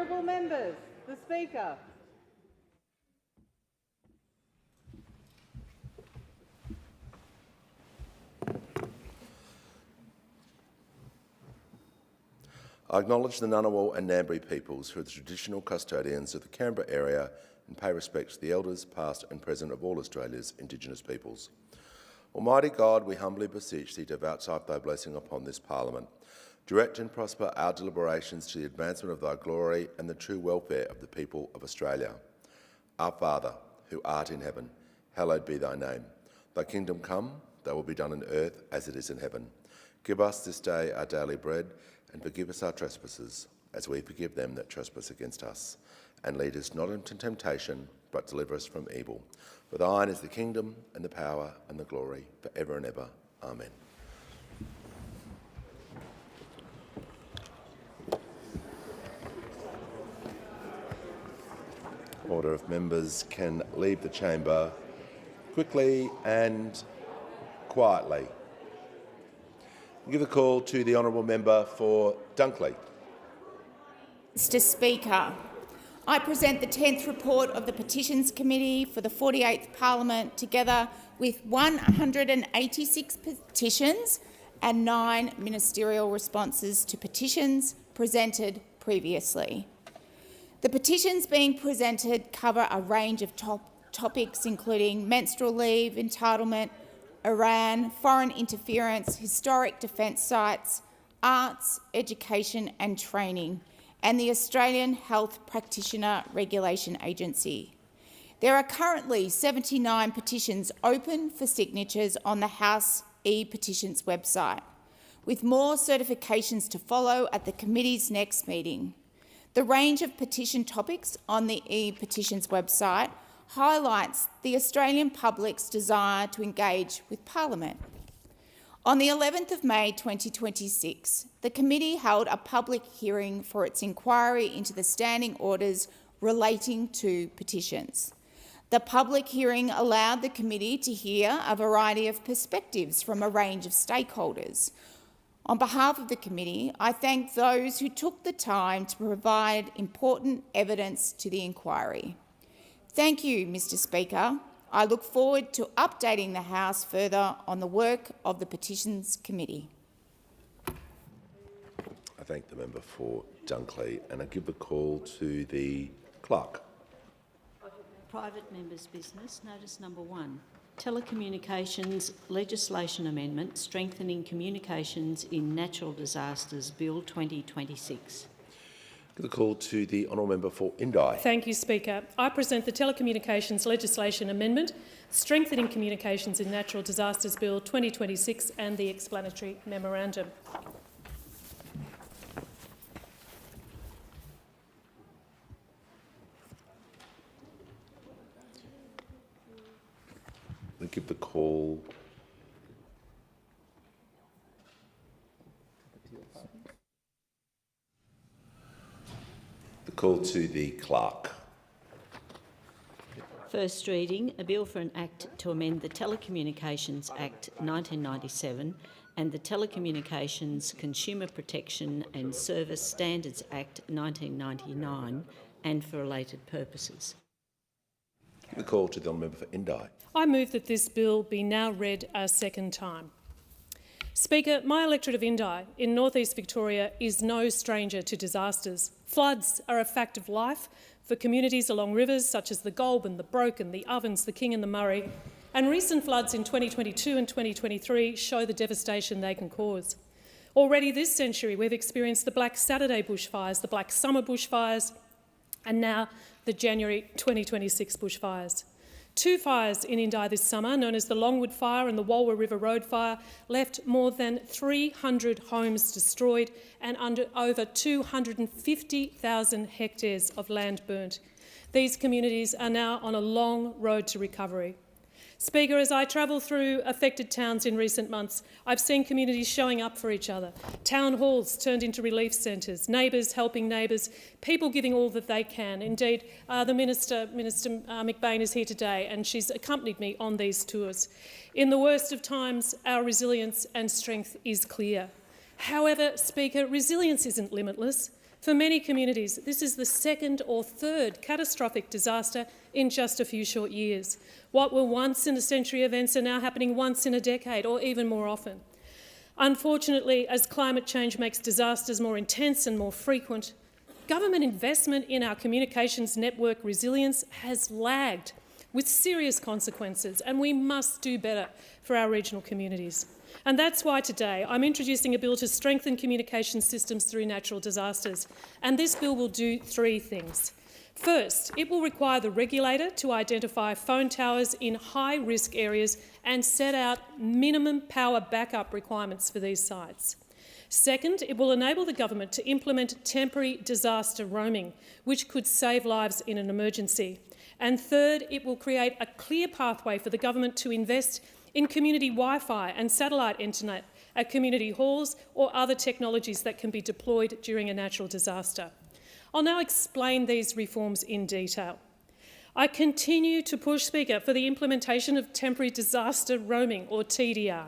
Honourable members, the Speaker. I acknowledge the Ngunnawal and Ngambri peoples who are the traditional custodians of the Canberra area and pay respect to the elders, past and present, of all Australia's Indigenous peoples. Almighty God, we humbly beseech Thee to vouchsafe Thy blessing upon this Parliament. Direct and prosper our deliberations to the advancement of Thy glory and the true welfare of the people of Australia. Our Father, who art in heaven, hallowed be Thy name. Thy kingdom come, Thy will be done on earth as it is in heaven. Give us this day our daily bread, and forgive us our trespasses, as we forgive them that trespass against us. And lead us not into temptation, but deliver us from evil. For Thine is the kingdom, and the power, and the glory, for ever and ever. Amen. Order if members can leave the chamber quickly and quietly. I'll give a call to the honourable member for Dunkley. Mr Speaker, I present the 10th report of the Petitions Committee for the 48th Parliament, together with 186 petitions and 9 ministerial responses to petitions presented previously. The petitions being presented cover a range of topics including menstrual leave, entitlement, Iran, foreign interference, historic defence sites, arts, education and training, and the Australian Health Practitioner Regulation Agency. There are currently 79 petitions open for signatures on the House e-Petitions website, with more certifications to follow at the committee's next meeting. The range of petition topics on the e-Petitions website highlights the Australian public's desire to engage with Parliament. On the 11th of May 2026, the committee held a public hearing for its inquiry into the standing orders relating to petitions. The public hearing allowed the committee to hear a variety of perspectives from a range of stakeholders. On behalf of the committee, I thank those who took the time to provide important evidence to the inquiry. Thank you, Mr Speaker. I look forward to updating the House further on the work of the Petitions Committee. I thank the member for Dunkley, and I give the call to the clerk. Private members' business. Notice number 1. Telecommunications legislation amendment strengthening communications in natural disasters Bill 2026. The call to the honourable member for Indi. Thank you, Speaker. I present the Telecommunications legislation amendment strengthening communications in natural disasters Bill 2026 and the explanatory memorandum. We give the call to the clerk. First reading, a bill for an act to amend the Telecommunications Act 1997 and the Telecommunications Consumer Protection and Service Standards Act 1999 and for related purposes. The call to the honourable member for Indi. I move that this bill be now read a second time. Speaker, my electorate of Indi in north-east Victoria is no stranger to disasters. Floods are a fact of life for communities along rivers such as the Goulburn, the Broken, the Ovens, the King and the Murray, and recent floods in 2022 and 2023 show the devastation they can cause. Already this century we've experienced the Black Saturday bushfires, the Black Summer bushfires, and now the January 2026 bushfires. 2 fires in Indi this summer, known as the Longwood Fire and the Walwa River Road Fire, left more than 300 homes destroyed and over 250,000 hectares of land burnt. These communities are now on a long road to recovery. Speaker, as I travel through affected towns in recent months, I've seen communities showing up for each other. Town halls turned into relief centres, neighbours helping neighbours, people giving all that they can. Indeed, the Minister McBain is here today and she's accompanied me on these tours. In the worst of times, our resilience and strength is clear. However, Speaker, resilience isn't limitless. For many communities, this is the second or third catastrophic disaster in just a few short years. What were once-in-a-century events are now happening once in a decade, or even more often. Unfortunately, as climate change makes disasters more intense and more frequent, government investment in our communications network resilience has lagged, with serious consequences, and we must do better for our regional communities. And that's why today I'm introducing a bill to strengthen communication systems through natural disasters. And this bill will do three things. First, it will require the regulator to identify phone towers in high-risk areas and set out minimum power backup requirements for these sites. Second, it will enable the government to implement temporary disaster roaming, which could save lives in an emergency. And third, it will create a clear pathway for the government to invest in community Wi-Fi and satellite internet at community halls or other technologies that can be deployed during a natural disaster. I'll now explain these reforms in detail. I continue to push, Speaker, for the implementation of temporary disaster roaming, or TDR.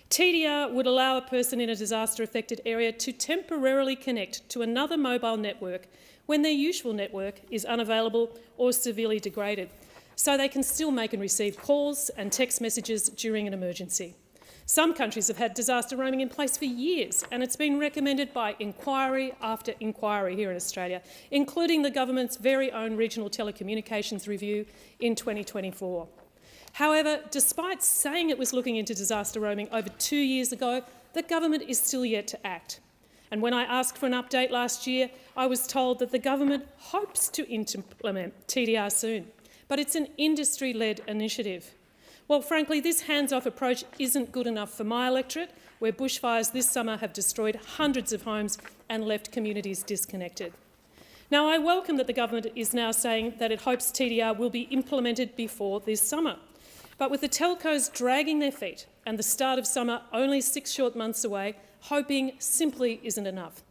TDR would allow a person in a disaster-affected area to temporarily connect to another mobile network when their usual network is unavailable or severely degraded, so they can still make and receive calls and text messages during an emergency. Some countries have had disaster roaming in place for years, and it's been recommended by inquiry after inquiry here in Australia, including the government's very own Regional Telecommunications Review in 2024. However, despite saying it was looking into disaster roaming over 2 years ago, the government is still yet to act. And when I asked for an update last year, I was told that the government hopes to implement TDR soon, but it's an industry-led initiative. Well, frankly, this hands-off approach isn't good enough for my electorate, where bushfires this summer have destroyed hundreds of homes and left communities disconnected. Now, I welcome that the government is now saying that it hopes TDR will be implemented before this summer. But with the telcos dragging their feet and the start of summer only 6 short months away, hoping simply isn't enough.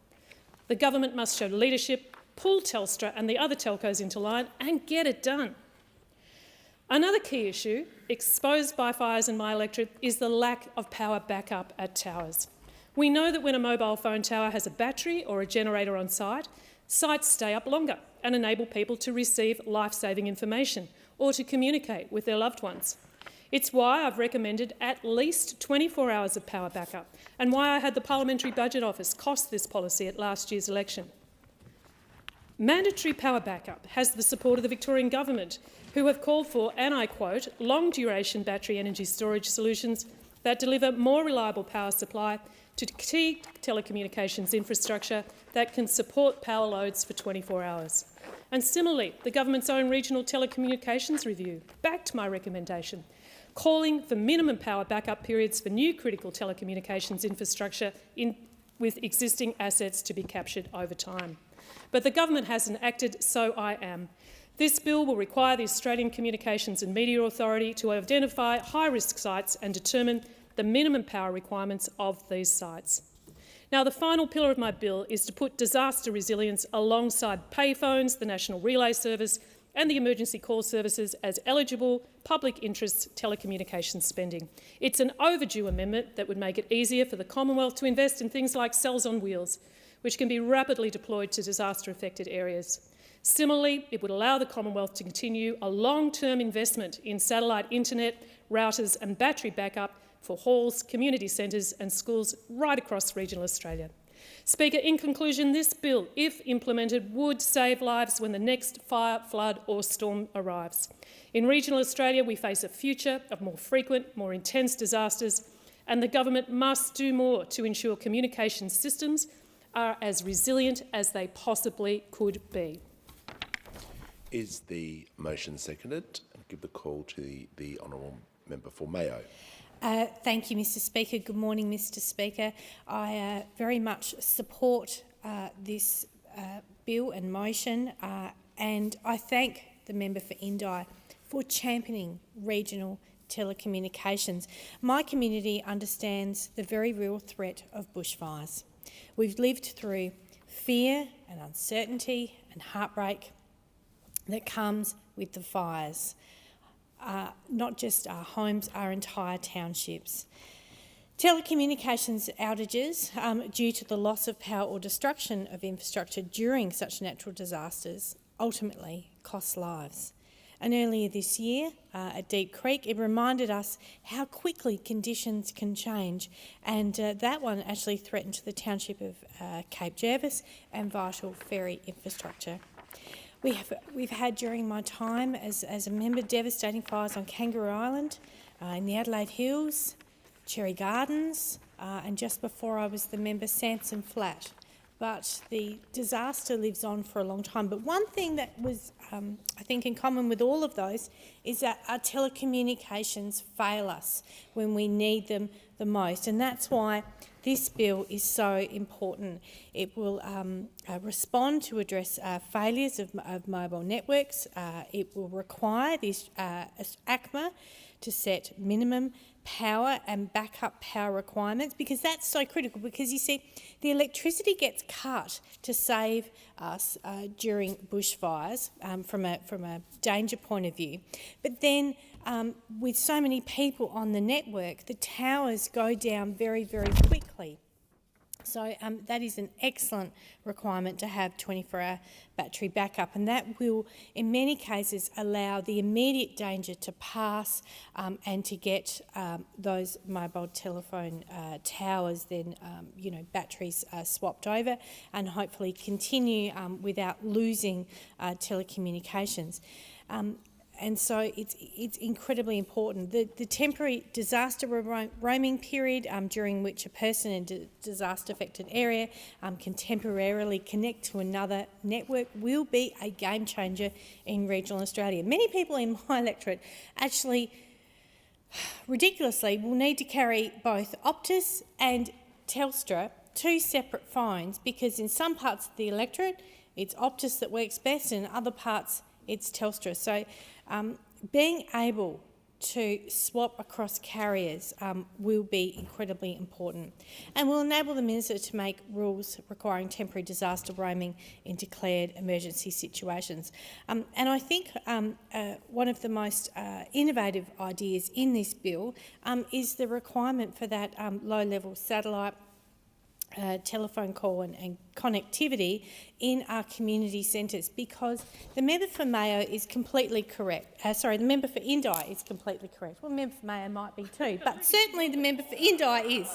The government must show leadership, pull Telstra and the other telcos into line and get it done. Another key issue exposed by fires in my electorate is the lack of power backup at towers. We know that when a mobile phone tower has a battery or a generator on site, sites stay up longer and enable people to receive life-saving information or to communicate with their loved ones. It's why I've recommended at least 24 hours of power backup and why I had the Parliamentary Budget Office cost this policy at last year's election. Mandatory power backup has the support of the Victorian Government, who have called for, and I quote, long-duration battery energy storage solutions that deliver more reliable power supply to key telecommunications infrastructure that can support power loads for 24 hours. And similarly, the government's own Regional Telecommunications Review backed my recommendation, calling for minimum power backup periods for new critical telecommunications infrastructure with existing assets to be captured over time. But the government hasn't acted, so I am. This bill will require the Australian Communications and Media Authority to identify high-risk sites and determine the minimum power requirements of these sites. Now, the final pillar of my bill is to put disaster resilience alongside payphones, the National Relay Service and the emergency call services as eligible public interest telecommunications spending. It's an overdue amendment that would make it easier for the Commonwealth to invest in things like cells on wheels, which can be rapidly deployed to disaster-affected areas. Similarly, it would allow the Commonwealth to continue a long-term investment in satellite internet, routers and battery backup for halls, community centres and schools right across regional Australia. Speaker, in conclusion, this bill, if implemented, would save lives when the next fire, flood or storm arrives. In regional Australia, we face a future of more frequent, more intense disasters, and the government must do more to ensure communication systems are as resilient as they possibly could be. Is the motion seconded? I'll give the call to the honourable member for Mayo. Thank you, Mr Speaker. Good morning, Mr Speaker. I very much support this bill and motion, and I thank the member for Indi for championing regional telecommunications. My community understands the very real threat of bushfires. We've lived through fear and uncertainty and heartbreak that comes with the fires. Not just our homes, our entire townships. Telecommunications outages due to the loss of power or destruction of infrastructure during such natural disasters ultimately cost lives. And earlier this year at Deep Creek, it reminded us how quickly conditions can change, and that one actually threatened the township of Cape Jervis and vital ferry infrastructure. We've had during my time as a member devastating fires on Kangaroo Island, in the Adelaide Hills, Cherry Gardens, and just before I was the member, Sanson Flat. But the disaster lives on for a long time. But one thing that was, I think, in common with all of those is that our telecommunications fail us when we need them the most. And that's why this bill is so important. It will respond to address failures of mobile networks. It will require this ACMA to set minimum power and backup power requirements, because that's so critical, because you see the electricity gets cut to save us during bushfires from a danger point of view, but then with so many people on the network, the towers go down very, very quickly. So that is an excellent requirement to have 24-hour battery backup, and that will, in many cases, allow the immediate danger to pass and to get those mobile telephone towers then, batteries swapped over, and hopefully continue without losing telecommunications. And so it's incredibly important. The temporary disaster roaming period during which a person in a disaster-affected area can temporarily connect to another network will be a game changer in regional Australia. Many people in my electorate actually, ridiculously, will need to carry both Optus and Telstra, two separate phones, because in some parts of the electorate it's Optus that works best, and in other parts it's Telstra. So being able to swap across carriers will be incredibly important, and will enable the Minister to make rules requiring temporary disaster roaming in declared emergency situations. And I think one of the most innovative ideas in this bill is the requirement for that low-level satellite telephone call and connectivity in our community centres, because the member for Mayo is completely correct. The member for Indi is completely correct. Well, the member for Mayo might be too, but certainly the member for Indi is.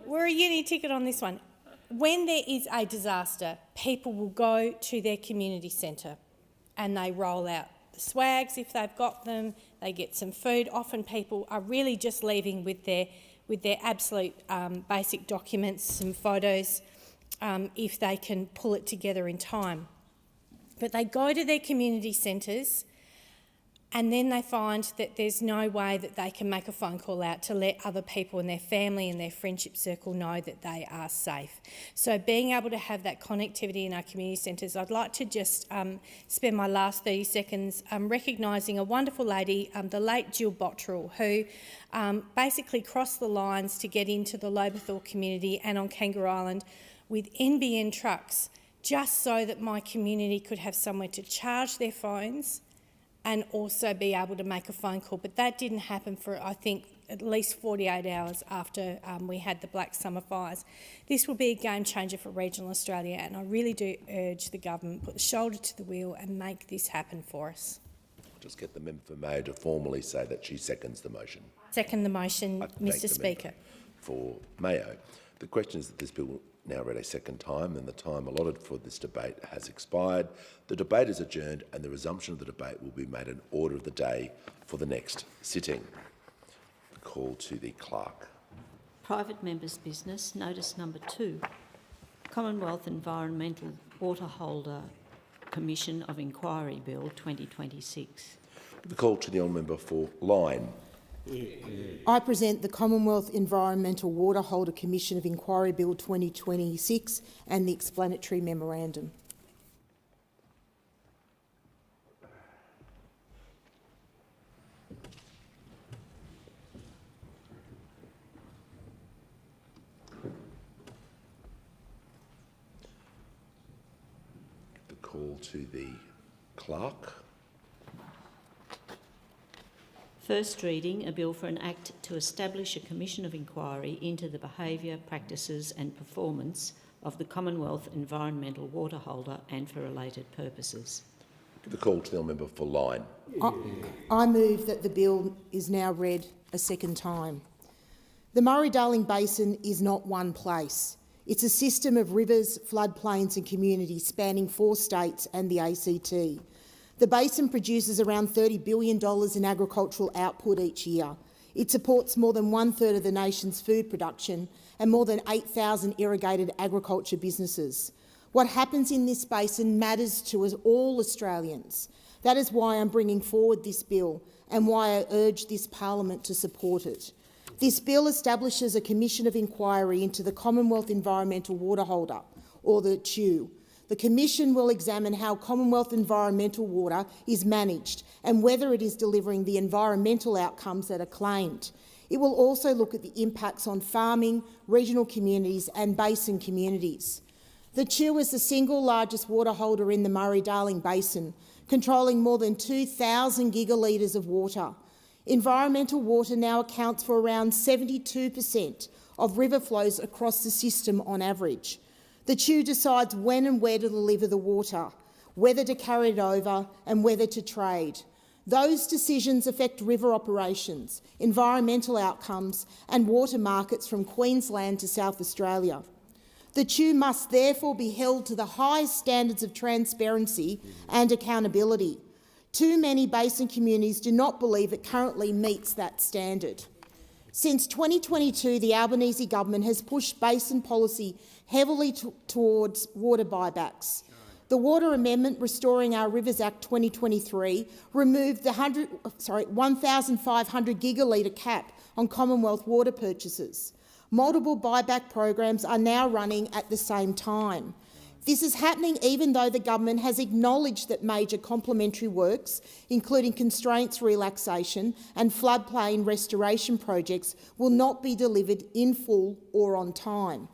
We're a unity ticket on this one. When there is a disaster, people will go to their community centre and they roll out the swags if they've got them, they get some food. Often people are really just leaving with their absolute basic documents, some photos, if they can pull it together in time. But they go to their community centres and then they find that there's no way that they can make a phone call out to let other people in their family and their friendship circle know that they are safe. So being able to have that connectivity in our community centres, I'd like to just spend my last 30 seconds recognising a wonderful lady, the late Jill Bottrell, who basically crossed the lines to get into the Lobethal community and on Kangaroo Island with NBN trucks, just so that my community could have somewhere to charge their phones and also be able to make a phone call. But that didn't happen for, I think, at least 48 hours after we had the Black Summer fires. This will be a game changer for regional Australia, and I really do urge the government to put the shoulder to the wheel and make this happen for us. I'll just get the member for Mayo to formally say that she seconds the motion. Second the motion, Mr Speaker. For Mayo, the question is that this bill now read a second time, and the time allotted for this debate has expired. The debate is adjourned, and the resumption of the debate will be made an order of the day for the next sitting. Call to the clerk. Private members' business, notice number 2. Commonwealth Environmental Waterholder Commission of Inquiry Bill 2026. The call to the honourable member for Lyne. I present the Commonwealth Environmental Waterholder Commission of Inquiry Bill 2026 and the explanatory memorandum. The call to the clerk. First reading, a bill for an act to establish a commission of inquiry into the behaviour, practices and performance of the Commonwealth Environmental Water Holder and for related purposes. The call to the member for Lyne. I move that the bill is now read a second time. The Murray-Darling Basin is not one place. It's a system of rivers, floodplains and communities spanning 4 states and the ACT. The basin produces around $30 billion in agricultural output each year. It supports more than 1/3 of the nation's food production and more than 8,000 irrigated agriculture businesses. What happens in this basin matters to us all Australians. That is why I'm bringing forward this bill and why I urge this Parliament to support it. This bill establishes a commission of inquiry into the Commonwealth Environmental Water Holder, or the CEW. The Commission will examine how Commonwealth environmental water is managed and whether it is delivering the environmental outcomes that are claimed. It will also look at the impacts on farming, regional communities and basin communities. The CEW is the single largest water holder in the Murray-Darling Basin, controlling more than 2,000 gigalitres of water. Environmental water now accounts for around 72% of river flows across the system on average. The CEW decides when and where to deliver the water, whether to carry it over and whether to trade. Those decisions affect river operations, environmental outcomes and water markets from Queensland to South Australia. The CEW must therefore be held to the highest standards of transparency and accountability. Too many basin communities do not believe it currently meets that standard. Since 2022, the Albanese government has pushed basin policy heavily towards water buybacks. The Water Amendment Restoring Our Rivers Act 2023 removed the 1,500 gigalitre cap on Commonwealth water purchases. Multiple buyback programs are now running at the same time. This is happening even though the government has acknowledged that major complementary works, including constraints relaxation and floodplain restoration projects, will not be delivered in full or on time.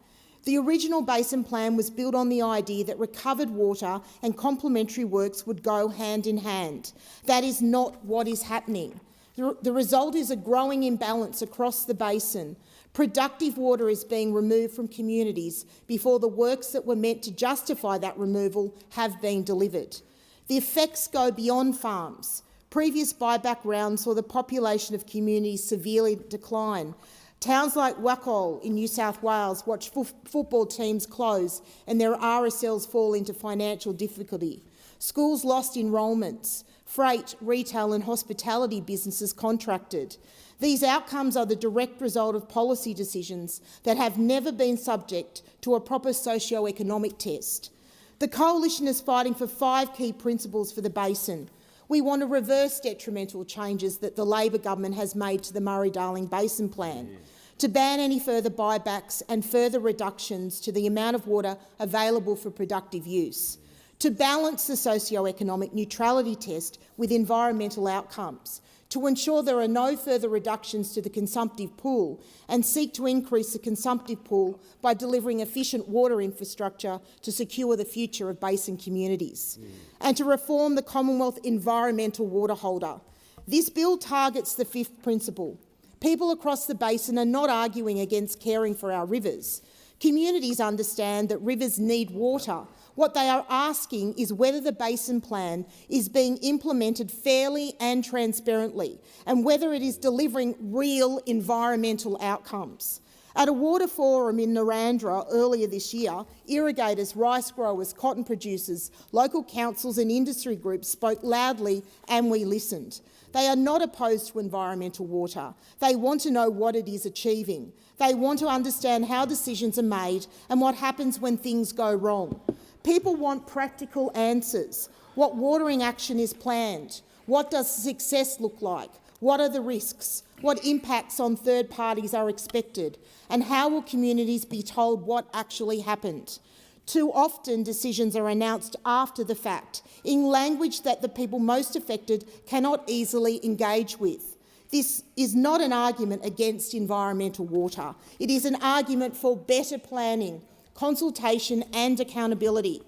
The original basin plan was built on the idea that recovered water and complementary works would go hand in hand. That is not what is happening. The result is a growing imbalance across the basin. Productive water is being removed from communities before the works that were meant to justify that removal have been delivered. The effects go beyond farms. Previous buyback rounds saw the population of communities severely decline. Towns like Wacol in New South Wales watch football teams close and their RSLs fall into financial difficulty. Schools lost enrolments. Freight, retail and hospitality businesses contracted. These outcomes are the direct result of policy decisions that have never been subject to a proper socio-economic test. The Coalition is fighting for 5 key principles for the basin. We want to reverse detrimental changes that the Labor government has made to the Murray-Darling Basin Plan, to ban any further buybacks and further reductions to the amount of water available for productive use, to balance the socio-economic neutrality test with environmental outcomes, to ensure there are no further reductions to the consumptive pool and seek to increase the consumptive pool by delivering efficient water infrastructure to secure the future of basin communities, and to reform the Commonwealth Environmental Water Holder. This bill targets the 5th principle. People across the basin are not arguing against caring for our rivers. Communities understand that rivers need water. What they are asking is whether the Basin Plan is being implemented fairly and transparently, and whether it is delivering real environmental outcomes. At a water forum in Narrandera earlier this year, irrigators, rice growers, cotton producers, local councils and industry groups spoke loudly and we listened. They are not opposed to environmental water. They want to know what it is achieving. They want to understand how decisions are made and what happens when things go wrong. People want practical answers. What watering action is planned? What does success look like? What are the risks? What impacts on third parties are expected? And how will communities be told what actually happened? Too often decisions are announced after the fact, in language that the people most affected cannot easily engage with. This is not an argument against environmental water. It is an argument for better planning, consultation and accountability.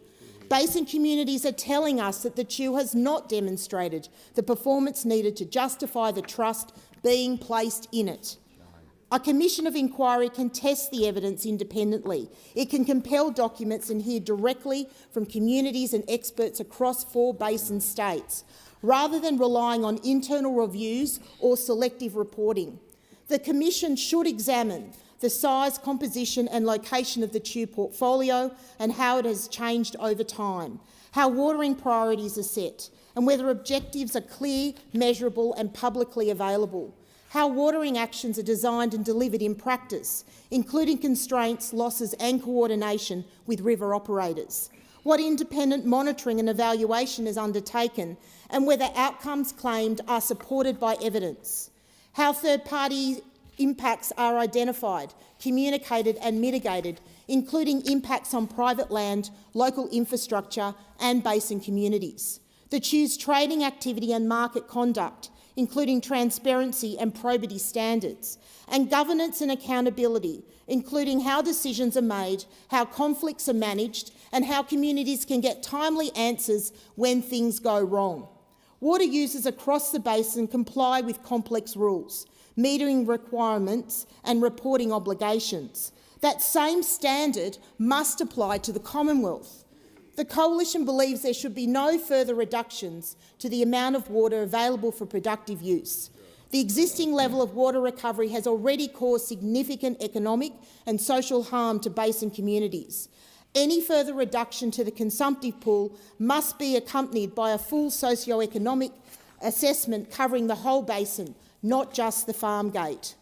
Basin communities are telling us that the CHU has not demonstrated the performance needed to justify the trust being placed in it. A commission of inquiry can test the evidence independently. It can compel documents and hear directly from communities and experts across 4 basin states, rather than relying on internal reviews or selective reporting. The commission should examine the size, composition and location of the CHU portfolio and how it has changed over time, how watering priorities are set and whether objectives are clear, measurable and publicly available, how watering actions are designed and delivered in practice, including constraints, losses and coordination with river operators, what independent monitoring and evaluation is undertaken and whether outcomes claimed are supported by evidence, how third-party impacts are identified, communicated and mitigated, including impacts on private land, local infrastructure and basin communities, the CHU's trading activity and market conduct, including transparency and probity standards, and governance and accountability, including how decisions are made, how conflicts are managed, and how communities can get timely answers when things go wrong. Water users across the basin comply with complex rules, metering requirements and reporting obligations. That same standard must apply to the Commonwealth. The Coalition believes there should be no further reductions to the amount of water available for productive use. The existing level of water recovery has already caused significant economic and social harm to basin communities. Any further reduction to the consumptive pool must be accompanied by a full socio-economic assessment covering the whole basin, not just the farm gate.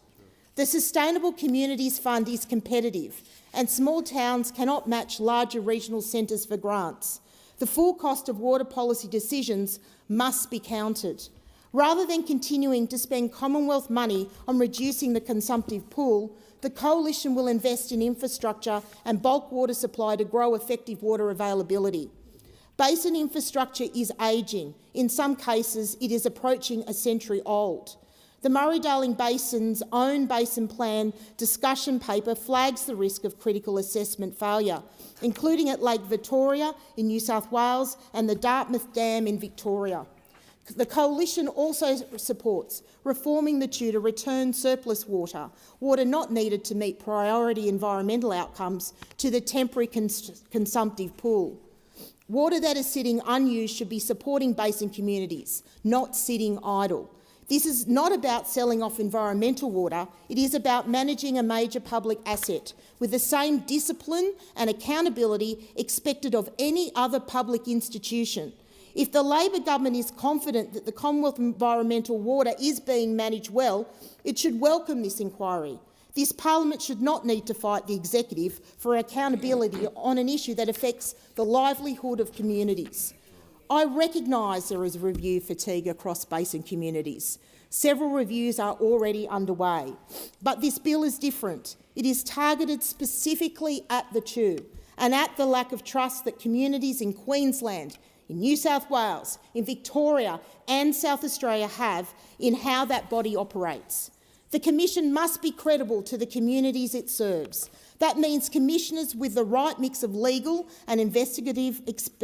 The Sustainable Communities Fund is competitive, and small towns cannot match larger regional centres for grants. The full cost of water policy decisions must be counted. Rather than continuing to spend Commonwealth money on reducing the consumptive pool, the Coalition will invest in infrastructure and bulk water supply to grow effective water availability. Basin infrastructure is ageing. In some cases, it is approaching a century old. The Murray-Darling Basin's own Basin Plan discussion paper flags the risk of critical assessment failure, including at Lake Victoria in New South Wales and the Dartmouth Dam in Victoria. The Coalition also supports reforming the CHU to return surplus water, water not needed to meet priority environmental outcomes, to the temporary consumptive pool. Water that is sitting unused should be supporting basin communities, not sitting idle. This is not about selling off environmental water, it is about managing a major public asset with the same discipline and accountability expected of any other public institution. If the Labor government is confident that the Commonwealth environmental water is being managed well, it should welcome this inquiry. This parliament should not need to fight the executive for accountability on an issue that affects the livelihood of communities. I recognise there is review fatigue across basin communities. Several reviews are already underway. But this bill is different. It is targeted specifically at the CHU and at the lack of trust that communities in Queensland, in New South Wales, in Victoria and South Australia have in how that body operates. The Commission must be credible to the communities it serves. That means commissioners with the right mix of legal and investigative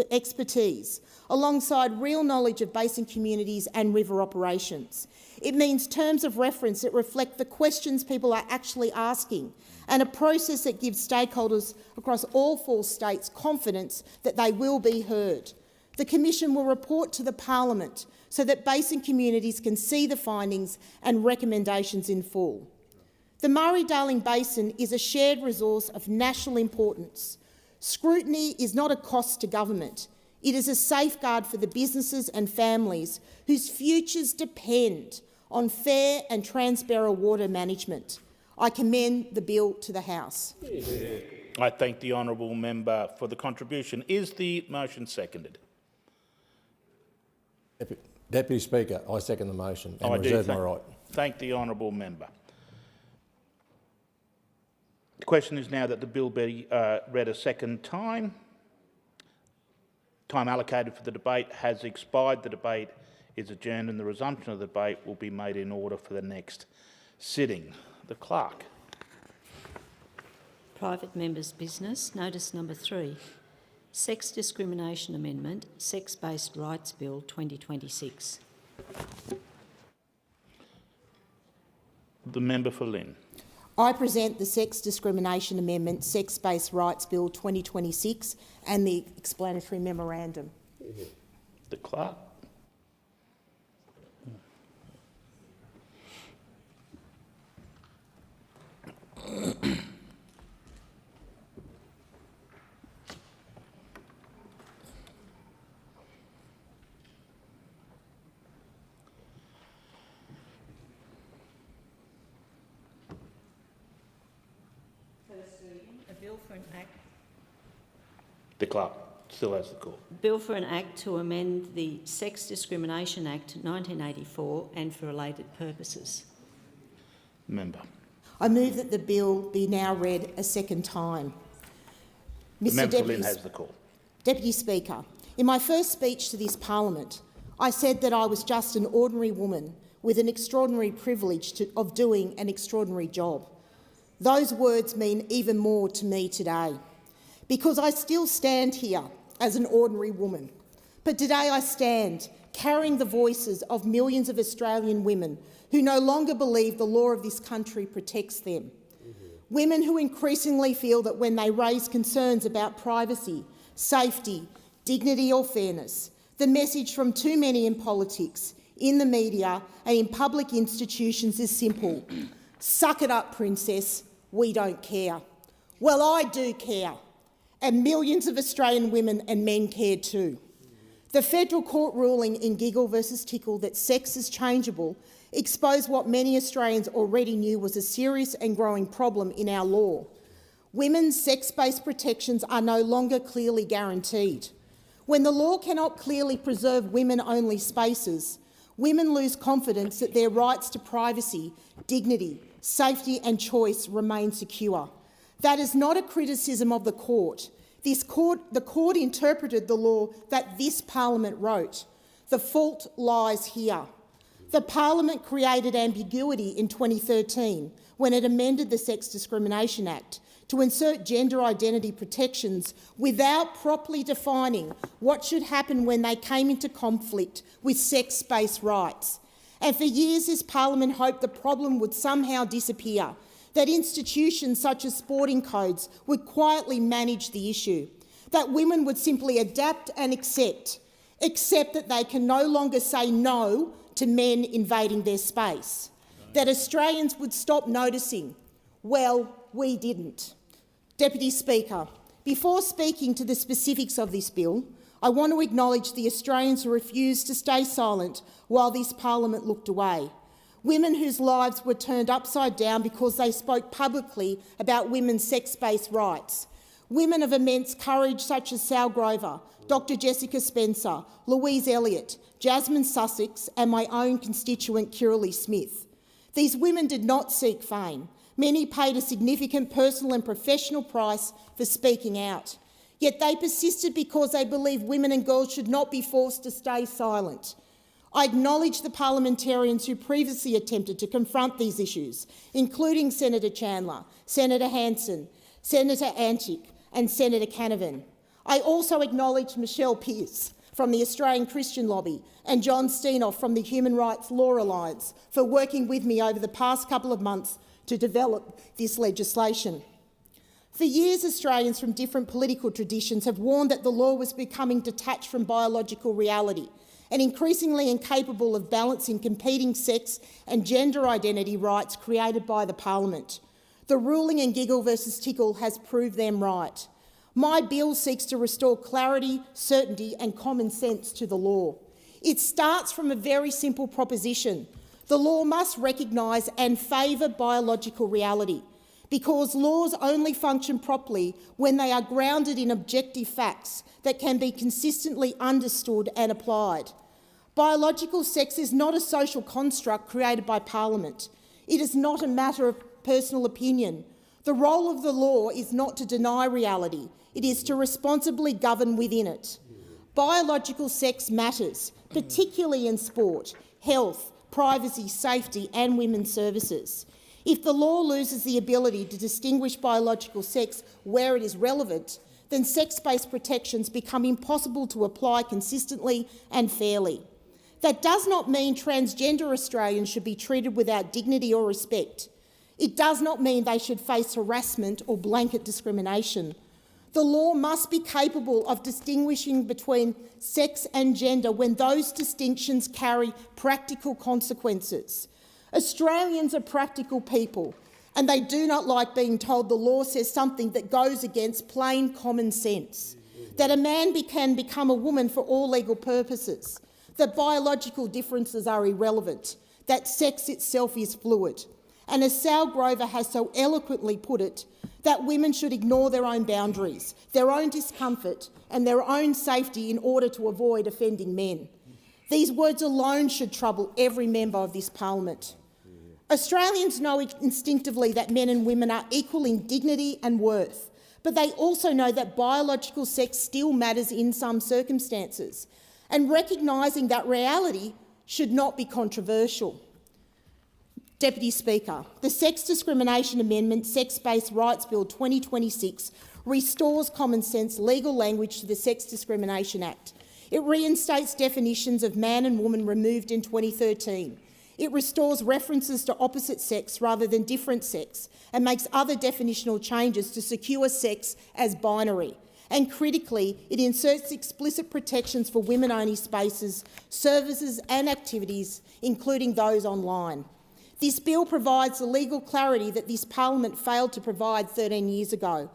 expertise, alongside real knowledge of basin communities and river operations. It means terms of reference that reflect the questions people are actually asking, and a process that gives stakeholders across all 4 states confidence that they will be heard. The Commission will report to the Parliament so that basin communities can see the findings and recommendations in full. The Murray-Darling Basin is a shared resource of national importance. Scrutiny is not a cost to government. It is a safeguard for the businesses and families whose futures depend on fair and transparent water management. I commend the bill to the House. I thank the honourable member for the contribution. Is the motion seconded? Deputy Speaker, I second the motion and reserve my right. Thank the honourable member. The question is now that the bill be read a second time. Time allocated for the debate has expired. The debate is adjourned and the resumption of the debate will be made in order for the next sitting. The Clerk. Private members' business. Notice number 3. Sex Discrimination Amendment, Sex-Based Rights Bill 2026. The member for Lynn. I present the Sex Discrimination Amendment, Sex-Based Rights Bill 2026 and the explanatory memorandum. The clerk. A bill for an act. The clerk still has the call. Bill for an act to amend the Sex Discrimination Act 1984 and for related purposes. Member. I move that the bill be now read a second time. The member for Lynn has the call. Deputy Speaker, in my first speech to this parliament, I said that I was just an ordinary woman with an extraordinary privilege of doing an extraordinary job. Those words mean even more to me today, because I still stand here as an ordinary woman. But today I stand carrying the voices of millions of Australian women who no longer believe the law of this country protects them. Women who increasingly feel that when they raise concerns about privacy, safety, dignity or fairness, the message from too many in politics, in the media and in public institutions is simple: suck it up, princess, we don't care. Well, I do care, and millions of Australian women and men care too. The federal court ruling in Giggle versus Tickle that sex is changeable exposed what many Australians already knew was a serious and growing problem in our law. Women's sex-based protections are no longer clearly guaranteed. When the law cannot clearly preserve women-only spaces, women lose confidence that their rights to privacy, dignity, safety and choice remain secure. That is not a criticism of the court. The court interpreted the law that this parliament wrote. The fault lies here. The parliament created ambiguity in 2013 when it amended the Sex Discrimination Act to insert gender identity protections without properly defining what should happen when they came into conflict with sex-based rights. And for years this parliament hoped the problem would somehow disappear, that institutions such as sporting codes would quietly manage the issue, that women would simply adapt and accept that they can no longer say no to men invading their space, that Australians would stop noticing. Well, we didn't. Deputy Speaker, before speaking to the specifics of this bill, I want to acknowledge the Australians who refused to stay silent while this parliament looked away. Women whose lives were turned upside down because they spoke publicly about women's sex-based rights. Women of immense courage such as Sal Grover, Dr Jessica Spencer, Louise Elliott, Jasmine Sussex and my own constituent Kirralie Smith. These women did not seek fame. Many paid a significant personal and professional price for speaking out. Yet they persisted because they believed women and girls should not be forced to stay silent. I acknowledge the parliamentarians who previously attempted to confront these issues, including Senator Chandler, Senator Hanson, Senator Antic and Senator Canavan. I also acknowledge Michelle Pearce from the Australian Christian Lobby and John Steinoff from the Human Rights Law Alliance for working with me over the past couple of months to develop this legislation. For years, Australians from different political traditions have warned that the law was becoming detached from biological reality and increasingly incapable of balancing competing sex and gender identity rights created by the parliament. The ruling in Giggle versus Tickle has proved them right. My bill seeks to restore clarity, certainty and common sense to the law. It starts from a very simple proposition. The law must recognise and favour biological reality, because laws only function properly when they are grounded in objective facts that can be consistently understood and applied. Biological sex is not a social construct created by Parliament. It is not a matter of personal opinion. The role of the law is not to deny reality, it is to responsibly govern within it. Biological sex matters, particularly in sport, health, privacy, safety and women's services. If the law loses the ability to distinguish biological sex where it is relevant, then sex-based protections become impossible to apply consistently and fairly. That does not mean transgender Australians should be treated without dignity or respect. It does not mean they should face harassment or blanket discrimination. The law must be capable of distinguishing between sex and gender when those distinctions carry practical consequences. Australians are practical people, and they do not like being told the law says something that goes against plain common sense, that a man can become a woman for all legal purposes, that biological differences are irrelevant, that sex itself is fluid, and as Sal Grover has so eloquently put it, that women should ignore their own boundaries, their own discomfort and their own safety in order to avoid offending men. These words alone should trouble every member of this parliament. Australians know instinctively that men and women are equal in dignity and worth, but they also know that biological sex still matters in some circumstances, and recognising that reality should not be controversial. Deputy Speaker, the Sex Discrimination Amendment Sex-Based Rights Bill 2026 restores common-sense legal language to the Sex Discrimination Act. It reinstates definitions of man and woman removed in 2013. It restores references to opposite sex rather than different sex and makes other definitional changes to secure sex as binary. And critically, it inserts explicit protections for women-only spaces, services and activities, including those online. This bill provides the legal clarity that this parliament failed to provide 13 years ago.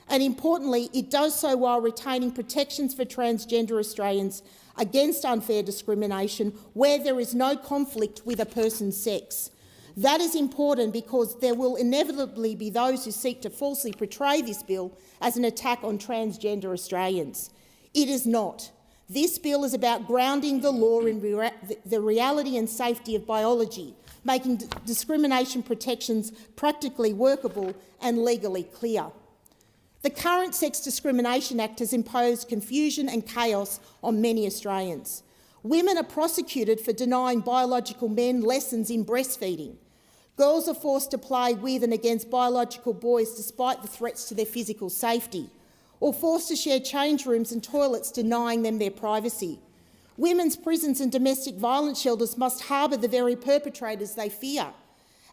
And importantly, it does so while retaining protections for transgender Australians against unfair discrimination where there is no conflict with a person's sex. That is important because there will inevitably be those who seek to falsely portray this bill as an attack on transgender Australians. It is not. This bill is about grounding the law in the reality and safety of biology, making discrimination protections practically workable and legally clear. The current Sex Discrimination Act has imposed confusion and chaos on many Australians. Women are prosecuted for denying biological men lessons in breastfeeding. Girls are forced to play with and against biological boys despite the threats to their physical safety, or forced to share change rooms and toilets, denying them their privacy. Women's prisons and domestic violence shelters must harbour the very perpetrators they fear.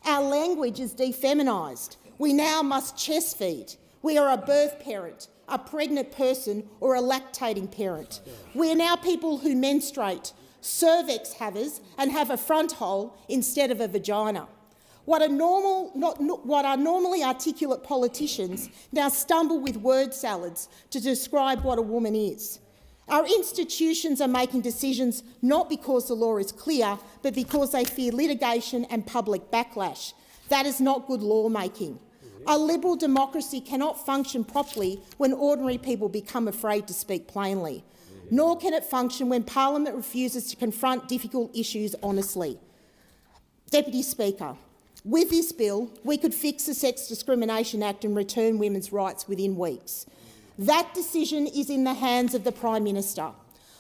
Our language is defeminised. We now must chest feed. We are a birth parent, a pregnant person or a lactating parent. We are now people who menstruate, cervix havers and have a front hole instead of a vagina. What are normally articulate politicians now stumble with word salads to describe what a woman is. Our institutions are making decisions not because the law is clear, but because they fear litigation and public backlash. That is not good lawmaking. A liberal democracy cannot function properly when ordinary people become afraid to speak plainly, nor can it function when Parliament refuses to confront difficult issues honestly. Deputy Speaker, with this bill, we could fix the Sex Discrimination Act and return women's rights within weeks. That decision is in the hands of the Prime Minister.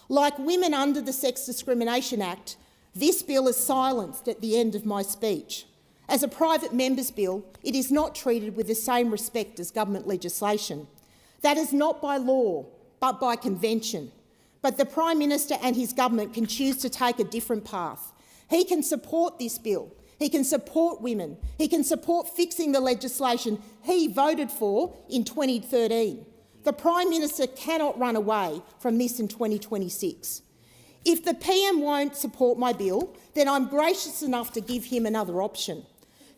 Like women under the Sex Discrimination Act, this bill is silenced at the end of my speech. As a private member's bill, it is not treated with the same respect as government legislation. That is not by law, but by convention. But the Prime Minister and his government can choose to take a different path. He can support this bill. He can support women. He can support fixing the legislation he voted for in 2013. The Prime Minister cannot run away from this in 2026. If the PM won't support my bill, then I'm gracious enough to give him another option.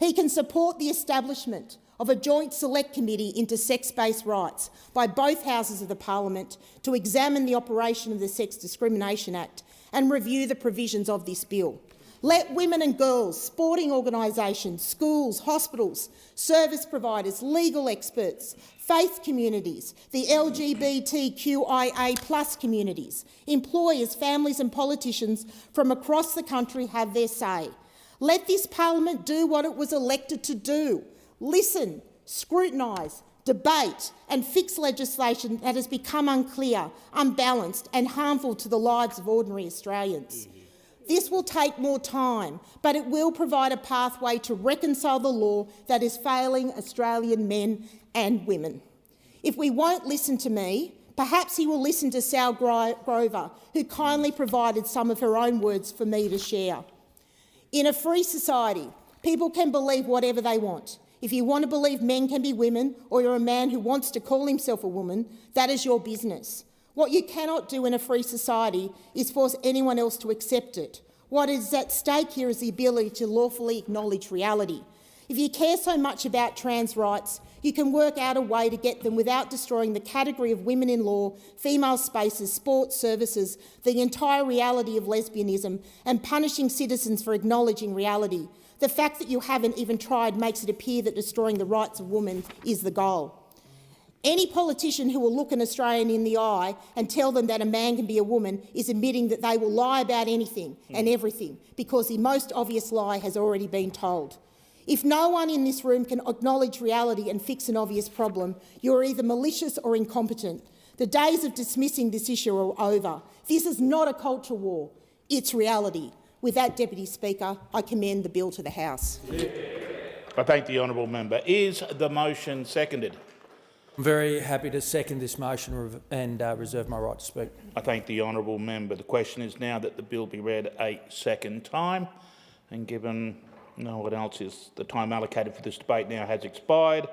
He can support the establishment of a joint select committee into sex-based rights by both houses of the parliament to examine the operation of the Sex Discrimination Act and review the provisions of this bill. Let women and girls, sporting organisations, schools, hospitals, service providers, legal experts, faith communities, the LGBTQIA+ communities, employers, families and politicians from across the country have their say. Let this parliament do what it was elected to do: listen, scrutinise, debate and fix legislation that has become unclear, unbalanced and harmful to the lives of ordinary Australians. This will take more time, but it will provide a pathway to reconcile the law that is failing Australian men and women. If we won't listen to me, perhaps he will listen to Sal Grover, who kindly provided some of her own words for me to share. In a free society, people can believe whatever they want. If you want to believe men can be women, or you're a man who wants to call himself a woman, that is your business. What you cannot do in a free society is force anyone else to accept it. What is at stake here is the ability to lawfully acknowledge reality. If you care so much about trans rights, you can work out a way to get them without destroying the category of women in law, female spaces, sports services, the entire reality of lesbianism, and punishing citizens for acknowledging reality. The fact that you haven't even tried makes it appear that destroying the rights of women is the goal. Any politician who will look an Australian in the eye and tell them that a man can be a woman is admitting that they will lie about anything and everything, because the most obvious lie has already been told. If no one in this room can acknowledge reality and fix an obvious problem, you are either malicious or incompetent. The days of dismissing this issue are over. This is not a culture war, it's reality. With that, Deputy Speaker, I commend the bill to the House. I thank the honourable member. Is the motion seconded? I'm very happy to second this motion and reserve my right to speak. I thank the honourable member. The question is now that the bill be read a second time, and given no one else is, the time allocated for this debate now has expired.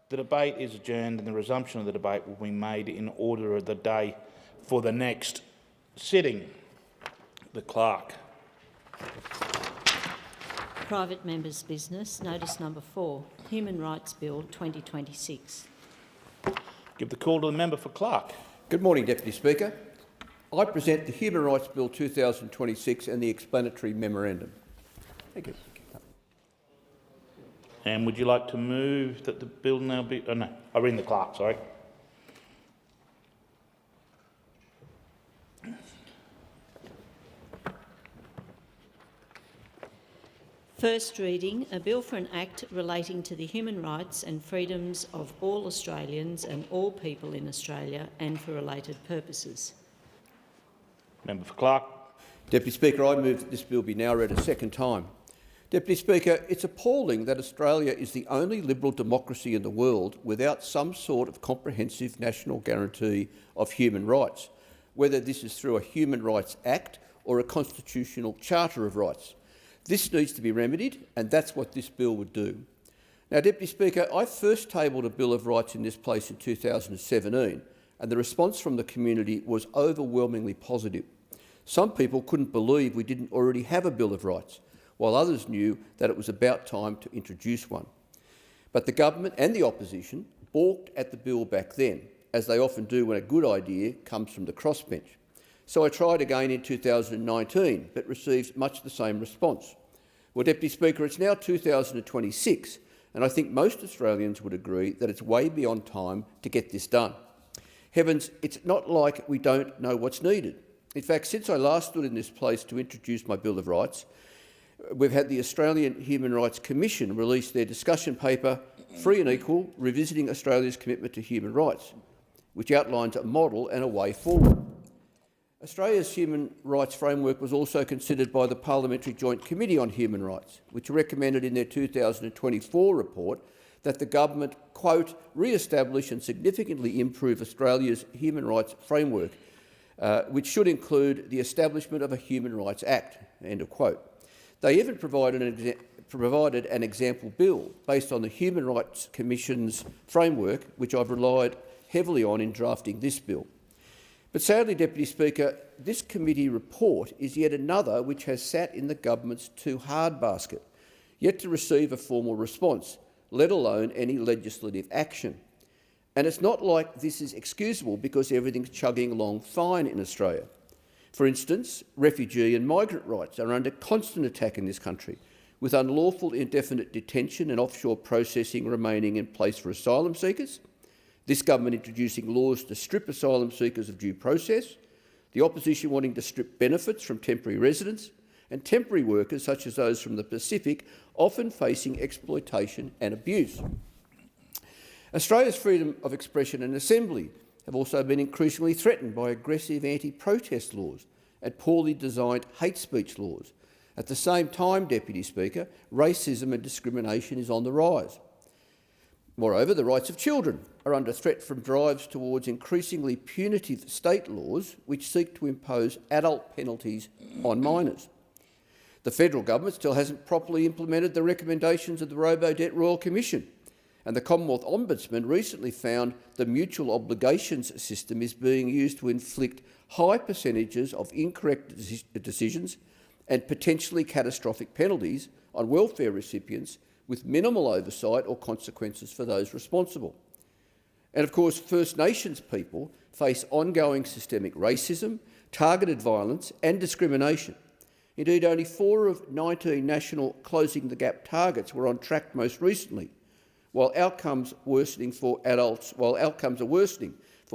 The debate is adjourned and the resumption of the debate will be made in order of the day for the next sitting. The clerk. Private members' business, notice number 4, Human Rights Bill 2026. Give the call to the member for clerk. Good morning, Deputy Speaker. I present the Human Rights Bill 2026 and the explanatory memorandum. Thank you. And would you like to move that the bill now be... Oh, no, I read the clerk, sorry. First reading, a bill for an act relating to the human rights and freedoms of all Australians and all people in Australia and for related purposes. Member for clerk. Deputy Speaker, I move that this bill be now read a second time. Deputy Speaker, it's appalling that Australia is the only liberal democracy in the world without some sort of comprehensive national guarantee of human rights, whether this is through a Human Rights Act or a constitutional charter of rights. This needs to be remedied, and that's what this bill would do. Now, Deputy Speaker, I first tabled a Bill of Rights in this place in 2017, and the response from the community was overwhelmingly positive. Some people couldn't believe we didn't already have a Bill of Rights, while others knew that it was about time to introduce one. But the government and the opposition balked at the bill back then, as they often do when a good idea comes from the crossbench. So I tried again in 2019, but received much the same response. Well, Deputy Speaker, it's now 2026, and I think most Australians would agree that it's way beyond time to get this done. Heavens, it's not like we don't know what's needed. In fact, since I last stood in this place to introduce my Bill of Rights, we've had the Australian Human Rights Commission release their discussion paper, Free and Equal, Revisiting Australia's Commitment to Human Rights, which outlines a model and a way forward. Australia's human rights framework was also considered by the Parliamentary Joint Committee on Human Rights, which recommended in their 2024 report that the government, quote, re-establish and significantly improve Australia's human rights framework, which should include the establishment of a Human Rights Act, end of quote. They even provided an example bill based on the Human Rights Commission's framework, which I've relied heavily on in drafting this bill. But sadly, Deputy Speaker, this committee report is yet another which has sat in the government's too hard basket, yet to receive a formal response, let alone any legislative action. And it's not like this is excusable because everything's chugging along fine in Australia. For instance, refugee and migrant rights are under constant attack in this country, with unlawful indefinite detention and offshore processing remaining in place for asylum seekers, this government introducing laws to strip asylum seekers of due process, the opposition wanting to strip benefits from temporary residents, and temporary workers, such as those from the Pacific, often facing exploitation and abuse. Australia's freedom of expression and assembly have also been increasingly threatened by aggressive anti-protest laws and poorly designed hate speech laws. At the same time, Deputy Speaker, racism and discrimination is on the rise. Moreover, the rights of children are under threat from drives towards increasingly punitive state laws which seek to impose adult penalties on minors. The federal government still hasn't properly implemented the recommendations of the Robo-Debt Royal Commission, and the Commonwealth Ombudsman recently found the mutual obligations system is being used to inflict high percentages of incorrect decisions and potentially catastrophic penalties on welfare recipients with minimal oversight or consequences for those responsible. And of course, First Nations people face ongoing systemic racism, targeted violence and discrimination. Indeed, only 4 of 19 national Closing the Gap targets were on track most recently, while outcomes are worsening for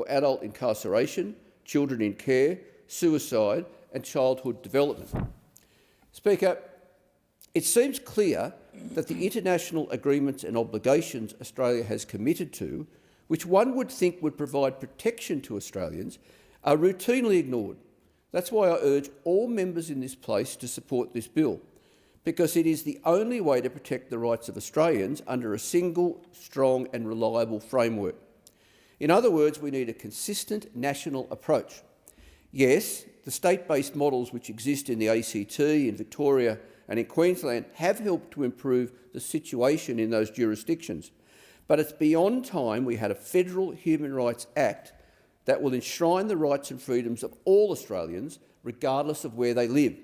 adult incarceration, children in care, suicide and childhood development. Speaker, it seems clear that the international agreements and obligations Australia has committed to, which one would think would provide protection to Australians, are routinely ignored. That's why I urge all members in this place to support this bill, because it is the only way to protect the rights of Australians under a single, strong and reliable framework. In other words, we need a consistent national approach. Yes, the state-based models which exist in the ACT, in Victoria and in Queensland have helped to improve the situation in those jurisdictions, but it's beyond time we had a Federal Human Rights Act that will enshrine the rights and freedoms of all Australians, regardless of where they live.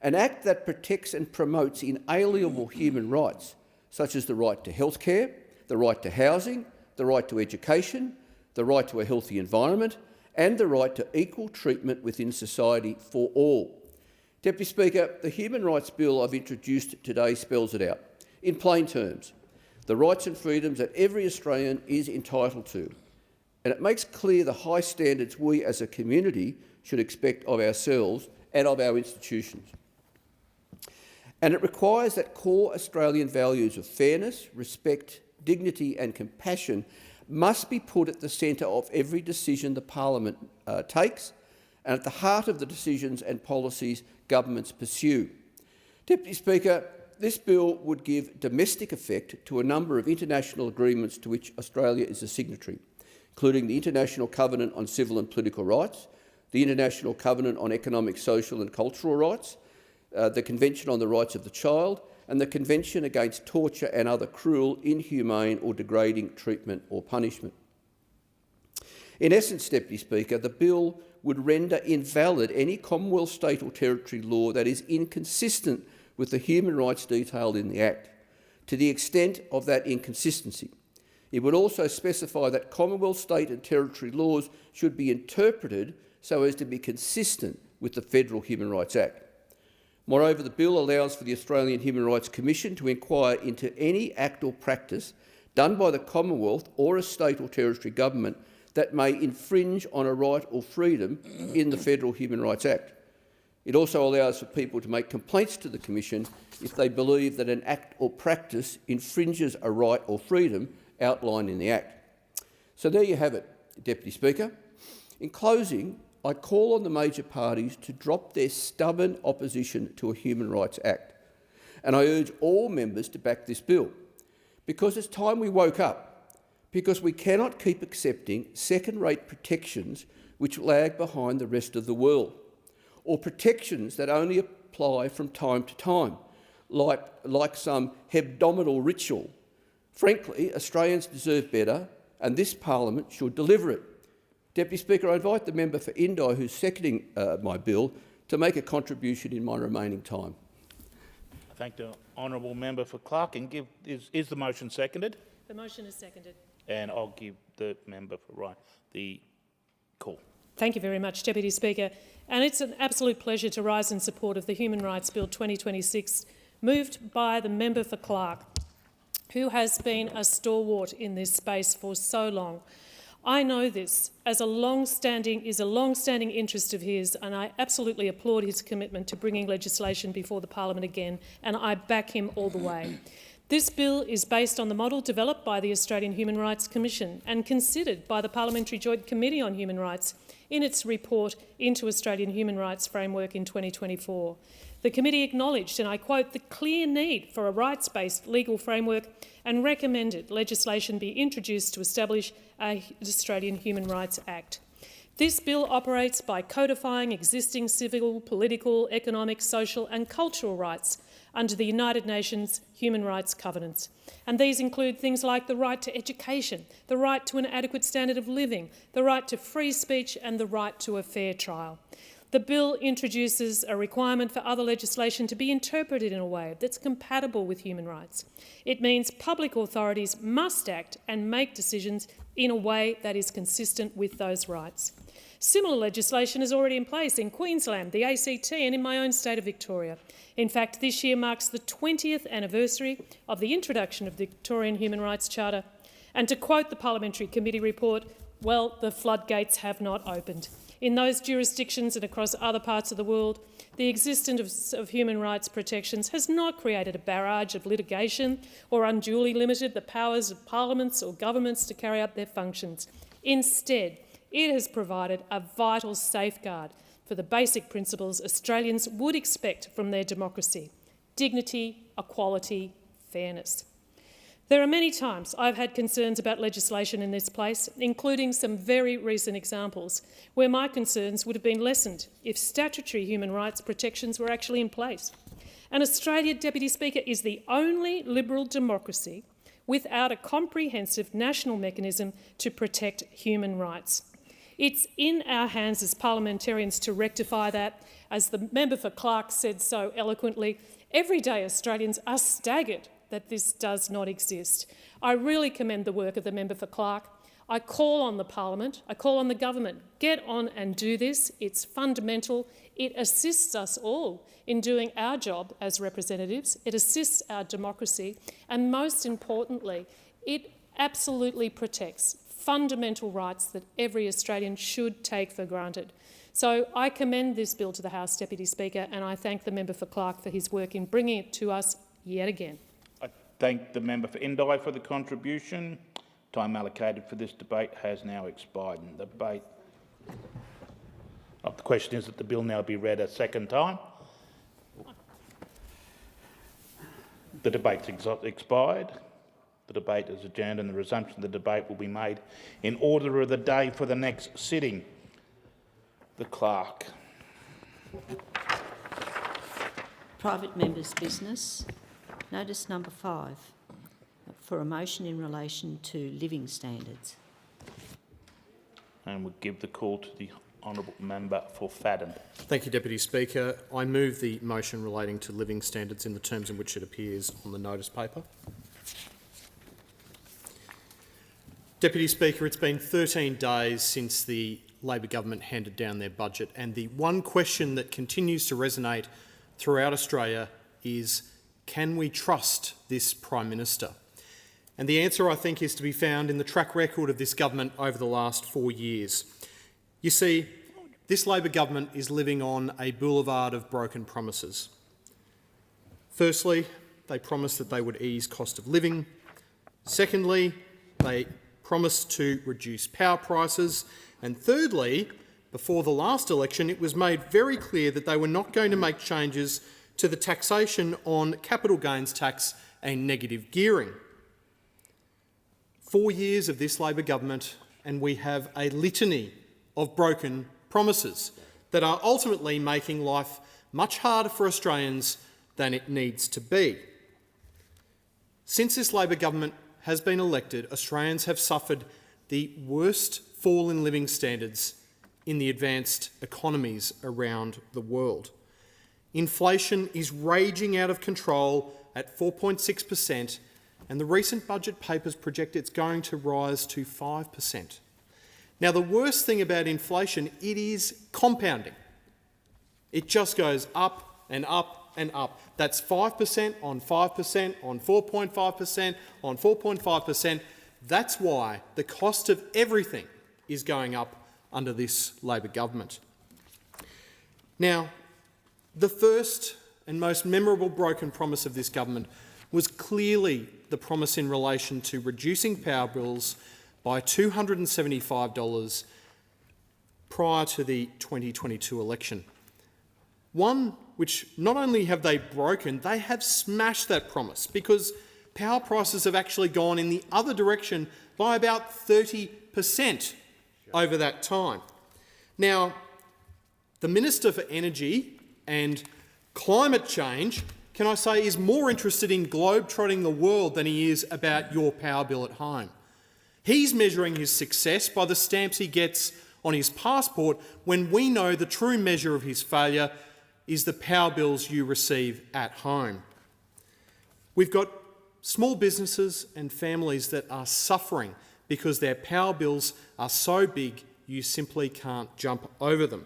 An act that protects and promotes inalienable human rights, such as the right to healthcare, the right to housing, the right to education, the right to a healthy environment, and the right to equal treatment within society for all. Deputy Speaker, the Human Rights Bill I've introduced today spells it out. In plain terms, the rights and freedoms that every Australian is entitled to, and it makes clear the high standards we as a community should expect of ourselves and of our institutions. And it requires that core Australian values of fairness, respect, dignity and compassion must be put at the centre of every decision the Parliament takes and at the heart of the decisions and policies governments pursue. Deputy Speaker, this bill would give domestic effect to a number of international agreements to which Australia is a signatory, including the International Covenant on Civil and Political Rights, the International Covenant on Economic, Social and Cultural Rights, the Convention on the Rights of the Child, and the Convention Against Torture and Other Cruel, Inhumane or Degrading Treatment or Punishment. In essence, Deputy Speaker, the bill would render invalid any Commonwealth, state or territory law that is inconsistent with the human rights detailed in the Act. To the extent of that inconsistency, it would also specify that Commonwealth, state and territory laws should be interpreted so as to be consistent with the Federal Human Rights Act. Moreover, the bill allows for the Australian Human Rights Commission to inquire into any act or practice done by the Commonwealth or a state or territory government that may infringe on a right or freedom in the Federal Human Rights Act. It also allows for people to make complaints to the Commission if they believe that an act or practice infringes a right or freedom outlined in the Act. So there you have it, Deputy Speaker. In closing, I call on the major parties to drop their stubborn opposition to a Human Rights Act, and I urge all members to back this bill, because it's time we woke up, because we cannot keep accepting second-rate protections which lag behind the rest of the world, or protections that only apply from time to time, like some hebdomadal ritual. Frankly, Australians deserve better, and this Parliament should deliver it. Deputy Speaker, I invite the member for Indi, who's seconding my bill, to make a contribution in my remaining time. I thank the honourable member for Clark. And is the motion seconded? The motion is seconded. And I'll give the member for Ryan the call. Thank you very much, Deputy Speaker. And it's an absolute pleasure to rise in support of the Human Rights Bill 2026, moved by the member for Clark, who has been a stalwart in this space for so long. I know this is a long-standing interest of his, and I absolutely applaud his commitment to bringing legislation before the Parliament again, and I back him all the way. This bill is based on the model developed by the Australian Human Rights Commission and considered by the Parliamentary Joint Committee on Human Rights in its report into Australian Human Rights Framework in 2024. The committee acknowledged, and I quote, the clear need for a rights-based legal framework and recommended legislation be introduced to establish an Australian Human Rights Act. This bill operates by codifying existing civil, political, economic, social and cultural rights under the United Nations Human Rights Covenants. And these include things like the right to education, the right to an adequate standard of living, the right to free speech and the right to a fair trial. The bill introduces a requirement for other legislation to be interpreted in a way that's compatible with human rights. It means public authorities must act and make decisions in a way that is consistent with those rights. Similar legislation is already in place in Queensland, the ACT and in my own state of Victoria. In fact, this year marks the 20th anniversary of the introduction of the Victorian Human Rights Charter. And to quote the Parliamentary Committee report, well, the floodgates have not opened. In those jurisdictions and across other parts of the world, the existence of human rights protections has not created a barrage of litigation or unduly limited the powers of parliaments or governments to carry out their functions. Instead, it has provided a vital safeguard for the basic principles Australians would expect from their democracy: dignity, equality, fairness. There are many times I've had concerns about legislation in this place, including some very recent examples where my concerns would have been lessened if statutory human rights protections were actually in place. And Australia, Deputy Speaker, is the only liberal democracy without a comprehensive national mechanism to protect human rights. It's in our hands as parliamentarians to rectify that. As the member for Clark said so eloquently, everyday Australians are staggered that this does not exist. I really commend the work of the member for Clark. I call on the Parliament, I call on the government, get on and do this. It's fundamental. It assists us all in doing our job as representatives. It assists our democracy. And most importantly, it absolutely protects fundamental rights that every Australian should take for granted. So I commend this bill to the House, Deputy Speaker, and I thank the member for Clark for his work in bringing it to us yet again. I thank the member for Indi for the contribution. Time allocated for this debate has now expired. And the debate the question is that the bill now be read a second time. The debate's expired. The debate is adjourned and the resumption of the debate will be made in order of the day for the next sitting. The Clerk. Private members' business. Notice number 5 for a motion in relation to living standards. And we'll give the call to the honourable member for Fadden. Thank you, Deputy Speaker. I move the motion relating to living standards in the terms in which it appears on the notice paper. Deputy Speaker, it's been 13 days since the Labor government handed down their budget, and the one question that continues to resonate throughout Australia is, can we trust this Prime Minister? And the answer, I think, is to be found in the track record of this government over the last 4 years. You see, this Labor government is living on a boulevard of broken promises. Firstly, they promised that they would ease cost of living. Secondly, they promised to reduce power prices. And thirdly, before the last election, it was made very clear that they were not going to make changes to the taxation on capital gains tax and negative gearing. 4 years of this Labor government and we have a litany of broken promises that are ultimately making life much harder for Australians than it needs to be. Since this Labor government has been elected, Australians have suffered the worst fall in living standards in the advanced economies around the world. Inflation is raging out of control at 4.6%, and the recent budget papers project it's going to rise to 5%. Now, the worst thing about inflation, it is compounding. It just goes up and up and up. That's 5% on 5% on 4.5% on 4.5%. That's why the cost of everything is going up under this Labor government. Now, the first and most memorable broken promise of this government was clearly the promise in relation to reducing power bills by $275 prior to the 2022 election. One which not only have they broken, they have smashed that promise, because power prices have actually gone in the other direction by about 30% over that time. Now, the Minister for Energy and Climate Change, can I say, is more interested in globe-trotting the world than he is about your power bill at home. He's measuring his success by the stamps he gets on his passport, when we know the true measure of his failure is the power bills you receive at home. We've got small businesses and families that are suffering because their power bills are so big you simply can't jump over them.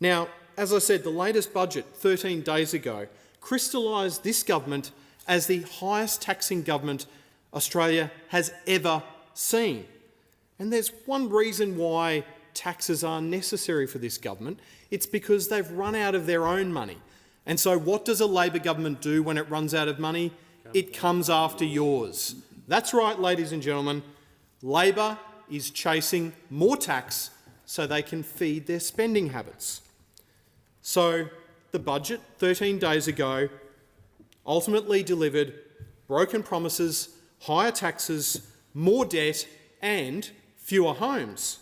Now, as I said, the latest budget 13 days ago crystallised this government as the highest taxing government Australia has ever seen. And there's one reason why taxes are necessary for this government. It's because they've run out of their own money. And so what does a Labor government do when it runs out of money? It comes after yours. That's right, ladies and gentlemen. Labor is chasing more tax so they can feed their spending habits. So the budget 13 days ago ultimately delivered broken promises, higher taxes, more debt and fewer homes.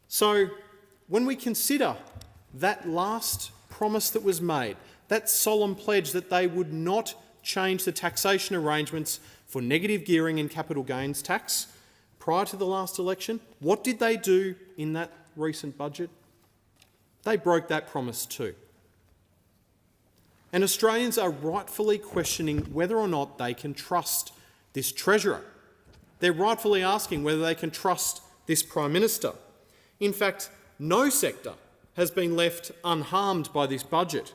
So when we consider that last promise that was made, that solemn pledge that they would not change the taxation arrangements for negative gearing and capital gains tax prior to the last election, what did they do in that recent budget? They broke that promise too. And Australians are rightfully questioning whether or not they can trust this Treasurer. They're rightfully asking whether they can trust this Prime Minister. In fact, no sector has been left unharmed by this budget.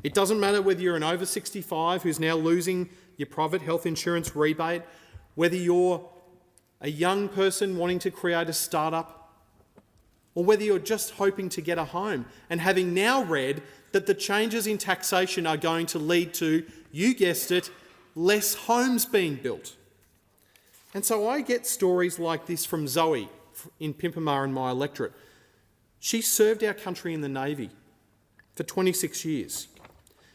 It doesn't matter whether you're an over 65 who's now losing your private health insurance rebate, whether you're a young person wanting to create a startup, or whether you're just hoping to get a home and having now read that the changes in taxation are going to lead to, you guessed it, less homes being built. And so I get stories like this from Zoe in Pimpamar in my electorate. She served our country in the Navy for 26 years.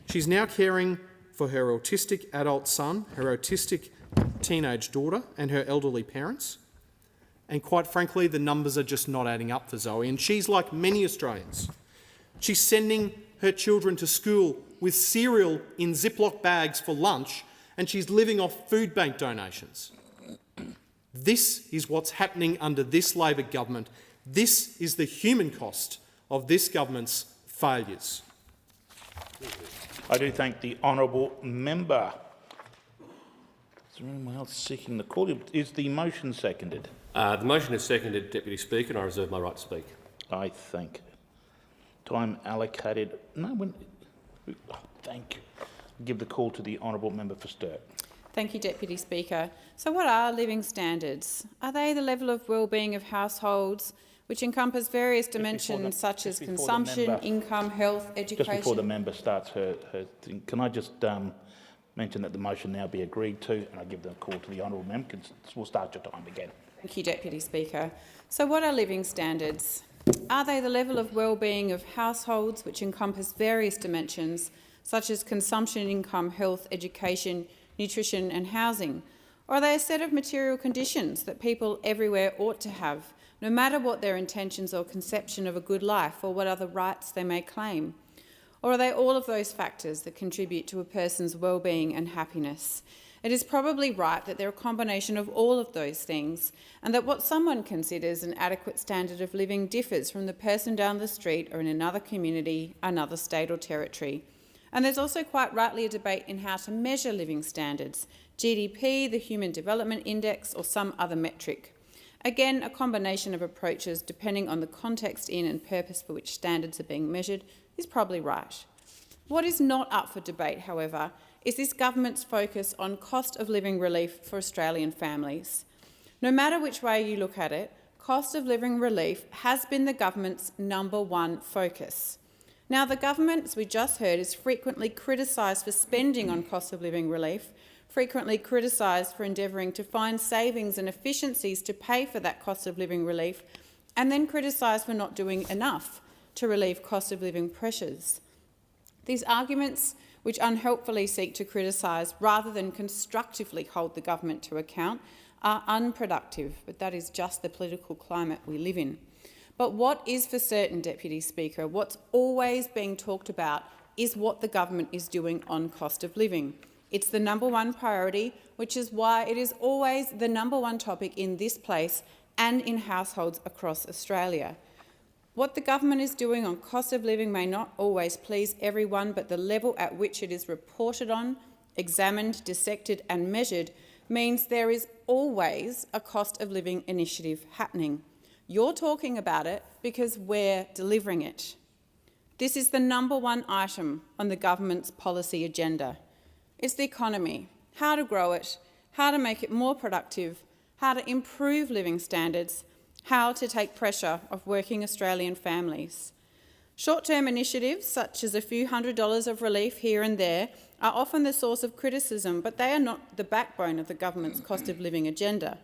She's now caring for her autistic adult son, her autistic teenage daughter and her elderly parents. And quite frankly, the numbers are just not adding up for Zoe. And she's like many Australians. She's sending her children to school with cereal in Ziploc bags for lunch, and she's living off food bank donations. This is what's happening under this Labor government. This is the human cost of this government's failures. I do thank the honourable member. Is there anyone else seeking the call? Is the motion seconded? The motion is seconded, Deputy Speaker, and I reserve my right to speak. I thank you. Time allocated. No, thank you. I'll give the call to the honourable member for Sturt. Thank you, Deputy Speaker. So what are living standards? Are they the level of well-being of households which encompass various dimensions such as consumption, income, health, education? Just before the member starts her thing, can I just mention that the motion now be agreed to, and I give the call to the honourable member. We'll start your time again. Thank you, Deputy Speaker. So what are living standards? Are they the level of well-being of households which encompass various dimensions such as consumption, income, health, education, nutrition and housing? Or are they a set of material conditions that people everywhere ought to have, no matter what their intentions or conception of a good life or what other rights they may claim? Or are they all of those factors that contribute to a person's well-being and happiness? It is probably right that they're a combination of all of those things, and that what someone considers an adequate standard of living differs from the person down the street or in another community, another state or territory. And there's also quite rightly a debate in how to measure living standards, GDP, the Human Development Index or some other metric. Again, a combination of approaches depending on the context in and purpose for which standards are being measured is probably right. What is not up for debate, however, is this government's focus on cost of living relief for Australian families. No matter which way you look at it, cost of living relief has been the government's #1 focus. Now, the government, as we just heard, is frequently criticised for spending on cost of living relief, frequently criticised for endeavouring to find savings and efficiencies to pay for that cost of living relief, and then criticised for not doing enough to relieve cost of living pressures. These arguments, which unhelpfully seek to criticise rather than constructively hold the government to account, are unproductive, but that is just the political climate we live in. But what is for certain, Deputy Speaker, what's always being talked about is what the government is doing on cost of living. It's the #1 priority, which is why it is always the #1 topic in this place and in households across Australia. What the government is doing on cost of living may not always please everyone, but the level at which it is reported on, examined, dissected and measured means there is always a cost of living initiative happening. You're talking about it because we're delivering it. This is the #1 item on the government's policy agenda. It's the economy, how to grow it, how to make it more productive, how to improve living standards, how to take pressure off working Australian families. Short-term initiatives, such as a few $100s of relief here and there, are often the source of criticism, but they are not the backbone of the government's cost of living agenda.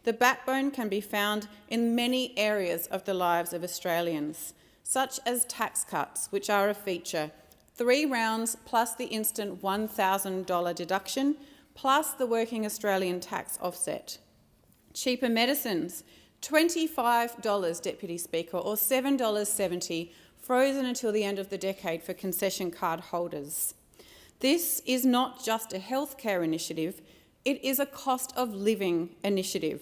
The backbone can be found in many areas of the lives of Australians, such as tax cuts, which are a feature, 3 rounds plus the instant $1,000 deduction, plus the working Australian tax offset. Cheaper medicines, $25, Deputy Speaker, or $7.70, frozen until the end of the decade for concession card holders. This is not just a healthcare initiative, it is a cost of living initiative.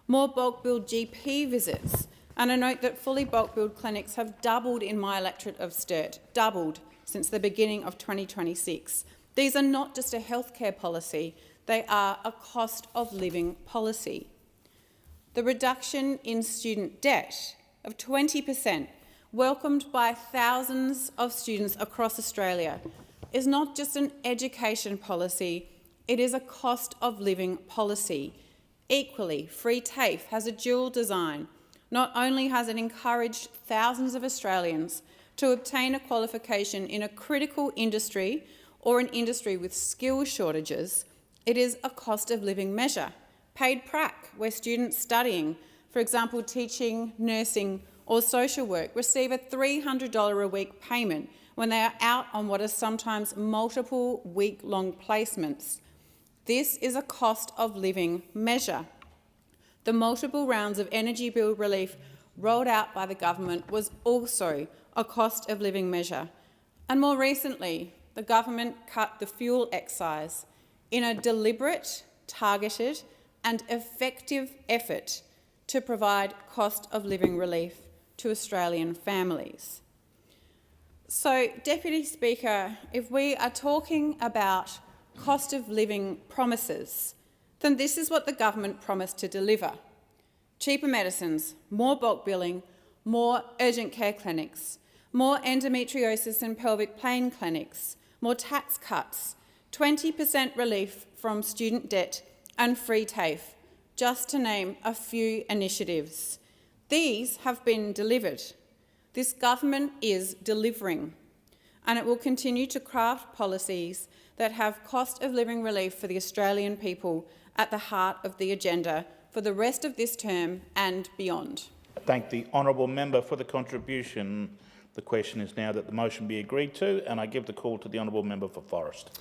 More bulk billed GP visits, and I note that fully bulk billed clinics have doubled in my electorate of Sturt, doubled since the beginning of 2026. These are not just a healthcare policy, they are a cost of living policy. The reduction in student debt of 20%, welcomed by thousands of students across Australia, is not just an education policy, it is a cost of living policy. Equally, free TAFE has a dual design. Not only has it encouraged thousands of Australians to obtain a qualification in a critical industry or an industry with skill shortages, it is a cost of living measure. Paid prac, where students studying, for example, teaching, nursing or social work, receive a $300 a week payment when they are out on what are sometimes multiple week-long placements. This is a cost of living measure. The multiple rounds of energy bill relief rolled out by the government was also a cost of living measure. And more recently, the government cut the fuel excise in a deliberate, targeted and effective effort to provide cost of living relief to Australian families. So, Deputy Speaker, if we are talking about cost of living promises, then this is what the government promised to deliver. Cheaper medicines, more bulk billing, more urgent care clinics, more endometriosis and pelvic pain clinics, more tax cuts, 20% relief from student debt and free TAFE, just to name a few initiatives. These have been delivered. This government is delivering, and it will continue to craft policies that have cost of living relief for the Australian people at the heart of the agenda for the rest of this term and beyond. I thank the honourable member for the contribution. The question is now that the motion be agreed to, and I give the call to the honourable member for Forrest.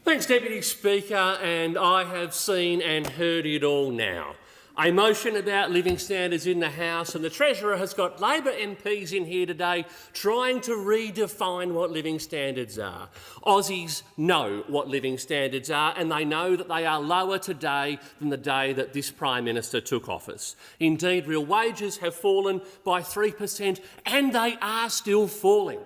Thanks, Deputy Speaker, and I have seen and heard it all now. A motion about living standards in the House, and the Treasurer has got Labor MPs in here today trying to redefine what living standards are. Aussies know what living standards are, and they know that they are lower today than the day that this Prime Minister took office. Indeed, real wages have fallen by 3%, and they are still falling.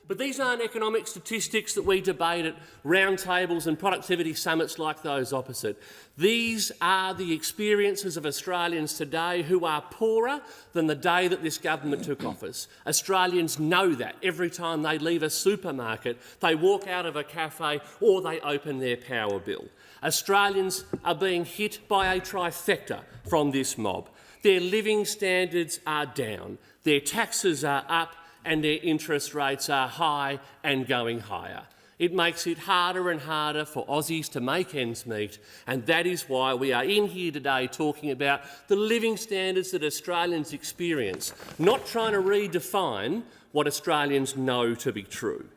But these aren't economic statistics that we debate at roundtables and productivity summits like those opposite. These are the experiences of Australians today who are poorer than the day that this government took office. Australians know that every time they leave a supermarket, they walk out of a cafe or they open their power bill. Australians are being hit by a trifecta from this mob. Their living standards are down, their taxes are up, and their interest rates are high and going higher. It makes it harder and harder for Aussies to make ends meet, and that is why we are in here today talking about the living standards that Australians experience, not trying to redefine what Australians know to be true.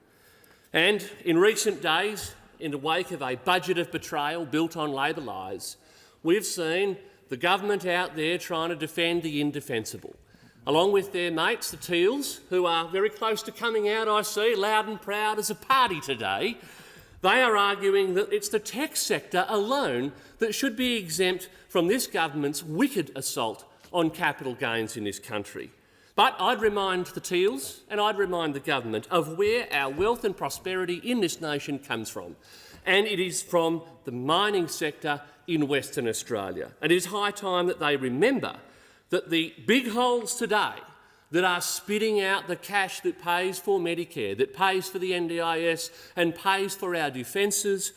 And in recent days, in the wake of a budget of betrayal built on Labor lies, we've seen the government out there trying to defend the indefensible, along with their mates, the Teals, who are very close to coming out, I see, loud and proud as a party today. They are arguing that it's the tech sector alone that should be exempt from this government's wicked assault on capital gains in this country. But I'd remind the Teals and I'd remind the government of where our wealth and prosperity in this nation comes from, and it is from the mining sector in Western Australia. It is high time that they remember that the big holes today that are spitting out the cash that pays for Medicare, that pays for the NDIS and pays for our defences,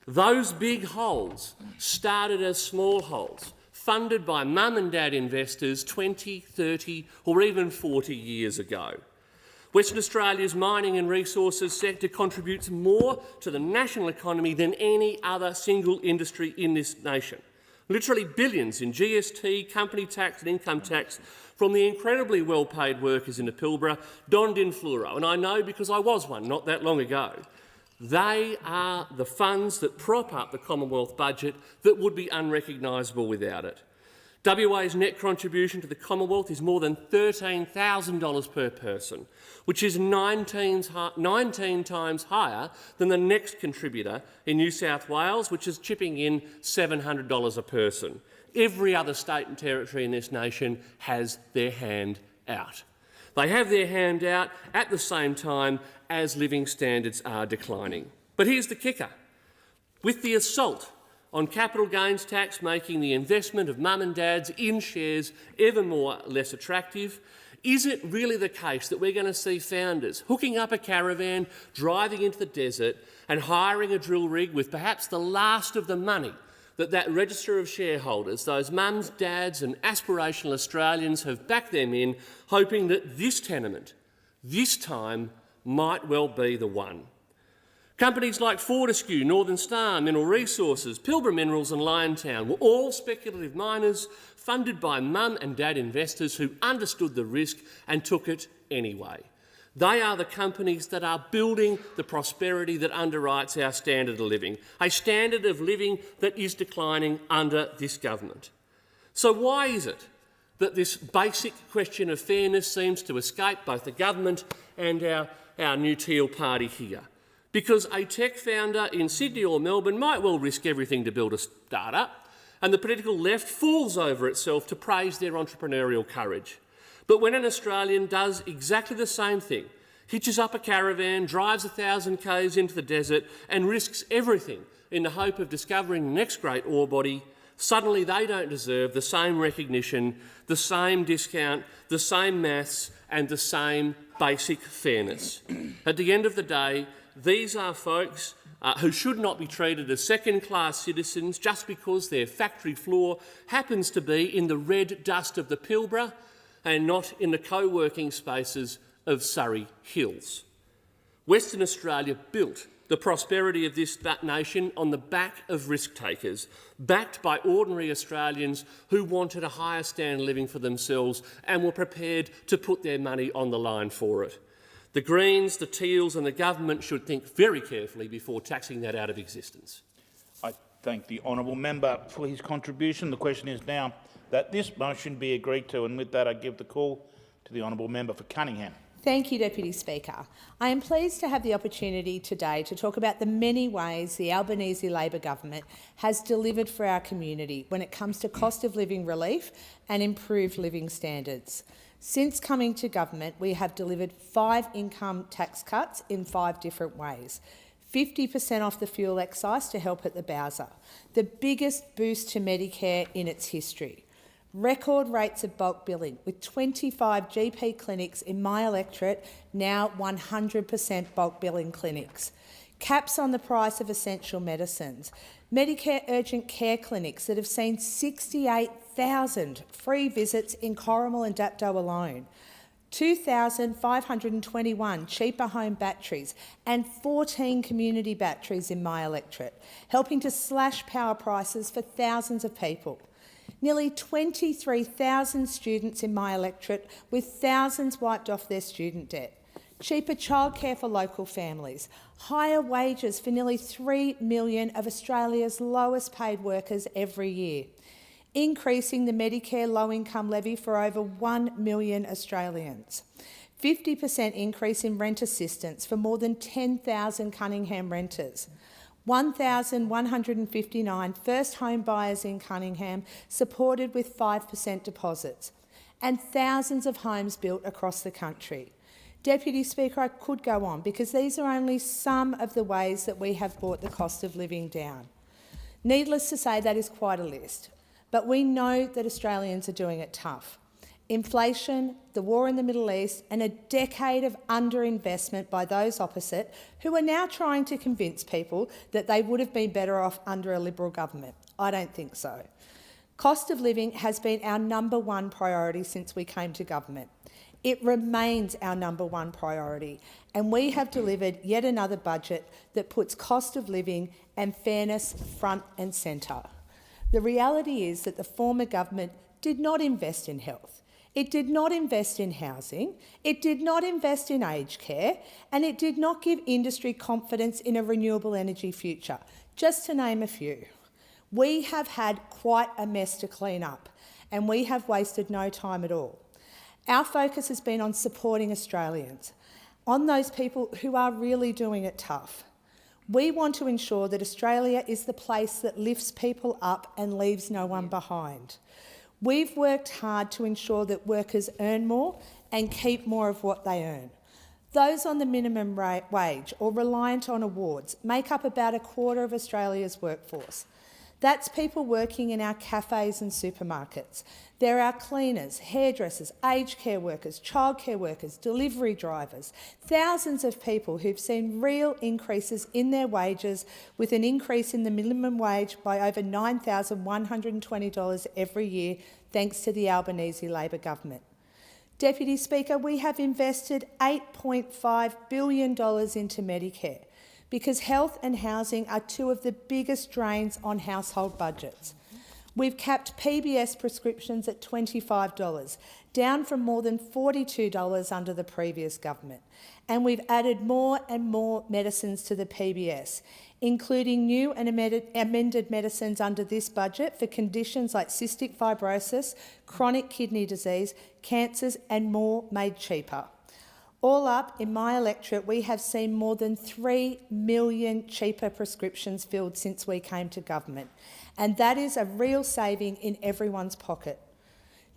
those big holes started as small holes, funded by mum and dad investors 20, 30 or even 40 years ago. Western Australia's mining and resources sector contributes more to the national economy than any other single industry in this nation. Literally billions in GST, company tax and income tax from the incredibly well-paid workers in the Pilbara, donned in fluoro, and I know because I was one not that long ago. They are the funds that prop up the Commonwealth budget that would be unrecognisable without it. WA's net contribution to the Commonwealth is more than $13,000 per person, which is 19 times higher than the next contributor in New South Wales, which is chipping in $700 a person. Every other state and territory in this nation has their hand out. They have their hand out at the same time as living standards are declining. But here's the kicker. With the assault on capital gains tax making the investment of mum and dads in shares ever more less attractive, is it really the case that we're going to see founders hooking up a caravan, driving into the desert and hiring a drill rig with perhaps the last of the money that register of shareholders, those mums, dads and aspirational Australians have backed them in, hoping that this tenement, this time, might well be the one? Companies like Fortescue, Northern Star, Mineral Resources, Pilbara Minerals and Liontown were all speculative miners funded by mum and dad investors who understood the risk and took it anyway. They are the companies that are building the prosperity that underwrites our standard of living, a standard of living that is declining under this government. So why is it that this basic question of fairness seems to escape both the government and our new Teal party here? Because a tech founder in Sydney or Melbourne might well risk everything to build a start-up, and the political left falls over itself to praise their entrepreneurial courage. But when an Australian does exactly the same thing, hitches up a caravan, drives 1,000 k's into the desert and risks everything in the hope of discovering the next great ore body, suddenly they don't deserve the same recognition, the same discount, the same maths and the same basic fairness. At the end of the day, these are folks who should not be treated as second-class citizens just because their factory floor happens to be in the red dust of the Pilbara and not in the co-working spaces of Surrey Hills. Western Australia built the prosperity of this nation on the back of risk-takers, backed by ordinary Australians who wanted a higher standard of living for themselves and were prepared to put their money on the line for it. The Greens, the Teals and the government should think very carefully before taxing that out of existence. I thank the honourable member for his contribution. The question is now that this motion be agreed to, and with that I give the call to the honourable member for Cunningham. Thank you, Deputy Speaker. I am pleased to have the opportunity today to talk about the many ways the Albanese Labor government has delivered for our community when it comes to cost of living relief and improved living standards. Since coming to government, we have delivered 5 income tax cuts in 5 different ways. 50% off the fuel excise to help at the Bowser, the biggest boost to Medicare in its history. Record rates of bulk billing, with 25 GP clinics in my electorate now 100% bulk billing clinics. Caps on the price of essential medicines. Medicare urgent care clinics that have seen 68,000 free visits in Corrimal and Dapto alone. 2,521 cheaper home batteries and 14 community batteries in my electorate, helping to slash power prices for thousands of people. Nearly 23,000 students in my electorate with thousands wiped off their student debt. Cheaper childcare for local families, higher wages for nearly 3 million of Australia's lowest paid workers every year, increasing the Medicare low-income levy for over 1 million Australians, 50% increase in rent assistance for more than 10,000 Cunningham renters, 1,159 first home buyers in Cunningham supported with 5% deposits, and thousands of homes built across the country. Deputy Speaker, I could go on because these are only some of the ways that we have brought the cost of living down. Needless to say, that is quite a list, but we know that Australians are doing it tough. Inflation, the war in the Middle East, and a decade of underinvestment by those opposite who are now trying to convince people that they would have been better off under a Liberal government. I don't think so. Cost of living has been our #1 priority since we came to government. It remains our #1 priority, and we have delivered yet another budget that puts cost of living and fairness front and centre. The reality is that the former government did not invest in health. It did not invest in housing, it did not invest in aged care, and it did not give industry confidence in a renewable energy future, just to name a few. We have had quite a mess to clean up, and we have wasted no time at all. Our focus has been on supporting Australians, on those people who are really doing it tough. We want to ensure that Australia is the place that lifts people up and leaves no one behind. We've worked hard to ensure that workers earn more and keep more of what they earn. Those on the minimum wage or reliant on awards make up about 1/4 of Australia's workforce. That's people working in our cafes and supermarkets. They're our cleaners, hairdressers, aged care workers, childcare workers, delivery drivers, thousands of people who've seen real increases in their wages, with an increase in the minimum wage by over $9,120 every year, thanks to the Albanese Labor government. Deputy Speaker, we have invested $8.5 billion into Medicare, because health and housing are two of the biggest drains on household budgets. We've capped PBS prescriptions at $25, down from more than $42 under the previous government. And we've added more and more medicines to the PBS, including new and amended medicines under this budget for conditions like cystic fibrosis, chronic kidney disease, cancers, and more made cheaper. All up, in my electorate, we have seen more than 3 million cheaper prescriptions filled since we came to government, and that is a real saving in everyone's pocket.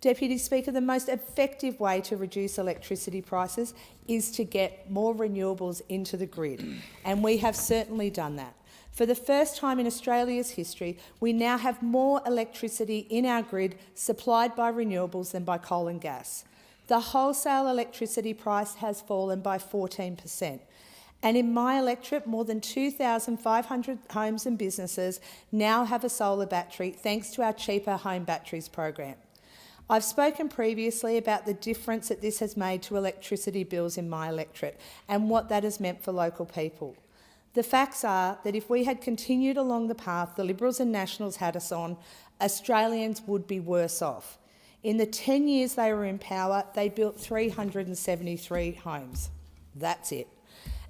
Deputy Speaker, the most effective way to reduce electricity prices is to get more renewables into the grid, and we have certainly done that. For the first time in Australia's history, we now have more electricity in our grid supplied by renewables than by coal and gas. The wholesale electricity price has fallen by 14%. And in my electorate, more than 2,500 homes and businesses now have a solar battery thanks to our cheaper home batteries program. I've spoken previously about the difference that this has made to electricity bills in my electorate and what that has meant for local people. The facts are that if we had continued along the path the Liberals and Nationals had us on, Australians would be worse off. In the 10 years they were in power, they built 373 homes. That's it.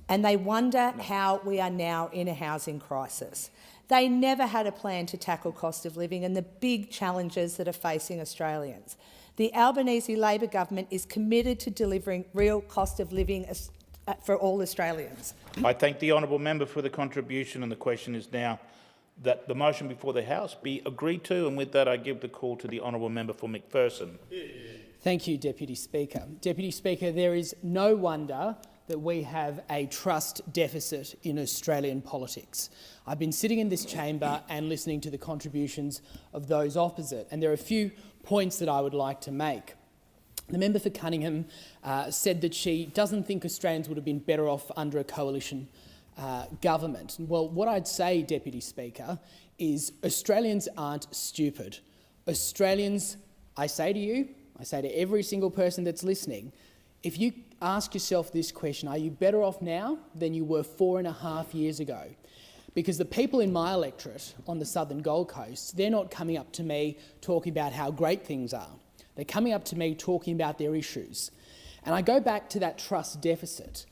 And they wonder how we are now in a housing crisis. They never had a plan to tackle cost of living and the big challenges that are facing Australians. The Albanese Labor government is committed to delivering real cost of living for all Australians. I thank the honourable member for the contribution, and the question is now that the motion before the House be agreed to, and with that I give the call to the honourable member for McPherson. Thank you, Deputy Speaker. Deputy Speaker, there is no wonder that we have a trust deficit in Australian politics. I've been sitting in this chamber and listening to the contributions of those opposite, and there are a few points that I would like to make. The member for Cunningham said that she doesn't think Australians would have been better off under a coalition government. Well, what I'd say, Deputy Speaker, is Australians aren't stupid. Australians, I say to you, I say to every single person that's listening, If you ask yourself this question, are you better off now than you were 4.5 years ago? Because the people in my electorate on the southern Gold Coast, they're not coming up to me talking about how great things are. They're coming up to me talking about their issues. And I go back to that trust deficit.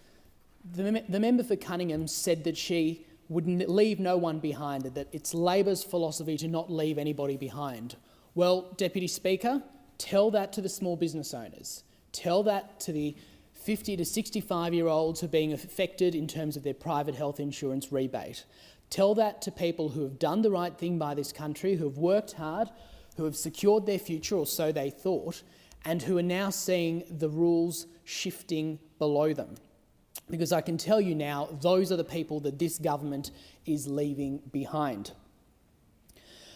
The member for Cunningham said that she would leave no one behind, that it's Labor's philosophy to not leave anybody behind. Well, Deputy Speaker, tell that to the small business owners. Tell that to the 50 to 65-year-olds who are being affected in terms of their private health insurance rebate. Tell that to people who have done the right thing by this country, who have worked hard, who have secured their future, or so they thought, and who are now seeing the rules shifting below them. Because I can tell you now, those are the people that this government is leaving behind.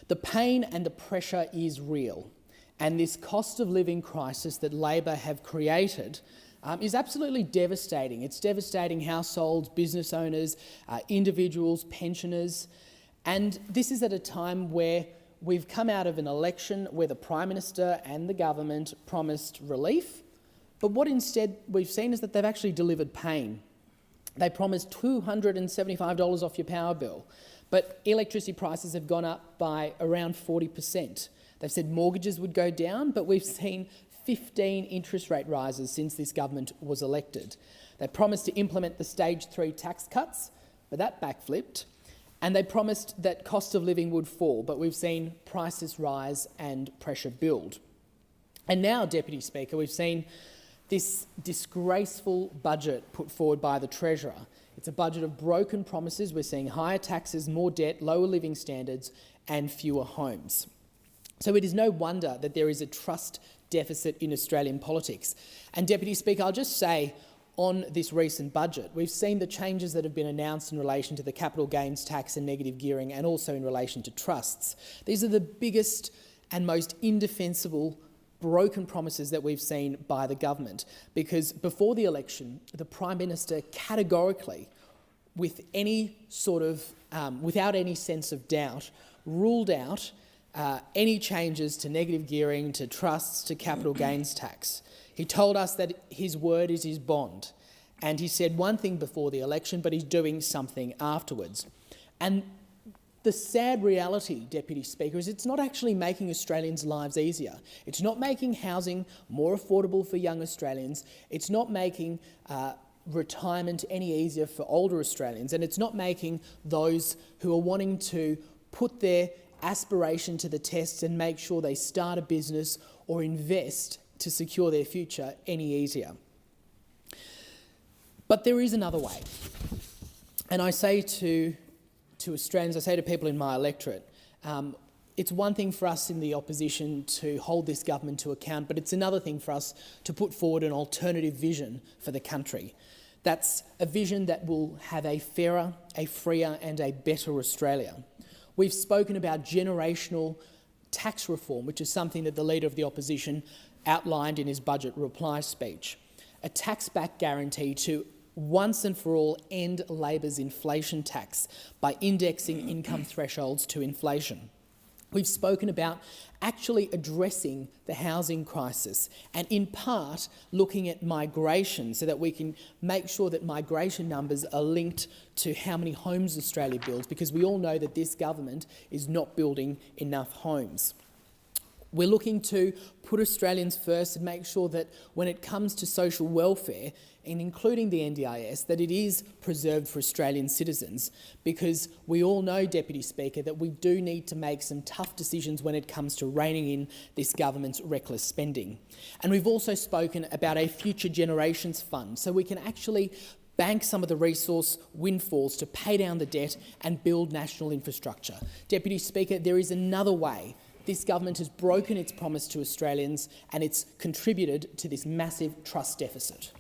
The pain and the pressure is real, and this cost of living crisis that Labor have created is absolutely devastating. It's devastating households, business owners, individuals, pensioners, and this is at a time where we've come out of an election where the Prime Minister and the government promised relief, but what instead we've seen is that they've actually delivered pain. They promised $275 off your power bill, but electricity prices have gone up by around 40%. They've said mortgages would go down, but we've seen 15 interest rate rises since this government was elected. They promised to implement the Stage 3 tax cuts, but that backflipped. And they promised that cost of living would fall, but we've seen prices rise and pressure build. And now, Deputy Speaker, we've seen this disgraceful budget put forward by the Treasurer. It's a budget of broken promises. We're seeing higher taxes, more debt, lower living standards and fewer homes. So it is no wonder that there is a trust deficit in Australian politics. And Deputy Speaker, I'll just say on this recent budget, we've seen the changes that have been announced in relation to the capital gains tax and negative gearing, and also in relation to trusts. These are the biggest and most indefensible broken promises that we've seen by the government, because before the election, the Prime Minister categorically, with any sort of, without any sense of doubt, ruled out any changes to negative gearing, to trusts, to capital gains tax. He told us that his word is his bond, and he said one thing before the election, but he's doing something afterwards. And the sad reality, Deputy Speaker, is it's not actually making Australians' lives easier. It's not making housing more affordable for young Australians. It's not making retirement any easier for older Australians, and it's not making those who are wanting to put their aspiration to the test and make sure they start a business or invest to secure their future any easier. But there is another way. And I say to Australians, I say to people in my electorate, it's one thing for us in the opposition to hold this government to account, but it's another thing for us to put forward an alternative vision for the country. That's a vision that will have a fairer, a freer and a better Australia. We've spoken about generational tax reform, which is something that the Leader of the Opposition outlined in his budget reply speech. A tax-back guarantee to once and for all end Labor's inflation tax by indexing income thresholds to inflation. We've spoken about actually addressing the housing crisis and, in part, looking at migration so that we can make sure that migration numbers are linked to how many homes Australia builds, because we all know that this government is not building enough homes. We're looking to put Australians first and make sure that when it comes to social welfare, and including the NDIS, that it is preserved for Australian citizens, because we all know, Deputy Speaker, that we do need to make some tough decisions when it comes to reining in this government's reckless spending. And we've also spoken about a future generations fund, so we can actually bank some of the resource windfalls to pay down the debt and build national infrastructure. Deputy Speaker, there is another way. This government has broken its promise to Australians and it's contributed to this massive trust deficit.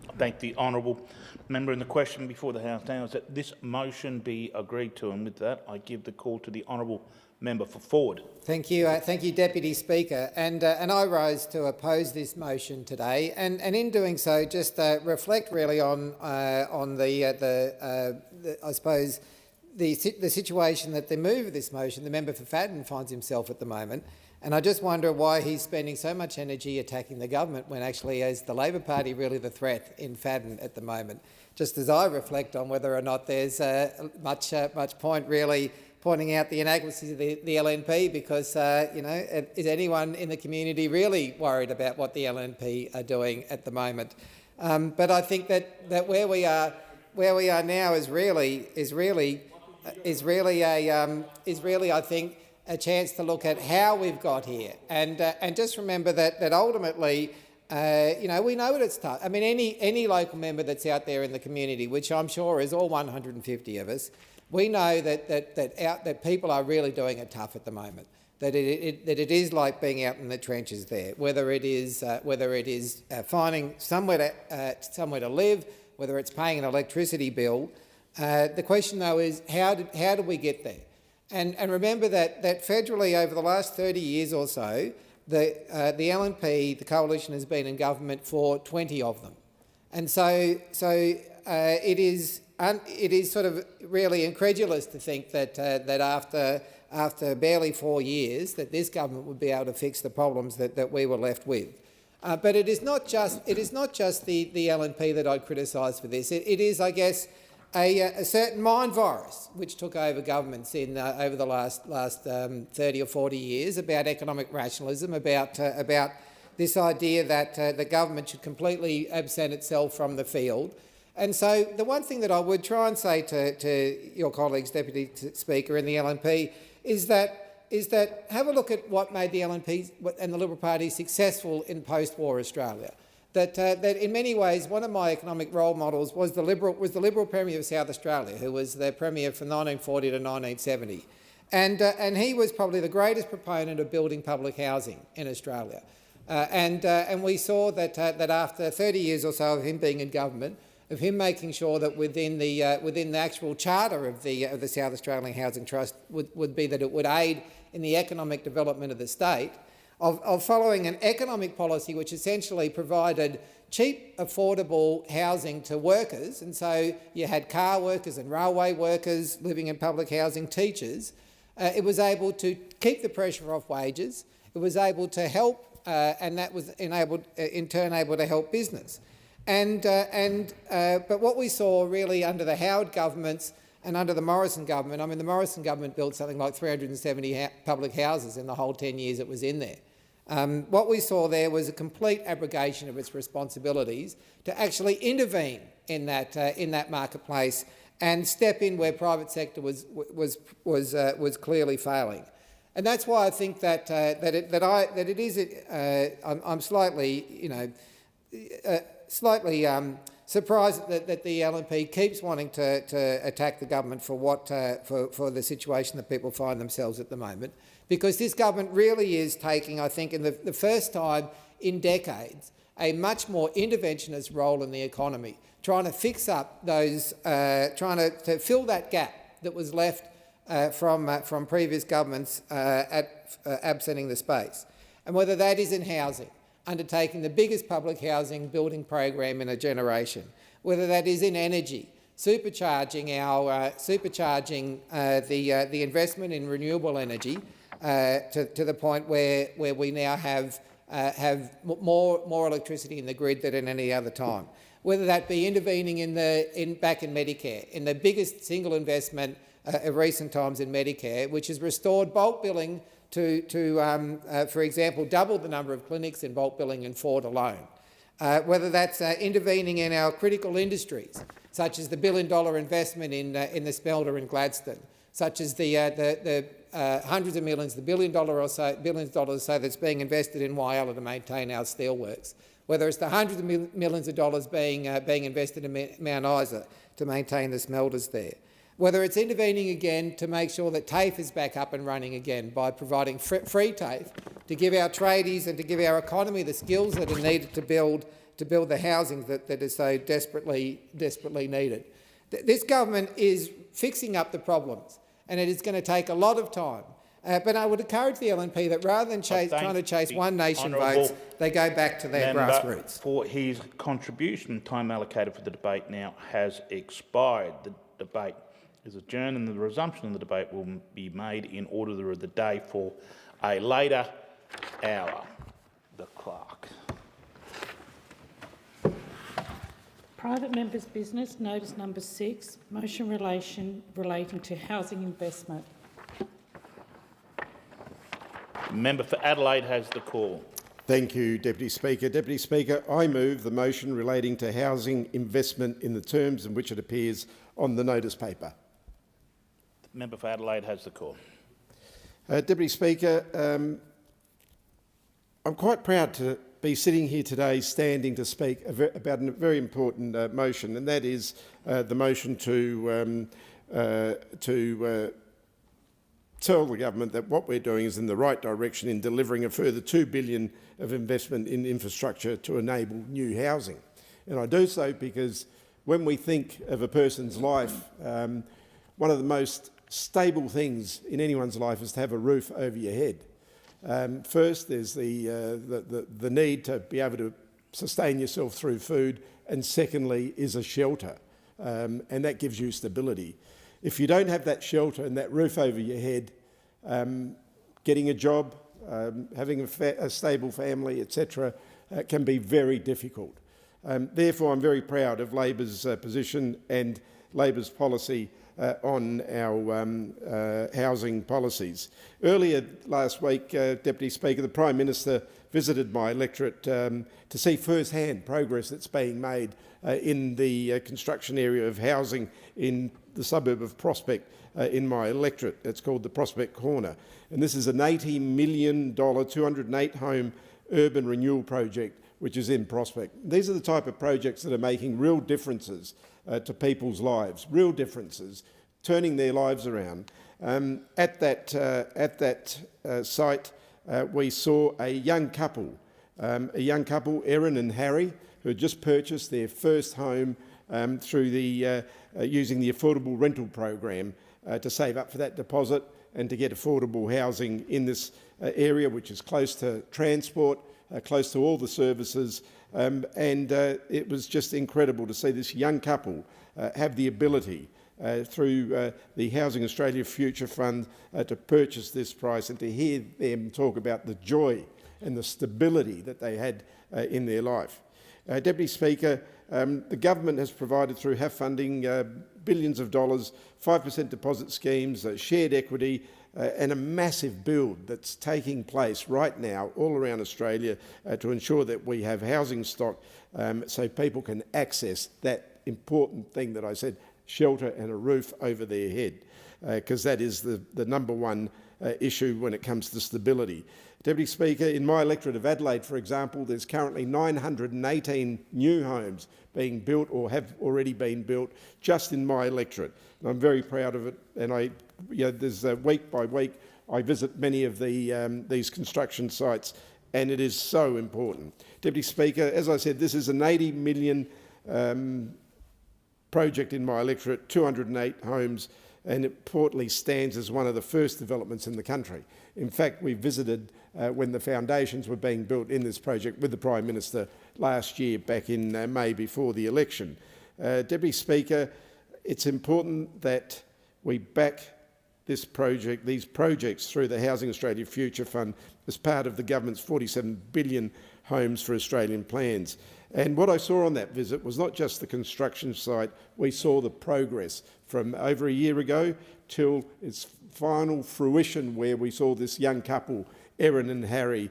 I thank the honourable member. And the question before the House now is that this motion be agreed to. And with that, I give the call to the honourable member for Ford. Thank you, Deputy Speaker. And I rose to oppose this motion today, and in doing so, just reflect really on I suppose the situation that the mover of this motion, the member for Fadden, finds himself at the moment. And I just wonder why he's spending so much energy attacking the government when actually is the Labor Party really the threat in Fadden at the moment, just as I reflect on whether or not there's much point really pointing out the inadequacies of the LNP, because is anyone in the community really worried about what the LNP are doing at the moment? But I think that where we are now is really I think a chance to look at how we've got here, and just remember that ultimately, we know that it's tough. I mean, any local member that's out there in the community, which I'm sure is all 150 of us, we know that people are really doing it tough at the moment. That it is like being out in the trenches there. Whether it is finding somewhere to live, whether it's paying an electricity bill. The question though is how do we get there? And remember that federally over the last 30 years or so, the LNP, the coalition, has been in government for 20 of them, and so it is sort of really incredulous to think that after barely 4 years that this government would be able to fix the problems that we were left with. But it is not just the LNP that I'd criticise for this. It is, I guess, a certain mind virus which took over governments in over the last 30 or 40 years about economic rationalism, about this idea that the government should completely absent itself from the field. And so the one thing that I would try and say to your colleagues, Deputy Speaker, in the LNP is that have a look at what made the LNP and the Liberal Party successful in post-war Australia. That in many ways one of my economic role models was the Liberal Premier of South Australia, who was the Premier from 1940 to 1970. And he was probably the greatest proponent of building public housing in Australia. And we saw that after 30 years or so of him being in government, of him making sure that within the actual charter of the South Australian Housing Trust would be that it would aid in the economic development of the state, of following an economic policy which essentially provided cheap, affordable housing to workers. And so you had car workers and railway workers living in public housing, teachers. It was able to keep the pressure off wages. It was able to help, and that was in turn able to help business. But what we saw really under the Howard governments and under the Morrison government, I mean, the Morrison government built something like 370 public houses in the whole 10 years it was in there. What we saw there was a complete abrogation of its responsibilities to actually intervene in that marketplace and step in where private sector was clearly failing. And that's why I think I'm slightly, slightly surprised that the LNP keeps wanting to attack the government for the situation that people find themselves at the moment, because this government really is taking, I think, in the first time in decades, a much more interventionist role in the economy, trying to fix up those, trying to fill that gap that was left from previous governments absenting the space. And whether that is in housing, undertaking the biggest public housing building program in a generation, whether that is in energy, supercharging the investment in renewable energy to the point where we now have more electricity in the grid than at any other time. Whether that be intervening back in Medicare, in the biggest single investment of recent times in Medicare, which has restored bulk billing to for example, double the number of clinics in bulk billing in Ford alone. Whether that's intervening in our critical industries, such as the $1 billion investment in the smelter in Gladstone, such as the hundreds of millions, the billions of dollars or so that's being invested in Whyalla to maintain our steelworks. Whether it's the hundreds of millions of dollars being invested in Mount Isa to maintain the smelters there. Whether it's intervening again to make sure that TAFE is back up and running again by providing free TAFE to give our tradies and to give our economy the skills that are needed to build the housing that is so desperately needed. This government is fixing up the problems, and it is going to take a lot of time. But I would encourage the LNP that rather than trying to chase One Nation votes, they go back to their grassroots. For his contribution, time allocated for the debate now has expired. The debate is adjourned and the resumption of the debate will be made in order of the day for a later hour. The clerk. Private members' business, notice number 6, motion relating to housing investment. The member for Adelaide has the call. Thank you, Deputy Speaker. Deputy Speaker, I move the motion relating to housing investment in the terms in which it appears on the notice paper. The member for Adelaide has the call. Deputy Speaker, I'm quite proud to be sitting here today standing to speak about a very important motion, and that is the motion to tell the government that what we're doing is in the right direction in delivering a further $2 billion of investment in infrastructure to enable new housing. And I do so because when we think of a person's life, one of the most stable things in anyone's life is to have a roof over your head. First, there's the need to be able to sustain yourself through food, and secondly is a shelter, and that gives you stability. If you don't have that shelter and that roof over your head, getting a job, having a stable family, etc., can be very difficult. Therefore, I'm very proud of Labor's position and Labor's policy on our housing policies. Earlier last week, Deputy Speaker, the Prime Minister visited my electorate to see first-hand progress that's being made in the construction area of housing in the suburb of Prospect in my electorate. It's called the Prospect Corner. And this is an $80 million, 208-home urban renewal project which is in Prospect. These are the type of projects that are making real differences to people's lives, real differences, turning their lives around. At that site, we saw a young couple, Erin and Harry, who had just purchased their first home through using the affordable rental program to save up for that deposit and to get affordable housing in this area, which is close to transport, close to all the services, and it was just incredible to see this young couple have the ability through the Housing Australia Future Fund to purchase this price, and to hear them talk about the joy and the stability that they had in their life. Deputy Speaker, the government has provided through HAF funding billions of dollars, 5% deposit schemes, shared equity, and a massive build that's taking place right now all around Australia to ensure that we have housing stock so people can access that important thing that I said, shelter and a roof over their head, because that is the number one issue when it comes to stability. Deputy Speaker, in my electorate of Adelaide, for example, there's currently 918 new homes being built or have already been built just in my electorate. And I'm very proud of it. And there's week by week, I visit many of these construction sites, and it is so important. Deputy Speaker, as I said, this is an $80 million project in my electorate, 208 homes, and it portly stands as one of the first developments in the country. In fact, we visited when the foundations were being built in this project with the Prime Minister last year, back in May before the election. Deputy Speaker, it's important that we back these projects through the Housing Australia Future Fund as part of the government's 47 billion Homes for Australian plans. And what I saw on that visit was not just the construction site, we saw the progress from over a year ago till its final fruition, where we saw this young couple, Erin and Harry,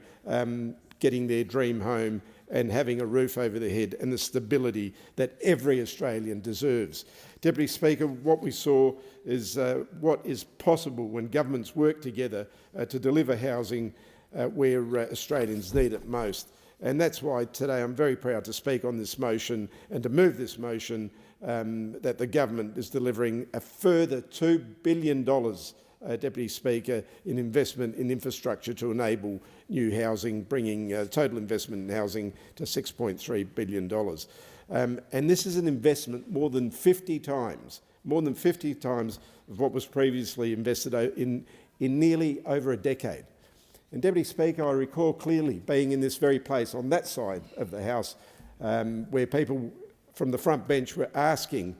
getting their dream home and having a roof over their head and the stability that every Australian deserves. Deputy Speaker, what we saw is what is possible when governments work together to deliver housing where Australians need it most. And that's why today I'm very proud to speak on this motion and to move this motion that the government is delivering a further $2 billion, Deputy Speaker, in investment in infrastructure to enable new housing, bringing total investment in housing to $6.3 billion. And this is an investment more than 50 times of what was previously invested in nearly over a decade. And Deputy Speaker, I recall clearly being in this very place on that side of the House where people from the front bench were asking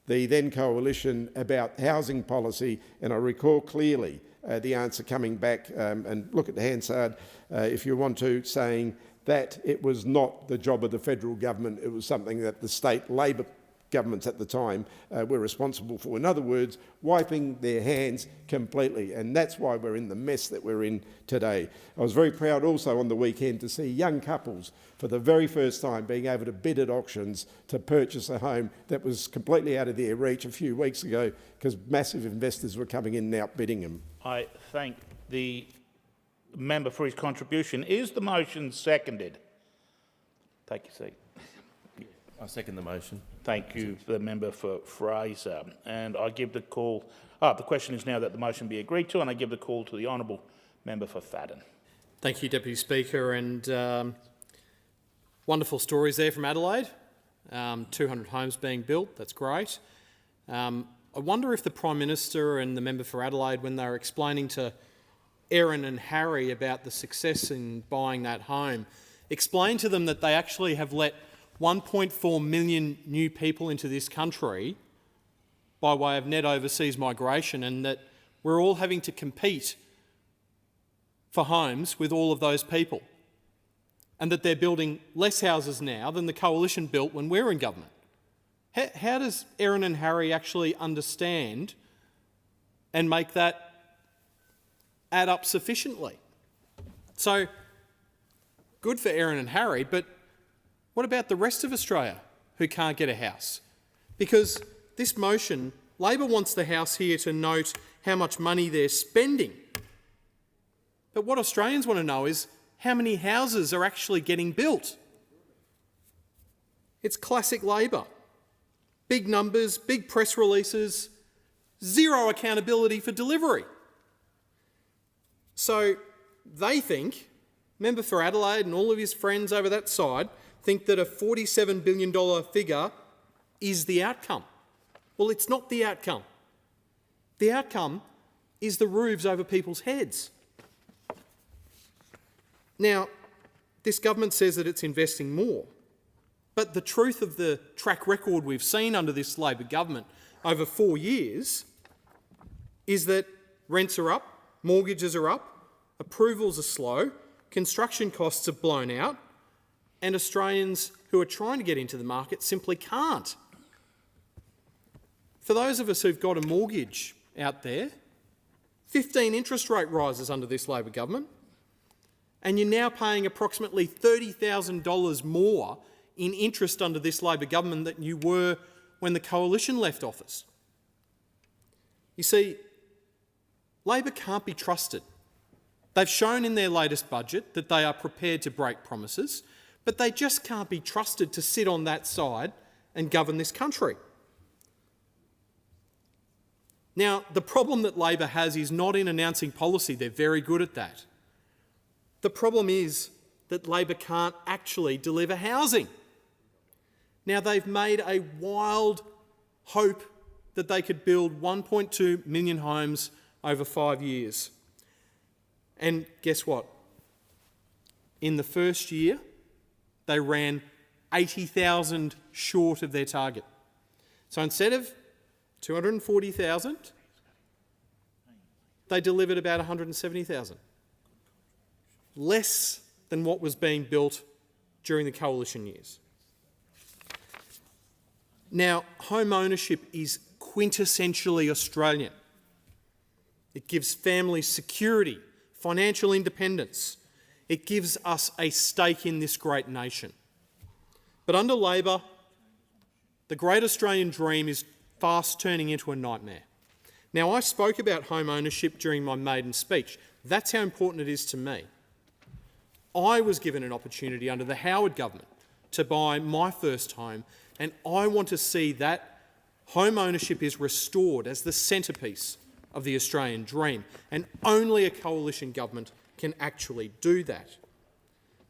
the then coalition about housing policy, and I recall clearly the answer coming back, and look at Hansard if you want to, saying that it was not the job of the federal government, it was something that the state Labor governments at the time were responsible for. In other words, wiping their hands completely, and that's why we're in the mess that we're in today. I was very proud also on the weekend to see young couples for the very first time being able to bid at auctions to purchase a home that was completely out of their reach a few weeks ago because massive investors were coming in and outbidding them. I thank the member for his contribution. Is the motion seconded? Take your seat. I second the motion. Thank you, the member for Fraser. And I give the call. The question is now that the motion be agreed to, and I give the call to the honourable member for Fadden. Thank you, Deputy Speaker. And wonderful stories there from Adelaide. 200 homes being built. That's great. I wonder if the Prime Minister and the member for Adelaide, when they were explaining to Erin and Harry about the success in buying that home, explained to them that they actually have let 1.4 million new people into this country by way of net overseas migration, and that we're all having to compete for homes with all of those people, and that they're building less houses now than the coalition built when we were in government. How does Erin and Harry actually understand and make that add up sufficiently? So, good for Erin and Harry, but what about the rest of Australia who can't get a house? Because this motion, Labor wants the House here to note how much money they're spending. But what Australians want to know is how many houses are actually getting built. It's classic Labor. Big numbers, big press releases, zero accountability for delivery. So they think, member for Adelaide and all of his friends over that side, think that a $47 billion figure is the outcome. Well, it's not the outcome. The outcome is the roofs over people's heads. Now, this government says that it's investing more, but the truth of the track record we've seen under this Labor government over 4 years is that rents are up, mortgages are up, approvals are slow, construction costs have blown out, and Australians who are trying to get into the market simply can't. For those of us who've got a mortgage out there, 15 interest rate rises under this Labor government, and you're now paying approximately $30,000 more in interest under this Labor government than you were when the coalition left office. You see, Labor can't be trusted. They've shown in their latest budget that they are prepared to break promises, but they just can't be trusted to sit on that side and govern this country. Now, the problem that Labor has is not in announcing policy. They're very good at that. The problem is that Labor can't actually deliver housing. Now, they've made a wild hope that they could build 1.2 million homes over 5 years. And guess what? In the first year, they ran 80,000 short of their target. So instead of 240,000, they delivered about 170,000. Less than what was being built during the coalition years. Now, home ownership is quintessentially Australian. It gives families security, financial independence. It gives us a stake in this great nation. But under Labor, the great Australian dream is fast turning into a nightmare. Now, I spoke about home ownership during my maiden speech. That's how important it is to me. I was given an opportunity under the Howard government to buy my first home, and I want to see that home ownership is restored as the centrepiece of the Australian dream, and only a coalition government can actually do that.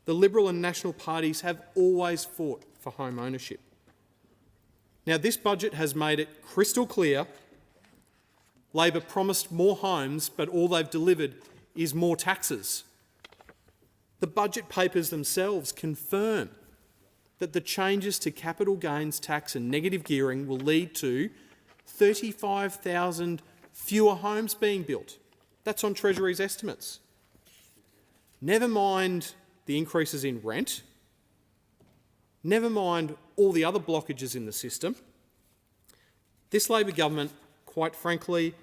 The Liberal and National parties have always fought for home ownership. Now, this budget has made it crystal clear Labor promised more homes, but all they've delivered is more taxes. The budget papers themselves confirm that the changes to capital gains tax and negative gearing will lead to 35,000 fewer homes being built. That's on Treasury's estimates. Never mind the increases in rent, never mind all the other blockages in the system. This Labor government, quite frankly,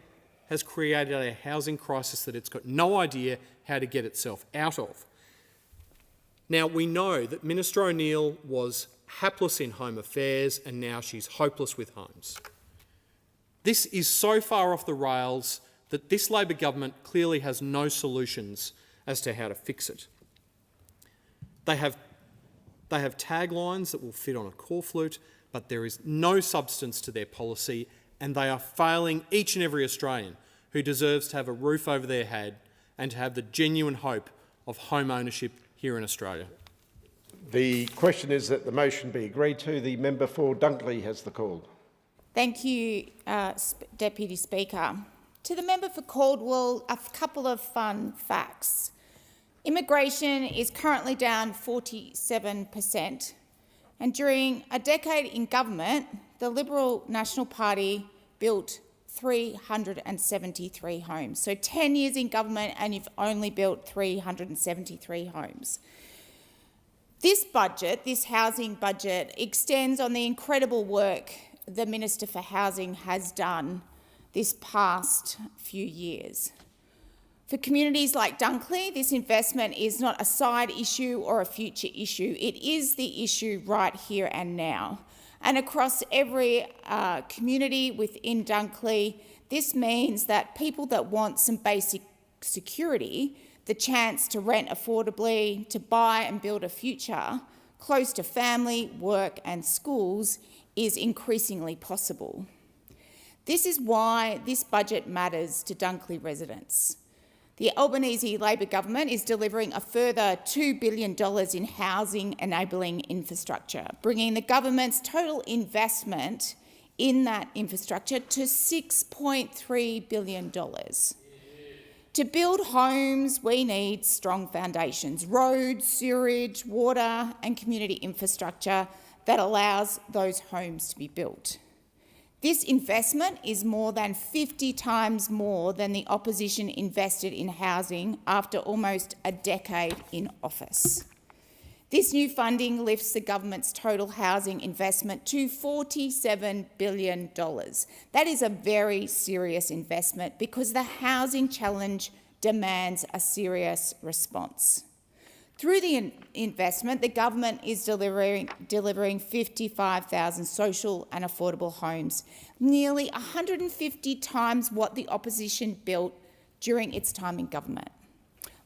has created a housing crisis that it's got no idea how to get itself out of. Now, we know that Minister O'Neill was hapless in home affairs and now she's hopeless with homes. This is so far off the rails that this Labor government clearly has no solutions as to how to fix it. They have taglines that will fit on a corflute, but there is no substance to their policy, and they are failing each and every Australian who deserves to have a roof over their head and to have the genuine hope of home ownership here in Australia. The question is that the motion be agreed to. The member for Dunkley has the call. Thank you, Deputy Speaker. To the member for Caldwell, a couple of fun facts. Immigration is currently down 47%, and during a decade in government, the Liberal National Party built 373 homes. So 10 years in government and you've only built 373 homes. This budget, this housing budget, extends on the incredible work the Minister for Housing has done this past few years. For communities like Dunkley, this investment is not a side issue or a future issue. It is the issue right here and now. And across every community within Dunkley, this means that people that want some basic security, the chance to rent affordably, to buy and build a future close to family, work and schools is increasingly possible. This is why this budget matters to Dunkley residents. The Albanese Labor government is delivering a further $2 billion in housing-enabling infrastructure, bringing the government's total investment in that infrastructure to $6.3 billion. To build homes, we need strong foundations, roads, sewerage, water and community infrastructure that allows those homes to be built. This investment is more than 50 times more than the opposition invested in housing after almost a decade in office. This new funding lifts the government's total housing investment to $47 billion. That is a very serious investment because the housing challenge demands a serious response. Through the investment, the government is delivering 55,000 social and affordable homes, nearly 150 times what the opposition built during its time in government.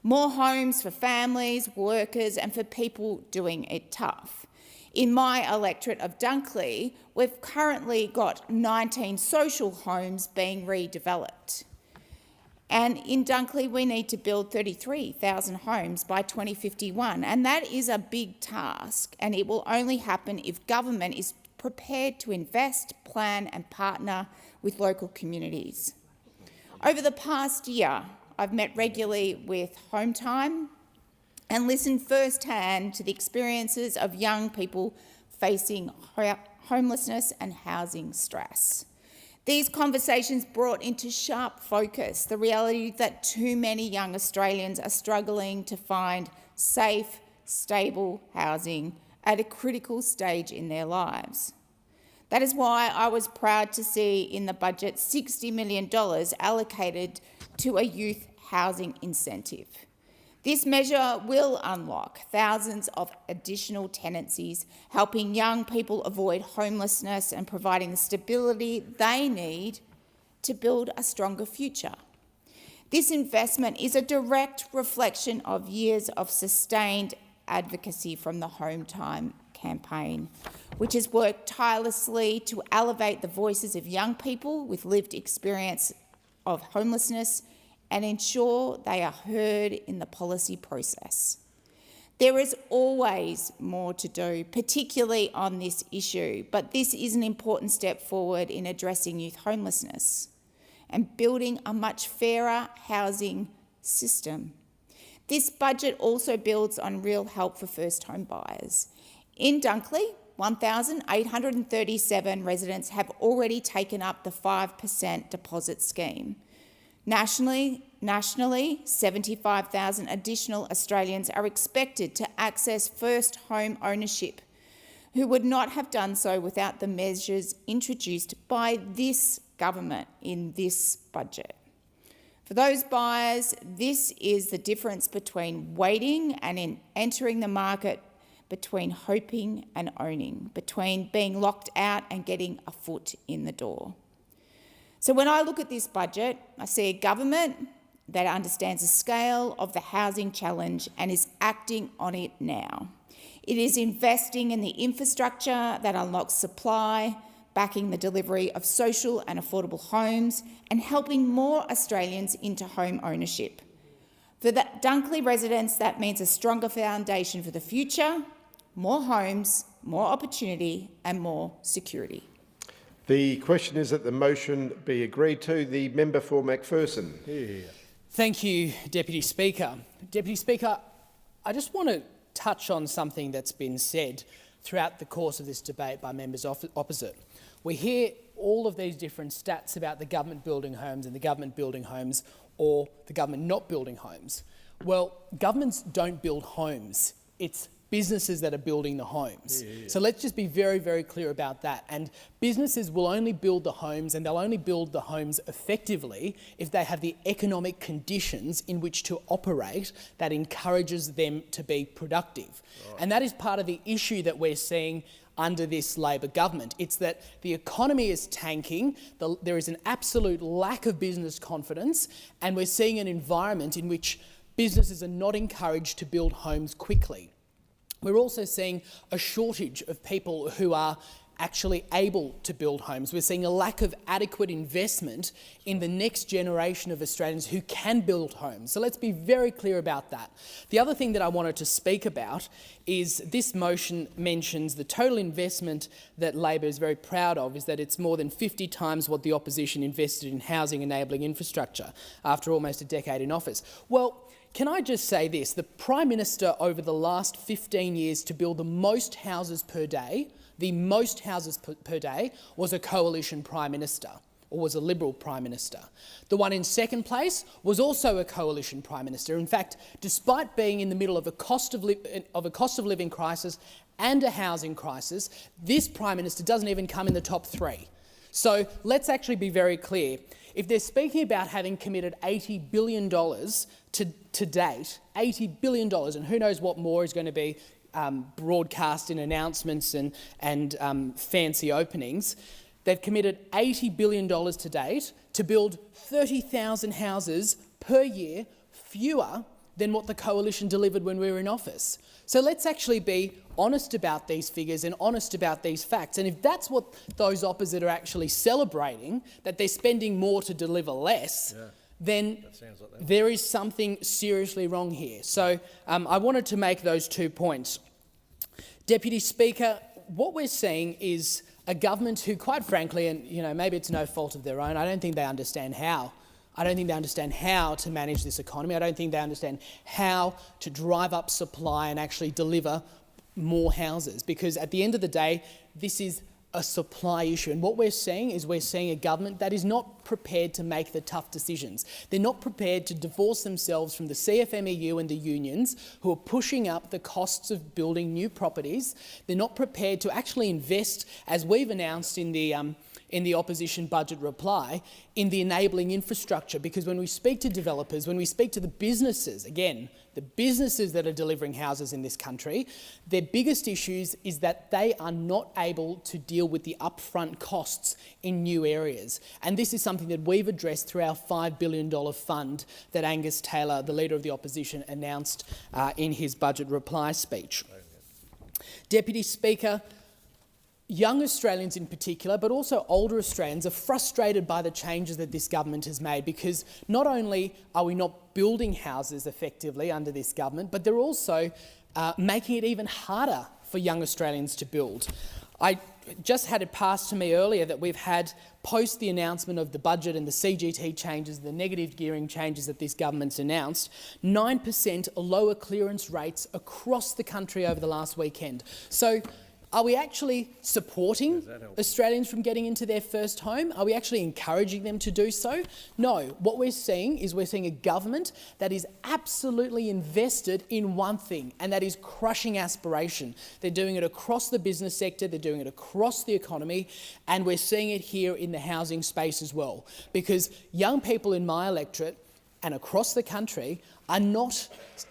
More homes for families, workers and for people doing it tough. In my electorate of Dunkley, we've currently got 19 social homes being redeveloped. And in Dunkley, we need to build 33,000 homes by 2051, and that is a big task, and it will only happen if government is prepared to invest, plan and partner with local communities. Over the past year, I've met regularly with Home Time and listened firsthand to the experiences of young people facing homelessness and housing stress. These conversations brought into sharp focus the reality that too many young Australians are struggling to find safe, stable housing at a critical stage in their lives. That is why I was proud to see in the budget $60 million allocated to a youth housing incentive. This measure will unlock thousands of additional tenancies, helping young people avoid homelessness and providing the stability they need to build a stronger future. This investment is a direct reflection of years of sustained advocacy from the Home Time campaign, which has worked tirelessly to elevate the voices of young people with lived experience of homelessness and ensure they are heard in the policy process. There is always more to do, particularly on this issue, but this is an important step forward in addressing youth homelessness and building a much fairer housing system. This budget also builds on real help for first home buyers. In Dunkley, 1,837 residents have already taken up the 5% deposit scheme. Nationally, 75,000 additional Australians are expected to access first home ownership, who would not have done so without the measures introduced by this government in this budget. For those buyers, this is the difference between waiting and entering the market, between hoping and owning, between being locked out and getting a foot in the door. So when I look at this budget, I see a government that understands the scale of the housing challenge and is acting on it now. It is investing in the infrastructure that unlocks supply, backing the delivery of social and affordable homes, and helping more Australians into home ownership. For the Dunkley residents, that means a stronger foundation for the future, more homes, more opportunity and more security. The question is that the motion be agreed to. The member for McPherson. Thank you, Deputy Speaker. Deputy Speaker, I just want to touch on something that's been said throughout the course of this debate by members opposite. We hear all of these different stats about the government building homes and the government building homes or the government not building homes. Well, governments don't build homes. It's businesses that are building the homes. So let's just be very, very clear about that. And businesses will only build the homes, and they'll only build the homes effectively if they have the economic conditions in which to operate that encourages them to be productive. And that is part of the issue that we're seeing under this Labor government. It's that the economy is tanking, there is an absolute lack of business confidence, and we're seeing an environment in which businesses are not encouraged to build homes quickly. We're also seeing a shortage of people who are actually able to build homes. We're seeing a lack of adequate investment in the next generation of Australians who can build homes. So let's be very clear about that. The other thing that I wanted to speak about is this motion mentions the total investment that Labor is very proud of is that it's more than 50 times what the opposition invested in housing enabling infrastructure after almost a decade in office. Well, can I just say this? The Prime Minister over the last 15 years to build the most houses per day, was a coalition Prime Minister, or was a Liberal Prime Minister. The one in second place was also a coalition Prime Minister. In fact, despite being in the middle of a cost of living crisis and a housing crisis, this Prime Minister doesn't even come in the top three. So let's actually be very clear. If they're speaking about having committed $80 billion to date, $80 billion, and who knows what more is going to be broadcast in announcements and fancy openings, they've committed $80 billion to date to build 30,000 houses per year, fewer than what the coalition delivered when we were in office. So let's actually be honest about these figures and honest about these facts. And if that's what those opposite are actually celebrating, that they're spending more to deliver less, then there is something seriously wrong here. So I wanted to make those 2 points. Deputy Speaker, what we're seeing is a government who, quite frankly, and maybe it's no fault of their own, I don't think they understand how. I don't think they understand how to manage this economy. I don't think they understand how to drive up supply and actually deliver more houses, because at the end of the day, this is a supply issue. And what we're seeing is a government that is not prepared to make the tough decisions. They're not prepared to divorce themselves from the CFMEU and the unions who are pushing up the costs of building new properties. They're not prepared to actually invest, as we've announced in the opposition budget reply, in the enabling infrastructure, because when we speak to developers, when we speak to the businesses, again, the businesses that are delivering houses in this country, their biggest issues is that they are not able to deal with the upfront costs in new areas. And this is something that we've addressed through our $5 billion fund that Angus Taylor, the Leader of the Opposition, announced in his budget reply speech. Deputy Speaker, young Australians in particular, but also older Australians, are frustrated by the changes that this government has made, because not only are we not building houses effectively under this government, but they're also making it even harder for young Australians to build. I just had it passed to me earlier that we've had, post the announcement of the budget and the CGT changes, the negative gearing changes that this government's announced, 9% lower clearance rates across the country over the last weekend. So Are we actually supporting Australians from getting into their first home? Are we actually encouraging them to do so? No. What we're seeing is a government that is absolutely invested in one thing, and that is crushing aspiration. They're doing it across the business sector, they're doing it across the economy, and we're seeing it here in the housing space as well. Because young people in my electorate and across the country are not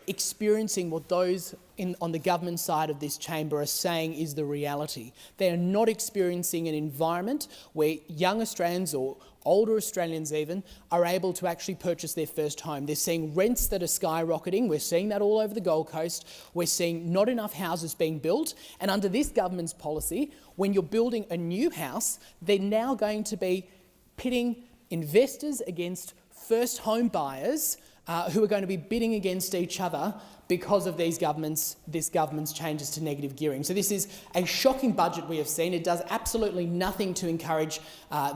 experiencing what those on the government side of this chamber are saying is the reality. They are not experiencing an environment where young Australians or older Australians even are able to actually purchase their first home. They're seeing rents that are skyrocketing. We're seeing that all over the Gold Coast. We're seeing not enough houses being built. And under this government's policy, when you're building a new house, they're now going to be pitting investors against first home buyers who are going to be bidding against each other because of this government's changes to negative gearing. So this is a shocking budget we have seen. It does absolutely nothing to encourage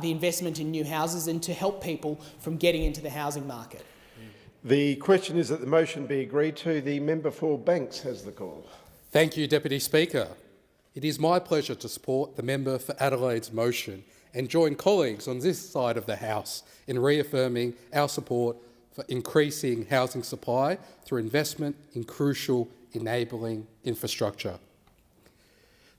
the investment in new houses and to help people from getting into the housing market. The question is that the motion be agreed to. The member for Banks has the call. Thank you, Deputy Speaker. It is my pleasure to support the member for Adelaide's motion and join colleagues on this side of the House in reaffirming our support for increasing housing supply through investment in crucial enabling infrastructure.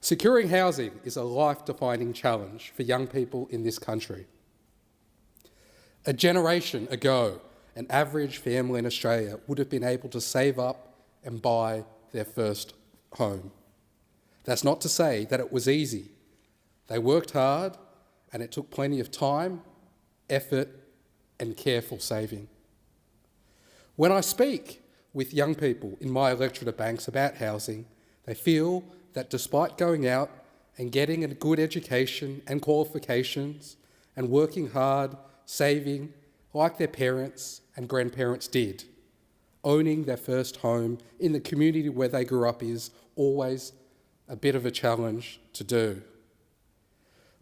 Securing housing is a life-defining challenge for young people in this country. A generation ago, an average family in Australia would have been able to save up and buy their first home. That's not to say that it was easy. They worked hard, and it took plenty of time, effort, and careful saving. When I speak with young people in my electorate of Banks about housing, they feel that despite going out and getting a good education and qualifications and working hard, saving like their parents and grandparents did, owning their first home in the community where they grew up is always a bit of a challenge to do.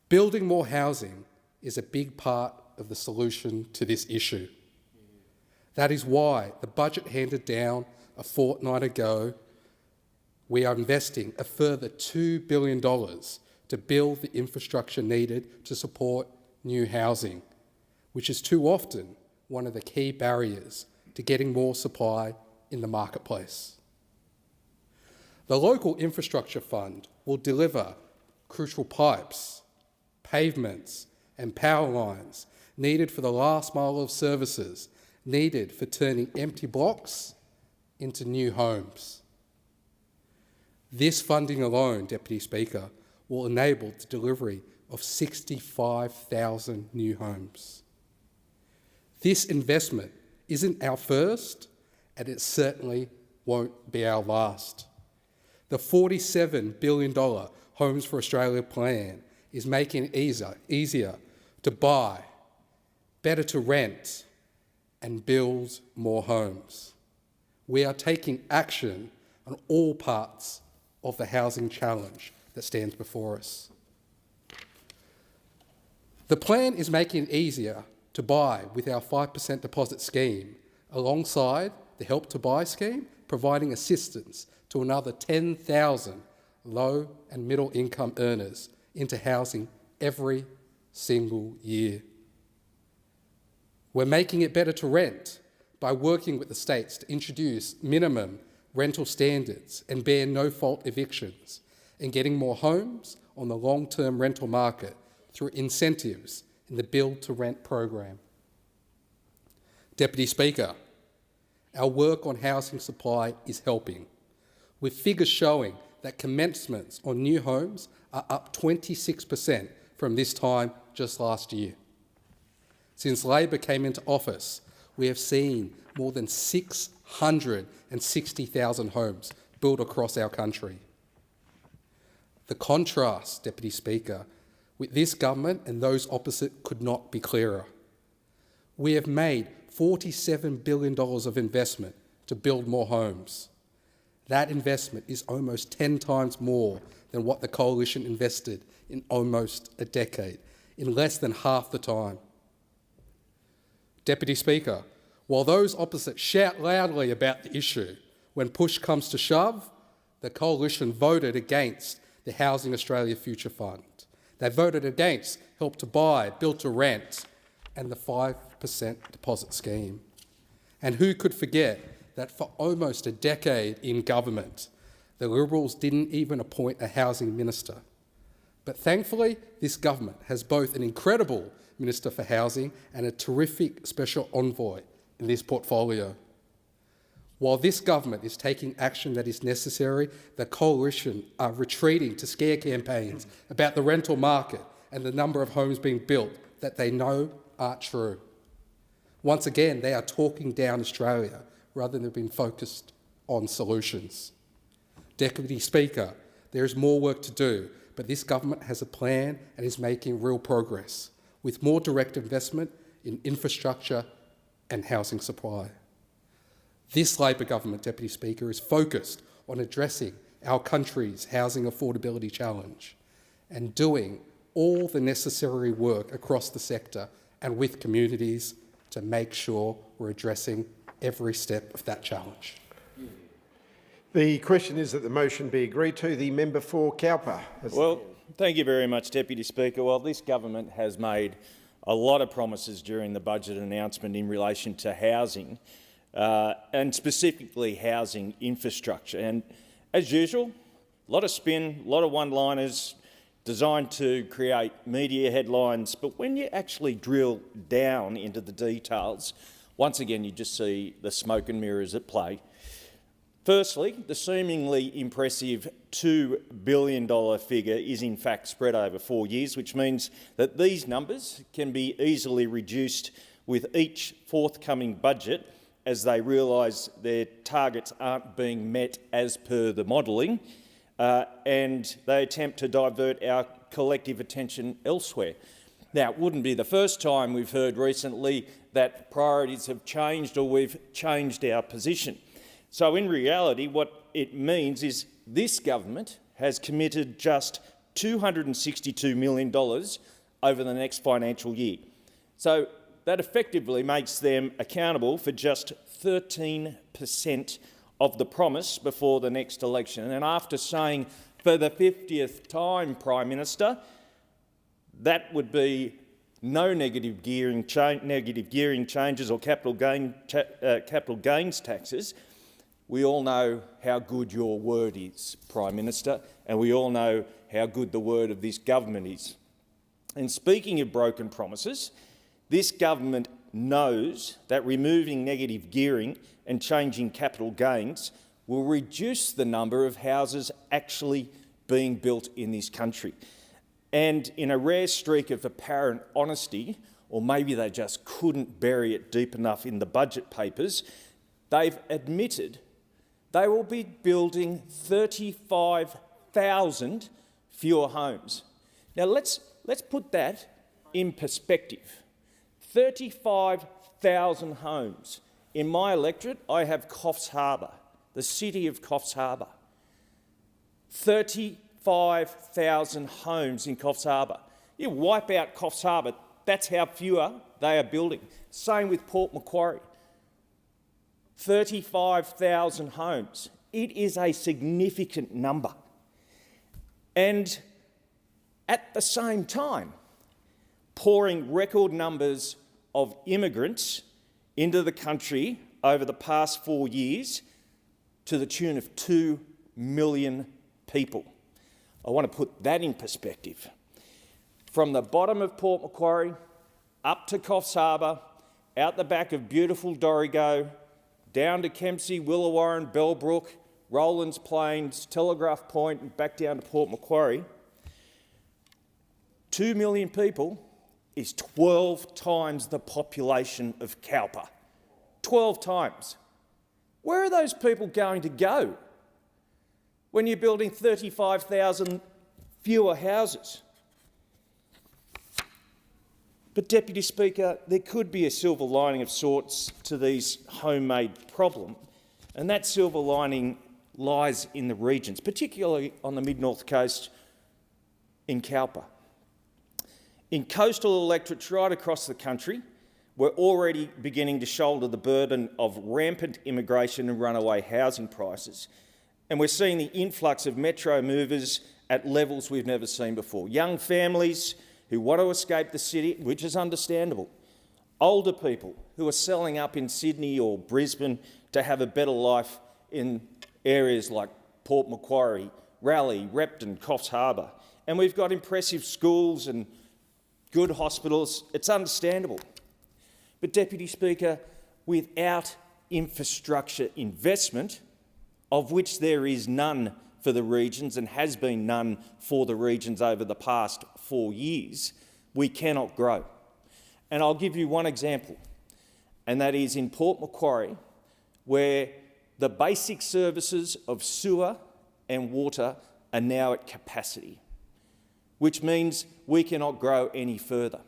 Building more housing is a big part of the solution to this issue. That is why the budget handed down a fortnight ago, we are investing a further $2 billion to build the infrastructure needed to support new housing, which is too often one of the key barriers to getting more supply in the marketplace. The local infrastructure fund will deliver crucial pipes, pavements and power lines needed for the last mile of services needed for turning empty blocks into new homes. This funding alone, Deputy Speaker, will enable the delivery of 65,000 new homes. This investment isn't our first, and it certainly won't be our last. The $47 billion Homes for Australia plan is making it easier to buy, better to rent, and build more homes. We are taking action on all parts of the housing challenge that stands before us. The plan is making it easier to buy with our 5% deposit scheme, alongside the Help to Buy scheme, providing assistance to another 10,000 low and middle income earners into housing every single year. We're making it better to rent by working with the states to introduce minimum rental standards and ban no-fault evictions, and getting more homes on the long-term rental market through incentives in the Build to Rent program. Deputy Speaker, our work on housing supply is helping, with figures showing that commencements on new homes are up 26% from this time just last year. Since Labor came into office, we have seen more than 660,000 homes built across our country. The contrast, Deputy Speaker, with this government and those opposite could not be clearer. We have made $47 billion of investment to build more homes. That investment is almost 10 times more than what the Coalition invested in almost a decade, in less than half the time. Deputy Speaker, while those opposite shout loudly about the issue, when push comes to shove, the Coalition voted against the Housing Australia Future Fund. They voted against Help to Buy, Build to Rent and the 5% deposit scheme. And who could forget that for almost a decade in government, the Liberals didn't even appoint a housing minister. But thankfully, this government has both an incredible Minister for Housing and a terrific special envoy in this portfolio. While this government is taking action that is necessary, the coalition are retreating to scare campaigns about the rental market and the number of homes being built that they know aren't true. Once again, they are talking down Australia rather than being focused on solutions. Deputy Speaker, there is more work to do, but this government has a plan and is making real progress, with more direct investment in infrastructure and housing supply. This Labor government, Deputy Speaker, is focused on addressing our country's housing affordability challenge and doing all the necessary work across the sector and with communities to make sure we're addressing every step of that challenge. The question is that the motion be agreed to. The member for Cowper. Well, thank you very much, Deputy Speaker. Well, this government has made a lot of promises during the budget announcement in relation to housing, and specifically housing infrastructure. And as usual, a lot of spin, a lot of one-liners designed to create media headlines. But when you actually drill down into the details, once again, you just see the smoke and mirrors at play. Firstly, the seemingly impressive $2 billion figure is in fact spread over 4 years, which means that these numbers can be easily reduced with each forthcoming budget as they realise their targets aren't being met as per the modelling, and they attempt to divert our collective attention elsewhere. Now, it wouldn't be the first time we've heard recently that priorities have changed or we've changed our position. So in reality, what it means is this government has committed just $262 million over the next financial year. So that effectively makes them accountable for just 13% of the promise before the next election. And after saying for the 50th time, Prime Minister, that would be no negative gearing changes or capital gains taxes. We all know how good your word is, Prime Minister, and we all know how good the word of this government is. And speaking of broken promises, this government knows that removing negative gearing and changing capital gains will reduce the number of houses actually being built in this country. And in a rare streak of apparent honesty, or maybe they just couldn't bury it deep enough in the budget papers, they've admitted they will be building 35,000 fewer homes. Now let's put that in perspective. 35,000 homes. In my electorate, I have Coffs Harbour, the city of Coffs Harbour. 35,000 homes in Coffs Harbour. You wipe out Coffs Harbour, that's how fewer they are building. Same with Port Macquarie. 35,000 homes. It is a significant number. And at the same time, pouring record numbers of immigrants into the country over the past 4 years to the tune of 2 million people. I want to put that in perspective. From the bottom of Port Macquarie, up to Coffs Harbour, out the back of beautiful Dorrigo, down to Kempsey, Willawarren, Bellbrook, Rowlands Plains, Telegraph Point, and back down to Port Macquarie, 2 million people is 12 times the population of Cowper. 12 times. Where are those people going to go when you're building 35,000 fewer houses? But, Deputy Speaker, there could be a silver lining of sorts to these homemade problems, and that silver lining lies in the regions, particularly on the mid-north coast in Cowper. In coastal electorates right across the country, we're already beginning to shoulder the burden of rampant immigration and runaway housing prices, and we're seeing the influx of metro movers at levels we've never seen before. Young families who want to escape the city, which is understandable. Older people who are selling up in Sydney or Brisbane to have a better life in areas like Port Macquarie, Raleigh, Repton, Coffs Harbour. And we've got impressive schools and good hospitals. It's understandable. But, Deputy Speaker, without infrastructure investment, of which there is none for the regions and has been none for the regions over the past 4 years, we cannot grow. And I'll give you one example, and that is in Port Macquarie, where the basic services of sewer and water are now at capacity, which means we cannot grow any further.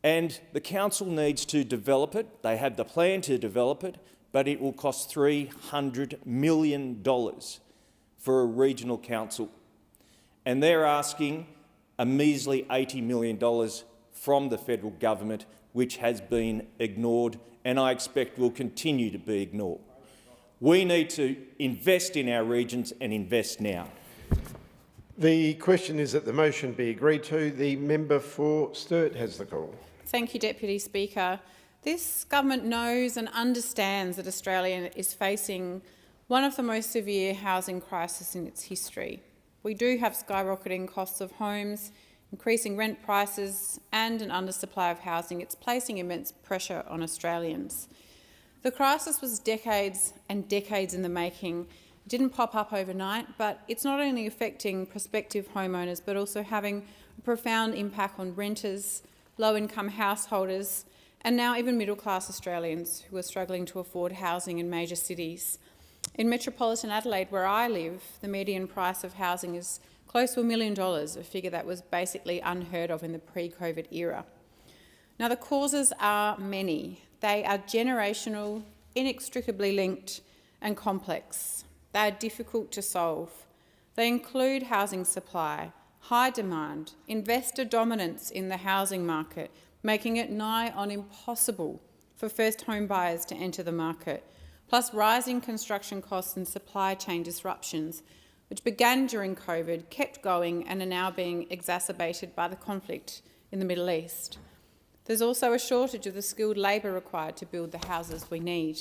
And the council needs to develop it. They have the plan to develop it, but it will cost $300 million for a regional council. And they're asking a measly $80 million from the federal government, which has been ignored and I expect will continue to be ignored. We need to invest in our regions and invest now. The question is that the motion be agreed to. The member for Sturt has the call. Thank you, Deputy Speaker. This government knows and understands that Australia is facing one of the most severe housing crises in its history. We do have skyrocketing costs of homes, increasing rent prices and an undersupply of housing. It's placing immense pressure on Australians. The crisis was decades and decades in the making. It didn't pop up overnight, but it's not only affecting prospective homeowners but also having a profound impact on renters, low-income householders and now even middle-class Australians who are struggling to afford housing in major cities. In metropolitan Adelaide, where I live, the median price of housing is close to $1 million, a figure that was basically unheard of in the pre-COVID era. Now, the causes are many. They are generational, inextricably linked and complex. They are difficult to solve. They include housing supply, high demand, investor dominance in the housing market, making it nigh on impossible for first home buyers to enter the market, plus rising construction costs and supply chain disruptions, which began during COVID, kept going and are now being exacerbated by the conflict in the Middle East. There's also a shortage of the skilled labour required to build the houses we need.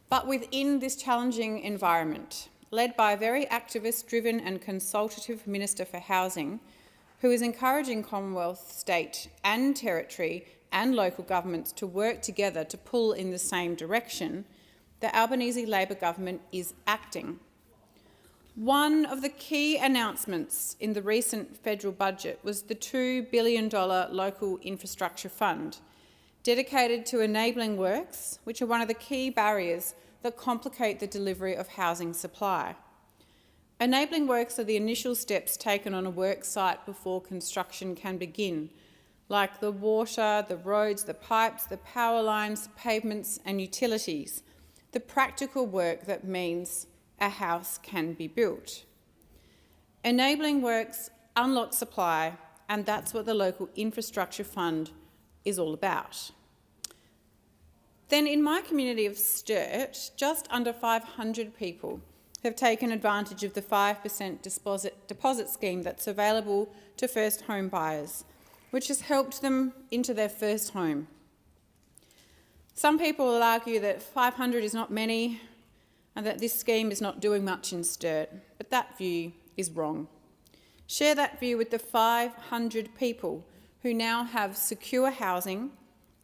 But within this challenging environment, led by a very activist-driven and consultative Minister for Housing, who is encouraging Commonwealth, state and territory and local governments to work together to pull in the same direction, the Albanese Labor government is acting. One of the key announcements in the recent federal budget was the $2 billion local infrastructure fund, dedicated to enabling works, which are one of the key barriers that complicate the delivery of housing supply. Enabling works are the initial steps taken on a work site before construction can begin, like the water, the roads, the pipes, the power lines, pavements and utilities, the practical work that means a house can be built. Enabling works unlock supply, and that's what the local infrastructure fund is all about. Then in my community of Sturt, just under 500 people have taken advantage of the 5% deposit scheme that's available to first home buyers, which has helped them into their first home. Some people will argue that 500 is not many and that this scheme is not doing much in Sturt, but that view is wrong. Share that view with the 500 people who now have secure housing,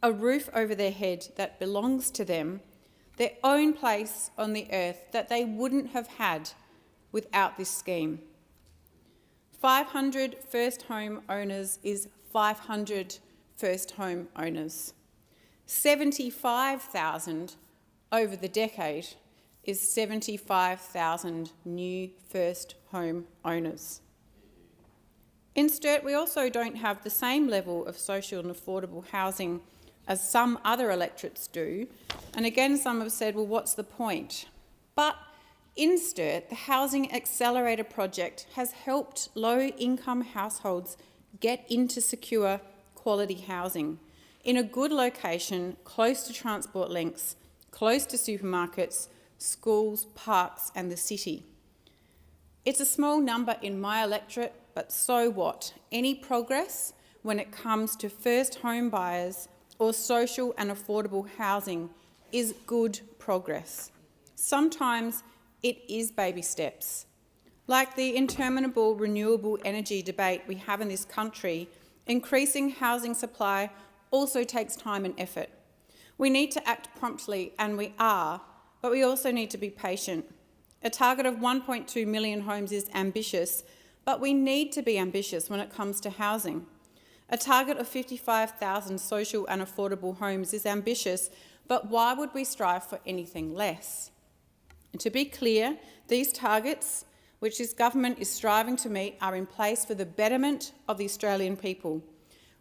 a roof over their head that belongs to them, their own place on the earth that they wouldn't have had without this scheme. 500 first home owners is 500 first home owners. 75,000 over the decade is 75,000 new first home owners. In Sturt, we also don't have the same level of social and affordable housing as some other electorates do. And again, some have said, well, what's the point? But in Sturt, the Housing Accelerator project has helped low-income households get into secure, quality housing in a good location, close to transport links, close to supermarkets, schools, parks and the city. It's a small number in my electorate, but so what? Any progress when it comes to first home buyers or social and affordable housing is good progress. Sometimes it is baby steps. Like the interminable renewable energy debate we have in this country, increasing housing supply also takes time and effort. We need to act promptly, and we are, but we also need to be patient. A target of 1.2 million homes is ambitious, but we need to be ambitious when it comes to housing. A target of 55,000 social and affordable homes is ambitious, but why would we strive for anything less? And to be clear, these targets, which this government is striving to meet, are in place for the betterment of the Australian people.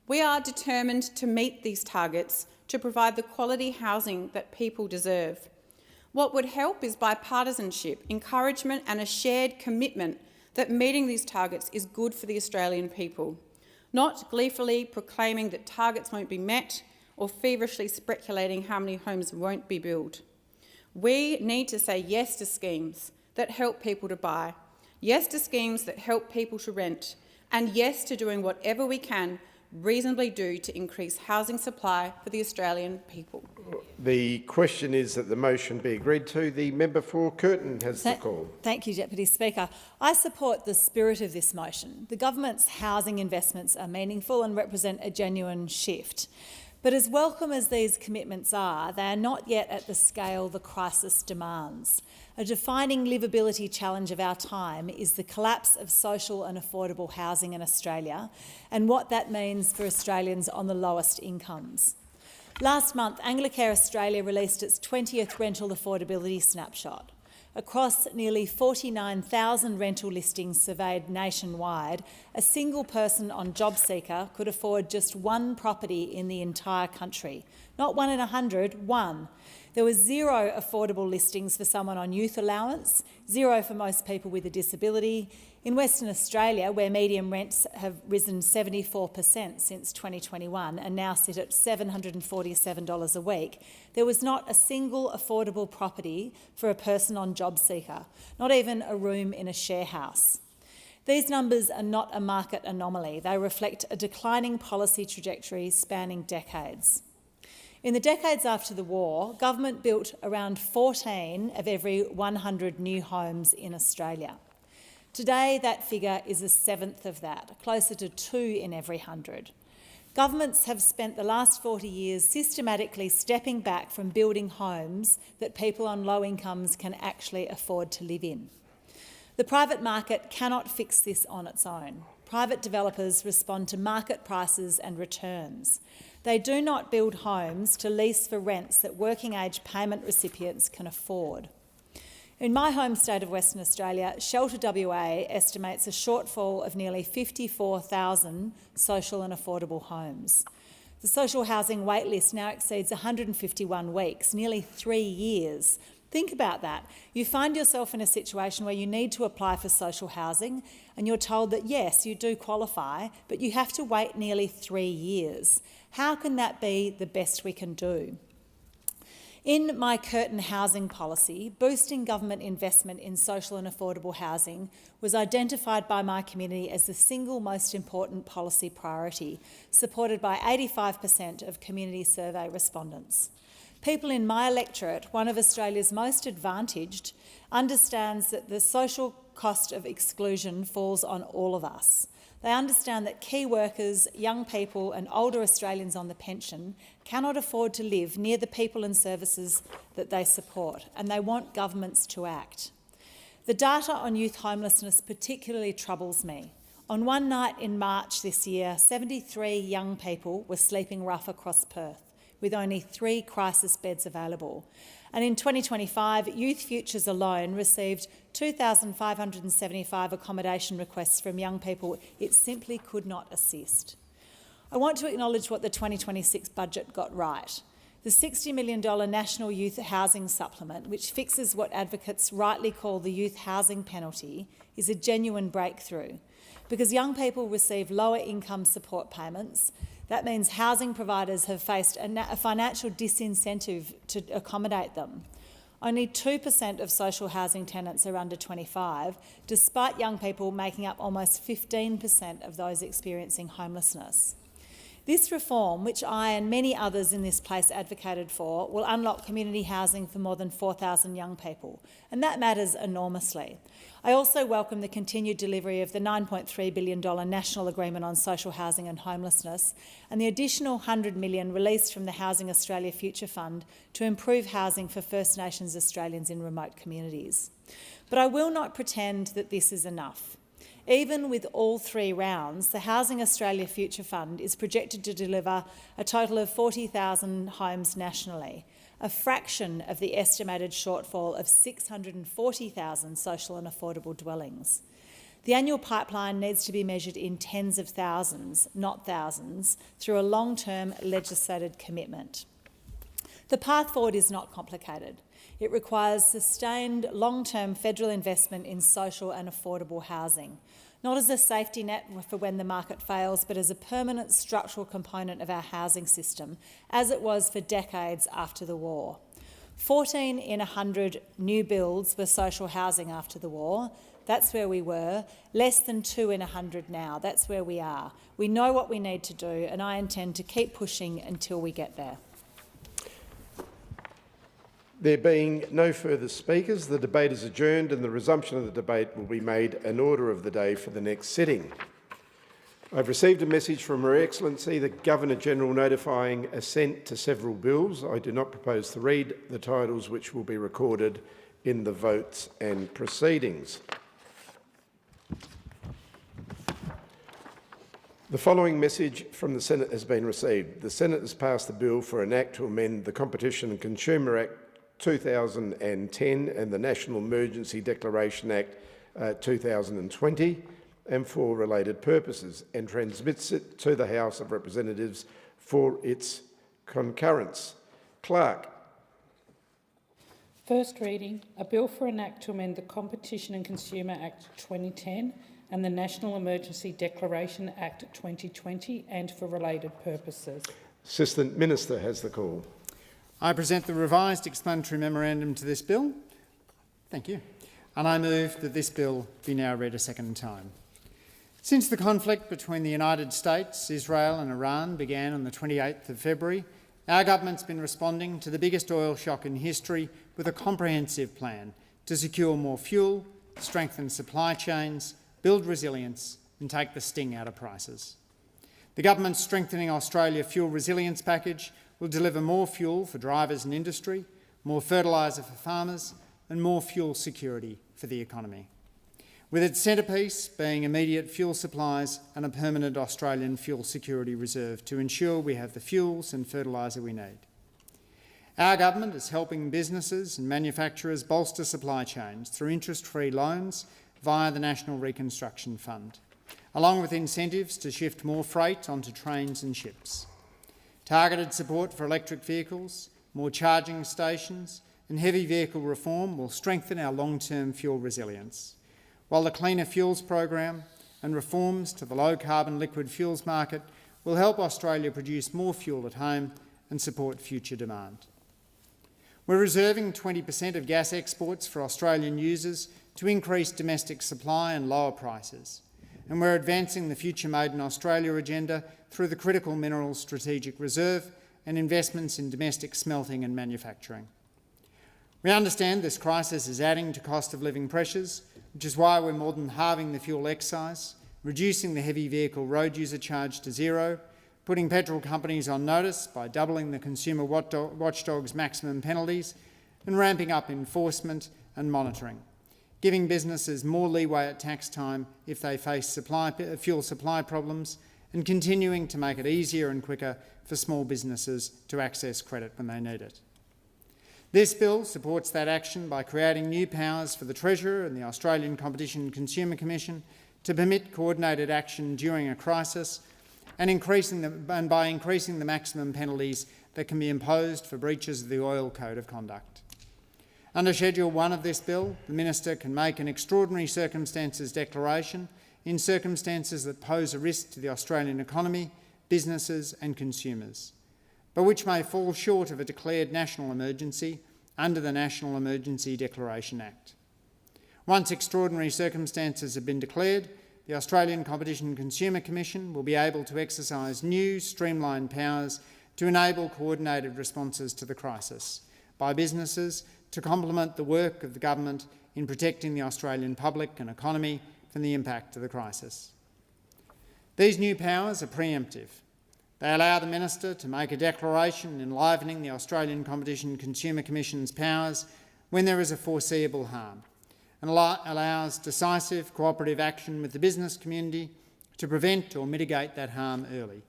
We are determined to meet these targets to provide the quality housing that people deserve. What would help is bipartisanship, encouragement and a shared commitment that meeting these targets is good for the Australian people, not gleefully proclaiming that targets won't be met or feverishly speculating how many homes won't be built. We need to say yes to schemes that help people to buy, yes to schemes that help people to rent, and yes to doing whatever we can reasonably do to increase housing supply for the Australian people. The question is that the motion be agreed to. The member for Curtin has the call. Thank you, Deputy Speaker. I support the spirit of this motion. The government's housing investments are meaningful and represent a genuine shift. But as welcome as these commitments are, they are not yet at the scale the crisis demands. A defining livability challenge of our time is the collapse of social and affordable housing in Australia and what that means for Australians on the lowest incomes. Last month, Anglicare Australia released its 20th rental affordability snapshot. Across nearly 49,000 rental listings surveyed nationwide, a single person on JobSeeker could afford just one property in the entire country. Not 1 in 100, one. There were 0 affordable listings for someone on youth allowance, 0 for most people with a disability. In Western Australia, where median rents have risen 74% since 2021 and now sit at $747 a week, there was not a single affordable property for a person on JobSeeker, not even a room in a share house. These numbers are not a market anomaly. They reflect a declining policy trajectory spanning decades. In the decades after the war, government built around 14 of every 100 new homes in Australia. Today, that figure is a seventh of that, closer to 2 in every 100. Governments have spent the last 40 years systematically stepping back from building homes that people on low incomes can actually afford to live in. The private market cannot fix this on its own. Private developers respond to market prices and returns. They do not build homes to lease for rents that working-age payment recipients can afford. In my home state of Western Australia, Shelter WA estimates a shortfall of nearly 54,000 social and affordable homes. The social housing waitlist now exceeds 151 weeks, nearly 3 years. Think about that. You find yourself in a situation where you need to apply for social housing and you're told that yes, you do qualify, but you have to wait nearly 3 years. How can that be the best we can do? In my Curtin housing policy, boosting government investment in social and affordable housing was identified by my community as the single most important policy priority, supported by 85% of community survey respondents. People in my electorate, one of Australia's most advantaged, understands that the social cost of exclusion falls on all of us. They understand that key workers, young people and older Australians on the pension cannot afford to live near the people and services that they support, and they want governments to act. The data on youth homelessness particularly troubles me. On one night in March this year, 73 young people were sleeping rough across Perth, with only 3 crisis beds available. And in 2025, Youth Futures alone received 2,575 accommodation requests from young people it simply could not assist. I want to acknowledge what the 2026 budget got right. The $60 million National Youth Housing Supplement, which fixes what advocates rightly call the youth housing penalty, is a genuine breakthrough. Because young people receive lower income support payments, that means housing providers have faced a financial disincentive to accommodate them. Only 2% of social housing tenants are under 25, despite young people making up almost 15% of those experiencing homelessness. This reform, which I and many others in this place advocated for, will unlock community housing for more than 4,000 young people, and that matters enormously. I also welcome the continued delivery of the $9.3 billion National Agreement on Social Housing and Homelessness and the additional $100 million released from the Housing Australia Future Fund to improve housing for First Nations Australians in remote communities. But I will not pretend that this is enough. Even with all three rounds, the Housing Australia Future Fund is projected to deliver a total of 40,000 homes nationally, a fraction of the estimated shortfall of 640,000 social and affordable dwellings. The annual pipeline needs to be measured in tens of thousands, not thousands, through a long-term legislated commitment. The path forward is not complicated. It requires sustained long-term federal investment in social and affordable housing, not as a safety net for when the market fails, but as a permanent structural component of our housing system, as it was for decades after the war. 14 in 100 new builds were social housing after the war. That's where we were. Less than 2 in 100 now. That's where we are. We know what we need to do, and I intend to keep pushing until we get there. There being no further speakers, the debate is adjourned and the resumption of the debate will be made an order of the day for the next sitting. I've received a message from Her Excellency, the Governor-General, notifying assent to several bills. I do not propose to read the titles, which will be recorded in the votes and proceedings. The following message from the Senate has been received. The Senate has passed the bill for an Act to amend the Competition and Consumer Act 2010 and the National Emergency Declaration Act 2020 and for related purposes, and transmits it to the House of Representatives for its concurrence. Clerk. First reading, a bill for an Act to amend the Competition and Consumer Act 2010 and the National Emergency Declaration Act 2020 and for related purposes. Assistant Minister has the call. I present the revised explanatory memorandum to this bill. Thank you. And I move that this bill be now read a second time. Since the conflict between the United States, Israel and Iran began on the 28th of February, our government's been responding to the biggest oil shock in history with a comprehensive plan to secure more fuel, strengthen supply chains, build resilience and take the sting out of prices. The government's Strengthening Australia Fuel Resilience Package will deliver more fuel for drivers and industry, more fertiliser for farmers and more fuel security for the economy, with its centrepiece being immediate fuel supplies and a permanent Australian fuel security reserve to ensure we have the fuels and fertiliser we need. Our government is helping businesses and manufacturers bolster supply chains through interest-free loans via the National Reconstruction Fund, along with incentives to shift more freight onto trains and ships. Targeted support for electric vehicles, more charging stations and heavy vehicle reform will strengthen our long-term fuel resilience, while the Cleaner Fuels program and reforms to the low-carbon liquid fuels market will help Australia produce more fuel at home and support future demand. We're reserving 20% of gas exports for Australian users to increase domestic supply and lower prices, and we're advancing the Future Made in Australia agenda through the Critical Minerals Strategic Reserve and investments in domestic smelting and manufacturing. We understand this crisis is adding to cost of living pressures, which is why we're more than halving the fuel excise, reducing the heavy vehicle road user charge to zero, putting petrol companies on notice by doubling the consumer watchdog's maximum penalties and ramping up enforcement and monitoring, giving businesses more leeway at tax time if they face fuel supply problems, and continuing to make it easier and quicker for small businesses to access credit when they need it. This bill supports that action by creating new powers for the Treasurer and the Australian Competition and Consumer Commission to permit coordinated action during a crisis and by increasing the maximum penalties that can be imposed for breaches of the Oil Code of Conduct. Under Schedule 1 of this bill, the Minister can make an extraordinary circumstances declaration in circumstances that pose a risk to the Australian economy, businesses and consumers, but which may fall short of a declared national emergency under the National Emergency Declaration Act. Once extraordinary circumstances have been declared, the Australian Competition and Consumer Commission will be able to exercise new streamlined powers to enable coordinated responses to the crisis by businesses to complement the work of the government in protecting the Australian public and economy from the impact of the crisis. These new powers are preemptive. They allow the Minister to make a declaration enlivening the Australian Competition and Consumer Commission's powers when there is a foreseeable harm, and allows decisive cooperative action with the business community to prevent or mitigate that harm early.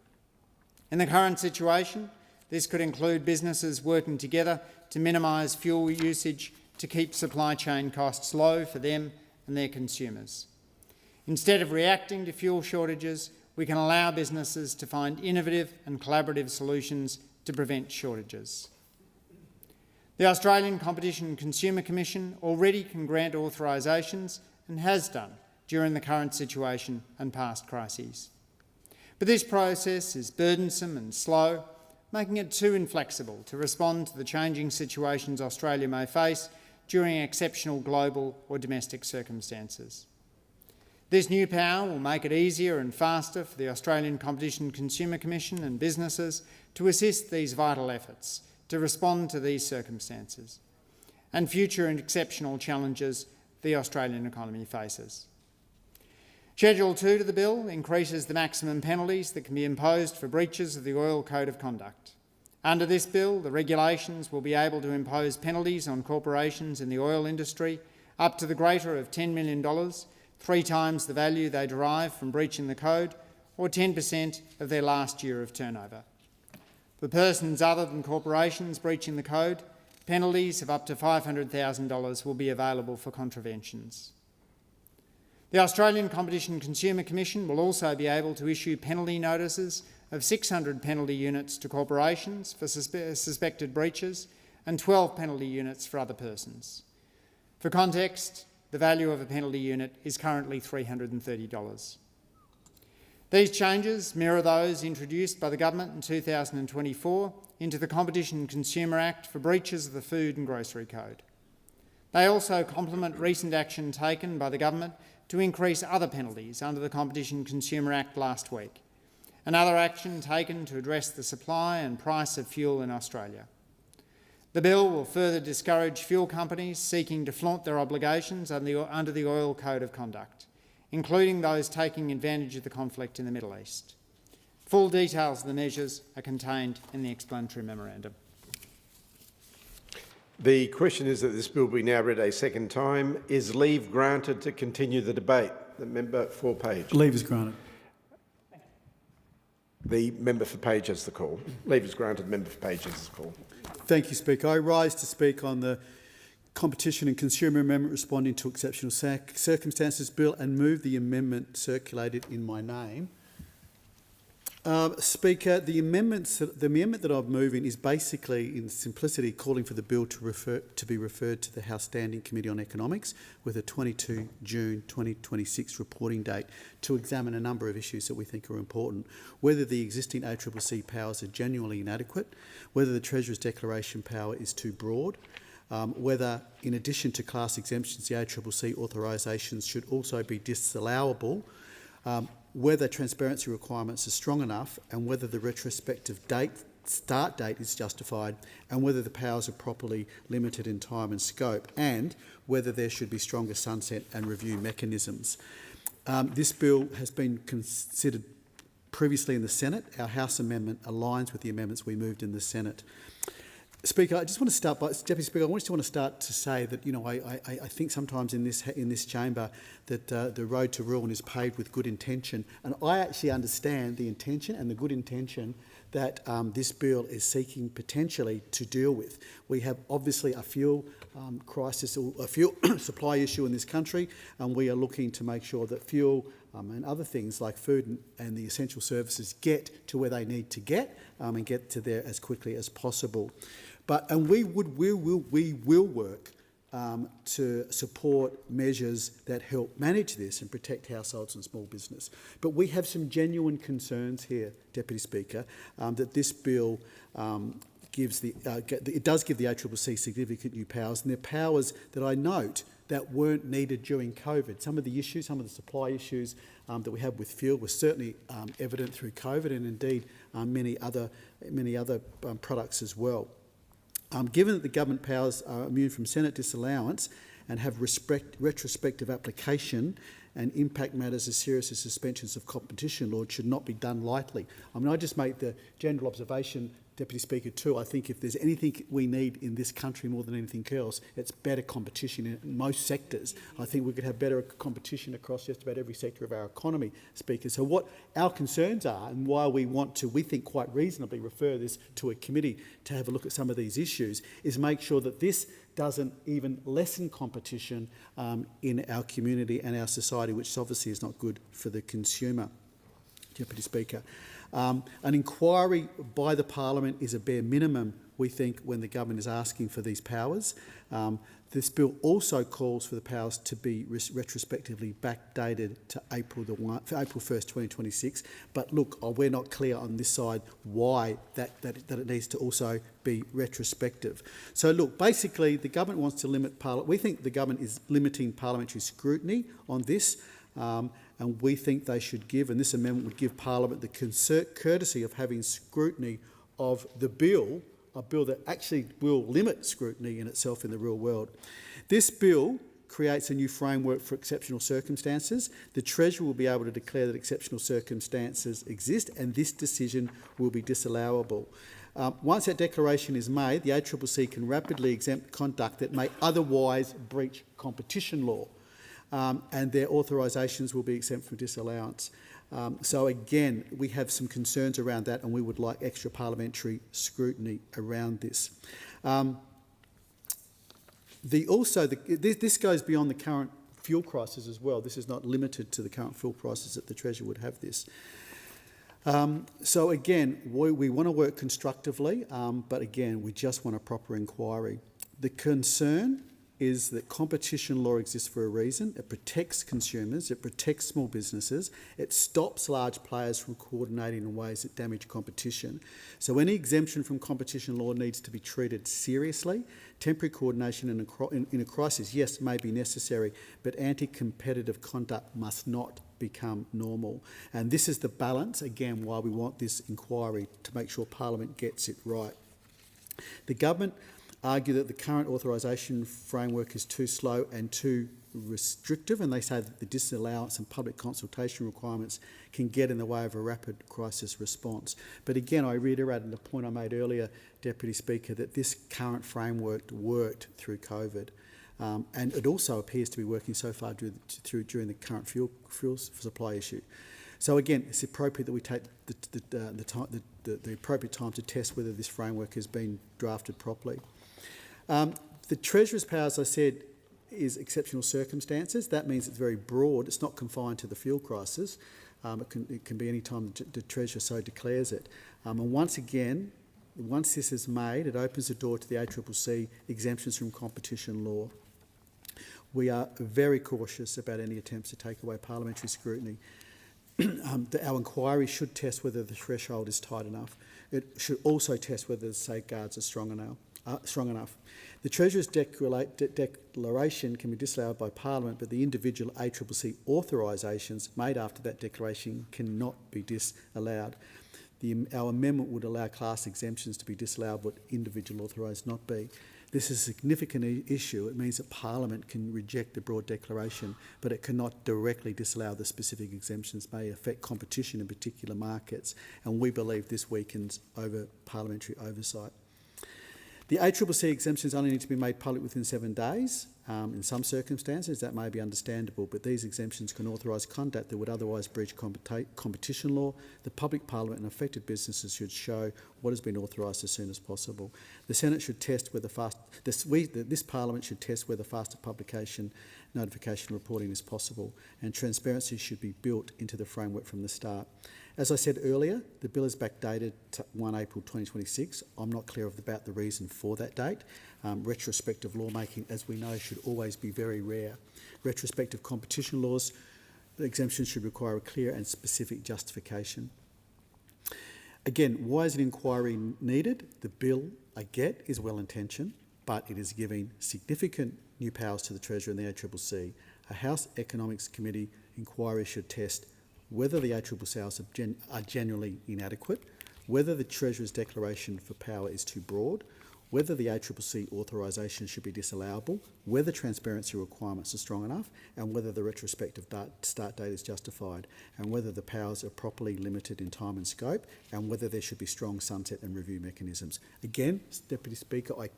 In the current situation, this could include businesses working together to minimise fuel usage to keep supply chain costs low for them and their consumers. Instead of reacting to fuel shortages, we can allow businesses to find innovative and collaborative solutions to prevent shortages. The Australian Competition and Consumer Commission already can grant authorisations and has done during the current situation and past crises. But this process is burdensome and slow, making it too inflexible to respond to the changing situations Australia may face during exceptional global or domestic circumstances. This new power will make it easier and faster for the Australian Competition and Consumer Commission and businesses to assist these vital efforts to respond to these circumstances and future and exceptional challenges the Australian economy faces. Schedule 2 to the bill increases the maximum penalties that can be imposed for breaches of the Oil Code of Conduct. Under this bill, the regulations will be able to impose penalties on corporations in the oil industry up to the greater of $10 million, 3 times the value they derive from breaching the code, or 10% of their last year of turnover. For persons other than corporations breaching the code, penalties of up to $500,000 will be available for contraventions. The Australian Competition and Consumer Commission will also be able to issue penalty notices of 600 penalty units to corporations for suspected breaches and 12 penalty units for other persons. For context, the value of a penalty unit is currently $330. These changes mirror those introduced by the government in 2024 into the Competition and Consumer Act for breaches of the Food and Grocery Code. They also complement recent action taken by the government to increase other penalties under the Competition and Consumer Act last week, and other action taken to address the supply and price of fuel in Australia. The bill will further discourage fuel companies seeking to flaunt their obligations under the Oil Code of Conduct, including those taking advantage of the conflict in the Middle East. Full details of the measures are contained in the explanatory memorandum. The question is that this bill be now read a second time. Is leave granted to continue the debate? The member for Page. Leave is granted. The member for Page has the call. Leave is granted. Member for Page has the call. Thank you, Speaker. I rise to speak on the Competition and Consumer Amendment responding to exceptional circumstances bill and move the amendment circulated in my name. Speaker, the amendment that I'm moving is basically, in simplicity, calling for the bill to be referred to the House Standing Committee on Economics with a 22 June 2026 reporting date to examine a number of issues that we think are important, whether the existing ACCC powers are genuinely inadequate, whether the Treasurer's declaration power is too broad, whether, in addition to class exemptions, the ACCC authorisations should also be disallowable, whether transparency requirements are strong enough, and whether the retrospective start date is justified, and whether the powers are properly limited in time and scope, and whether there should be stronger sunset and review mechanisms. This bill has been considered previously in the Senate. Our House amendment aligns with the amendments we moved in the Senate. Speaker, I just want to start by, Deputy Speaker, I just want to start to say that, you know, I think sometimes in this chamber that the road to ruin is paved with good intention, and I actually understand the intention and the good intention that this bill is seeking potentially to deal with. We have obviously a fuel crisis or a fuel supply issue in this country, and we are looking to make sure that fuel and other things like food and the essential services get to where they need to get and get to there as quickly as possible. We will work to support measures that help manage this and protect households and small business. But we have some genuine concerns here, Deputy Speaker, that this bill gives it does give the ACCC significant new powers, and they're powers that I note that weren't needed during COVID. Some of the issues, some of the supply issues that we have with fuel were certainly evident through COVID, and indeed many other products as well. Given that the government powers are immune from Senate disallowance and have retrospective application and impact matters as serious as suspensions of competition law, it should not be done lightly. I mean, I just make the general observation, Deputy Speaker, too. I think if there's anything we need in this country more than anything else, it's better competition in most sectors. I think we could have better competition across just about every sector of our economy, Speaker. So what our concerns are, and why we want to, we think quite reasonably, refer this to a committee to have a look at some of these issues, is make sure that this doesn't even lessen competition in our community and our society, which obviously is not good for the consumer, Deputy Speaker. An inquiry by the Parliament is a bare minimum, we think, when the government is asking for these powers. This bill also calls for the powers to be retrospectively backdated to April 1st, 2026. But look, we're not clear on this side why that it needs to also be retrospective. So look, basically the government wants to limit we think the government is limiting parliamentary scrutiny on this. And we think they should give, and this amendment would give Parliament the courtesy of having scrutiny of the bill, a bill that actually will limit scrutiny in itself in the real world. This bill creates a new framework for exceptional circumstances. The Treasurer will be able to declare that exceptional circumstances exist, and this decision will be disallowable. Once that declaration is made, the ACCC can rapidly exempt conduct that may otherwise breach competition law. And their authorisations will be exempt from disallowance. So again, we have some concerns around that, and we would like extra parliamentary scrutiny around this. This goes beyond the current fuel crisis as well. This is not limited to the current fuel prices that the Treasurer would have this. So again, we want to work constructively, but again, we just want a proper inquiry. The concern is that competition law exists for a reason. It protects consumers, it protects small businesses, it stops large players from coordinating in ways that damage competition. So any exemption from competition law needs to be treated seriously. Temporary coordination in a crisis, yes, may be necessary, but anti-competitive conduct must not become normal. And this is the balance, again, why we want this inquiry, to make sure Parliament gets it right. The government argue that the current authorisation framework is too slow and too restrictive, and they say that the disallowance and public consultation requirements can get in the way of a rapid crisis response. But again, I reiterated the point I made earlier, Deputy Speaker, that this current framework worked through COVID, and it also appears to be working so far during the current fuel supply issue. So again, it's appropriate that we take the appropriate time to test whether this framework has been drafted properly. The Treasurer's powers, as I said, is exceptional circumstances. That means it's very broad. It's not confined to the fuel crisis. It can be any time the Treasurer so declares it. And once again, once this is made, it opens the door to the ACCC exemptions from competition law. We are very cautious about any attempts to take away parliamentary scrutiny. Our inquiry should test whether the threshold is tight enough. It should also test whether the safeguards are strong enough. The Treasurer's declaration can be disallowed by Parliament, but the individual ACCC authorisations made after that declaration cannot be disallowed. Our amendment would allow class exemptions to be disallowed, but individual authorised not be. This is a significant issue. It means that Parliament can reject the broad declaration, but it cannot directly disallow the specific exemptions may affect competition in particular markets, and we believe this weakens parliamentary oversight. The ACCC exemptions only need to be made public within 7 days. In some circumstances, that may be understandable, but these exemptions can authorise conduct that would otherwise breach competition law. The public, Parliament and affected businesses should show what has been authorised as soon as possible. The Senate should test whether this Parliament should test whether faster publication, notification reporting is possible, and transparency should be built into the framework from the start. As I said earlier, the bill is backdated to 1 April 2026. I'm not clear about the reason for that date. Retrospective lawmaking, as we know, should always be very rare. Retrospective competition laws, the exemptions should require a clear and specific justification. Again, why is an inquiry needed? The bill I get is well-intentioned, but it is giving significant new powers to the Treasurer and the ACCC. A House Economics Committee inquiry should test whether the ACCC are genuinely inadequate, whether the Treasurer's declaration for power is too broad, whether the ACCC authorisation should be disallowable, whether transparency requirements are strong enough, and whether the retrospective start date is justified, and whether the powers are properly limited in time and scope, and whether there should be strong sunset and review mechanisms. Again, Deputy Speaker, I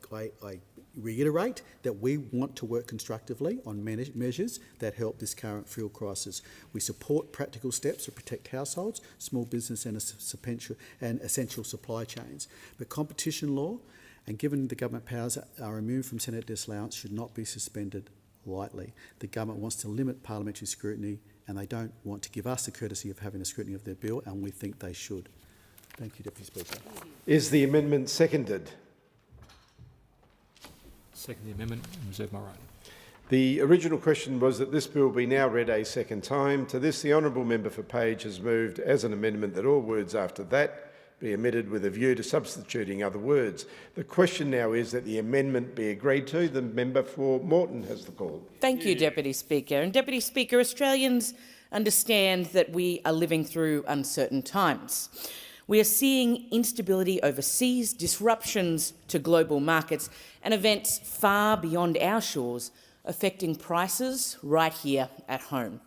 reiterate that we want to work constructively on measures that help this current fuel crisis. We support practical steps to protect households, small business and essential supply chains. But competition law, and given the government powers are immune from Senate disallowance, should not be suspended lightly. The government wants to limit parliamentary scrutiny, and they don't want to give us the courtesy of having a scrutiny of their bill, and we think they should. Thank you, Deputy Speaker. Is the amendment seconded? Second the amendment and reserve my right. The original question was that this bill be now read a second time. To this, the honourable member for Page has moved as an amendment that all words after that be omitted with a view to substituting other words. The question now is that the amendment be agreed to. The member for Moreton has the call. Thank you, Deputy Speaker. And Deputy Speaker, Australians understand that we are living through uncertain times. We are seeing instability overseas, disruptions to global markets, and events far beyond our shores affecting prices right here at home.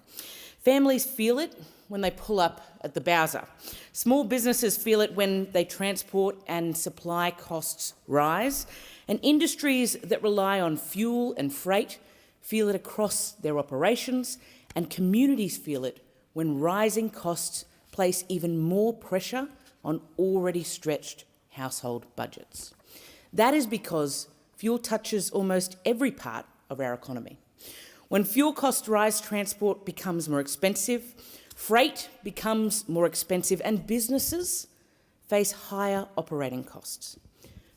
Families feel it when they pull up at the Bowser. Small businesses feel it when they transport and supply costs rise, and industries that rely on fuel and freight feel it across their operations, and communities feel it when rising costs place even more pressure on already stretched household budgets. That is because fuel touches almost every part of our economy. When fuel costs rise, transport becomes more expensive, freight becomes more expensive, and businesses face higher operating costs.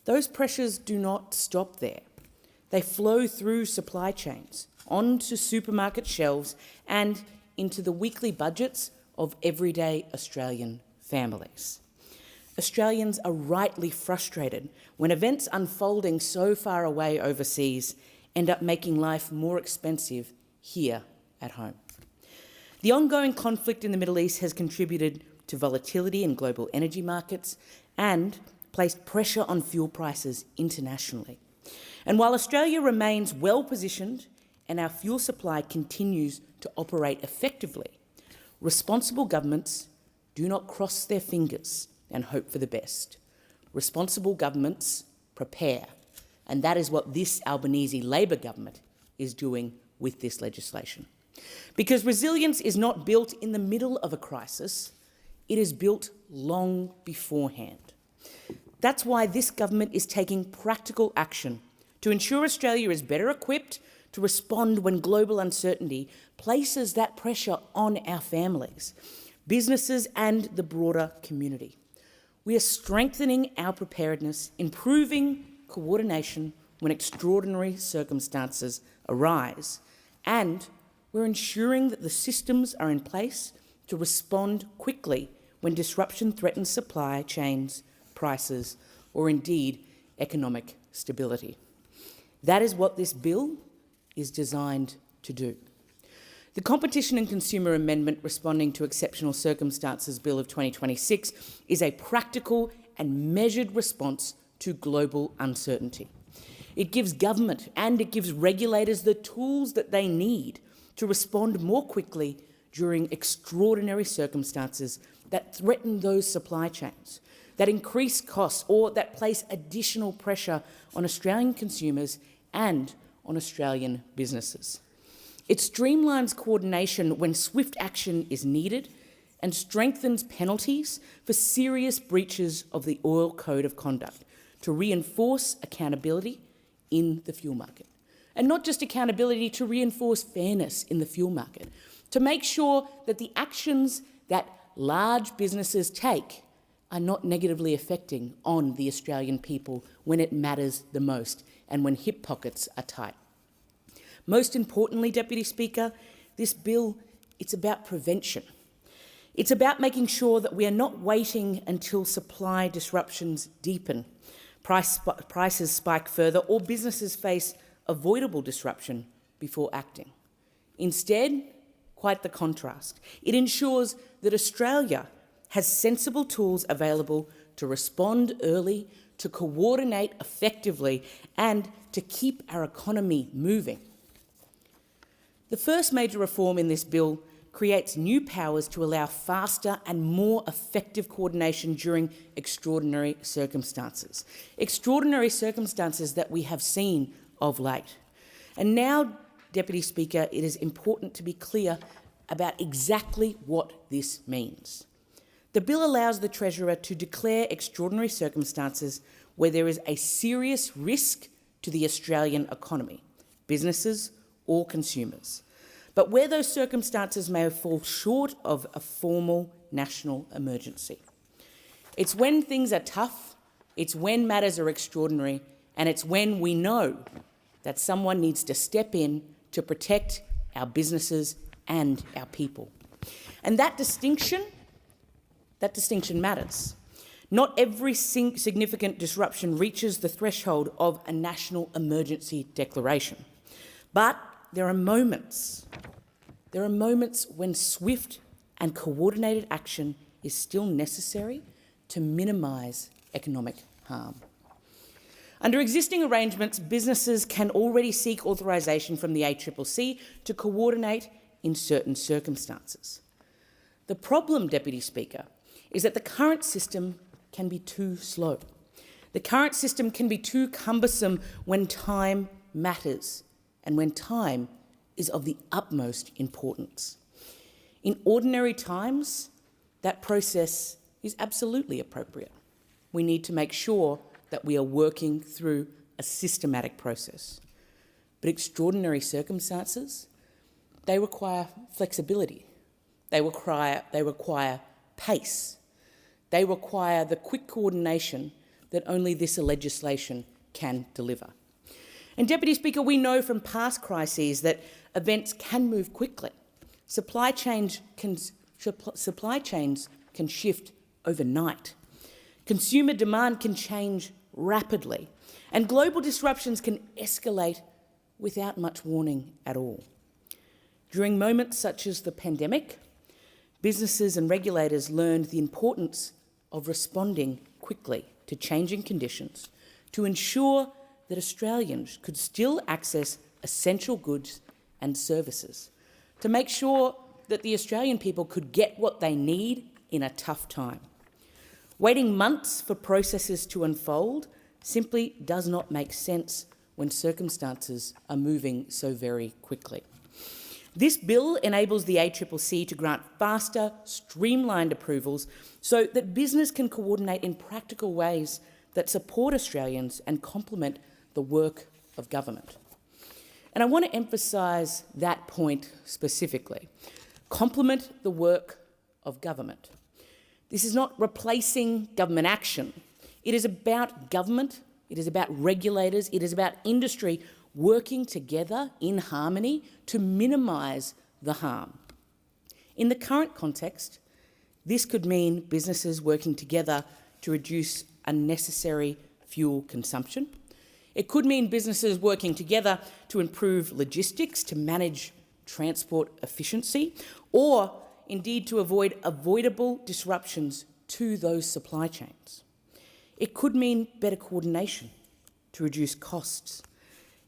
Those pressures do not stop there. They flow through supply chains, onto supermarket shelves, and into the weekly budgets of everyday Australian families. Australians are rightly frustrated when events unfolding so far away overseas end up making life more expensive here at home. The ongoing conflict in the Middle East has contributed to volatility in global energy markets and placed pressure on fuel prices internationally. And while Australia remains well positioned and our fuel supply continues to operate effectively, responsible governments do not cross their fingers and hope for the best. Responsible governments prepare, and that is what this Albanese Labor government is doing with this legislation. Because resilience is not built in the middle of a crisis, it is built long beforehand. That's why this government is taking practical action to ensure Australia is better equipped to respond when global uncertainty places that pressure on our families, businesses and the broader community. We are strengthening our preparedness, improving coordination when extraordinary circumstances arise, and we're ensuring that the systems are in place to respond quickly when disruption threatens supply chains, prices, or indeed economic stability. That is what this bill is designed to do. The Competition and Consumer Amendment responding to Exceptional Circumstances Bill of 2026 is a practical and measured response to global uncertainty. It gives government and it gives regulators the tools that they need to respond more quickly during extraordinary circumstances that threaten those supply chains, that increase costs or that place additional pressure on Australian consumers and on Australian businesses. It streamlines coordination when swift action is needed and strengthens penalties for serious breaches of the Oil Code of Conduct to reinforce accountability in the fuel market. And not just accountability, to reinforce fairness in the fuel market, to make sure that the actions that large businesses take are not negatively affecting on the Australian people when it matters the most and when hip pockets are tight. Most importantly, Deputy Speaker, this bill, it's about prevention. It's about making sure that we are not waiting until supply disruptions deepen, prices spike further, or businesses face avoidable disruption before acting. Instead, quite the contrast. It ensures that Australia has sensible tools available to respond early, to coordinate effectively, and to keep our economy moving. The first major reform in this bill creates new powers to allow faster and more effective coordination during extraordinary circumstances. Extraordinary circumstances that we have seen of late. And now, Deputy Speaker, it is important to be clear about exactly what this means. The bill allows the Treasurer to declare extraordinary circumstances where there is a serious risk to the Australian economy, businesses or consumers, but where those circumstances may fall short of a formal national emergency. It's when things are tough, it's when matters are extraordinary, and it's when we know that someone needs to step in to protect our businesses and our people. And that distinction matters. Not every significant disruption reaches the threshold of a national emergency declaration. But there are moments when swift and coordinated action is still necessary to minimise economic harm. Under existing arrangements, businesses can already seek authorisation from the ACCC to coordinate in certain circumstances. The problem, Deputy Speaker, is that the current system can be too slow. The current system can be too cumbersome when time matters and when time is of the utmost importance. In ordinary times, that process is absolutely appropriate. We need to make sure that we are working through a systematic process. But extraordinary circumstances, they require flexibility. They require pace. They require the quick coordination that only this legislation can deliver. And Deputy Speaker, we know from past crises that events can move quickly. Supply chains can shift overnight. Consumer demand can change rapidly, and global disruptions can escalate without much warning at all. During moments such as the pandemic, businesses and regulators learned the importance of responding quickly to changing conditions to ensure that Australians could still access essential goods and services, to make sure that the Australian people could get what they need in a tough time. Waiting months for processes to unfold simply does not make sense when circumstances are moving so very quickly. This bill enables the ACCC to grant faster, streamlined approvals so that business can coordinate in practical ways that support Australians and complement the work of government. And I want to emphasise that point specifically. Complement the work of government. This is not replacing government action. It is about government, it is about regulators, it is about industry working together in harmony to minimise the harm. In the current context, this could mean businesses working together to reduce unnecessary fuel consumption. It could mean businesses working together to improve logistics, to manage transport efficiency, or indeed to avoid avoidable disruptions to those supply chains. It could mean better coordination to reduce costs.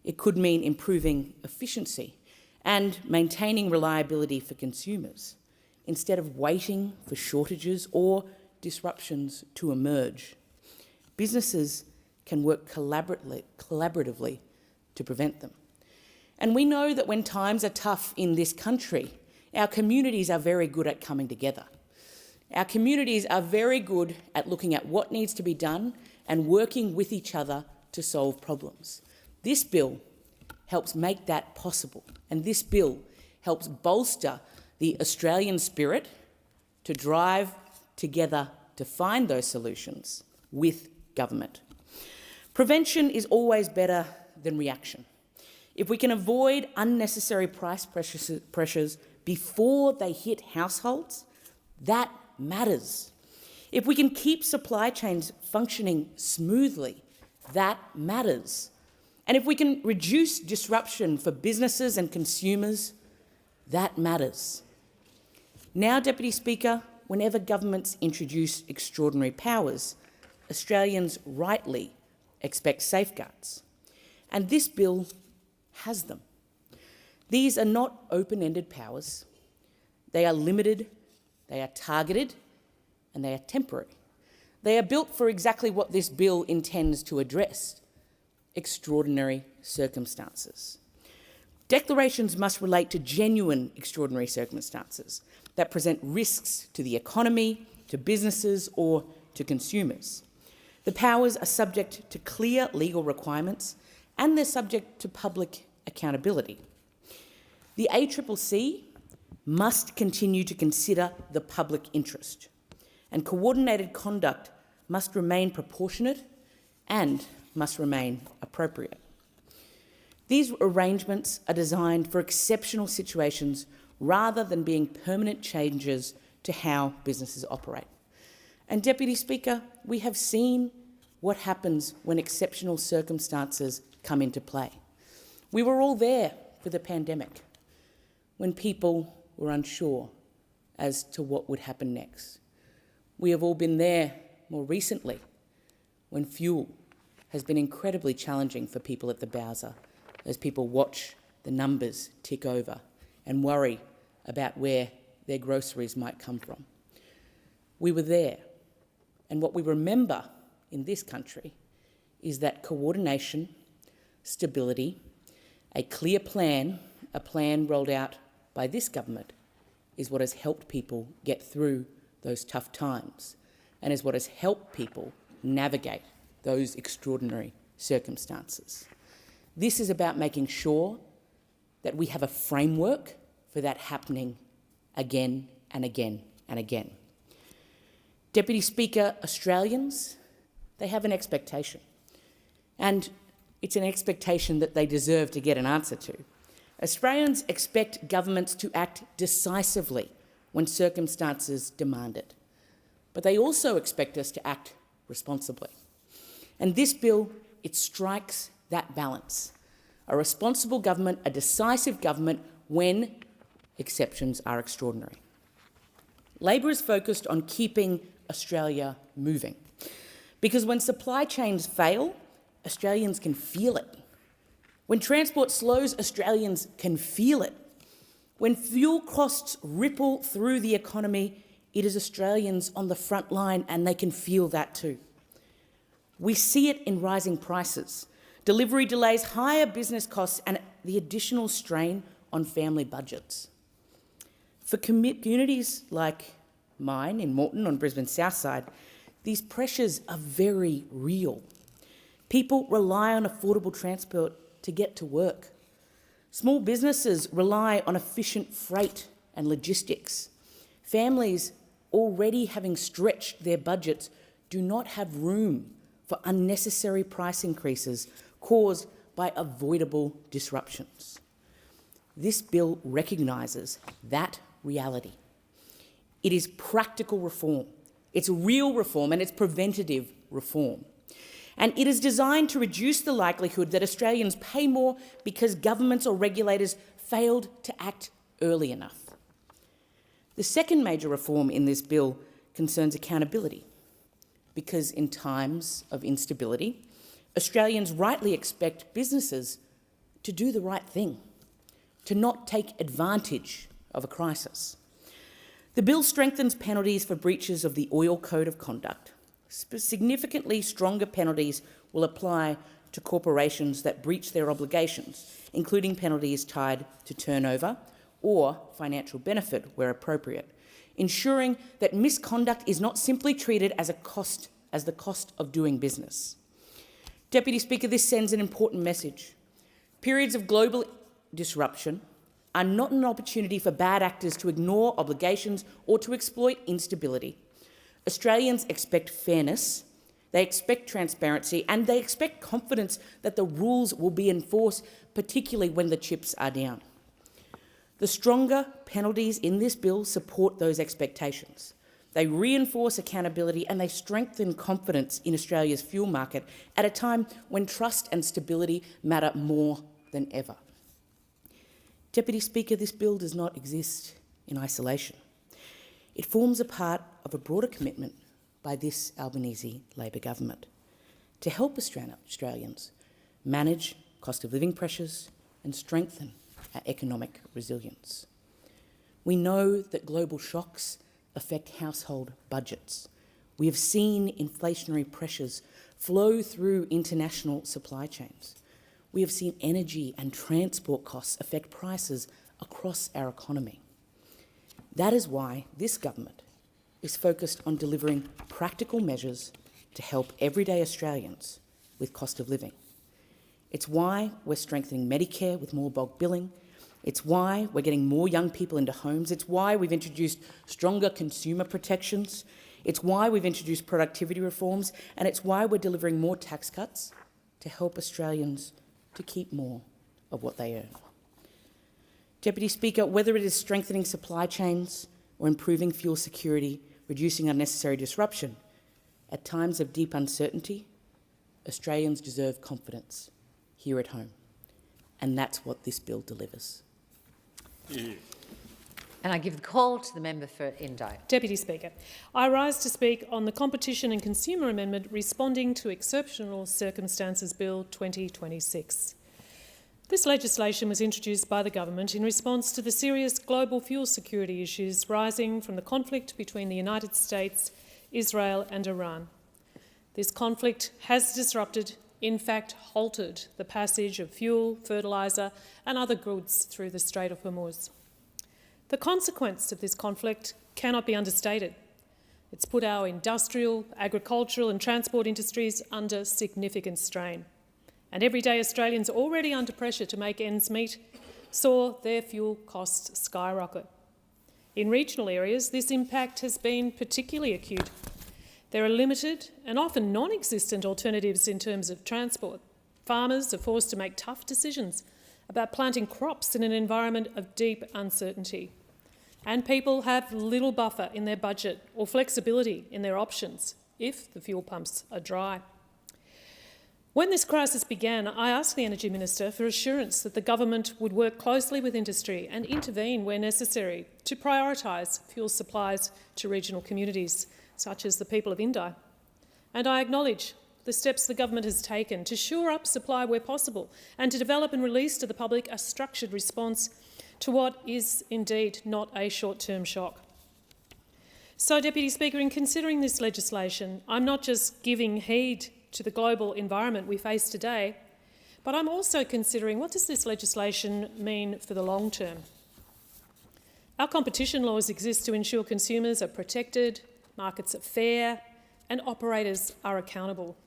It could mean improving efficiency and maintaining reliability for consumers instead of waiting for shortages or disruptions to emerge. Businesses can work collaboratively to prevent them. And we know that when times are tough in this country, our communities are very good at coming together. Our communities are very good at looking at what needs to be done and working with each other to solve problems. This bill helps make that possible, and this bill helps bolster the Australian spirit to drive together to find those solutions with government. Prevention is always better than reaction. If we can avoid unnecessary price pressures before they hit households, that matters. If we can keep supply chains functioning smoothly that matters. And if we can reduce disruption for businesses and consumers, that matters. Now, Deputy Speaker, whenever governments introduce extraordinary powers, Australians rightly expect safeguards. And this bill has them. These are not open-ended powers. They are limited, they are targeted, and they are temporary. They are built for exactly what this bill intends to address: extraordinary circumstances. Declarations must relate to genuine extraordinary circumstances that present risks to the economy, to businesses, or to consumers. The powers are subject to clear legal requirements, and they're subject to public accountability. The ACCC must continue to consider the public interest, and coordinated conduct must remain proportionate and must remain appropriate. These arrangements are designed for exceptional situations rather than being permanent changes to how businesses operate. And, Deputy Speaker, we have seen what happens when exceptional circumstances come into play. We were all there for the pandemic, when people were unsure as to what would happen next. We have all been there more recently when fuel has been incredibly challenging for people at the Bowser, as people watch the numbers tick over and worry about where their groceries might come from. We were there, and what we remember in this country is that coordination, stability, a clear plan, a plan rolled out by this government, is what has helped people get through those tough times and is what has helped people navigate those extraordinary circumstances. This is about making sure that we have a framework for that happening again and again and again. Deputy Speaker, Australians, they have an expectation, and it's an expectation that they deserve to get an answer to. Australians expect governments to act decisively when circumstances demand it, but they also expect us to act responsibly. And this bill, it strikes that balance. A responsible government, a decisive government when exceptions are extraordinary. Labor is focused on keeping Australia moving, because when supply chains fail, Australians can feel it. When transport slows, Australians can feel it. When fuel costs ripple through the economy, it is Australians on the front line, and they can feel that too. We see it in rising prices, delivery delays, higher business costs, and the additional strain on family budgets. For communities like mine in Moreton on Brisbane's south side, these pressures are very real. People rely on affordable transport to get to work. Small businesses rely on efficient freight and logistics. Families already having stretched their budgets do not have room for unnecessary price increases caused by avoidable disruptions. This bill recognises that reality. It is practical reform, it's real reform, and it's preventative reform. And it is designed to reduce the likelihood that Australians pay more because governments or regulators failed to act early enough. The second major reform in this bill concerns accountability, because in times of instability, Australians rightly expect businesses to do the right thing, to not take advantage of a crisis. The bill strengthens penalties for breaches of the Oil Code of Conduct. Significantly stronger penalties will apply to corporations that breach their obligations, including penalties tied to turnover or financial benefit where appropriate, ensuring that misconduct is not simply treated as the cost of doing business. Deputy Speaker, this sends an important message. Periods of global disruption are not an opportunity for bad actors to ignore obligations or to exploit instability. Australians expect fairness, they expect transparency, and they expect confidence that the rules will be enforced, particularly when the chips are down. The stronger penalties in this bill support those expectations. They reinforce accountability and they strengthen confidence in Australia's fuel market at a time when trust and stability matter more than ever. Deputy Speaker, this bill does not exist in isolation. It forms a part of a broader commitment by this Albanese Labor government to help Australians manage cost of living pressures and strengthen our economic resilience. We know that global shocks affect household budgets. We have seen inflationary pressures flow through international supply chains. We have seen energy and transport costs affect prices across our economy. That is why this government is focused on delivering practical measures to help everyday Australians with cost of living. It's why we're strengthening Medicare with more bulk billing. It's why we're getting more young people into homes. It's why we've introduced stronger consumer protections. It's why we've introduced productivity reforms. And it's why we're delivering more tax cuts to help Australians to keep more of what they earn. Deputy Speaker, whether it is strengthening supply chains or improving fuel security, reducing unnecessary disruption, at times of deep uncertainty, Australians deserve confidence here at home. And that's what this bill delivers. And I give the call to the member for Indi. Deputy Speaker, I rise to speak on the Competition and Consumer Amendment responding to Exceptional Circumstances Bill 2026. This legislation was introduced by the government in response to the serious global fuel security issues rising from the conflict between the United States, Israel and Iran. This conflict has disrupted, in fact halted, the passage of fuel, fertiliser and other goods through the Strait of Hormuz. The consequence of this conflict cannot be understated. It's put our industrial, agricultural and transport industries under significant strain. And everyday Australians already under pressure to make ends meet saw their fuel costs skyrocket. In regional areas, this impact has been particularly acute. There are limited and often non-existent alternatives in terms of transport. Farmers are forced to make tough decisions about planting crops in an environment of deep uncertainty. And people have little buffer in their budget or flexibility in their options if the fuel pumps are dry. When this crisis began, I asked the Energy Minister for assurance that the government would work closely with industry and intervene where necessary to prioritise fuel supplies to regional communities, such as the people of Indi. And I acknowledge the steps the government has taken to shore up supply where possible and to develop and release to the public a structured response to what is indeed not a short-term shock. So, Deputy Speaker, in considering this legislation, I'm not just giving heed to the global environment we face today, but I'm also considering what does this legislation mean for the long term. Our competition laws exist to ensure consumers are protected, markets are fair, and operators are accountable.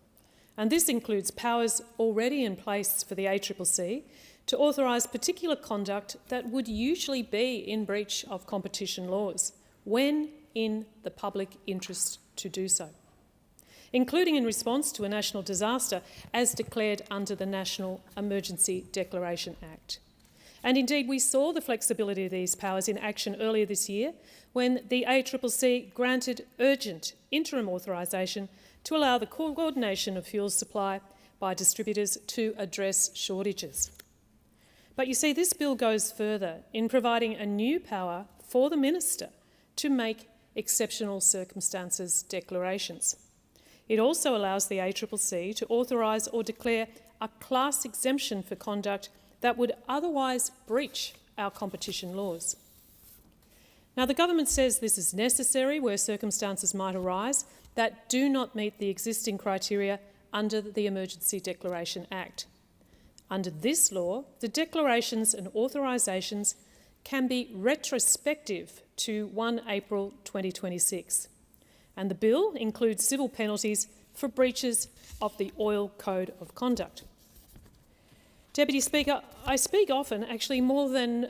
And this includes powers already in place for the ACCC to authorise particular conduct that would usually be in breach of competition laws, when in the public interest to do so, including in response to a national disaster as declared under the National Emergency Declaration Act. And indeed, we saw the flexibility of these powers in action earlier this year when the ACCC granted urgent interim authorisation to allow the coordination of fuel supply by distributors to address shortages. But you see, this bill goes further in providing a new power for the Minister to make exceptional circumstances declarations. It also allows the ACCC to authorise or declare a class exemption for conduct that would otherwise breach our competition laws. Now, the government says this is necessary where circumstances might arise that do not meet the existing criteria under the Emergency Declaration Act. Under this law, the declarations and authorisations can be retrospective to 1 April 2026. And the bill includes civil penalties for breaches of the Oil Code of Conduct. Deputy Speaker, I speak often, actually more than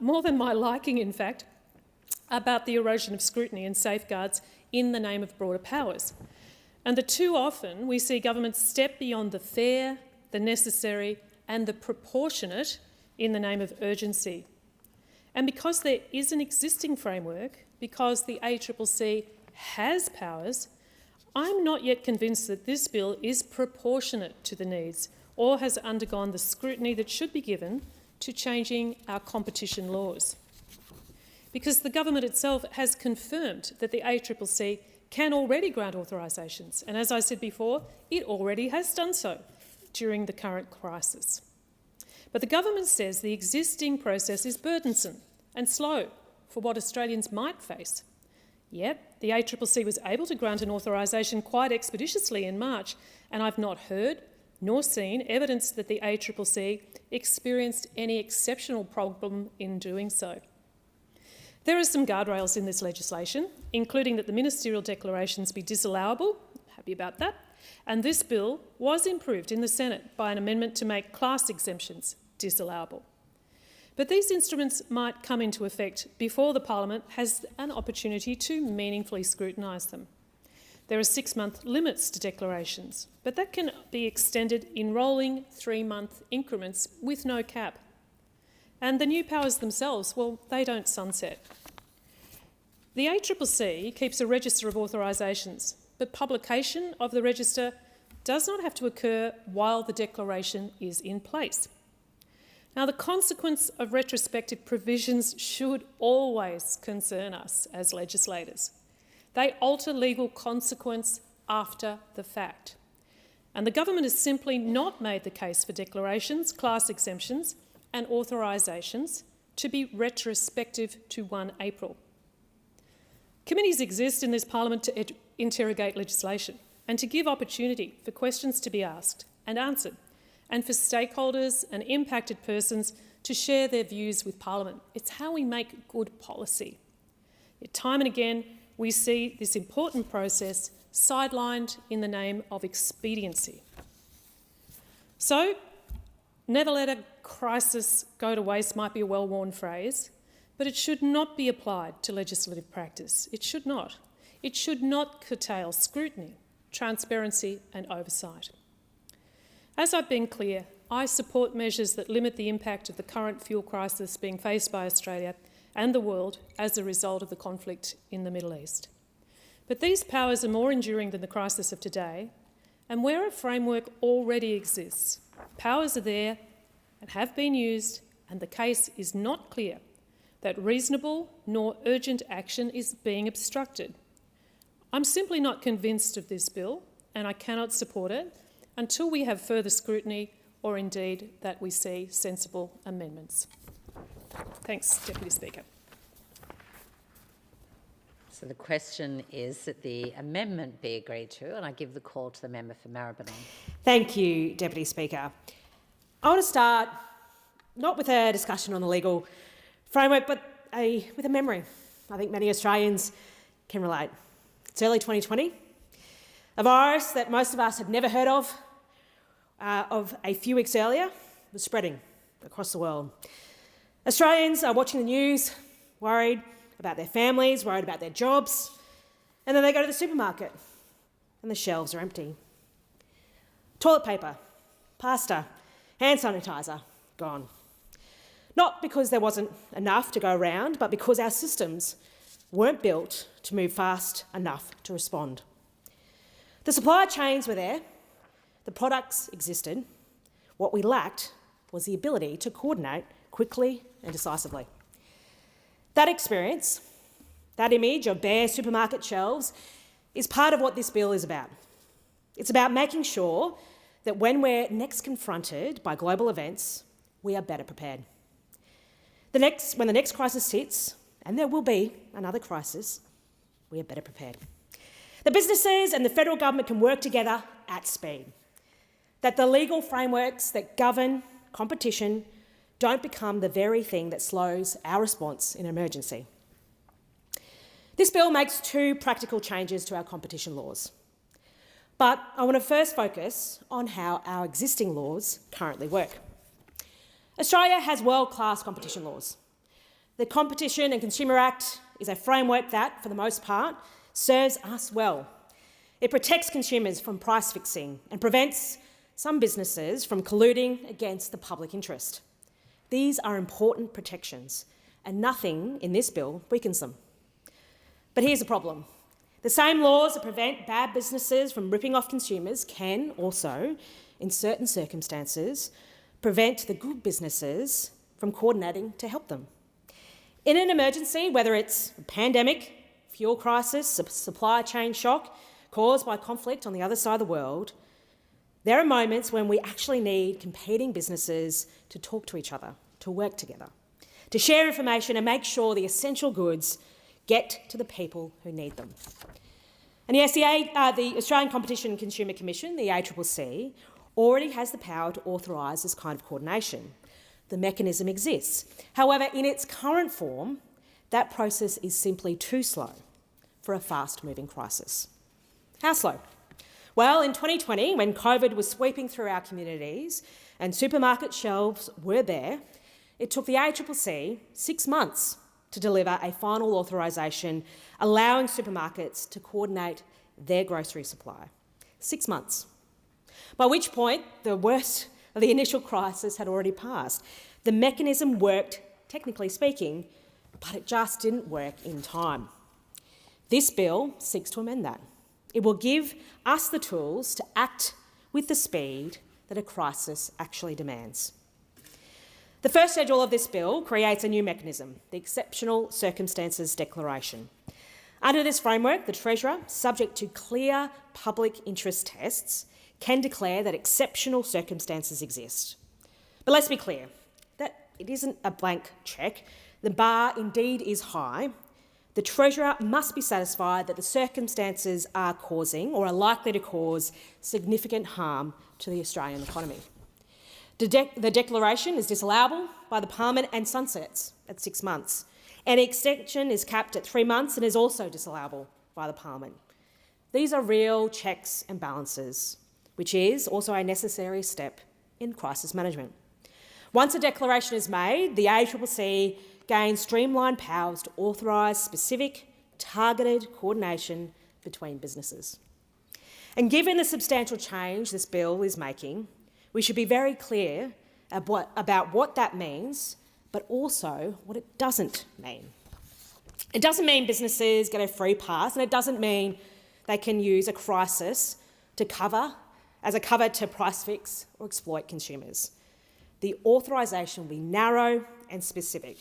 my liking in fact, about the erosion of scrutiny and safeguards in the name of broader powers. And that too often we see governments step beyond the fair, the necessary and the proportionate in the name of urgency. And because there is an existing framework, because the ACCC has powers, I'm not yet convinced that this bill is proportionate to the needs or has undergone the scrutiny that should be given to changing our competition laws. Because the government itself has confirmed that the ACCC can already grant authorisations, and as I said before, it already has done so during the current crisis. But the government says the existing process is burdensome and slow for what Australians might face. Yet, the ACCC was able to grant an authorisation quite expeditiously in March, and I've not heard nor seen evidence that the ACCC experienced any exceptional problem in doing so. There are some guardrails in this legislation, including that the ministerial declarations be disallowable, happy about that, and this bill was improved in the Senate by an amendment to make class exemptions disallowable. But these instruments might come into effect before the Parliament has an opportunity to meaningfully scrutinise them. There are 6-month limits to declarations, but that can be extended in rolling 3-month increments with no cap. And the new powers themselves, well, they don't sunset. The ACCC keeps a register of authorisations, but publication of the register does not have to occur while the declaration is in place. Now, the consequence of retrospective provisions should always concern us as legislators. They alter legal consequence after the fact. And the government has simply not made the case for declarations, class exemptions and authorisations to be retrospective to 1 April. Committees exist in this Parliament to interrogate legislation and to give opportunity for questions to be asked and answered, and for stakeholders and impacted persons to share their views with Parliament. It's how we make good policy. Yet time and again, we see this important process sidelined in the name of expediency. So, never let a crisis go to waste might be a well-worn phrase, but it should not be applied to legislative practice. It should not. It should not curtail scrutiny, transparency and oversight. As I've been clear, I support measures that limit the impact of the current fuel crisis being faced by Australia and the world as a result of the conflict in the Middle East. But these powers are more enduring than the crisis of today, and where a framework already exists, powers are there and have been used, and the case is not clear that reasonable nor urgent action is being obstructed. I'm simply not convinced of this bill, and I cannot support it until we have further scrutiny or indeed that we see sensible amendments. Thanks, Deputy Speaker. So the question is that the amendment be agreed to, and I give the call to the member for Maribyrnong. Thank you, Deputy Speaker. I want to start not with a discussion on the legal framework, but with a memory. I think many Australians can relate. It's early 2020. A virus that most of us had never heard of a few weeks earlier was spreading across the world. Australians are watching the news, worried about their families, worried about their jobs, and then they go to the supermarket and the shelves are empty. Toilet paper, pasta, hand sanitiser, gone. Not because there wasn't enough to go around, but because our systems weren't built to move fast enough to respond. The supply chains were there, the products existed. What we lacked was the ability to coordinate quickly and decisively. That experience, that image of bare supermarket shelves, is part of what this bill is about. It's about making sure that when we're next confronted by global events, we are better prepared. When the next crisis hits, and there will be another crisis, we are better prepared. The businesses and the federal government can work together at speed. That the legal frameworks that govern competition don't become the very thing that slows our response in an emergency. This bill makes 2 practical changes to our competition laws. But I want to first focus on how our existing laws currently work. Australia has world-class competition laws. The Competition and Consumer Act is a framework that, for the most part, serves us well. It protects consumers from price fixing and prevents some businesses from colluding against the public interest. These are important protections, and nothing in this bill weakens them. But here's the problem. The same laws that prevent bad businesses from ripping off consumers can also, in certain circumstances, prevent the good businesses from coordinating to help them. In an emergency, whether it's a pandemic, fuel crisis, a supply chain shock caused by conflict on the other side of the world, there are moments when we actually need competing businesses to talk to each other, to work together, to share information and make sure the essential goods get to the people who need them. And yes, the Australian Competition and Consumer Commission, the ACCC, already has the power to authorise this kind of coordination. The mechanism exists. However, in its current form, that process is simply too slow for a fast-moving crisis. How slow? Well, in 2020, when COVID was sweeping through our communities and supermarket shelves were bare, it took the ACCC 6 months to deliver a final authorisation allowing supermarkets to coordinate their grocery supply. 6 months. By which point, the worst of the initial crisis had already passed. The mechanism worked, technically speaking, but it just didn't work in time. This bill seeks to amend that. It will give us the tools to act with the speed that a crisis actually demands. The first schedule of this bill creates a new mechanism, the Exceptional Circumstances Declaration. Under this framework, the Treasurer, subject to clear public interest tests, can declare that exceptional circumstances exist. But let's be clear, that it isn't a blank cheque. The bar indeed is high. The Treasurer must be satisfied that the circumstances are causing or are likely to cause significant harm to the Australian economy. The declaration is disallowable by the Parliament and sunsets at 6 months. Any extension is capped at 3 months and is also disallowable by the Parliament. These are real checks and balances, which is also a necessary step in crisis management. Once a declaration is made, the ACCC gains streamlined powers to authorise specific, targeted coordination between businesses. And given the substantial change this bill is making, we should be very clear about what that means, but also what it doesn't mean. It doesn't mean businesses get a free pass, and it doesn't mean they can use a crisis as a cover to price fix or exploit consumers. The authorisation will be narrow and specific.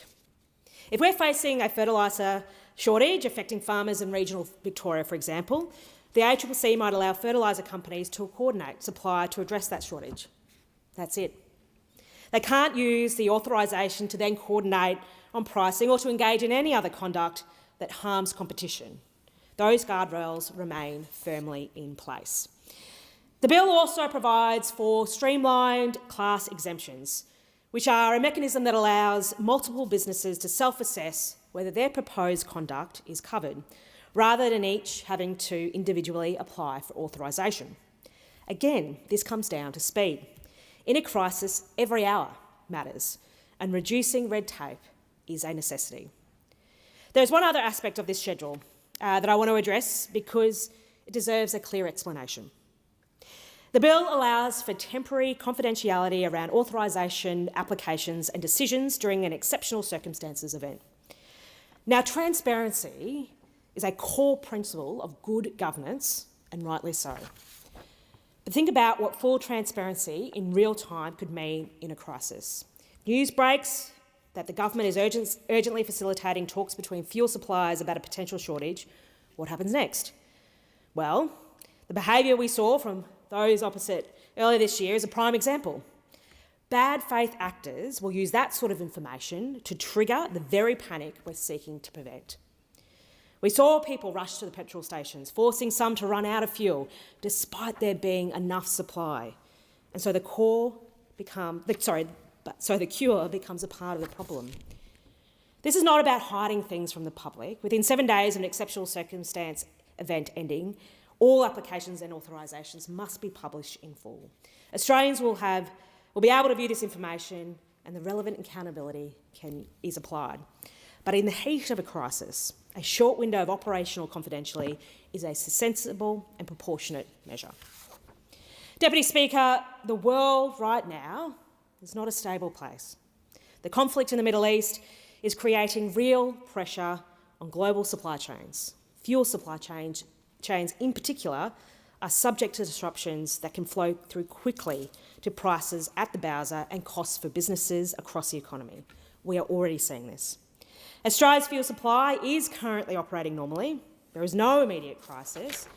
If we're facing a fertiliser shortage affecting farmers in regional Victoria, for example, the ACCC might allow fertiliser companies to coordinate supply to address that shortage. That's it. They can't use the authorisation to then coordinate on pricing or to engage in any other conduct that harms competition. Those guardrails remain firmly in place. The bill also provides for streamlined class exemptions, which are a mechanism that allows multiple businesses to self-assess whether their proposed conduct is covered, rather than each having to individually apply for authorisation. Again, this comes down to speed. In a crisis, every hour matters, and reducing red tape is a necessity. There's one other aspect of this schedule that I want to address because it deserves a clear explanation. The bill allows for temporary confidentiality around authorisation, applications and decisions during an exceptional circumstances event. Now, transparency is a core principle of good governance, and rightly so. But think about what full transparency in real time could mean in a crisis. News breaks that the government is urgently facilitating talks between fuel suppliers about a potential shortage. What happens next? Well, the behaviour we saw from those opposite earlier this year is a prime example. Bad faith actors will use that sort of information to trigger the very panic we're seeking to prevent. We saw people rush to the petrol stations, forcing some to run out of fuel, despite there being enough supply. And so the cure becomes a part of the problem. This is not about hiding things from the public. Within 7 days of an exceptional circumstance event ending, all applications and authorisations must be published in full. Australians will be able to view this information, and the relevant accountability is applied. But in the heat of a crisis, a short window of operational confidentiality is a sensible and proportionate measure. Deputy Speaker, the world right now is not a stable place. The conflict in the Middle East is creating real pressure on global supply chains. Fuel supply chains in particular are subject to disruptions that can flow through quickly to prices at the bowser and costs for businesses across the economy. We are already seeing this. Australia's fuel supply is currently operating normally. There is no immediate crisis,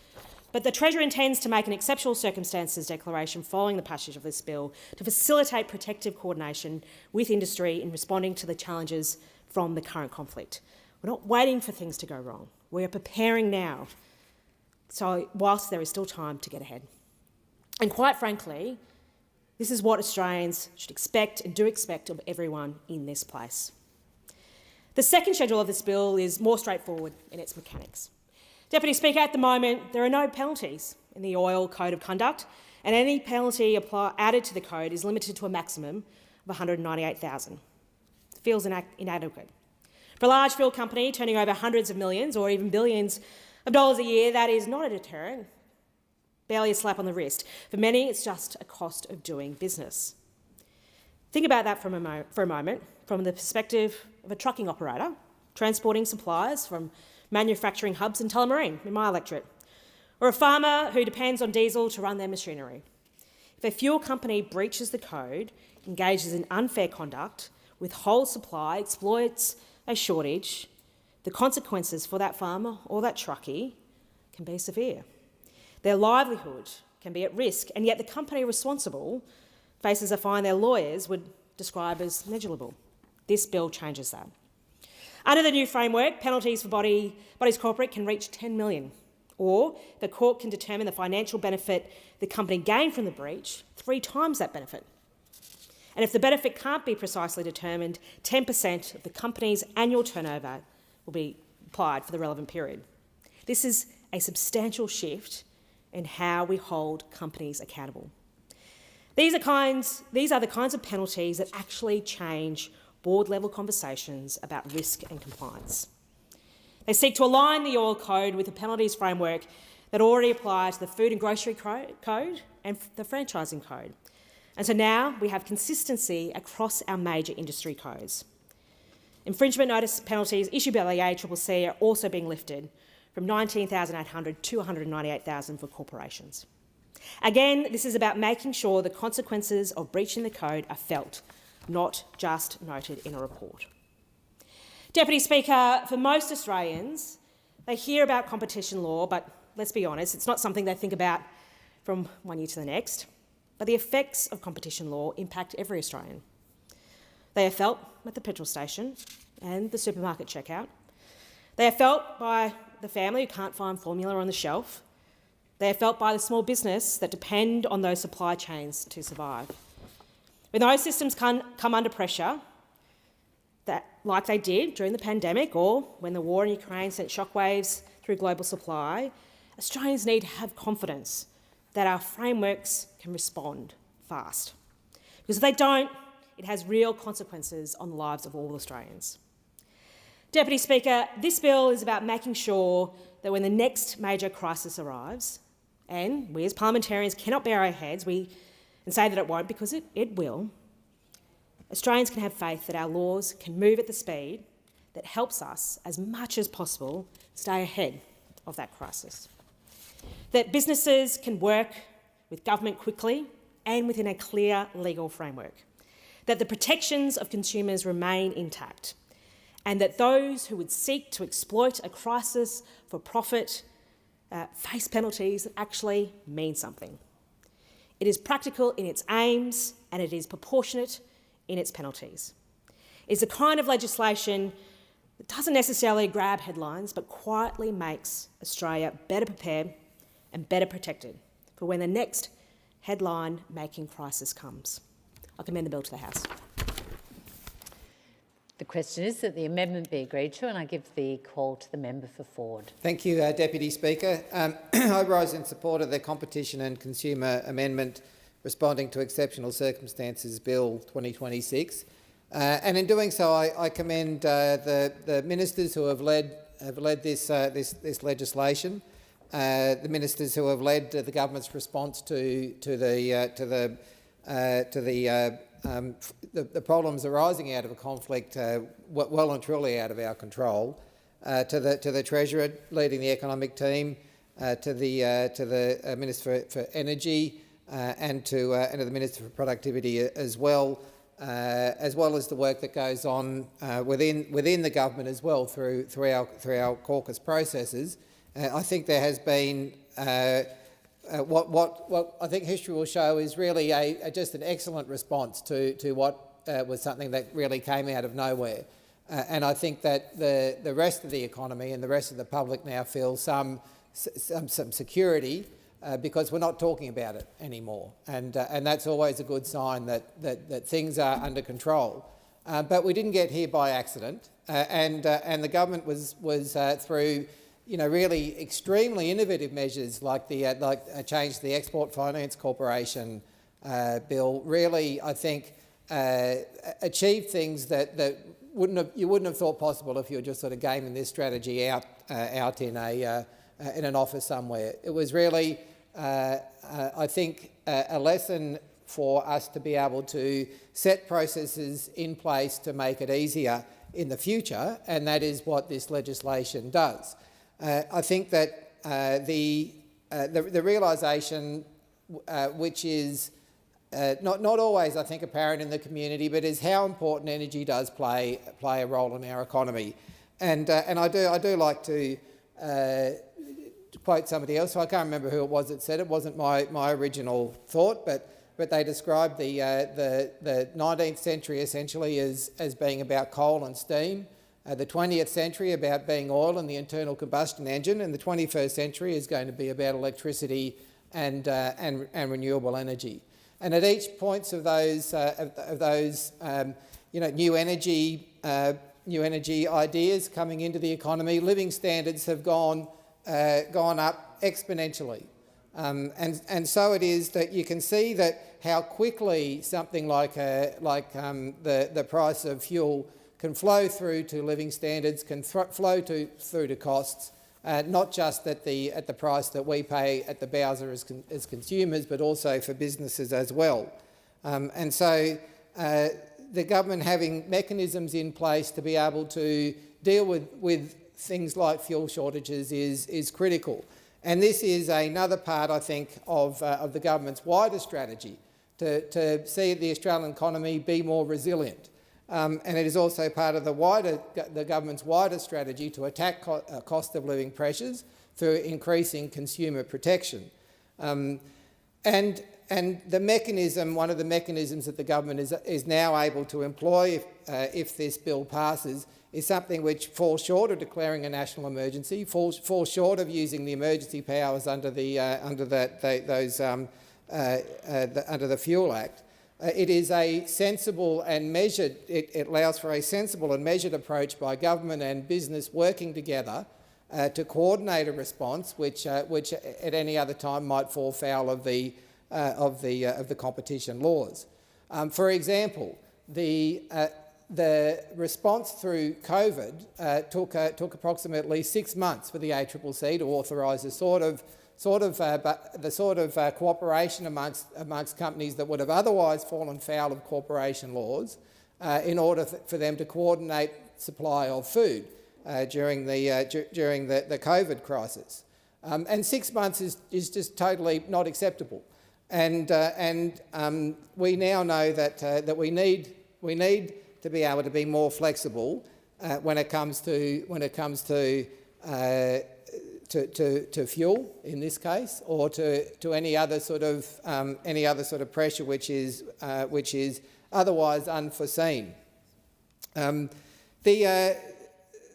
but the Treasury intends to make an exceptional circumstances declaration following the passage of this bill to facilitate protective coordination with industry in responding to the challenges from the current conflict. We're not waiting for things to go wrong. We are preparing now, so whilst there is still time to get ahead. And quite frankly, this is what Australians should expect and do expect of everyone in this place. The second schedule of this bill is more straightforward in its mechanics. Deputy Speaker, at the moment, there are no penalties in the Oil Code of Conduct, and any penalty added to the code is limited to a maximum of $198,000. It feels inadequate. For a large fuel company turning over hundreds of millions or even billions of dollars a year, that is not a deterrent, barely a slap on the wrist. For many, it's just a cost of doing business. Think about that for a moment from the perspective of a trucking operator transporting supplies from manufacturing hubs in Tullamarine, in my electorate, or a farmer who depends on diesel to run their machinery. If a fuel company breaches the code, engages in unfair conduct, withholds supply, exploits a shortage, the consequences for that farmer or that truckie can be severe. Their livelihood can be at risk, and yet the company responsible faces a fine their lawyers would describe as negligible. This bill changes that. Under the new framework, penalties for bodies corporate can reach $10 million, or the court can determine the financial benefit the company gained from the breach 3 times that benefit. And if the benefit can't be precisely determined, 10% of the company's annual turnover will be applied for the relevant period. This is a substantial shift in how we hold companies accountable. These are the kinds of penalties that actually change board-level conversations about risk and compliance. They seek to align the Oil Code with the penalties framework that already apply to the Food and Grocery Code and the Franchising Code. And so now we have consistency across our major industry codes. Infringement notice penalties issued by the ACCC are also being lifted from $19,800 to $198,000 for corporations. Again, this is about making sure the consequences of breaching the code are felt, not just noted in a report. Deputy Speaker, for most Australians, they hear about competition law, but let's be honest, it's not something they think about from one year to the next. But the effects of competition law impact every Australian. They are felt at the petrol station and the supermarket checkout. They are felt by the family who can't find formula on the shelf. They are felt by the small business that depend on those supply chains to survive. When those systems come under pressure, like they did during the pandemic or when the war in Ukraine sent shockwaves through global supply, Australians need to have confidence that our frameworks can respond fast. Because if they don't, it has real consequences on the lives of all Australians. Deputy Speaker, this bill is about making sure that when the next major crisis arrives, and we as parliamentarians cannot bare our heads and say that it won't, because it will, Australians can have faith that our laws can move at the speed that helps us, as much as possible, stay ahead of that crisis. That businesses can work with government quickly and within a clear legal framework. That the protections of consumers remain intact. And that those who would seek to exploit a crisis for profit face penalties that actually mean something. It is practical in its aims and it is proportionate in its penalties. It's the kind of legislation that doesn't necessarily grab headlines but quietly makes Australia better prepared and better protected for when the next headline-making crisis comes. I commend the bill to the House. The question is that the amendment be agreed to, and I give the call to the member for Ford. Thank you, Deputy Speaker. I rise in support of the Competition and Consumer Amendment responding to exceptional circumstances Bill 2026, and in doing so, I commend the ministers who have led this legislation, the ministers who have led the government's response to the problems arising out of a conflict well and truly out of our control, to the Treasurer leading the economic team, to the Minister for Energy, and to the Minister for Productivity as well as the work that goes on within the government as well through our caucus processes. I think there has been what I think history will show is really just an excellent response to what was something that really came out of nowhere. And I think that the rest of the economy and the rest of the public now feel some security because we're not talking about it anymore, and that's always a good sign that things are under control. But we didn't get here by accident, and the government was through really extremely innovative measures like a change to the Export Finance Corporation bill. Really, I think achieved things that you wouldn't have thought possible if you were just sort of gaming this strategy out in an office somewhere. It was really, I think, a lesson for us to be able to set processes in place to make it easier in the future, and that is what this legislation does. I think that the realisation, which is not always, I think, apparent in the community, but is how important energy does play a role in our economy, and I do like to quote somebody else. So I can't remember who it was that said it. It wasn't my original thought, but they described the 19th century essentially as being about coal and steam. The 20th century about being oil and the internal combustion engine, and the 21st century is going to be about electricity and renewable energy. And at each points of those new energy ideas coming into the economy, living standards have gone up exponentially, and so it is that you can see that how quickly something like the price of fuel can flow through to living standards, can flow through to costs, not just at the price that we pay at the bowser as consumers, but also for businesses as well. And so the government having mechanisms in place to be able to deal with things like fuel shortages is critical. And this is another part, I think, of the government's wider strategy to see the Australian economy be more resilient. And it is also part of the government's wider strategy to attack cost of living pressures through increasing consumer protection. And the mechanism, one of the mechanisms that the government is now able to employ if this bill passes, is something which falls short of declaring a national emergency, falls short of using the emergency powers under the Fuel Act. It is a sensible and measured. It allows for a sensible and measured approach by government and business working together to coordinate a response, which at any other time might fall foul of the competition laws. For example, the response through COVID took approximately 6 months for the ACCC to authorise the sort of cooperation amongst companies that would have otherwise fallen foul of corporation laws in order for them to coordinate supply of food during the COVID crisis. And 6 months is just totally not acceptable. And we now know that we need to be able to be more flexible when it comes to fuel in this case, or to any other sort of pressure which is otherwise unforeseen.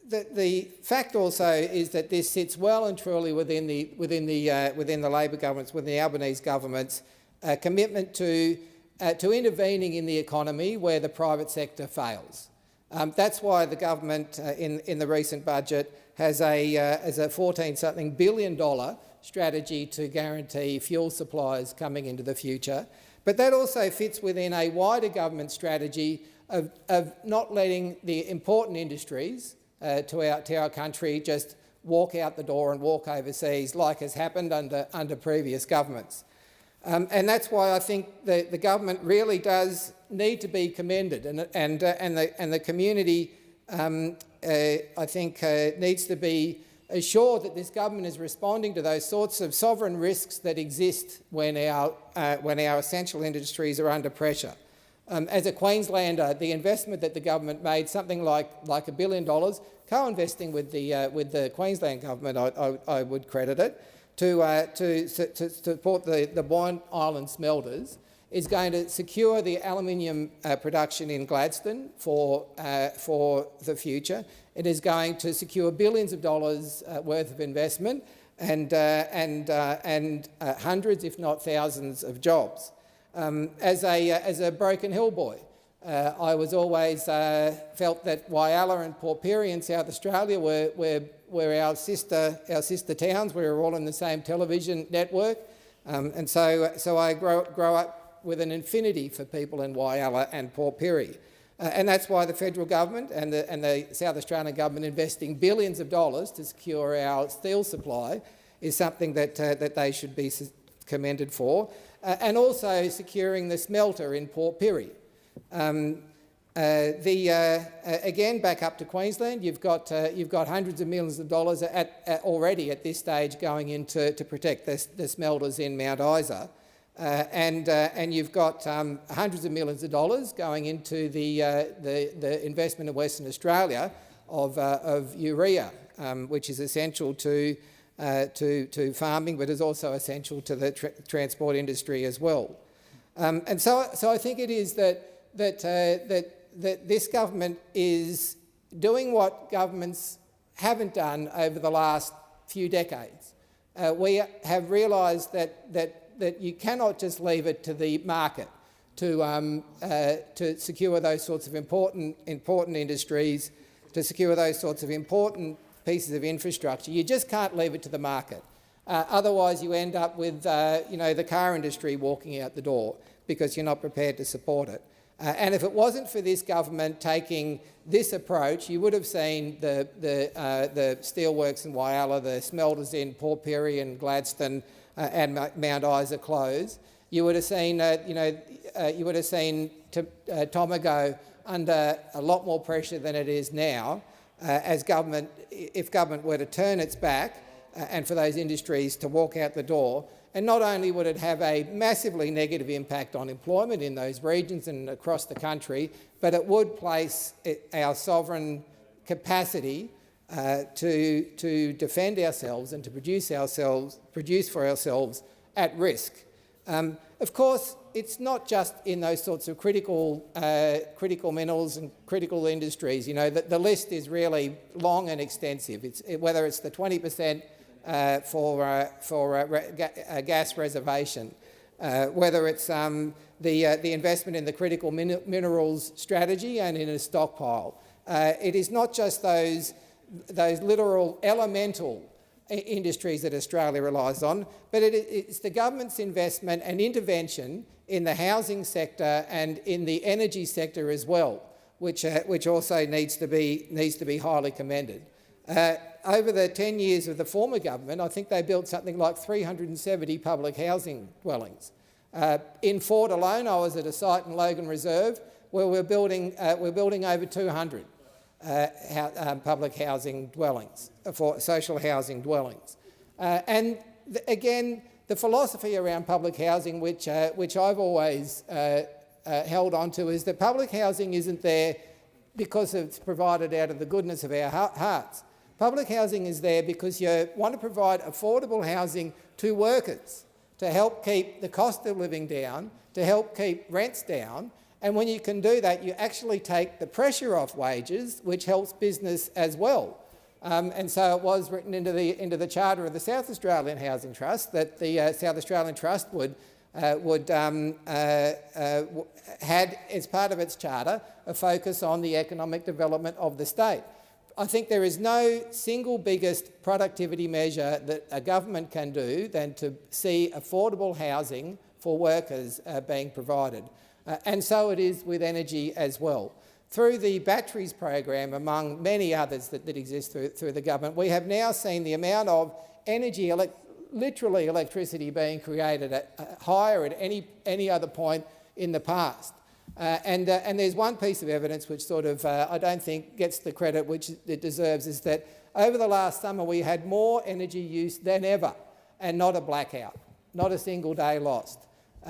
The fact also is that this sits well and truly within the Labor government's, within the Albanese government's commitment to intervening in the economy where the private sector fails. That's why the government in the recent budget has a $14-something billion strategy to guarantee fuel supplies coming into the future. But that also fits within a wider government strategy of not letting the important industries to our country just walk out the door and walk overseas like has happened under previous governments. And that's why I think the government really does need to be commended, and the community I think needs to be assured that this government is responding to those sorts of sovereign risks that exist when our essential industries are under pressure. As a Queenslander, the investment that the government made, something like $1 billion, co-investing with the Queensland government, I would credit it, to support the Boyne Island smelters, is going to secure the aluminium production in Gladstone for the future. It is going to secure billions of dollars worth of investment and hundreds, if not thousands, of jobs. As a Broken Hill boy, I was always felt that Whyalla and Port Pirie in South Australia were our sister towns. We were all in the same television network, and so I grow up with an affinity for people in Whyalla and Port Pirie. And that's why the federal government and the South Australian government investing billions of dollars to secure our steel supply is something that they should be commended for. And also securing the smelter in Port Pirie. Again, back up to Queensland, you've got hundreds of millions of dollars already at this stage going in to protect the smelters in Mount Isa. And you've got hundreds of millions of dollars going into the investment in Western Australia of urea, which is essential to farming, but is also essential to the transport industry as well. And so I think it is that this government is doing what governments haven't done over the last few decades. We have realised that you cannot just leave it to the market to secure those sorts of important industries, to secure those sorts of important pieces of infrastructure. You just can't leave it to the market. Otherwise, you end up with the car industry walking out the door because you're not prepared to support it. And if it wasn't for this government taking this approach, you would have seen the steelworks in Whyalla, the smelters in Port Pirie and Gladstone and Mount Isa close. You would have seen, Tomago under a lot more pressure than it is now, if government were to turn its back and for those industries to walk out the door. And not only would it have a massively negative impact on employment in those regions and across the country, but it would place our sovereign capacity to defend ourselves and to produce for ourselves at risk. Of course, it's not just in those sorts of critical minerals and critical industries. You know, the list is really long and extensive. Whether it's the 20% for gas reservation, whether it's the investment in the critical minerals strategy and in a stockpile. It is not just those literal elemental industries that Australia relies on, but it's the government's investment and intervention in the housing sector and in the energy sector as well, which also needs to be highly commended. Over the 10 years of the former government, I think they built something like 370 public housing dwellings. In Fort alone, I was at a site in Logan Reserve where we're building over 200 public housing dwellings, for social housing dwellings. And again, the philosophy around public housing, which I've always held on to, is that public housing isn't there because it's provided out of the goodness of our hearts. Public housing is there because you want to provide affordable housing to workers to help keep the cost of living down, to help keep rents down. And when you can do that, you actually take the pressure off wages, which helps business as well. And so it was written into the charter of the South Australian Housing Trust that the South Australian Trust had as part of its charter a focus on the economic development of the state. I think there is no single biggest productivity measure that a government can do than to see affordable housing for workers being provided. And so it is with energy as well. Through the batteries program, among many others that exist through the government, we have now seen the amount of energy, literally electricity being created higher at any other point in the past. And there's one piece of evidence which sort of, I don't think gets the credit which it deserves, is that over the last summer we had more energy use than ever, and not a blackout, not a single day lost,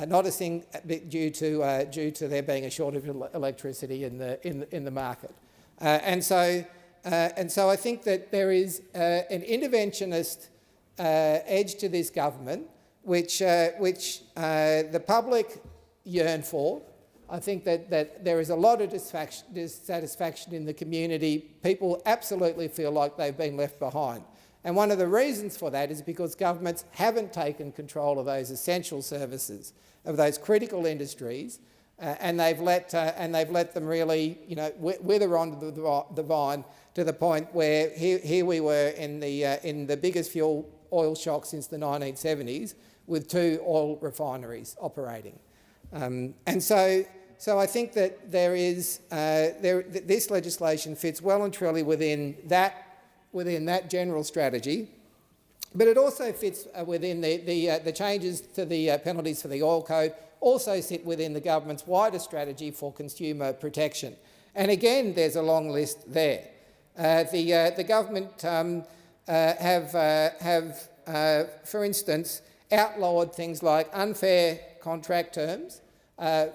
not a due to there being a shortage of electricity in the market. And so I think that there is an interventionist edge to this government, which the public yearn for. I think that there is a lot of dissatisfaction in the community. People absolutely feel like they've been left behind. And one of the reasons for that is because governments haven't taken control of those essential services, of those critical industries, and they've let them really, wither onto the vine to the point where here we were in the biggest fuel oil shock since the 1970s, with 2 oil refineries operating. And so I think that this legislation fits well and truly within that general strategy, but it also fits within the changes to the penalties for the oil code, also sit within the government's wider strategy for consumer protection. And again, there's a long list there. The government have for instance, outlawed things like unfair contract terms. I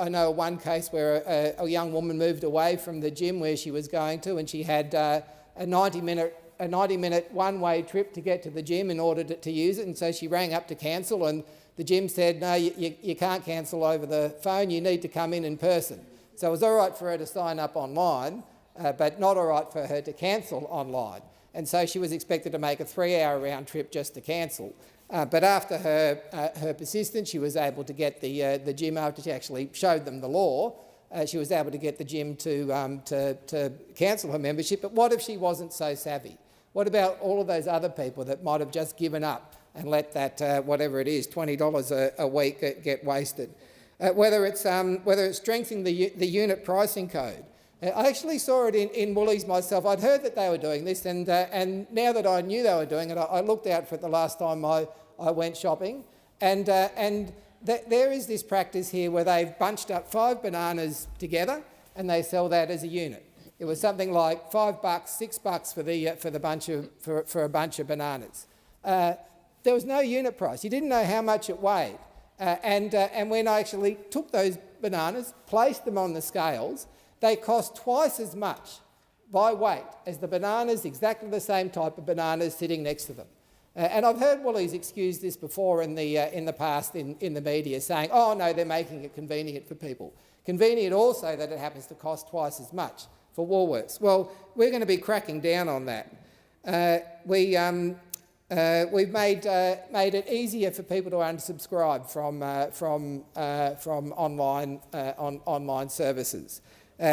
know one case where a young woman moved away from the gym where she was going to, and she had a 90-minute one-way trip to get to the gym in order to use it, and so she rang up to cancel, and the gym said, no, you can't cancel over the phone, you need to come in person. So it was all right for her to sign up online, but not all right for her to cancel online. And so she was expected to make a 3-hour round trip just to cancel. But after her persistence, she was able to get the gym, after she actually showed them the law, she was able to get the gym to cancel her membership. But what if she wasn't so savvy? What about all of those other people that might have just given up and let that, whatever it is, $20 a week get wasted? Whether it's strengthening the unit pricing code. I actually saw it in Woolies myself. I'd heard that they were doing this, and now that I knew they were doing it, I looked out for it the last time I went shopping, and there is this practice here where they've bunched up 5 bananas together and they sell that as a unit. It was something like $5, $6 for a bunch of bananas. There was no unit price. You didn't know how much it weighed, and when I actually took those bananas, placed them on the scales, they cost twice as much by weight as the bananas, exactly the same type of bananas sitting next to them. And I've heard Woolies excuse this before in the past in the media, saying, oh no, they're making it convenient for people. Convenient also that it happens to cost twice as much for Woolworths. Well, we're going to be cracking down on that. We've made it easier for people to unsubscribe from online services.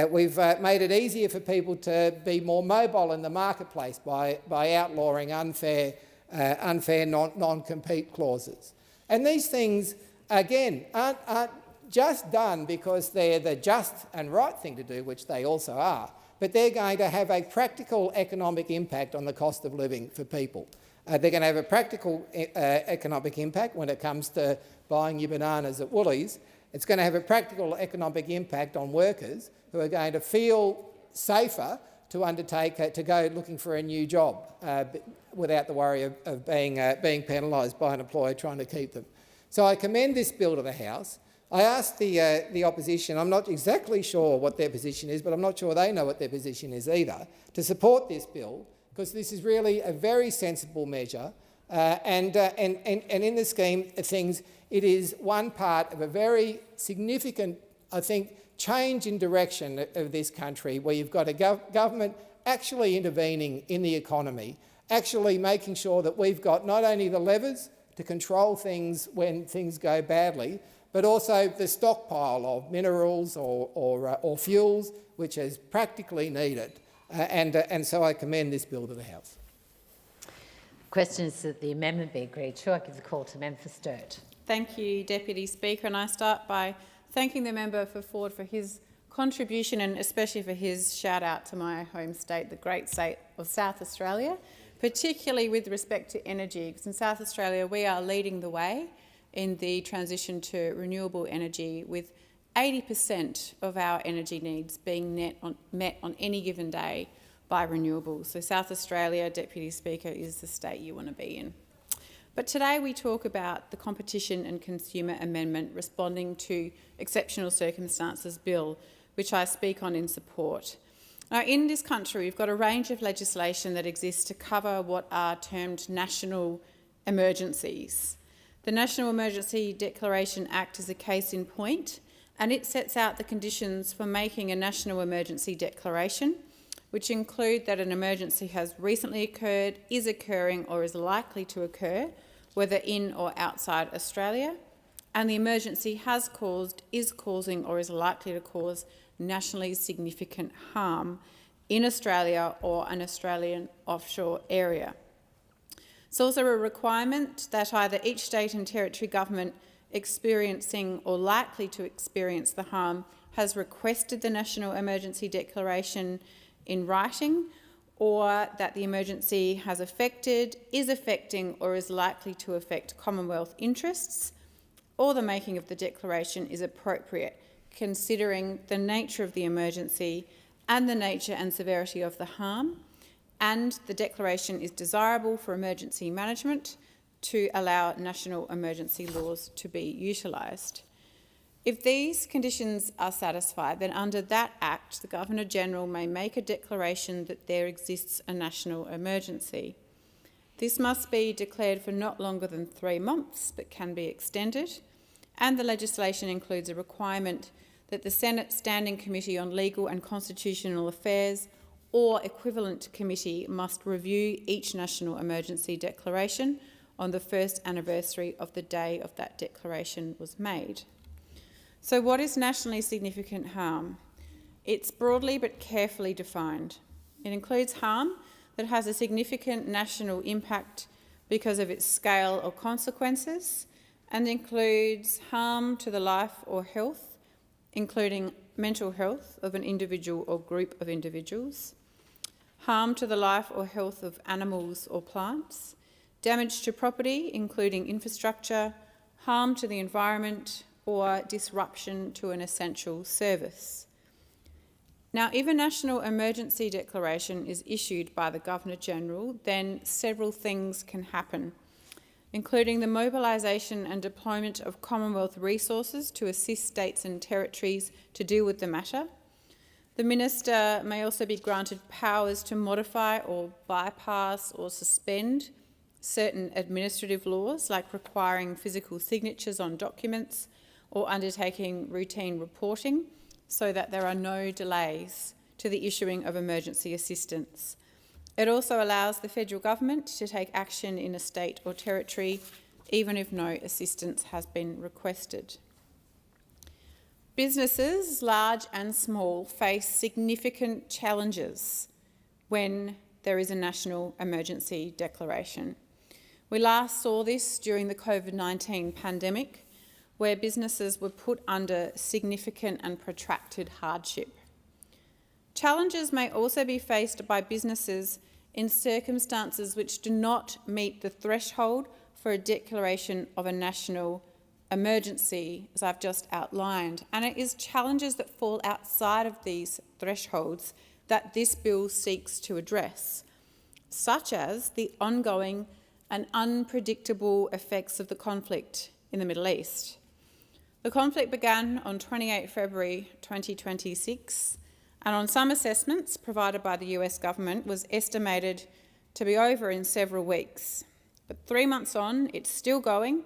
We've made it easier for people to be more mobile in the marketplace by outlawing unfair non-compete clauses. And these things, again, aren't just done because they're the just and right thing to do, which they also are, but they're going to have a practical economic impact on the cost of living for people. They're going to have a practical economic impact when it comes to buying your bananas at Woolies. It's going to have a practical economic impact on workers who are going to feel safer to go looking for a new job without the worry of being penalised by an employer trying to keep them. So I commend this bill to the House. I asked the opposition, I'm not exactly sure what their position is, but I'm not sure they know what their position is either, to support this bill, because this is really a very sensible measure, and in the scheme of things, it is one part of a very significant, I think, change in direction of this country, where you've got a government actually intervening in the economy, actually making sure that we've got not only the levers to control things when things go badly, but also the stockpile of minerals or fuels, which is practically needed. And so I commend this bill to the House. The question is that the amendment be agreed to. I give the call to Member for Sturt. Thank you, Deputy Speaker, and I start by thanking the member for Ford for his contribution and especially for his shout-out to my home state, the great state of South Australia, particularly with respect to energy, because in South Australia we are leading the way in the transition to renewable energy with 80% of our energy needs being met on any given day by renewables. So South Australia, Deputy Speaker, is the state you want to be in. But today we talk about the Competition and Consumer Amendment responding to Exceptional Circumstances Bill, which I speak on in support. Now, in this country, we've got a range of legislation that exists to cover what are termed national emergencies. The National Emergency Declaration Act is a case in point, and it sets out the conditions for making a national emergency declaration, which include that an emergency has recently occurred, is occurring or is likely to occur, whether in or outside Australia, and the emergency has caused, is causing or is likely to cause nationally significant harm in Australia or an Australian offshore area. It's also a requirement that either each state and territory government experiencing or likely to experience the harm has requested the National Emergency Declaration in writing, or that the emergency has affected, is affecting or is likely to affect Commonwealth interests, or the making of the declaration is appropriate, considering the nature of the emergency and the nature and severity of the harm, and the declaration is desirable for emergency management to allow national emergency laws to be utilised. If these conditions are satisfied, then under that Act, the Governor-General may make a declaration that there exists a national emergency. This must be declared for not longer than 3 months, but can be extended, and the legislation includes a requirement that the Senate Standing Committee on Legal and Constitutional Affairs or equivalent committee must review each national emergency declaration on the first anniversary of the day of that declaration was made. So what is nationally significant harm? It's broadly but carefully defined. It includes harm that has a significant national impact because of its scale or consequences, and includes harm to the life or health, including mental health of an individual or group of individuals, harm to the life or health of animals or plants, damage to property, including infrastructure, harm to the environment, or disruption to an essential service. Now, if a national emergency declaration is issued by the Governor-General, then several things can happen, including the mobilisation and deployment of Commonwealth resources to assist states and territories to deal with the matter. The Minister may also be granted powers to modify or bypass or suspend certain administrative laws, like requiring physical signatures on documents or undertaking routine reporting, so that there are no delays to the issuing of emergency assistance. It also allows the federal government to take action in a state or territory, even if no assistance has been requested. Businesses, large and small, face significant challenges when there is a national emergency declaration. We last saw this during the COVID-19 pandemic, where businesses were put under significant and protracted hardship. Challenges may also be faced by businesses in circumstances which do not meet the threshold for a declaration of a national emergency, as I've just outlined, and it is challenges that fall outside of these thresholds that this bill seeks to address, such as the ongoing and unpredictable effects of the conflict in the Middle East. The conflict began on 28 February 2026, and on some assessments provided by the US government was estimated to be over in several weeks. But 3 months on, it's still going,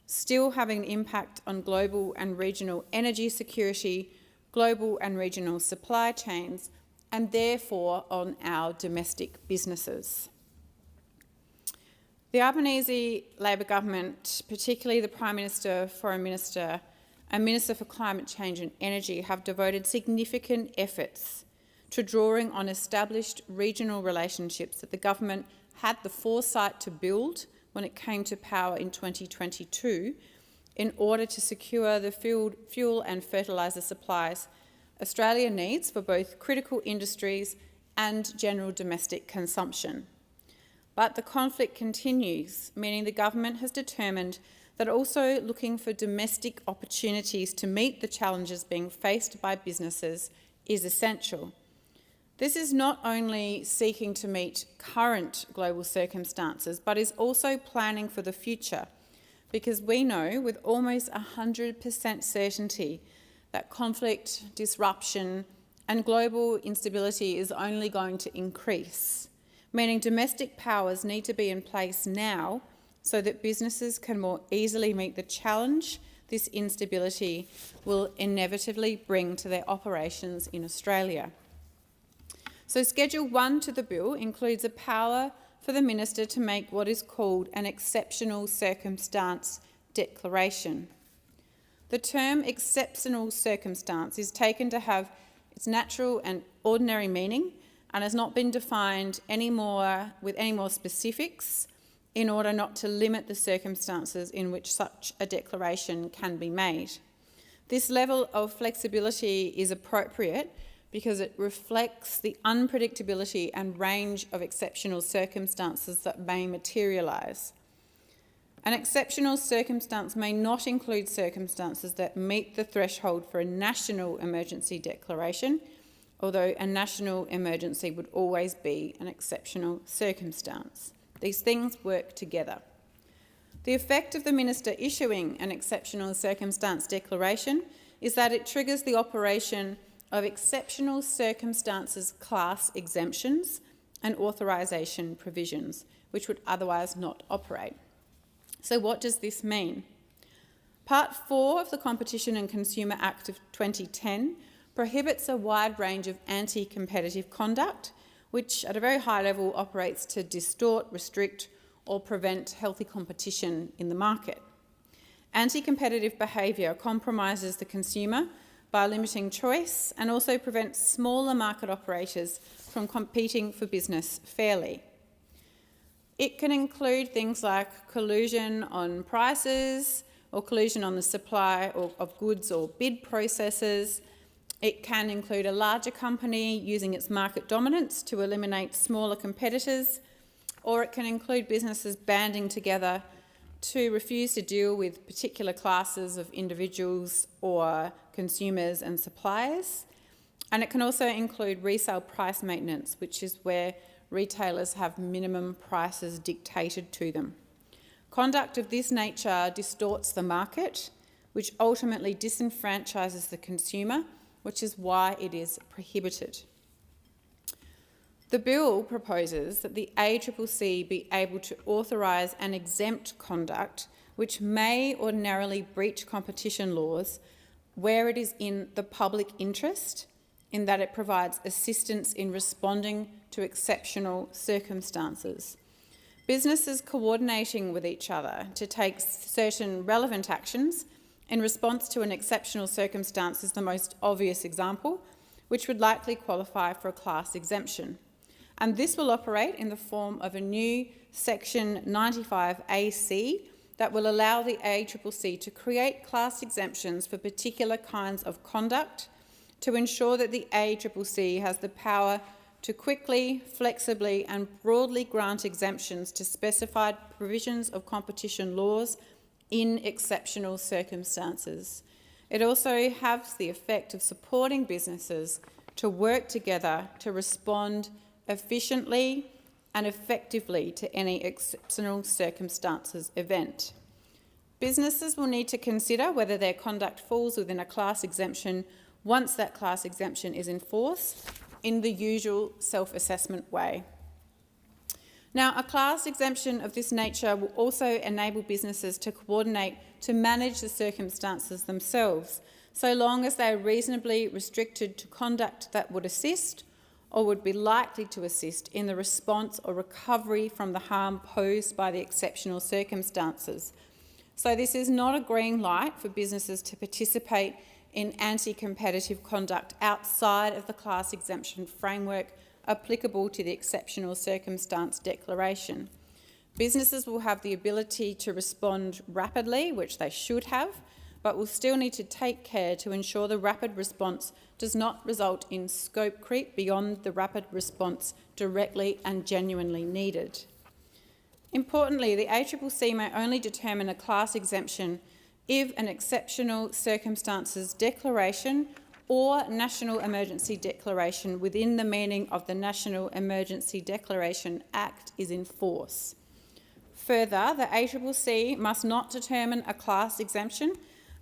still having an impact on global and regional energy security, global and regional supply chains, and therefore on our domestic businesses. The Albanese Labor government, particularly the Prime Minister, Foreign Minister and Minister for Climate Change and Energy, have devoted significant efforts to drawing on established regional relationships that the government had the foresight to build when it came to power in 2022 in order to secure the fuel and fertiliser supplies Australia needs for both critical industries and general domestic consumption. But the conflict continues, meaning the government has determined that are also looking for domestic opportunities to meet the challenges being faced by businesses is essential. This is not only seeking to meet current global circumstances, but is also planning for the future, because we know with almost 100% certainty that conflict, disruption, and global instability is only going to increase, meaning domestic powers need to be in place now so that businesses can more easily meet the challenge this instability will inevitably bring to their operations in Australia. So Schedule 1 to the bill includes a power for the Minister to make what is called an exceptional circumstance declaration. The term exceptional circumstance is taken to have its natural and ordinary meaning and has not been defined with any more specifics in order not to limit the circumstances in which such a declaration can be made. This level of flexibility is appropriate because it reflects the unpredictability and range of exceptional circumstances that may materialise. An exceptional circumstance may not include circumstances that meet the threshold for a national emergency declaration, although a national emergency would always be an exceptional circumstance. These things work together. The effect of the Minister issuing an exceptional circumstance declaration is that it triggers the operation of exceptional circumstances class exemptions and authorisation provisions, which would otherwise not operate. So what does this mean? Part 4 of the Competition and Consumer Act of 2010 prohibits a wide range of anti-competitive conduct, which at a very high level operates to distort, restrict or prevent healthy competition in the market. Anti-competitive behaviour compromises the consumer by limiting choice and also prevents smaller market operators from competing for business fairly. It can include things like collusion on prices or collusion on the supply of goods or bid processes. It can include a larger company using its market dominance to eliminate smaller competitors, or it can include businesses banding together to refuse to deal with particular classes of individuals or consumers and suppliers. And it can also include resale price maintenance, which is where retailers have minimum prices dictated to them. Conduct of this nature distorts the market, which ultimately disenfranchises the consumer, which is why it is prohibited. The bill proposes that the ACCC be able to authorise and exempt conduct which may ordinarily breach competition laws where it is in the public interest, in that it provides assistance in responding to exceptional circumstances. Businesses coordinating with each other to take certain relevant actions in response to an exceptional circumstance is the most obvious example, which would likely qualify for a class exemption. And this will operate in the form of a new Section 95AC that will allow the ACCC to create class exemptions for particular kinds of conduct to ensure that the ACCC has the power to quickly, flexibly and broadly grant exemptions to specified provisions of competition laws in exceptional circumstances. It also has the effect of supporting businesses to work together to respond efficiently and effectively to any exceptional circumstances event. Businesses will need to consider whether their conduct falls within a class exemption once that class exemption is in force in the usual self-assessment way. Now, a class exemption of this nature will also enable businesses to coordinate to manage the circumstances themselves, so long as they are reasonably restricted to conduct that would assist or would be likely to assist in the response or recovery from the harm posed by the exceptional circumstances. So this is not a green light for businesses to participate in anti-competitive conduct outside of the class exemption framework applicable to the exceptional circumstance declaration. Businesses will have the ability to respond rapidly, which they should have, but will still need to take care to ensure the rapid response does not result in scope creep beyond the rapid response directly and genuinely needed. Importantly, the ACCC may only determine a class exemption if an exceptional circumstances declaration or national emergency declaration within the meaning of the National Emergency Declaration Act is in force. Further, the ACCC must not determine a class exemption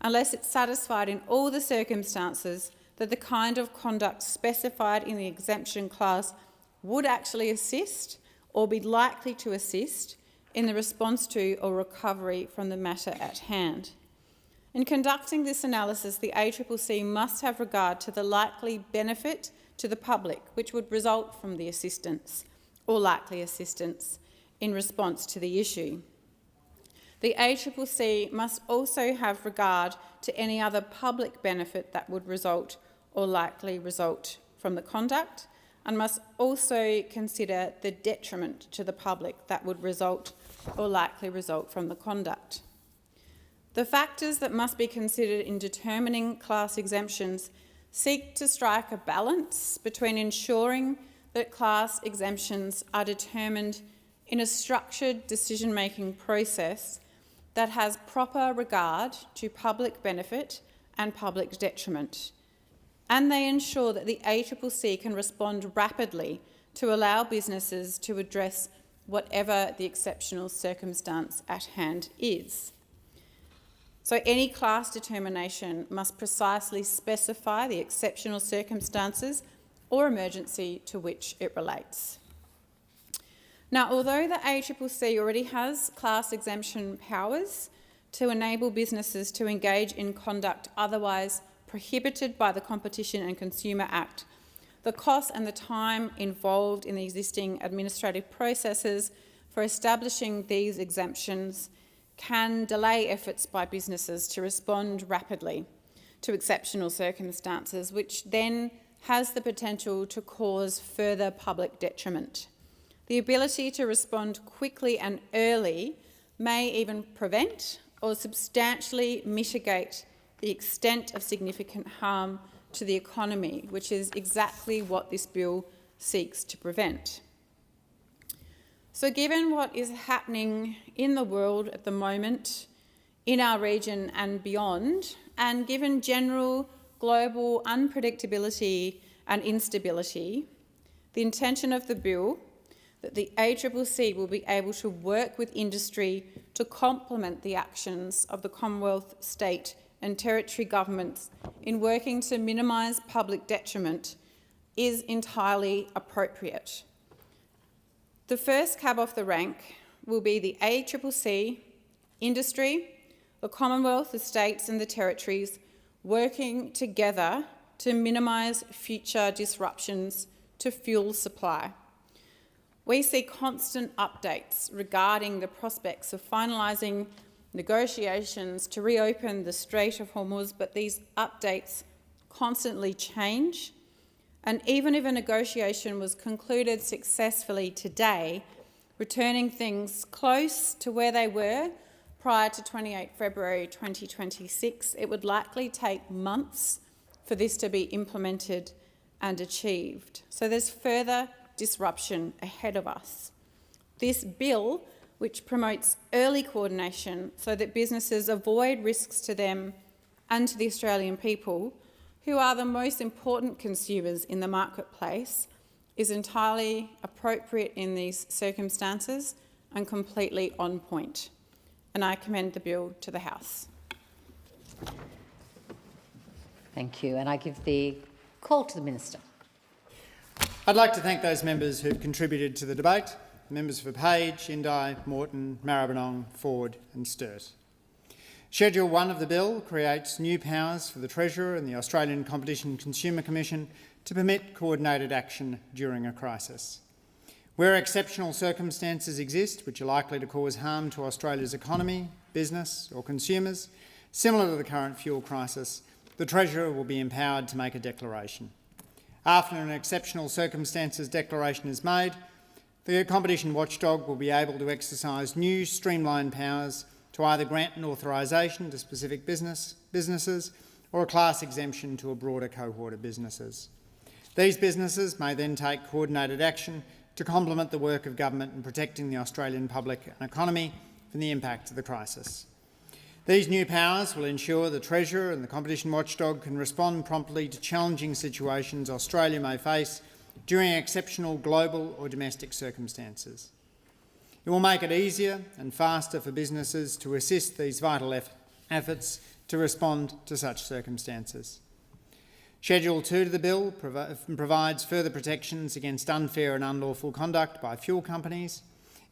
unless it's satisfied in all the circumstances that the kind of conduct specified in the exemption class would actually assist or be likely to assist in the response to or recovery from the matter at hand. In conducting this analysis, the ACCC must have regard to the likely benefit to the public which would result from the assistance or likely assistance in response to the issue. The ACCC must also have regard to any other public benefit that would result or likely result from the conduct, and must also consider the detriment to the public that would result or likely result from the conduct. The factors that must be considered in determining class exemptions seek to strike a balance between ensuring that class exemptions are determined in a structured decision-making process that has proper regard to public benefit and public detriment, and they ensure that the ACCC can respond rapidly to allow businesses to address whatever the exceptional circumstance at hand is. So any class determination must precisely specify the exceptional circumstances or emergency to which it relates. Now, although the ACCC already has class exemption powers to enable businesses to engage in conduct otherwise prohibited by the Competition and Consumer Act, the cost and the time involved in the existing administrative processes for establishing these exemptions can delay efforts by businesses to respond rapidly to exceptional circumstances, which then has the potential to cause further public detriment. The ability to respond quickly and early may even prevent or substantially mitigate the extent of significant harm to the economy, which is exactly what this bill seeks to prevent. So given what is happening in the world at the moment, in our region and beyond, and given general global unpredictability and instability, the intention of the bill that the ACCC will be able to work with industry to complement the actions of the Commonwealth, state and territory governments in working to minimise public detriment is entirely appropriate. The first cab off the rank will be the ACCC, industry, the Commonwealth, the states and the territories working together to minimise future disruptions to fuel supply. We see constant updates regarding the prospects of finalising negotiations to reopen the Strait of Hormuz, but these updates constantly change. And even if a negotiation was concluded successfully today, returning things close to where they were prior to 28 February 2026, it would likely take months for this to be implemented and achieved. So there's further disruption ahead of us. This bill, which promotes early coordination so that businesses avoid risks to them and to the Australian people, who are the most important consumers in the marketplace, is entirely appropriate in these circumstances and completely on point. And I commend the bill to the House. Thank you. And I give the call to the Minister. I'd like to thank those members who've contributed to the debate, members for Page, Indi, Morton, Maribyrnong, Ford and Sturt. Schedule 1 of the bill creates new powers for the Treasurer and the Australian Competition and Consumer Commission to permit coordinated action during a crisis. Where exceptional circumstances exist which are likely to cause harm to Australia's economy, business or consumers, similar to the current fuel crisis, the Treasurer will be empowered to make a declaration. After an exceptional circumstances declaration is made, the competition watchdog will be able to exercise new streamlined powers to either grant an authorisation to specific businesses or a class exemption to a broader cohort of businesses. These businesses may then take coordinated action to complement the work of government in protecting the Australian public and economy from the impact of the crisis. These new powers will ensure the Treasurer and the Competition Watchdog can respond promptly to challenging situations Australia may face during exceptional global or domestic circumstances. It will make it easier and faster for businesses to assist these vital efforts to respond to such circumstances. Schedule 2 to the bill provides further protections against unfair and unlawful conduct by fuel companies.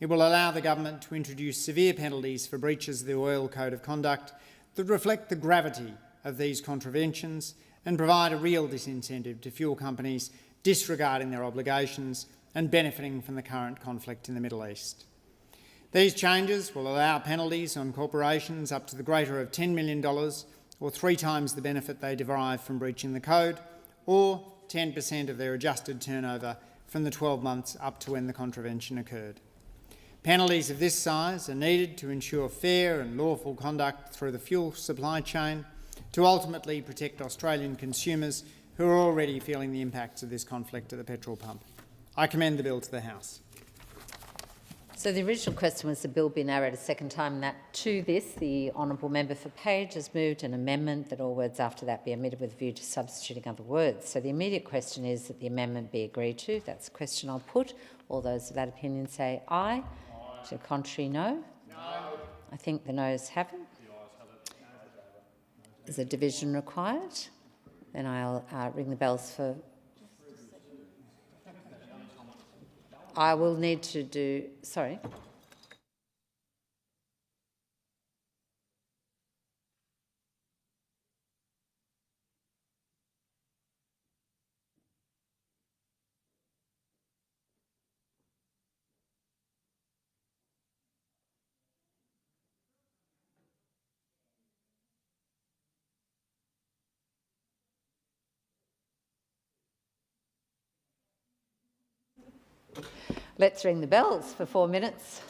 It will allow the government to introduce severe penalties for breaches of the Oil Code of Conduct that reflect the gravity of these contraventions and provide a real disincentive to fuel companies disregarding their obligations and benefiting from the current conflict in the Middle East. These changes will allow penalties on corporations up to the greater of $10 million, or 3 times the benefit they derive from breaching the code, or 10% of their adjusted turnover from the 12 months up to when the contravention occurred. Penalties of this size are needed to ensure fair and lawful conduct through the fuel supply chain to ultimately protect Australian consumers who are already feeling the impacts of this conflict at the petrol pump. I commend the bill to the House. So the original question was the bill be now read a second time. That to this, the honourable member for Page has moved an amendment that all words after that be omitted with a view to substituting other words. So the immediate question is that the amendment be agreed to. That's the question I'll put. All those of that opinion say aye. To the contrary, no. No. I think the noes have it. Is a division required? Then I'll ring the bells for... I will need to do... Sorry. Let's ring the bells for 4 minutes.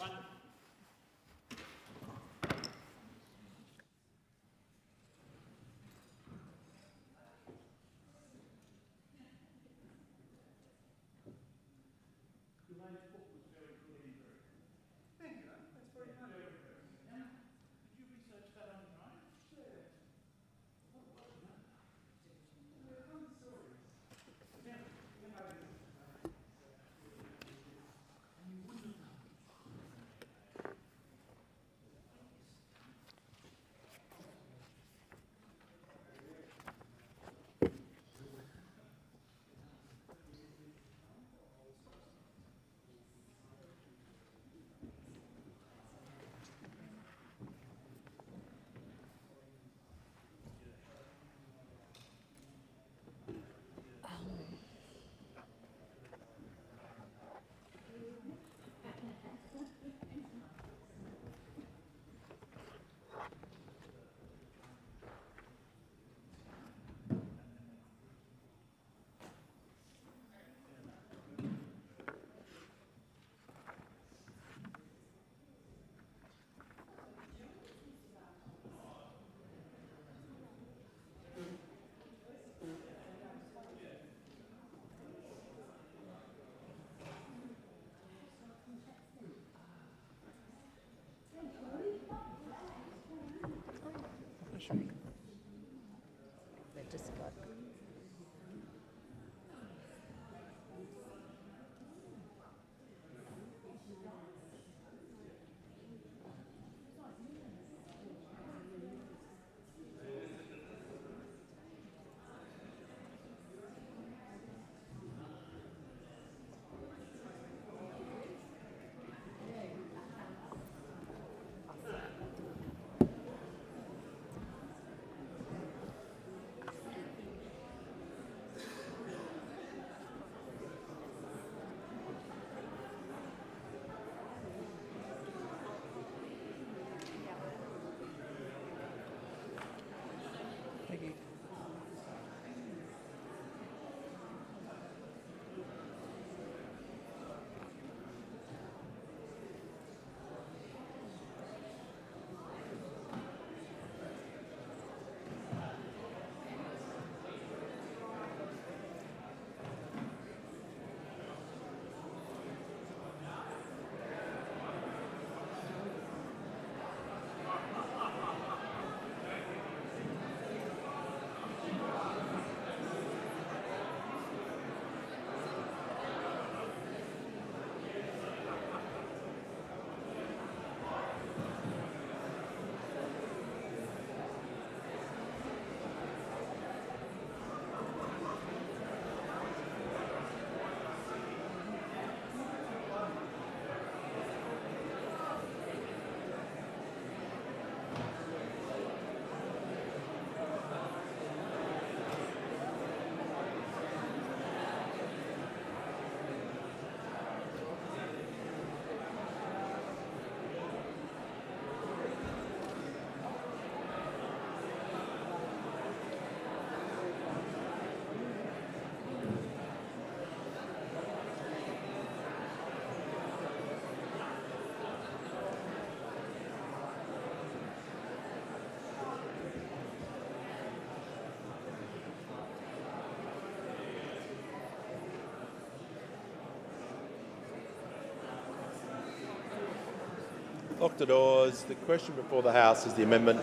Locked the doors. The question before the House is the amendment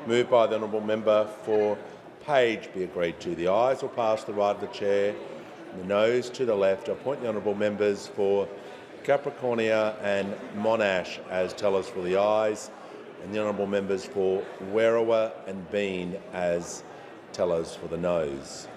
moved by the honourable member for Page be agreed to. The ayes will pass to the right of the chair, and the noes to the left. I appoint the honourable members for Capricornia and Monash as tellers for the ayes, and the honourable members for Werriwa and Bean as tellers for the noes.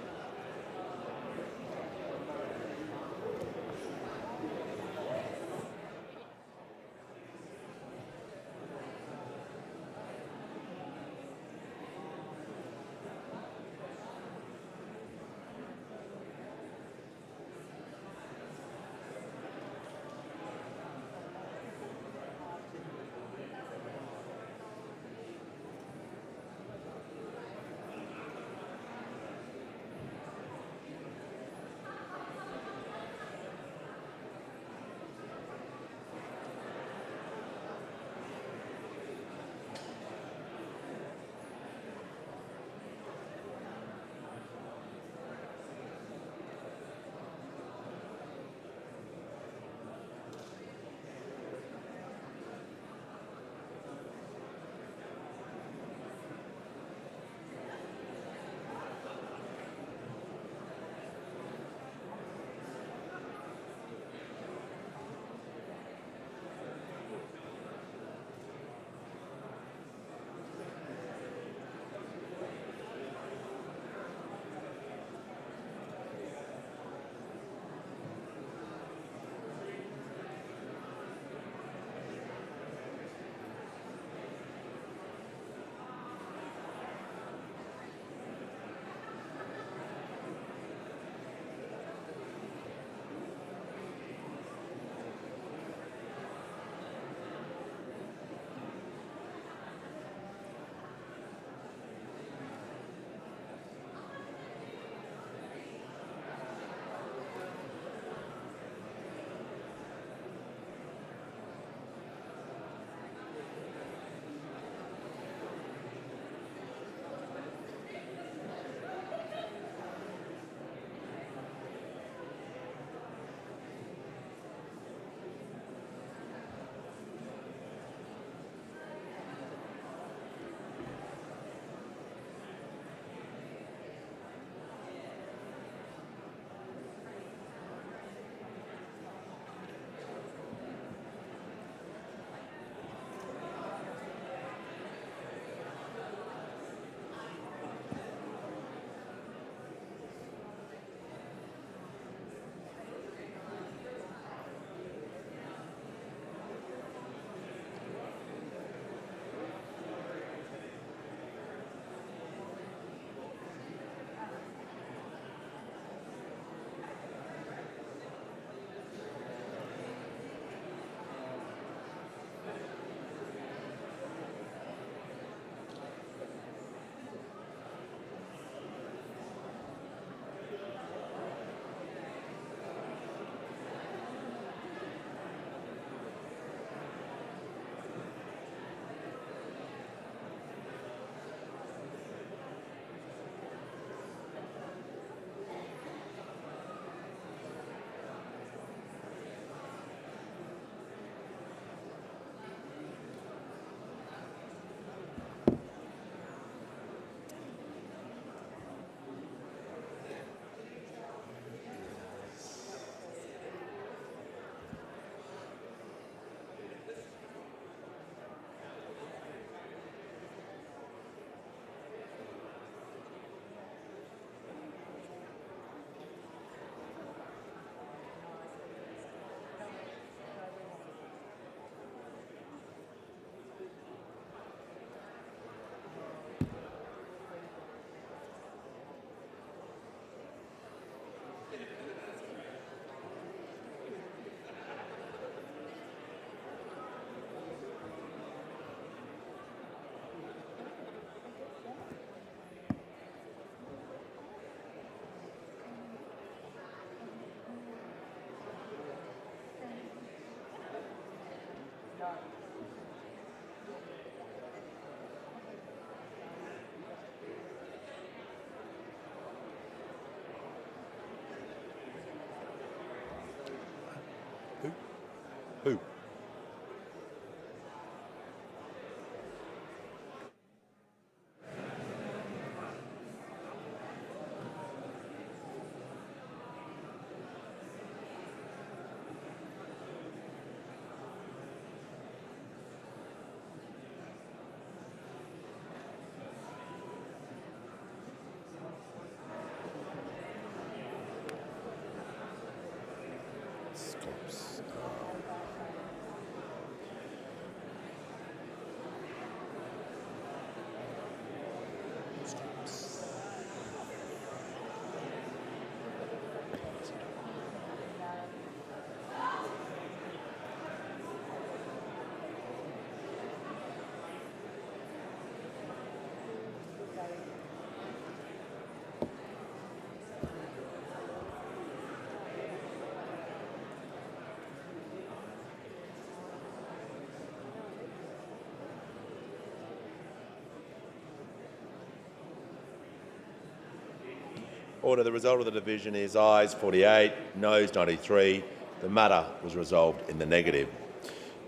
Order. The result of the division is ayes 48, noes 93. The matter was resolved in the negative.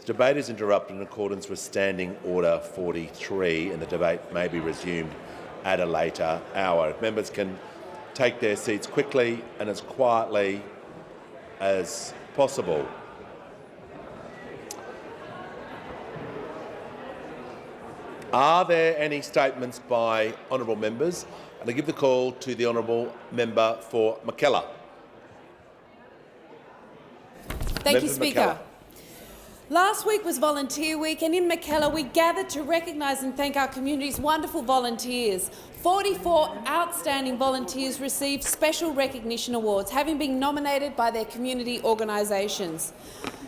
The debate is interrupted in accordance with Standing Order 43 and the debate may be resumed at a later hour. If members can take their seats quickly and as quietly as possible. Are there any statements by honourable members? And I give the call to the honourable member for Mackellar. Thank you, Speaker. Last week was Volunteer Week, and in Mackellar we gathered to recognise and thank our community's wonderful volunteers. 44 outstanding volunteers received special recognition awards, having been nominated by their community organisations.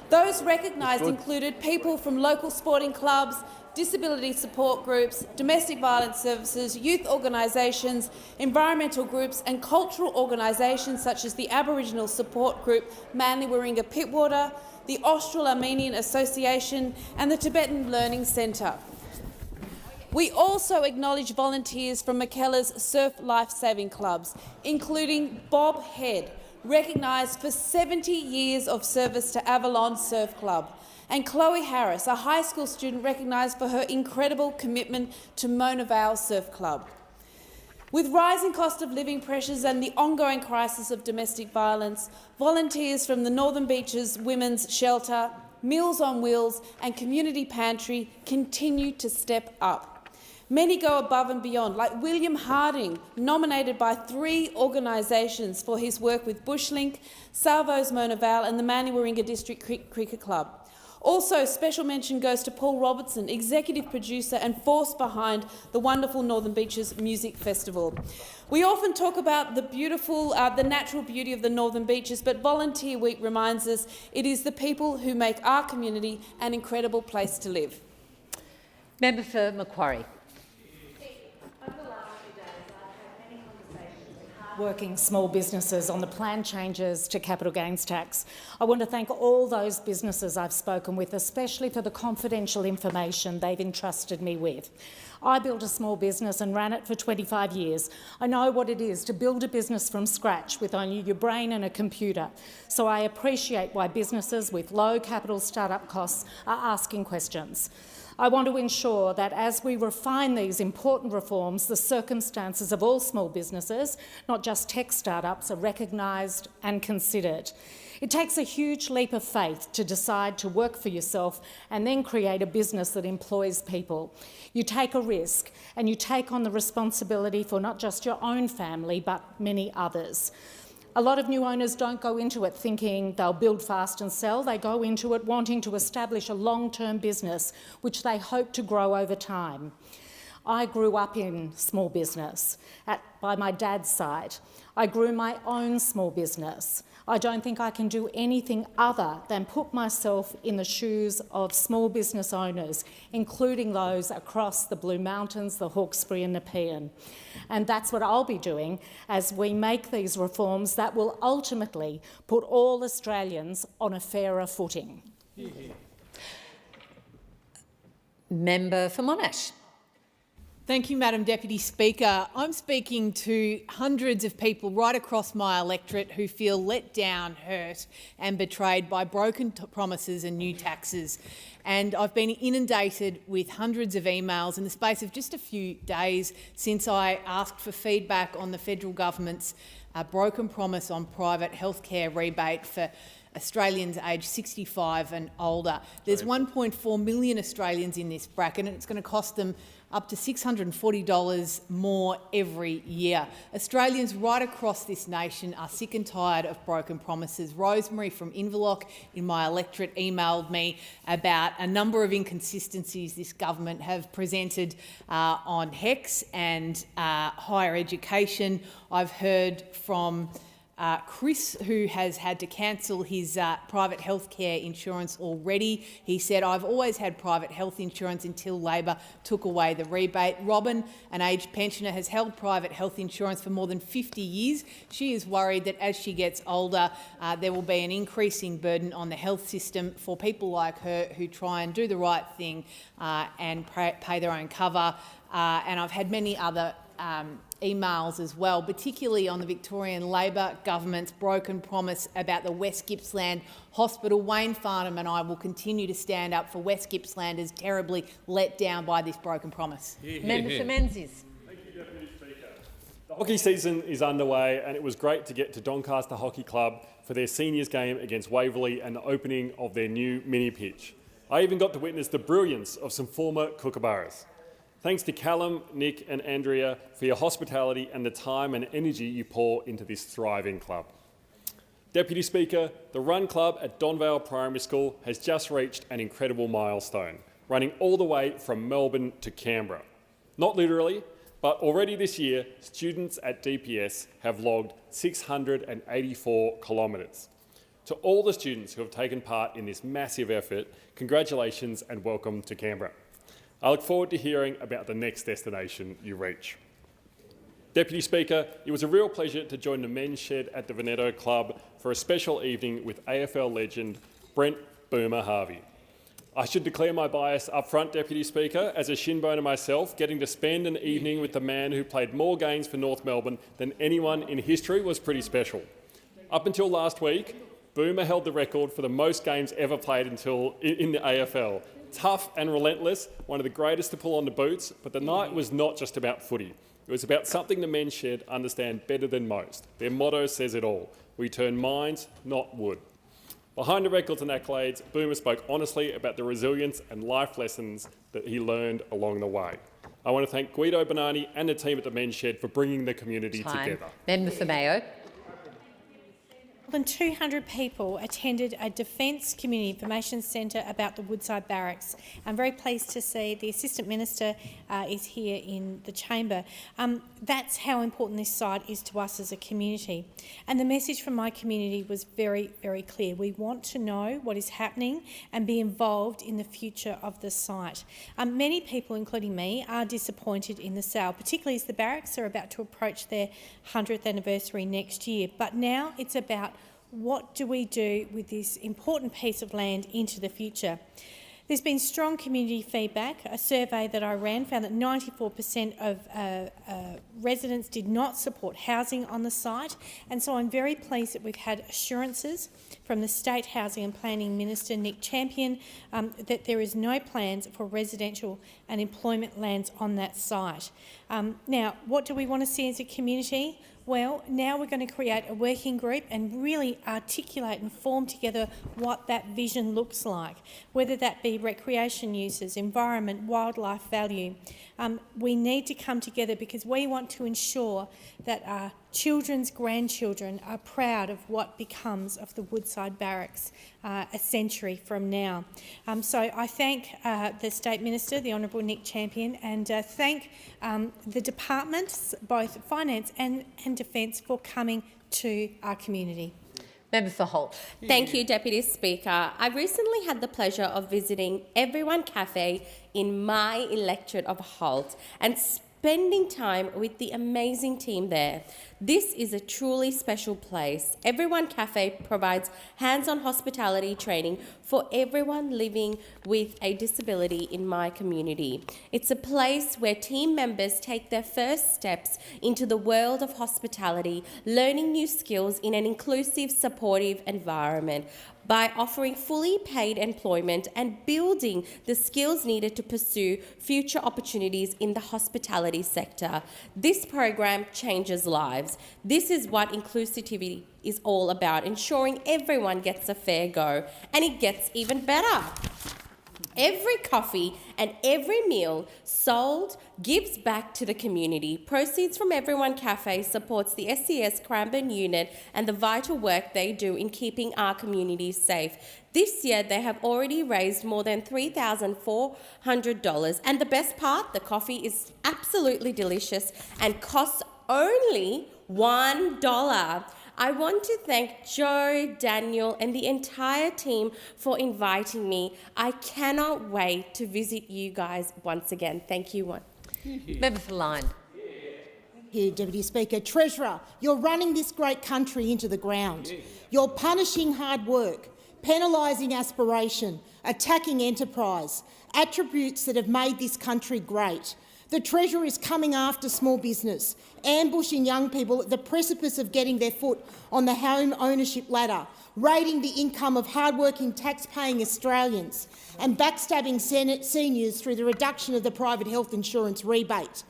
Those recognised included people from local sporting clubs, disability support groups, domestic violence services, youth organisations, environmental groups and cultural organisations such as the Aboriginal support group Manly Warringah Pittwater, the Austral-Armenian Association and the Tibetan Learning Centre. We also acknowledge volunteers from Mackellar's surf life-saving clubs, including Bob Head, recognised for 70 years of service to Avalon Surf Club, and Chloe Harris, a high school student recognised for her incredible commitment to Mona Vale Surf Club. With rising cost of living pressures and the ongoing crisis of domestic violence, volunteers from the Northern Beaches Women's Shelter, Meals on Wheels and Community Pantry continue to step up. Many go above and beyond, like William Harding, nominated by 3 organisations for his work with Bushlink, Salvo's Mona Vale and the Manly Warringah District Cricket Club. Also, special mention goes to Paul Robertson, executive producer and force behind the wonderful Northern Beaches Music Festival. We often talk about the natural beauty of the Northern Beaches, but Volunteer Week reminds us it is the people who make our community an incredible place to live. Member for Macquarie. Working small businesses on the planned changes to capital gains tax. I want to thank all those businesses I've spoken with, especially for the confidential information they've entrusted me with. I built a small business and ran it for 25 years. I know what it is to build a business from scratch with only your brain and a computer. So I appreciate why businesses with low capital start-up costs are asking questions. I want to ensure that as we refine these important reforms, the circumstances of all small businesses, not just tech startups, are recognised and considered. It takes a huge leap of faith to decide to work for yourself and then create a business that employs people. You take a risk and you take on the responsibility for not just your own family but many others. A lot of new owners don't go into it thinking they'll build fast and sell. They go into it wanting to establish a long-term business which they hope to grow over time. I grew up in small business by my dad's side. I grew my own small business. I don't think I can do anything other than put myself in the shoes of small business owners, including those across the Blue Mountains, the Hawkesbury and Nepean. And that's what I'll be doing as we make these reforms that will ultimately put all Australians on a fairer footing. Member for Monash. Thank you, Madam Deputy Speaker. I'm speaking to hundreds of people right across my electorate who feel let down, hurt and betrayed by broken promises and new taxes. And I've been inundated with hundreds of emails in the space of just a few days since I asked for feedback on the federal government's broken promise on private healthcare rebate for Australians aged 65 and older. There's 1.4 million Australians in this bracket and it's going to cost them up to $640 more every year. Australians right across this nation are sick and tired of broken promises. Rosemary from Inverloch in my electorate emailed me about a number of inconsistencies this government have presented on HECS and higher education. I've heard from Chris, who has had to cancel his private healthcare insurance already. He said, I've always had private health insurance until Labor took away the rebate. Robin, an aged pensioner, has held private health insurance for more than 50 years. She is worried that as she gets older, there will be an increasing burden on the health system for people like her who try and do the right thing and pay their own cover. And I've had many other emails as well, particularly on the Victorian Labor government's broken promise about the West Gippsland Hospital. Wayne Farnham and I will continue to stand up for West Gippslanders terribly let down by this broken promise. Member for Menzies. Thank you, Deputy Speaker. The hockey season is underway and it was great to get to Doncaster Hockey Club for their seniors game against Waverley and the opening of their new mini pitch. I even got to witness the brilliance of some former Kookaburras. Thanks to Callum, Nick and Andrea for your hospitality and the time and energy you pour into this thriving club. Deputy Speaker, the Run Club at Donvale Primary School has just reached an incredible milestone, running all the way from Melbourne to Canberra. Not literally, but already this year, students at DPS have logged 684 kilometres. To all the students who have taken part in this massive effort, congratulations and welcome to Canberra. I look forward to hearing about the next destination you reach. Deputy Speaker, it was a real pleasure to join the men's shed at the Veneto Club for a special evening with AFL legend Brent Boomer Harvey. I should declare my bias up front, Deputy Speaker, as a shinboner myself, getting to spend an evening with the man who played more games for North Melbourne than anyone in history was pretty special. Up until last week, Boomer held the record for the most games ever played in the AFL. Tough and relentless, one of the greatest to pull on the boots, but the night was not just about footy. It was about something the men's shed understand better than most. Their motto says it all. We turn minds, not wood. Behind the records and accolades, Boomer spoke honestly about the resilience and life lessons that he learned along the way. I want to thank Guido Bonani and the team at the men's shed for bringing the community together. Member for Mayo. More than 200 people attended a Defence Community Information Centre about the Woodside Barracks. I'm very pleased to see the Assistant Minister is here in the chamber. That's how important this site is to us as a community. And the message from my community was very, very clear. We want to know what is happening and be involved in the future of the site. Many people, including me, are disappointed in the sale, particularly as the barracks are about to approach their 100th anniversary next year. But now it's about what do we do with this important piece of land into the future. There's been strong community feedback. A survey that I ran found that 94% of residents did not support housing on the site, and so I'm very pleased that we've had assurances from the State Housing and Planning Minister, Nick Champion, that there is no plans for residential and employment lands on that site. Now, what do we want to see as a community? Well, now we're going to create a working group and really articulate and form together what that vision looks like, whether that be recreation uses, environment, wildlife value. We need to come together because we want to ensure that our children's grandchildren are proud of what becomes of the Woodside Barracks a century from now. So I thank the State Minister, the Honourable Nick Champion, and thank the departments, both Finance and Defence, for coming to our community. Member for Holt. Thank you, Deputy Speaker. I recently had the pleasure of visiting Everyone Cafe in my electorate of Holt and spending time with the amazing team there. This is a truly special place. Everyone Cafe provides hands-on hospitality training for everyone living with a disability in my community. It's a place where team members take their first steps into the world of hospitality, learning new skills in an inclusive, supportive environment. By offering fully paid employment and building the skills needed to pursue future opportunities in the hospitality sector. This program changes lives. This is what inclusivity is all about, ensuring everyone gets a fair go, and it gets even better. Every coffee and every meal sold gives back to the community. Proceeds from Everyone Cafe supports the SCS Cranbourne unit and the vital work they do in keeping our communities safe. This year, they have already raised more than $3,400. And the best part, the coffee is absolutely delicious and costs only $1. I want to thank Joe, Daniel and the entire team for inviting me. I cannot wait to visit you guys once again. Thank you. Member for Lyne. Thank you, Deputy Speaker. Treasurer, you're running this great country into the ground. You're punishing hard work, penalising aspiration, attacking enterprise, attributes that have made this country great. The Treasurer is coming after small business, ambushing young people at the precipice of getting their foot on the home ownership ladder, raiding the income of hard-working tax-paying Australians and backstabbing seniors through the reduction of the private health insurance rebate.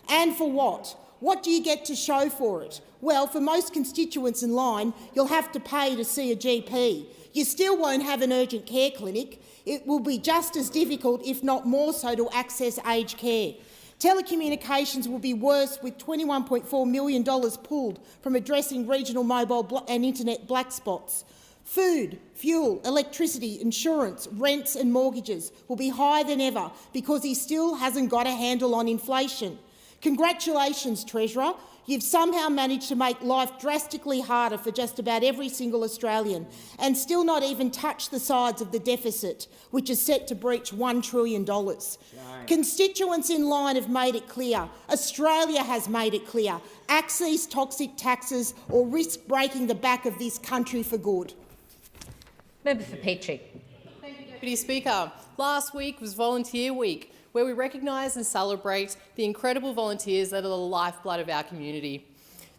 And for what? What do you get to show for it? Well, for most constituents in line, you'll have to pay to see a GP. You still won't have an urgent care clinic. It will be just as difficult, if not more so, to access aged care. Telecommunications will be worse, with $21.4 million pulled from addressing regional mobile and internet black spots. Food, fuel, electricity, insurance, rents and mortgages will be higher than ever because he still hasn't got a handle on inflation. Congratulations, Treasurer. You've somehow managed to make life drastically harder for just about every single Australian and still not even touch the sides of the deficit, which is set to breach $1 trillion. Constituents in line have made it clear. Australia has made it clear. Axe these toxic taxes or risk breaking the back of this country for good. Member for Petrie. Thank you, Deputy Speaker. Last week was Volunteer Week, where we recognise and celebrate the incredible volunteers that are the lifeblood of our community.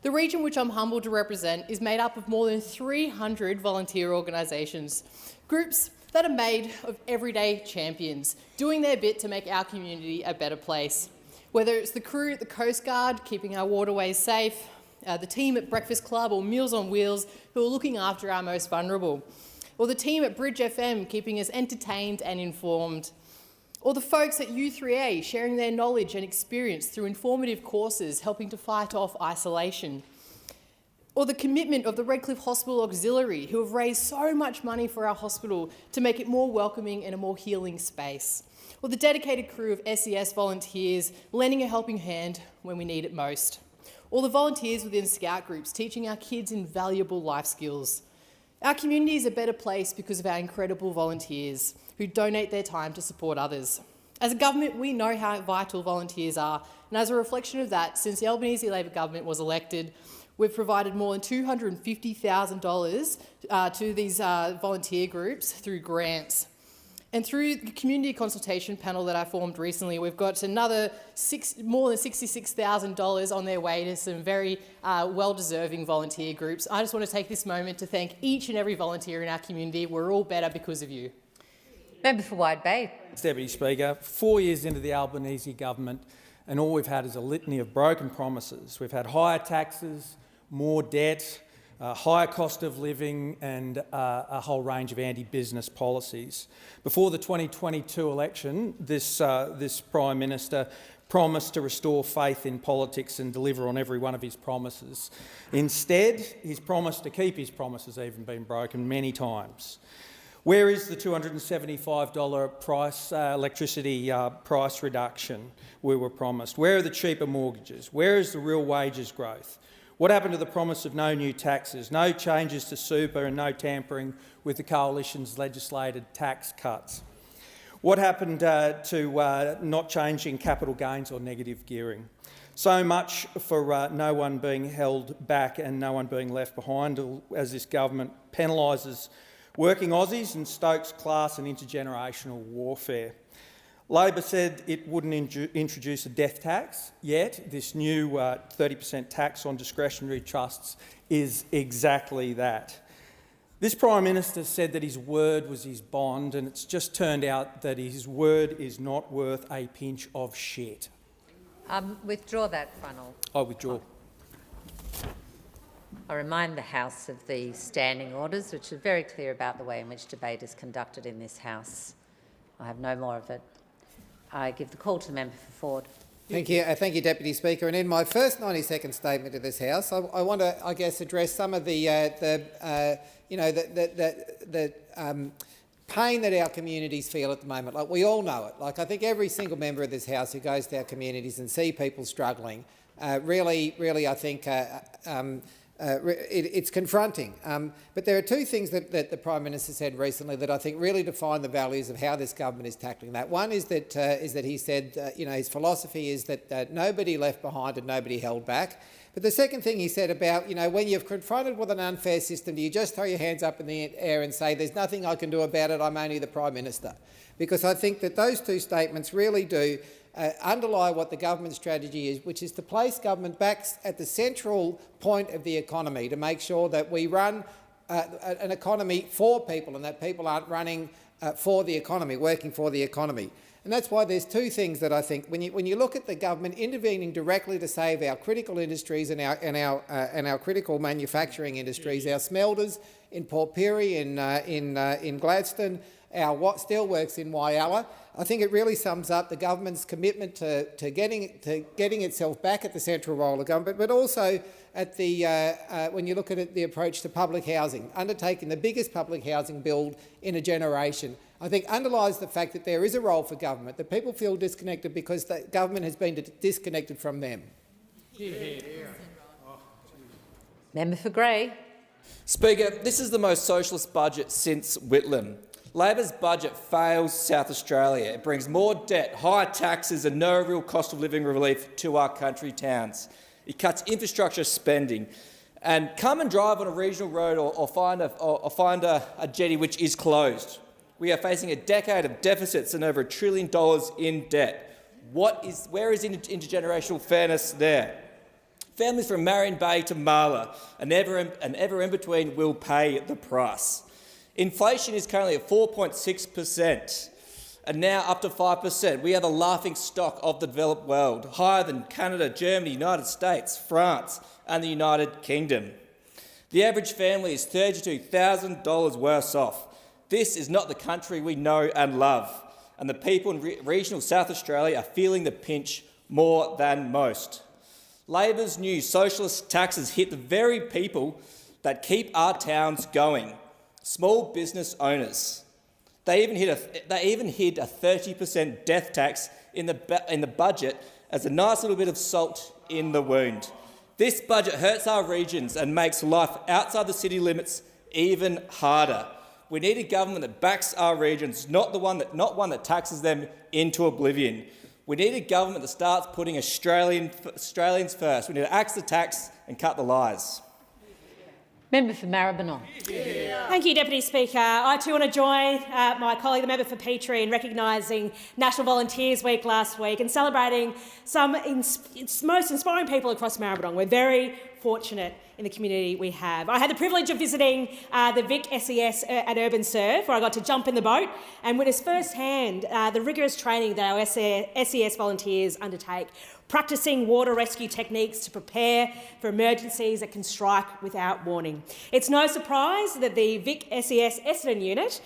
The region which I'm humbled to represent is made up of more than 300 volunteer organisations, groups that are made of everyday champions, doing their bit to make our community a better place. Whether it's the crew at the Coast Guard keeping our waterways safe, the team at Breakfast Club or Meals on Wheels who are looking after our most vulnerable, or the team at Bridge FM keeping us entertained and informed, or the folks at U3A sharing their knowledge and experience through informative courses helping to fight off isolation, or the commitment of the Redcliffe Hospital Auxiliary, who have raised so much money for our hospital to make it more welcoming and a more healing space, or the dedicated crew of SES volunteers lending a helping hand when we need it most, or the volunteers within Scout groups teaching our kids invaluable life skills. Our community is a better place because of our incredible volunteers who donate their time to support others. As a government, we know how vital volunteers are, and as a reflection of that, since the Albanese Labor government was elected, we've provided more than $250,000 to these volunteer groups through grants. And through the community consultation panel that I formed recently, we've got another more than $66,000 on their way to some very well-deserving volunteer groups. I just want to take this moment to thank each and every volunteer in our community. We're all better because of you. Member for Wide Bay. Thanks, Deputy Speaker. 4 years into the Albanese government, and all we've had is a litany of broken promises. We've had higher taxes, more debt, higher cost of living and a whole range of anti-business policies. Before the 2022 election, this Prime Minister promised to restore faith in politics and deliver on every one of his promises. Instead, his promise to keep his promises has even been broken many times. Where is the $275 electricity price reduction we were promised? Where are the cheaper mortgages? Where is the real wages growth? What happened to the promise of no new taxes, no changes to super and no tampering with the Coalition's legislated tax cuts? What happened to not changing capital gains or negative gearing? So much for no one being held back and no one being left behind as this government penalises working Aussies and stokes class and intergenerational warfare. Labor said it wouldn't introduce a death tax, yet this new 30% tax on discretionary trusts is exactly that. This Prime Minister said that his word was his bond, and it's just turned out that his word is not worth a pinch of shit. Withdraw that, Funnell. I withdraw. I remind the House of the standing orders, which are very clear about the way in which debate is conducted in this House. I have no more of it. I give the call to the member for Ford. Thank you, Deputy Speaker. And in my first 90-second statement to this House, I want to, address some of the pain that our communities feel at the moment. Like, we all know it. Like, I think every single member of this House who goes to our communities and see people struggling, really, I think it's confronting. But there are two things that the Prime Minister said recently that I think really define the values of how this government is tackling that. One is that he said, his philosophy is that nobody left behind and nobody held back. But the second thing he said about, when you're confronted with an unfair system, do you just throw your hands up in the air and say, there's nothing I can do about it, I'm only the Prime Minister? Because I think that those two statements really do underlie what the government strategy is, which is to place government back at the central point of the economy to make sure that we run an economy for people and that people aren't running for the economy, working for the economy. And that's why there's two things that I think, when you look at the government intervening directly to save our critical industries and our critical manufacturing industries, our smelters in Port Pirie, in Gladstone, our steelworks in Whyalla, I think it really sums up the government's commitment to getting itself back at the central role of government, but also at the when you look at it, the approach to public housing, undertaking the biggest public housing build in a generation, I think underlies the fact that there is a role for government, that people feel disconnected because the government has been disconnected from them. Member for Grey. Speaker, this is the most socialist budget since Whitlam. Labor's budget fails South Australia. It brings more debt, higher taxes and no real cost of living relief to our country towns. It cuts infrastructure spending. And come and drive on a regional road or find a jetty which is closed. We are facing a decade of deficits and over $1 trillion in debt. Where is intergenerational fairness there? Families from Marion Bay to Marla and ever in between will pay the price. Inflation is currently at 4.6% and now up to 5%. We are the laughing stock of the developed world, higher than Canada, Germany, United States, France and the United Kingdom. The average family is $32,000 worse off. This is not the country we know and love, and the people in regional South Australia are feeling the pinch more than most. Labor's new socialist taxes hit the very people that keep our towns going, small business owners. They even hid a 30% death tax in the budget as a nice little bit of salt in the wound. This budget hurts our regions and makes life outside the city limits even harder. We need a government that backs our regions, not one that taxes them into oblivion. We need a government that starts putting Australians first. We need to axe the tax and cut the lies. Member for Maribyrnong. Thank you, Deputy Speaker. I too want to join my colleague, the member for Petrie, in recognising National Volunteers Week last week and celebrating some most inspiring people across Maribyrnong. We're very fortunate in the community we have. I had the privilege of visiting the Vic SES at Urban Surf, where I got to jump in the boat and witness firsthand the rigorous training that our SES volunteers undertake, practising water rescue techniques to prepare for emergencies that can strike without warning. It's no surprise that the Vic SES Essendon unit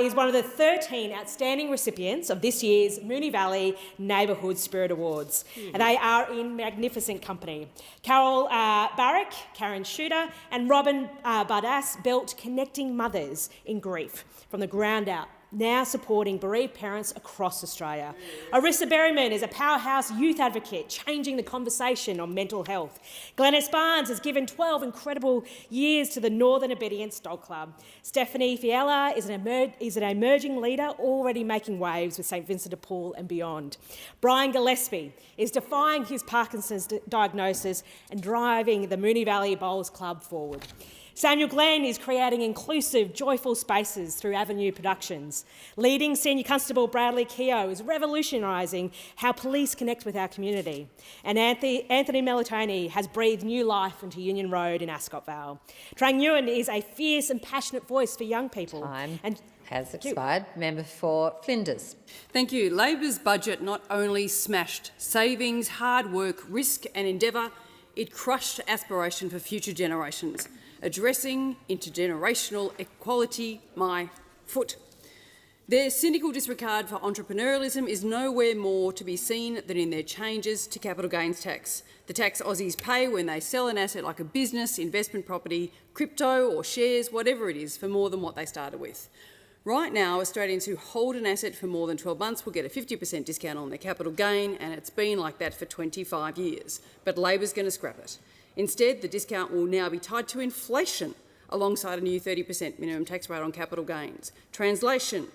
is one of the 13 outstanding recipients of this year's Moonee Valley Neighbourhood Spirit Awards. And they are in magnificent company. Carol Barrick, Karen Shooter and Robin Bardas built Connecting Mothers in Grief from the ground up, now supporting bereaved parents across Australia. Arissa Berryman is a powerhouse youth advocate, changing the conversation on mental health. Glenys Barnes has given 12 incredible years to the Northern Obedience Dog Club. Stephanie Fiala is an emerging leader already making waves with St Vincent de Paul and beyond. Brian Gillespie is defying his Parkinson's diagnosis and driving the Moonee Valley Bowls Club forward. Samuel Glenn is creating inclusive, joyful spaces through Avenue Productions. Leading Senior Constable Bradley Keogh is revolutionising how police connect with our community. And Anthony Melitoni has breathed new life into Union Road in Ascot Vale. Trang Nguyen is a fierce and passionate voice for young people. Time has expired. Member for Flinders. Thank you. Labor's budget not only smashed savings, hard work, risk and endeavour, it crushed aspiration for future generations. Addressing intergenerational equality, my foot. Their cynical disregard for entrepreneurialism is nowhere more to be seen than in their changes to capital gains tax, the tax Aussies pay when they sell an asset like a business, investment property, crypto or shares, whatever it is, for more than what they started with. Right now, Australians who hold an asset for more than 12 months will get a 50% discount on their capital gain, and it's been like that for 25 years. But Labor's going to scrap it. Instead, the discount will now be tied to inflation alongside a new 30% minimum tax rate on capital gains. Translation: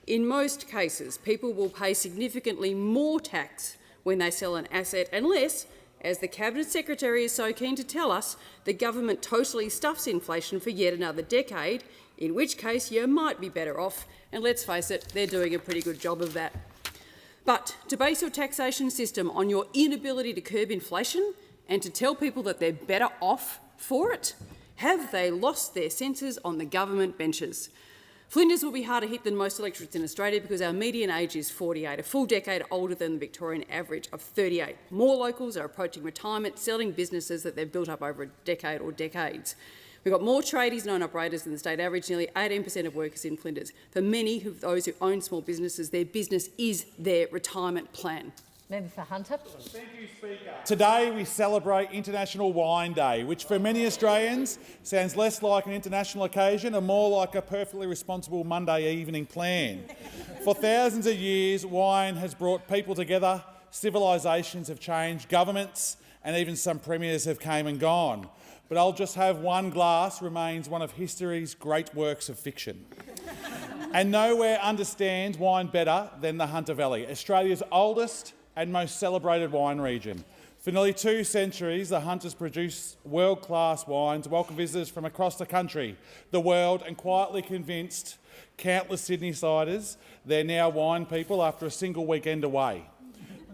in most cases, people will pay significantly more tax when they sell an asset unless, as the Cabinet Secretary is so keen to tell us, the government totally stuffs inflation for yet another decade, in which case you might be better off, and let's face it, they're doing a pretty good job of that. But to base your taxation system on your inability to curb inflation and to tell people that they're better off for it, have they lost their senses on the government benches? Flinders will be harder hit than most electorates in Australia because our median age is 48, a full decade older than the Victorian average of 38. More locals are approaching retirement, selling businesses that they've built up over a decade or decades. We've got more tradies and owner-operators than the state average, nearly 18% of workers in Flinders. For many of those who own small businesses, their business is their retirement plan. Member for Hunter. Thank you, Speaker. Today we celebrate International Wine Day, which for many Australians sounds less like an international occasion and more like a perfectly responsible Monday evening plan. For thousands of years, wine has brought people together, civilisations have changed, governments and even some premiers have came and gone. But I'll just have one glass remains one of history's great works of fiction. And nowhere understands wine better than the Hunter Valley, Australia's oldest and most celebrated wine region. For nearly 2 centuries, the Hunters produce world-class wines, welcome visitors from across the country, the world, and quietly convinced countless Sydney-siders they're now wine people after a single weekend away.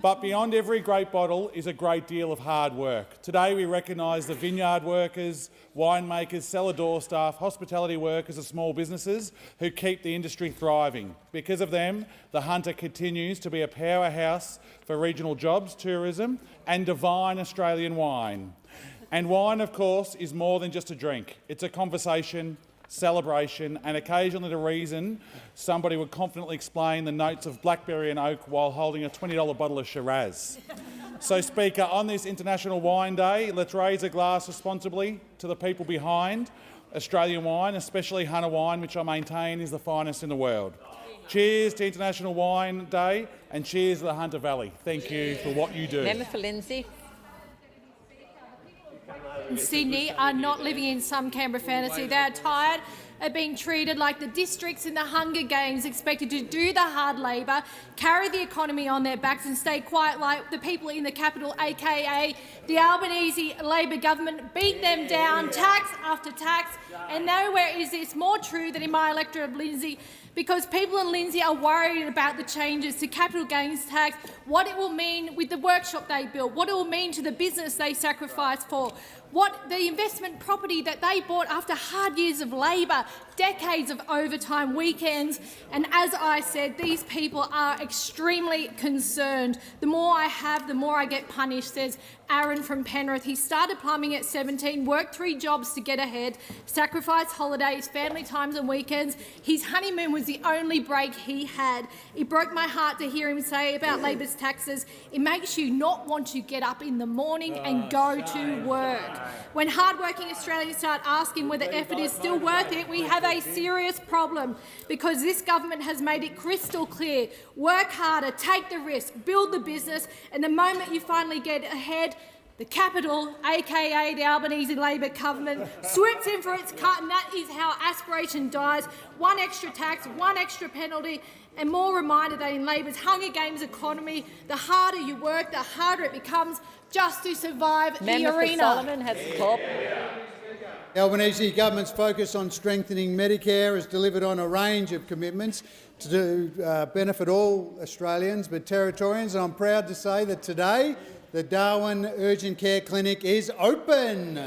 But beyond every great bottle is a great deal of hard work. Today we recognise the vineyard workers, winemakers, cellar door staff, hospitality workers and small businesses who keep the industry thriving. Because of them, the Hunter continues to be a powerhouse for regional jobs, tourism and divine Australian wine. And wine, of course, is more than just a drink. It's a conversation, celebration and occasionally the reason somebody would confidently explain the notes of blackberry and oak while holding a $20 bottle of Shiraz. So, Speaker, on this International Wine Day, let's raise a glass responsibly to the people behind Australian wine, especially Hunter wine, which I maintain is the finest in the world. Cheers to International Wine Day and cheers to the Hunter Valley. Thank you for what you do. Member for Lindsay. In Sydney are not living in some Canberra fantasy. They are tired of being treated like the districts in the Hunger Games, expected to do the hard labour, carry the economy on their backs and stay quiet like the people in the capital, aka the Albanese Labor government, beat them down tax after tax. And nowhere is this more true than in my electorate of Lindsay, because people in Lindsay are worried about the changes to capital gains tax, what it will mean with the workshop they built, what it will mean to the business they sacrificed for, what the investment property that they bought after hard years of labour, decades of overtime, weekends. And as I said, these people are extremely concerned. The more I have, the more I get punished, says Aaron from Penrith. He started plumbing at 17, worked 3 jobs to get ahead, sacrificed holidays, family times and weekends. His honeymoon was the only break he had. It broke my heart to hear him say about Labor's taxes, it makes you not want to get up in the morning and go to work. When hard-working Australians start asking whether effort is still worth it, we have a serious problem, because this government has made it crystal clear: work harder, take the risk, build the business, and the moment you finally get ahead, the capital, aka the Albanese Labor government, swoops in for its cut, and that is how aspiration dies. One extra tax, one extra penalty, and more reminder that in Labor's Hunger Games economy, the harder you work, the harder it becomes just to survive the arena. Solomon has the call. The Albanese government's focus on strengthening Medicare has delivered on a range of commitments to benefit all Australians but Territorians, and I'm proud to say that today the Darwin Urgent Care Clinic is open.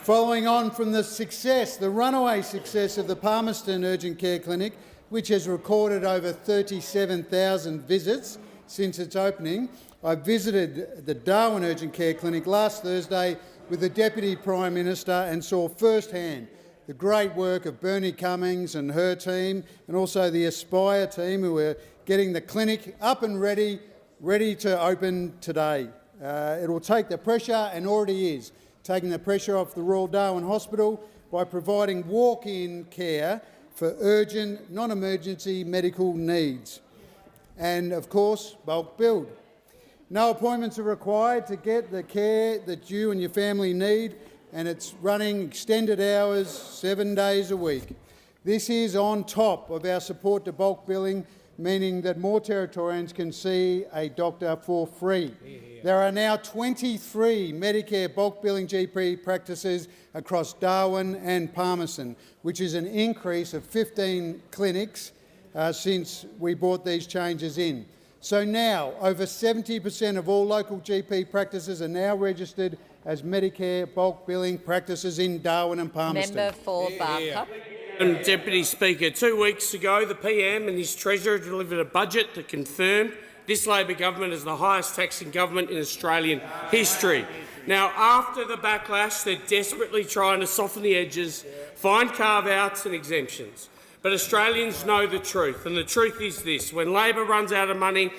Following on from the success, the runaway success of the Palmerston Urgent Care Clinic, which has recorded over 37,000 visits since its opening, I visited the Darwin Urgent Care Clinic last Thursday with the Deputy Prime Minister and saw firsthand the great work of Bernie Cummings and her team, and also the Aspire team, who are getting the clinic up and ready to open today. It will take the pressure, and already is, taking the pressure off the Royal Darwin Hospital by providing walk-in care for urgent, non-emergency medical needs. And, of course, bulk build. No appointments are required to get the care that you and your family need, and it's running extended hours 7 days a week. This is on top of our support to bulk billing, meaning that more Territorians can see a doctor for free. There are now 23 Medicare bulk billing GP practices across Darwin and Palmerston, which is an increase of 15 clinics since we brought these changes in. So now, over 70% of all local GP practices are now registered as Medicare bulk billing practices in Darwin and Palmerston. Member for Barker. Deputy Speaker, 2 weeks ago the PM and his Treasurer delivered a budget that confirmed this Labor government is the highest taxing government in Australian history. Now, after the backlash, they're desperately trying to soften the edges, find carve-outs and exemptions. But Australians know the truth, and the truth is this. When Labor runs out of money,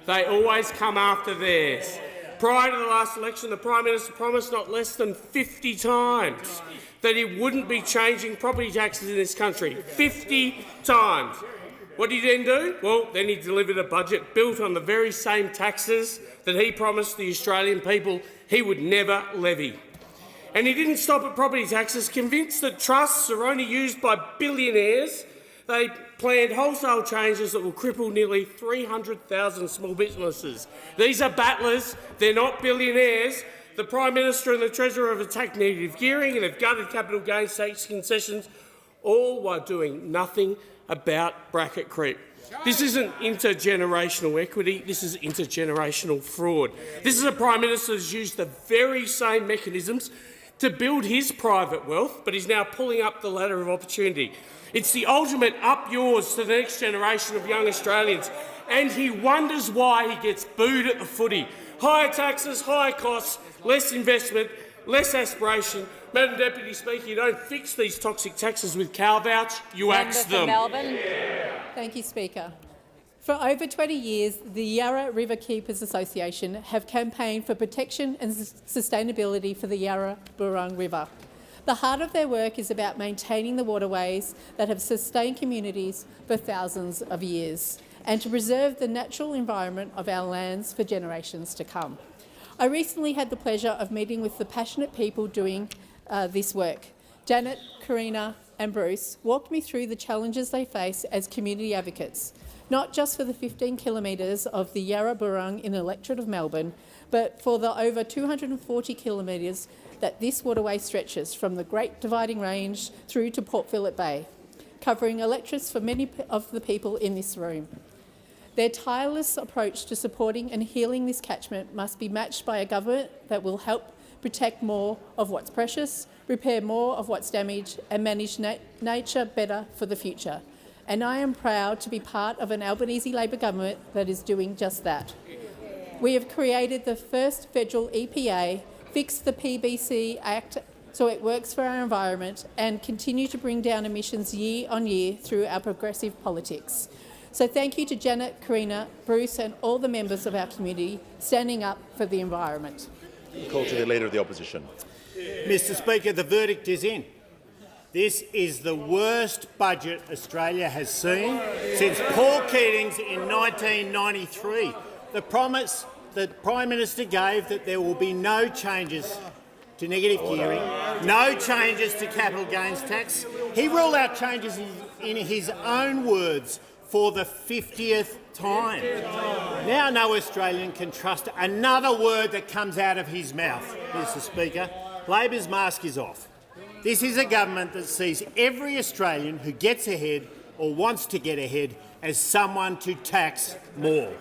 they always come after theirs. Prior to the last election, the Prime Minister promised not less than 50 times that he wouldn't be changing property taxes in this country. 50 times. What did he then do? Well, then he delivered a budget built on the very same taxes that he promised the Australian people he would never levy. And he didn't stop at property taxes. Convinced that trusts are only used by billionaires, they planned wholesale changes that will cripple nearly 300,000 small businesses. These are battlers, they're not billionaires. The Prime Minister and the Treasurer have attacked negative gearing and have gutted capital gains tax concessions, all while doing nothing about bracket creep. This isn't intergenerational equity, this is intergenerational fraud. This is a Prime Minister who's used the very same mechanisms to build his private wealth, but he's now pulling up the ladder of opportunity. It's the ultimate up yours to the next generation of young Australians, and he wonders why he gets booed at the footy. Higher taxes, higher costs, less investment, less aspiration. Madam Deputy Speaker, you don't fix these toxic taxes with carve-outs, you axe them. Melbourne. Thank you, Speaker. For over 20 years, the Yarra River Keepers Association have campaigned for protection and sustainability for the Yarra Burrung River. The heart of their work is about maintaining the waterways that have sustained communities for thousands of years and to preserve the natural environment of our lands for generations to come. I recently had the pleasure of meeting with the passionate people doing this work. Janet, Karina and Bruce walked me through the challenges they face as community advocates, not just for the 15 kilometres of the Yarra Burrung in the electorate of Melbourne, but for the over 240 kilometres that this waterway stretches from the Great Dividing Range through to Port Phillip Bay, covering electorates for many of the people in this room. Their tireless approach to supporting and healing this catchment must be matched by a government that will help protect more of what's precious, repair more of what's damaged and manage nature better for the future. And I am proud to be part of an Albanese Labor government that is doing just that. We have created the first federal EPA, fixed the PBC Act so it works for our environment, and continue to bring down emissions year on year through our progressive politics. So thank you to Janet, Karina, Bruce and all the members of our community standing up for the environment. Call to the Leader of the Opposition. Mr Speaker, the verdict is in. This is the worst budget Australia has seen since Paul Keating's in 1993. The promise that Prime Minister gave that there will be no changes to negative gearing, no changes to capital gains tax. He ruled out changes in his own words for the 50th time. Now no Australian can trust another word that comes out of his mouth, Mr Speaker. Labor's mask is off. This is a government that sees every Australian who gets ahead or wants to get ahead as someone to tax more.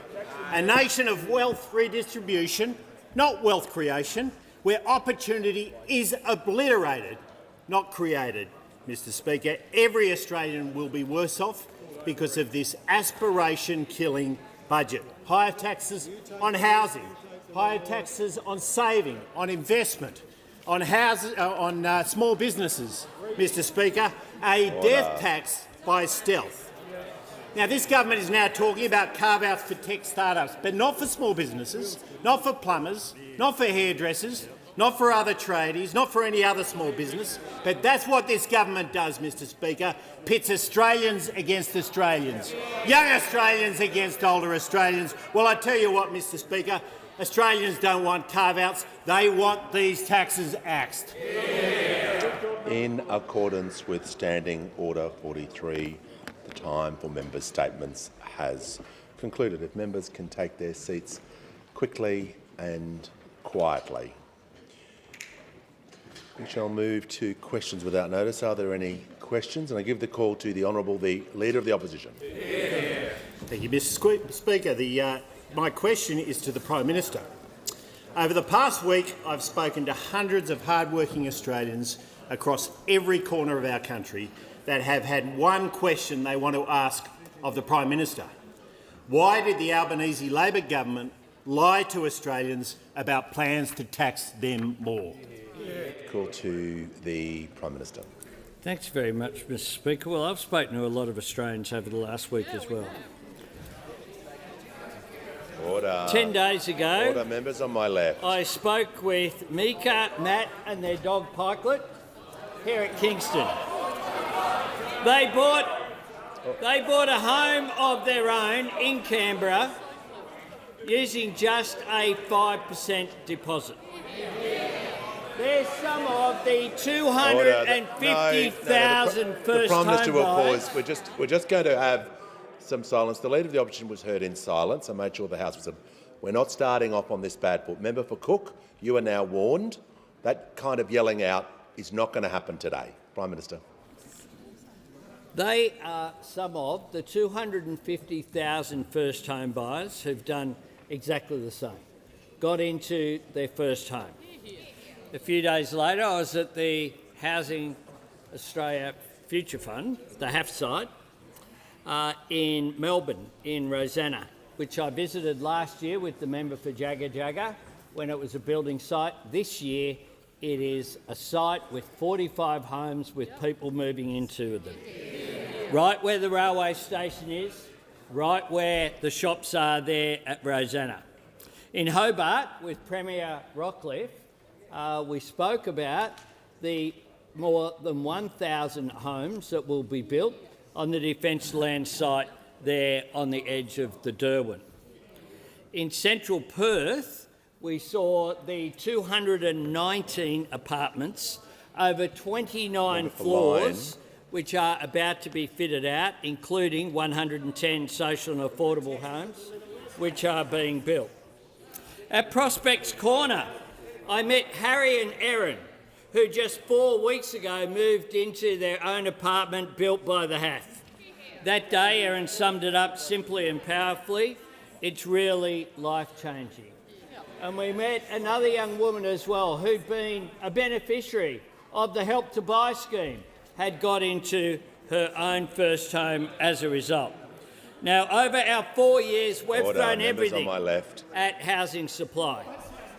A nation of wealth redistribution, not wealth creation, where opportunity is obliterated, not created. Mr Speaker, every Australian will be worse off because of this aspiration-killing budget. Higher taxes on housing, higher taxes on saving, on investment, on houses, on small businesses. Mr Speaker, a death tax by stealth. Now, this government is now talking about carve-outs for tech startups, but not for small businesses, not for plumbers, not for hairdressers, not for other tradies, not for any other small business. But that's what this government does, Mr Speaker, pits Australians against Australians, young Australians against older Australians. Well, I tell you what, Mr Speaker, Australians don't want carve-outs, they want these taxes axed. In accordance with Standing Order 43, the time for members' statements has concluded. If members can take their seats quickly and quietly. We shall move to questions without notice. Are there any questions? And I give the call to the Honourable the Leader of the Opposition. Thank you, Mr Speaker. The My question is to the Prime Minister. Over the past week, I've spoken to hundreds of hard-working Australians across every corner of our country that have had one question they want to ask of the Prime Minister. Why did the Albanese Labor government lie to Australians about plans to tax them more? Call to the Prime Minister. Thanks very much, Mr Speaker. Well, I've spoken to a lot of Australians over the last week as well. Order. 10 days ago, Order, members on my left. I spoke with Mika, Matt and their dog Pikelet here at Kingston. They bought a home of their own in Canberra using just a 5% deposit. There's some of the 250,000 first-time buyers. The Prime Minister will pause. We're just going to have some silence. The Leader of the Opposition was heard in silence. I made sure the House was. We're not starting off on this bad foot. Member for Cook, you are now warned. That kind of yelling out is not going to happen today. Prime Minister. They are some of the 250,000 first-home buyers who've done exactly the same, got into their first home. A few days later, I was at the Housing Australia Future Fund, the HAF site, in Melbourne, in Rosanna, which I visited last year with the member for Jagga Jagga when it was a building site. This year, it is a site with 45 homes with people moving into them. Right where the railway station is, right where the shops are there at Rosanna. In Hobart, with Premier Rockcliffe, we spoke about the more than 1,000 homes that will be built on the Defence Land site there on the edge of the Derwent. In central Perth, we saw the 219 apartments over 29 floors which are about to be fitted out, including 110 social and affordable homes which are being built. At Prospects Corner, I met Harry and Erin, who just 4 weeks ago moved into their own apartment built by the HAF. That day, Erin summed it up simply and powerfully. It's really life-changing. And we met another young woman as well who'd been a beneficiary of the Help to Buy scheme, had got into her own first home as a result. Now, over our 4 years, we've thrown everything at housing supply,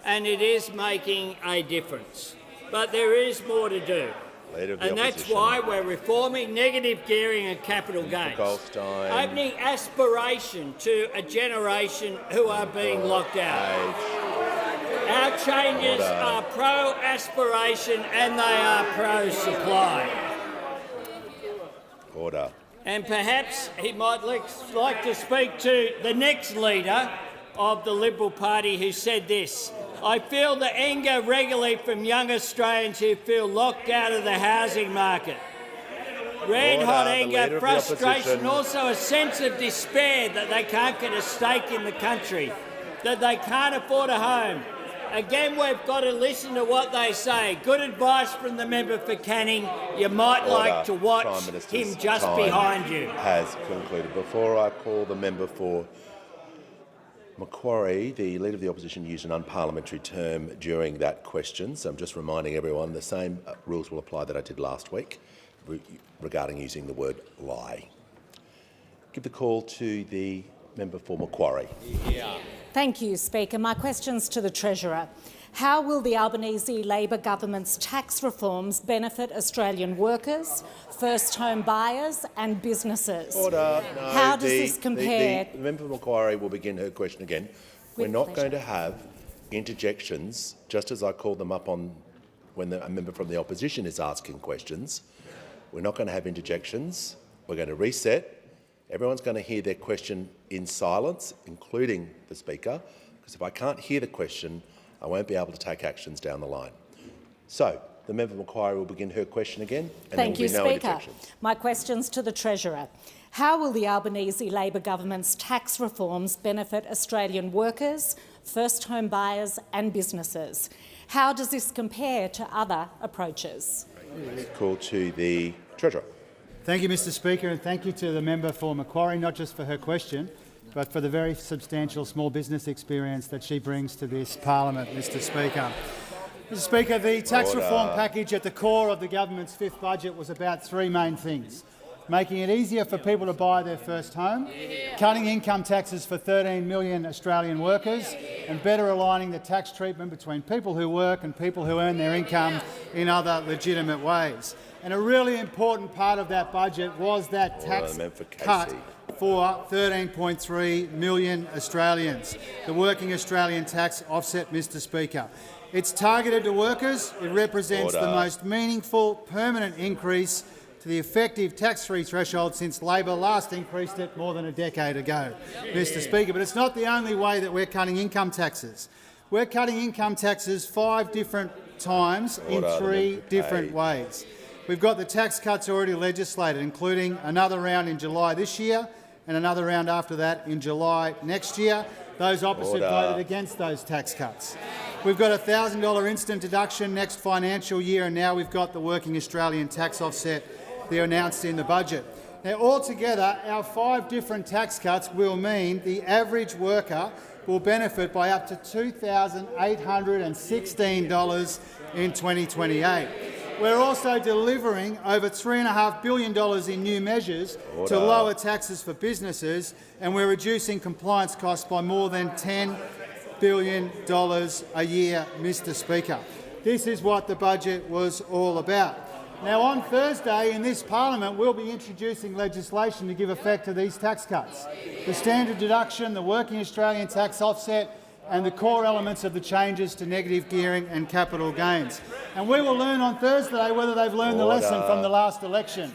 and it is making a difference. But there is more to do. And that's why we're reforming negative gearing and capital gains, opening aspiration to a generation who are being locked out. Our changes are pro-aspiration and they are pro-supply. Order. And perhaps he might like to speak to the next leader of the Liberal Party who said this: I feel the anger regularly from young Australians who feel locked out of the housing market. Red-hot anger, frustration, also a sense of despair that they can't get a stake in the country, that they can't afford a home. Again, we've got to listen to what they say. Good advice from the member for Canning. You might like to watch him just behind you. Has concluded. Before I call the member for Macquarie, the Leader of the Opposition used an unparliamentary term during that question, so I'm just reminding everyone the same rules will apply that I did last week regarding using the word lie. Give the call to the member for Macquarie. Thank you, Speaker. My question's to the Treasurer. How will the Albanese Labor government's tax reforms benefit Australian workers, first-home buyers and businesses? Order. No, how does this compare? The member for Macquarie will begin her question again. We're not going to have interjections, just as I called them up on when a member from the opposition is asking questions. We're not going to have interjections. We're going to reset. Everyone's going to hear their question in silence, including the Speaker, because if I can't hear the question, I won't be able to take actions down the line. So, the member for Macquarie will begin her question again, and Thank you, there will be no Speaker. interjections. My question's to the Treasurer. How will the Albanese Labor government's tax reforms benefit Australian workers, first-home buyers and businesses? How does this compare to other approaches? Call to the Treasurer. Thank you, Mr Speaker, and thank you to the member for Macquarie, not just for her question, but for the very substantial small business experience that she brings to this parliament, Mr Speaker. Mr Speaker, the tax reform package at the core of the government's fifth budget was about three main things: making it easier for people to buy their first home, cutting income taxes for 13 million Australian workers, and better aligning the tax treatment between people who work and people who earn their income in other legitimate ways. And a really important part of that budget was that tax cut for 13.3 million Australians, the Working Australian Tax Offset, Mr Speaker. It's targeted to workers. It represents the most meaningful permanent increase to the effective tax-free threshold since Labor last increased it more than a decade ago, Mr Speaker. But it's not the only way that we're cutting income taxes. We're cutting income taxes 5 different times in 3 different ways. We've got the tax cuts already legislated, including another round in July this year and another round after that in July next year. Those opposite voted against those tax cuts. We've got a $1,000 instant deduction next financial year, and now we've got the Working Australian Tax Offset they're announced in the budget. Now, altogether, our 5 different tax cuts will mean the average worker will benefit by up to $2,816 in 2028. We're also delivering over $3.5 billion in new measures to lower taxes for businesses, and we're reducing compliance costs by more than $10 billion a year, Mr Speaker. This is what the budget was all about. Now, on Thursday in this parliament, we'll be introducing legislation to give effect to these tax cuts: the standard deduction, the Working Australian Tax Offset, and the core elements of the changes to negative gearing and capital gains. And we will learn on Thursday whether they've learned the lesson from the last election.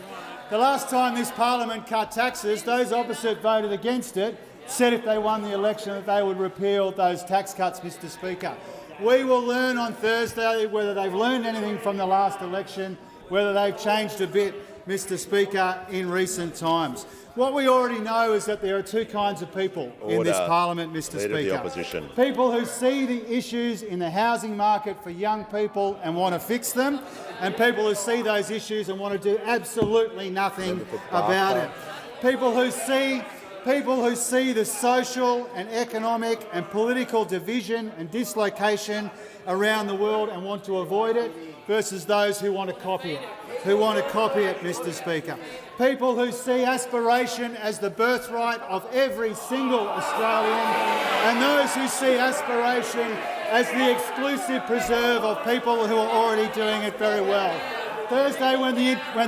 The last time this parliament cut taxes, those opposite voted against it, said if they won the election that they would repeal those tax cuts, Mr Speaker. We will learn on Thursday whether they've learned anything from the last election, whether they've changed a bit, Mr Speaker, in recent times. What we already know is that there are 2 kinds of people in this parliament, Mr Speaker. People who see the issues in the housing market for young people and want to fix them, and people who see those issues and want to do absolutely nothing about it. People who see the social and economic and political division and dislocation around the world and want to avoid it, versus those who want to copy it, Mr Speaker. People who see aspiration as the birthright of every single Australian, and those who see aspiration as the exclusive preserve of people who are already doing it very well. Thursday, when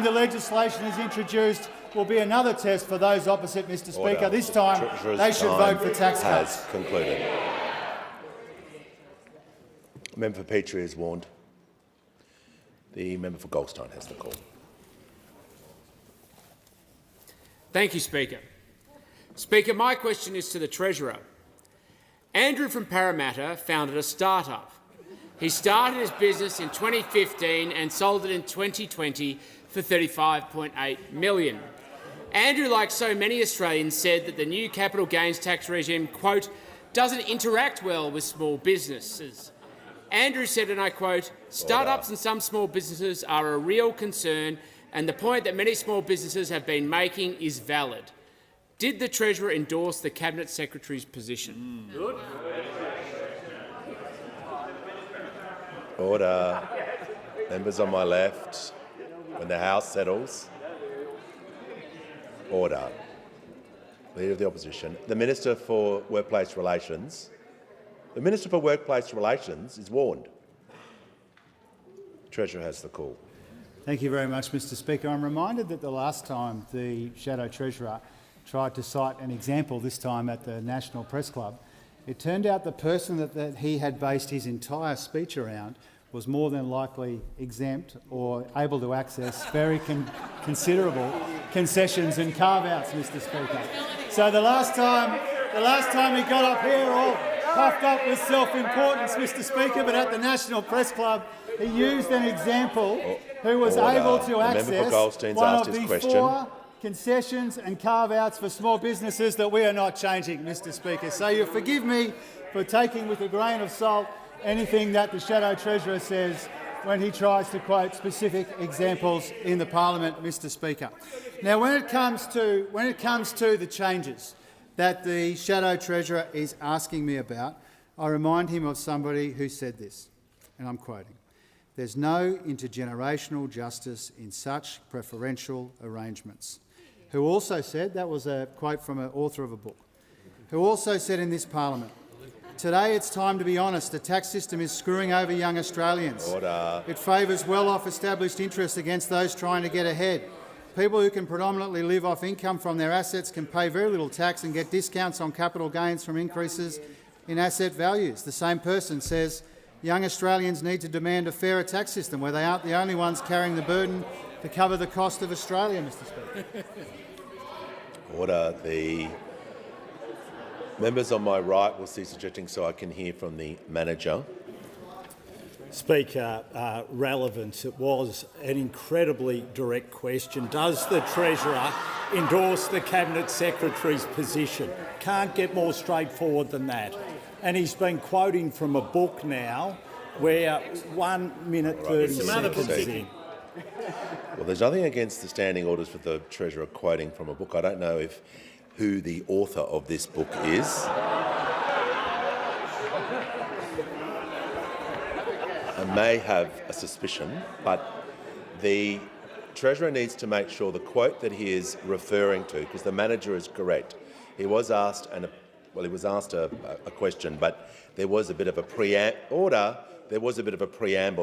the legislation is introduced, will be another test for those opposite, Mr Speaker. This time, they should vote for tax cuts. Concluded. Member for Petrie is warned. The member for Goldstein has the call. Thank you, Speaker. Speaker, my question is to the Treasurer. Andrew from Parramatta founded a start-up. He started his business in 2015 and sold it in 2020 for $35.8 million. Andrew, like so many Australians, said that the new capital gains tax regime, quote, doesn't interact well with small businesses. Andrew said, and I quote, "Start-ups and some small businesses are a real concern, and the point that many small businesses have been making is valid." Did the Treasurer endorse the Cabinet Secretary's position? Order. Members on my left, when the House settles. Order. Leader of the Opposition. The Minister for Workplace Relations. The Minister for Workplace Relations is warned. The Treasurer has the call. Thank you very much, Mr Speaker. I'm reminded that the last time the Shadow Treasurer tried to cite an example, this time at the National Press Club, it turned out the person that he had based his entire speech around was more than likely exempt or able to access very considerable concessions and carve-outs, Mr Speaker. So the last time he got up here all puffed up with self-importance, Mr Speaker, but at the National Press Club he used an example who was able to access one of the 4 concessions and carve-outs for small businesses that we are not changing, Mr Speaker. So you'll forgive me for taking with a grain of salt anything that the Shadow Treasurer says when he tries to quote specific examples in the parliament, Mr Speaker. Now, when it comes to the changes that the Shadow Treasurer is asking me about, I remind him of somebody who said this, and I'm quoting, "There's no intergenerational justice in such preferential arrangements." Who also said, that was a quote from an author of a book, who also said in this parliament, "Today it's time to be honest, the tax system is screwing over young Australians. Order. It favours well-off established interests against those trying to get ahead. People who can predominantly live off income from their assets can pay very little tax and get discounts on capital gains from increases in asset values." The same person says young Australians need to demand a fairer tax system where they aren't the only ones carrying the burden to cover the cost of Australia, Mr Speaker. Order. The members on my right will cease objecting so I can hear from the manager. Speaker, relevant. It was an incredibly direct question. Does the Treasurer endorse the Cabinet Secretary's position? Can't get more straightforward than that. And he's been quoting from a book now where 1 minute 30 seconds in. Well, there's nothing against the standing orders for the Treasurer quoting from a book. I don't know who the author of this book is. I may have a suspicion, but the Treasurer needs to make sure the quote that he is referring to, because the manager is correct. He was asked a question, but there was a bit of a preamble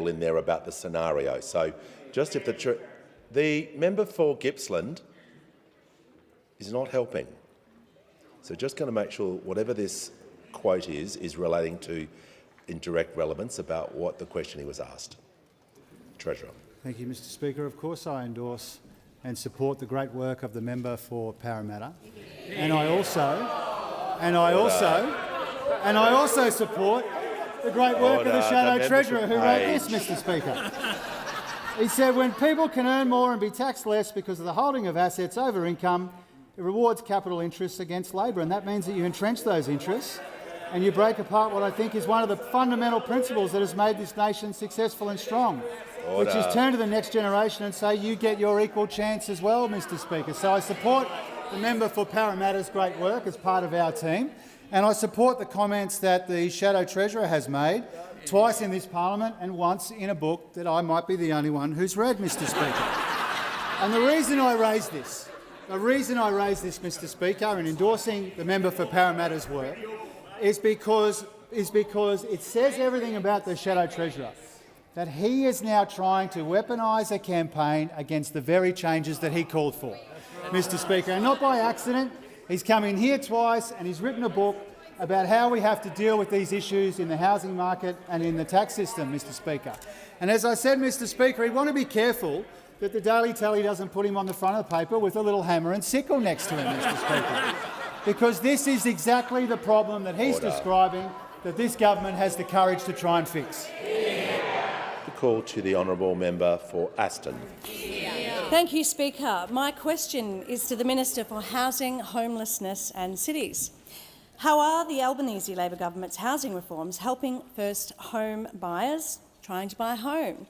in there about the scenario. So, just if the member for Gippsland is not helping, so just going to make sure whatever this quote is relating to in direct relevance about what the question he was asked. Treasurer. Thank you, Mr Speaker. Of course I endorse and support the great work of the member for Parramatta. And I also support the great work of the Shadow Treasurer who wrote this, Mr Speaker. He said, "When people can earn more and be taxed less because of the holding of assets over income, it rewards capital interests against labour." And that means that you entrench those interests and you break apart what I think is one of the fundamental principles that has made this nation successful and strong, which is turn to the next generation and say you get your equal chance as well, Mr Speaker. So I support the member for Parramatta's great work as part of our team, and I support the comments that the Shadow Treasurer has made twice in this parliament and once in a book that I might be the only one who's read, Mr Speaker. And the reason I raise this, Mr Speaker, in endorsing the member for Parramatta's work is because it says everything about the Shadow Treasurer, that he is now trying to weaponise a campaign against the very changes that he called for, Mr Speaker. And not by accident, he's come in here twice and he's written a book about how we have to deal with these issues in the housing market and in the tax system, Mr Speaker. And as I said, Mr Speaker, he'd want to be careful that the Daily Tally doesn't put him on the front of the paper with a little hammer and sickle next to him, Mr Speaker. Because this is exactly the problem that he's describing, that this government has the courage to try and fix. The call to the honourable member for Aston. Thank you, Speaker. My question is to the Minister for Housing, Homelessness and Cities. How are the Albanese Labor government's housing reforms helping first home buyers trying to buy a home?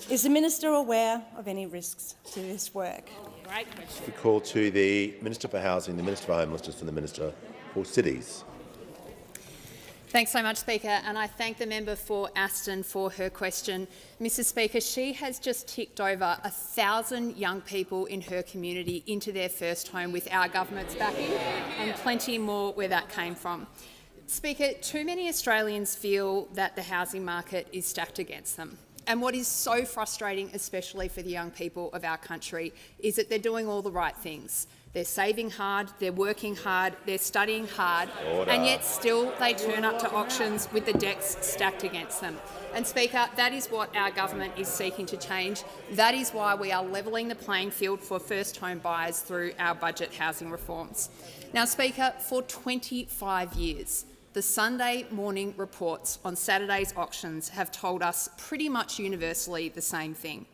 Is the Minister aware of any risks to this work? Great question. The call to the Minister for Housing, the Minister for Homelessness and the Minister for Cities. Thanks so much, Speaker, and I thank the member for Aston for her question. Mr Speaker, she has just ticked over 1,000 young people in her community into their first home with our government's backing, and plenty more where that came from. Speaker, too many Australians feel that the housing market is stacked against them. And what is so frustrating, especially for the young people of our country, is that they're doing all the right things. They're saving hard, they're working hard, they're studying hard, and yet still they turn up to auctions with the decks stacked against them. And Speaker, that is what our government is seeking to change. That is why we are levelling the playing field for first home buyers through our budget housing reforms. Now, Speaker, for 25 years, the Sunday morning reports on Saturday's auctions have told us pretty much universally the same thing.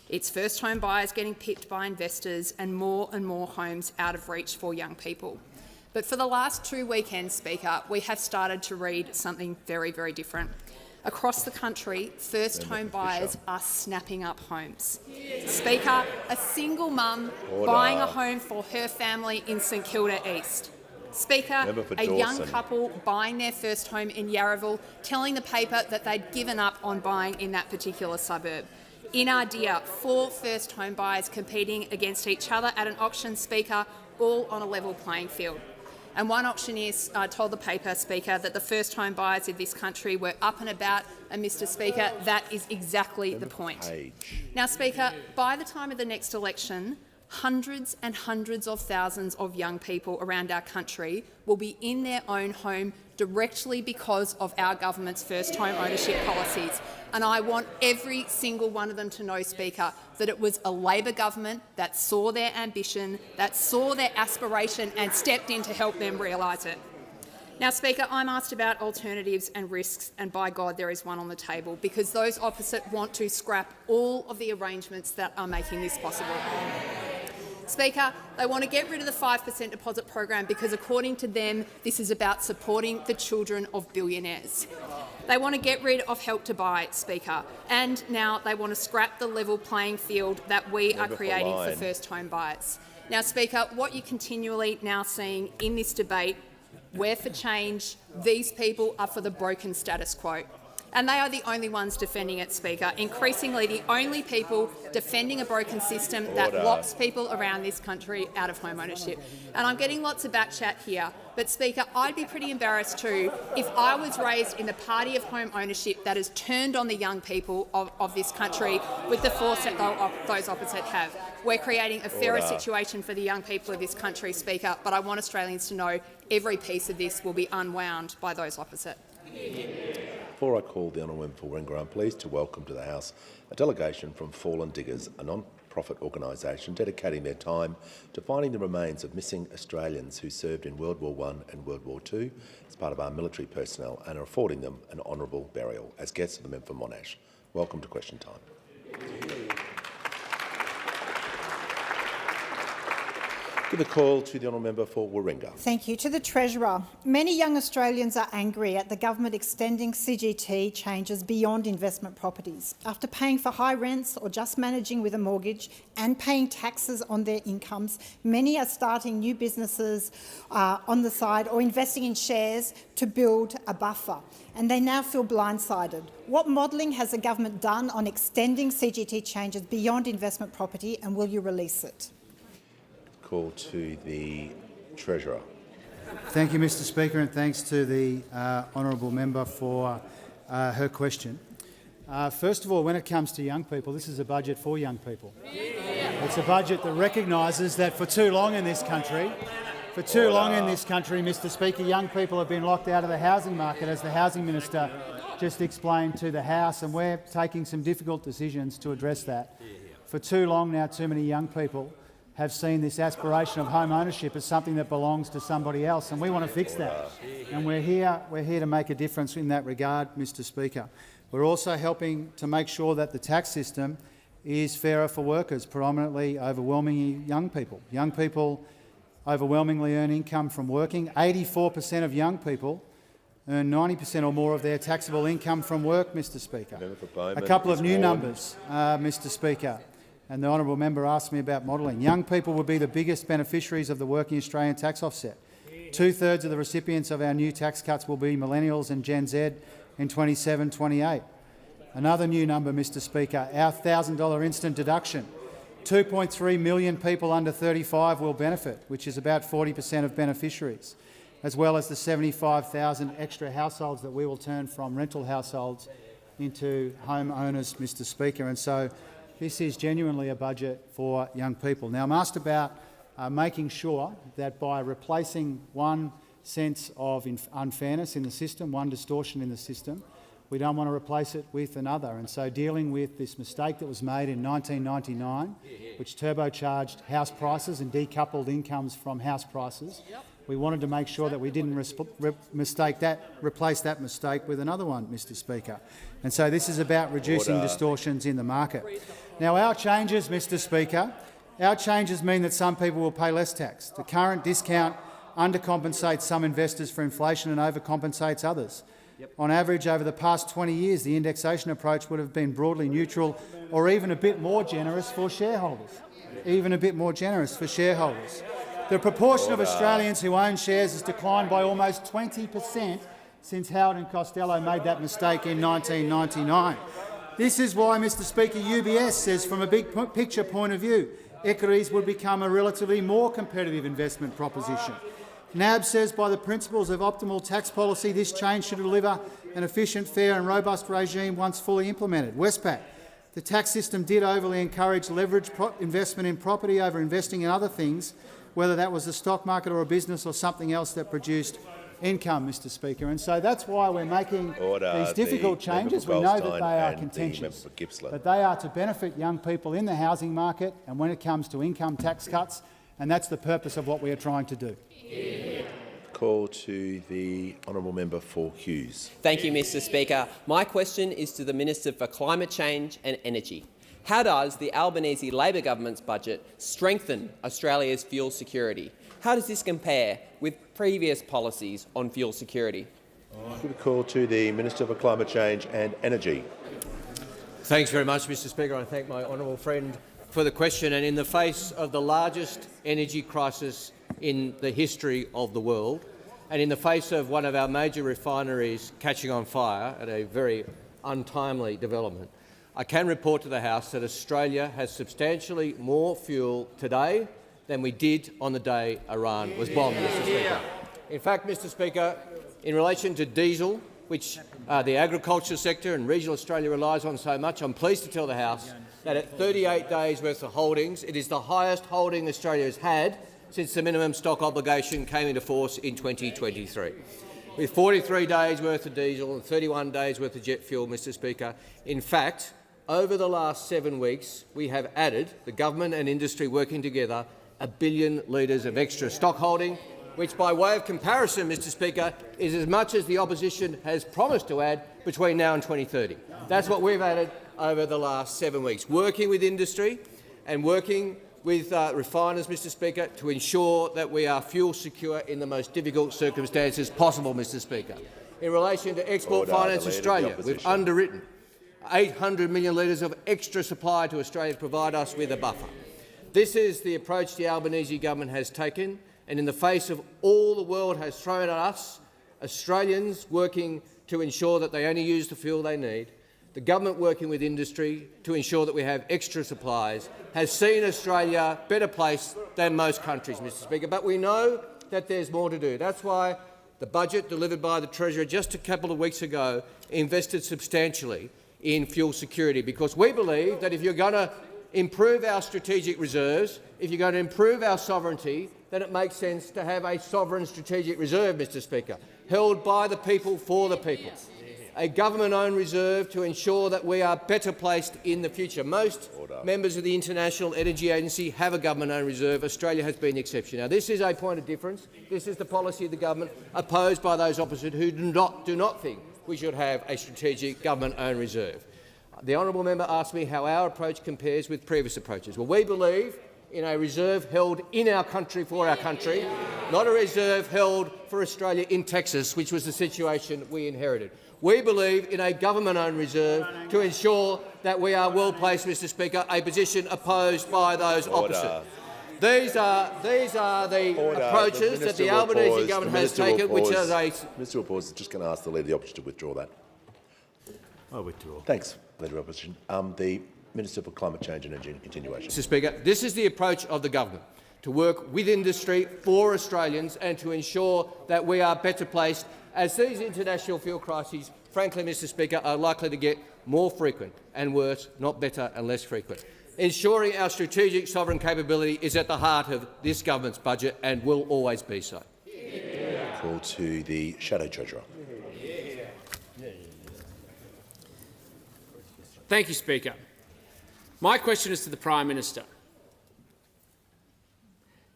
It's first home buyers getting pipped by investors and more homes out of reach for young people. But for the last 2 weekends, Speaker, we have started to read something very, very different. Across the country, first home buyers are snapping up homes. Speaker, a single mum buying a home for her family in St Kilda East. Speaker, for a young Dawson. couple buying their first home in Yarraville, telling the paper that they'd given up on buying in that particular suburb. In Ardea, 4 first home buyers competing against each other at an auction, Speaker, all on a level playing field. And one auctioneer told the paper, Speaker, that the first home buyers in this country were up and about, and Mr Speaker, that is exactly the point. Now, Speaker, by the time of the next election, hundreds and hundreds of thousands of young people around our country will be in their own home directly because of our government's first home ownership policies. And I want every single one of them to know, Speaker, that it was a Labor government that saw their ambition, that saw their aspiration and stepped in to help them realise it. Now, Speaker, I'm asked about alternatives and risks, and by God, there is one on the table, because those opposite want to scrap all of the arrangements that are making this possible. Speaker, they want to get rid of the 5% deposit program because, according to them, this is about supporting the children of billionaires. They want to get rid of Help to Buy, Speaker, and now they want to scrap the level playing field that we are creating for first home buyers. Now, Speaker, what you're continually now seeing in this debate, we're for change, these people are for the broken status quo. And they are the only ones defending it, Speaker, increasingly the only people defending a broken system that locks people around this country out of home ownership. And I'm getting lots of backchat here, but, Speaker, I'd be pretty embarrassed too if I was raised in the party of home ownership that has turned on the young people of this country with the force that those opposite have. We're creating a fairer situation for the young people of this country, Speaker, but I want Australians to know every piece of this will be unwound by those opposite. Before I call the honourable member for Warringah, I'm pleased to welcome to the House a delegation from Fallen Diggers, a non-profit organisation dedicating their time to finding the remains of missing Australians who served in World War I and World War II as part of our military personnel and are affording them an honourable burial as guests of the member for Monash. Welcome to Question Time. Give a call to the honourable member for Warringah. Thank you. To the Treasurer. Many young Australians are angry at the government extending CGT changes beyond investment properties. After paying for high rents or just managing with a mortgage and paying taxes on their incomes, many are starting new businesses on the side or investing in shares to build a buffer, and they now feel blindsided. What modelling has the government done on extending CGT changes beyond investment property, and will you release it? Call to the Treasurer. Thank you, Mr Speaker, and thanks to the honourable member for her question. First of all, when it comes to young people, this is a budget for young people. It's a budget that recognises that for too long in this country, Mr Speaker, young people have been locked out of the housing market, as the Housing Minister just explained to the House, and we're taking some difficult decisions to address that. For too long now, too many young people have seen this aspiration of home ownership as something that belongs to somebody else, and we want to fix that. And we're here to make a difference in that regard, Mr Speaker. We're also helping to make sure that the tax system is fairer for workers, predominantly overwhelmingly young people. Young people overwhelmingly earn income from working. 84% of young people earn 90% or more of their taxable income from work, Mr Speaker. A couple of new numbers, Mr Speaker. And the honourable member asked me about modelling. Young people will be the biggest beneficiaries of the working Australian tax offset. 2/3 of the recipients of our new tax cuts will be millennials and Gen Z in 27-28. Another new number, Mr Speaker, our $1,000 instant deduction. 2.3 million people under 35 will benefit, which is about 40% of beneficiaries, as well as the 75,000 extra households that we will turn from rental households into home owners, Mr Speaker. And so this is genuinely a budget for young people. Now, I'm asked about making sure that by replacing one sense of unfairness in the system, one distortion in the system, we don't want to replace it with another. And so dealing with this mistake that was made in 1999, which turbocharged house prices and decoupled incomes from house prices, we wanted to make sure that we didn't replace that mistake with another one, Mr Speaker. And so this is about reducing distortions in the market. Now, our changes, Mr Speaker, our changes mean that some people will pay less tax. The current discount undercompensates some investors for inflation and overcompensates others. On average, over the past 20 years, the indexation approach would have been broadly neutral or even a bit more generous for shareholders. The proportion of Australians who own shares has declined by almost 20% since Howard and Costello made that mistake in 1999. This is why, Mr Speaker, UBS says from a big picture point of view, equities would become a relatively more competitive investment proposition. NAB says by the principles of optimal tax policy, this change should deliver an efficient, fair and robust regime once fully implemented. Westpac, the tax system did overly encourage leveraged investment in property over investing in other things, whether that was the stock market or a business or something else that produced income, Mr Speaker. And so that's why we're making these difficult changes. We know that they are contentious, but they are to benefit young people in the housing market and when it comes to income tax cuts, and that's the purpose of what we are trying to do. Call to the honourable member for Hughes. Thank you, Mr Speaker. My question is to the Minister for Climate Change and Energy. How does the Albanese Labor government's budget strengthen Australia's fuel security? How does this compare with previous policies on fuel security? Good call to the Minister for Climate Change and Energy. Thanks very much, Mr Speaker. I thank my honourable friend for the question. And in the face of the largest energy crisis in the history of the world, and in the face of one of our major refineries catching on fire at a very untimely development, I can report to the House that Australia has substantially more fuel today than we did on the day Iran was bombed, Mr Speaker. In fact, Mr Speaker, in relation to diesel, which the agriculture sector and regional Australia relies on so much, I'm pleased to tell the House that at 38 days' worth of holdings, it is the highest holding Australia has had since the minimum stock obligation came into force in 2023. With 43 days' worth of diesel and 31 days' worth of jet fuel, Mr Speaker, in fact, over the last 7 weeks, we have added, the government and industry working together, 1 billion litres of extra stock holding, which, by way of comparison, Mr Speaker, is as much as the opposition has promised to add between now and 2030. That's what we've added over the last 7 weeks, working with industry and working with refiners, Mr Speaker, to ensure that we are fuel secure in the most difficult circumstances possible, Mr Speaker. In relation to Export Finance Australia, we've underwritten 800 million litres of extra supply to Australia to provide us with a buffer. This is the approach the Albanese government has taken, and in the face of all the world has thrown at us, Australians working to ensure that they only use the fuel they need, the government working with industry to ensure that we have extra supplies, has seen Australia better placed than most countries, Mr Speaker. But we know that there's more to do. That's why the budget delivered by the Treasurer just a couple of weeks ago invested substantially in fuel security, because we believe that if you're going to improve our strategic reserves, if you're going to improve our sovereignty, then it makes sense to have a sovereign strategic reserve, Mr Speaker, held by the people for the people. A government-owned reserve to ensure that we are better placed in the future. Most members of the International Energy Agency have a government-owned reserve. Australia has been the exception. Now, this is a point of difference. This is the policy of the government, opposed by those opposite who do not think we should have a strategic government-owned reserve. The honourable member asked me how our approach compares with previous approaches. Well, we believe in a reserve held in our country for our country, not a reserve held for Australia in Texas, which was the situation we inherited. We believe in a government-owned reserve to ensure that we are well placed, Mr Speaker, a position opposed by those opposite. These are the approaches that the Albanese government has taken, which are they... Minister will pause. Just going to ask the Leader of the Opposition to withdraw that. I withdraw. Thanks, Leader of the Opposition. The Minister for Climate Change and Energy, continuation. Mr Speaker, this is the approach of the government, to work with industry for Australians and to ensure that we are better placed as these international fuel crises, frankly, Mr Speaker, are likely to get more frequent and worse, not better and less frequent. Ensuring our strategic sovereign capability is at the heart of this government's budget and will always be so. Call to the Shadow Treasurer. Thank you, Speaker. My question is to the Prime Minister.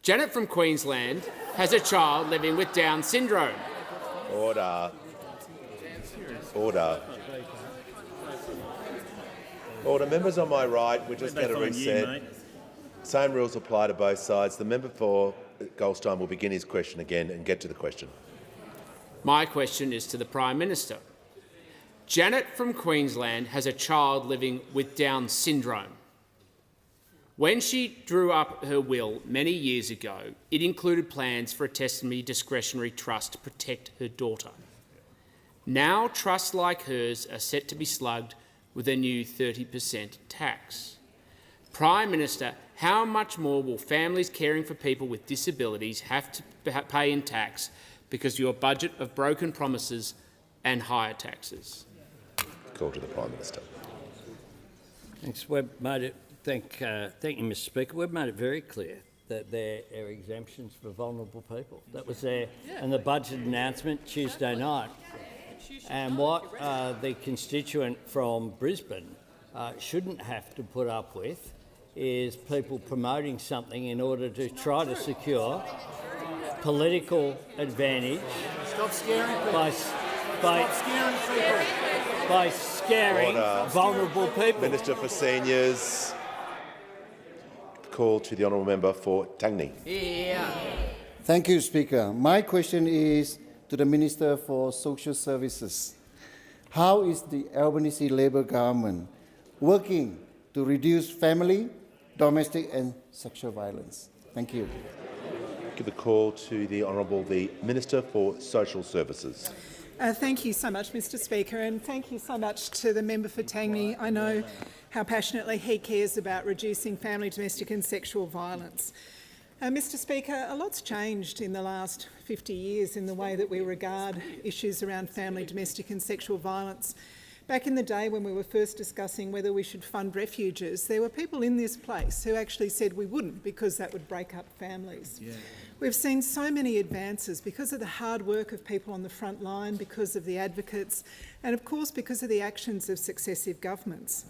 Janet from Queensland has a child living with Down syndrome. Order. Order. Order. Members on my right, we're just going to reset. Same rules apply to both sides. The member for Goldstein will begin his question again and get to the question. My question is to the Prime Minister. Janet from Queensland has a child living with Down syndrome. When she drew up her will many years ago, it included plans for a testimony discretionary trust to protect her daughter. Now trusts like hers are set to be slugged with a new 30% tax. Prime Minister, how much more will families caring for people with disabilities have to pay in tax because of your budget of broken promises and higher taxes? Call to the Prime Minister. Thanks. We've made it. Thank you, Mr. Speaker. We've made it very clear that there are exemptions for vulnerable people. That was there in the budget announcement Tuesday night. And what the constituent from Brisbane shouldn't have to put up with is people promoting something in order to try to secure political advantage. Stop scaring people. By scaring vulnerable people. Minister for Seniors. Call to the honourable member for Tangney. Thank you, Speaker. My question is to the Minister for Social Services. How is the Albanese Labor government working to reduce family, domestic and sexual violence? Thank you. Give the call to the Minister for Social Services. Thank you so much, Mr. Speaker, and thank you so much to the member for Tangney. I know how passionately he cares about reducing family, domestic and sexual violence. Mr. Speaker, a lot's changed in the last 50 years in the way that we regard issues around family, domestic and sexual violence. Back in the day when we were first discussing whether we should fund refuges, there were people in this place who actually said we wouldn't because that would break up families. Yeah. We've seen so many advances because of the hard work of people on the front line, because of the advocates, and of course because of the actions of successive governments.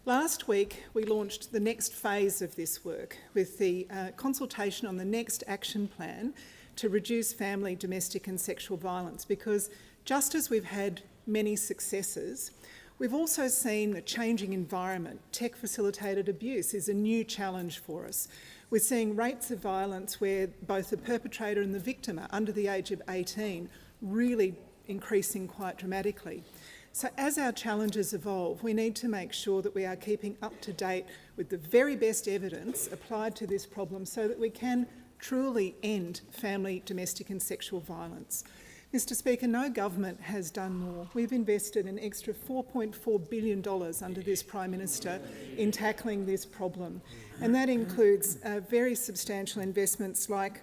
Last week, we launched the next phase of this work with the consultation on the next action plan to reduce family, domestic and sexual violence, because just as we've had many successes, we've also seen the changing environment. Tech-facilitated abuse is a new challenge for us. We're seeing rates of violence where both the perpetrator and the victim are under the age of 18, really increasing quite dramatically. So as our challenges evolve, we need to make sure that we are keeping up to date with the very best evidence applied to this problem so that we can truly end family, domestic and sexual violence. Mr. Speaker, no government has done more. We've invested an extra $4.4 billion under this Prime Minister in tackling this problem, and that includes very substantial investments like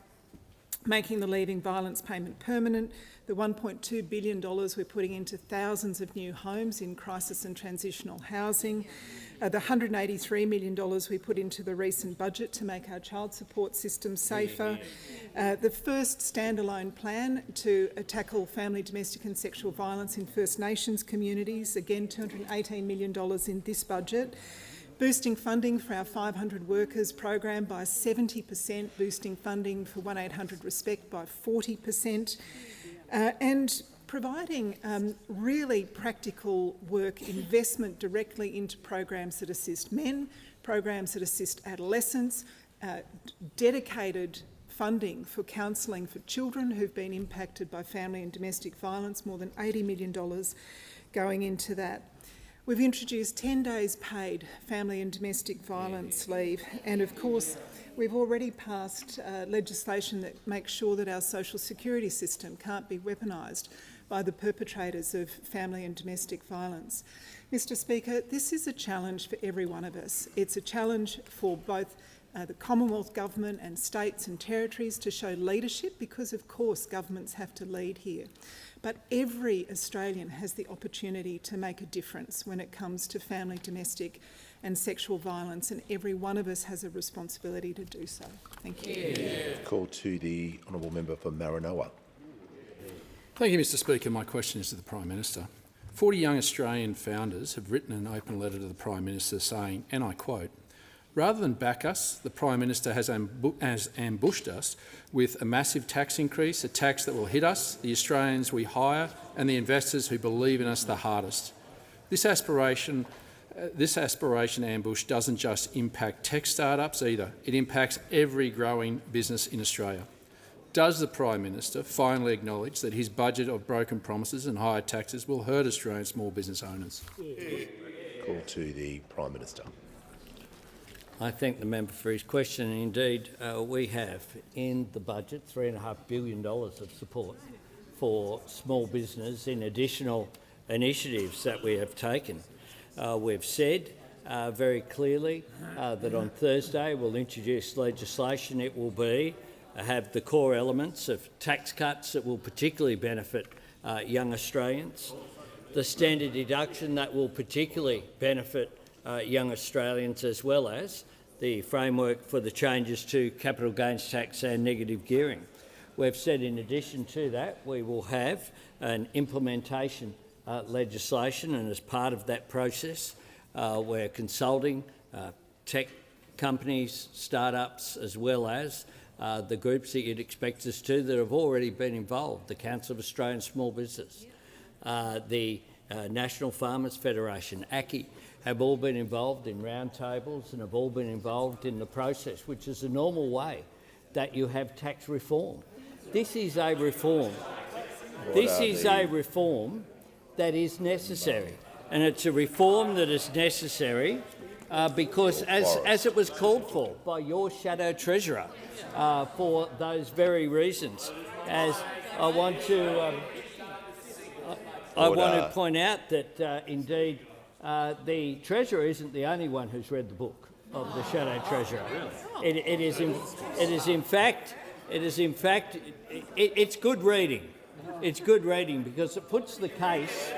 making the leaving violence payment permanent, the $1.2 billion we're putting into thousands of new homes in crisis and transitional housing, the $183 million we put into the recent budget to make our child support system safer, the first standalone plan to tackle family, domestic and sexual violence in First Nations communities, again $218 million in this budget, boosting funding for our 500 workers program by 70%, boosting funding for 1800 Respect by 40%, and providing really practical work, investment directly into programs that assist men, programs that assist adolescents, dedicated funding for counselling for children who've been impacted by family and domestic violence, more than $80 million going into that. We've introduced 10 days paid family and domestic violence leave, and of course we've already passed legislation that makes sure that our social security system can't be weaponised by the perpetrators of family and domestic violence. Mr. Speaker, this is a challenge for every one of us. It's a challenge for both the Commonwealth Government and states and territories to show leadership, because of course governments have to lead here. But every Australian has the opportunity to make a difference when it comes to family, domestic and sexual violence, and every one of us has a responsibility to do so. Thank you. Call to the honourable member for Maranoa. Thank you, Mr. Speaker. My question is to the Prime Minister. 40 young Australian founders have written an open letter to the Prime Minister saying, and I quote, "Rather than back us, the Prime Minister has ambushed us with a massive tax increase, a tax that will hit us, the Australians we hire and the investors who believe in us the hardest. This aspiration ambush doesn't just impact tech startups either. It impacts every growing business in Australia. Does the Prime Minister finally acknowledge that his budget of broken promises and higher taxes will hurt Australian small business owners?" Call to the Prime Minister. I thank the member for his question. Indeed, we have in the budget $3.5 billion of support for small business in additional initiatives that we have taken. We've said very clearly that on Thursday we'll introduce legislation. It will have the core elements of tax cuts that will particularly benefit young Australians, the standard deduction that will particularly benefit young Australians, as well as the framework for the changes to capital gains tax and negative gearing. We've said in addition to that we will have an implementation legislation, and as part of that process we're consulting tech companies, startups, as well as the groups that you'd expect us to that have already been involved, the Council of Australian Small Business, the National Farmers Federation, ACCI, have all been involved in roundtables and have all been involved in the process, which is the normal way that you have tax reform. This is a reform. This is a reform that is necessary, and it's a reform that is necessary because, as it was called for by your shadow treasurer, for those very reasons. As I want to point out that indeed the treasurer isn't the only one who's read the book of the shadow treasurer. It's good reading. It's good reading because it puts the case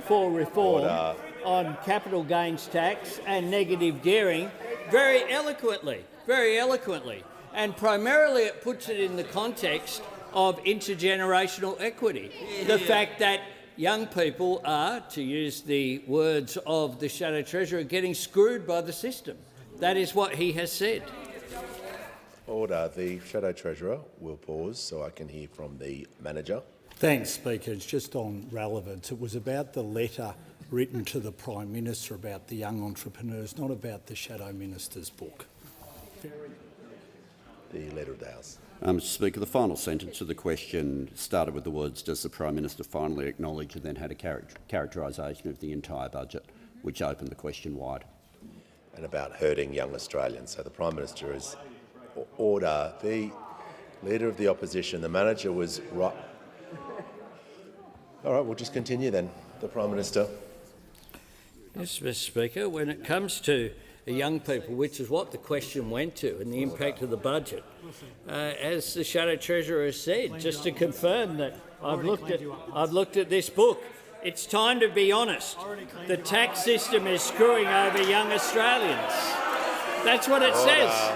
for reform on capital gains tax and negative gearing very eloquently, and primarily it puts it in the context of intergenerational equity. The fact that young people are, to use the words of the shadow treasurer, getting screwed by the system. That is what he has said. Order. The shadow treasurer will pause so I can hear from the manager. Thanks, Speaker. It's just on relevance. It was about the letter written to the Prime Minister about the young entrepreneurs, not about the Shadow Minister's book. The Leader of the House. Mr Speaker, the final sentence of the question started with the words, does the Prime Minister finally acknowledge, and then had a characterisation of the entire budget, which opened the question wide. And about hurting young Australians. So the Prime Minister is order. The Leader of the Opposition, the manager was right. All right, we'll just continue then. The Prime Minister. Yes, Mr Speaker, when it comes to young people, which is what the question went to, and the impact of the budget, as the Shadow Treasurer has said, just to confirm that I've looked at this book, it's time to be honest. The tax system is screwing over young Australians. That's what it says.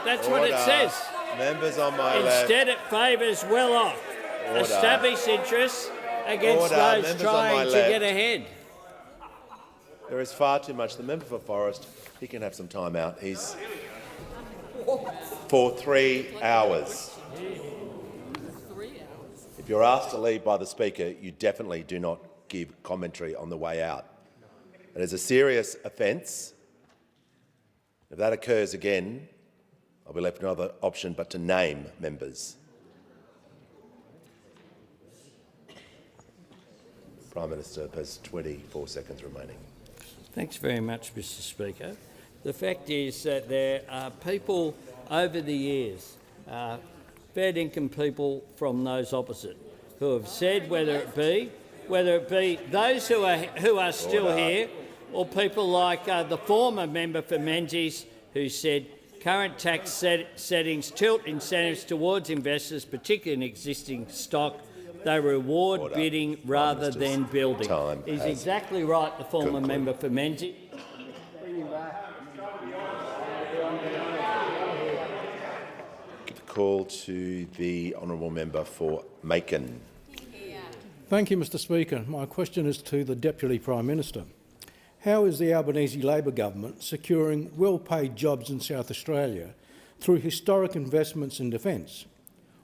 That's what it says. Members on my left. Instead, it favours well-off, established interests against those trying to get ahead. There is far too much. The member for Forrest, he can have some time out. He's for 3 hours. If you're asked to leave by the Speaker, you definitely do not give commentary on the way out. It is a serious offence. If that occurs again, I'll be left no other option but to name members. Prime Minister has 24 seconds remaining. Thanks very much, Mr Speaker. The fact is that there are people over the years, fair income people from those opposite, who have said whether it be those who are still here, or people like the former member for Menzies, who said current tax settings tilt incentives towards investors, particularly in existing stock. They reward bidding rather than building. He's exactly right, the former member for Menzies. Call to the honourable member for Macon. Thank you, Mr Speaker. My question is to the Deputy Prime Minister. How is the Albanese Labor government securing well-paid jobs in South Australia through historic investments in defence?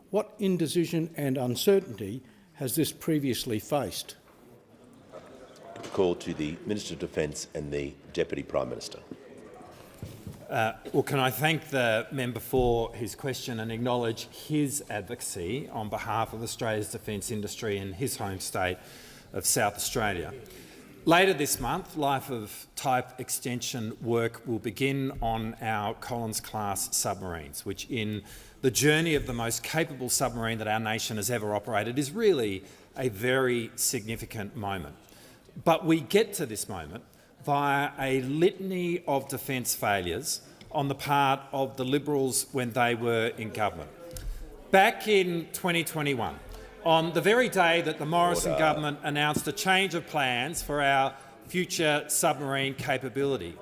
What indecision and uncertainty has this previously faced? Call to the Minister of Defence and the Deputy Prime Minister. Well, can I thank the member for his question and acknowledge his advocacy on behalf of Australia's defence industry in his home state of South Australia. Later this month, life of type extension work will begin on our Collins-class submarines, which in the journey of the most capable submarine that our nation has ever operated is really a very significant moment. But we get to this moment via a litany of defence failures on the part of the Liberals when they were in government. Back in 2021, on the very day that the Morrison government announced a change of plans for our future submarine capability,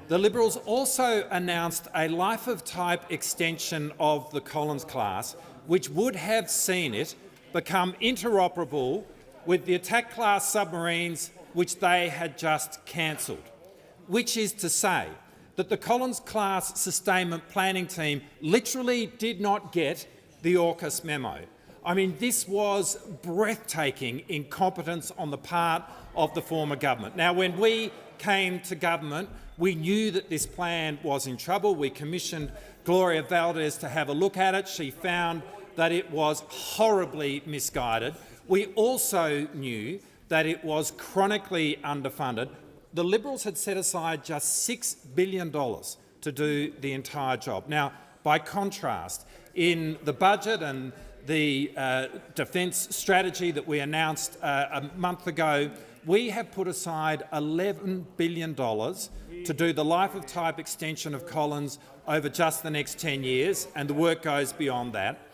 the Liberals also announced a life of type extension of the Collins class, which would have seen it become interoperable with the attack class submarines which they had just cancelled, which is to say that the Collins class sustainment planning team literally did not get the AUKUS memo. I mean, this was breathtaking incompetence on the part of the former government. Now, when we came to government, we knew that this plan was in trouble. We commissioned Gloria Valdez to have a look at it. She found that it was horribly misguided. We also knew that it was chronically underfunded. The Liberals had set aside just $6 billion to do the entire job. Now, by contrast, in the budget and the defence strategy that we announced a month ago, we have put aside $11 billion to do the life of type extension of Collins over just the next 10 years, and the work goes beyond that.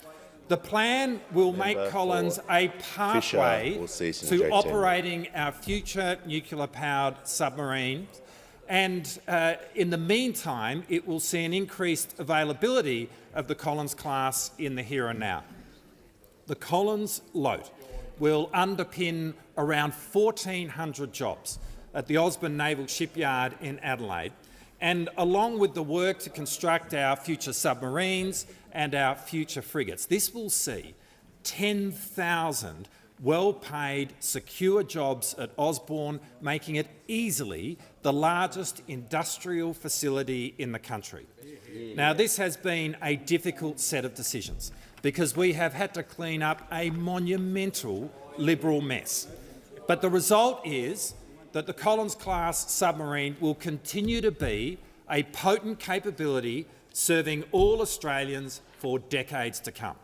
The plan will make Collins a pathway to operating our future nuclear-powered submarines, and in the meantime, it will see an increased availability of the Collins class in the here and now. The Collins LOTE will underpin around 1,400 jobs at the Osborne Naval Shipyard in Adelaide, and along with the work to construct our future submarines and our future frigates, this will see 10,000 well-paid, secure jobs at Osborne, making it easily the largest industrial facility in the country. Now, this has been a difficult set of decisions because we have had to clean up a monumental Liberal mess. But the result is that the Collins-class submarine will continue to be a potent capability serving all Australians for decades to come.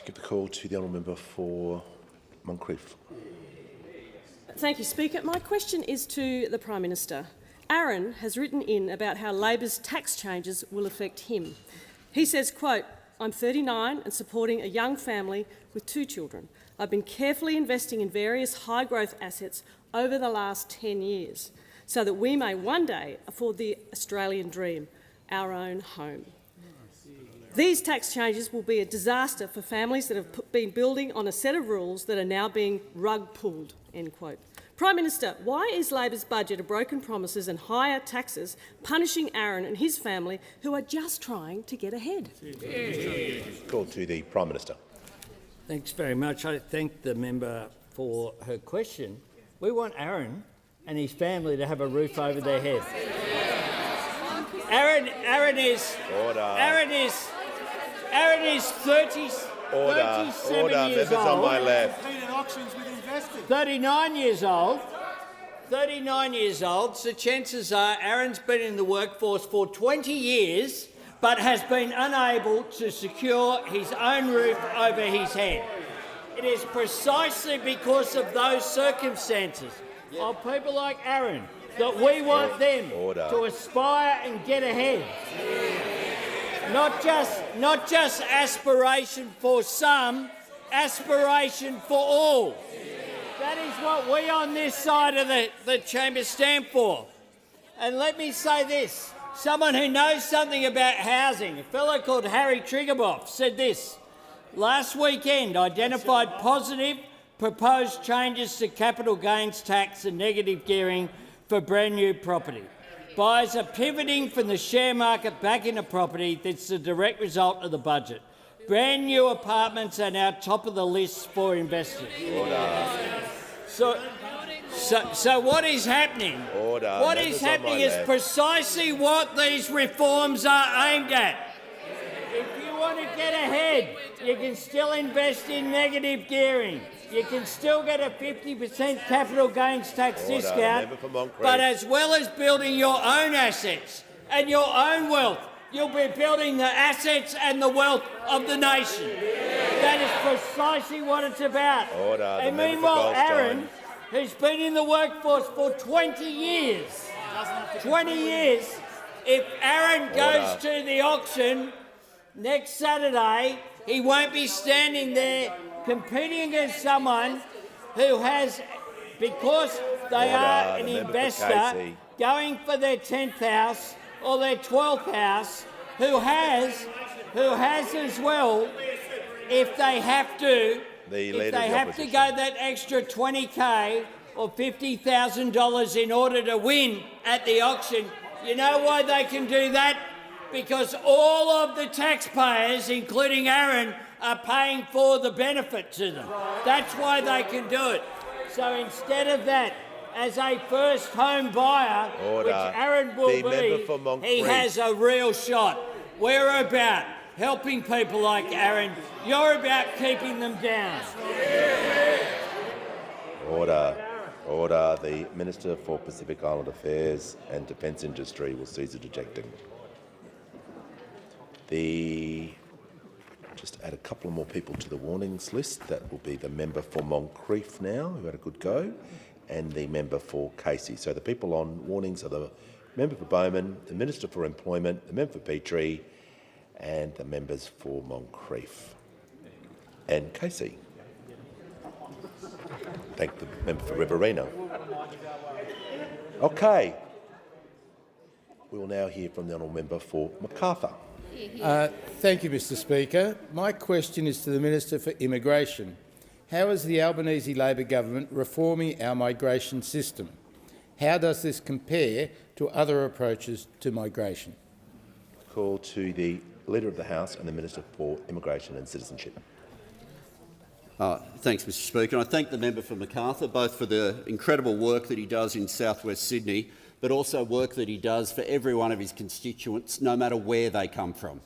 Give the call to the honourable member for Moncrieff. Thank you, Speaker. My question is to the Prime Minister. Aaron has written in about how Labor's tax changes will affect him. He says, quote, "I'm 39 and supporting a young family with 2 children. I've been carefully investing in various high-growth assets over the last 10 years so that we may one day afford the Australian dream, our own home. These tax changes will be a disaster for families that have been building on a set of rules that are now being rug-pulled." End quote. Prime Minister, why is Labor's budget of broken promises and higher taxes punishing Aaron and his family who are just trying to get ahead? Call to the Prime Minister. Thanks very much. I thank the member for her question. We want Aaron and his family to have a roof over their head. Aaron is 37 years old. On my left. 39 years old. 39 years old. So chances are Aaron's been in the workforce for 20 years but has been unable to secure his own roof over his head. It is precisely because of those circumstances of people like Aaron that we want them to aspire and get ahead. Not just aspiration for some, aspiration for all. That is what we on this side of the chamber stand for. And let me say this, someone who knows something about housing, a fellow called Harry Triggerboff, said this: last weekend identified positive proposed changes to capital gains tax and negative gearing for brand new property. Buyers are pivoting from the share market back into property. That's the direct result of the budget. Brand new apartments are now top of the list for investors. So what is happening? What is happening is precisely what these reforms are aimed at. If you want to get ahead, you can still invest in negative gearing. You can still get a 50% capital gains tax discount, but as well as building your own assets and your own wealth, you'll be building the assets and the wealth of the nation. That is precisely what it's about. And meanwhile, Aaron, who's been in the workforce for 20 years, if Aaron goes to the auction next Saturday, he won't be standing there competing against someone who has, because they are an investor, going for their 10th house or their 12th house, who has as well, if they have to, go that extra $20,000 or $50,000 in order to win at the auction. You know why they can do that? Because all of the taxpayers, including Aaron, are paying for the benefit to them. That's why they can do it. So instead of that, as a first home buyer, which Aaron will be, he has a real shot. We're about helping people like Aaron. You're about keeping them down. Order. Order. The Minister for Pacific Island Affairs and Defence Industry will cease ejecting. Just add a couple more people to the warnings list. That will be the member for Moncrieff now, who had a good go, and the member for Casey. So the people on warnings are the member for Bowman, the Minister for Employment, the member for Petrie, and the members for Moncrieff and Casey. Thank the member for Riverina. Okay. We will now hear from the honourable member for Macarthur. Thank you, Mr Speaker. My question is to the Minister for Immigration. How is the Albanese Labor government reforming our migration system? How does this compare to other approaches to migration? Call to the Leader of the House and the Minister for Immigration and Citizenship. Thanks, Mr Speaker. I thank the member for Macarthur both for the incredible work that he does in South West Sydney, but also work that he does for every one of his constituents, no matter where they come from.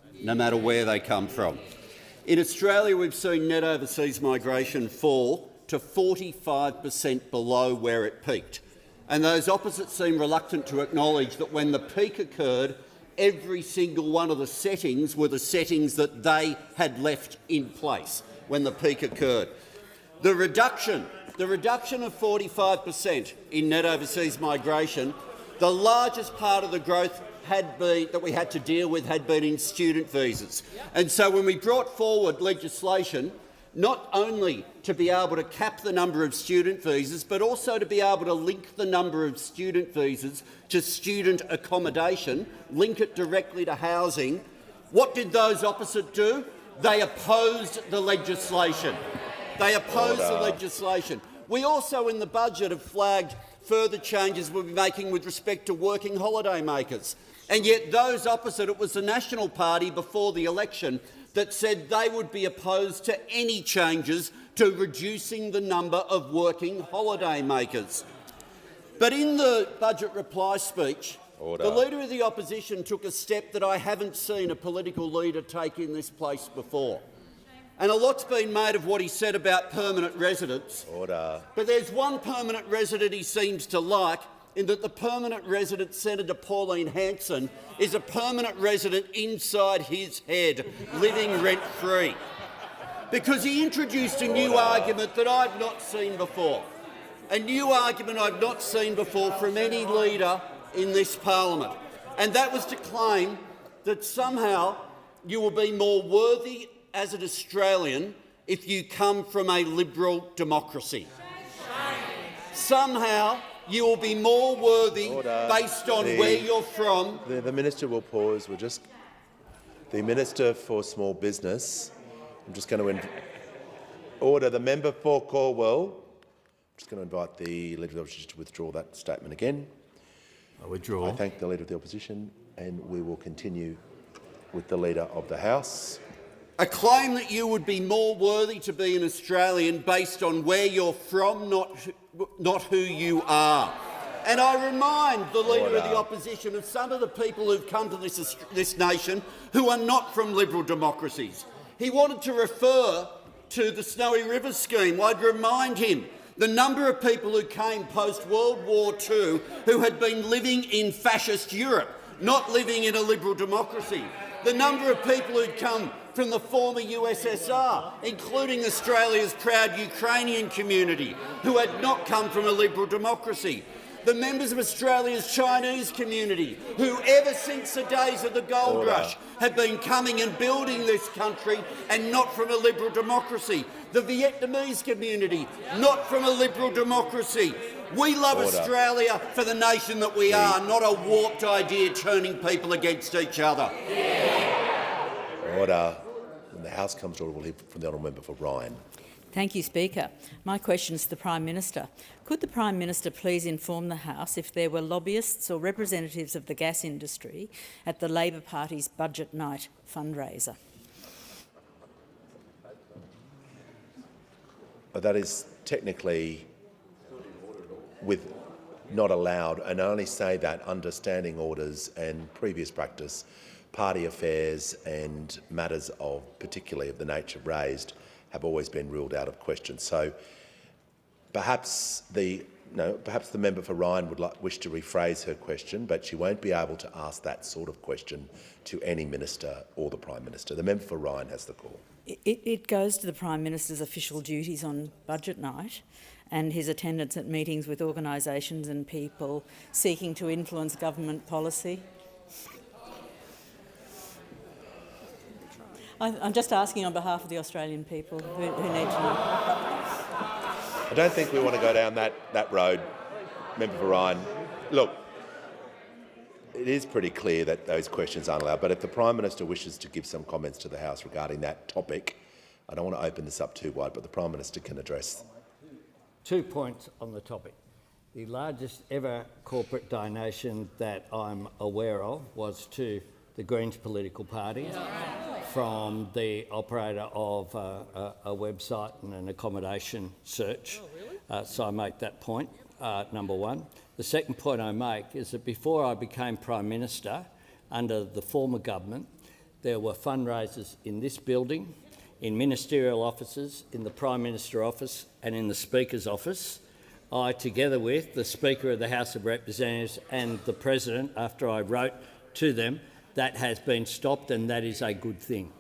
In Australia, we've seen net overseas migration fall to 45% below where it peaked. And those opposite seem reluctant to acknowledge that when the peak occurred, every single one of the settings were the settings that they had left in place when the peak occurred. The reduction of 45% in net overseas migration, the largest part of the growth that we had to deal with had been in student visas. And so when we brought forward legislation, not only to be able to cap the number of student visas, but also to be able to link the number of student visas to student accommodation, link it directly to housing, what did those opposite do? They opposed the legislation. We also, in the budget, have flagged further changes we'll be making with respect to working holiday makers. And yet those opposite, it was the National Party before the election that said they would be opposed to any changes to reducing the number of working holiday makers. But in the budget reply speech, the Leader of the Opposition took a step that I haven't seen a political leader take in this place before. And a lot's been made of what he said about permanent residents. But there's one permanent resident he seems to like, in that the permanent resident, Senator Pauline Hanson, is a permanent resident inside his head, living rent-free. Because he introduced a new argument that I've not seen before. A new argument I've not seen before from any leader in this parliament. And that was to claim that somehow you will be more worthy as an Australian if you come from a liberal democracy. Somehow you will be more worthy based on where you're from. The Minister will pause. The Minister for Small Business. I'm just going to order the member for Cornwall. I'm just going to invite the Leader of the Opposition to withdraw that statement again. I withdraw. I thank the Leader of the Opposition, and we will continue with the Leader of the House. A claim that you would be more worthy to be an Australian based on where you're from, not who you are. And I remind the Leader of the Opposition of some of the people who've come to this nation who are not from liberal democracies. He wanted to refer to the Snowy River scheme, I'd remind him the number of people who came post-World War II who had been living in fascist Europe, not living in a liberal democracy. The number of people who'd come from the former USSR, including Australia's proud Ukrainian community, who had not come from a liberal democracy. The members of Australia's Chinese community, who ever since the days of the gold rush have been coming and building this country and not from a liberal democracy. The Vietnamese community, not from a liberal democracy. We love Australia for the nation that we are, not a warped idea turning people against each other. Order. When the House comes to order, we'll hear from the honourable member for Ryan. Thank you, Speaker. My question is to the Prime Minister. Could the Prime Minister please inform the House if there were lobbyists or representatives of the gas industry at the Labor Party's budget night fundraiser? That is technically not allowed, and I only say that under standing orders and previous practice. Party affairs and matters particularly of the nature raised have always been ruled out of question. So perhaps the member for Ryan would wish to rephrase her question, but she won't be able to ask that sort of question to any minister or the Prime Minister. The member for Ryan has the call. It goes to the Prime Minister's official duties on budget night and his attendance at meetings with organisations and people seeking to influence government policy. I'm just asking on behalf of the Australian people who need to know. I don't think we want to go down that road, member for Ryan. Look, it is pretty clear that those questions aren't allowed, but if the Prime Minister wishes to give some comments to the House regarding that topic, I don't want to open this up too wide, but the Prime Minister can address. 2 points on the topic. The largest ever corporate donation that I'm aware of was to the Greens political party from the operator of a website and an accommodation search. So I make that point, number one. The second point I make is that before I became Prime Minister, under the former government, there were fundraisers in this building, in ministerial offices, in the Prime Minister office and in the Speaker's office. I, together with the Speaker of the House of Representatives and the President, after I wrote to them, that has been stopped, and that is a good thing.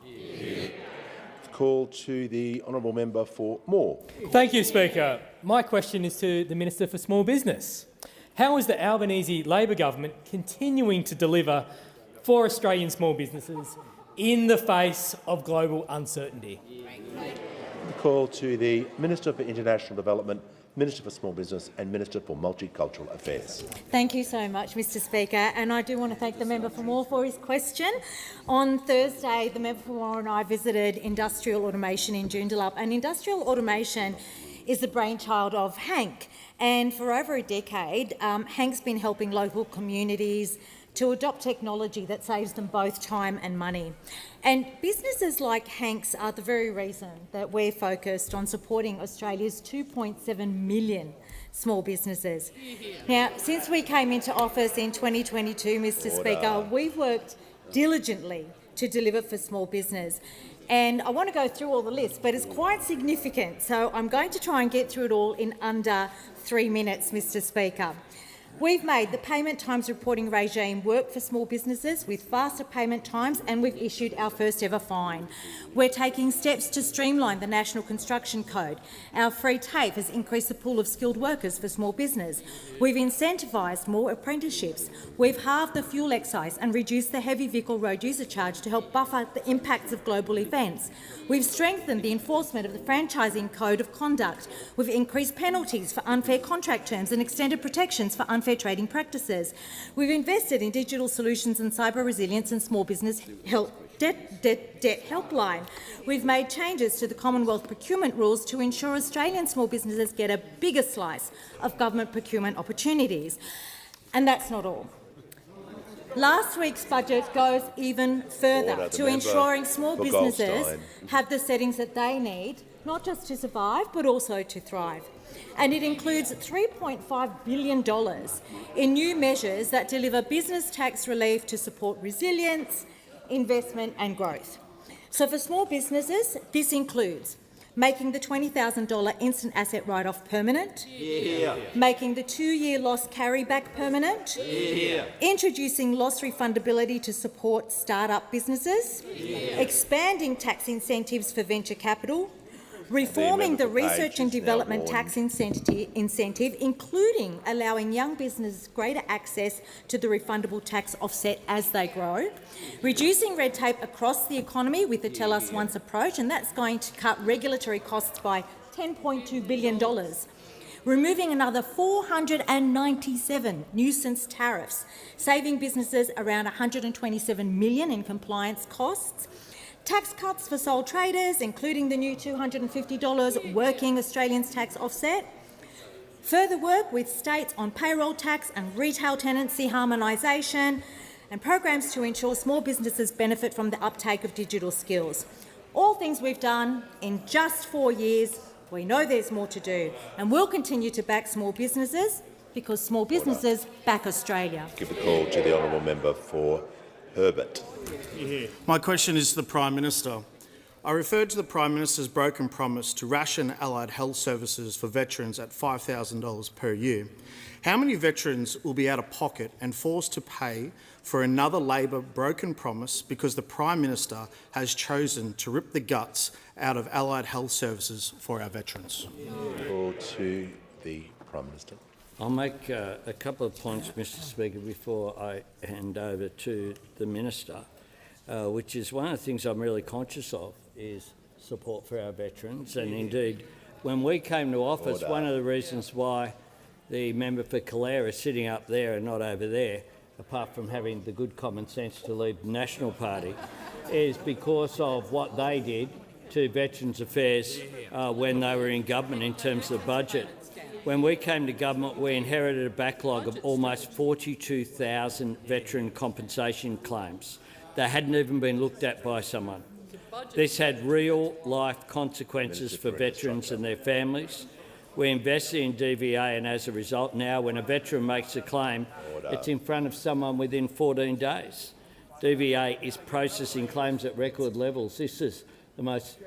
Call to the honourable member for Moore. Thank you, Speaker. My question is to the Minister for Small Business. How is the Albanese Labor government continuing to deliver for Australian small businesses in the face of global uncertainty? Call to the Minister for International Development, Minister for Small Business and Minister for Multicultural Affairs. Thank you so much, Mr Speaker, and I do want to thank the member for Moore for his question. On Thursday, the member for Moore and I visited industrial automation in Joondalup, and industrial automation is the brainchild of Hank, and for over a decade, Hank's been helping local communities to adopt technology that saves them both time and money. And businesses like Hank's are the very reason that we're focused on supporting Australia's 2.7 million small businesses. Now, since we came into office in 2022, Mr Speaker, we've worked diligently to deliver for small business. And I want to go through all the lists, but it's quite significant, so I'm going to try and get through it all in under 3 minutes, Mr Speaker. We've made the payment times reporting regime work for small businesses with faster payment times, and we've issued our first ever fine. We're taking steps to streamline the National Construction Code. Our free TAFE has increased the pool of skilled workers for small business. We've incentivised more apprenticeships. We've halved the fuel excise and reduced the heavy vehicle road user charge to help buffer the impacts of global events. We've strengthened the enforcement of the Franchising Code of Conduct. We've increased penalties for unfair contract terms and extended protections for unfair trading practices. We've invested in digital solutions and cyber resilience and small business debt helpline. We've made changes to the Commonwealth procurement rules to ensure Australian small businesses get a bigger slice of government procurement opportunities. And that's not all. Last week's budget goes even further to ensuring small businesses have the settings that they need, not just to survive, but also to thrive. And it includes $3.5 billion in new measures that deliver business tax relief to support resilience, investment and growth. So for small businesses, this includes making the $20,000 instant asset write-off permanent, making the 2-year loss carryback permanent, introducing loss refundability to support start-up businesses, expanding tax incentives for venture capital, reforming the research and development tax incentive, including allowing young businesses greater access to the refundable tax offset as they grow, reducing red tape across the economy with the Tell Us Once approach, and that's going to cut regulatory costs by $10.2 billion, removing another 497 nuisance tariffs, saving businesses around $127 million in compliance costs, tax cuts for sole traders, including the new $250 working Australians tax offset, further work with states on payroll tax and retail tenancy harmonisation, and programs to ensure small businesses benefit from the uptake of digital skills. All things we've done in just 4 years. We know there's more to do, and we'll continue to back small businesses because small businesses back Australia. Give a call to the honourable member for Herbert. My question is to the Prime Minister. I referred to the Prime Minister's broken promise to ration allied health services for veterans at $5,000 per year. How many veterans will be out of pocket and forced to pay for another Labor broken promise because the Prime Minister has chosen to rip the guts out of allied health services for our veterans? Call to the Prime Minister. I'll make a couple of points, Mr Speaker, before I hand over to the Minister, which is one of the things I'm really conscious of is support for our veterans. And indeed, when we came to office, one of the reasons why the member for Calare is sitting up there and not over there, apart from having the good common sense to lead the National Party, is because of what they did to Veterans Affairs when they were in government in terms of budget. When we came to government, we inherited a backlog of almost 42,000 veteran compensation claims that hadn't even been looked at by someone. This had real-life consequences for veterans and their families. We invested in DVA, and as a result now, when a veteran makes a claim, it's in front of someone within 14 days. DVA is processing claims at record levels. This is the most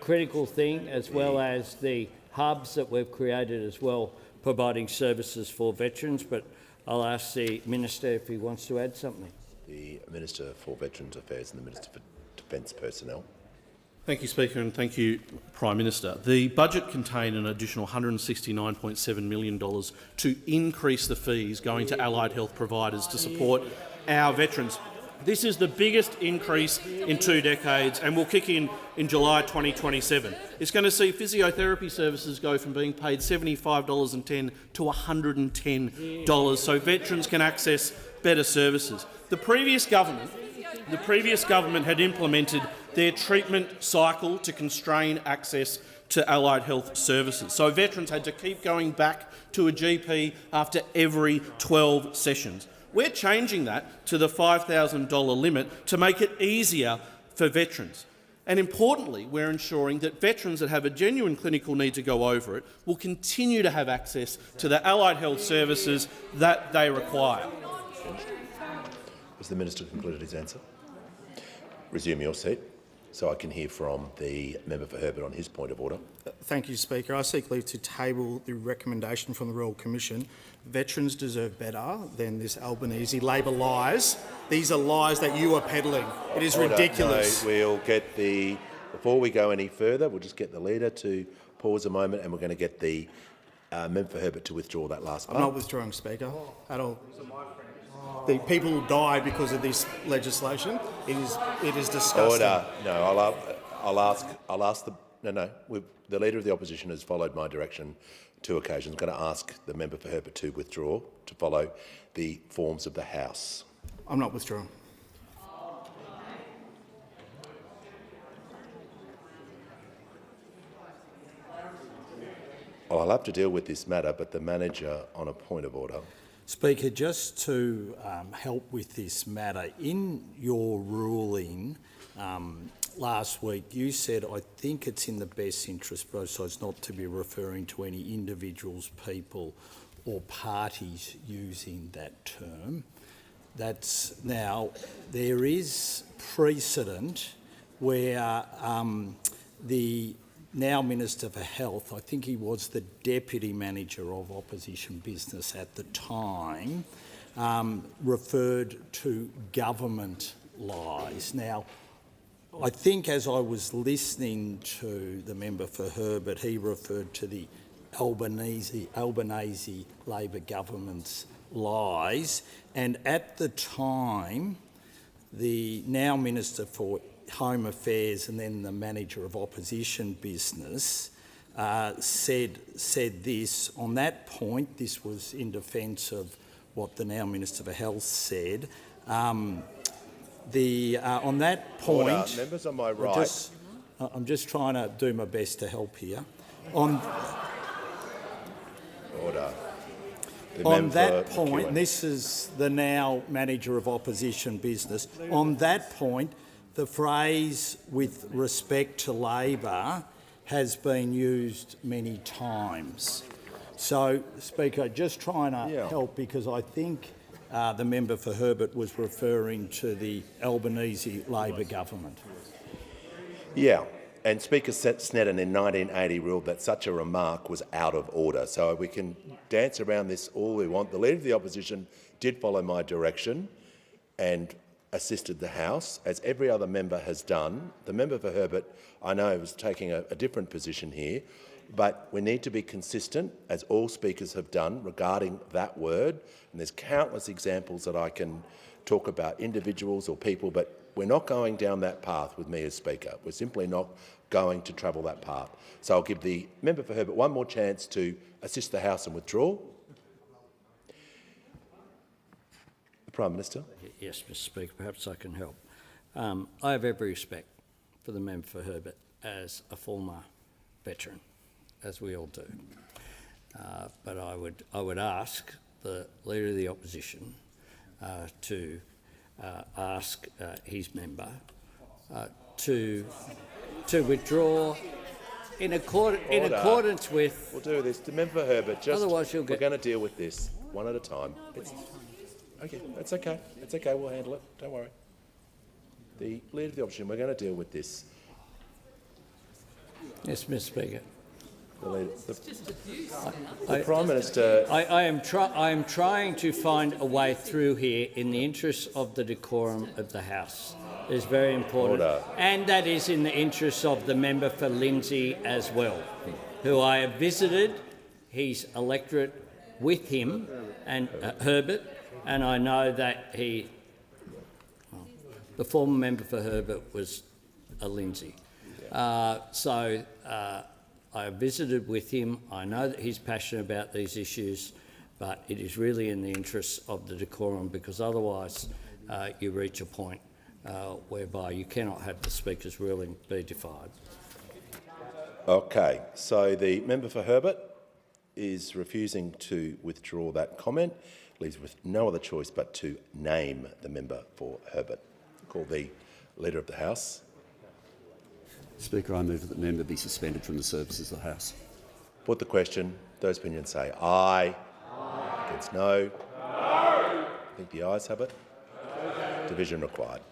critical thing, as well as the hubs that we've created as well, providing services for veterans. But I'll ask the Minister if he wants to add something. The Minister for Veterans Affairs and the Minister for Defence Personnel. Thank you, Speaker, and thank you, Prime Minister. The budget contained an additional $169.7 million to increase the fees going to allied health providers to support our veterans. This is the biggest increase in 2 decades and will kick in July 2027. It's going to see physiotherapy services go from being paid $75.10 to $110 so veterans can access better services. The previous government had implemented their treatment cycle to constrain access to allied health services. So veterans had to keep going back to a GP after every 12 sessions. We're changing that to the $5,000 limit to make it easier for veterans. And importantly, we're ensuring that veterans that have a genuine clinical need to go over it will continue to have access to the allied health services that they require. Has the Minister concluded his answer? Resume your seat so I can hear from the member for Herbert on his point of order. Thank you, Speaker. I seek leave to table the recommendation from the Royal Commission. Veterans deserve better than this Albanese Labor lies. These are lies that you are peddling. It is ridiculous. No, we'll get the... Before we go any further, we'll just get the Leader to pause a moment and we're going to get the member for Herbert to withdraw that last part. I'm not withdrawing, Speaker, at all. The people will die because of this legislation. It is disgusting. Order. No, I'll ask the... No. The Leader of the Opposition has followed my direction 2 occasions. I'm going to ask the member for Herbert to withdraw to follow the forms of the House. I'm not withdrawing. Well, I'll have to deal with this matter, but the manager on a point of order. Speaker, just to help with this matter, in your ruling last week, you said, I think it's in the best interest, both sides, not to be referring to any individuals, people or parties using that term. Now, there is precedent where the now Minister for Health, I think he was the Deputy Manager of Opposition Business at the time, referred to government lies. Now, I think as I was listening to the member for Herbert, he referred to the Albanese Labor government's lies, and at the time, the now Minister for Home Affairs and then the Manager of Opposition Business said this. On that point, this was in defence of what the now Minister for Health said. On that point, Order. Members on my right. I'm just trying to do my best to help here. Order. On that point, this is the now Manager of Opposition Business. On that point, the phrase "with respect to Labor" has been used many times. So, Speaker, just trying to help, because I think the member for Herbert was referring to the Albanese Labor government. Yeah, and Speaker Snedden in 1980 ruled that such a remark was out of order. So we can dance around this all we want. The Leader of the Opposition did follow my direction and assisted the House, as every other member has done. The member for Herbert, I know, was taking a different position here, but we need to be consistent, as all speakers have done, regarding that word. And there's countless examples that I can talk about, individuals or people, but we're not going down that path with me as Speaker. We're simply not going to travel that path. So I'll give the member for Herbert one more chance to assist the House and withdraw. The Prime Minister. Yes, Mr Speaker, perhaps I can help. I have every respect for the member for Herbert as a former veteran, as we all do. But I would ask the Leader of the Opposition to ask his member to withdraw in accordance with... We'll do this. The member for Herbert, otherwise you'll we're going to deal with this one at a time. Okay, that's okay. It's okay, we'll handle it. Don't worry. The Leader of the Opposition, we're going to deal with this. Yes, Mr Speaker. The Prime Minister... I am trying to find a way through here in the interest of the decorum of the House. It is very important. Order. And that is in the interest of the member for Lindsay as well, who I have visited his electorate with him and Herbert, and I know that the former member for Herbert was a Lindsay. I have visited with him. I know that he's passionate about these issues, but it is really in the interests of the decorum, because otherwise you reach a point whereby you cannot have the Speaker's ruling be defied. Okay, so the member for Herbert is refusing to withdraw that comment, leaves with no other choice but to name the member for Herbert. Call the Leader of the House. Speaker, I move that the member be suspended from the services of the House. Put the question. Those opinions say aye. Aye. Against no. No. I think the ayes have it. Division required.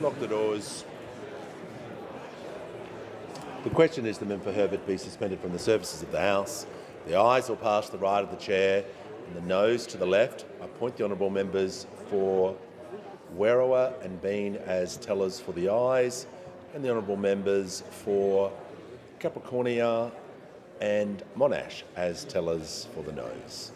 Lock the doors. The question is the member for Herbert be suspended from the services of the House. The ayes will pass to the right of the chair and the noes to the left. I appoint the honourable members for Werriwa and Bean as tellers for the ayes, and the honourable members for Capricornia and Monash as tellers for the noes.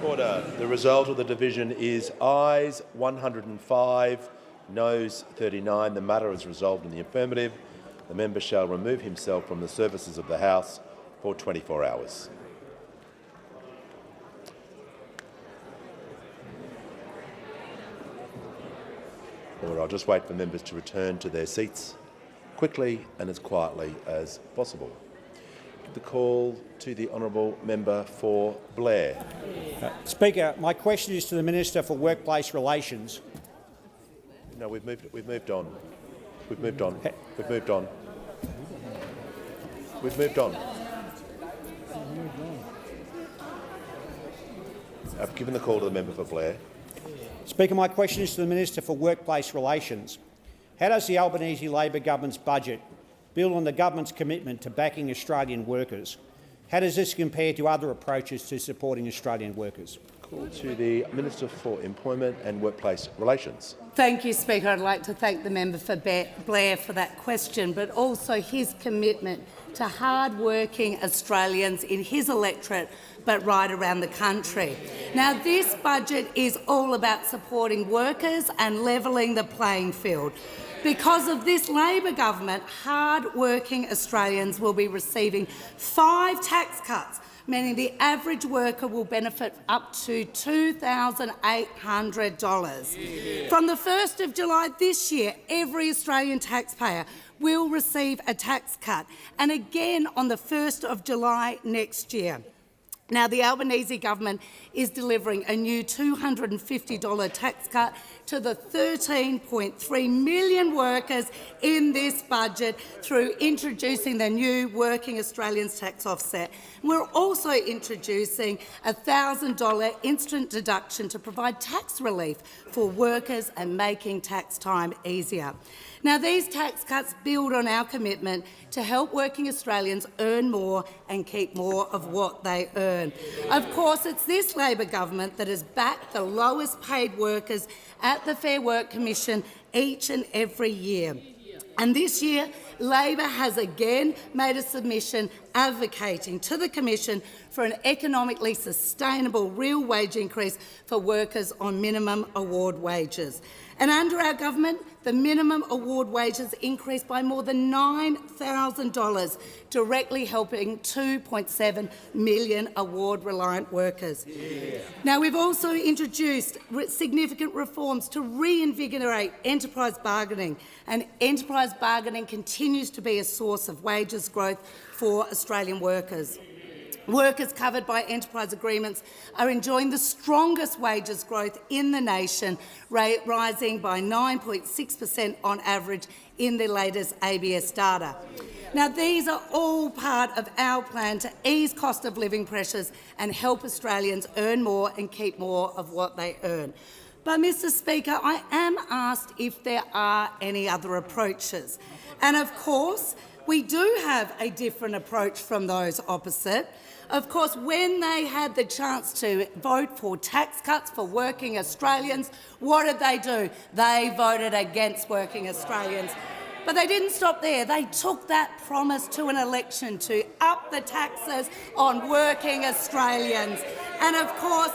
Order. The result of the division is ayes 105, noes 39. The matter is resolved in the affirmative. The member shall remove himself from the services of the House for 24 hours. Order. I'll just wait for members to return to their seats quickly and as quietly as possible. The call to the honourable member for Blair. Speaker, my question is to the Minister for Workplace Relations. No, we've moved on. We've moved on. We've moved on. We've moved on. I've given the call to the member for Blair. Speaker, my question is to the Minister for Workplace Relations. How does the Albanese Labor government's budget build on the government's commitment to backing Australian workers? How does this compare to other approaches to supporting Australian workers? Call to the Minister for Employment and Workplace Relations. Thank you, Speaker. I'd like to thank the member for Blair for that question, but also his commitment to hard-working Australians in his electorate, but right around the country. Now, this budget is all about supporting workers and levelling the playing field. Because of this Labor government, hard-working Australians will be receiving 5 tax cuts, meaning the average worker will benefit up to $2,800. From the 1st of July this year, every Australian taxpayer will receive a tax cut, and again on the 1st of July next year. Now, the Albanese government is delivering a new $250 tax cut to the 13.3 million workers in this budget through introducing the new Working Australians tax offset. We're also introducing a $1,000 instant deduction to provide tax relief for workers and making tax time easier. Now, these tax cuts build on our commitment to help working Australians earn more and keep more of what they earn. Of course, it's this Labor government that has backed the lowest paid workers at the Fair Work Commission each and every year. And this year, Labor has again made a submission advocating to the Commission for an economically sustainable real wage increase for workers on minimum award wages. And under our government, the minimum award wages increased by more than $9,000, directly helping 2.7 million award-reliant workers. Now, we've also introduced significant reforms to reinvigorate enterprise bargaining, and enterprise bargaining continues to be a source of wages growth for Australian workers. Workers covered by enterprise agreements are enjoying the strongest wages growth in the nation, rising by 9.6% on average in the latest ABS data. Now, these are all part of our plan to ease cost of living pressures and help Australians earn more and keep more of what they earn. But, Mr Speaker, I am asked if there are any other approaches. And, of course, we do have a different approach from those opposite. Of course, when they had the chance to vote for tax cuts for working Australians, what did they do? They voted against working Australians. But they didn't stop there. They took that promise to an election to up the taxes on working Australians. And of course,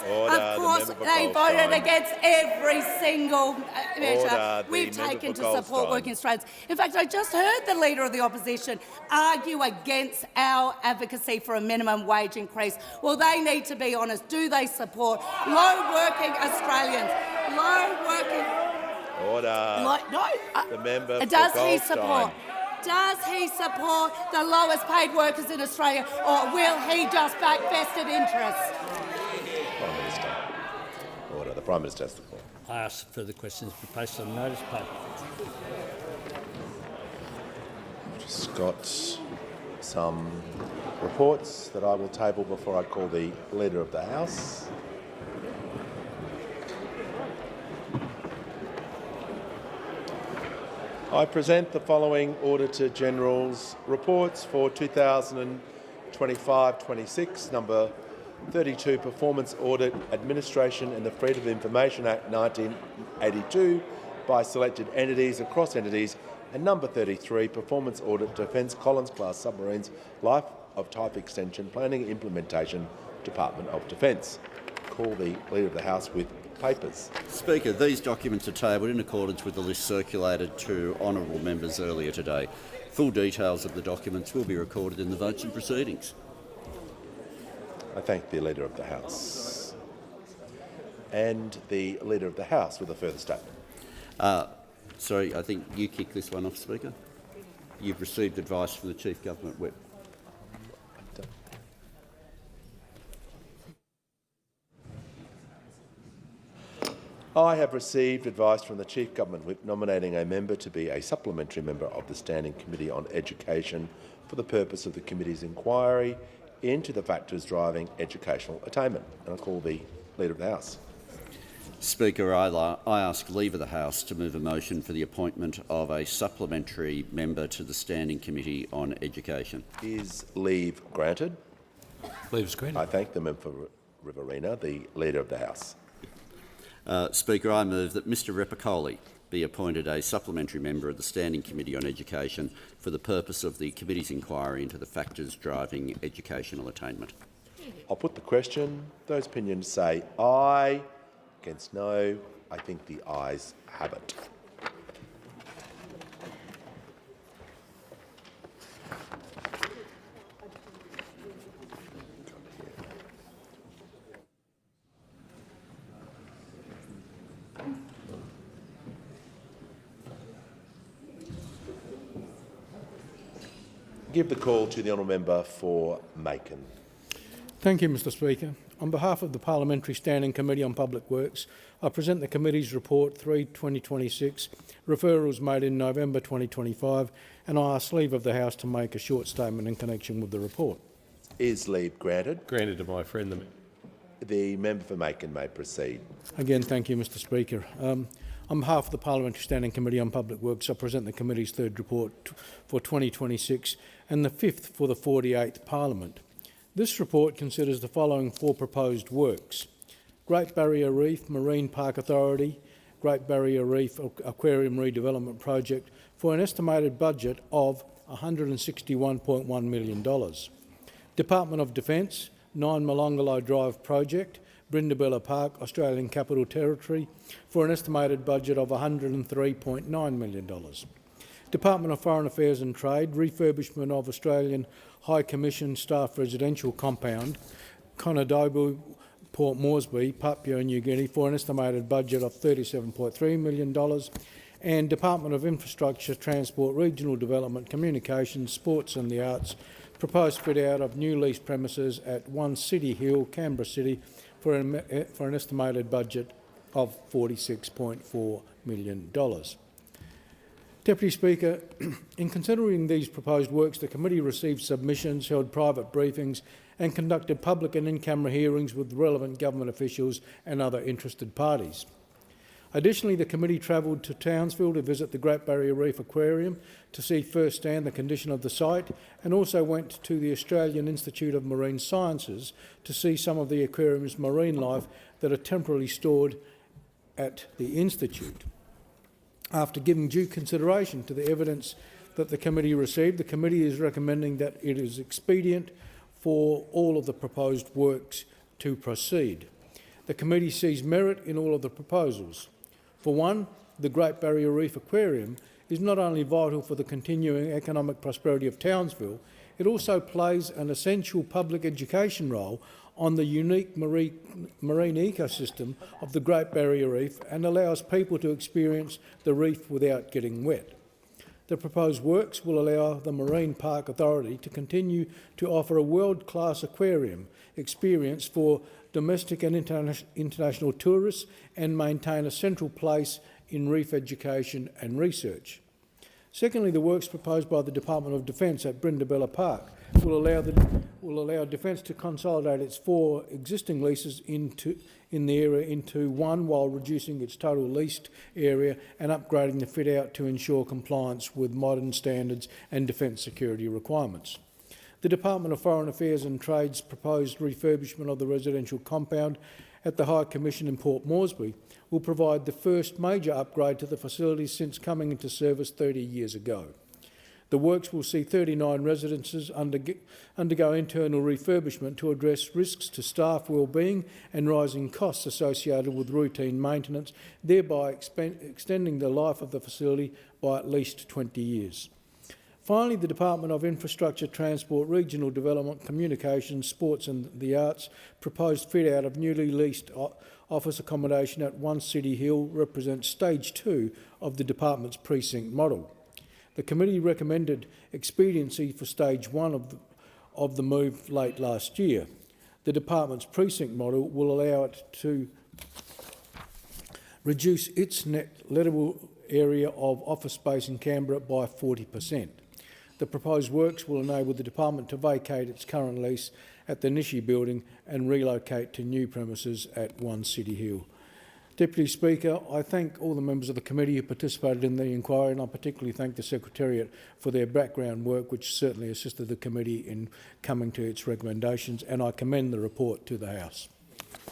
they voted against every single measure we've taken to support working Australians. In fact, I just heard the Leader of the Opposition argue against our advocacy for a minimum wage increase. Well, they need to be honest. Do they support low-working Australians? Low-working... Order. The member for Does he Goldstein. support the lowest paid workers in Australia, or will he just back vested interests? Prime Minister. Order. The Prime Minister has the floor. I ask further questions be placed on notice paper. Just got some reports that I will table before I call the Leader of the House. I present the following Auditor General's reports for 2025-26, number 32, Performance Audit, Administration and the Freedom of Information Act 1982 by selected entities across entities, and number 33, Performance Audit, Defence Collins-class submarines, Life of Type Extension, Planning and Implementation, Department of Defence. call the Leader of the House with papers. Speaker, these documents are tabled in accordance with the list circulated to honourable members earlier today. Full details of the documents will be recorded in the votes and proceedings. I thank the Leader of the House. And the Leader of the House with a further statement. Sorry, I think you kick this one off, Speaker. You've received advice from the Chief Government Whip. I have received advice from the Chief Government Whip nominating a member to be a supplementary member of the Standing Committee on Education for the purpose of the committee's inquiry into the factors driving educational attainment. And I call the Leader of the House. Speaker, I ask leave of the House to move a motion for the appointment of a supplementary member to the Standing Committee on Education. Is leave granted? Leave is granted. I thank the member for Riverina, the Leader of the House. Speaker, I move that Mr Repicoli be appointed a supplementary member of the Standing Committee on Education for the purpose of the committee's inquiry into the factors driving educational attainment. I'll put the question. Those opinions say aye. Against no. I think the ayes have it. Give the call to the honourable member for Macon. Thank you, Mr Speaker. On behalf of the Parliamentary Standing Committee on Public Works, I present the committee's report 3/2026, referrals made in November 2025, and I ask leave of the House to make a short statement in connection with the report. Is leave granted? Granted to my friend. The member for Macon may proceed. Again, thank you, Mr Speaker. On behalf of the Parliamentary Standing Committee on Public Works, I present the committee's third report for 2026 and the fifth for the 48th Parliament. This report considers the following four proposed works: Great Barrier Reef Marine Park Authority, Great Barrier Reef Aquarium Redevelopment Project for an estimated budget of $161.1 million. Department of Defence, 9 Molonglo Drive Project, Brindabella Park, Australian Capital Territory, for an estimated budget of $103.9 million. Department of Foreign Affairs and Trade, refurbishment of Australian High Commission Staff Residential Compound, Conadobu, Port Moresby, Papua New Guinea, for an estimated budget of $37.3 million. And Department of Infrastructure, Transport, Regional Development, Communications, Sports and the Arts, proposed fit-out of new leased premises at 1 City Hill, Canberra City, for an estimated budget of $46.4 million. Deputy Speaker, in considering these proposed works, the committee received submissions, held private briefings and conducted public and in-camera hearings with relevant government officials and other interested parties. Additionally, the committee travelled to Townsville to visit the Great Barrier Reef Aquarium to see firsthand the condition of the site, and also went to the Australian Institute of Marine Sciences to see some of the aquarium's marine life that are temporarily stored at the Institute. After giving due consideration to the evidence that the committee received, the committee is recommending that it is expedient for all of the proposed works to proceed. The committee sees merit in all of the proposals. For one, the Great Barrier Reef Aquarium is not only vital for the continuing economic prosperity of Townsville, it also plays an essential public education role on the unique marine ecosystem of the Great Barrier Reef and allows people to experience the reef without getting wet. The proposed works will allow the Marine Park Authority to continue to offer a world-class aquarium experience for domestic and international tourists and maintain a central place in reef education and research. Secondly, the works proposed by the Department of Defence at Brindabella Park will allow Defence to consolidate its 4 existing leases in the area into one, while reducing its total leased area and upgrading the fit-out to ensure compliance with modern standards and defence security requirements. The Department of Foreign Affairs and Trade's proposed refurbishment of the residential compound at the High Commission in Port Moresby will provide the first major upgrade to the facility since coming into service 30 years ago. The works will see 39 residences undergo internal refurbishment to address risks to staff wellbeing and rising costs associated with routine maintenance, thereby extending the life of the facility by at least 20 years. Finally, the Department of Infrastructure, Transport, Regional Development, Communications, Sports and the Arts proposed fit-out of newly leased office accommodation at 1 City Hill represents stage 2 of the department's precinct model. The committee recommended expediency for stage 1 of the move late last year. The department's precinct model will allow it to reduce its net lettable area of office space in Canberra by 40%. The proposed works will enable the department to vacate its current lease at the Nishi building and relocate to new premises at 1 City Hill. Deputy Speaker, I thank all the members of the committee who participated in the inquiry, and I particularly thank the Secretariat for their background work, which certainly assisted the committee in coming to its recommendations, and I commend the report to the House.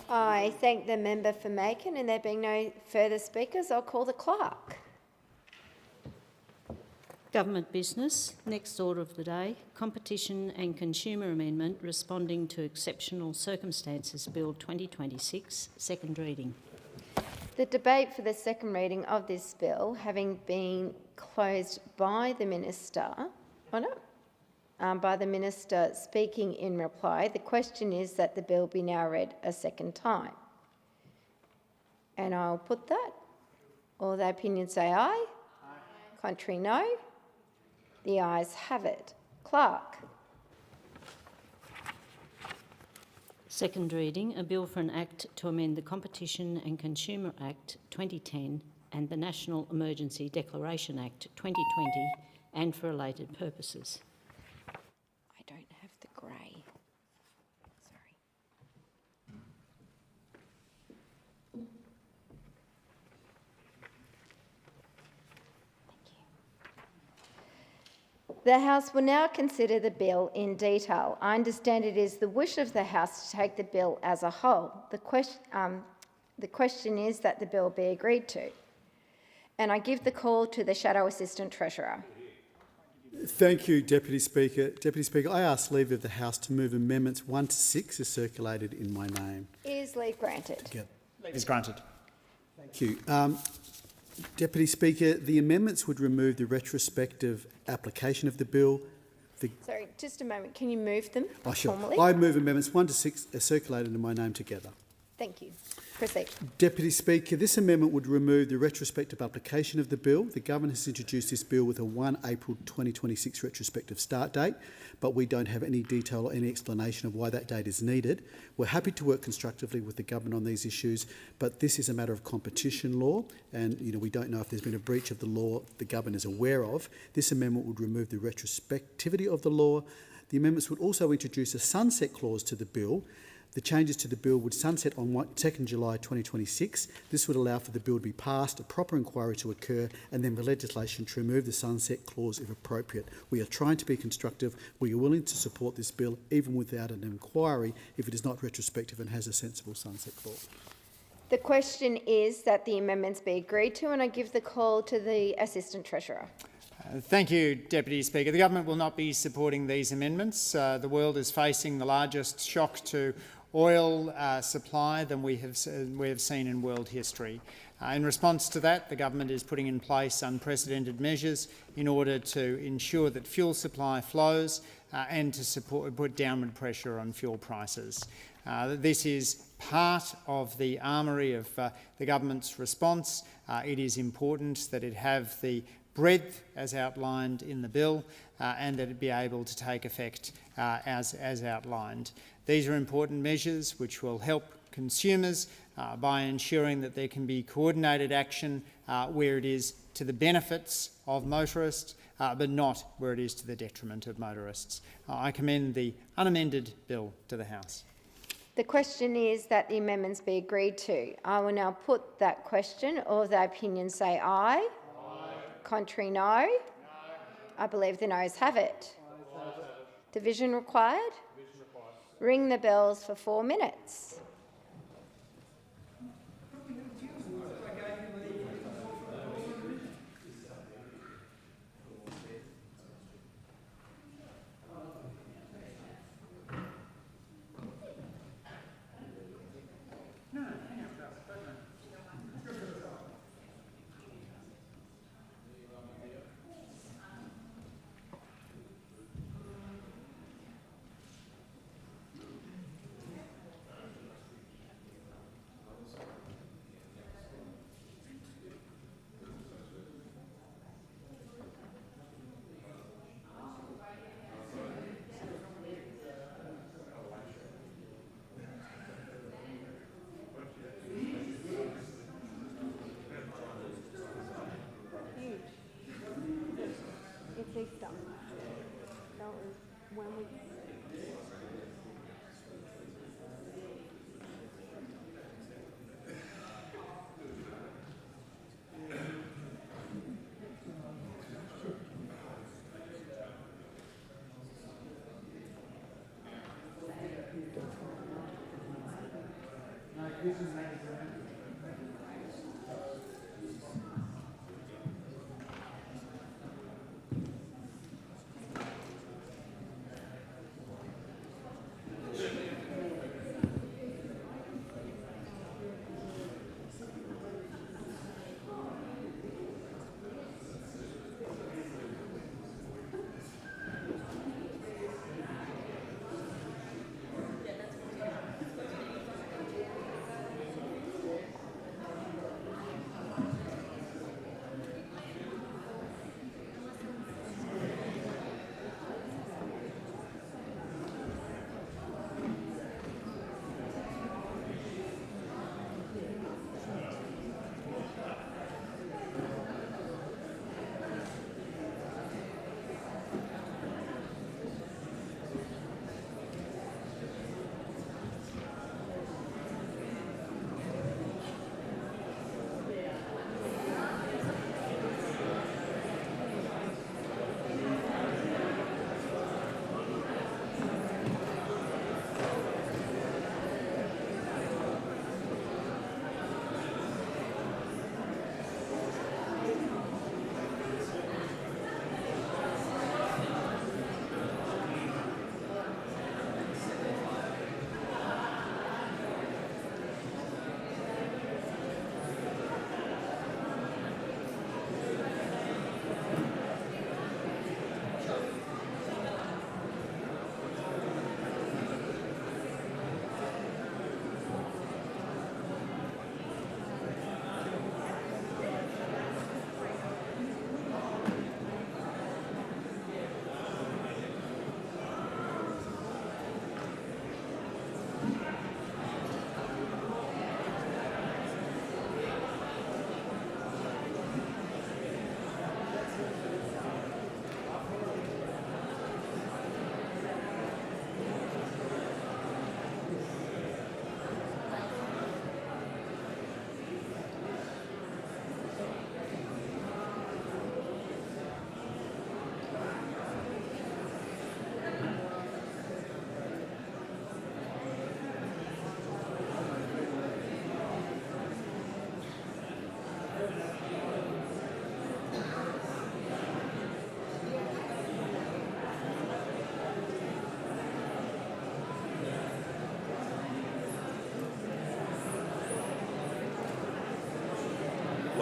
I thank the member for Macon, and there being no further speakers, I'll call the clerk. Government business. Next order of the day, Competition and Consumer Amendment responding to Exceptional Circumstances Bill 2026, second reading. The debate for the second reading of this bill having been closed by the Minister, by the Minister speaking in reply, the question is that the bill be now read a second time. And I'll put that. All the opinions say aye. Aye. Contrary, no. The ayes have it. Clerk. Second reading, a bill for an act to amend the Competition and Consumer Act 2010 and the National Emergency Declaration Act 2020 and for related purposes. I don't have the grey. Sorry. The House will now consider the bill in detail. I understand it is the wish of the House to take the bill as a whole. The question is that the bill be agreed to. And I give the call to the Shadow Assistant Treasurer. Thank you, Deputy Speaker. Deputy Speaker, I ask leave of the House to move amendments 1 to 6 as circulated in my name. Is leave granted? Leave is granted. Thank you. Deputy Speaker, the amendments would remove the retrospective application of the bill. Sorry, just a moment. Can you move them formally? I move amendments 1 to 6 as circulated in my name together. Thank you. Proceed. Deputy Speaker, this amendment would remove the retrospective application of the bill. The government has introduced this bill with a 1 April 2026 retrospective start date, but we don't have any detail or any explanation of why that date is needed. We're happy to work constructively with the government on these issues, but this is a matter of competition law, and we don't know if there's been a breach of the law the government is aware of. This amendment would remove the retrospectivity of the law. The amendments would also introduce a sunset clause to the bill. The changes to the bill would sunset on 2nd July 2026. This would allow for the bill to be passed, a proper inquiry to occur, and then the legislation to remove the sunset clause if appropriate. We are trying to be constructive. We are willing to support this bill even without an inquiry if it is not retrospective and has a sensible sunset clause. The question is that the amendments be agreed to, and I give the call to the Assistant Treasurer. Thank you, Deputy Speaker. The government will not be supporting these amendments. The world is facing the largest shock to oil supply than we have seen in world history. In response to that, the government is putting in place unprecedented measures in order to ensure that fuel supply flows and to put downward pressure on fuel prices. This is part of the armoury of the government's response. It is important that it have the breadth as outlined in the bill and that it be able to take effect as outlined. These are important measures which will help consumers by ensuring that there can be coordinated action where it is to the benefits of motorists, but not where it is to the detriment of motorists. I commend the unamended bill to the House. The question is that the amendments be agreed to. I will now put that question. All the opinions say aye. Aye. Contrary, no. No. I believe the noes have it. Division required? Division required. Ring the bells for 4 minutes.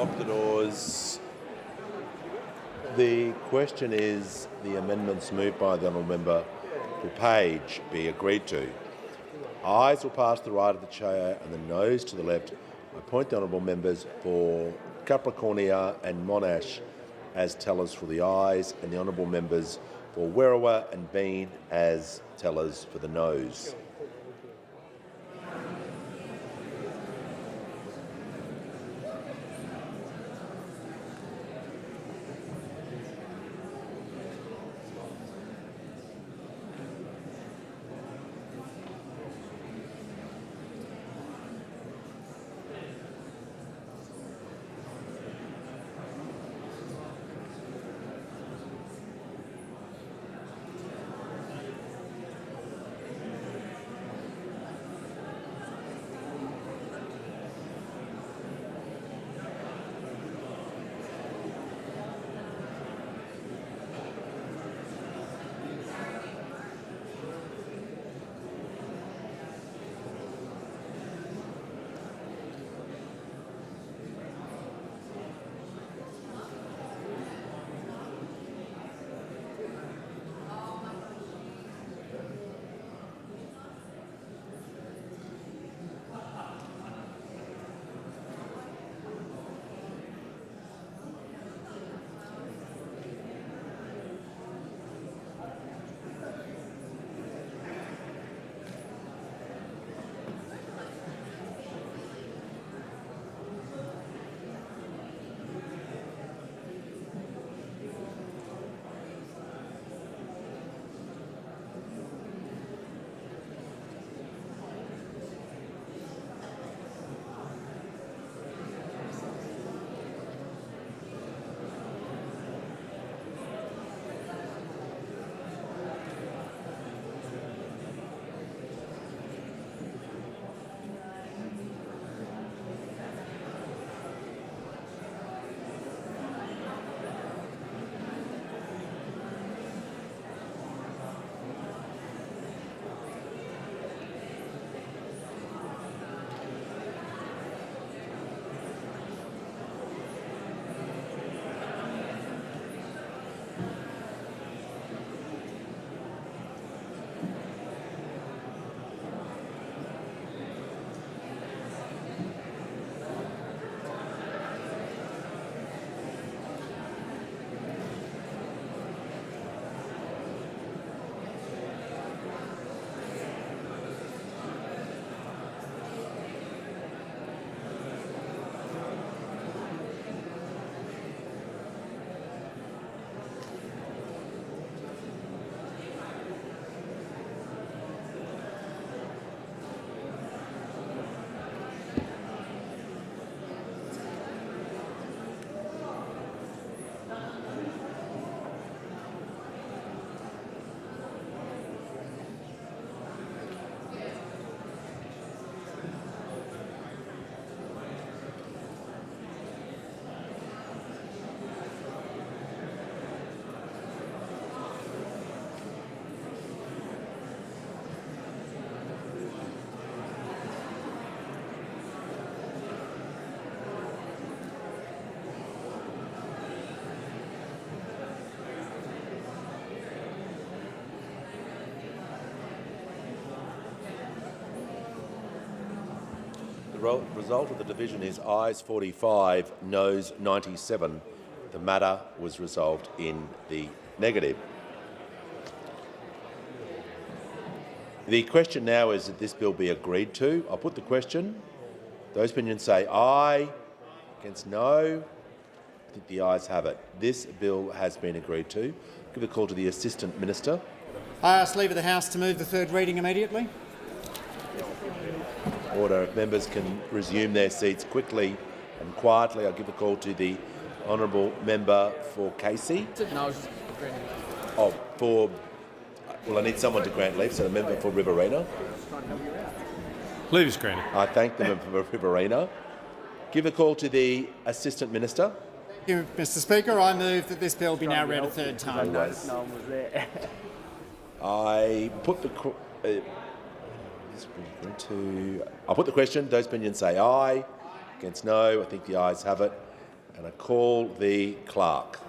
Lock the doors. The question is the amendments moved by the honourable member for Page be agreed to. Ayes will pass to the right of the chair and the noes to the left. I appoint the honourable members for Capricornia and Monash as tellers for the ayes and the honourable members for Werriwa and Bean as tellers for the noes. result of the division is ayes 45, noes 97. The matter was resolved in the negative. The question now is that this bill be agreed to. I'll put the question. Those opinions say aye. Against no. I think the ayes have it. This bill has been agreed to. Give a call to the Assistant Minister. I ask leave of the House to move the third reading immediately. Order. If members can resume their seats quickly and quietly, I'll give a call to the Honourable Member for Casey. Well, I need someone to grant leave, so the member for Riverina. Leave is granted. I thank the member for Riverina. Give a call to the Assistant Minister. Thank you, Mr Speaker. I move that this bill be now read a third time. I put the I'll put the question. Those opinions say aye. Against no. I think the ayes have it. And I call the clerk.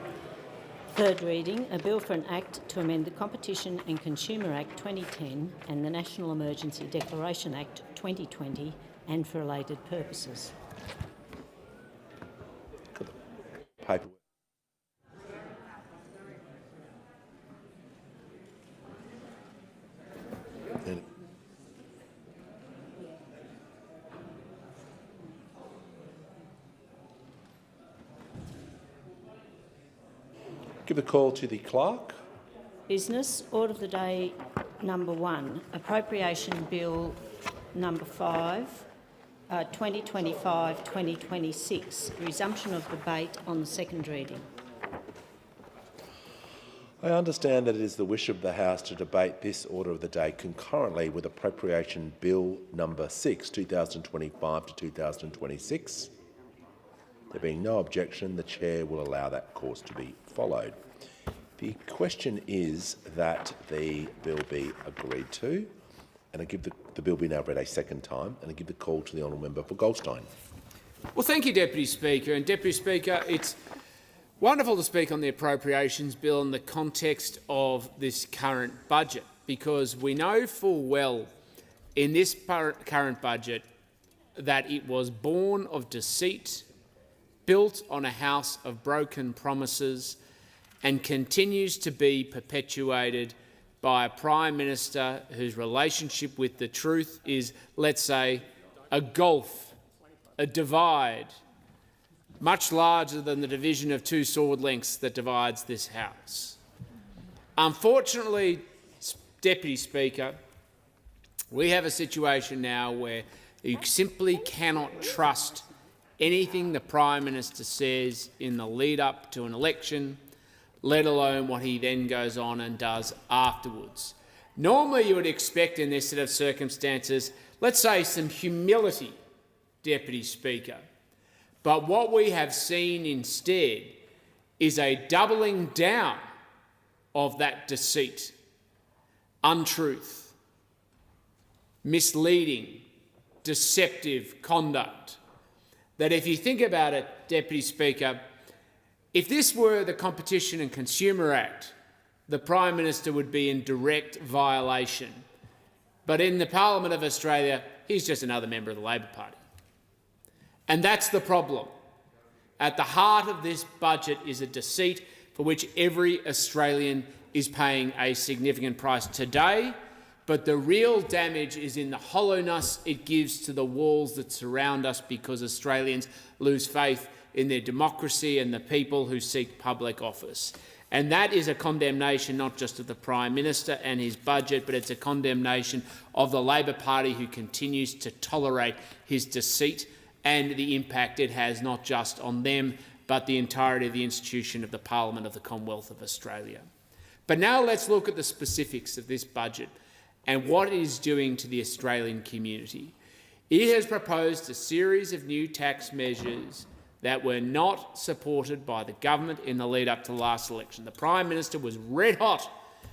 Third reading, a bill for an Act to amend the Competition and Consumer Act 2010 and the National Emergency Declaration Act 2020 and for related purposes. Paperwork. Give a call to the clerk. Business. Order of the day number 1. Appropriation Bill number 5, 2025-2026. Resumption of debate on the second reading. I understand that it is the wish of the House to debate this order of the day concurrently with Appropriation Bill number 6, 2025 to 2026. There being no objection, the Chair will allow that course to be followed. The question is that the bill be agreed to, and I give the bill be now read a second time, and I give the call to the honourable member for Goldstein. Well, thank you, Deputy Speaker. And Deputy Speaker, it's wonderful to speak on the Appropriations Bill in the context of this current budget, because we know full well in this current budget that it was born of deceit, built on a house of broken promises, and continues to be perpetuated by a Prime Minister whose relationship with the truth is, let's say, a gulf, a divide, much larger than the division of 2 sword lengths that divides this House. Unfortunately, Deputy Speaker, we have a situation now where you simply cannot trust anything the Prime Minister says in the lead-up to an election, let alone what he then goes on and does afterwards. Normally you would expect in this set of circumstances, let's say, some humility, Deputy Speaker. But what we have seen instead is a doubling down of that deceit, untruth, misleading, deceptive conduct. That if you think about it, Deputy Speaker, if this were the Competition and Consumer Act, the Prime Minister would be in direct violation. But in the Parliament of Australia, he's just another member of the Labor Party. And that's the problem. At the heart of this budget is a deceit for which every Australian is paying a significant price today, but the real damage is in the hollowness it gives to the walls that surround us because Australians lose faith in their democracy and the people who seek public office. And that is a condemnation not just of the Prime Minister and his budget, but it's a condemnation of the Labor Party who continues to tolerate his deceit and the impact it has not just on them, but the entirety of the institution of the Parliament of the Commonwealth of Australia. But now let's look at the specifics of this budget and what it is doing to the Australian community. It has proposed a series of new tax measures that were not supported by the government in the lead-up to the last election. The Prime Minister was red hot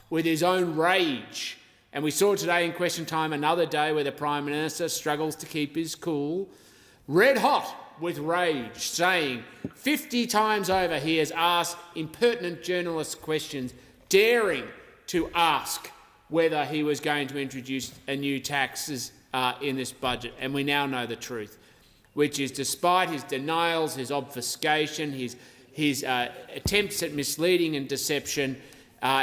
with his own rage, and we saw today in question time another day where the Prime Minister struggles to keep his cool, red hot with rage, saying 50 times over he has asked impertinent journalist questions, daring to ask whether he was going to introduce a new taxes in this budget, and we now know the truth. which is despite his denials, his obfuscation, his attempts at misleading and deception,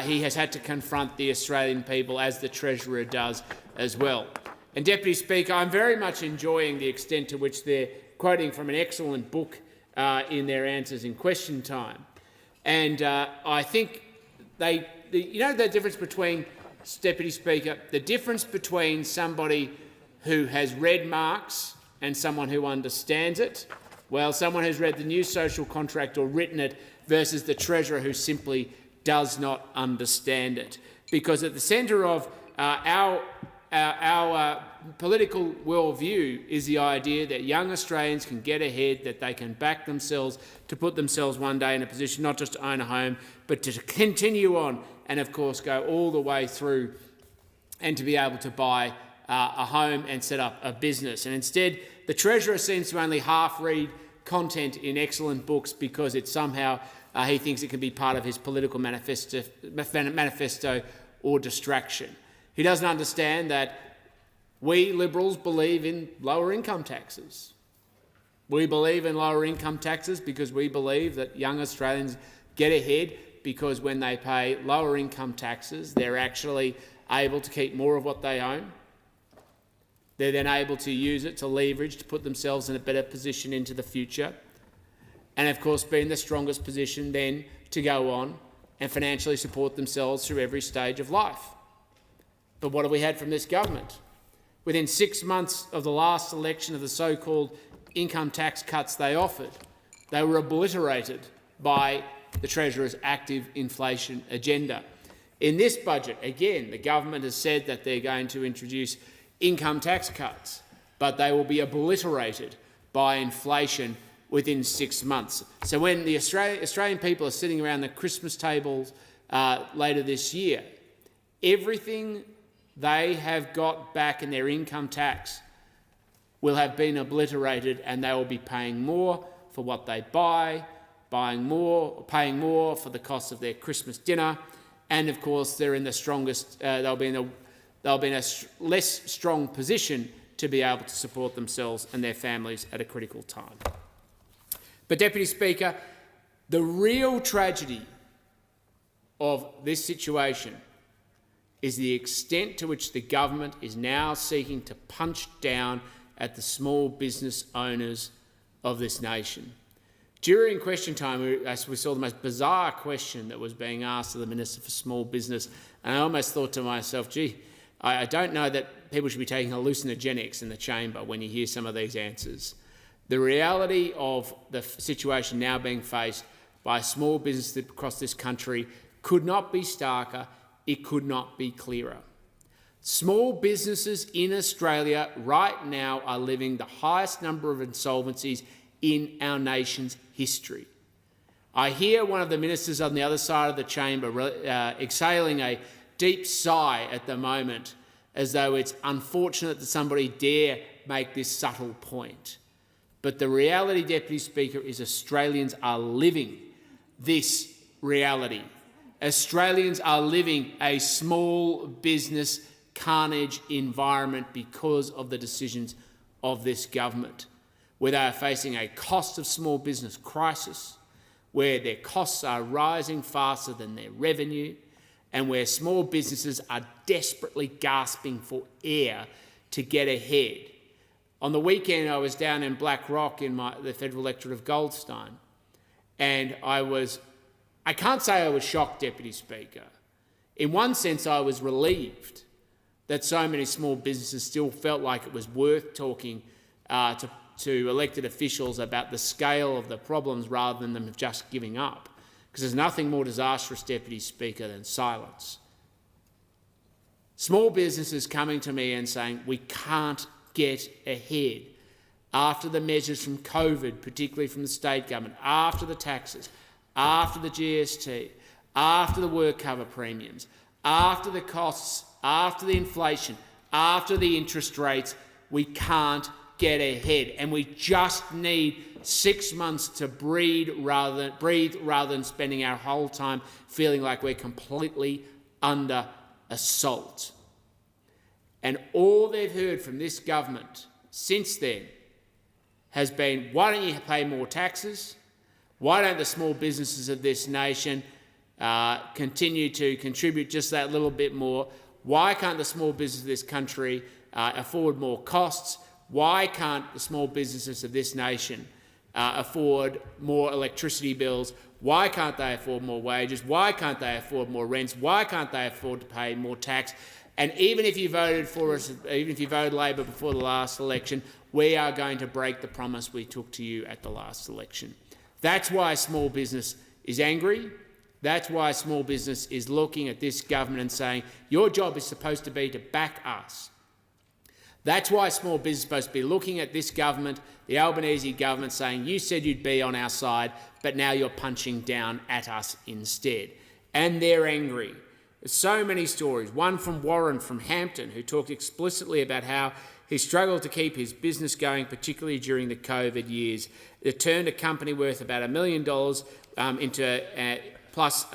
he has had to confront the Australian people, as the Treasurer does as well. And, Deputy Speaker, I'm very much enjoying the extent to which they're quoting from an excellent book in their answers in question time. And I think the difference between, Deputy Speaker, the difference between somebody who has read Marx and someone who understands it, well, someone who's read the new social contract or written it versus the Treasurer who simply does not understand it. Because at the centre of our political worldview is the idea that young Australians can get ahead, that they can back themselves to put themselves one day in a position not just to own a home, but to continue on and, of course, go all the way through and to be able to buy a home and set up a business. And instead, the Treasurer seems to only half-read content in excellent books because it somehow he thinks it can be part of his political manifesto or distraction. He doesn't understand that we Liberals believe in lower income taxes. We believe in lower income taxes because we believe that young Australians get ahead because when they pay lower income taxes, they're actually able to keep more of what they own. They're then able to use it to leverage, to put themselves in a better position into the future. And, of course, be in the strongest position then to go on and financially support themselves through every stage of life. But what have we had from this government? Within 6 months of the last election of the so-called income tax cuts they offered, they were obliterated by the Treasurer's active inflation agenda. In this budget, again, the government has said that they're going to introduce income tax cuts, but they will be obliterated by inflation within 6 months. So when the Australian people are sitting around the Christmas tables later this year, everything they have got back in their income tax will have been obliterated, and they will be paying more for what they buy, paying more for the cost of their Christmas dinner, and of course they're in the strongest. They'll be in a less strong position to be able to support themselves and their families at a critical time. But, Deputy Speaker, the real tragedy of this situation is the extent to which the government is now seeking to punch down at the small business owners of this nation. During question time, we saw the most bizarre question that was being asked of the Minister for Small Business, and I almost thought to myself, gee, I don't know that people should be taking hallucinogenics in the chamber when you hear some of these answers. The reality of the situation now being faced by small businesses across this country could not be starker, it could not be clearer. Small businesses in Australia right now are living the highest number of insolvencies in our nation's history. I hear one of the ministers on the other side of the chamber exhaling a deep sigh at the moment, as though it's unfortunate that somebody dare make this subtle point. But the reality, Deputy Speaker, is Australians are living this reality. Australians are living a small business carnage environment because of the decisions of this government, where they are facing a cost of small business crisis, where their costs are rising faster than their revenue, and where small businesses are desperately gasping for air to get ahead. On the weekend, I was down in Black Rock in the federal electorate of Goldstein, and I can't say I was shocked, Deputy Speaker. In one sense, I was relieved that so many small businesses still felt like it was worth talking to elected officials about the scale of the problems rather than them just giving up. Because there's nothing more disastrous, Deputy Speaker, than silence. Small businesses coming to me and saying, we can't get ahead after the measures from COVID, particularly from the state government, after the taxes, after the GST, after the work cover premiums, after the costs, after the inflation, after the interest rates, we can't get ahead. And we just need 6 months to breathe rather than spending our whole time feeling like we're completely under assault. And all they've heard from this government since then has been, why don't you pay more taxes? Why don't the small businesses of this nation continue to contribute just that little bit more? Why can't the small businesses of this country afford more costs? Why can't the small businesses of this nation afford more electricity bills? Why can't they afford more wages? Why can't they afford more rents? Why can't they afford to pay more tax? And even if you voted for us, even if you voted Labor before the last election, we are going to break the promise we took to you at the last election. That's why small business is angry. That's why small business is looking at this government and saying, your job is supposed to be to back us. That's why small business is supposed to be looking at this government, the Albanese government, saying, you said you'd be on our side, but now you're punching down at us instead. And they're angry. There's so many stories. One from Warren from Hampton, who talked explicitly about how he struggled to keep his business going, particularly during the COVID years. It turned a company worth about $1 million into plus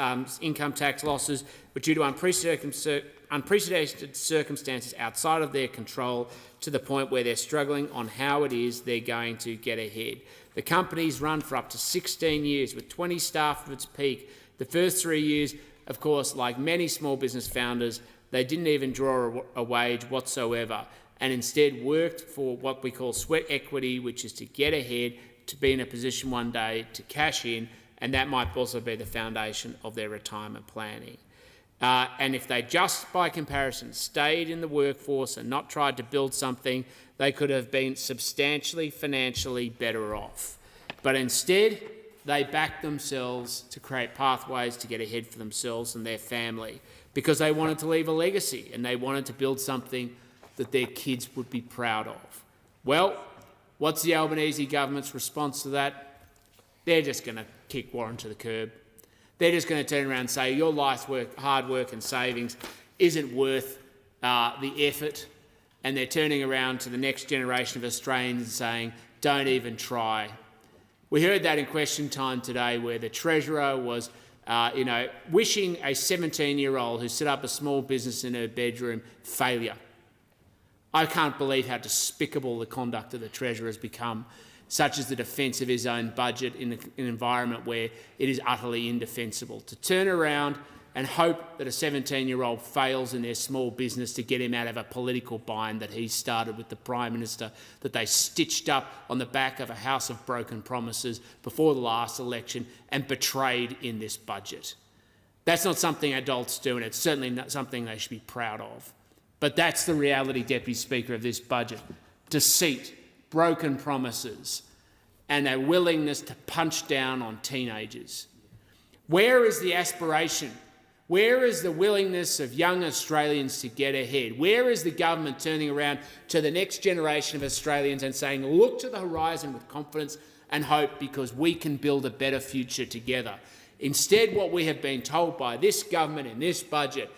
income tax losses, but due to unprecedented circumstances outside of their control, to the point where they're struggling on how it is they're going to get ahead. The company's run for up to 16 years with 20 staff at its peak. The first 3 years, of course, like many small business founders, they didn't even draw a wage whatsoever, and instead worked for what we call sweat equity, which is to get ahead, to be in a position one day to cash in, and that might also be the foundation of their retirement planning. And if they just, by comparison, stayed in the workforce and not tried to build something, they could have been substantially financially better off. But instead, they backed themselves to create pathways to get ahead for themselves and their family, because they wanted to leave a legacy and they wanted to build something that their kids would be proud of. Well, what's the Albanese government's response to that? They're just going to kick Warren to the curb. They're just going to turn around and say your life's work, hard work and savings isn't worth the effort, and they're turning around to the next generation of Australians and saying, don't even try. We heard that in question time today, where the Treasurer was wishing a 17-year-old who set up a small business in her bedroom failure. I can't believe how despicable the conduct of the Treasurer has become, such as the defence of his own budget in an environment where it is utterly indefensible. To turn around and hope that a 17-year-old fails in their small business to get him out of a political bind that he started with the Prime Minister, that they stitched up on the back of a house of broken promises before the last election and betrayed in this budget. That's not something adults do, and it's certainly not something they should be proud of. But that's the reality, Deputy Speaker, of this budget. Deceit, broken promises, and a willingness to punch down on teenagers. Where is the aspiration? Where is the willingness of young Australians to get ahead? Where is the government turning around to the next generation of Australians and saying, look to the horizon with confidence and hope, because we can build a better future together? Instead, what we have been told by this government in this budget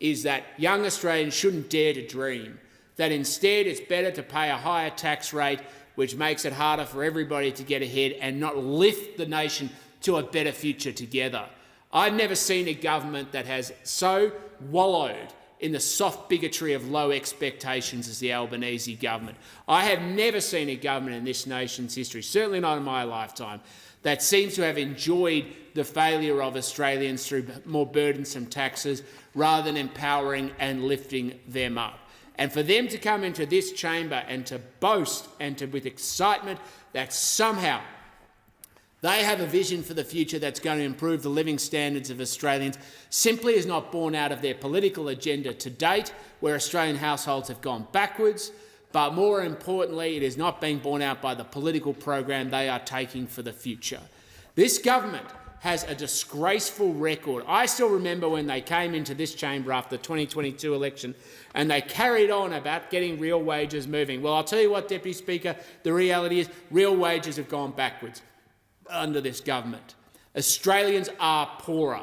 is that young Australians shouldn't dare to dream, that instead it's better to pay a higher tax rate, which makes it harder for everybody to get ahead and not lift the nation to a better future together. I've never seen a government that has so wallowed in the soft bigotry of low expectations as the Albanese government. I have never seen a government in this nation's history, certainly not in my lifetime, that seems to have enjoyed the failure of Australians through more burdensome taxes rather than empowering and lifting them up. And for them to come into this chamber and to boast and to, with excitement, that somehow they have a vision for the future that's going to improve the living standards of Australians simply is not born out of their political agenda to date, where Australian households have gone backwards, but more importantly, it is not being borne out by the political program they are taking for the future. This government has a disgraceful record. I still remember when they came into this chamber after the 2022 election and they carried on about getting real wages moving. Well, I'll tell you what, Deputy Speaker, the reality is real wages have gone backwards under this government. Australians are poorer.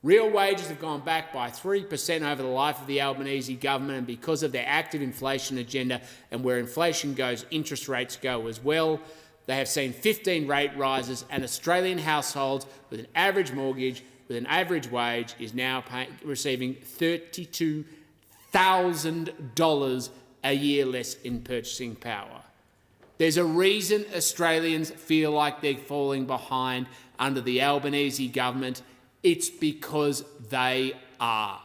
Real wages have gone back by 3% over the life of the Albanese government, and because of their active inflation agenda, and where inflation goes, interest rates go as well. They have seen 15 rate rises, and Australian households with an average mortgage, with an average wage, is now receiving $32,000 a year less in purchasing power. There's a reason Australians feel like they're falling behind under the Albanese government. It's because they are.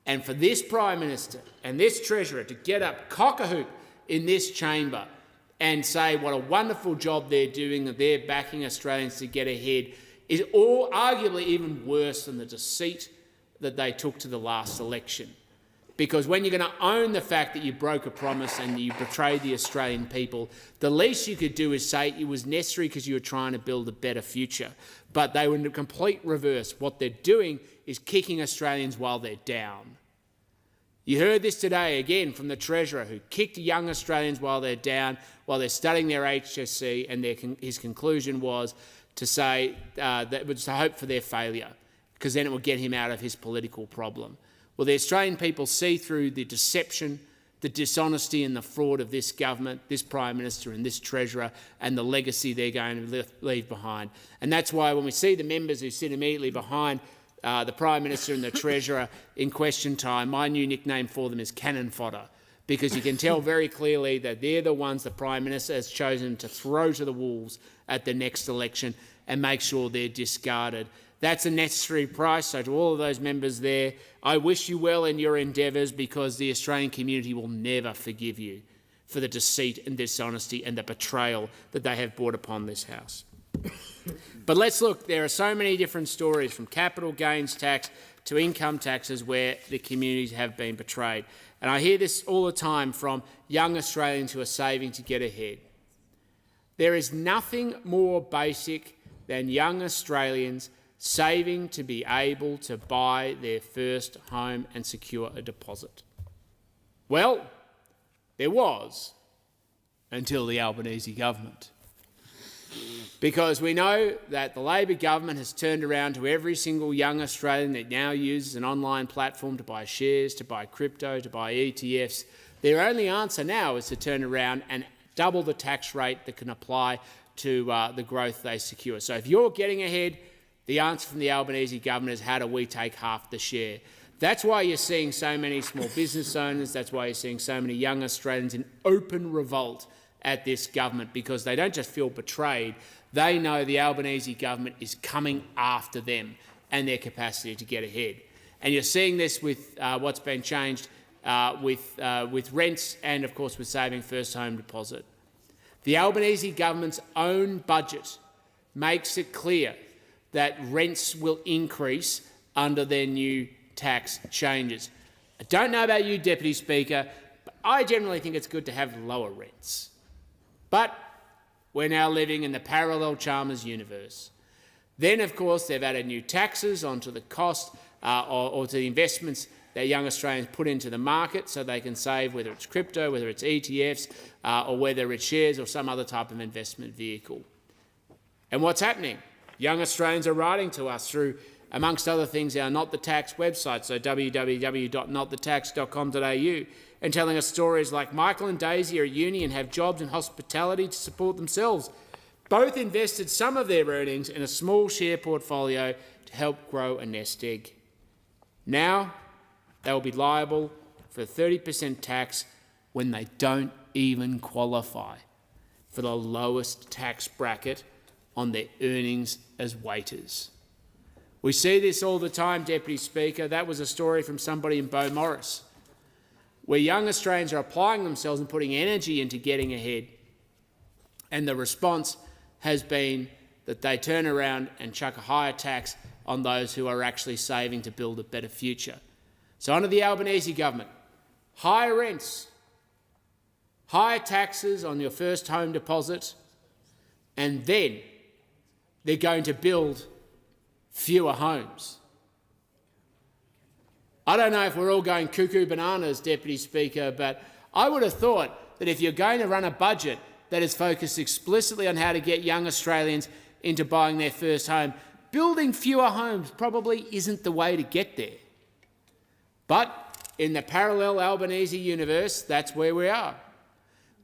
And for this Prime Minister and this Treasurer to get up cock-a-hoop in this chamber and say what a wonderful job they're doing, that they're backing Australians to get ahead, is all arguably even worse than the deceit that they took to the last election. Because when you're going to own the fact that you broke a promise and you betrayed the Australian people, the least you could do is say it was necessary because you were trying to build a better future. But they were in the complete reverse. What they're doing is kicking Australians while they're down. You heard this today again from the Treasurer, who kicked young Australians while they're down, while they're studying their HSC, and his conclusion was to say that it was to hope for their failure, because then it would get him out of his political problem. Well, the Australian people see through the deception, the dishonesty and the fraud of this government, this Prime Minister and this Treasurer, and the legacy they're going to leave behind. And that's why when we see the members who sit immediately behind the Prime Minister and the Treasurer in question time, my new nickname for them is cannon fodder, because you can tell very clearly that they're the ones the Prime Minister has chosen to throw to the wolves at the next election and make sure they're discarded. That's a necessary price. So to all of those members there, I wish you well in your endeavours, because the Australian community will never forgive you for the deceit and dishonesty and the betrayal that they have brought upon this House. But let's look. There are so many different stories, from capital gains tax to income taxes, where the communities have been betrayed. And I hear this all the time from young Australians who are saving to get ahead. There is nothing more basic than young Australians saving to be able to buy their first home and secure a deposit. Well, there was, until the Albanese government. Because we know that the Labor government has turned around to every single young Australian that now uses an online platform to buy shares, to buy crypto, to buy ETFs. Their only answer now is to turn around and double the tax rate that can apply to the growth they secure. So if you're getting ahead, the answer from the Albanese government is, how do we take half the share? That's why you're seeing so many small business owners, that's why you're seeing so many young Australians in open revolt at this government, because they don't just feel betrayed, they know the Albanese government is coming after them and their capacity to get ahead. And you're seeing this with what's been changed with rents and, of course, with saving first home deposit. The Albanese government's own budget makes it clear that rents will increase under their new tax changes. I don't know about you, Deputy Speaker, but I generally think it's good to have lower rents. But we're now living in the parallel Chalmers universe. Then, of course, they've added new taxes onto the cost or to the investments that young Australians put into the market so they can save, whether it's crypto, whether it's ETFs, or whether it's shares or some other type of investment vehicle. And what's happening? Young Australians are writing to us through, amongst other things, our Not the Tax website, so www.notthetax.com.au, and telling us stories like Michael and Daisy are at uni and have jobs in hospitality to support themselves. Both invested some of their earnings in a small share portfolio to help grow a nest egg. Now they will be liable for a 30% tax when they don't even qualify for the lowest tax bracket on their earnings as waiters. We see this all the time, Deputy Speaker. That was a story from somebody in Beaumaris, where young Australians are applying themselves and putting energy into getting ahead, and the response has been that they turn around and chuck a higher tax on those who are actually saving to build a better future. So under the Albanese government, higher rents, higher taxes on your first home deposit, and then they're going to build fewer homes. I don't know if we're all going cuckoo bananas, Deputy Speaker, but I would have thought that if you're going to run a budget that is focused explicitly on how to get young Australians into buying their first home, building fewer homes probably isn't the way to get there. But in the parallel Albanese universe, that's where we are,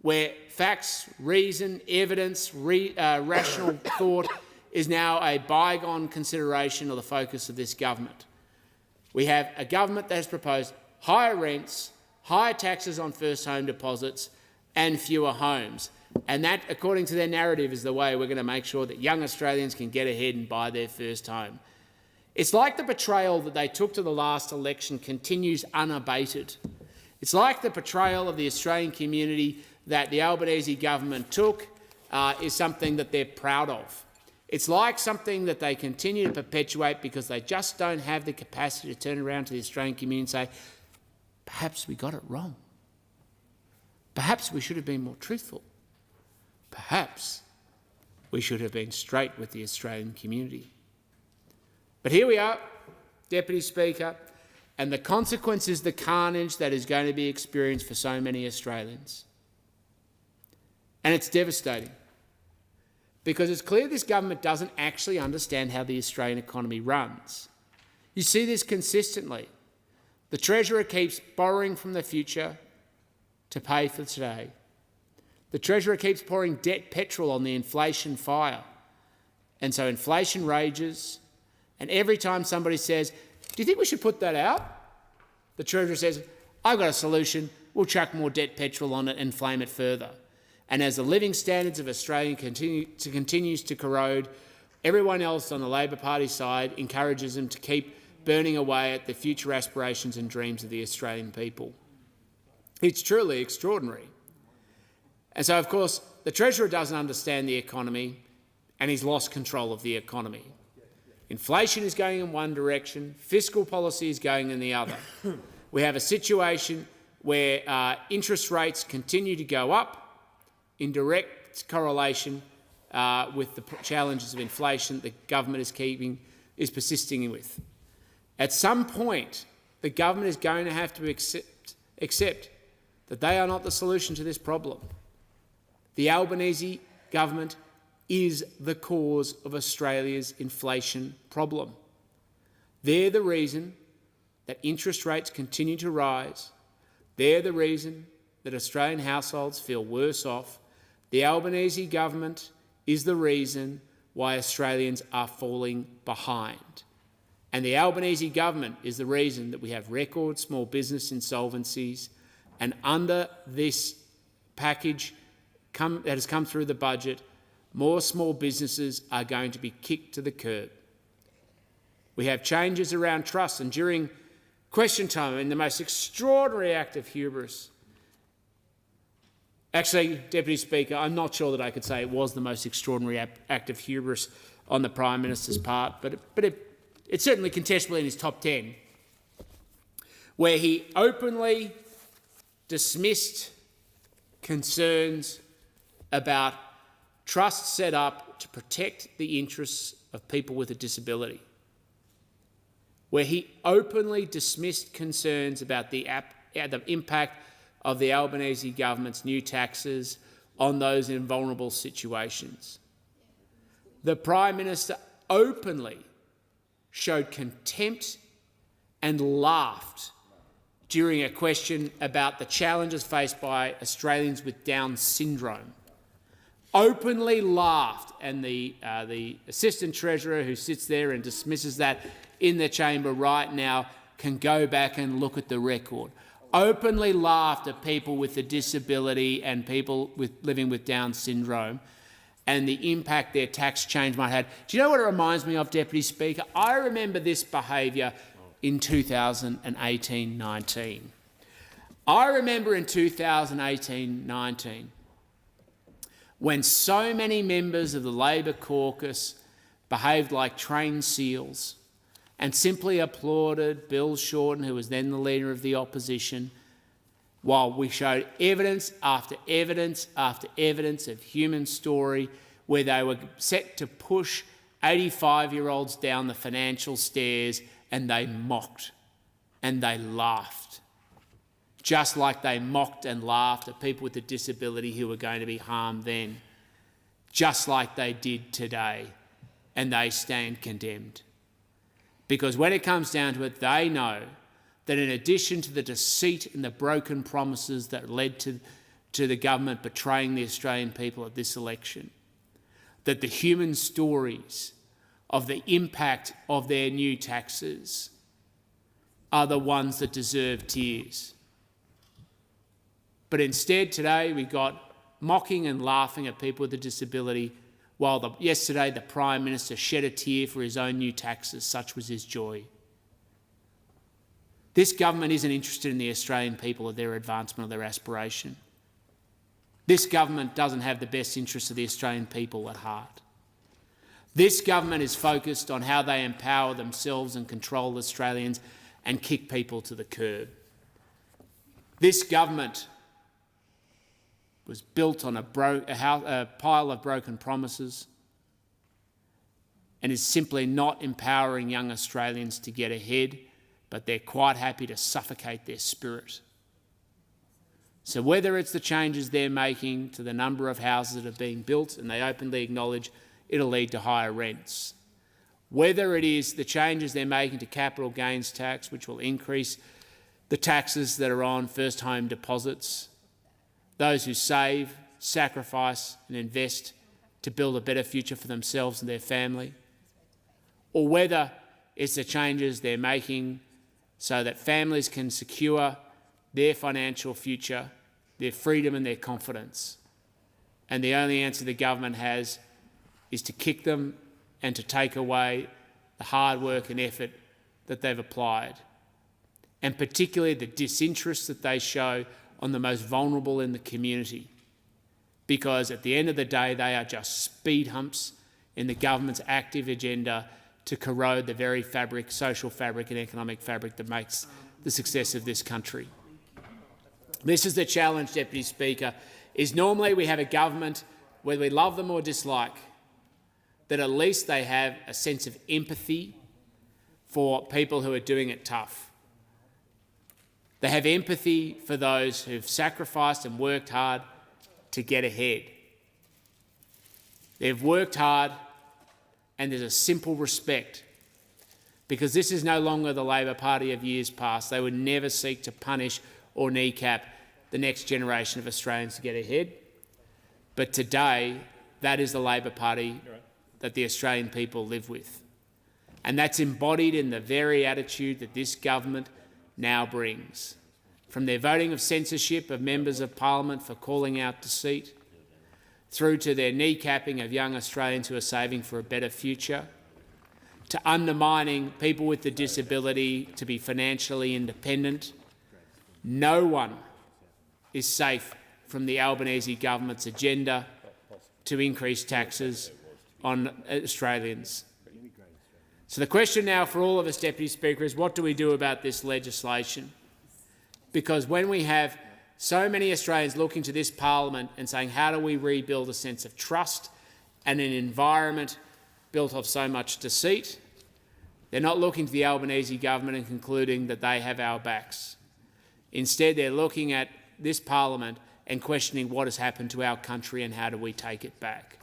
where facts, reason, evidence, rational thought is now a bygone consideration or the focus of this government. We have a government that has proposed higher rents, higher taxes on first home deposits, and fewer homes. And that, according to their narrative, is the way we're going to make sure that young Australians can get ahead and buy their first home. It's like the betrayal that they took to the last election continues unabated. It's like the betrayal of the Australian community that the Albanese government took is something that they're proud of. It's like something that they continue to perpetuate because they just don't have the capacity to turn around to the Australian community and say, perhaps we got it wrong. Perhaps we should have been more truthful. Perhaps we should have been straight with the Australian community. But here we are, Deputy Speaker, and the consequence is the carnage that is going to be experienced for so many Australians. And it's devastating, because it's clear this government doesn't actually understand how the Australian economy runs. You see this consistently. The Treasurer keeps borrowing from the future to pay for today. The Treasurer keeps pouring debt petrol on the inflation fire. And so inflation rages, and every time somebody says, do you think we should put that out? The Treasurer says, I've got a solution, we'll chuck more debt petrol on it and flame it further. And as the living standards of Australia continues to corrode, everyone else on the Labor Party side encourages them to keep burning away at the future aspirations and dreams of the Australian people. It's truly extraordinary. And so, of course, the Treasurer doesn't understand the economy, and he's lost control of the economy. Inflation is going in one direction, fiscal policy is going in the other. We have a situation where interest rates continue to go up in direct correlation with the challenges of inflation the government is persisting with. At some point, the government is going to have to accept that they are not the solution to this problem. The Albanese government is the cause of Australia's inflation problem. They're the reason that interest rates continue to rise. They're the reason that Australian households feel worse off. The Albanese government is the reason why Australians are falling behind. And the Albanese government is the reason that we have record small business insolvencies. And under this package that has come through the budget, more small businesses are going to be kicked to the curb. We have changes around trust, and during question time, in the most extraordinary act of hubris, actually, Deputy Speaker, I'm not sure that I could say it was the most extraordinary act of hubris on the Prime Minister's part, but it's certainly contestable in his top 10, where he openly dismissed concerns about trusts set up to protect the interests of people with a disability, where he openly dismissed concerns about the impact of the Albanese government's new taxes on those in vulnerable situations. The Prime Minister openly showed contempt and laughed during a question about the challenges faced by Australians with Down syndrome. Openly laughed, and the Assistant Treasurer who sits there and dismisses that in the chamber right now can go back and look at the record. Openly laughed at people with a disability and people living with Down syndrome and the impact their tax change might have. Do you know what it reminds me of, Deputy Speaker? I remember this behaviour in 2018-19. I remember in 2018-19 when so many members of the Labor caucus behaved like trained seals and simply applauded Bill Shorten, who was then the Leader of the Opposition, while we showed evidence after evidence after evidence of human story where they were set to push 85-year-olds down the financial stairs, and they mocked and they laughed, just like they mocked and laughed at people with a disability who were going to be harmed then, just like they did today, and they stand condemned. Because when it comes down to it, they know that in addition to the deceit and the broken promises that led to the government betraying the Australian people at this election, that the human stories of the impact of their new taxes are the ones that deserve tears. But instead today we got mocking and laughing at people with a disability, while yesterday the Prime Minister shed a tear for his own new taxes. Such was his joy. This government isn't interested in the Australian people or their advancement or their aspiration. This government doesn't have the best interests of the Australian people at heart. This government is focused on how they empower themselves and control Australians and kick people to the curb. This government was built on a pile of broken promises and is simply not empowering young Australians to get ahead, but they're quite happy to suffocate their spirit. So whether it's the changes they're making to the number of houses that are being built, and they openly acknowledge it'll lead to higher rents, whether it is the changes they're making to capital gains tax, which will increase the taxes that are on first home deposits, those who save, sacrifice and invest to build a better future for themselves and their family, or whether it's the changes they're making so that families can secure their financial future, their freedom and their confidence. And the only answer the government has is to kick them and to take away the hard work and effort that they've applied, and particularly the disinterest that they show on the most vulnerable in the community, because at the end of the day they are just speed humps in the government's active agenda to corrode the very fabric, social fabric and economic fabric that makes the success of this country. This is the challenge, Deputy Speaker, is normally we have a government, whether we love them or dislike, that at least they have a sense of empathy for people who are doing it tough. They have empathy for those who've sacrificed and worked hard to get ahead. They've worked hard, and there's a simple respect, because this is no longer the Labor Party of years past. They would never seek to punish or kneecap the next generation of Australians to get ahead. But today, that is the Labor Party that the Australian people live with. And that's embodied in the very attitude that this government now brings. From their voting of censorship of members of Parliament for calling out deceit, through to their kneecapping of young Australians who are saving for a better future, to undermining people with a disability to be financially independent. No one is safe from the Albanese government's agenda to increase taxes on Australians. So the question now for all of us, Deputy Speaker, is what do we do about this legislation? Because when we have so many Australians looking to this parliament and saying, how do we rebuild a sense of trust and an environment built of so much deceit, they're not looking to the Albanese government and concluding that they have our backs. Instead, they're looking at this parliament and questioning what has happened to our country and how do we take it back.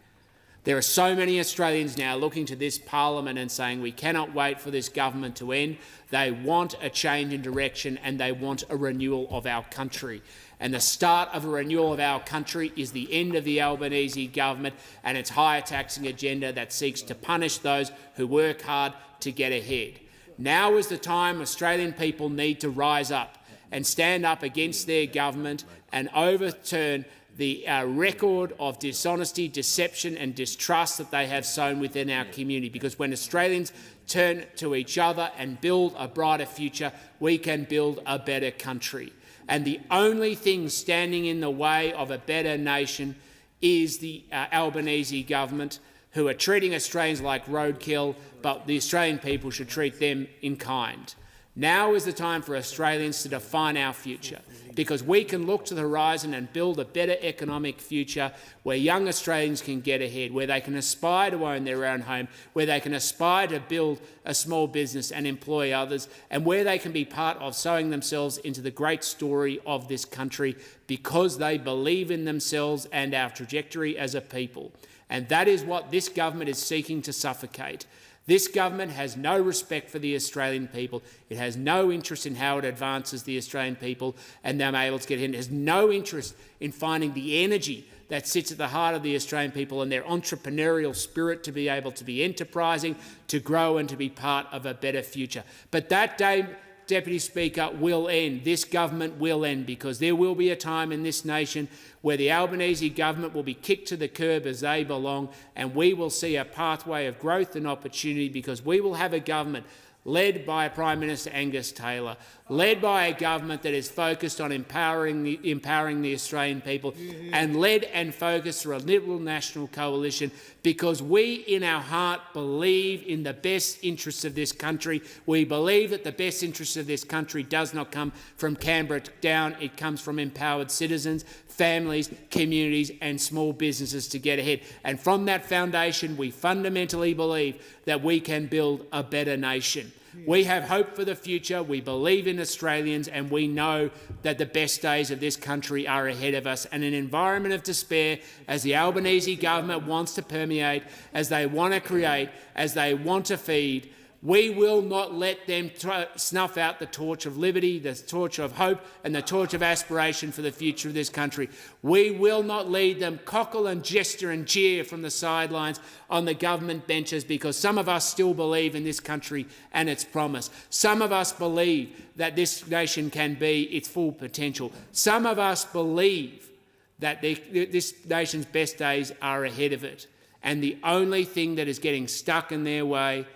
There are so many Australians now looking to this parliament and saying we cannot wait for this government to end. They want a change in direction and they want a renewal of our country. And the start of a renewal of our country is the end of the Albanese government and its higher taxing agenda that seeks to punish those who work hard to get ahead. Now is the time Australian people need to rise up and stand up against their government and overturn the record of dishonesty, deception and distrust that they have sown within our community. Because when Australians turn to each other and build a brighter future, we can build a better country. And the only thing standing in the way of a better nation is the Albanese government, who are treating Australians like roadkill, but the Australian people should treat them in kind. Now is the time for Australians to define our future, because we can look to the horizon and build a better economic future where young Australians can get ahead, where they can aspire to own their own home, where they can aspire to build a small business and employ others, and where they can be part of sowing themselves into the great story of this country because they believe in themselves and our trajectory as a people. And that is what this government is seeking to suffocate. This government has no respect for the Australian people. It has no interest in how it advances the Australian people and them able to get in. It has no interest in finding the energy that sits at the heart of the Australian people and their entrepreneurial spirit to be able to be enterprising, to grow and to be part of a better future. But that day Deputy Speaker, will end. This government will end, because there will be a time in this nation where the Albanese government will be kicked to the curb as they belong, and we will see a pathway of growth and opportunity, because we will have a government led by Prime Minister Angus Taylor, led by a government that is focused on empowering the Australian people, and led and focused through a Liberal National Coalition, because we in our heart believe in the best interests of this country. We believe that the best interests of this country does not come from Canberra down, it comes from empowered citizens, families, communities and small businesses to get ahead. And from that foundation, we fundamentally believe that we can build a better nation. We have hope for the future, we believe in Australians, and we know that the best days of this country are ahead of us. And an environment of despair, as the Albanese government wants to permeate, as they want to create, as they want to feed, we will not let them snuff out the torch of liberty, the torch of hope and the torch of aspiration for the future of this country. We will not lead them cockle and gesture and jeer from the sidelines on the government benches, because some of us still believe in this country and its promise. Some of us believe that this nation can be its full potential. Some of us believe that this nation's best days are ahead of it. And the only thing that is getting stuck in their way,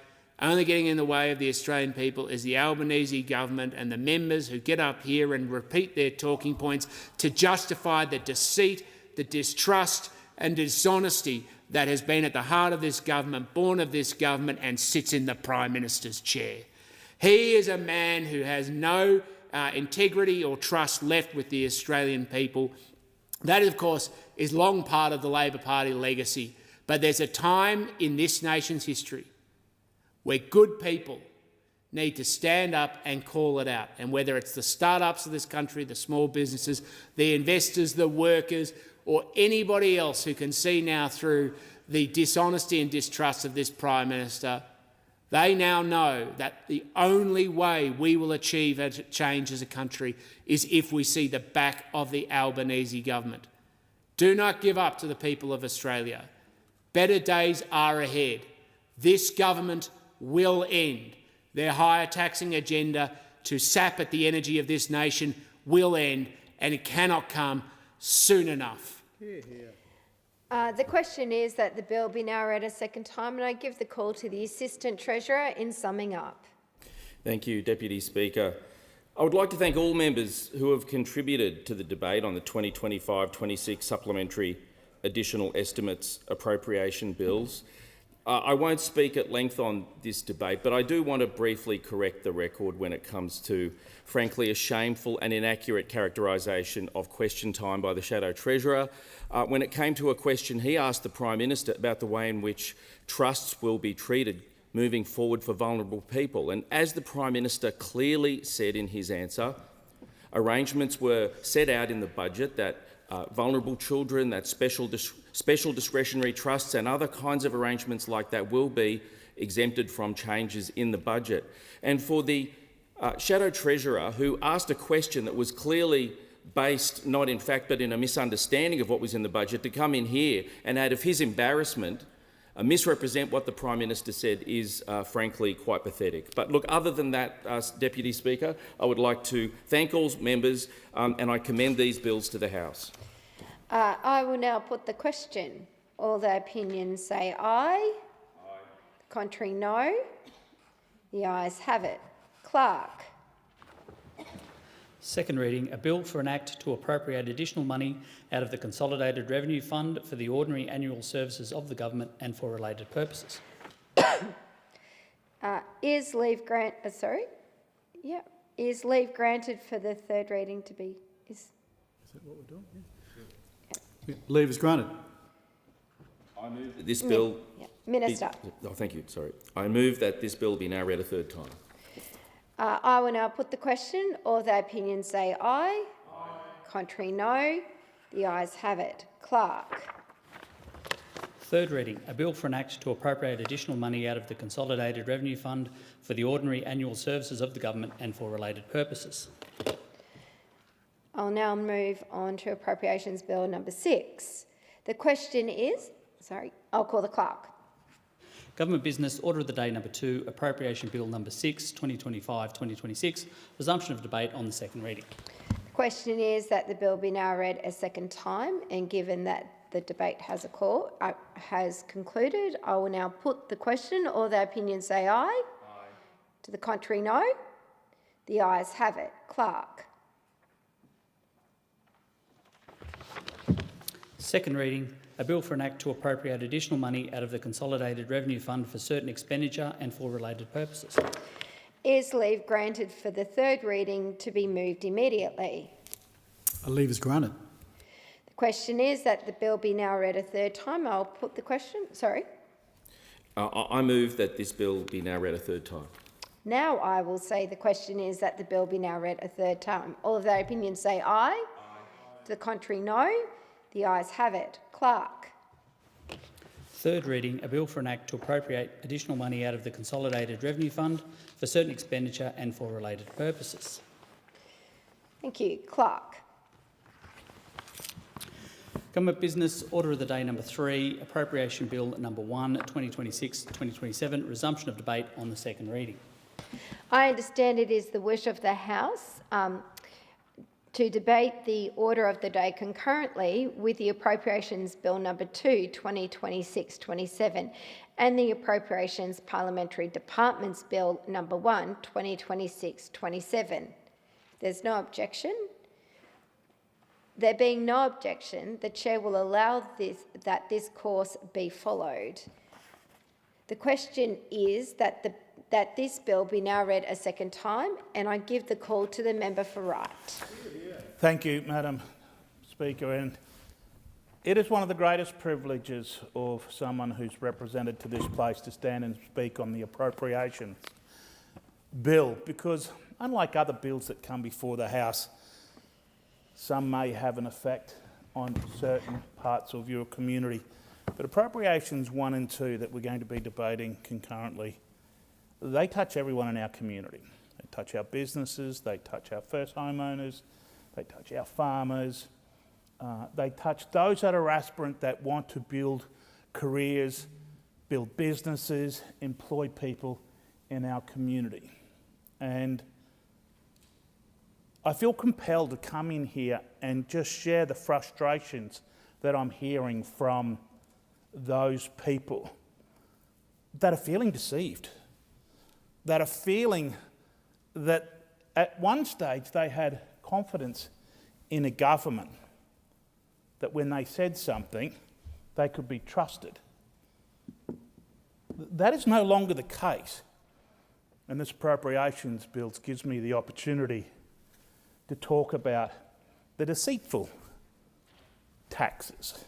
only getting in the way of the Australian people, is the Albanese government and the members who get up here and repeat their talking points to justify the deceit, the distrust and dishonesty that has been at the heart of this government, born of this government, and sits in the Prime Minister's chair. He is a man who has no integrity or trust left with the Australian people. That, of course, is long part of the Labor Party legacy. But there's a time in this nation's history where good people need to stand up and call it out. And whether it's the startups of this country, the small businesses, the investors, the workers, or anybody else who can see now through the dishonesty and distrust of this Prime Minister, they now know that the only way we will achieve a change as a country is if we see the back of the Albanese government. Do not give up to the people of Australia. Better days are ahead. This government will end. Their higher taxing agenda to sap at the energy of this nation will end, and it cannot come soon enough. The question is that the bill be now read a second time, and I give the call to the Assistant Treasurer in summing up. Thank you, Deputy Speaker. I would like to thank all members who have contributed to the debate on the 2025-26 supplementary additional estimates appropriation bills. I won't speak at length on this debate, but I do want to briefly correct the record when it comes to, frankly, a shameful and inaccurate characterisation of question time by the Shadow Treasurer. When it came to a question he asked the Prime Minister about the way in which trusts will be treated moving forward for vulnerable people. And as the Prime Minister clearly said in his answer, arrangements were set out in the budget that vulnerable children, that special discretionary trusts and other kinds of arrangements like that will be exempted from changes in the budget. And for the Shadow Treasurer, who asked a question that was clearly based not in fact but in a misunderstanding of what was in the budget, to come in here and out of his embarrassment misrepresent what the Prime Minister said is frankly quite pathetic. But look, other than that, Deputy Speaker, I would like to thank all members and I commend these bills to the House. I will now put the question. All the opinions say aye. Aye. Contrary, no. The ayes have it. Clerk. Second reading, a bill for an act to appropriate additional money out of the Consolidated Revenue Fund for the ordinary annual services of the government and for related purposes. Is leave leave granted for the third reading to be? Is that what we're doing? Yeah. Leave is granted. I move that this bill. Minister. Thank you. Sorry. I move that this bill be now read a third time. I will now put the question. All the opinions say aye. Aye. Contrary, no. The ayes have it. Clerk. Third reading, a bill for an act to appropriate additional money out of the Consolidated Revenue Fund for the ordinary annual services of the government and for related purposes. I'll now move on to Appropriations Bill number 6. The question is, I'll call the clerk. Government Business Order of the Day number 2, Appropriation Bill number 6, 2025-2026, resumption of debate on the second reading. The question is that the bill be now read a second time, and given that the debate has concluded, I will now put the question. All the opinions say aye. Aye. To the contrary, no. The ayes have it. Clerk. Second reading, a bill for an act to appropriate additional money out of the Consolidated Revenue Fund for certain expenditure and for related purposes. Is leave granted for the third reading to be moved immediately? A leave is granted. The question is that the bill be now read a third time. I'll put the question. Sorry. I move that this bill be now read a third time. Now I will say the question is that the bill be now read a third time. All of their opinions say aye. Aye. To the contrary, no. The ayes have it. Clerk. Third reading, a bill for an act to appropriate additional money out of the Consolidated Revenue Fund for certain expenditure and for related purposes. Thank you. Clerk. Government Business Order of the Day number 3, Appropriation Bill number 1, 2026-2027, resumption of debate on the second reading. I understand it is the wish of the House to debate the order of the day concurrently with the Appropriations Bill number 2, 2026-27, and the Appropriations Parliamentary Departments Bill number 1, 2026-27. There's no objection. There being no objection, the Chair will allow that this course be followed. The question is that this bill be now read a second time, and I give the call to the member for right. Thank you, Madam Speaker. And it is one of the greatest privileges of someone who's represented to this place to stand and speak on the Appropriations Bill, because unlike other bills that come before the House, some may have an effect on certain parts of your community. But Appropriations 1 and 2 that we're going to be debating concurrently, they touch everyone in our community. They touch our businesses, they touch our first homeowners, they touch our farmers, they touch those that are aspirant that want to build careers, build businesses, employ people in our community. And I feel compelled to come in here and just share the frustrations that I'm hearing from those people that are feeling deceived, that are feeling that at one stage they had confidence in a government, that when they said something, they could be trusted. That is no longer the case. And this Appropriations Bill gives me the opportunity to talk about the deceitful taxes.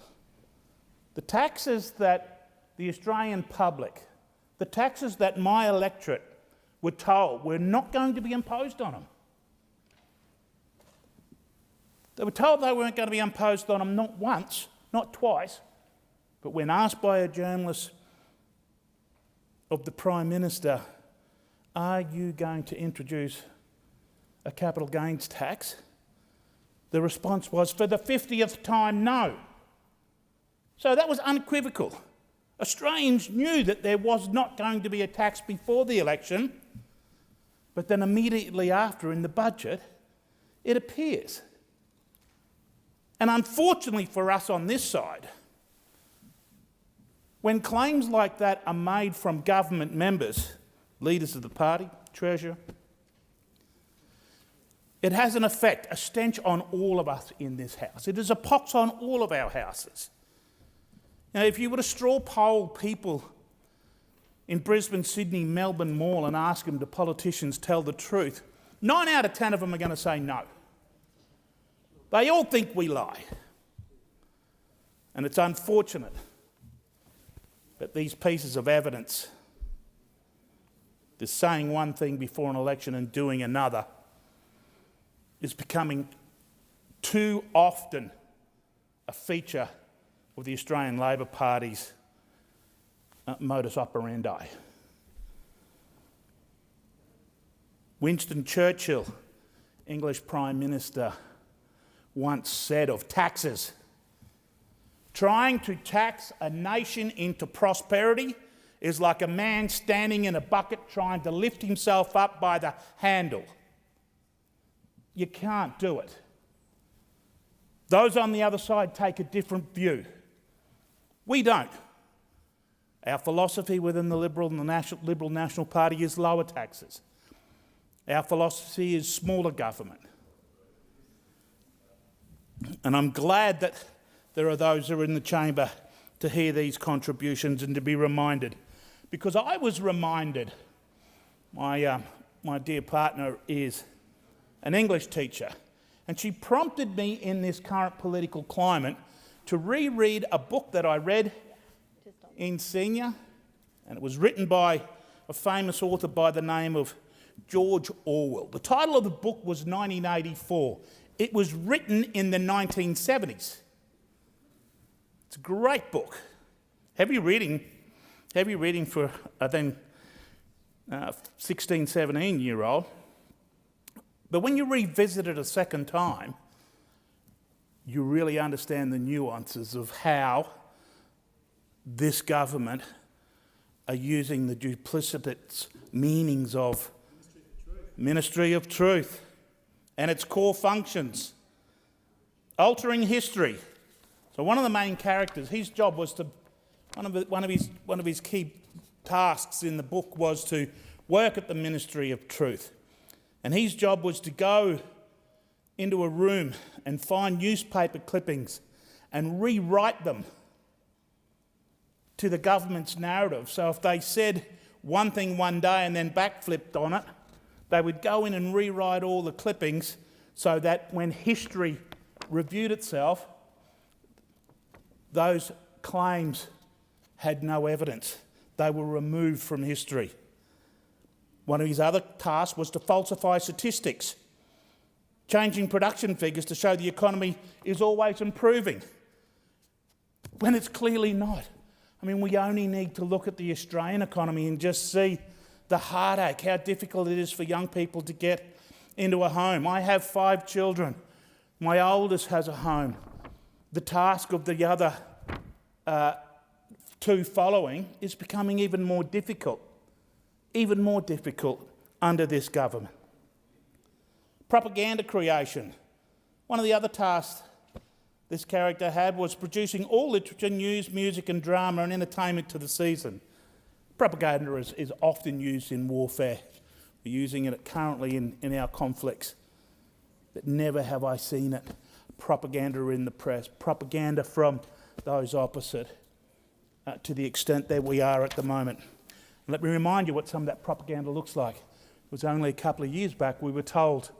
The taxes that the Australian public, the taxes that my electorate were told were not going to be imposed on them. They were told they weren't going to be imposed on them not once, not twice, but when asked by a journalist of the Prime Minister, are you going to introduce a capital gains tax? The response was, for the 50th time, no. So that was unequivocal. Australians knew that there was not going to be a tax before the election, but then immediately after in the budget, it appears. And unfortunately for us on this side, when claims like that are made from government members, leaders of the party, Treasurer, it has an effect, a stench on all of us in this House. It is a pox on all of our houses. Now, if you were to straw poll people in Brisbane, Sydney, Melbourne Mall and ask them, do politicians tell the truth, 9 out of 10 of them are going to say no. They all think we lie. And it's unfortunate that these pieces of evidence, this saying one thing before an election and doing another, is becoming too often a feature of the Australian Labor Party's modus operandi. Winston Churchill, English Prime Minister, once said of taxes, trying to tax a nation into prosperity is like a man standing in a bucket trying to lift himself up by the handle. You can't do it. Those on the other side take a different view. We don't. Our philosophy within the Liberal National Party is lower taxes. Our philosophy is smaller government. And I'm glad that there are those who are in the chamber to hear these contributions and to be reminded. Because I was reminded, my dear partner is an English teacher, and she prompted me in this current political climate to reread a book that I read in senior, and it was written by a famous author by the name of George Orwell. The title of the book was 1984. It was written in the 1970s. It's a great book. Heavy reading for a then 16, 17-year-old. But when you revisit it a second time, you really understand the nuances of how this government are using the duplicitous meanings of Ministry of Truth and its core functions, altering history. So one of the main characters, his job was to, one of his key tasks in the book was to work at the Ministry of Truth. And his job was to go into a room and find newspaper clippings and rewrite them to the government's narrative. So if they said one thing one day and then backflipped on it, they would go in and rewrite all the clippings so that when history reviewed itself, those claims had no evidence. They were removed from history. One of his other tasks was to falsify statistics, changing production figures to show the economy is always improving, when it's clearly not. I mean, we only need to look at the Australian economy and just see the heartache, how difficult it is for young people to get into a home. I have 5 children. My oldest has a home. The task of the other 2 following is becoming even more difficult under this government. Propaganda creation. One of the other tasks this character had was producing all literature, news, music and drama and entertainment to the season. Propaganda is often used in warfare. We're using it currently in our conflicts. But never have I seen it. Propaganda in the press, propaganda from those opposite, to the extent that we are at the moment. And let me remind you what some of that propaganda looks like. It was only a couple of years back we were told,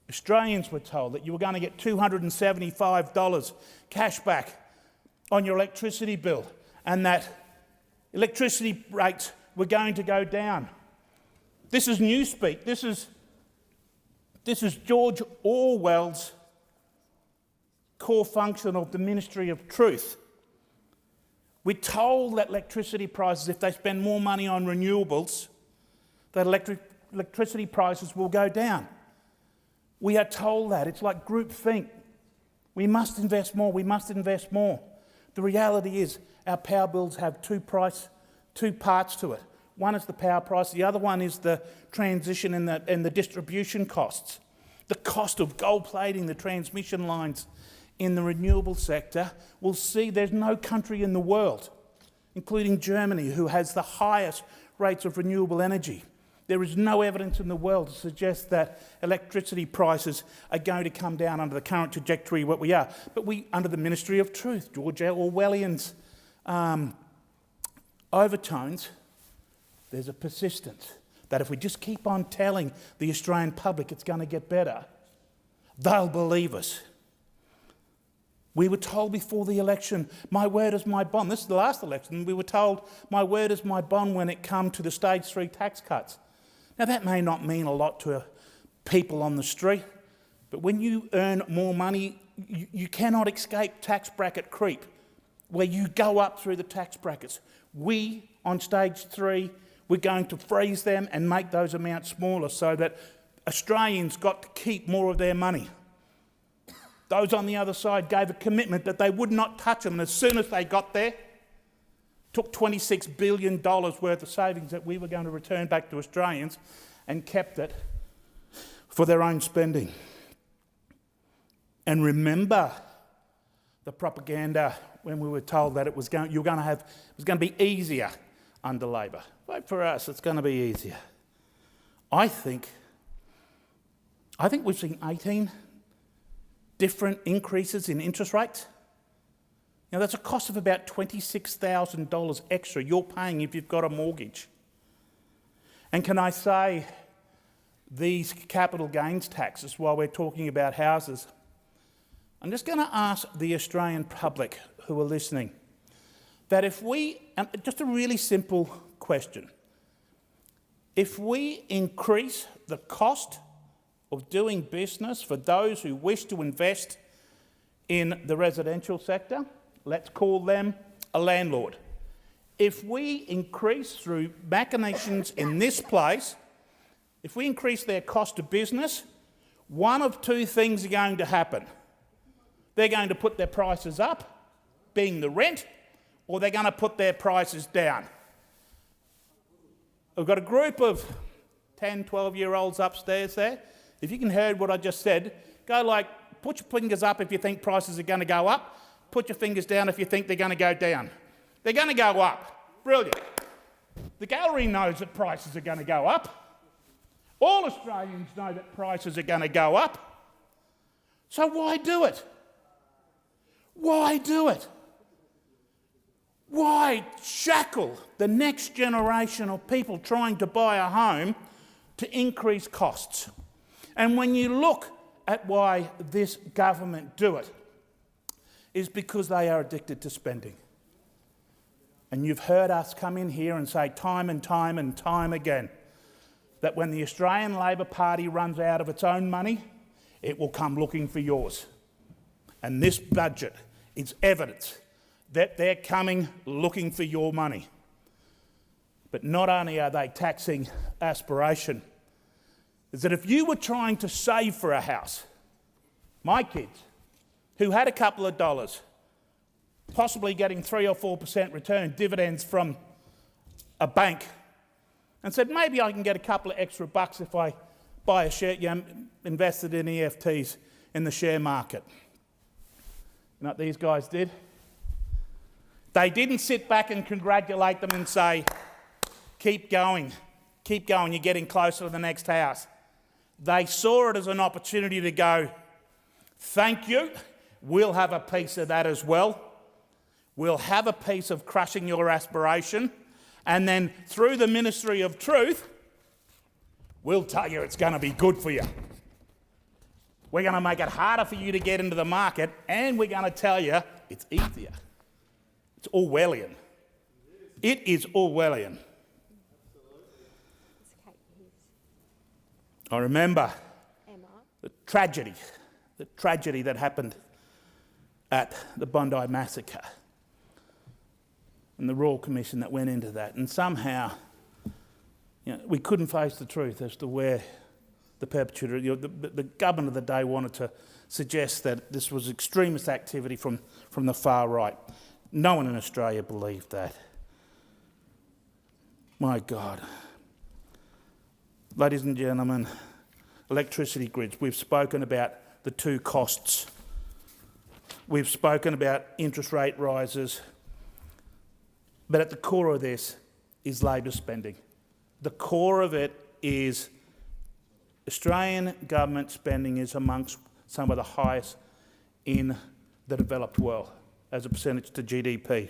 Australians were told, that you were going to get $275 cash back on your electricity bill and that electricity rates were going to go down. This is newspeak. This is George Orwell's core function of the Ministry of Truth. We're told that electricity prices, if they spend more money on renewables, that electricity prices will go down. We are told that. It's like groupthink. We must invest more, we must invest more. The reality is our power bills have two parts to it. One is the power price, the other one is the transition and the distribution costs. The cost of gold plating the transmission lines in the renewable sector will see there's no country in the world, including Germany, who has the highest rates of renewable energy. There is no evidence in the world to suggest that electricity prices are going to come down under the current trajectory what we are. But under the Ministry of Truth, George Orwellian's overtones, there's a persistence that if we just keep on telling the Australian public it's going to get better, they'll believe us. We were told before the election, my word is my bond. This is the last election. We were told, my word is my bond when it comes to the stage 3 tax cuts. Now, that may not mean a lot to people on the street, but when you earn more money, you cannot escape tax bracket creep, where you go up through the tax brackets. We, on stage 3, we're going to freeze them and make those amounts smaller so that Australians got to keep more of their money. Those on the other side gave a commitment that they would not touch them, and as soon as they got there, took $26 billion worth of savings that we were going to return back to Australians and kept it for their own spending. And remember the propaganda when we were told that it was going to be easier under Labor. Vote for us, it's going to be easier. I think we've seen 18 different increases in interest rates. Now, that's a cost of about $26,000 extra you're paying if you've got a mortgage. And can I say, these capital gains taxes, while we're talking about houses, I'm just going to ask the Australian public who are listening that just a really simple question, if we increase the cost of doing business for those who wish to invest in the residential sector, let's call them a landlord. If we increase through machinations in this place, if we increase their cost of business, one of two things are going to happen. They're going to put their prices up, being the rent, or they're going to put their prices down. We've got a group of 10, 12-year-olds upstairs there. If you can hear what I just said, put your fingers up if you think prices are going to go up. Put your fingers down if you think they're going to go down. They're going to go up. Brilliant. The gallery knows that prices are going to go up. All Australians know that prices are going to go up. So why do it? Why do it? Why shackle the next generation of people trying to buy a home to increase costs? And when you look at why this government do it, is because they are addicted to spending. And you've heard us come in here and say time and time and time again that when the Australian Labor Party runs out of its own money, it will come looking for yours. And this budget is evidence that they're coming looking for your money. But not only are they taxing aspiration, is that if you were trying to save for a house, my kids, who had a couple of dollars, possibly getting 3 or 4% return dividends from a bank, and said, maybe I can get a couple of extra bucks if I buy a share, invested in EFTs in the share market. You know what these guys did? They didn't sit back and congratulate them and say, keep going, you're getting closer to the next house. They saw it as an opportunity to go, thank you, we'll have a piece of that as well. We'll have a piece of crushing your aspiration, and then through the Ministry of Truth, we'll tell you it's going to be good for you. We're going to make it harder for you to get into the market, and we're going to tell you it's easier. It's Orwellian. It is Orwellian. I remember the tragedy that happened at the Bondi Massacre and the Royal Commission that went into that. And somehow, we couldn't face the truth as to where the perpetrator, the government of the day wanted to suggest that this was extremist activity from the far right. No one in Australia believed that. My God. Ladies and gentlemen, electricity grids, we've spoken about the two costs. We've spoken about interest rate rises. But at the core of this is Labor spending. The core of it is Australian government spending is amongst some of the highest in the developed world as a percentage to GDP.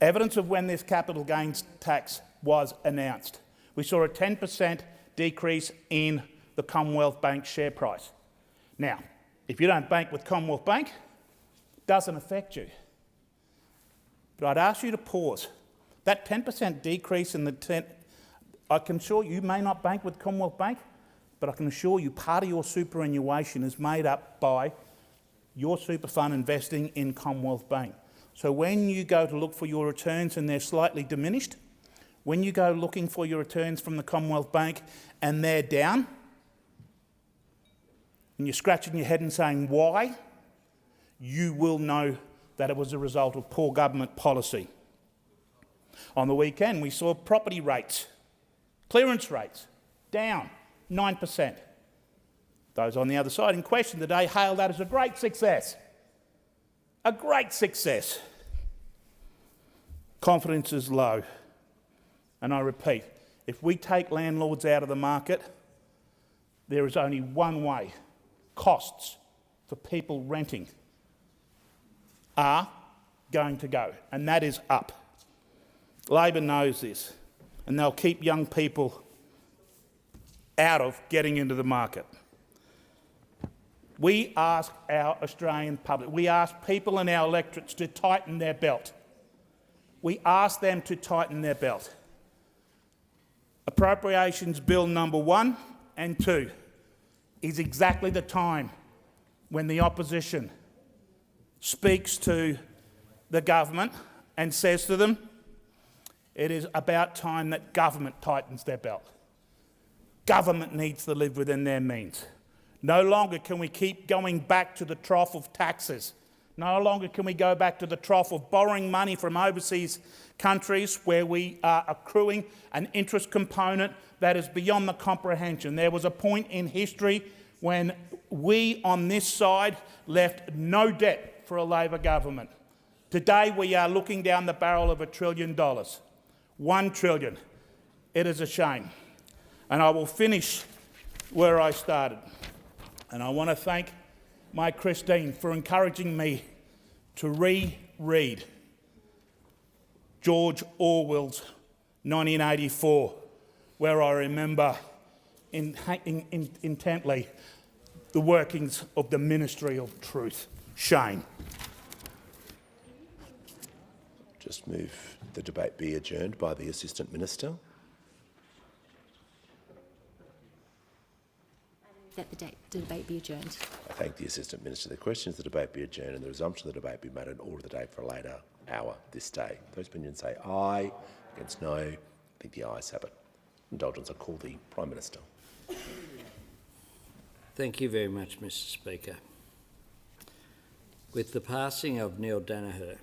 Evidence of when this capital gains tax was announced. We saw a 10% decrease in the Commonwealth Bank share price. Now, if you don't bank with Commonwealth Bank, it doesn't affect you. But I'd ask you to pause. That 10% decrease in I can assure you may not bank with Commonwealth Bank, but I can assure you part of your superannuation is made up by your super fund investing in Commonwealth Bank. So when you go to look for your returns and they're slightly diminished, when you go looking for your returns from the Commonwealth Bank and they're down, and you're scratching your head and saying why, you will know that it was a result of poor government policy. On the weekend, we saw property rates, clearance rates, down 9%. Those on the other side in question today hailed that as a great success. A great success. Confidence is low. And I repeat, if we take landlords out of the market, there is only one way. Costs for people renting are going to go, and that is up. Labor knows this, and they'll keep young people out of getting into the market. We ask our Australian public, we ask people in our electorates to tighten their belt. We ask them to tighten their belt. Appropriations Bill number 1 and 2 is exactly the time when the opposition speaks to the government and says to them, it is about time that government tightens their belt. Government needs to live within their means. No longer can we keep going back to the trough of taxes. No longer can we go back to the trough of borrowing money from overseas countries where we are accruing an interest component that is beyond the comprehension. There was a point in history when we on this side left no debt for a Labor government. Today we are looking down the barrel of $1 trillion. $1 trillion. It is a shame. And I will finish where I started. And I want to thank my Christine for encouraging me to reread George Orwell's 1984, where I remember intently the workings of the Ministry of Truth. Shame. Just move the debate be adjourned by the Assistant Minister. That the debate be adjourned. I thank the Assistant Minister. The question is the debate be adjourned and the resumption of the debate be made an order of the day for a later hour this day. Those opinions say aye, against no. I think the ayes have it. Indulgence, I call the Prime Minister. Thank you very much, Mr Speaker. With the passing of Neil Danaher,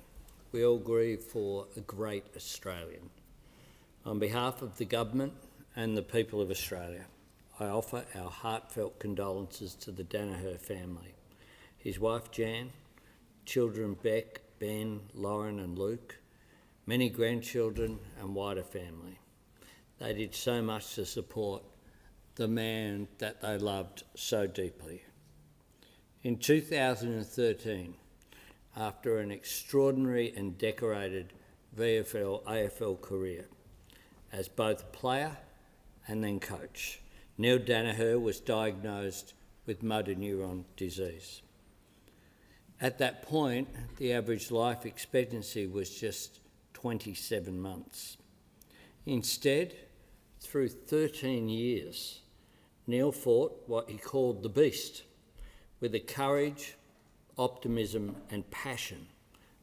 we all grieve for a great Australian. On behalf of the Government and the people of Australia, I offer our heartfelt condolences to the Danaher family, his wife Jan, children Beck, Ben, Lauren and Luke, many grandchildren and wider family. They did so much to support the man that they loved so deeply. In 2013, after an extraordinary and decorated VFL-AFL career as both player and then coach, Neil Danaher was diagnosed with motor neuron disease. At that point, the average life expectancy was just 27 months. Instead, through 13 years, Neil fought what he called the beast with a courage, optimism and passion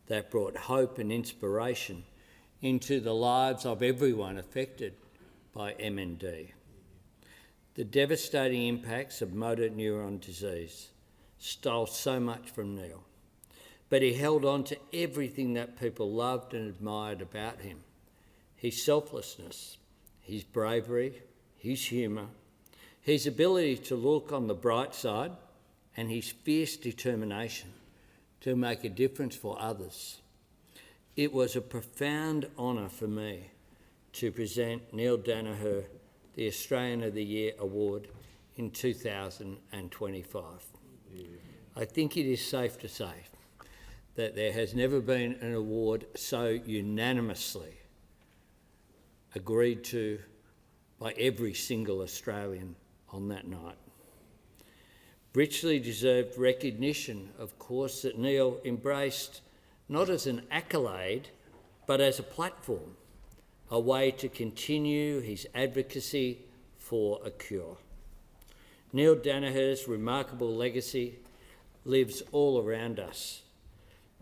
that brought hope and inspiration into the lives of everyone affected by MND. The devastating impacts of motor neuron disease stole so much from Neil, but he held on to everything that people loved and admired about him. His selflessness, his bravery, his humour, his ability to look on the bright side, and his fierce determination to make a difference for others. It was a profound honour for me to present Neil Danaher the Australian of the Year award in 2025. I think it is safe to say that there has never been an award so unanimously agreed to by every single Australian on that night. Richly deserved recognition, of course, that Neil embraced not as an accolade, but as a platform, a way to continue his advocacy for a cure. Neil Danaher's remarkable legacy lives all around us.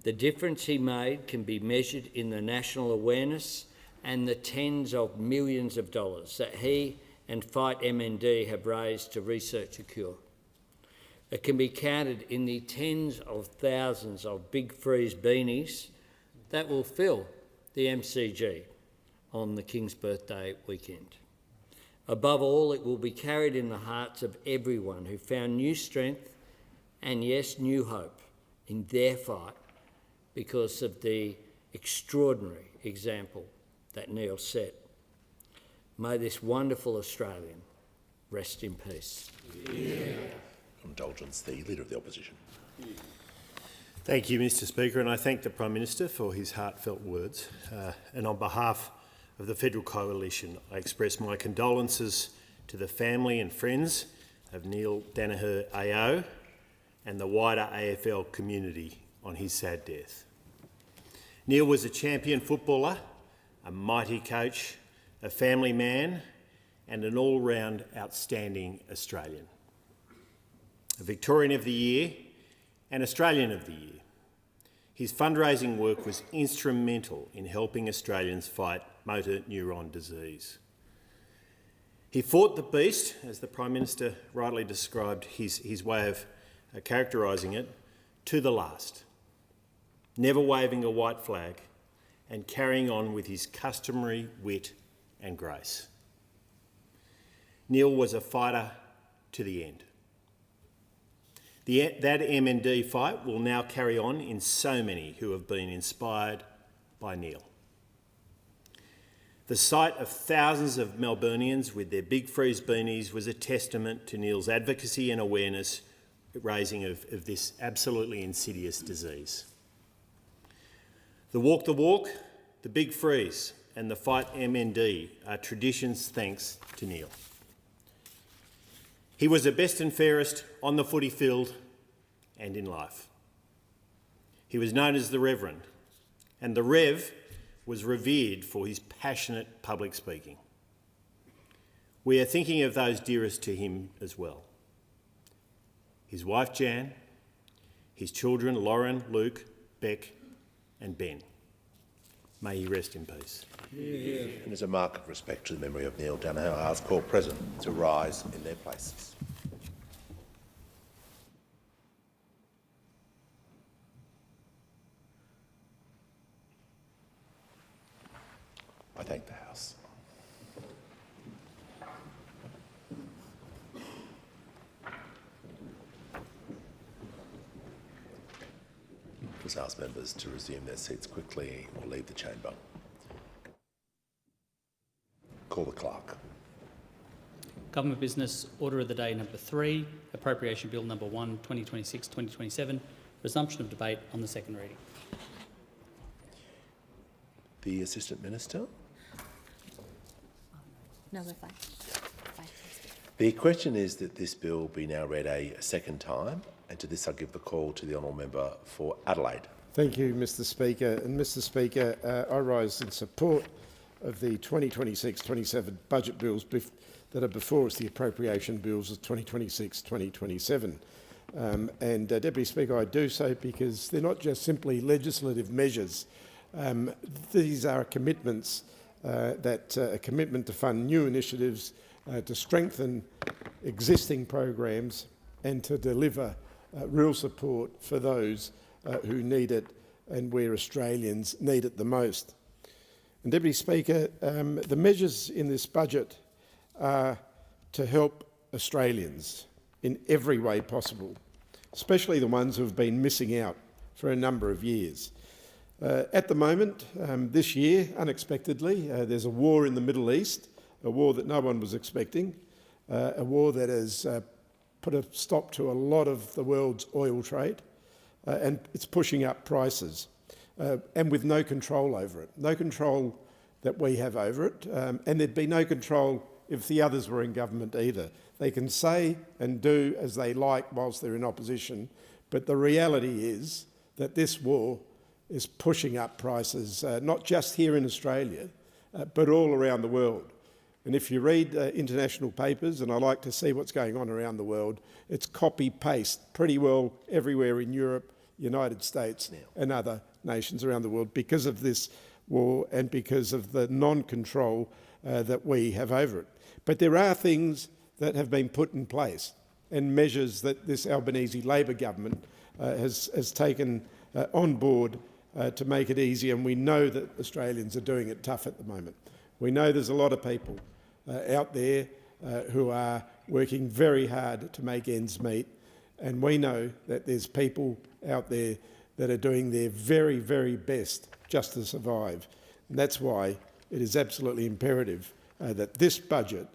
The difference he made can be measured in the national awareness and the tens of millions of dollars that he and Fight MND have raised to research a cure. that can be counted in the tens of thousands of Big Freeze beanies that will fill the MCG on the King's birthday weekend. Above all, it will be carried in the hearts of everyone who found new strength and, yes, new hope in their fight because of the extraordinary example that Neil set. May this wonderful Australian rest in peace. Condolence, the Leader of the Opposition. Thank you, Mr Speaker, and I thank the Prime Minister for his heartfelt words. And on behalf of the Federal Coalition, I express my condolences to the family and friends of Neil Danaher AO and the wider AFL community on his sad death. Neil was a champion footballer, a mighty coach, a family man and an all-round outstanding Australian. A Victorian of the Year and Australian of the Year. His fundraising work was instrumental in helping Australians fight motor neuron disease. He fought the beast, as the Prime Minister rightly described his way of characterising it, to the last, never waving a white flag and carrying on with his customary wit and grace. Neil was a fighter to the end. That MND fight will now carry on in so many who have been inspired by Neil. The sight of thousands of Melburnians with their Big Freeze beanies was a testament to Neil's advocacy and awareness raising of this absolutely insidious disease. The walk, the Big Freeze and the Fight MND are traditions thanks to Neil. He was the best and fairest on the footy field and in life. He was known as the Reverend, and the Rev was revered for his passionate public speaking. We are thinking of those dearest to him as well. His wife Jan, his children Lauren, Luke, Beck and Ben. May he rest in peace. And as a mark of respect to the memory of Neil Danaher, I ask all present to rise in their places. I thank the House. Just ask members to resume their seats quickly or leave the chamber. Call the clerk. Government Business Order of the Day number 3, Appropriation Bill number 1, 2026-2027, resumption of debate on the second reading. The Assistant Minister. No, we're fine. The question is that this bill be now read a second time, and to this I give the call to the honourable member for Adelaide. Thank you, Mr Speaker. And Mr Speaker, I rise in support of the 2026-27 budget bills that are before us, the appropriation bills of 2026-2027. Deputy Speaker, I do so because they're not just simply legislative measures. These are commitments a commitment to fund new initiatives, to strengthen existing programs and to deliver real support for those who need it and where Australians need it the most. And Deputy Speaker, the measures in this budget are to help Australians in every way possible, especially the ones who have been missing out for a number of years. At the moment, this year, unexpectedly, there's a war in the Middle East, a war that no one was expecting, a war that has put a stop to a lot of the world's oil trade, and it's pushing up prices, and with no control over it, no control that we have over it, and there'd be no control if the others were in government either. They can say and do as they like whilst they're in opposition, but the reality is that this war is pushing up prices, not just here in Australia, but all around the world. And if you read international papers, and I like to see what's going on around the world, it's copy-paste pretty well everywhere in Europe, United States and other nations around the world because of this war and because of the non-control that we have over it. But there are things that have been put in place, and measures that this Albanese Labor government has taken on board to make it easier, and we know that Australians are doing it tough at the moment. We know there's a lot of people out there who are working very hard to make ends meet, and we know that there's people out there that are doing their very, very best just to survive. And that's why it is absolutely imperative that this budget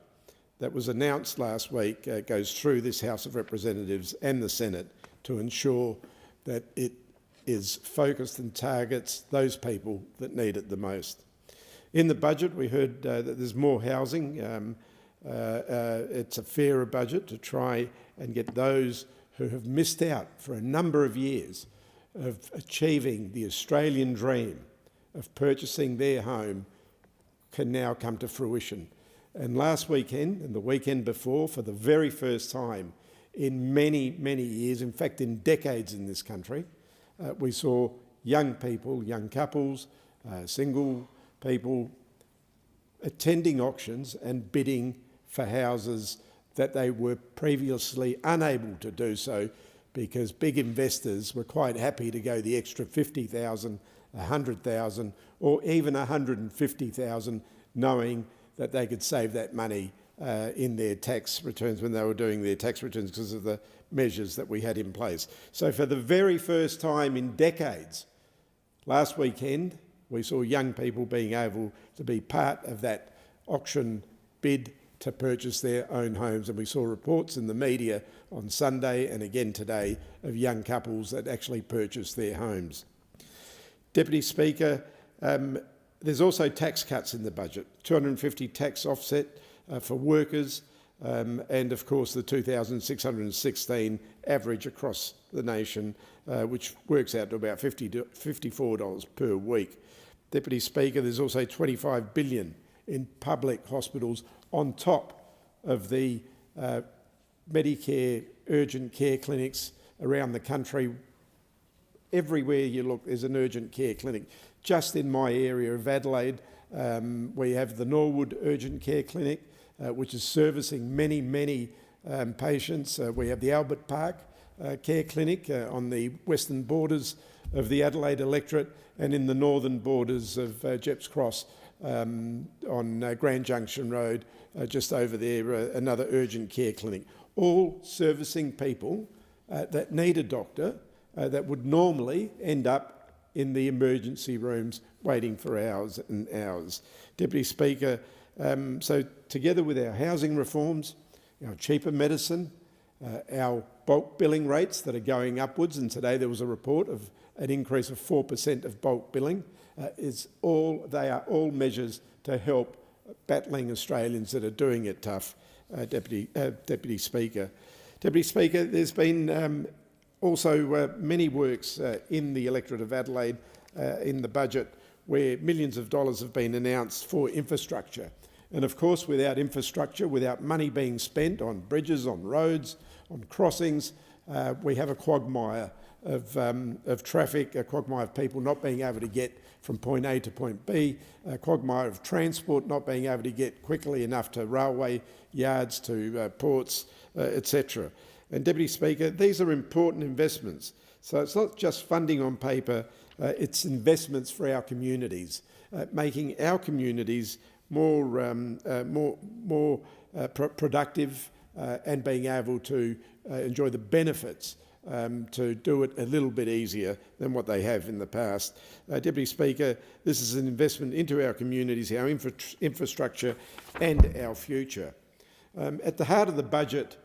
that was announced last week goes through this House of Representatives and the Senate to ensure that it is focused and targets those people that need it the most. In the budget, we heard that there's more housing. It's a fairer budget to try and get those who have missed out for a number of years of achieving the Australian dream of purchasing their home can now come to fruition. And last weekend and the weekend before, for the very first time in many, many years, in fact in decades in this country, we saw young people, young couples, single people attending auctions and bidding for houses that they were previously unable to do so because big investors were quite happy to go the extra $50,000, $100,000 or even $150,000, knowing that they could save that money in their tax returns when they were doing their tax returns because of the measures that we had in place. So for the very first time in decades, last weekend, we saw young people being able to be part of that auction bid to purchase their own homes. And we saw reports in the media on Sunday and again today of young couples that actually purchased their homes. Deputy Speaker, there's also tax cuts in the budget, 250 tax offset for workers, and of course the 2,616 average across the nation, which works out to about $54 per week. Deputy Speaker, there's also $25 billion in public hospitals on top of the Medicare urgent care clinics around the country. Everywhere you look, there's an urgent care clinic. Just in my area of Adelaide, we have the Norwood Urgent Care Clinic, which is servicing many, many patients. We have the Albert Park Care Clinic on the western borders of the Adelaide electorate and in the northern borders of Jepps Cross on Grand Junction Road, just over there, another urgent care clinic, all servicing people that need a doctor that would normally end up in the emergency rooms waiting for hours and hours. Deputy Speaker, so together with our housing reforms, our cheaper medicine, our bulk billing rates that are going upwards, and today there was a report of an increase of 4% of bulk billing, they are all measures to help battling Australians that are doing it tough, Deputy Speaker. Deputy Speaker, there's been also many works in the electorate of Adelaide in the budget where millions of dollars have been announced for infrastructure. And of course, without infrastructure, without money being spent on bridges, on roads, on crossings, we have a quagmire of traffic, a quagmire of people not being able to get from point A to point B, a quagmire of transport not being able to get quickly enough to railway yards, to ports, etc. And Deputy Speaker, these are important investments. So it's not just funding on paper, it's investments for our communities, making our communities more productive and being able to enjoy the benefits to do it a little bit easier than what they have in the past. Deputy Speaker, this is an investment into our communities, our infrastructure and our future. At the heart of the budget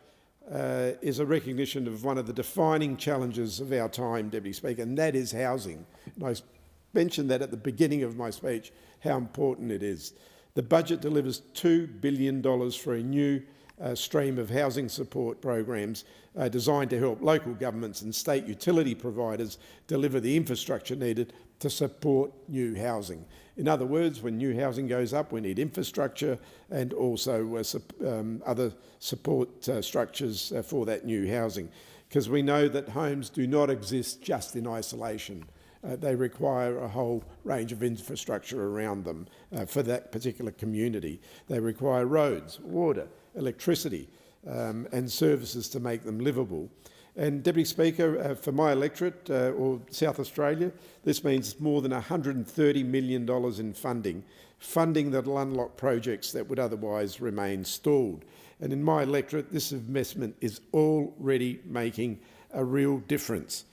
is a recognition of one of the defining challenges of our time, Deputy Speaker, and that is housing. And I mentioned that at the beginning of my speech, how important it is. The budget delivers $2 billion for a new stream of housing support programs designed to help local governments and state utility providers deliver the infrastructure needed to support new housing. In other words, when new housing goes up, we need infrastructure and also other support structures for that new housing, because we know that homes do not exist just in isolation. They require a whole range of infrastructure around them for that particular community. They require roads, water, electricity, and services to make them livable. And Deputy Speaker, for my electorate, or South Australia, this means more than $130 million in funding that will unlock projects that would otherwise remain stalled. And in my electorate, this investment is already making a real difference.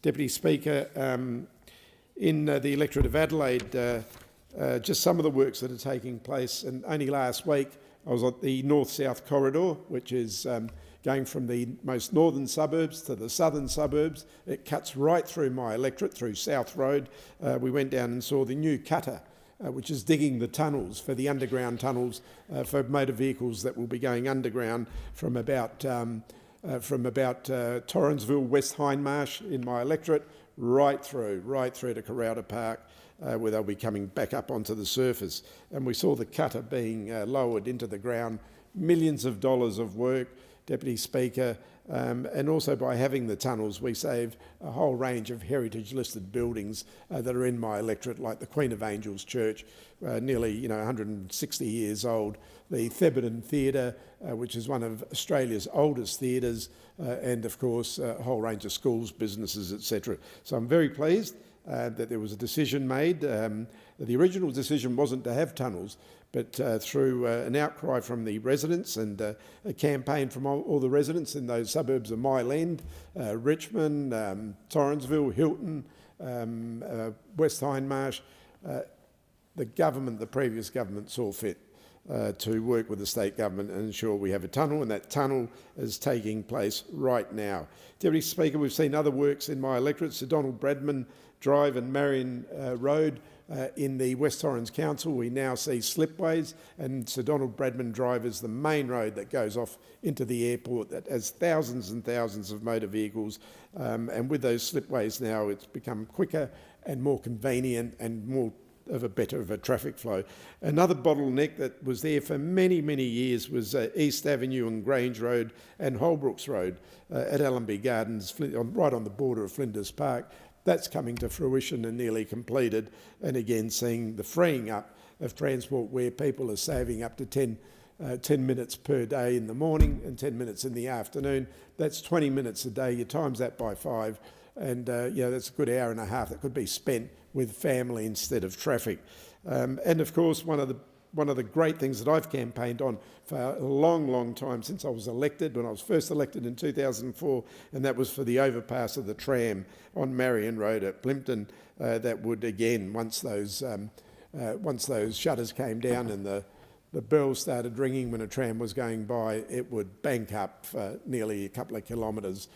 Deputy Speaker, in the electorate of Adelaide, just some of the works that are taking place, and only last week I was at the north-south corridor, which is going from the most northern suburbs to the southern suburbs. It cuts right through my electorate, through South Road. We went down and saw the new cutter, which is digging the tunnels for the underground tunnels for motor vehicles that will be going underground from about Torrensville, West Hindmarsh in my electorate, right through to Carrowda Park, where they'll be coming back up onto the surface. And we saw the cutter being lowered into the ground, millions of dollars of work, Deputy Speaker, and also by having the tunnels we saved a whole range of heritage listed buildings that are in my electorate, like the Queen of Angels Church, nearly 160 years old, the Thebarton Theatre, which is one of Australia's oldest theatres, and of course a whole range of schools, businesses, etc. So I'm very pleased that there was a decision made. The original decision wasn't to have tunnels, but through an outcry from the residents and a campaign from all the residents in those suburbs of Mile End, Richmond, Torrensville, Hilton, West Hindmarsh, the previous government saw fit to work with the state government and ensure we have a tunnel, and that tunnel is taking place right now. Deputy Speaker, we've seen other works in my electorate, Sir Donald Bradman Drive and Marion Road. In the West Torrens Council, we now see slipways, and Sir Donald Bradman Drive is the main road that goes off into the airport that has thousands and thousands of motor vehicles, and with those slipways now it's become quicker and more convenient and more of a traffic flow. Another bottleneck that was there for many, many years was East Avenue and Grange Road and Holbrooks Road at Allenby Gardens, right on the border of Flinders Park. That's coming to fruition and nearly completed, and again seeing the freeing up of transport where people are saving up to 10 minutes per day in the morning and 10 minutes in the afternoon. That's 20 minutes a day. You times that by 5, and that's a good hour and a half that could be spent with family instead of traffic. And of course, one of the great things that I've campaigned on for a long, long time since I was elected, when I was first elected in 2004, and that was for the overpass of the tram on Marion Road at Plimpton, that would again, once those shutters came down and the bells started ringing when a tram was going by, it would bank up for nearly a couple of kilometres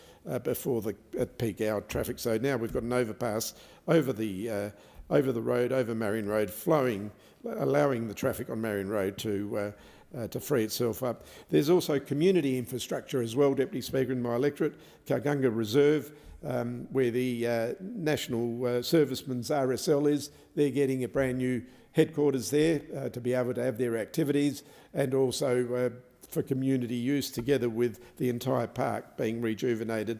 before at peak hour traffic. So now we've got an overpass over the road, over Marion Road, flowing, allowing the traffic on Marion Road to free itself up. There's also community infrastructure as well, Deputy Speaker, in my electorate, Kargunga Reserve, where the National Servicemen's RSL is. They're getting a brand new headquarters there to be able to have their activities, and also for community use, together with the entire park being rejuvenated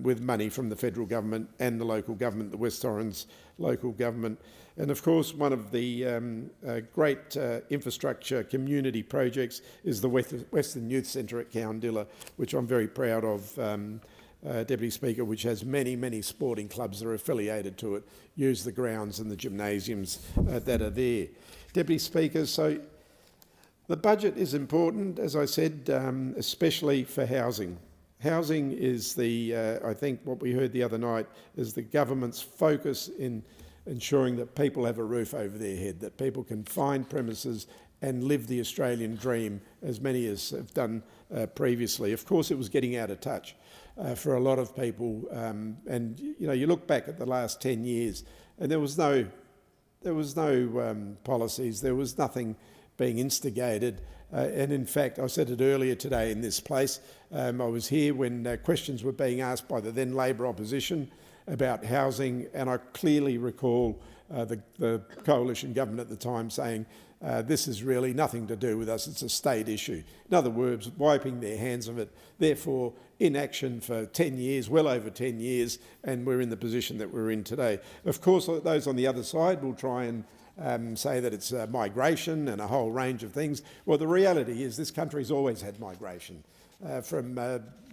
with money from the federal government and the local government, the West Torrens local government. And of course, one of the great infrastructure community projects is the Western Youth Centre at Cowandilla, which I'm very proud of, Deputy Speaker, which has many, many sporting clubs that are affiliated to it, use the grounds and the gymnasiums that are there. Deputy Speaker, so the budget is important, as I said, especially for housing. Housing is I think what we heard the other night is the government's focus in ensuring that people have a roof over their head, that people can find premises and live the Australian dream, as many as have done previously. Of course, it was getting out of touch for a lot of people, and you look back at the last 10 years, and there was no policies, there was nothing being instigated. And in fact, I said it earlier today in this place, I was here when questions were being asked by the then Labor opposition about housing, and I clearly recall the coalition government at the time saying, this is really nothing to do with us, it's a state issue. In other words, wiping their hands of it, therefore inaction for 10 years, well over 10 years, and we're in the position that we're in today. Of course, those on the other side will try and say that it's migration and a whole range of things. Well, the reality is this country's always had migration. from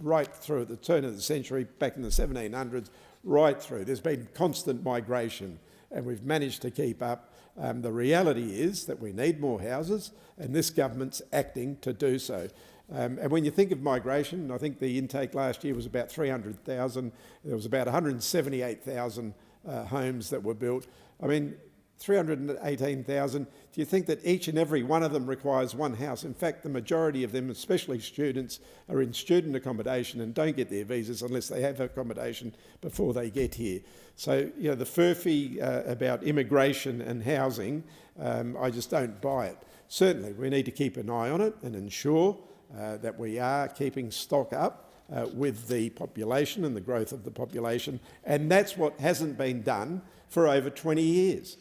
right through at the turn of the century, back in the 1700s, right through. There's been constant migration, and we've managed to keep up. The reality is that we need more houses, and this government's acting to do so. And when you think of migration, I think the intake last year was about 300,000. There was about 178,000 homes that were built. I mean, 318,000. Do you think that each and every one of them requires one house? In fact, the majority of them, especially students, are in student accommodation and don't get their visas unless they have accommodation before they get here. So, you know, the furphy about immigration and housing, I just don't buy it. Certainly, we need to keep an eye on it and ensure that we are keeping stock up with the population and the growth of the population, and that's what hasn't been done for over 20 years.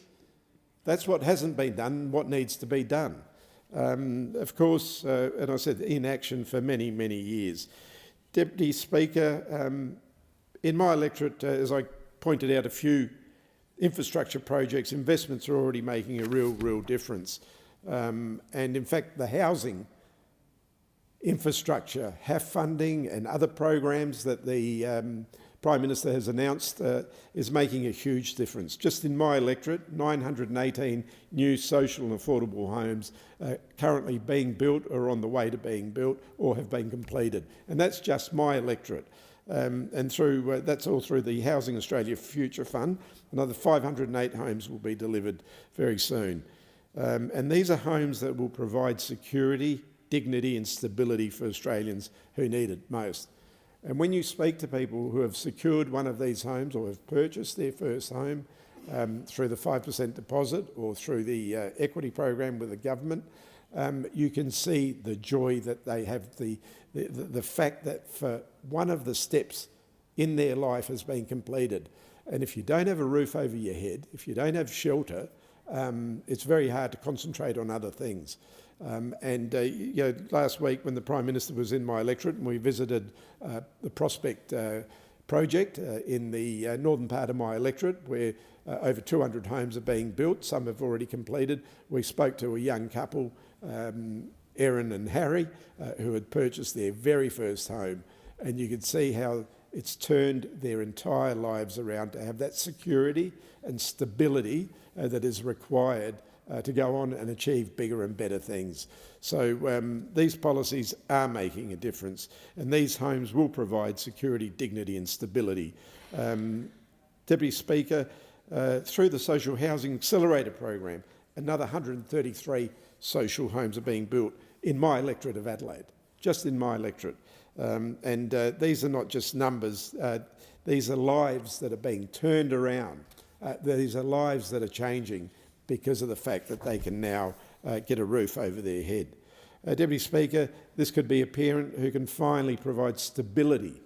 That's what hasn't been done, what needs to be done. Of course, and I said inaction for many, many years. Deputy Speaker, in my electorate, as I pointed out, a few infrastructure projects, investments are already making a real difference. And in fact, the housing infrastructure, HAF funding and other programs that the Prime Minister has announced is making a huge difference. Just in my electorate, 918 new social and affordable homes currently being built or on the way to being built or have been completed. And that's just my electorate. And through that's all through the Housing Australia Future Fund. Another 508 homes will be delivered very soon. And these are homes that will provide security, dignity and stability for Australians who need it most. And when you speak to people who have secured one of these homes or have purchased their first home through the 5% deposit or through the equity program with the government, you can see the joy that they have, the fact that for one of the steps in their life has been completed. And if you don't have a roof over your head, if you don't have shelter, it's very hard to concentrate on other things. You know, last week when the Prime Minister was in my electorate and we visited the Prospect project in the northern part of my electorate where over 200 homes are being built, some have already completed. We spoke to a young couple, Erin and Harry, who had purchased their very first home, and you could see how it's turned their entire lives around to have that security and stability that is required to go on and achieve bigger and better things. So these policies are making a difference, and these homes will provide security, dignity and stability. Deputy Speaker, through the Social Housing Accelerator program, another 133 social homes are being built in my electorate of Adelaide, just in my electorate. These are not just numbers, these are lives that are being turned around. These are lives that are changing because of the fact that they can now get a roof over their head. Deputy Speaker, this could be a parent who can finally provide stability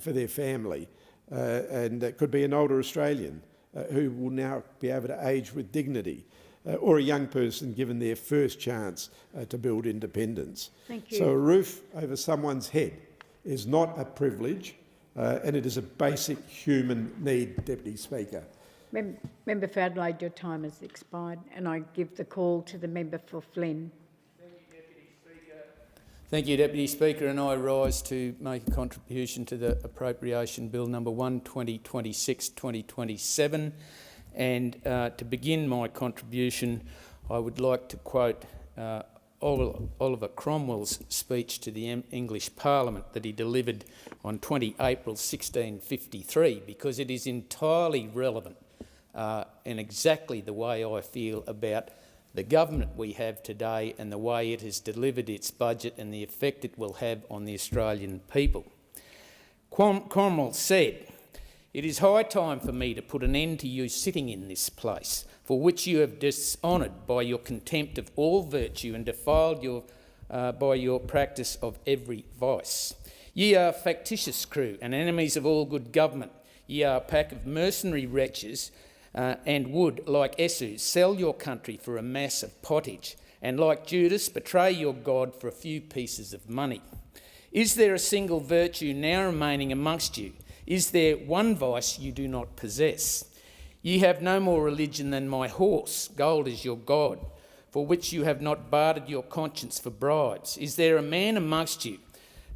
for their family, and it could be an older Australian who will now be able to age with dignity, or a young person given their first chance to build independence. Thank you. So a roof over someone's head is not a privilege, and it is a basic human need, Deputy Speaker. Member for Adelaide, your time has expired, and I give the call to the member for Flynn. Thank you, Deputy Speaker, and I rise to make a contribution to the Appropriation Bill number 1, 2026-2027. And to begin my contribution, I would like to quote Oliver Cromwell's speech to the English Parliament that he delivered on 20 April 1653, because it is entirely relevant and exactly the way I feel about the government we have today and the way it has delivered its budget and the effect it will have on the Australian people. Cromwell said, "It is high time for me to put an end to you sitting in this place, for which you have dishonoured by your contempt of all virtue and defiled by your practice of every vice. Ye are a factitious crew and enemies of all good government. Ye are a pack of mercenary wretches, and would, like Esau, sell your country for a mass of pottage, and like Judas, betray your God for a few pieces of money. Is there a single virtue now remaining amongst you? Is there one vice you do not possess? Ye have no more religion than my horse, gold is your God, for which you have not bartered your conscience for bribes. Is there a man amongst you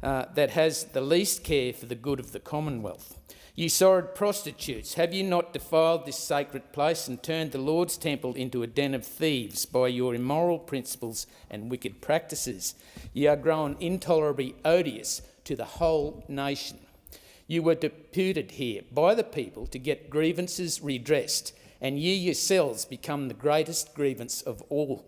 that has the least care for the good of the Commonwealth. You sordid prostitutes, have you not defiled this sacred place and turned the Lord's temple into a den of thieves by your immoral principles and wicked practices? Ye are grown intolerably odious to the whole nation. You were deputed here by the people to get grievances redressed, and ye yourselves become the greatest grievance of all.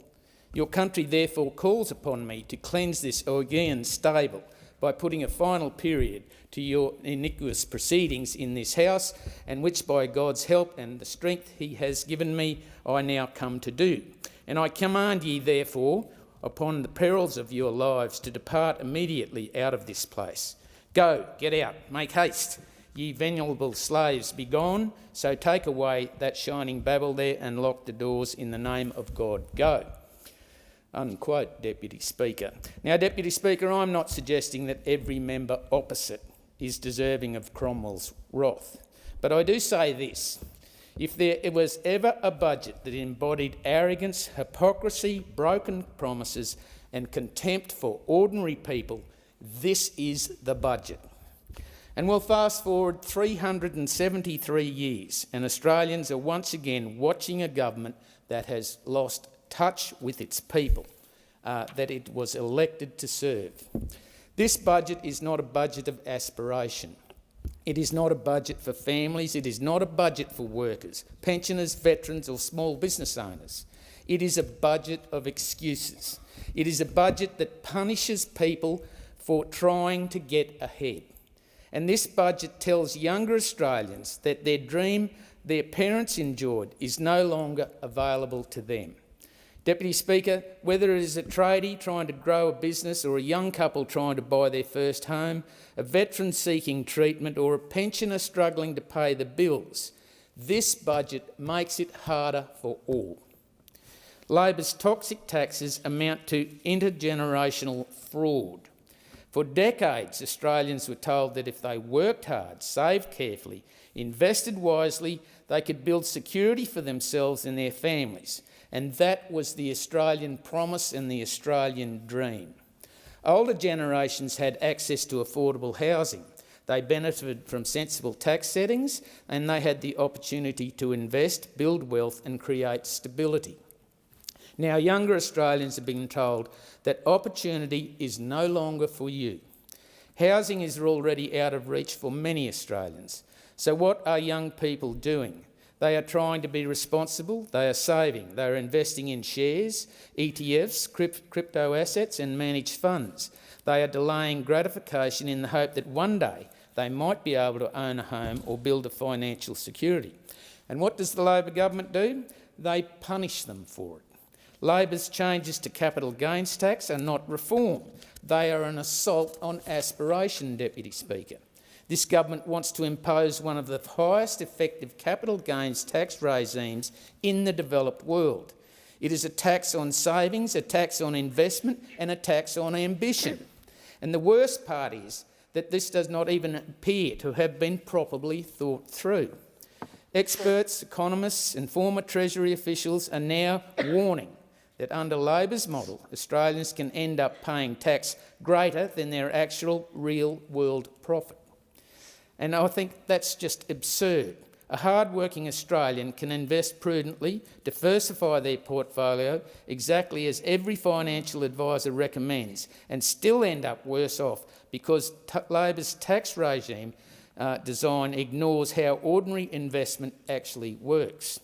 Your country therefore calls upon me to cleanse this Augean stable by putting a final period to your iniquitous proceedings in this house, and which by God's help and the strength he has given me, I now come to do. And I command ye therefore, upon the perils of your lives, to depart immediately out of this place. Go, get out, make haste. Ye venerable slaves, be gone. So take away that shining Babel there and lock the doors in the name of God. Go. Unquote, Deputy Speaker. Now, Deputy Speaker, I'm not suggesting that every member opposite is deserving of Cromwell's wrath. But I do say this. If there was ever a budget that embodied arrogance, hypocrisy, broken promises and contempt for ordinary people, this is the budget. And we'll fast forward 373 years and Australians are once again watching a government that has lost touch with its people, that it was elected to serve. This budget is not a budget of aspiration. It is not a budget for families. It is not a budget for workers, pensioners, veterans or small business owners. It is a budget of excuses. It is a budget that punishes people for trying to get ahead. And this budget tells younger Australians that their dream their parents enjoyed is no longer available to them. Deputy Speaker, whether it is a tradie trying to grow a business or a young couple trying to buy their first home, a veteran seeking treatment or a pensioner struggling to pay the bills, this budget makes it harder for all. Labor's toxic taxes amount to intergenerational fraud. For decades, Australians were told that if they worked hard, saved carefully, invested wisely, they could build security for themselves and their families. And that was the Australian promise and the Australian dream. Older generations had access to affordable housing. They benefited from sensible tax settings and they had the opportunity to invest, build wealth and create stability. Now, younger Australians are being told that opportunity is no longer for you. Housing is already out of reach for many Australians. So what are young people doing? They are trying to be responsible, they are saving, they are investing in shares, ETFs, crypto assets and managed funds. They are delaying gratification in the hope that one day they might be able to own a home or build a financial security. And what does the Labor government do? They punish them for it. Labor's changes to capital gains tax are not reform. They are an assault on aspiration, Deputy Speaker. This government wants to impose one of the highest effective capital gains tax regimes in the developed world. It is a tax on savings, a tax on investment and a tax on ambition. And the worst part is that this does not even appear to have been properly thought through. Experts, economists and former Treasury officials are now warning that under Labor's model, Australians can end up paying tax greater than their actual real-world profit. And I think that's just absurd. A hard-working Australian can invest prudently, diversify their portfolio exactly as every financial advisor recommends and still end up worse off because Labor's tax regime design ignores how ordinary investment actually works.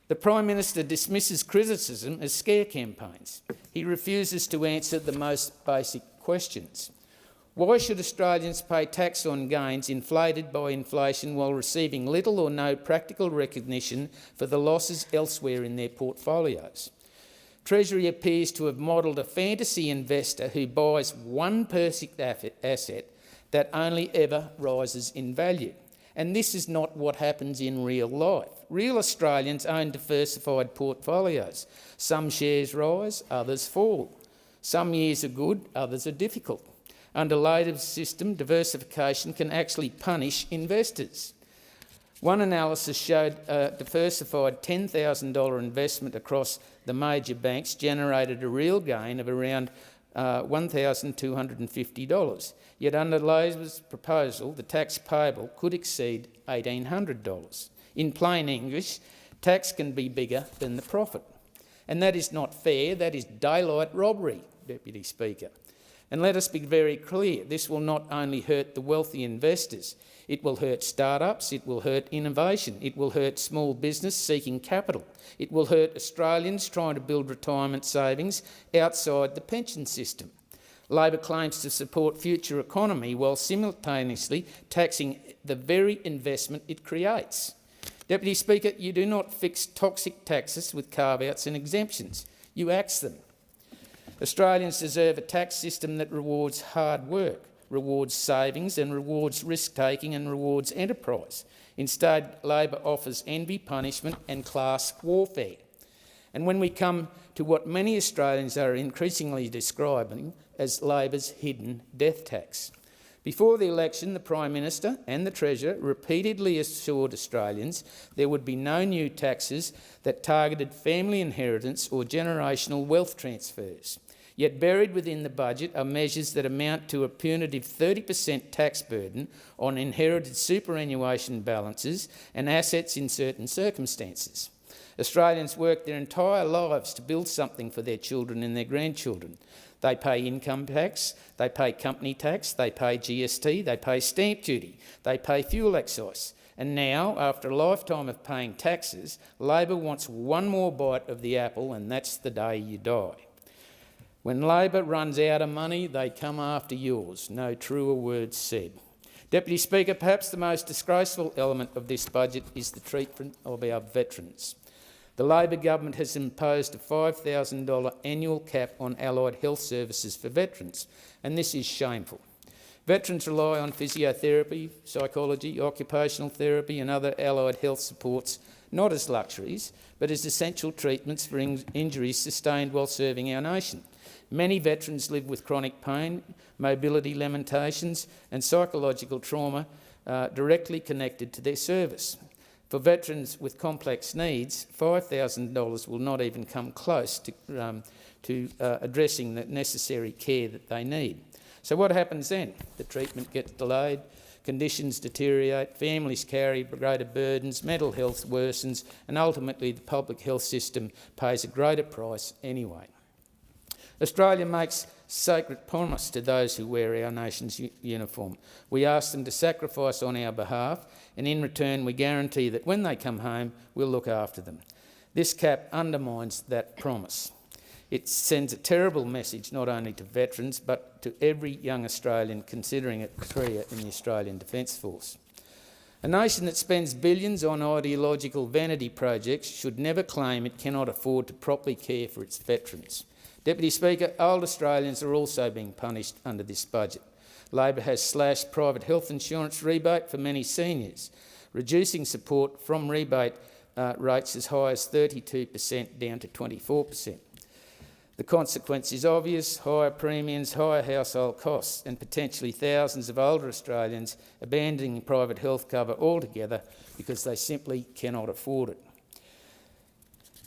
The Prime Minister dismisses criticism as scare campaigns. He refuses to answer the most basic questions. Why should Australians pay tax on gains inflated by inflation while receiving little or no practical recognition for the losses elsewhere in their portfolios? Treasury appears to have modelled a fantasy investor who buys one perfect asset that only ever rises in value. And this is not what happens in real life. Real Australians own diversified portfolios. Some shares rise, others fall. Some years are good, others are difficult. Under Labor's system, diversification can actually punish investors. One analysis showed a diversified $10,000 investment across the major banks generated a real gain of around $1,250. Yet under Labor's proposal, the tax payable could exceed $1,800. In plain English, tax can be bigger than the profit. And that is not fair, that is daylight robbery, Deputy Speaker. And let us be very clear, this will not only hurt the wealthy investors, it will hurt startups, it will hurt innovation, it will hurt small business seeking capital, it will hurt Australians trying to build retirement savings outside the pension system. Labor claims to support future economy while simultaneously taxing the very investment it creates. Deputy Speaker, you do not fix toxic taxes with carve-outs and exemptions, you axe them. Australians deserve a tax system that rewards hard work, rewards savings and rewards risk-taking and rewards enterprise. Instead, Labor offers envy, punishment and class warfare. And when we come to what many Australians are increasingly describing as Labor's hidden death tax. Before the election, the Prime Minister and the Treasurer repeatedly assured Australians there would be no new taxes that targeted family inheritance or generational wealth transfers. Yet buried within the budget are measures that amount to a punitive 30% tax burden on inherited superannuation balances and assets in certain circumstances. Australians work their entire lives to build something for their children and their grandchildren. They pay income tax, they pay company tax, they pay GST, they pay stamp duty, they pay fuel excise. And now, after a lifetime of paying taxes, Labor wants one more bite of the apple, and that's the day you die. When Labor runs out of money, they come after yours. No truer words said. Deputy Speaker, perhaps the most disgraceful element of this budget is the treatment of our veterans. The Labor government has imposed a $5,000 annual cap on allied health services for veterans, and this is shameful. Veterans rely on physiotherapy, psychology, occupational therapy and other allied health supports not as luxuries, but as essential treatments for injuries sustained while serving our nation. Many veterans live with chronic pain, mobility limitations and psychological trauma directly connected to their service. For veterans with complex needs, $5,000 will not even come close to addressing the necessary care that they need. So what happens then? The treatment gets delayed, conditions deteriorate, families carry greater burdens, mental health worsens, and ultimately the public health system pays a greater price anyway. Australia makes sacred promise to those who wear our nation's uniform. We ask them to sacrifice on our behalf, and in return we guarantee that when they come home, we'll look after them. This cap undermines that promise. It sends a terrible message not only to veterans but to every young Australian considering a career in the Australian Defence Force. A nation that spends billions on ideological vanity projects should never claim it cannot afford to properly care for its veterans. Deputy Speaker, old Australians are also being punished under this budget. Labor has slashed private health insurance rebate for many seniors, reducing support from rebate rates as high as 32% down to 24%. The consequence is obvious: higher premiums, higher household costs and potentially thousands of older Australians abandoning private health cover altogether because they simply cannot afford it.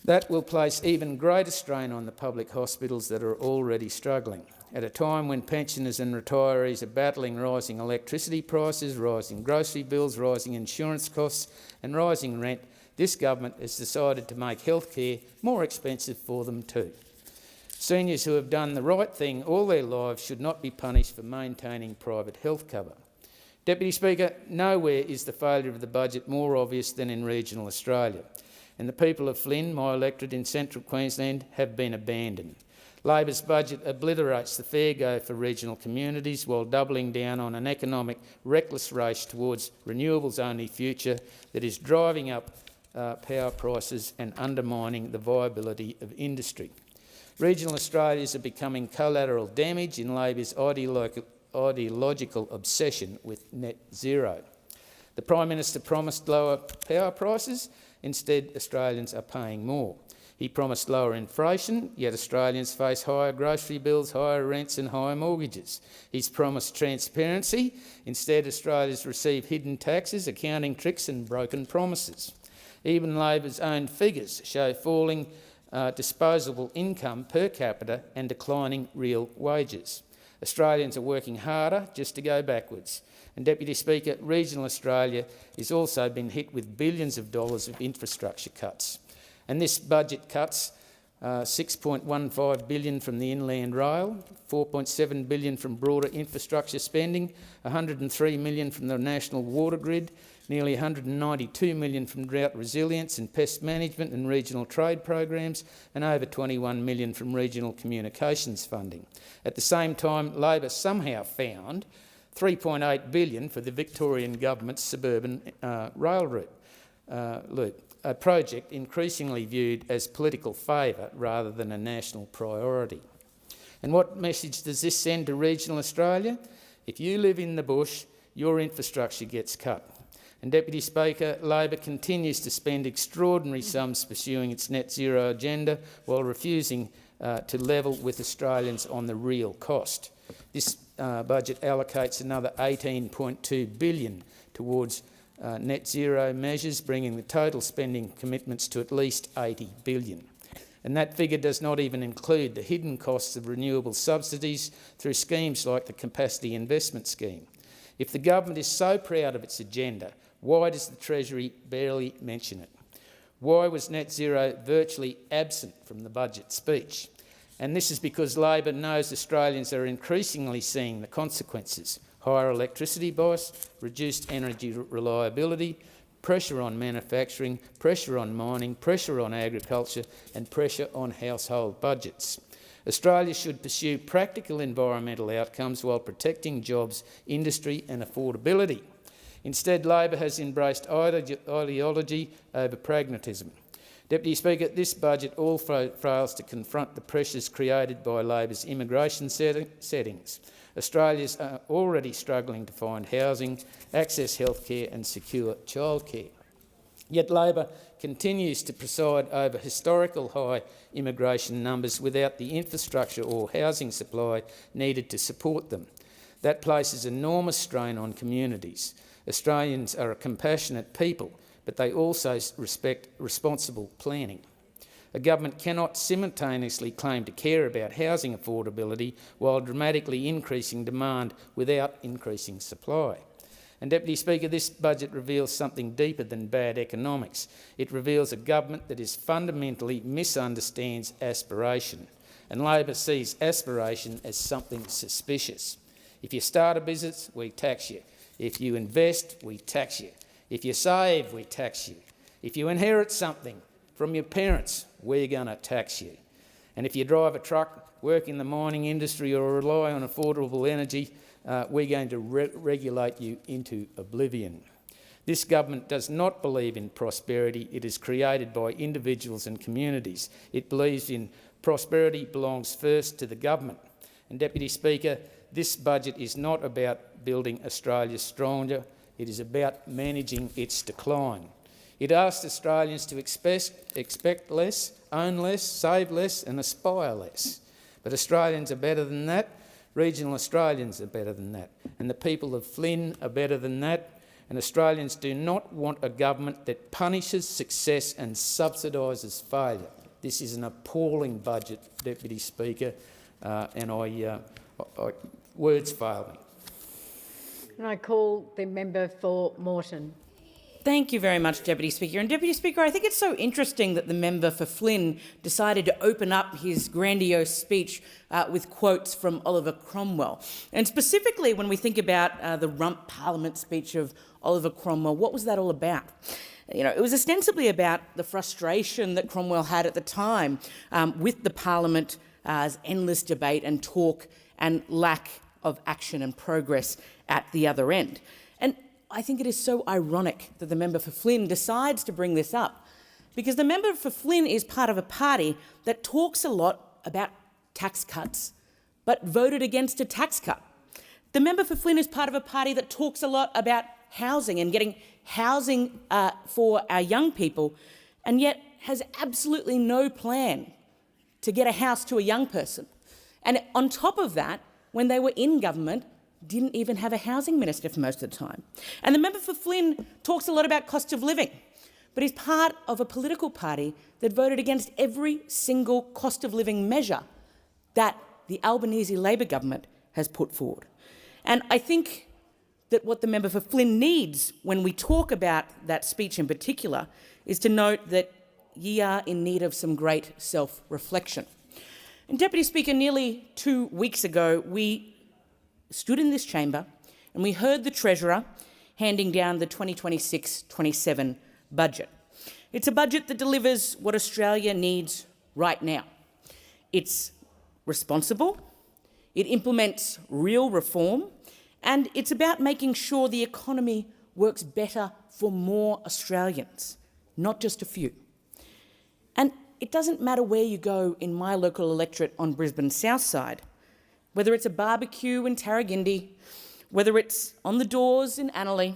That will place even greater strain on the public hospitals that are already struggling. At a time when pensioners and retirees are battling rising electricity prices, rising grocery bills, rising insurance costs and rising rent, this government has decided to make healthcare more expensive for them too. Seniors who have done the right thing all their lives should not be punished for maintaining private health cover. Deputy Speaker, nowhere is the failure of the budget more obvious than in regional Australia. And the people of Flynn, my electorate in central Queensland, have been abandoned. Labor's budget obliterates the fair go for regional communities while doubling down on an economic reckless race towards renewables-only future that is driving up power prices and undermining the viability of industry. Regional Australians are becoming collateral damage in Labor's ideological obsession with net zero. The Prime Minister promised lower power prices. Instead, Australians are paying more. He promised lower inflation, yet Australians face higher grocery bills, higher rents and higher mortgages. He's promised transparency. Instead, Australians receive hidden taxes, accounting tricks and broken promises. Even Labor's own figures show falling disposable income per capita and declining real wages. Australians are working harder just to go backwards. And Deputy Speaker, regional Australia has also been hit with billions of dollars of infrastructure cuts. And this budget cuts $6.15 billion from the Inland Rail, $4.7 billion from broader infrastructure spending, $103 million from the National Water Grid, nearly $192 million from drought resilience and pest management and regional trade programs, and over $21 million from regional communications funding. At the same time, Labor somehow found $3.8 billion for the Victorian government's suburban rail route, a project increasingly viewed as political favour rather than a national priority. And what message does this send to regional Australia? If you live in the bush, your infrastructure gets cut. And Deputy Speaker, Labor continues to spend extraordinary sums pursuing its net zero agenda while refusing to level with Australians on the real cost. This budget allocates another $18.2 billion towards net zero measures, bringing the total spending commitments to at least $80 billion. And that figure does not even include the hidden costs of renewable subsidies through schemes like the Capacity Investment Scheme. If the government is so proud of its agenda, why does the Treasury barely mention it? Why was net zero virtually absent from the budget speech? And this is because Labor knows Australians are increasingly seeing the consequences: higher electricity price, reduced energy reliability, pressure on manufacturing, pressure on mining, pressure on agriculture and pressure on household budgets. Australia should pursue practical environmental outcomes while protecting jobs, industry and affordability. Instead, Labor has embraced ideology over pragmatism. Deputy Speaker, this budget also fails to confront the pressures created by Labor's immigration settings. Australians are already struggling to find housing, access healthcare and secure childcare. Yet Labor continues to preside over historical high immigration numbers without the infrastructure or housing supply needed to support them. That places enormous strain on communities. Australians are a compassionate people, but they also respect responsible planning. A government cannot simultaneously claim to care about housing affordability while dramatically increasing demand without increasing supply. And Deputy Speaker, this budget reveals something deeper than bad economics. It reveals a government that fundamentally misunderstands aspiration. And Labor sees aspiration as something suspicious. If you start a business, we tax you. If you invest, we tax you. If you save, we tax you. If you inherit something from your parents, we're going to tax you. And if you drive a truck, work in the mining industry or rely on affordable energy, we're going to regulate you into oblivion. This government does not believe in prosperity. It is created by individuals and communities. It believes in prosperity belongs first to the government. And Deputy Speaker, this budget is not about building Australia stronger. It is about managing its decline. It asks Australians to expect less, own less, save less and aspire less. But Australians are better than that. Regional Australians are better than that. And the people of Flynn are better than that. And Australians do not want a government that punishes success and subsidises failure. This is an appalling budget, Deputy Speaker, and words fail me. And I call the member for Moreton. Thank you very much, Deputy Speaker. And Deputy Speaker, I think it's so interesting that the member for Flynn decided to open up his grandiose speech with quotes from Oliver Cromwell. And specifically, when we think about the Rump Parliament speech of Oliver Cromwell, what was that all about? You know, it was ostensibly about the frustration that Cromwell had at the time with the Parliament's endless debate and talk and lack of action and progress at the other end. And I think it is so ironic that the member for Flynn decides to bring this up, because the member for Flynn is part of a party that talks a lot about tax cuts but voted against a tax cut. The member for Flynn is part of a party that talks a lot about housing and getting housing for our young people, and yet has absolutely no plan to get a house to a young person. And on top of that, when they were in government, didn't even have a housing minister for most of the time. And the member for Flynn talks a lot about cost of living, but he's part of a political party that voted against every single cost of living measure that the Albanese Labor government has put forward. And I think that what the member for Flynn needs when we talk about that speech in particular is to note that ye are in need of some great self-reflection. And Deputy Speaker, nearly 2 weeks ago, we stood in this chamber and we heard the Treasurer handing down the 2026-27 budget. It's a budget that delivers what Australia needs right now. It's responsible, it implements real reform, and it's about making sure the economy works better for more Australians, not just a few. And it doesn't matter where you go in my local electorate on Brisbane's south side, whether it's a barbecue in Tarragindi, whether it's on the doors in Annerley,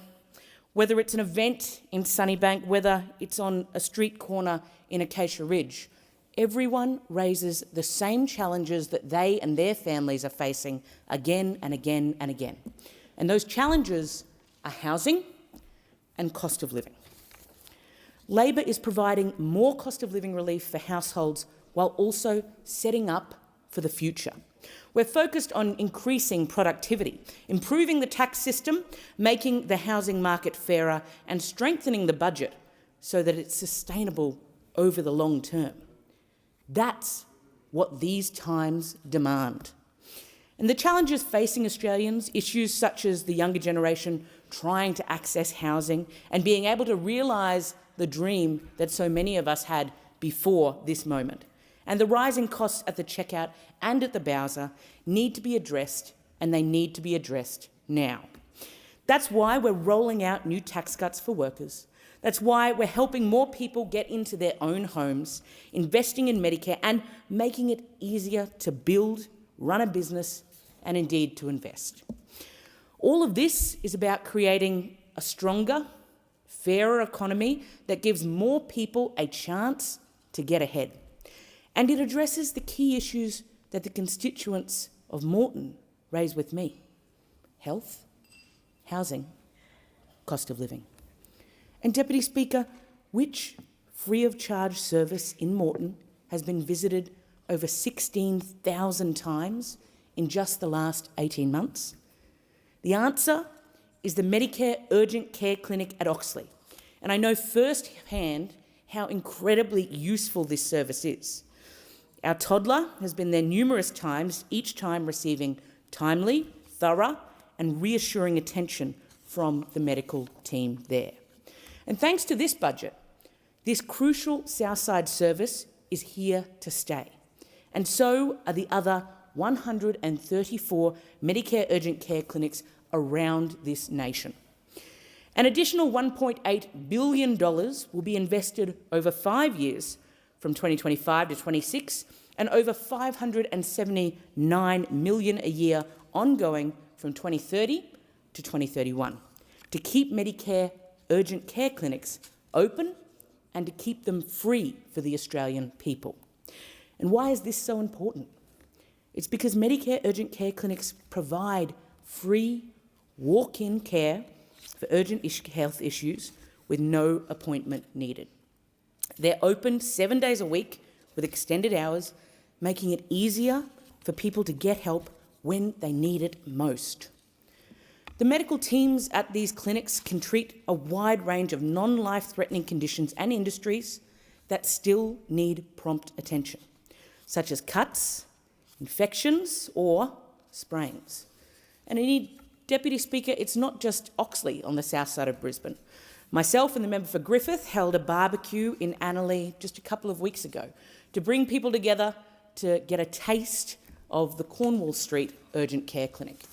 whether it's an event in Sunnybank, whether it's on a street corner in Acacia Ridge, everyone raises the same challenges that they and their families are facing again and again and again. And those challenges are housing and cost of living. Labor is providing more cost of living relief for households while also setting up for the future. We're focused on increasing productivity, improving the tax system, making the housing market fairer, and strengthening the budget so that it's sustainable over the long term. That's what these times demand. And the challenges facing Australians, issues such as the younger generation trying to access housing and being able to realise the dream that so many of us had before this moment, and the rising costs at the checkout and at the Bowser need to be addressed, and they need to be addressed now. That's why we're rolling out new tax cuts for workers. That's why we're helping more people get into their own homes, investing in Medicare and making it easier to build, run a business and indeed to invest. All of this is about creating a stronger, fairer economy that gives more people a chance to get ahead. And it addresses the key issues that the constituents of Moreton raise with me: health, housing, cost of living. And Deputy Speaker, which free of charge service in Moreton has been visited over 16,000 times in just the last 18 months? The answer is the Medicare Urgent Care Clinic at Oxley. And I know firsthand how incredibly useful this service is. Our toddler has been there numerous times, each time receiving timely, thorough and reassuring attention from the medical team there. And thanks to this budget, this crucial Southside service is here to stay. And so are the other 134 Medicare urgent care clinics around this nation. An additional $1.8 billion will be invested over 5 years from 2025 to 26, and over $579 million a year ongoing from 2030 to 2031 to keep Medicare urgent care clinics open and to keep them free for the Australian people. And why is this so important? It's because Medicare urgent care clinics provide free walk-in care for urgent health issues with no appointment needed. They're open 7 days a week with extended hours, making it easier for people to get help when they need it most. The medical teams at these clinics can treat a wide range of non-life-threatening conditions and industries that still need prompt attention, such as cuts, infections or sprains. And indeed, Deputy Speaker, it's not just Oxley on the south side of Brisbane. Myself and the member for Griffith held a barbecue in Annerley just a couple of weeks ago to bring people together to get a taste of the Cornwall Street Urgent Care Clinic.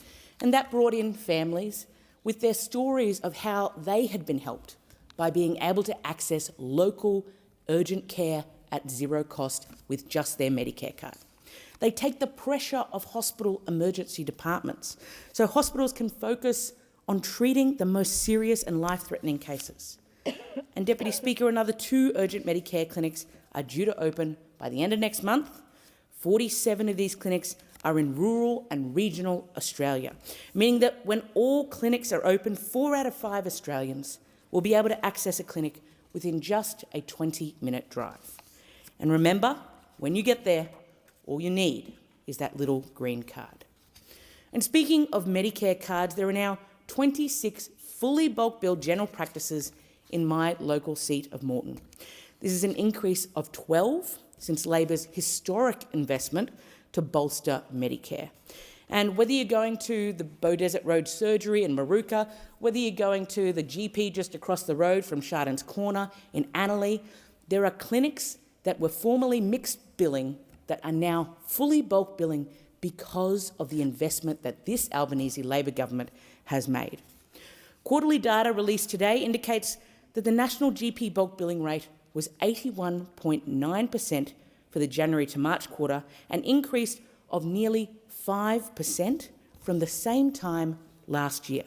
And that brought in families with their stories of how they had been helped by being able to access local urgent care at zero cost with just their Medicare card. They take the pressure of hospital emergency departments so hospitals can focus on treating the most serious and life-threatening cases. And Deputy Speaker, another 2 urgent Medicare clinics are due to open by the end of next month. 47 of these clinics are in rural and regional Australia, meaning that when all clinics are open, 4 out of 5 Australians will be able to access a clinic within just a 20-minute drive. And remember, when you get there, all you need is that little green card. And speaking of Medicare cards, there are now 26 fully bulk billed general practices in my local seat of Moreton. This is an increase of 12 since Labor's historic investment to bolster Medicare. And whether you're going to the Beaudesert Road Surgery in Maruka, whether you're going to the GP just across the road from Chardon's Corner in Annerley, there are clinics that were formerly mixed billing that are now fully bulk billing because of the investment that this Albanese Labor government has made. Quarterly data released today indicates that the national GP bulk billing rate was 81.9% for the January to March quarter, an increase of nearly 5% from the same time last year.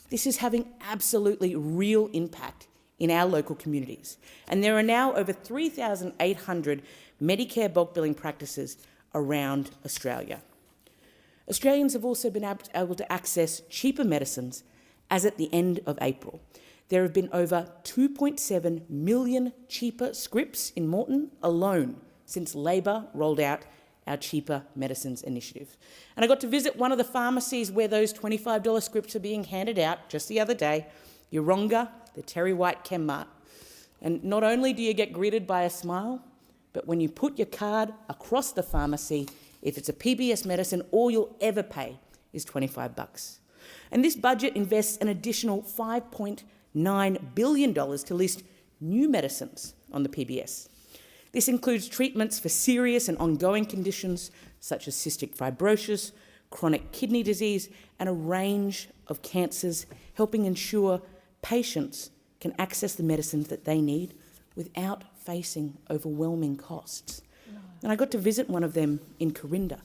This is having absolutely real impact in our local communities, and there are now over 3,800 Medicare bulk billing practices around Australia. Australians have also been able to access cheaper medicines as at the end of April. There have been over 2.7 million cheaper scripts in Moreton alone since Labor rolled out our Cheaper Medicines initiative. And I got to visit one of the pharmacies where those $25 scripts are being handed out just the other day, Yeronga, the Terry White Chemmart. And not only do you get greeted by a smile, but when you put your card across the pharmacy, if it's a PBS medicine, all you'll ever pay is $25. And this budget invests an additional $5.9 billion to list new medicines on the PBS. This includes treatments for serious and ongoing conditions such as cystic fibrosis, chronic kidney disease, and a range of cancers, helping ensure patients can access the medicines that they need without facing overwhelming costs. And I got to visit one of them in Corinda.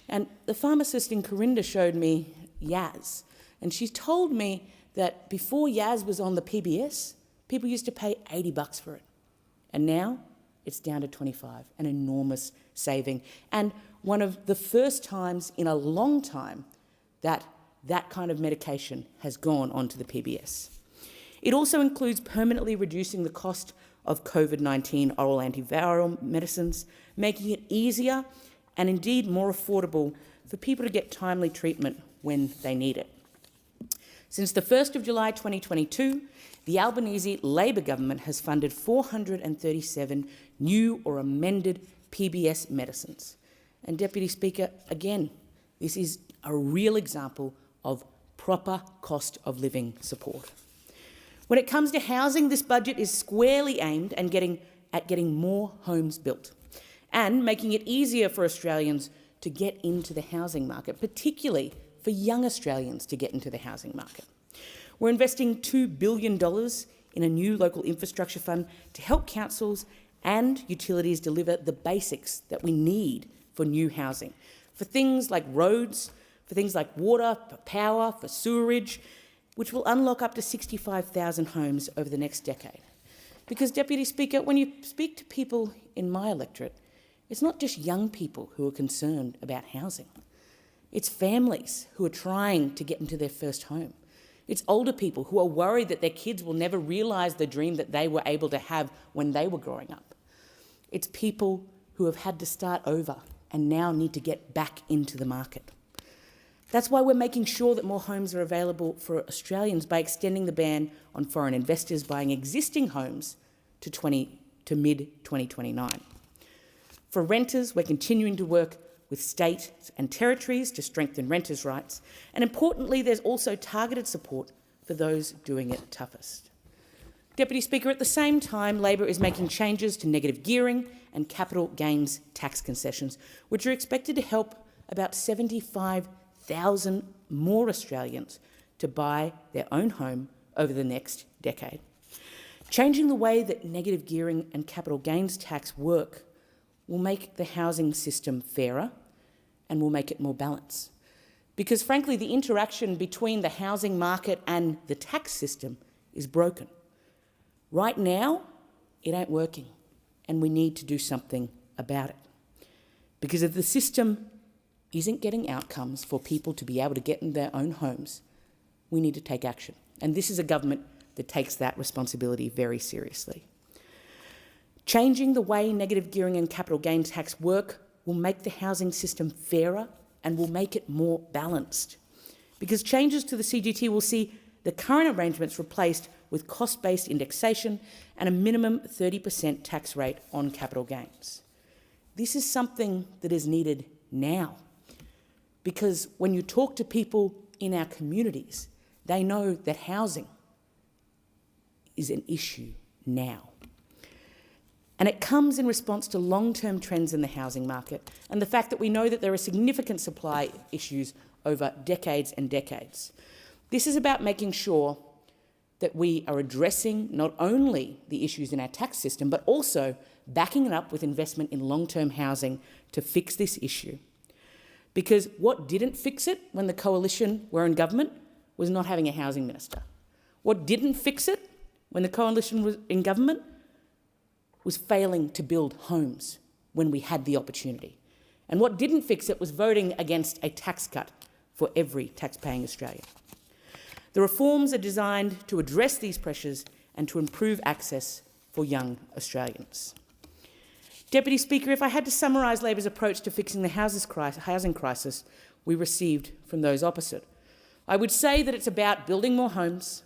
And the pharmacist in Corinda showed me Yaz. And she told me that before Yaz was on the PBS, people used to pay $80 for it. And now it's down to $25, an enormous saving. And one of the first times in a long time that that kind of medication has gone onto the PBS. It also includes permanently reducing the cost of COVID-19 oral antiviral medicines, making it easier and indeed more affordable for people to get timely treatment when they need it. Since the 1st of July 2022, the Albanese Labor government has funded 437 new or amended PBS medicines. And Deputy Speaker, again, this is a real example of proper cost of living support. When it comes to housing, this budget is squarely aimed at getting more homes built and making it easier for Australians to get into the housing market, particularly for young Australians to get into the housing market. We're investing $2 billion in a new local infrastructure fund to help councils and utilities deliver the basics that we need for new housing, for things like roads, for things like water, for power, for sewerage, which will unlock up to 65,000 homes over the next decade. Because, Deputy Speaker, when you speak to people in my electorate, it's not just young people who are concerned about housing. It's families who are trying to get into their first home. It's older people who are worried that their kids will never realise the dream that they were able to have when they were growing up. It's people who have had to start over and now need to get back into the market. That's why we're making sure that more homes are available for Australians by extending the ban on foreign investors buying existing homes to mid-2029. For renters, we're continuing to work with states and territories to strengthen renters' rights, and importantly, there's also targeted support for those doing it toughest. Deputy Speaker, at the same time, Labor is making changes to negative gearing and capital gains tax concessions, which are expected to help about 75,000 more Australians to buy their own home over the next decade. Changing the way that negative gearing and capital gains tax work will make the housing system fairer and will make it more balanced. Because frankly, the interaction between the housing market and the tax system is broken. Right now, it ain't working, and we need to do something about it. Because if the system isn't getting outcomes for people to be able to get in their own homes, we need to take action. And this is a government that takes that responsibility very seriously. Changing the way negative gearing and capital gains tax work will make the housing system fairer and will make it more balanced, because changes to the CGT will see the current arrangements replaced with cost-based indexation and a minimum 30% tax rate on capital gains. This is something that is needed now, because when you talk to people in our communities, they know that housing is an issue now. And it comes in response to long-term trends in the housing market and the fact that we know that there are significant supply issues over decades and decades. This is about making sure that we are addressing not only the issues in our tax system, but also backing it up with investment in long-term housing to fix this issue. Because what didn't fix it when the coalition were in government was not having a housing minister. What didn't fix it when the coalition was in government was failing to build homes when we had the opportunity. And what didn't fix it was voting against a tax cut for every tax-paying Australian. The reforms are designed to address these pressures and to improve access for young Australians. Deputy Speaker, if I had to summarise Labor's approach to fixing the housing crisis we received from those opposite, I would say that it's about building more homes.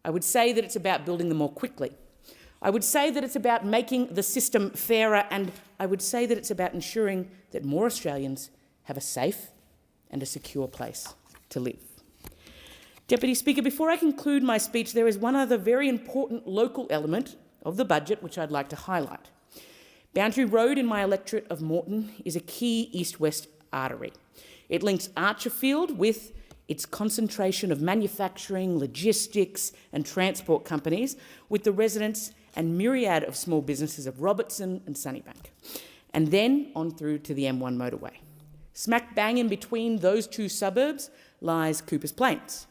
I would say that it's about building them more quickly. I would say that it's about making the system fairer, and I would say that it's about ensuring that more Australians have a safe and a secure place to live. Deputy Speaker, before I conclude my speech, there is one other very important local element of the budget which I'd like to highlight. Boundary Road in my electorate of Moreton is a key east-west artery. It links Archerfield with its concentration of manufacturing, logistics and transport companies with the residents and myriad of small businesses of Robertson and Sunnybank, and then on through to the M1 motorway. Smack bang in between those two suburbs lies Coopers Plains,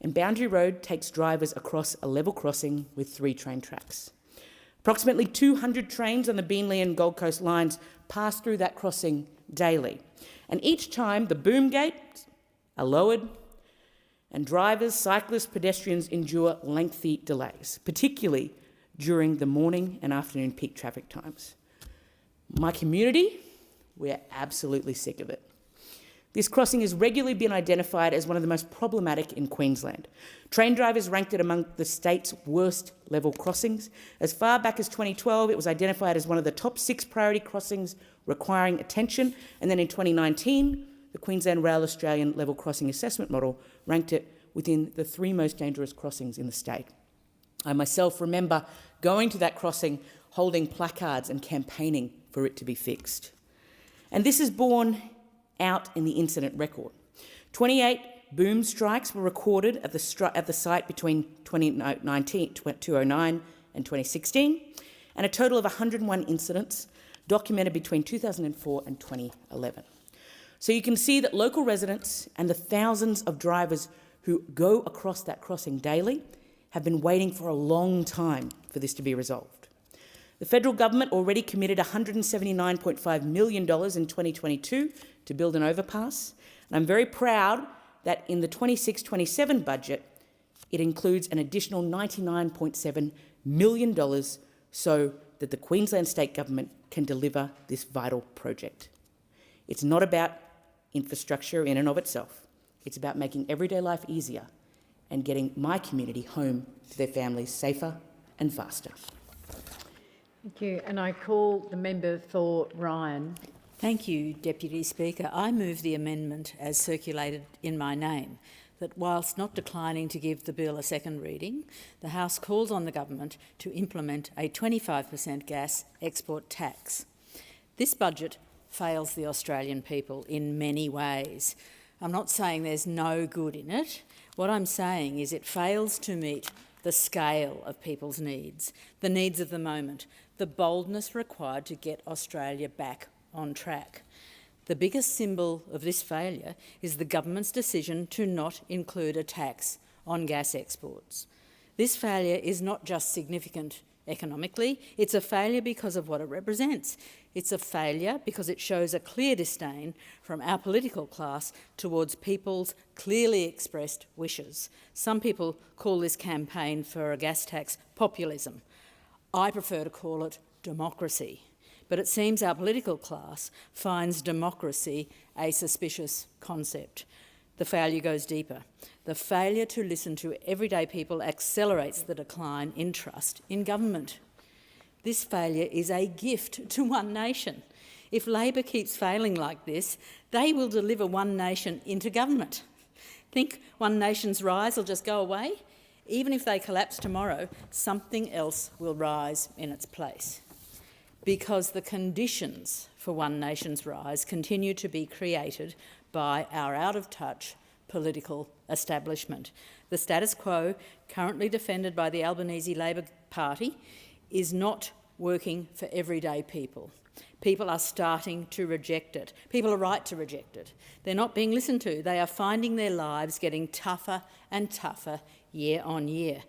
and Boundary Road takes drivers across a level crossing with 3 train tracks. Approximately 200 trains on the Beenleigh and Gold Coast lines pass through that crossing daily, and each time the boom gates are lowered and drivers, cyclists, pedestrians endure lengthy delays, particularly during the morning and afternoon peak traffic times. My community, we're absolutely sick of it. This crossing has regularly been identified as one of the most problematic in Queensland. Train drivers ranked it among the state's worst level crossings. As far back as 2012, it was identified as one of the top 6 priority crossings requiring attention, and then in 2019, the Queensland Rail Australian Level Crossing Assessment Model ranked it within the 3 most dangerous crossings in the state. I myself remember going to that crossing, holding placards and campaigning for it to be fixed. And this is borne out in the incident record. 28 boom strikes were recorded at the site between 2009 and 2016, and a total of 101 incidents documented between 2004 and 2011. So you can see that local residents and the thousands of drivers who go across that crossing daily have been waiting for a long time for this to be resolved. The federal government already committed $179.5 million in 2022 to build an overpass, and I'm very proud that in the 26-27 budget, it includes an additional $99.7 million so that the Queensland State Government can deliver this vital project. It's not about infrastructure in and of itself. It's about making everyday life easier and getting my community home to their families safer and faster. Thank you. And I call the member for Ryan. Thank you, Deputy Speaker. I move the amendment as circulated in my name, that whilst not declining to give the bill a second reading, the House calls on the government to implement a 25% gas export tax. This budget fails the Australian people in many ways. I'm not saying there's no good in it. What I'm saying is it fails to meet the scale of people's needs, the needs of the moment, the boldness required to get Australia back on track. The biggest symbol of this failure is the government's decision to not include a tax on gas exports. This failure is not just significant economically. It's a failure because of what it represents. It's a failure because it shows a clear disdain from our political class towards people's clearly expressed wishes. Some people call this campaign for a gas tax populism. I prefer to call it democracy. But it seems our political class finds democracy a suspicious concept. The failure goes deeper. The failure to listen to everyday people accelerates the decline in trust in government. This failure is a gift to One Nation. If Labor keeps failing like this, they will deliver One Nation into government. Think One Nation's rise will just go away? Even if they collapse tomorrow, something else will rise in its place. Because the conditions for One Nation's rise continue to be created by our out-of-touch political establishment. The status quo, currently defended by the Albanese Labor Party, is not working for everyday people. People are starting to reject it. People are right to reject it. They're not being listened to. They are finding their lives getting tougher and tougher year on year.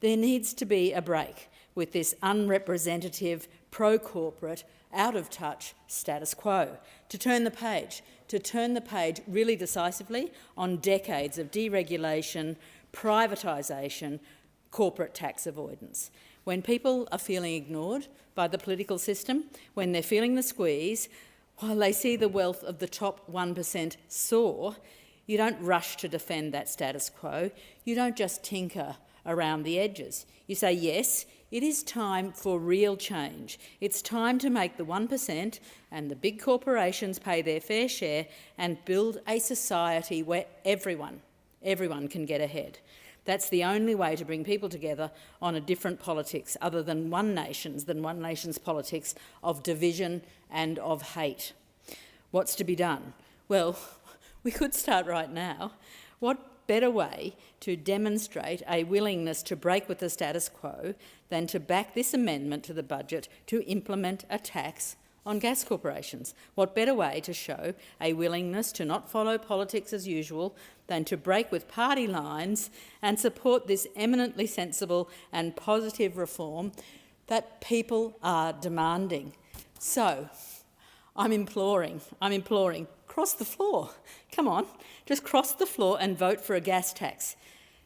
There needs to be a break with this unrepresentative, pro-corporate, out-of-touch status quo, to turn the page really decisively on decades of deregulation, privatisation, corporate tax avoidance. When people are feeling ignored by the political system, when they're feeling the squeeze, while they see the wealth of the top 1% soar, you don't rush to defend that status quo. You don't just tinker around the edges. You say, yes, it is time for real change. It's time to make the 1% and the big corporations pay their fair share and build a society where everyone can get ahead. That's the only way to bring people together on a different politics other than One Nation's politics of division and of hate. What's to be done? Well, we could start right now. What better way to demonstrate a willingness to break with the status quo than to back this amendment to the budget to implement a tax on gas corporations? What better way to show a willingness to not follow politics as usual than to break with party lines and support this eminently sensible and positive reform that people are demanding? So, I'm imploring, cross the floor. Come on, just cross the floor and vote for a gas tax.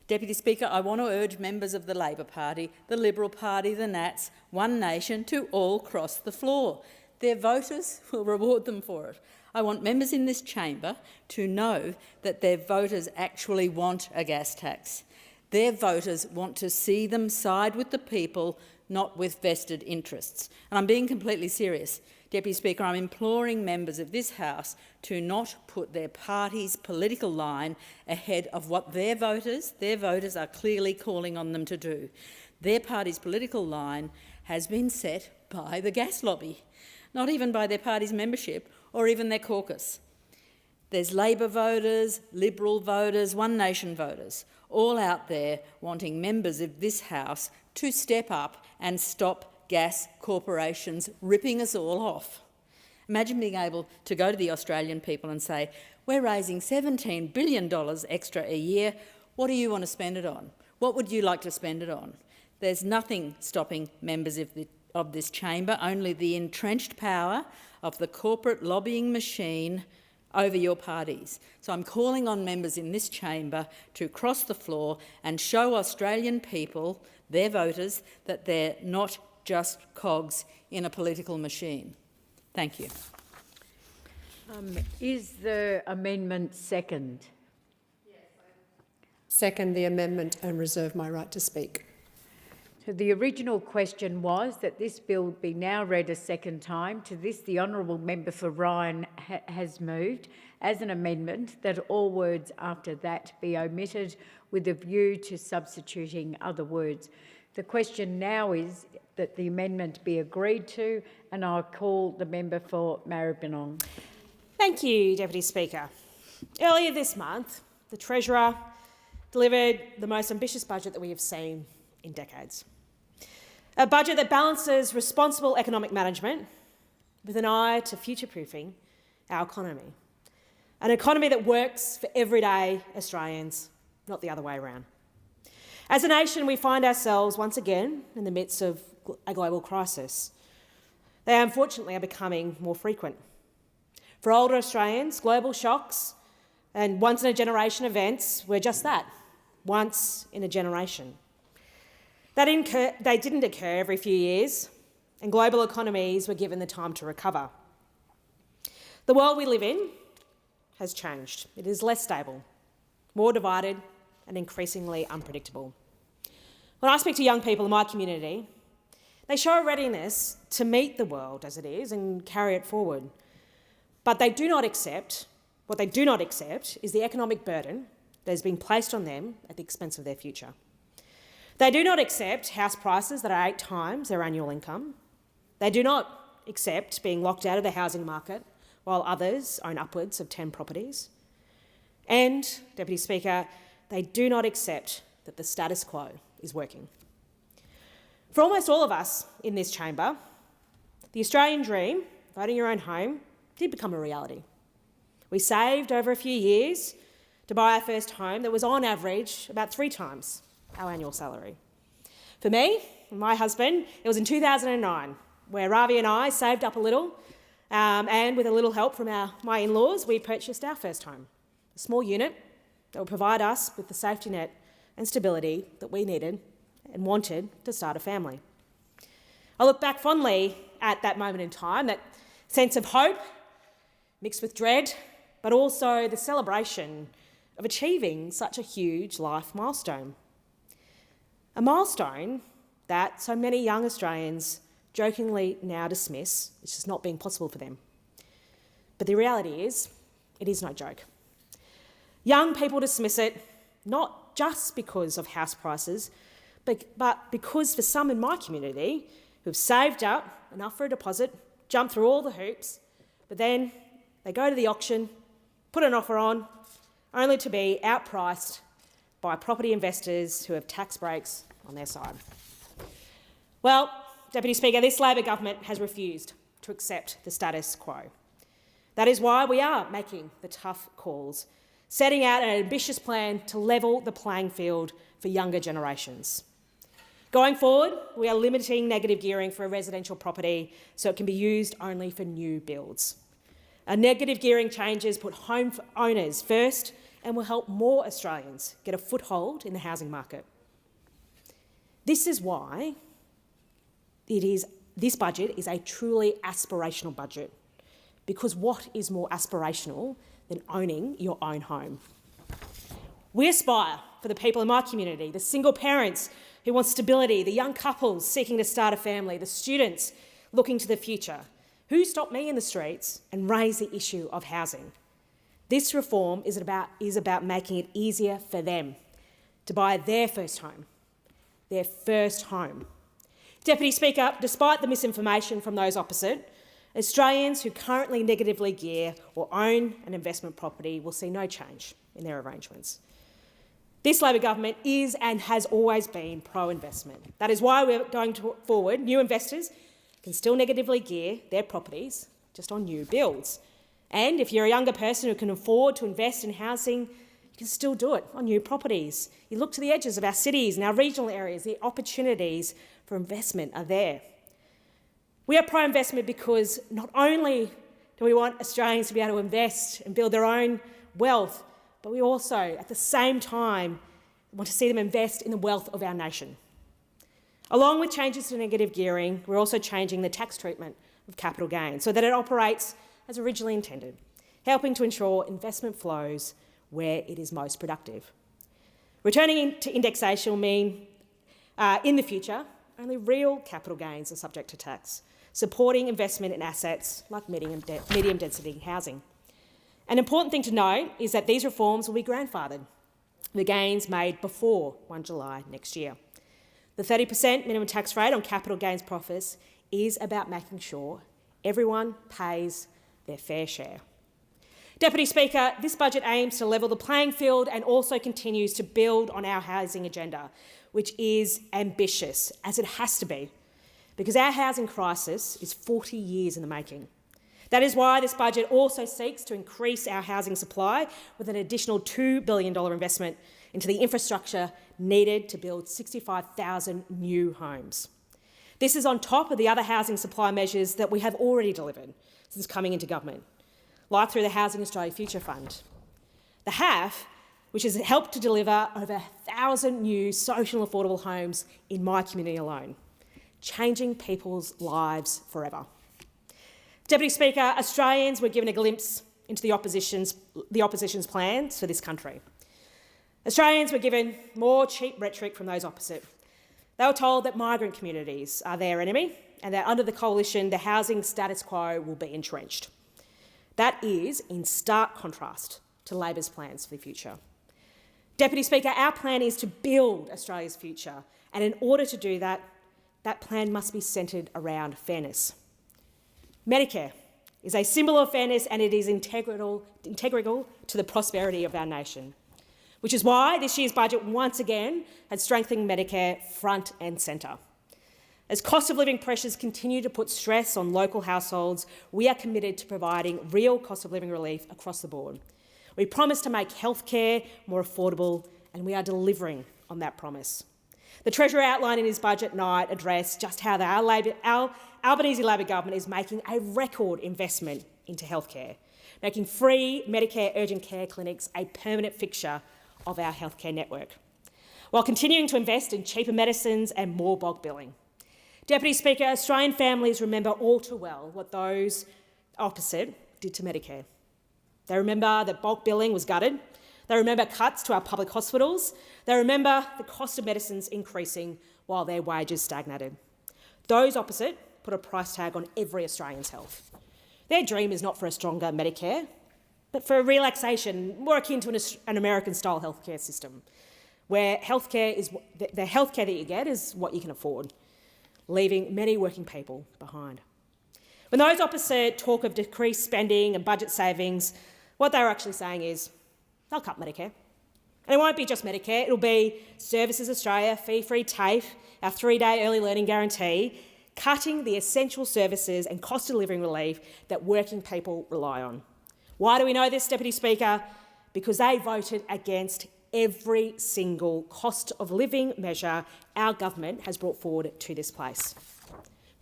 Deputy Speaker, I want to urge members of the Labor Party, the Liberal Party, the Nats, One Nation to all cross the floor. Their voters will reward them for it. I want members in this chamber to know that their voters actually want a gas tax. Their voters want to see them side with the people, not with vested interests. And I'm being completely serious. Deputy Speaker, I'm imploring members of this House to not put their party's political line ahead of what their voters are clearly calling on them to do. Their party's political line has been set by the gas lobby, not even by their party's membership or even their caucus. There's Labor voters, Liberal voters, One Nation voters, all out there wanting members of this House to step up and stop gas corporations ripping us all off. Imagine being able to go to the Australian people and say, we're raising $17 billion extra a year. What do you want to spend it on? What would you like to spend it on? There's nothing stopping members of this chamber, only the entrenched power of the corporate lobbying machine over your parties. So I'm calling on members in this chamber to cross the floor and show Australian people, their voters, that they're not just cogs in a political machine. Thank you. Is the amendment second? Yes. Second the amendment and reserve my right to speak. So the original question was that this bill be now read a second time. To this, the honourable member for Ryan has moved as an amendment that all words after that be omitted with a view to substituting other words. The question now is that the amendment be agreed to, and I'll call the member for Maribyrnong. Thank you, Deputy Speaker. Earlier this month, the Treasurer delivered the most ambitious budget that we have seen in decades. A budget that balances responsible economic management with an eye to future-proofing our economy. An economy that works for everyday Australians, not the other way around. As a nation, we find ourselves once again in the midst of a global crisis. They unfortunately are becoming more frequent. For older Australians, global shocks and once-in-a-generation events were just that, once in a generation. They didn't occur every few years, and global economies were given the time to recover. The world we live in has changed. It is less stable, more divided, and increasingly unpredictable. When I speak to young people in my community, they show a readiness to meet the world as it is and carry it forward. But what they do not accept is the economic burden that has been placed on them at the expense of their future. They do not accept house prices that are 8 times their annual income. They do not accept being locked out of the housing market while others own upwards of 10 properties. And, Deputy Speaker, they do not accept that the status quo is working. For almost all of us in this chamber, the Australian dream, voting your own home, did become a reality. We saved over a few years to buy our first home that was on average about 3 times our annual salary. For me and my husband, it was in 2009 where Ravi and I saved up a little and with a little help from my in-laws, we purchased our first home, a small unit that would provide us with the safety net and stability that we needed and wanted to start a family. I look back fondly at that moment in time, that sense of hope mixed with dread, but also the celebration of achieving such a huge life milestone. A milestone that so many young Australians jokingly now dismiss as just not being possible for them. But the reality is, it is no joke. Young people dismiss it not just because of house prices, but because for some in my community who've saved up enough for a deposit, jumped through all the hoops, but then they go to the auction, put an offer on, only to be outpriced by property investors who have tax breaks on their side. Well, Deputy Speaker, this Labor government has refused to accept the status quo. That is why we are making the tough calls, setting out an ambitious plan to level the playing field for younger generations. Going forward, we are limiting negative gearing for a residential property so it can be used only for new builds. Our negative gearing changes put home owners first and will help more Australians get a foothold in the housing market. This is why this budget is a truly aspirational budget, because what is more aspirational than owning your own home? We aspire for the people in my community, the single parents who want stability, the young couples seeking to start a family, the students looking to the future. Who stopped me in the streets and raised the issue of housing? This reform is about making it easier for them to buy their first home. Their first home. Deputy Speaker, despite the misinformation from those opposite, Australians who currently negatively gear or own an investment property will see no change in their arrangements. This Labor government is and has always been pro-investment. That is why we're going forward. New investors can still negatively gear their properties just on new builds. And if you're a younger person who can afford to invest in housing, you can still do it on new properties. You look to the edges of our cities and our regional areas, the opportunities for investment are there. We are pro-investment because not only do we want Australians to be able to invest and build their own wealth, but we also, at the same time, want to see them invest in the wealth of our nation. Along with changes to negative gearing, we're also changing the tax treatment of capital gains so that it operates as originally intended, helping to ensure investment flows where it is most productive. Returning to indexation will mean, in the future, only real capital gains are subject to tax, supporting investment in assets like medium-density housing. An important thing to note is that these reforms will be grandfathered, the gains made before 1 July next year. The 30% minimum tax rate on capital gains profits is about making sure everyone pays their fair share. Deputy Speaker, this budget aims to level the playing field and also continues to build on our housing agenda, which is ambitious, as it has to be, because our housing crisis is 40 years in the making. That is why this budget also seeks to increase our housing supply with an additional $2 billion investment into the infrastructure needed to build 65,000 new homes. This is on top of the other housing supply measures that we have already delivered since coming into government, like through the Housing Australia Future Fund. The HAF, which has helped to deliver over 1,000 new social and affordable homes in my community alone, changing people's lives forever. Deputy Speaker, Australians were given a glimpse into the opposition's plans for this country. Australians were given more cheap rhetoric from those opposite. They were told that migrant communities are their enemy and that under the coalition, the housing status quo will be entrenched. That is in stark contrast to Labor's plans for the future. Deputy Speaker, our plan is to build Australia's future, and in order to do that, that plan must be centred around fairness. Medicare is a symbol of fairness and it is integral to the prosperity of our nation, which is why this year's budget once again has strengthened Medicare front and centre. As cost of living pressures continue to put stress on local households, we are committed to providing real cost of living relief across the board. We promise to make healthcare more affordable, and we are delivering on that promise. The Treasurer outlined in his budget night address just how our Albanese Labor government is making a record investment into healthcare, making free Medicare urgent care clinics a permanent fixture of our healthcare network, while continuing to invest in cheaper medicines and more bulk billing. Deputy Speaker, Australian families remember all too well what those opposite did to Medicare. They remember that bulk billing was gutted. They remember cuts to our public hospitals. They remember the cost of medicines increasing while their wages stagnated. Those opposite put a price tag on every Australian's health. Their dream is not for a stronger Medicare, but for a relaxation more akin to an American-style healthcare system, where the healthcare that you get is what you can afford, leaving many working people behind. When those opposite talk of decreased spending and budget savings, what they're actually saying is they'll cut Medicare. And it won't be just Medicare, it'll be Services Australia, fee-free TAFE, our 3-day early learning guarantee, cutting the essential services and cost of living relief that working people rely on. Why do we know this, Deputy Speaker? Because they voted against every single cost of living measure our government has brought forward to this place.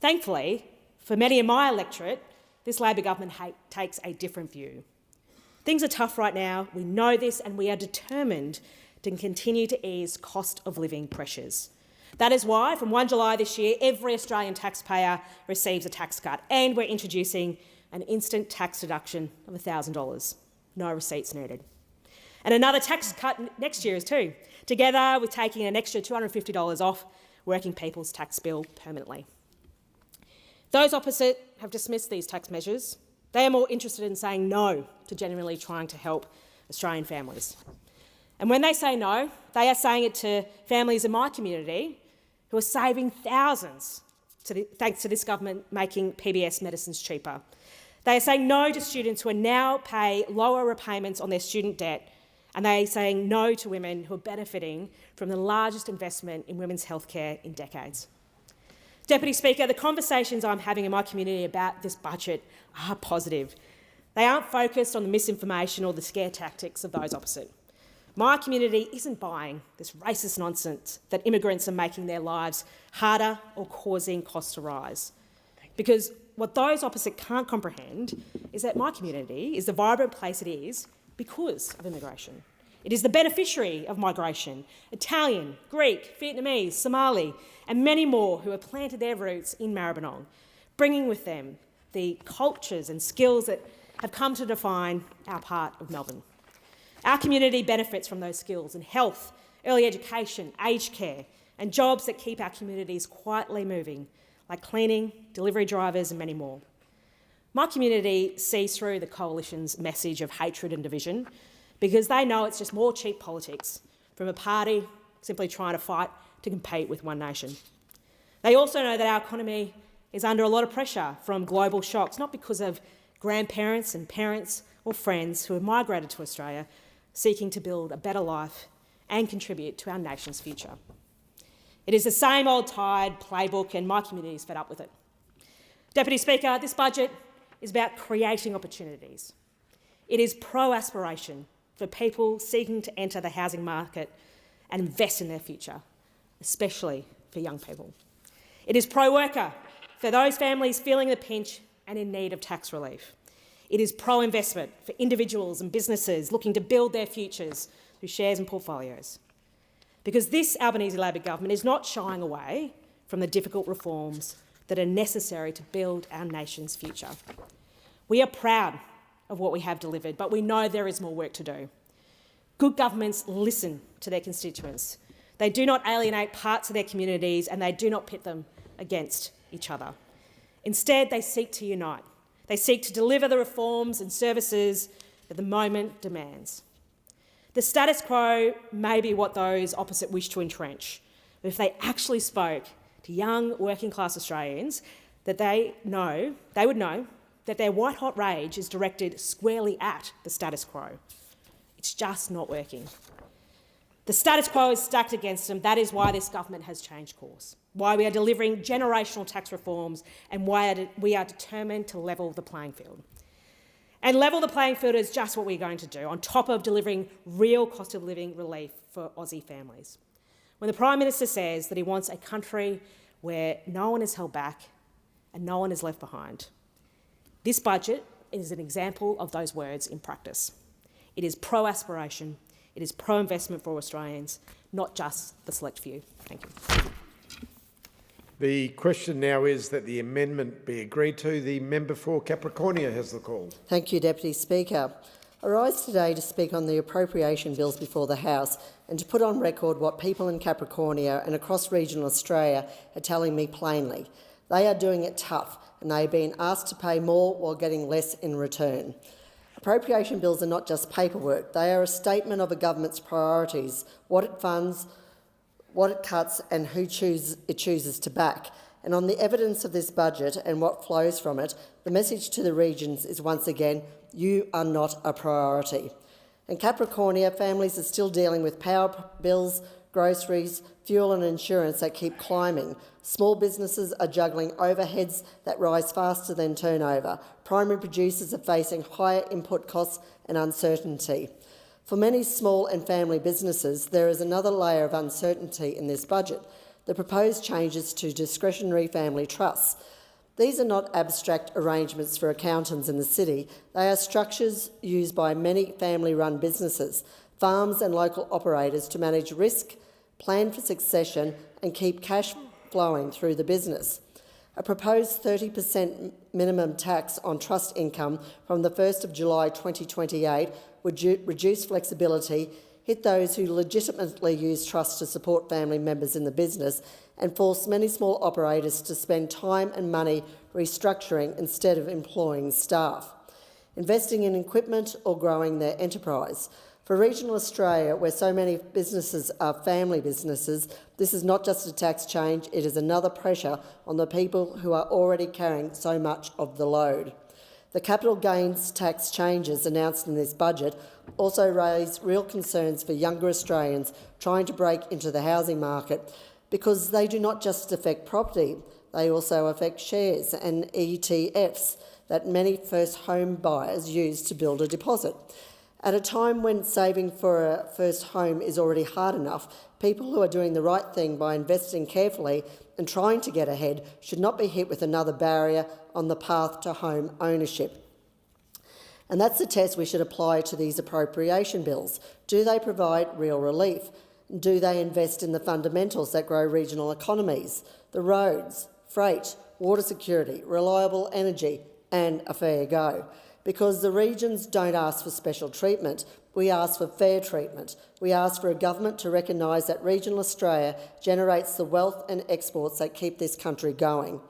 Thankfully, for many in my electorate, this Labor government takes a different view. Things are tough right now, we know this, and we are determined to continue to ease cost of living pressures. That is why, from 1 July this year, every Australian taxpayer receives a tax cut, and we're introducing an instant tax deduction of $1,000. No receipts needed. And another tax cut next year too, together with taking an extra $250 off working people's tax bill permanently. Those opposite have dismissed these tax measures. They are more interested in saying no to genuinely trying to help Australian families. And when they say no, they are saying it to families in my community who are saving thousands thanks to this government making PBS medicines cheaper. They are saying no to students who are now pay lower repayments on their student debt, and they are saying no to women who are benefiting from the largest investment in women's healthcare in decades. Deputy Speaker, the conversations I'm having in my community about this budget are positive. They aren't focused on the misinformation or the scare tactics of those opposite. My community isn't buying this racist nonsense that immigrants are making their lives harder or causing costs to rise. Because what those opposite can't comprehend is that my community is the vibrant place it is because of immigration. It is the beneficiary of migration, Italian, Greek, Vietnamese, Somali, and many more who have planted their roots in Maribyrnong, bringing with them the cultures and skills that have come to define our part of Melbourne. Our community benefits from those skills in health, early education, aged care, and jobs that keep our communities quietly moving, like cleaning, delivery drivers, and many more. My community sees through the Coalition's message of hatred and division because they know it's just more cheap politics from a party simply trying to fight to compete with one nation. They also know that our economy is under a lot of pressure from global shocks, not because of grandparents and parents or friends who have migrated to Australia seeking to build a better life and contribute to our nation's future. It is the same old tired playbook, and my community is fed up with it. Deputy Speaker, this budget is about creating opportunities. It is pro-aspiration for people seeking to enter the housing market and invest in their future, especially for young people. It is pro-worker for those families feeling the pinch and in need of tax relief. It is pro-investment for individuals and businesses looking to build their futures through shares and portfolios. Because this Albanese Labor government is not shying away from the difficult reforms that are necessary to build our nation's future. We are proud of what we have delivered, but we know there is more work to do. Good governments listen to their constituents. They do not alienate parts of their communities and they do not pit them against each other. Instead, they seek to unite. They seek to deliver the reforms and services that the moment demands. The status quo may be what those opposite wish to entrench, but if they actually spoke to young working-class Australians, that they would know that their white-hot rage is directed squarely at the status quo. It's just not working. The status quo is stacked against them. That is why this government has changed course, why we are delivering generational tax reforms and why we are determined to level the playing field. And level the playing field is just what we're going to do, on top of delivering real cost of living relief for Aussie families. When the Prime Minister says that he wants a country where no one is held back and no one is left behind, this budget is an example of those words in practice. It is pro-aspiration, it is pro-investment for Australians, not just the select few. Thank you. The question now is that the amendment be agreed to. The member for Capricornia has the call. Thank you, Deputy Speaker. I rise today to speak on the appropriation bills before the House and to put on record what people in Capricornia and across regional Australia are telling me plainly. They are doing it tough and they are being asked to pay more while getting less in return. Appropriation bills are not just paperwork. They are a statement of a government's priorities, what it funds, what it cuts and who it chooses to back. And on the evidence of this budget and what flows from it, the message to the regions is once again, you are not a priority. In Capricornia, families are still dealing with power bills, groceries, fuel and insurance that keep climbing. Small businesses are juggling overheads that rise faster than turnover. Primary producers are facing higher input costs and uncertainty. For many small and family businesses, there is another layer of uncertainty in this budget, the proposed changes to discretionary family trusts. These are not abstract arrangements for accountants in the city. They are structures used by many family-run businesses, farms and local operators to manage risk, plan for succession and keep cash flowing through the business. A proposed 30% minimum tax on trust income from the 1st of July 2028 would reduce flexibility, hit those who legitimately use trusts to support family members in the business and force many small operators to spend time and money restructuring instead of employing staff, investing in equipment or growing their enterprise. For regional Australia, where so many businesses are family businesses, this is not just a tax change, it is another pressure on the people who are already carrying so much of the load. The capital gains tax changes announced in this budget also raise real concerns for younger Australians trying to break into the housing market, because they do not just affect property, they also affect shares and ETFs that many first home buyers use to build a deposit. At a time when saving for a first home is already hard enough, people who are doing the right thing by investing carefully and trying to get ahead should not be hit with another barrier on the path to home ownership. And that's the test we should apply to these appropriation bills. Do they provide real relief? Do they invest in the fundamentals that grow regional economies, the roads, freight, water security, reliable energy and a fair go? Because the regions don't ask for special treatment, we ask for fair treatment. We ask for a government to recognise that regional Australia generates the wealth and exports that keep this country going.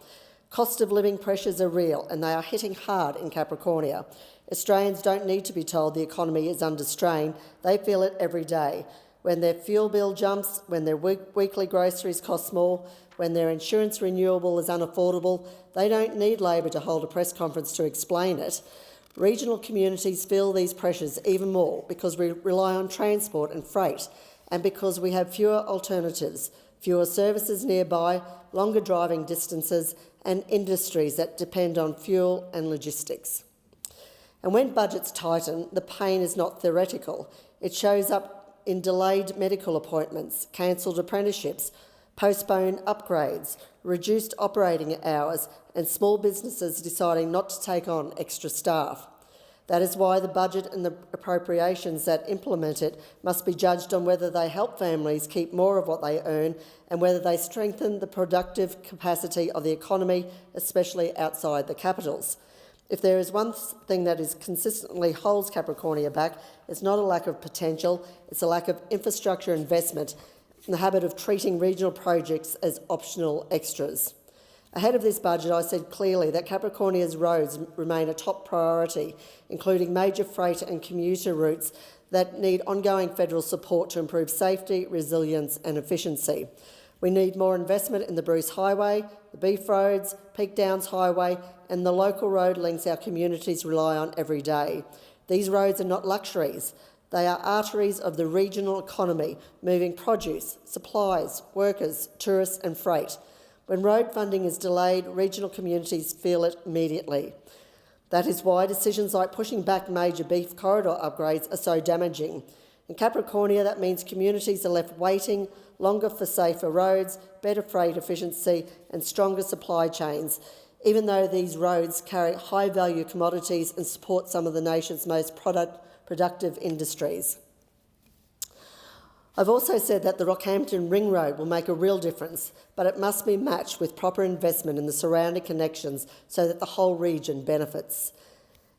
Cost of living pressures are real and they are hitting hard in Capricornia. Australians don't need to be told the economy is under strain, they feel it every day. When their fuel bill jumps, when their weekly groceries cost more, when their insurance renewable is unaffordable, they don't need Labor to hold a press conference to explain it. Regional communities feel these pressures even more because we rely on transport and freight and because we have fewer alternatives, fewer services nearby, longer driving distances and industries that depend on fuel and logistics. And when budgets tighten, the pain is not theoretical. It shows up in delayed medical appointments, cancelled apprenticeships, postpone upgrades, reduced operating hours, and small businesses deciding not to take on extra staff. That is why the budget and the appropriations that implement it must be judged on whether they help families keep more of what they earn and whether they strengthen the productive capacity of the economy, especially outside the capitals. If there is one thing that is consistently holds Capricornia back, it's not a lack of potential, it's a lack of infrastructure investment and the habit of treating regional projects as optional extras. Ahead of this budget, I said clearly that Capricornia's roads remain a top priority, including major freight and commuter routes that need ongoing federal support to improve safety, resilience and efficiency. We need more investment in the Bruce Highway, the Beef Roads, Peak Downs Highway and the local road links our communities rely on every day. These roads are not luxuries. They are arteries of the regional economy, moving produce, supplies, workers, tourists and freight. When road funding is delayed, regional communities feel it immediately. That is why decisions like pushing back major beef corridor upgrades are so damaging. In Capricornia, that means communities are left waiting longer for safer roads, better freight efficiency and stronger supply chains, even though these roads carry high-value commodities and support some of the nation's most productive industries. I've also said that the Rockhampton Ring Road will make a real difference, but it must be matched with proper investment in the surrounding connections so that the whole region benefits.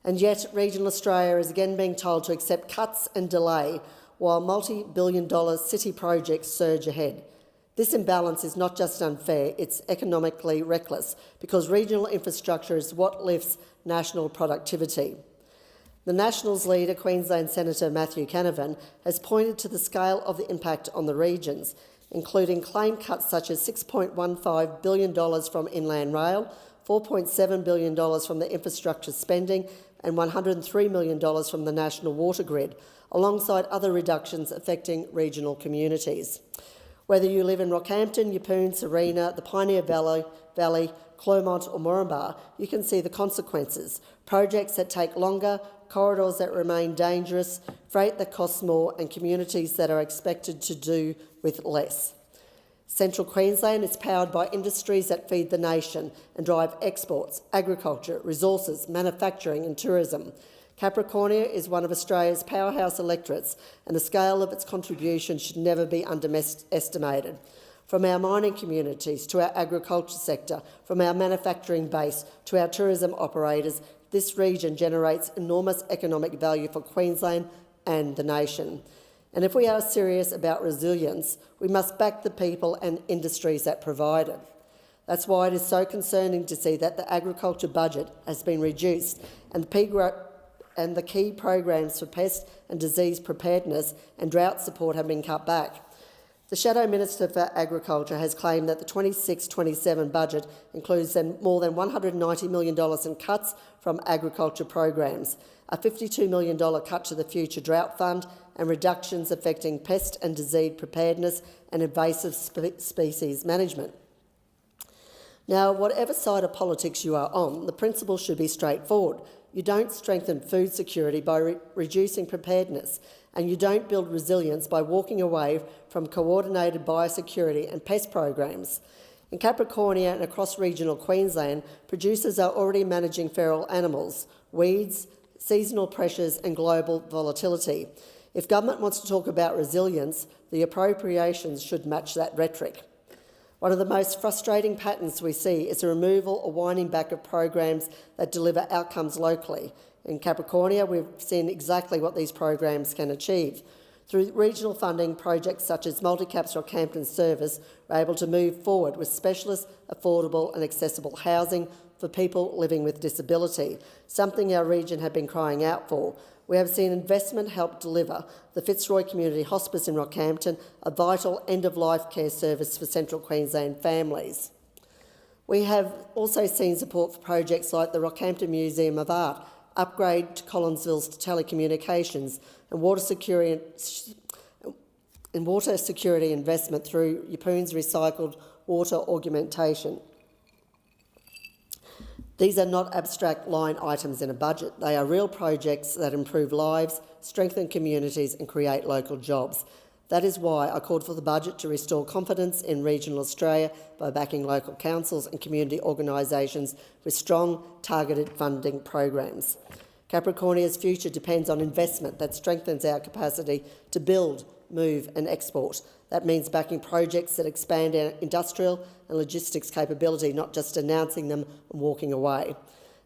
And yet, regional Australia is again being told to accept cuts and delay while multi-billion-dollar city projects surge ahead. This imbalance is not just unfair, it's economically reckless, because regional infrastructure is what lifts national productivity. The Nationals leader, Queensland Senator Matthew Canavan, has pointed to the scale of the impact on the regions, including claimed cuts such as $6.15 billion from Inland Rail, $4.7 billion from the infrastructure spending and $103 million from the national water grid, alongside other reductions affecting regional communities. Whether you live in Rockhampton, Yeppoon, Sarina, the Pioneer Valley, Clermont or Moranbah, you can see the consequences. Projects that take longer, corridors that remain dangerous, freight that costs more and communities that are expected to do with less. Central Queensland is powered by industries that feed the nation and drive exports, agriculture, resources, manufacturing and tourism. Capricornia is one of Australia's powerhouse electorates and the scale of its contribution should never be underestimated. From our mining communities to our agriculture sector, from our manufacturing base to our tourism operators, this region generates enormous economic value for Queensland and the nation. And if we are serious about resilience, we must back the people and industries that provide it. That's why it is so concerning to see that the agriculture budget has been reduced and the key programs for pest and disease preparedness and drought support have been cut back. The Shadow Minister for Agriculture has claimed that the 26-27 budget includes more than $190 million in cuts from agriculture programs, a $52 million cut to the Future Drought Fund and reductions affecting pest and disease preparedness and invasive species management. Now, whatever side of politics you are on, the principle should be straightforward. You don't strengthen food security by reducing preparedness, and you don't build resilience by walking away from coordinated biosecurity and pest programs. In Capricornia and across regional Queensland, producers are already managing feral animals, weeds, seasonal pressures and global volatility. If government wants to talk about resilience, the appropriations should match that rhetoric. One of the most frustrating patterns we see is the removal or winding back of programs that deliver outcomes locally. In Capricornia, we've seen exactly what these programs can achieve. Through regional funding, projects such as Multicap's Rockhampton service are able to move forward with specialist, affordable and accessible housing for people living with disability, something our region had been crying out for. We have seen investment help deliver the Fitzroy Community Hospice in Rockhampton, a vital end-of-life care service for Central Queensland families. We have also seen support for projects like the Rockhampton Museum of Art, upgrade to Collinsville's Telecommunications and water security investment through Yeppoon's recycled water augmentation. These are not abstract line items in a budget. They are real projects that improve lives, strengthen communities and create local jobs. That is why I called for the budget to restore confidence in regional Australia by backing local councils and community organisations with strong, targeted funding programs. Capricornia's future depends on investment that strengthens our capacity to build, move and export. That means backing projects that expand our industrial and logistics capability, not just announcing them and walking away.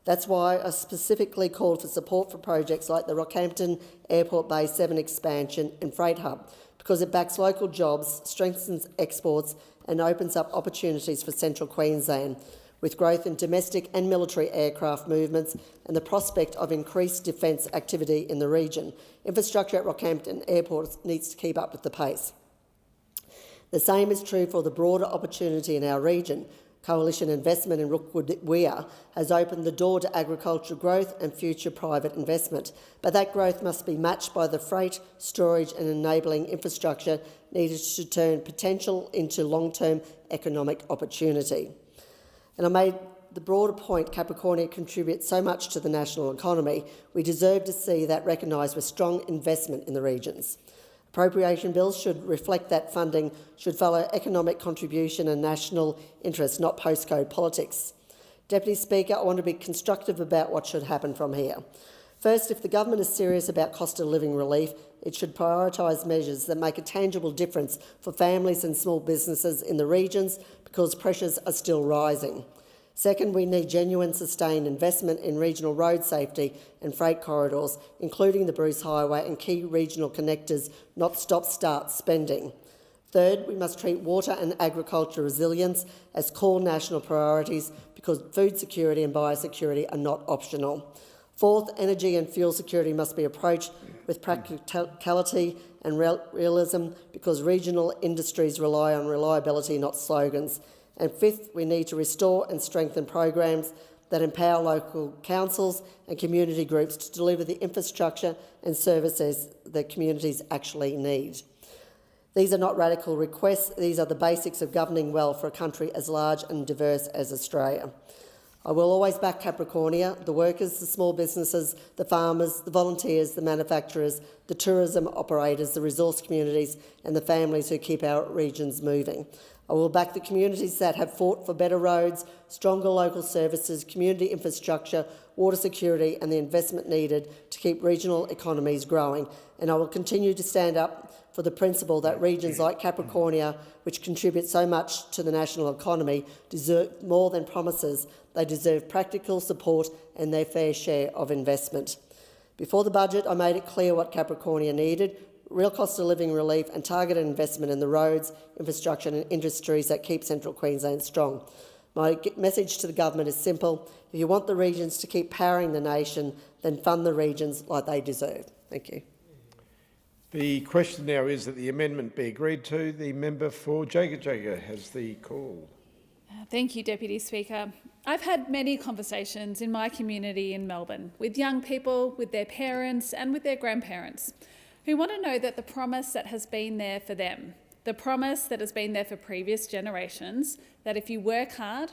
That's why I specifically called for support for projects like the Rockhampton Airport Bay 7 expansion and Freight Hub, because it backs local jobs, strengthens exports and opens up opportunities for central Queensland, with growth in domestic and military aircraft movements and the prospect of increased defence activity in the region. Infrastructure at Rockhampton Airport needs to keep up with the pace. The same is true for the broader opportunity in our region. Coalition investment in Rookwood Weir has opened the door to agricultural growth and future private investment, but that growth must be matched by the freight, storage and enabling infrastructure needed to turn potential into long-term economic opportunity. And I made the broader point Capricornia contributes so much to the national economy. We deserve to see that recognised with strong investment in the regions. Appropriation bills should reflect that funding should follow economic contribution and national interest, not postcode politics. Deputy Speaker, I want to be constructive about what should happen from here. First, if the government is serious about cost of living relief, it should prioritise measures that make a tangible difference for families and small businesses in the regions, because pressures are still rising. Second, we need genuine sustained investment in regional road safety and freight corridors, including the Bruce Highway and key regional connectors, not stop-start spending. Third, we must treat water and agriculture resilience as core national priorities, because food security and biosecurity are not optional. Fourth, energy and fuel security must be approached with practicality and realism, because regional industries rely on reliability, not slogans. And fifth, we need to restore and strengthen programs that empower local councils and community groups to deliver the infrastructure and services that communities actually need. These are not radical requests, these are the basics of governing well for a country as large and diverse as Australia. I will always back Capricornia, the workers, the small businesses, the farmers, the volunteers, the manufacturers, the tourism operators, the resource communities and the families who keep our regions moving. I will back the communities that have fought for better roads, stronger local services, community infrastructure, water security and the investment needed to keep regional economies growing. And I will continue to stand up for the principle that regions like Capricornia, which contribute so much to the national economy, deserve more than promises. They deserve practical support and their fair share of investment. Before the budget, I made it clear what Capricornia needed: real cost of living relief and targeted investment in the roads, infrastructure and industries that keep central Queensland strong. My message to the government is simple: if you want the regions to keep powering the nation, then fund the regions like they deserve. Thank you. The question now is that the amendment be agreed to. The member for Jaga has the call. Thank you, Deputy Speaker. I've had many conversations in my community in Melbourne with young people, with their parents and with their grandparents, who want to know that the promise that has been there for them, the promise that has been there for previous generations, that if you work hard,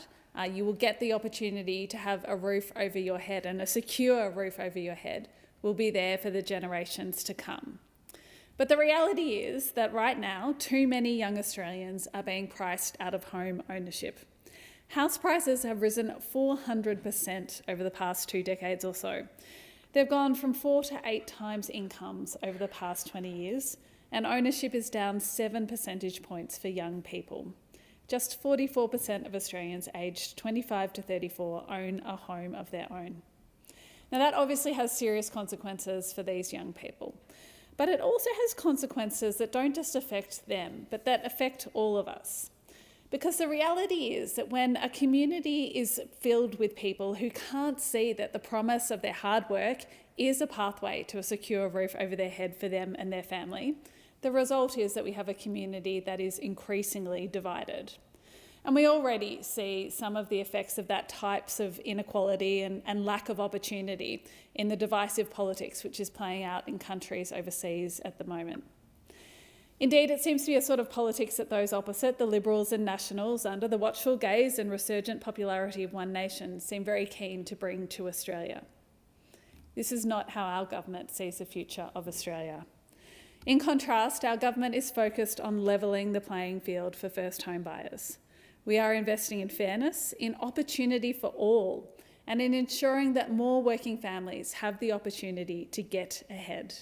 you will get the opportunity to have a roof over your head, and a secure roof over your head will be there for the generations to come. But the reality is that right now, too many young Australians are being priced out of home ownership. House prices have risen 400% over the past 2 decades or so. They've gone from 4 to 8 times incomes over the past 20 years, and ownership is down 7 percentage points for young people. Just 44% of Australians aged 25 to 34 own a home of their own. Now, that obviously has serious consequences for these young people. But it also has consequences that don't just affect them, but that affect all of us. Because the reality is that when a community is filled with people who can't see that the promise of their hard work is a pathway to a secure roof over their head for them and their family, the result is that we have a community that is increasingly divided. And we already see some of the effects of that types of inequality and lack of opportunity in the divisive politics which is playing out in countries overseas at the moment. Indeed, it seems to be a sort of politics that those opposite, the Liberals and Nationals, under the watchful gaze and resurgent popularity of One Nation, seem very keen to bring to Australia. This is not how our government sees the future of Australia. In contrast, our government is focused on levelling the playing field for first home buyers. We are investing in fairness, in opportunity for all, and in ensuring that more working families have the opportunity to get ahead.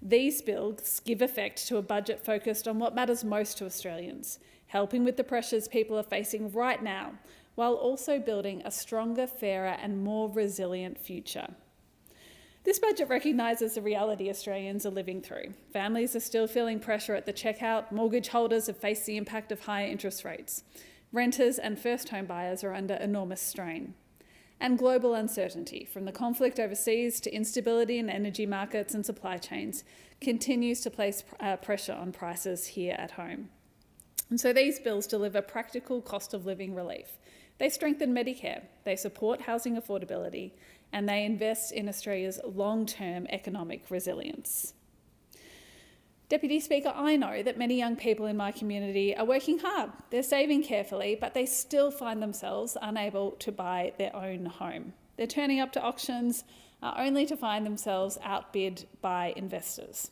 These bills give effect to a budget focused on what matters most to Australians, helping with the pressures people are facing right now, while also building a stronger, fairer and more resilient future. This budget recognises the reality Australians are living through. Families are still feeling pressure at the checkout, mortgage holders have faced the impact of higher interest rates, renters and first home buyers are under enormous strain. And global uncertainty, from the conflict overseas to instability in energy markets and supply chains, continues to place pressure on prices here at home. And so these bills deliver practical cost of living relief. They strengthen Medicare, they support housing affordability, and they invest in Australia's long-term economic resilience. Deputy Speaker, I know that many young people in my community are working hard. They're saving carefully, but they still find themselves unable to buy their own home. They're turning up to auctions only to find themselves outbid by investors.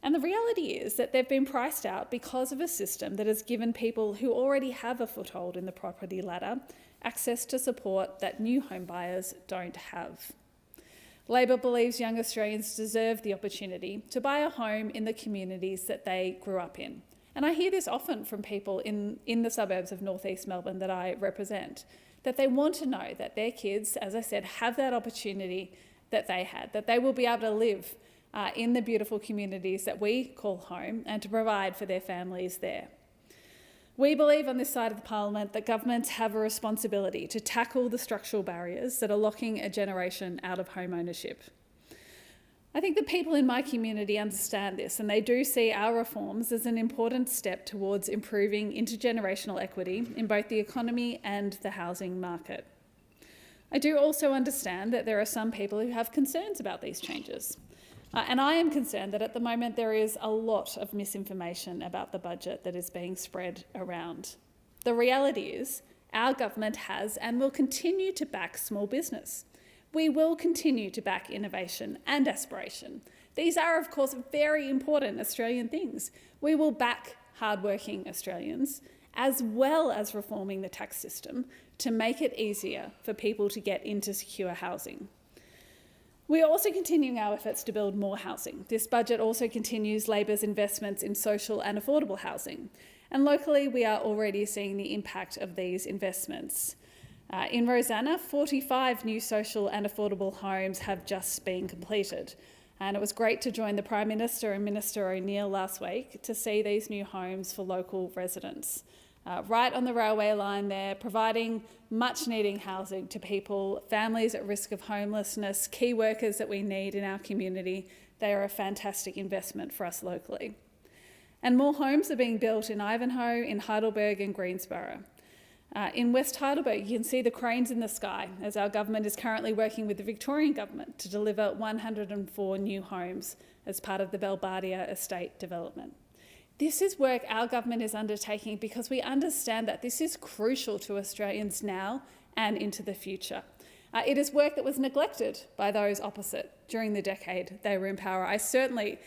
And the reality is that they've been priced out because of a system that has given people who already have a foothold in the property ladder access to support that new home buyers don't have. Labor believes young Australians deserve the opportunity to buy a home in the communities that they grew up in. And I hear this often from people in the suburbs of northeast Melbourne that I represent, that they want to know that their kids, as I said, have that opportunity that they had, that they will be able to live in the beautiful communities that we call home and to provide for their families there. We believe on this side of the Parliament that governments have a responsibility to tackle the structural barriers that are locking a generation out of home ownership. I think the people in my community understand this, and they do see our reforms as an important step towards improving intergenerational equity in both the economy and the housing market. I do also understand that there are some people who have concerns about these changes. And I am concerned that at the moment there is a lot of misinformation about the budget that is being spread around. The reality is our government has and will continue to back small business. We will continue to back innovation and aspiration. These are, of course, very important Australian things. We will back hardworking Australians, as well as reforming the tax system to make it easier for people to get into secure housing. We are also continuing our efforts to build more housing. This budget also continues Labor's investments in social and affordable housing. And locally, we are already seeing the impact of these investments. In Rosanna, 45 new social and affordable homes have just been completed. And it was great to join the Prime Minister and Minister O'Neill last week to see these new homes for local residents. Right on the railway line there, providing much-needed housing to people, families at risk of homelessness, key workers that we need in our community. They are a fantastic investment for us locally. And more homes are being built in Ivanhoe, in Heidelberg and Greensborough. In West Heidelberg, you can see the cranes in the sky as our government is currently working with the Victorian government to deliver 104 new homes as part of the Belbardia estate development. This is work our government is undertaking because we understand that this is crucial to Australians now and into the future. It is work that was neglected by those opposite during the decade they were in power. I certainly,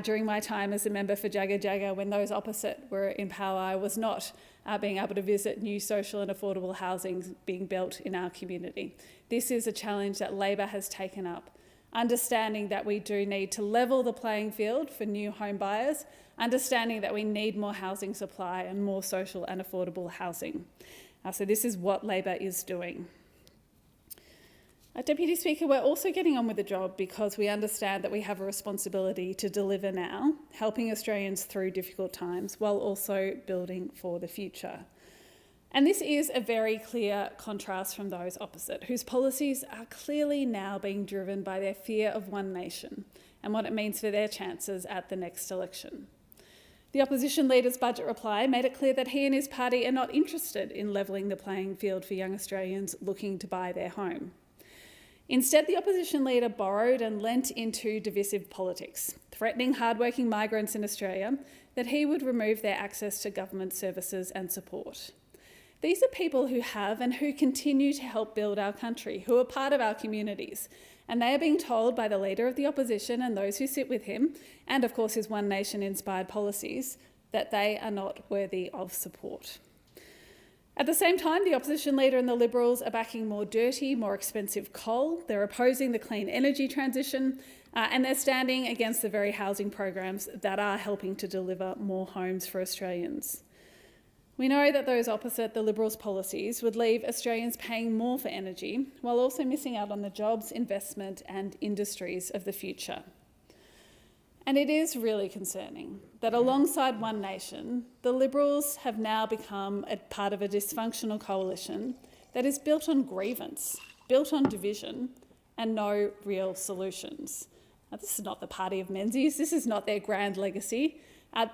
during my time as a member for Jagga Jagga, when those opposite were in power, I was not being able to visit new social and affordable housing being built in our community. This is a challenge that Labor has taken up, understanding that we do need to level the playing field for new home buyers, understanding that we need more housing supply and more social and affordable housing. So this is what Labor is doing. Deputy Speaker, we're also getting on with the job because we understand that we have a responsibility to deliver now, helping Australians through difficult times while also building for the future. And this is a very clear contrast from those opposite, whose policies are clearly now being driven by their fear of one nation and what it means for their chances at the next election. The opposition leader's budget reply made it clear that he and his party are not interested in levelling the playing field for young Australians looking to buy their home. Instead, the opposition leader borrowed and lent into divisive politics, threatening hardworking migrants in Australia that he would remove their access to government services and support. These are people who have and who continue to help build our country, who are part of our communities, And they are being told by the Leader of the Opposition and those who sit with him, and of course his One Nation-inspired policies, that they are not worthy of support. At the same time, the opposition leader and the Liberals are backing more dirty, more expensive coal. They're opposing the clean energy transition, and they're standing against the very housing programs that are helping to deliver more homes for Australians. We know that those opposite the Liberals' policies would leave Australians paying more for energy, while also missing out on the jobs, investment and industries of the future. And it is really concerning that alongside One Nation, the Liberals have now become a part of a dysfunctional coalition that is built on grievance, built on division and no real solutions. Now, this is not the party of Menzies, this is not their grand legacy.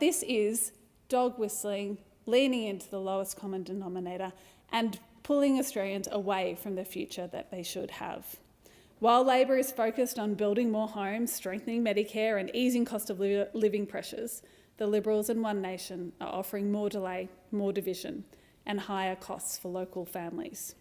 This is dog whistling, leaning into the lowest common denominator and pulling Australians away from the future that they should have. While Labor is focused on building more homes, strengthening Medicare and easing cost of living pressures, the Liberals and One Nation are offering more delay, more division and higher costs for local families.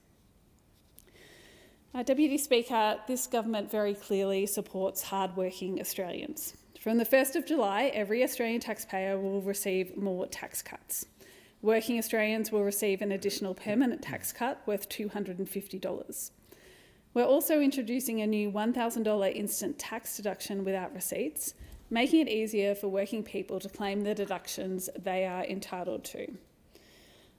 Deputy Speaker, this government very clearly supports hard-working Australians. From the 1st of July, every Australian taxpayer will receive more tax cuts. Working Australians will receive an additional permanent tax cut worth $250. We're also introducing a new $1,000 instant tax deduction without receipts, making it easier for working people to claim the deductions they are entitled to.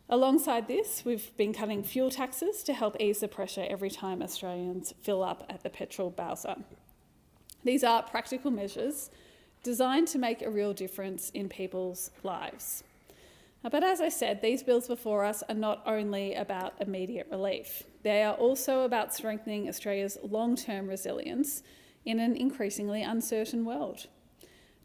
Alongside this, we've been cutting fuel taxes to help ease the pressure every time Australians fill up at the petrol bowser. These are practical measures designed to make a real difference in people's lives. But as I said, these bills before us are not only about immediate relief. They are also about strengthening Australia's long-term resilience in an increasingly uncertain world.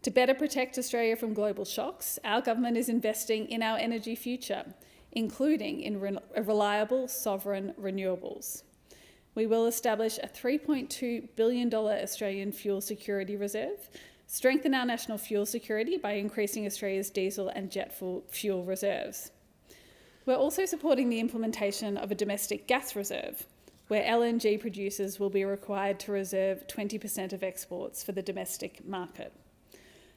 To better protect Australia from global shocks, our government is investing in our energy future, including in reliable, sovereign renewables. We will establish a $3.2 billion Australian fuel security reserve, strengthen our national fuel security by increasing Australia's diesel and jet fuel reserves. We're also supporting the implementation of a domestic gas reserve, where LNG producers will be required to reserve 20% of exports for the domestic market.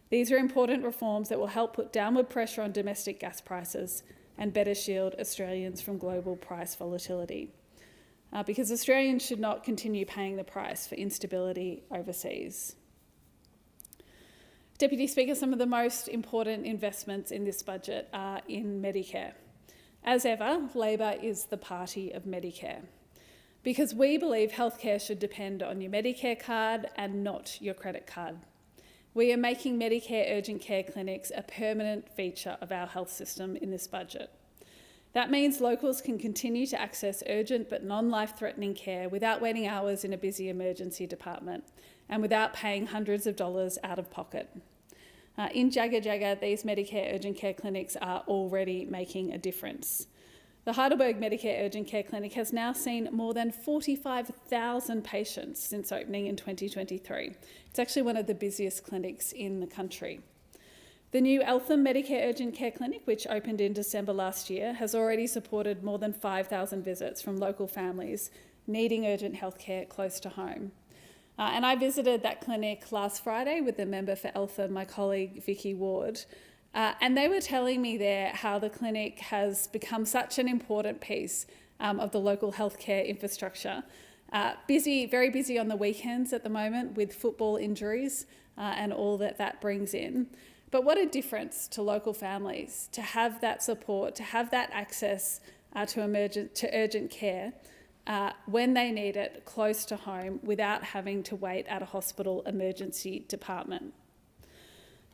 These are important reforms that will help put downward pressure on domestic gas prices and better shield Australians from global price volatility. Because Australians should not continue paying the price for instability overseas. Deputy Speaker, some of the most important investments in this budget are in Medicare. As ever, Labor is the party of Medicare, because we believe healthcare should depend on your Medicare card and not your credit card. We are making Medicare urgent care clinics a permanent feature of our health system in this budget. That means locals can continue to access urgent but non-life-threatening care without waiting hours in a busy emergency department and without paying hundreds of dollars out of pocket. In Jagga Jagga, these Medicare urgent care clinics are already making a difference. The Heidelberg Medicare Urgent Care Clinic has now seen more than 45,000 patients since opening in 2023. It's actually one of the busiest clinics in the country. The new Eltham Medicare Urgent Care Clinic, which opened in December last year, has already supported more than 5,000 visits from local families needing urgent health care close to home. And I visited that clinic last Friday with the member for Eltham, my colleague Vicky Ward, and they were telling me there how the clinic has become such an important piece of the local healthcare infrastructure. Very busy on the weekends at the moment with football injuries and all that brings in. But what a difference to local families to have that support, to have that access to urgent care when they need it close to home without having to wait at a hospital emergency department.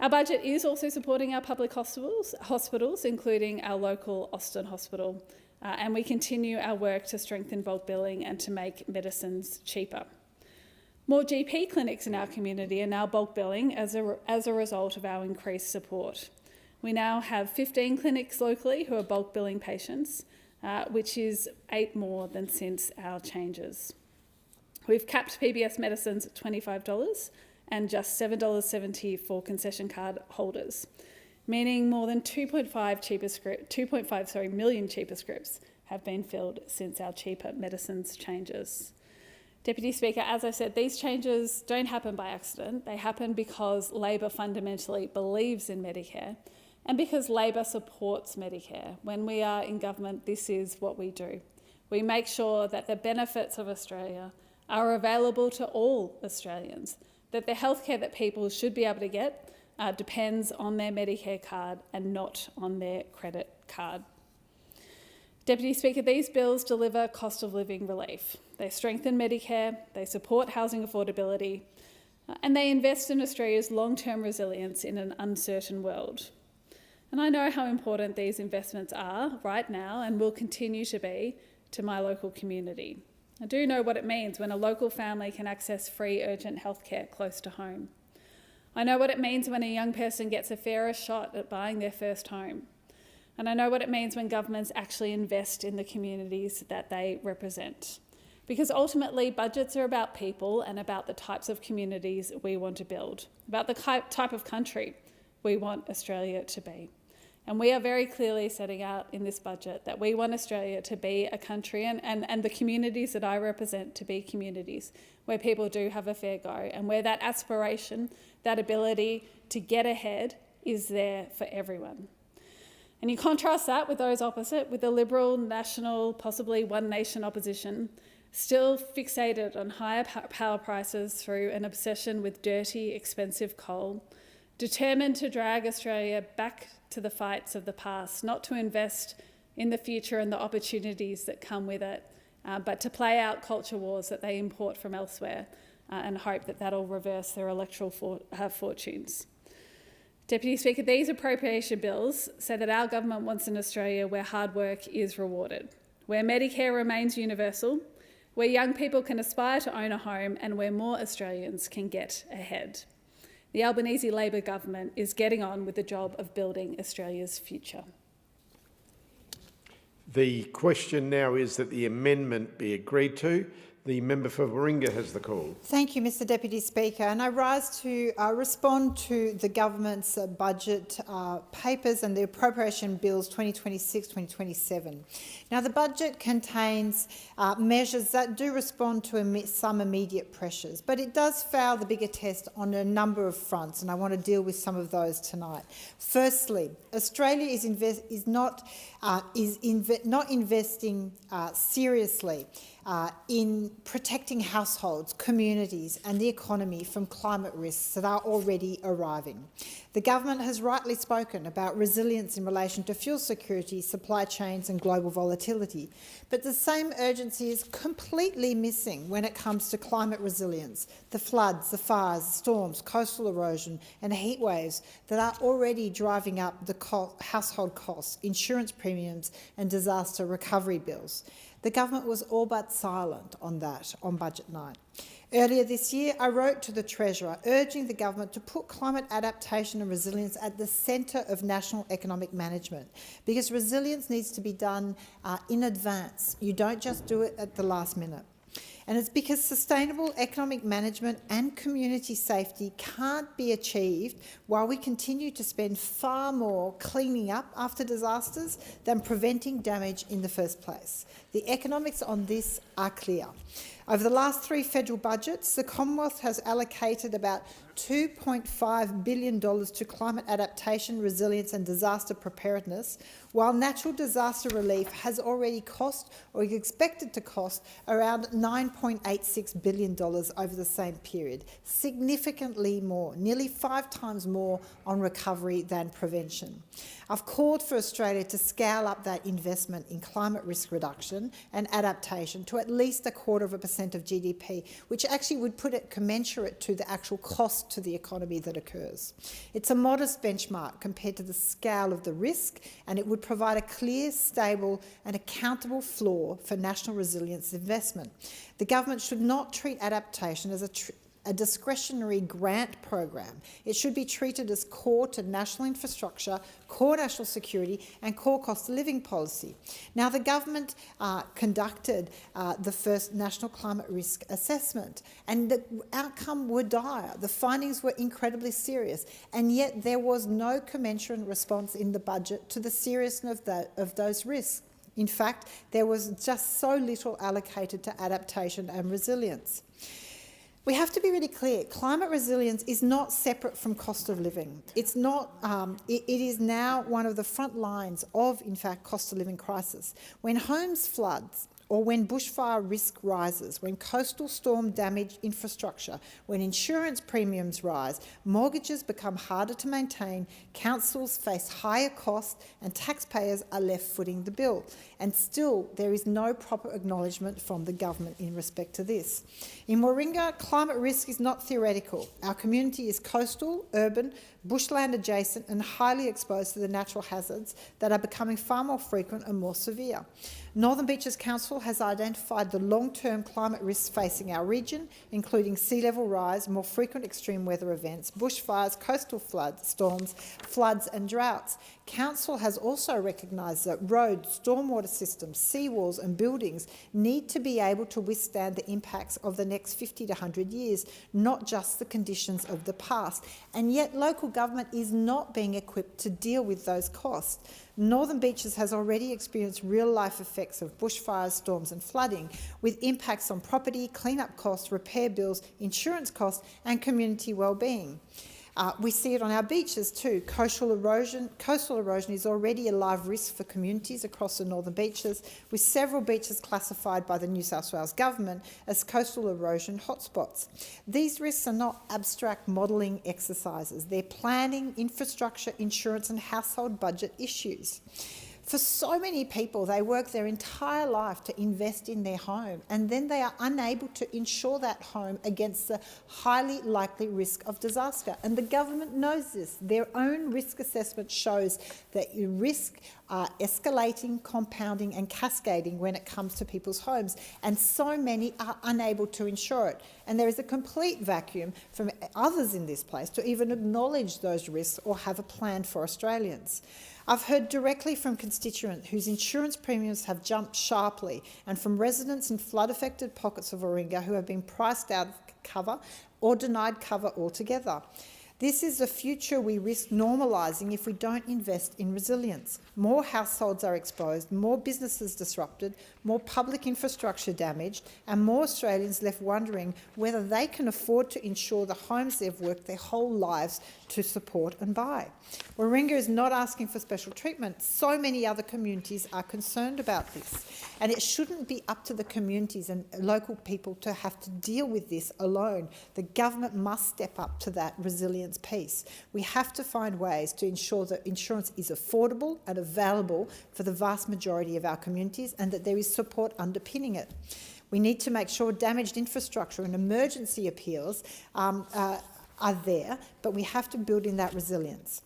Our budget is also supporting our public hospitals, including our local Austin Hospital, and we continue our work to strengthen bulk billing and to make medicines cheaper. More GP clinics in our community are now bulk billing as a result of our increased support. We now have 15 clinics locally who are bulk billing patients, which is 8 more than since our changes. We've capped PBS medicines at $25 and just $7.70 for concession card holders, meaning more than 2.5 million cheaper scripts have been filled since our cheaper medicines changes. Deputy Speaker, as I said, these changes don't happen by accident. They happen because Labor fundamentally believes in Medicare and because Labor supports Medicare. When we are in government, this is what we do. We make sure that the benefits of Australia are available to all Australians, that the healthcare that people should be able to get depends on their Medicare card and not on their credit card. Deputy Speaker, these bills deliver cost of living relief. They strengthen Medicare, they support housing affordability, and they invest in Australia's long-term resilience in an uncertain world. And I know how important these investments are right now and will continue to be to my local community. I do know what it means when a local family can access free urgent healthcare close to home. I know what it means when a young person gets a fairer shot at buying their first home. And I know what it means when governments actually invest in the communities that they represent. Because ultimately, budgets are about people and about the types of communities we want to build, about the type of country we want Australia to be. And we are very clearly setting out in this budget that we want Australia to be a country and the communities that I represent to be communities where people do have a fair go and where that aspiration, that ability to get ahead is there for everyone. And you contrast that with those opposite, with the Liberal, National, possibly One Nation opposition, still fixated on higher power prices through an obsession with dirty, expensive coal, determined to drag Australia back to the fights of the past, not to invest in the future and the opportunities that come with it, but to play out culture wars that they import from elsewhere and hope that that'll reverse their electoral fortunes. Deputy Speaker, these appropriation bills say that our government wants an Australia where hard work is rewarded, where Medicare remains universal, where young people can aspire to own a home and where more Australians can get ahead. The Albanese Labor government is getting on with the job of building Australia's future. The question now is that the amendment be agreed to. The member for Warringah has the call. Thank you, Mr Deputy Speaker. And I rise to respond to the government's budget papers and the appropriation bills 2026-2027. Now, the budget contains measures that do respond to some immediate pressures, but it does fail the bigger test on a number of fronts, and I want to deal with some of those tonight. Firstly, Australia is not investing seriously in protecting households, communities and the economy from climate risks that are already arriving. The government has rightly spoken about resilience in relation to fuel security, supply chains and global volatility, but the same urgency is completely missing when it comes to climate resilience, the floods, the fires, the storms, coastal erosion and heat waves that are already driving up the household costs, insurance premiums and disaster recovery bills. The government was all but silent on that on budget night. Earlier this year, I wrote to the Treasurer urging the government to put climate adaptation and resilience at the centre of national economic management, because resilience needs to be done in advance. You don't just do it at the last minute. And it's because sustainable economic management and community safety can't be achieved while we continue to spend far more cleaning up after disasters than preventing damage in the first place. The economics on this are clear. Over the last 3 federal budgets, the Commonwealth has allocated about $2.5 billion to climate adaptation, resilience and disaster preparedness, while natural disaster relief has already cost, or is expected to cost, around $9.86 billion over the same period, significantly more, nearly 5 times more on recovery than prevention. I've called for Australia to scale up that investment in climate risk reduction and adaptation to at least 0.25% of GDP, which actually would put it commensurate to the actual cost to the economy that occurs. It's a modest benchmark compared to the scale of the risk, and it would provide a clear, stable and accountable floor for national resilience investment. The government should not treat adaptation as a discretionary grant program. It should be treated as core to national infrastructure, core national security and core cost of living policy. Now, the government conducted the first national climate risk assessment, and the outcome were dire. The findings were incredibly serious, and yet there was no commensurate response in the budget to the seriousness of those risks. In fact, there was just so little allocated to adaptation and resilience. We have to be really clear. Climate resilience is not separate from cost of living. It's not. It is now one of the front lines of, in fact, cost of living crisis. When homes flood, or when bushfire risk rises, when coastal storm damage infrastructure, when insurance premiums rise, mortgages become harder to maintain, councils face higher costs and taxpayers are left footing the bill. And still, there is no proper acknowledgement from the government in respect to this. In Warringah, climate risk is not theoretical. Our community is coastal, urban, bushland adjacent and highly exposed to the natural hazards that are becoming far more frequent and more severe. Northern Beaches Council has identified the long-term climate risks facing our region, including sea level rise, more frequent extreme weather events, bushfires, coastal storms, floods and droughts. Council has also recognised that roads, stormwater systems, seawalls and buildings need to be able to withstand the impacts of the next 50 to 100 years, not just the conditions of the past. And yet local government is not being equipped to deal with those costs. Northern Beaches has already experienced real-life effects of bushfires, storms and flooding, with impacts on property, clean-up costs, repair bills, insurance costs and community well-being. We see it on our beaches too. Coastal erosion is already a live risk for communities across the Northern Beaches, with several beaches classified by the New South Wales Government as coastal erosion hotspots. These risks are not abstract modelling exercises. They're planning, infrastructure, insurance and household budget issues. For so many people, they work their entire life to invest in their home and then they are unable to insure that home against the highly likely risk of disaster. And the government knows this. Their own risk assessment shows that risk are escalating, compounding and cascading when it comes to people's homes, and so many are unable to insure it. And there is a complete vacuum from others in this place to even acknowledge those risks or have a plan for Australians. I've heard directly from constituents whose insurance premiums have jumped sharply and from residents in flood-affected pockets of Warringah who have been priced out of cover or denied cover altogether. This is the future we risk normalising if we don't invest in resilience. More households are exposed, more businesses disrupted, more public infrastructure damaged, and more Australians left wondering whether they can afford to insure the homes they've worked their whole lives to support and buy. Warringah is not asking for special treatment. So many other communities are concerned about this, and it shouldn't be up to the communities and local people to have to deal with this alone. The government must step up to that resilience piece. We have to find ways to ensure that insurance is affordable and available for the vast majority of our communities and that there is support underpinning it. We need to make sure damaged infrastructure and emergency appeals are there, but we have to build in that resilience.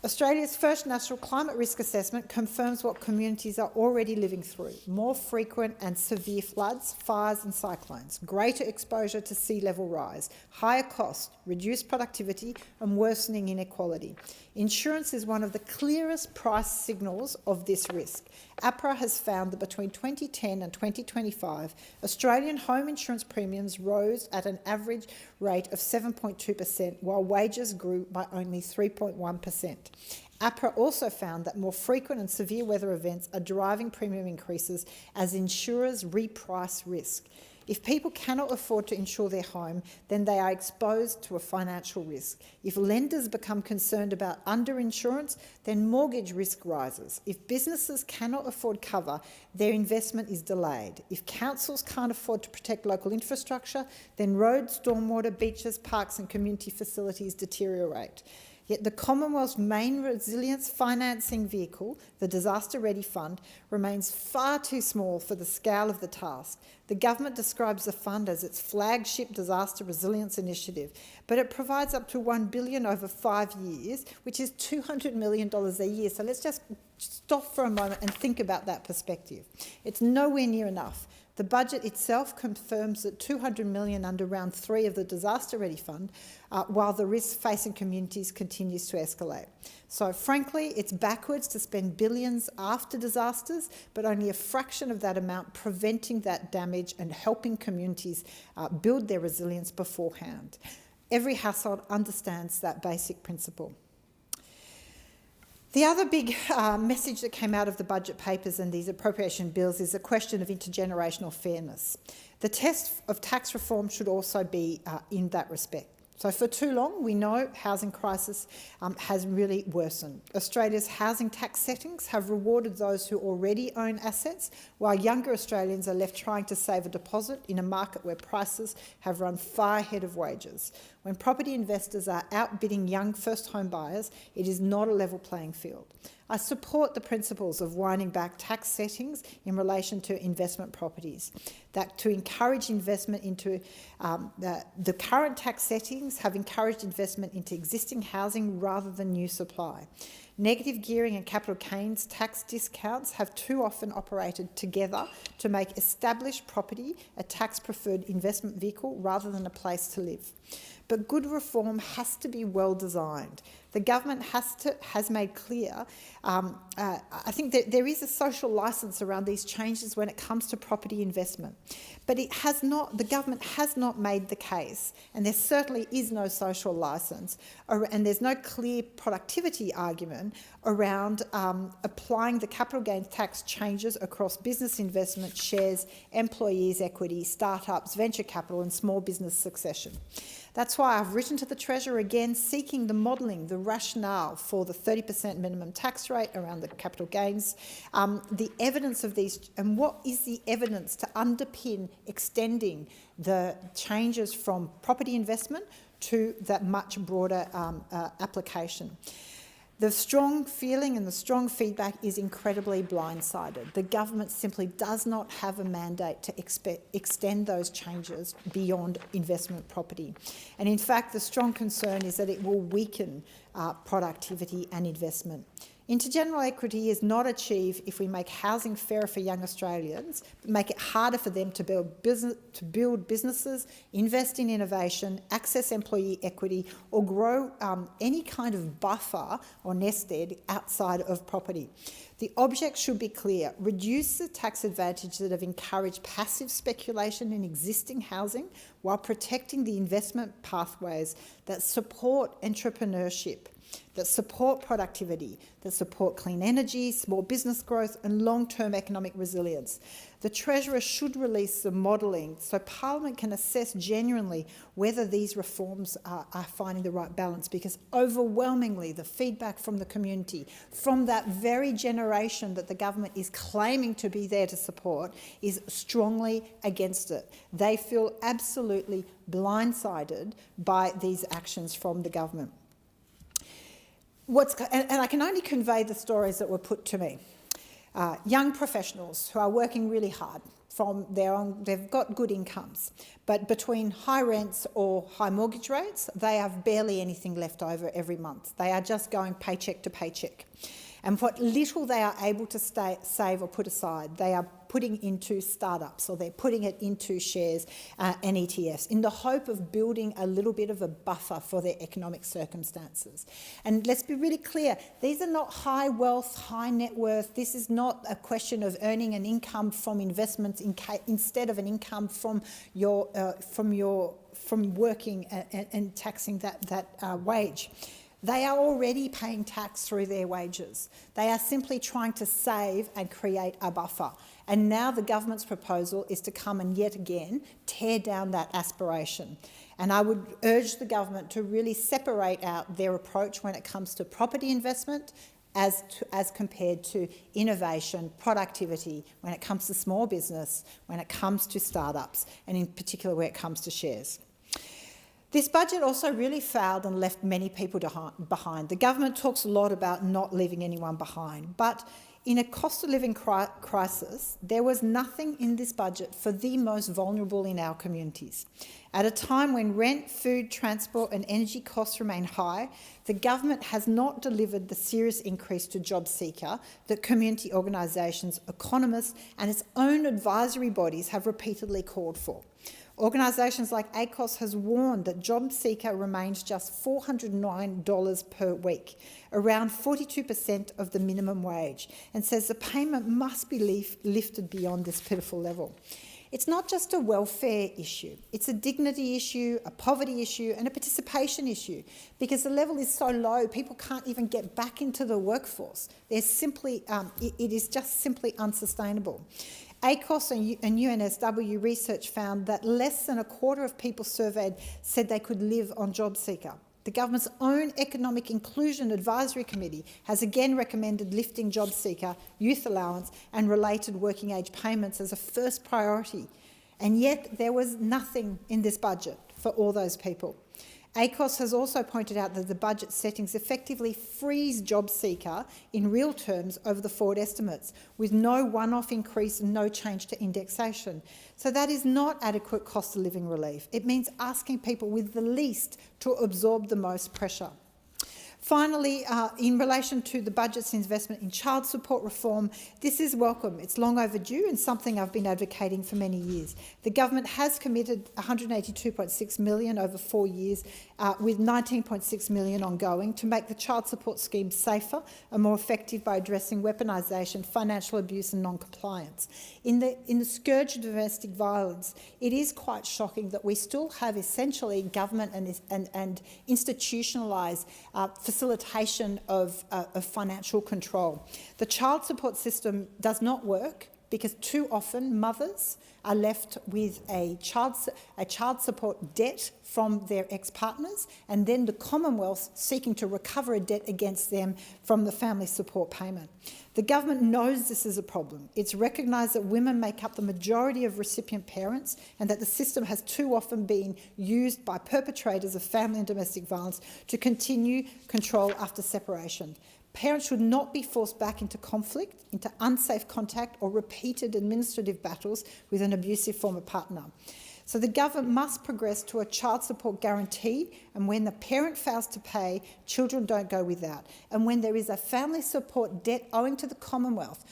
Australia's first national climate risk assessment confirms what communities are already living through: more frequent and severe floods, fires and cyclones, greater exposure to sea level rise, higher cost, reduced productivity and worsening inequality. Insurance is one of the clearest price signals of this risk. APRA has found that between 2010 and 2025, Australian home insurance premiums rose at an average rate of 7.2%, while wages grew by only 3.1%. APRA also found that more frequent and severe weather events are driving premium increases as insurers reprice risk. If people cannot afford to insure their home, then they are exposed to a financial risk. If lenders become concerned about underinsurance, then mortgage risk rises. If businesses cannot afford cover, their investment is delayed. If councils can't afford to protect local infrastructure, then roads, stormwater, beaches, parks and community facilities deteriorate. Yet the Commonwealth's main resilience financing vehicle, the Disaster Ready Fund, remains far too small for the scale of the task. The government describes the fund as its flagship disaster resilience initiative, but it provides up to $1 billion over 5 years, which is $200 million a year. So let's just stop for a moment and think about that perspective. It's nowhere near enough. The budget itself confirms that $200 million under round 3 of the Disaster Ready Fund, while the risk facing communities continues to escalate. So frankly, it's backwards to spend billions after disasters, but only a fraction of that amount preventing that damage and helping communities build their resilience beforehand. Every household understands that basic principle. The other big message that came out of the budget papers and these appropriation bills is a question of intergenerational fairness. The test of tax reform should also be in that respect. So for too long, we know housing crisis has really worsened. Australia's housing tax settings have rewarded those who already own assets, while younger Australians are left trying to save a deposit in a market where prices have run far ahead of wages. When property investors are outbidding young first home buyers, it is not a level playing field. I support the principles of winding back tax settings in relation to investment properties, that to encourage investment into the current tax settings have encouraged investment into existing housing rather than new supply. Negative gearing and capital gains tax discounts have too often operated together to make established property a tax-preferred investment vehicle rather than a place to live. But good reform has to be well designed. The government has made clear, I think that there is a social licence around these changes when it comes to property investment. But it has not, the government has not made the case, and there certainly is no social licence, and there's no clear productivity argument around applying the capital gains tax changes across business investment, shares, employees' equity, startups, venture capital and small business succession. That's why I've written to the Treasurer again, seeking the modelling, the rationale for the 30% minimum tax rate around the capital gains, the evidence of these, and what is the evidence to underpin extending the changes from property investment to that much broader application. The strong feeling and the strong feedback is incredibly blindsided. The government simply does not have a mandate to extend those changes beyond investment property. And in fact, the strong concern is that it will weaken productivity and investment. Intergenerational equity is not achieved if we make housing fairer for young Australians, but make it harder for them to build businesses, invest in innovation, access employee equity, or grow any kind of buffer or nest egg outside of property. The object should be clear: reduce the tax advantage that have encouraged passive speculation in existing housing while protecting the investment pathways that support entrepreneurship, that support productivity, that support clean energy, small business growth and long-term economic resilience. The Treasurer should release the modelling so Parliament can assess genuinely whether these reforms are finding the right balance, because overwhelmingly the feedback from the community, from that very generation that the government is claiming to be there to support, is strongly against it. They feel absolutely blindsided by these actions from the government. And I can only convey the stories that were put to me. Young professionals who are working really hard from they've got good incomes, but between high rents or high mortgage rates, they have barely anything left over every month. They are just going paycheck to paycheck. And what little they are able to save or put aside, they are putting into startups, or they're putting it into shares and ETFs in the hope of building a little bit of a buffer for their economic circumstances. And let's be really clear, these are not high wealth, high net worth. This is not a question of earning an income from investments instead of an income from working and taxing that wage. They are already paying tax through their wages. They are simply trying to save and create a buffer. And now the government's proposal is to come and yet again tear down that aspiration. And I would urge the government to really separate out their approach when it comes to property investment as compared to innovation, productivity, when it comes to small business, when it comes to startups, and in particular when it comes to shares. This budget also really failed and left many people behind. The government talks a lot about not leaving anyone behind, but in a cost of living crisis, there was nothing in this budget for the most vulnerable in our communities. At a time when rent, food, transport and energy costs remain high, the government has not delivered the serious increase to job seeker that community organisations, economists and its own advisory bodies have repeatedly called for. Organisations like ACOS has warned that job seeker remains just $409 per week, around 42% of the minimum wage, and says the payment must be lifted beyond this pitiful level. It's not just a welfare issue. It's a dignity issue, a poverty issue and a participation issue, because the level is so low, people can't even get back into the workforce. They're simply, it is just simply unsustainable. ACOS and UNSW research found that less than a quarter of people surveyed said they could live on JobSeeker. The government's own Economic Inclusion Advisory Committee has again recommended lifting JobSeeker, youth allowance and related working age payments as a first priority. And yet there was nothing in this budget for all those people. ACOS has also pointed out that the budget settings effectively freeze JobSeeker in real terms over the forward estimates, with no one-off increase and no change to indexation. So that is not adequate cost of living relief. It means asking people with the least to absorb the most pressure. Finally, in relation to the budget's investment in child support reform, this is welcome. It's long overdue and something I've been advocating for many years. The government has committed $182.6 million over 4 years, with $19.6 million ongoing, to make the child support scheme safer and more effective by addressing weaponisation, financial abuse and non-compliance. In the scourge of domestic violence, it is quite shocking that we still have essentially government and institutionalised facilitation of financial control. The child support system does not work because too often mothers are left with a child support debt from their ex-partners, and then the Commonwealth seeking to recover a debt against them from the family support payment. The government knows this is a problem. It's recognised that women make up the majority of recipient parents and that the system has too often been used by perpetrators of family and domestic violence to continue control after separation. Parents should not be forced back into conflict, into unsafe contact or repeated administrative battles with an abusive former partner. So the government must progress to a child support guarantee, and when the parent fails to pay, children don't go without. And when there is a family support debt owing to the Commonwealth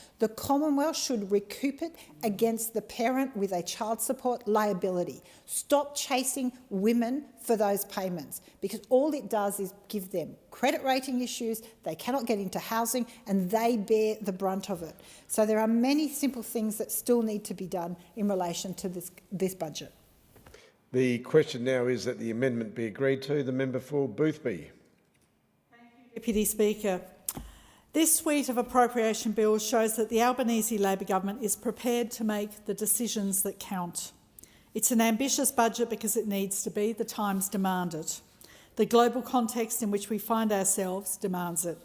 should recoup it against the parent with a child support liability. Stop chasing women for those payments, because all it does is give them credit rating issues, they cannot get into housing and they bear the brunt of it. So there are many simple things that still need to be done in relation to this budget. The question now is that the amendment be agreed to. The member for Boothby. Deputy Speaker. This suite of appropriation bills shows that the Albanese Labor government is prepared to make the decisions that count. It's an ambitious budget because it needs to be. The times demand it. The global context in which we find ourselves demands it.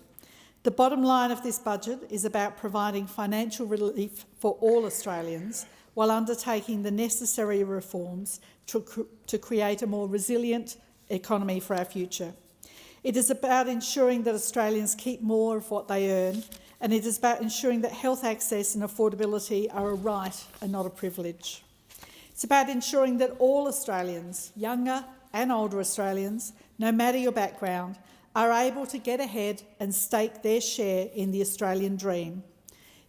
The bottom line of this budget is about providing financial relief for all Australians while undertaking the necessary reforms to create a more resilient economy for our future. It is about ensuring that Australians keep more of what they earn, and it is about ensuring that health access and affordability are a right and not a privilege. It's about ensuring that all Australians, younger and older Australians, no matter your background, are able to get ahead and stake their share in the Australian dream.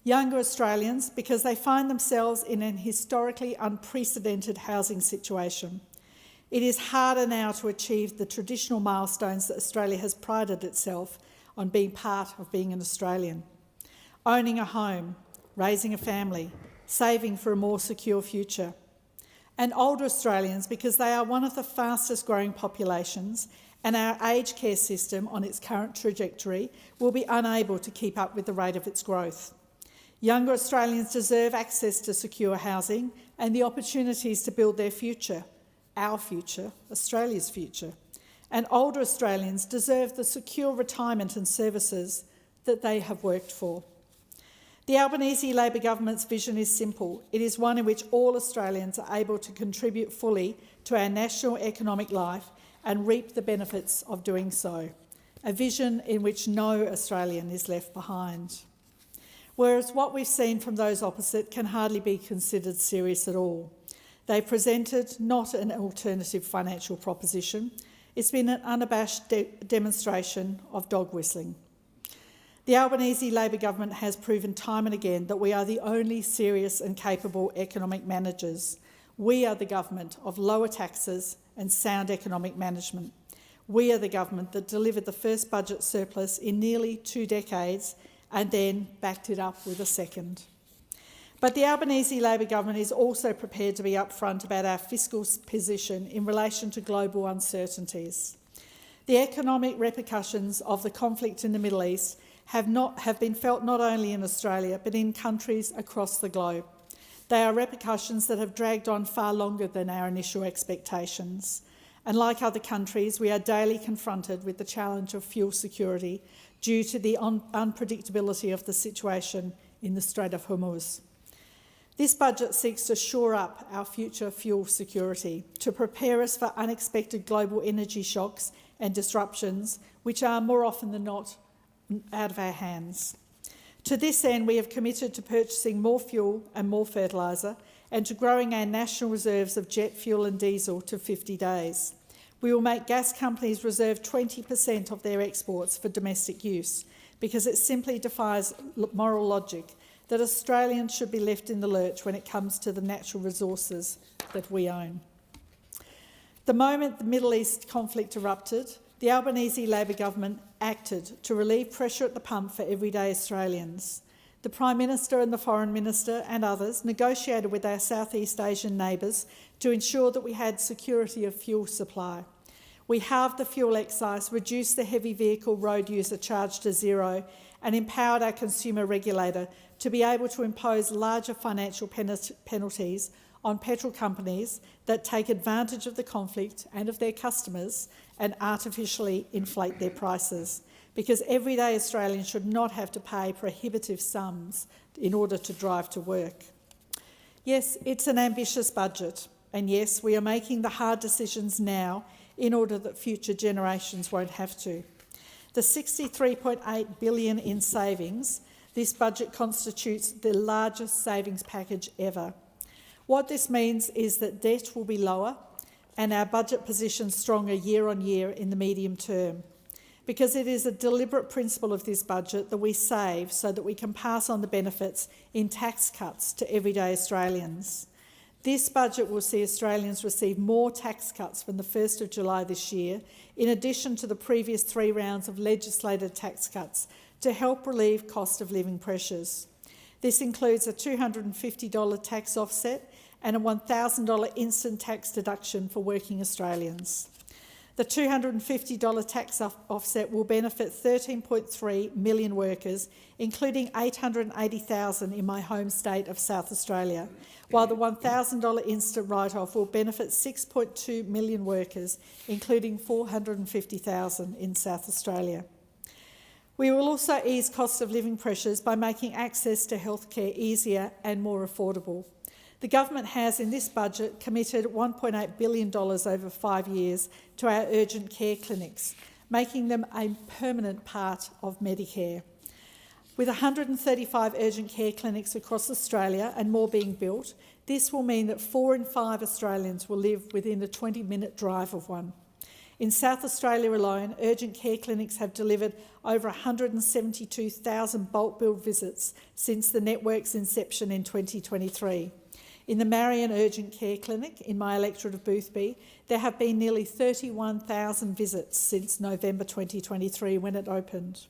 Younger Australians, because they find themselves in an historically unprecedented housing situation. It is harder now to achieve the traditional milestones that Australia has prided itself on being part of being an Australian. Owning a home, raising a family, saving for a more secure future. And older Australians, because they are one of the fastest growing populations and our aged care system on its current trajectory will be unable to keep up with the rate of its growth. Younger Australians deserve access to secure housing and the opportunities to build their future, our future, Australia's future. And older Australians deserve the secure retirement and services that they have worked for. The Albanese Labor government's vision is simple. It is one in which all Australians are able to contribute fully to our national economic life and reap the benefits of doing so. A vision in which no Australian is left behind. Whereas what we've seen from those opposite can hardly be considered serious at all. They presented not an alternative financial proposition. It's been an unabashed demonstration of dog whistling. The Albanese Labor government has proven time and again that we are the only serious and capable economic managers. We are the government of lower taxes and sound economic management. We are the government that delivered the first budget surplus in nearly 2 decades and then backed it up with a second. But the Albanese Labor government is also prepared to be upfront about our fiscal position in relation to global uncertainties. The economic repercussions of the conflict in the Middle East have been felt not only in Australia but in countries across the globe. They are repercussions that have dragged on far longer than our initial expectations. And like other countries, we are daily confronted with the challenge of fuel security due to the unpredictability of the situation in the Strait of Hormuz. This budget seeks to shore up our future fuel security, to prepare us for unexpected global energy shocks and disruptions, which are more often than not out of our hands. To this end, we have committed to purchasing more fuel and more fertiliser and to growing our national reserves of jet fuel and diesel to 50 days. We will make gas companies reserve 20% of their exports for domestic use because it simply defies moral logic that Australians should be left in the lurch when it comes to the natural resources that we own. The moment the Middle East conflict erupted, the Albanese Labor government acted to relieve pressure at the pump for everyday Australians. The Prime Minister and the Foreign Minister and others negotiated with our Southeast Asian neighbours to ensure that we had security of fuel supply. We halved the fuel excise, reduced the heavy vehicle road user charge to zero and empowered our consumer regulator to be able to impose larger financial penalties on petrol companies that take advantage of the conflict and of their customers and artificially inflate their prices, because everyday Australians should not have to pay prohibitive sums in order to drive to work. Yes, it's an ambitious budget, and yes, we are making the hard decisions now in order that future generations won't have to. The $63.8 billion in savings, this budget constitutes the largest savings package ever. What this means is that debt will be lower and our budget position stronger year on year in the medium term, because it is a deliberate principle of this budget that we save so that we can pass on the benefits in tax cuts to everyday Australians. This budget will see Australians receive more tax cuts from the 1st of July this year, in addition to the previous 3 rounds of legislated tax cuts to help relieve cost of living pressures. This includes a $250 tax offset and a $1,000 instant tax deduction for working Australians. The $250 tax offset will benefit 13.3 million workers, including 880,000 in my home state of South Australia, while the $1,000 instant write-off will benefit 6.2 million workers, including 450,000 in South Australia. We will also ease cost of living pressures by making access to healthcare easier and more affordable. The government has, in this budget, committed $1.8 billion over 5 years to our urgent care clinics, making them a permanent part of Medicare. With 135 urgent care clinics across Australia and more being built, this will mean that 4 in 5 Australians will live within a 20-minute drive of one. In South Australia alone, urgent care clinics have delivered over 172,000 bulk bill visits since the network's inception in 2023. In the Marion Urgent Care Clinic in my electorate of Boothby, there have been nearly 31,000 visits since November 2023 when it opened.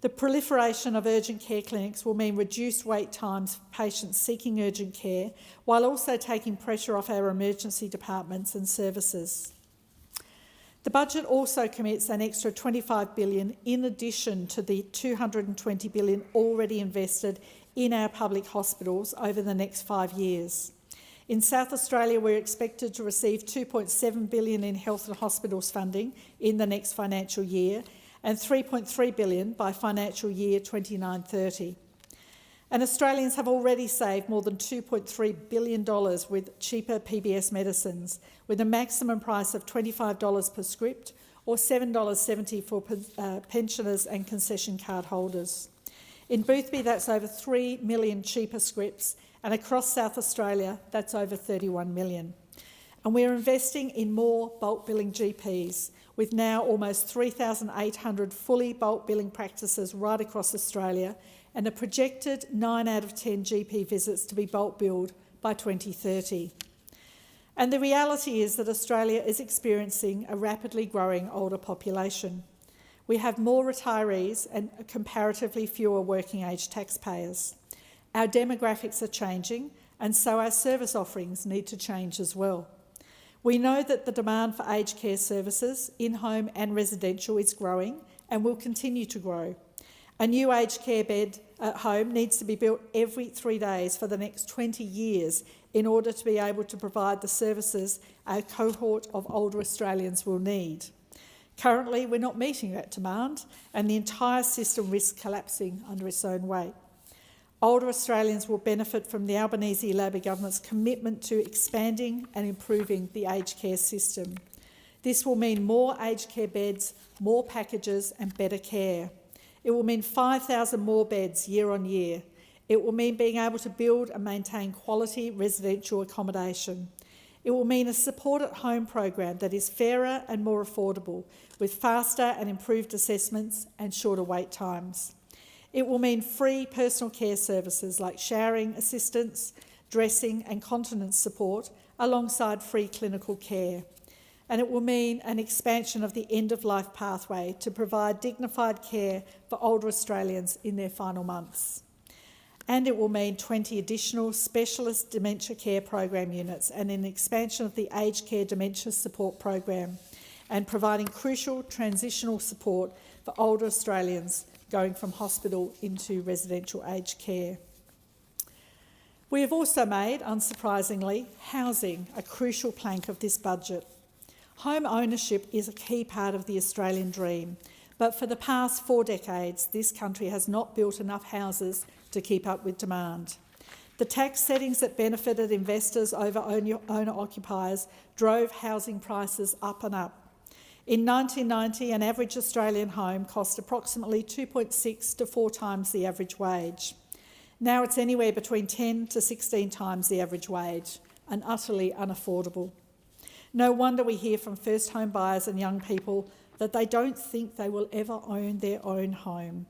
The proliferation of urgent care clinics will mean reduced wait times for patients seeking urgent care, while also taking pressure off our emergency departments and services. The budget also commits an extra $25 billion in addition to the $220 billion already invested in our public hospitals over the next 5 years. In South Australia, we're expected to receive $2.7 billion in health and hospitals funding in the next financial year and $3.3 billion by financial year 29-30. And Australians have already saved more than $2.3 billion with cheaper PBS medicines, with a maximum price of $25 per script or $7.70 for pensioners and concession card holders. In Boothby, that's over 3 million cheaper scripts, and across South Australia, that's over 31 million. And we're investing in more bulk billing GPs, with now almost 3,800 fully bulk billing practices right across Australia, and a projected 9 out of 10 GP visits to be bulk billed by 2030. And the reality is that Australia is experiencing a rapidly growing older population. We have more retirees and comparatively fewer working age taxpayers. Our demographics are changing, and so our service offerings need to change as well. We know that the demand for aged care services, in-home and residential, is growing and will continue to grow. A new aged care bed at home needs to be built every 3 days for the next 20 years in order to be able to provide the services our cohort of older Australians will need. Currently, we're not meeting that demand, and the entire system risks collapsing under its own weight. Older Australians will benefit from the Albanese Labor government's commitment to expanding and improving the aged care system. This will mean more aged care beds, more packages and better care. It will mean 5,000 more beds year on year. It will mean being able to build and maintain quality residential accommodation. It will mean a support at home program that is fairer and more affordable, with faster and improved assessments and shorter wait times. It will mean free personal care services like showering assistance, dressing and continence support, alongside free clinical care. And it will mean an expansion of the end-of-life pathway to provide dignified care for older Australians in their final months. And it will mean 20 additional specialist dementia care program units and an expansion of the aged care dementia support program, and providing crucial transitional support for older Australians going from hospital into residential aged care. We have also made, unsurprisingly, housing a crucial plank of this budget. Home ownership is a key part of the Australian dream, but for the past 4 decades, this country has not built enough houses to keep up with demand. The tax settings that benefited investors over owner-occupiers drove housing prices up and up. In 1990, an average Australian home cost approximately 2.6 to 4 times the average wage. Now it's anywhere between 10 to 16 times the average wage, and utterly unaffordable. No wonder we hear from first home buyers and young people that they don't think they will ever own their own home.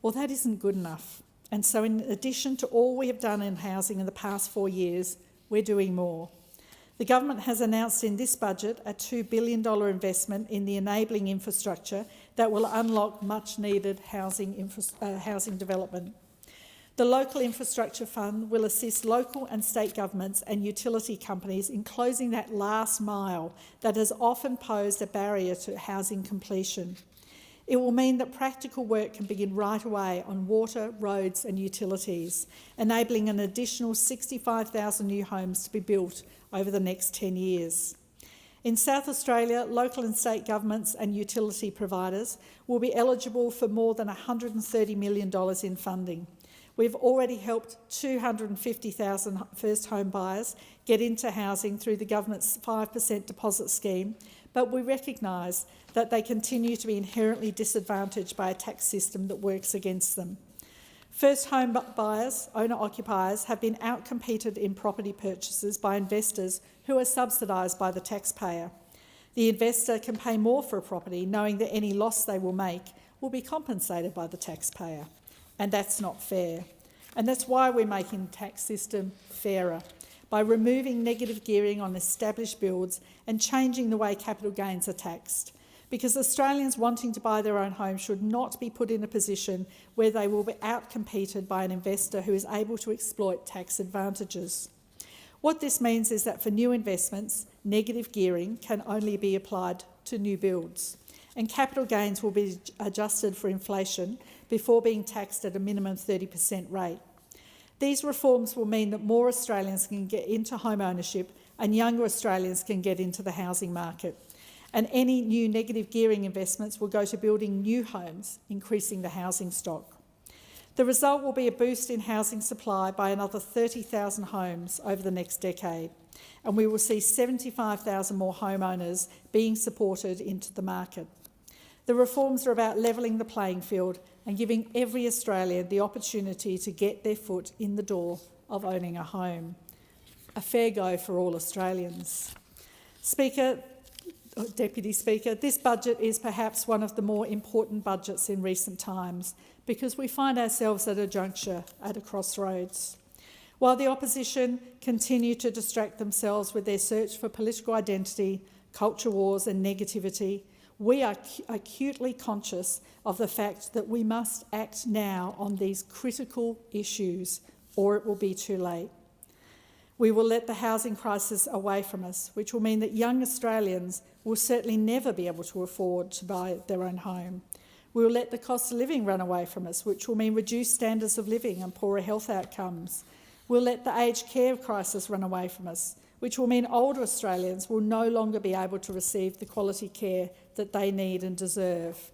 Well, that isn't good enough. And so in addition to all we have done in housing in the past 4 years, we're doing more. The government has announced in this budget a $2 billion investment in the enabling infrastructure that will unlock much-needed housing development. The Local Infrastructure Fund will assist local and state governments and utility companies in closing that last mile that has often posed a barrier to housing completion. It will mean that practical work can begin right away on water, roads and utilities, enabling an additional 65,000 new homes to be built over the next 10 years. In South Australia, local and state governments and utility providers will be eligible for more than $130 million in funding. We've already helped 250,000 first home buyers get into housing through the government's 5% deposit scheme, but we recognise that they continue to be inherently disadvantaged by a tax system that works against them. First home buyers, owner-occupiers, have been outcompeted in property purchases by investors who are subsidised by the taxpayer. The investor can pay more for a property knowing that any loss they will make will be compensated by the taxpayer. And that's not fair. And that's why we're making the tax system fairer, by removing negative gearing on established builds and changing the way capital gains are taxed. Because Australians wanting to buy their own home should not be put in a position where they will be outcompeted by an investor who is able to exploit tax advantages. What this means is that for new investments, negative gearing can only be applied to new builds, and capital gains will be adjusted for inflation before being taxed at a minimum 30% rate. These reforms will mean that more Australians can get into home ownership and younger Australians can get into the housing market. And any new negative gearing investments will go to building new homes, increasing the housing stock. The result will be a boost in housing supply by another 30,000 homes over the next decade, and we will see 75,000 more homeowners being supported into the market. The reforms are about levelling the playing field and giving every Australian the opportunity to get their foot in the door of owning a home. A fair go for all Australians. Deputy Speaker, this budget is perhaps one of the more important budgets in recent times because we find ourselves at a juncture, at a crossroads. While the opposition continue to distract themselves with their search for political identity, culture wars and negativity, we are acutely conscious of the fact that we must act now on these critical issues or it will be too late. We will let the housing crisis away from us, which will mean that young Australians will certainly never be able to afford to buy their own home. We will let the cost of living run away from us, which will mean reduced standards of living and poorer health outcomes. We'll let the aged care crisis run away from us, which will mean older Australians will no longer be able to receive the quality care that they need and deserve.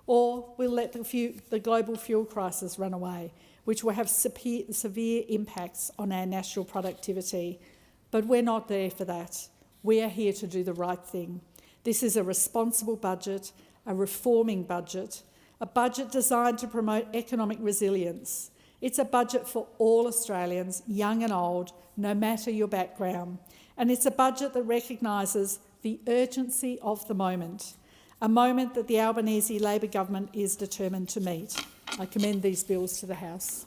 Or we'll let the global fuel crisis run away, which will have severe impacts on our national productivity. But we're not there for that. We are here to do the right thing. This is a responsible budget, a reforming budget, a budget designed to promote economic resilience. It's a budget for all Australians, young and old, no matter your background. And it's a budget that recognises the urgency of the moment, a moment that the Albanese Labor government is determined to meet. I commend these bills to the House.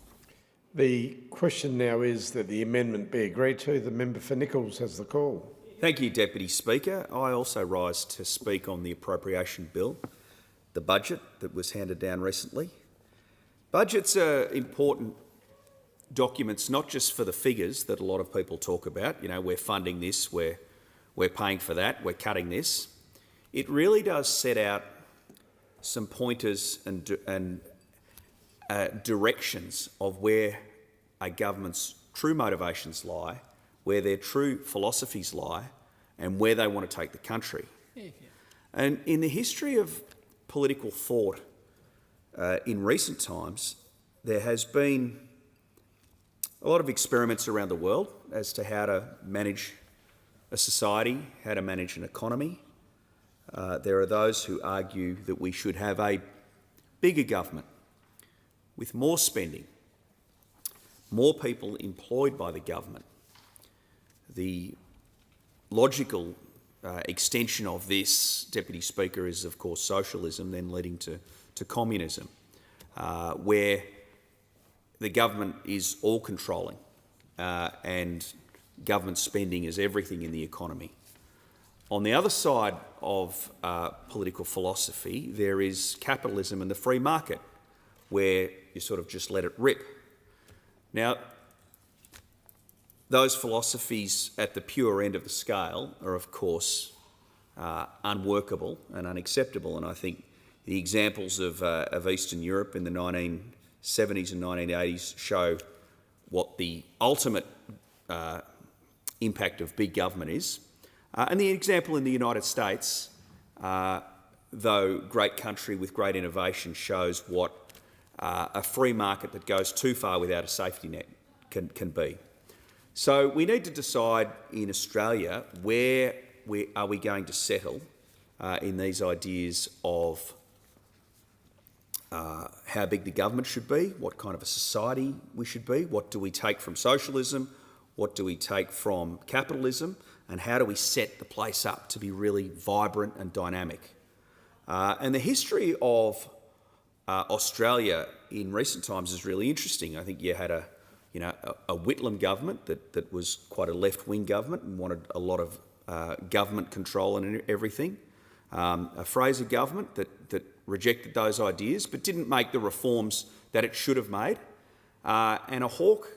The question now is that the amendment be agreed to. The member for Nichols has the call. Thank you, Deputy Speaker. I also rise to speak on the appropriation bill, the budget that was handed down recently. Budgets are important documents, not just for the figures that a lot of people talk about. You know, we're funding this, we're paying for that, we're cutting this. It really does set out some pointers and directions of where a government's true motivations lie, where their true philosophies lie, and where they want to take the country. And in the history of political thought in recent times, there has been a lot of experiments around the world as to how to manage a society, how to manage an economy. There are those who argue that we should have a bigger government with more spending, more people employed by the government. The logical extension of this, Deputy Speaker, is of course socialism, then leading to communism, where the government is all-controlling and government spending is everything in the economy. On the other side of political philosophy, there is capitalism and the free market, where you sort of just let it rip. Now, those philosophies at the pure end of the scale are, of course, unworkable and unacceptable, and I think the examples of Eastern Europe in the 1970s and 1980s show what the ultimate impact of big government is. And the example in the United States, though great country with great innovation, shows what a free market that goes too far without a safety net can be. So we need to decide in Australia where are we going to settle in these ideas of how big the government should be, what kind of a society we should be, what do we take from socialism, what do we take from capitalism, and how do we set the place up to be really vibrant and dynamic. And the history of Australia in recent times is really interesting. I think you had a Whitlam government that was quite a left-wing government and wanted a lot of government control and everything. A Fraser government that rejected those ideas but didn't make the reforms that it should have made. And a Hawke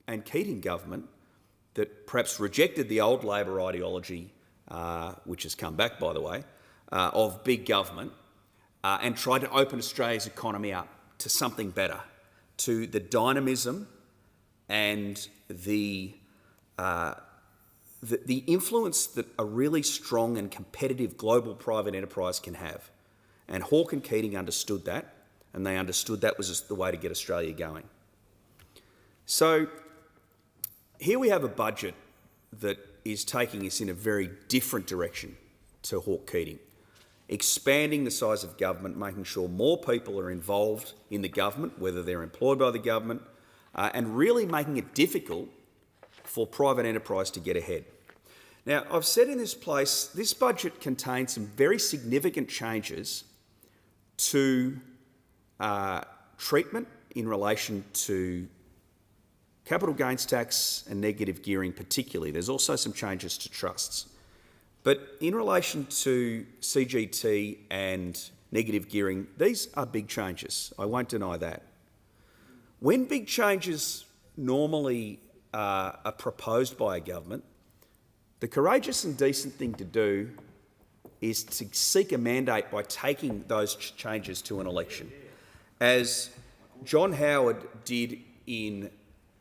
and Keating government that perhaps rejected the old Labor ideology, which has come back, by the way, of big government, and tried to open Australia's economy up to something better, to the dynamism and the influence that a really strong and competitive global private enterprise can have. And Hawke and Keating understood that, and they understood that was the way to get Australia going. So here we have a budget that is taking us in a very different direction to Hawke Keating, expanding the size of government, making sure more people are involved in the government, whether they're employed by the government, and really making it difficult for private enterprise to get ahead. Now, I've said in this place, this budget contains some very significant changes to treatment in relation to capital gains tax and negative gearing particularly. There's also some changes to trusts. But in relation to CGT and negative gearing, these are big changes. I won't deny that. When big changes normally are proposed by a government, the courageous and decent thing to do is to seek a mandate by taking those changes to an election, as John Howard did in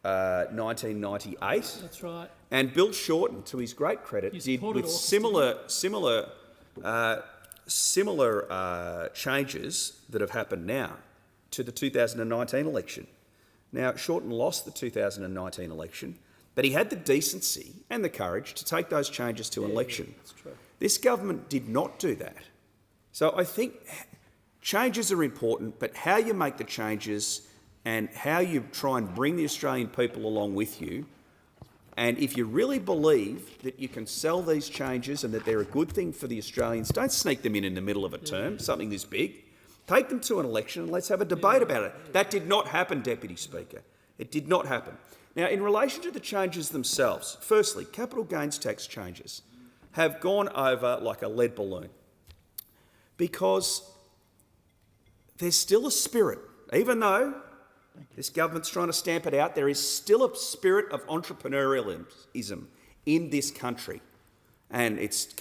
1998. That's right. And Bill Shorten, to his great credit, did with similar changes that have happened now to the 2019 election. Now, Shorten lost the 2019 election, but he had the decency and the courage to take those changes to an election. That's true. This government did not do that. So I think changes are important, but how you make the changes and how you try and bring the Australian people along with you, and if you really believe that you can sell these changes and that they're a good thing for the Australians, don't sneak them in the middle of a term, something this big. Take them to an election and let's have a debate about it. That did not happen, Deputy Speaker. It did not happen. Now, in relation to the changes themselves, firstly, capital gains tax changes have gone over like a lead balloon because there's still a spirit, even though this government's trying to stamp it out, there is still a spirit of entrepreneurialism in this country. And it's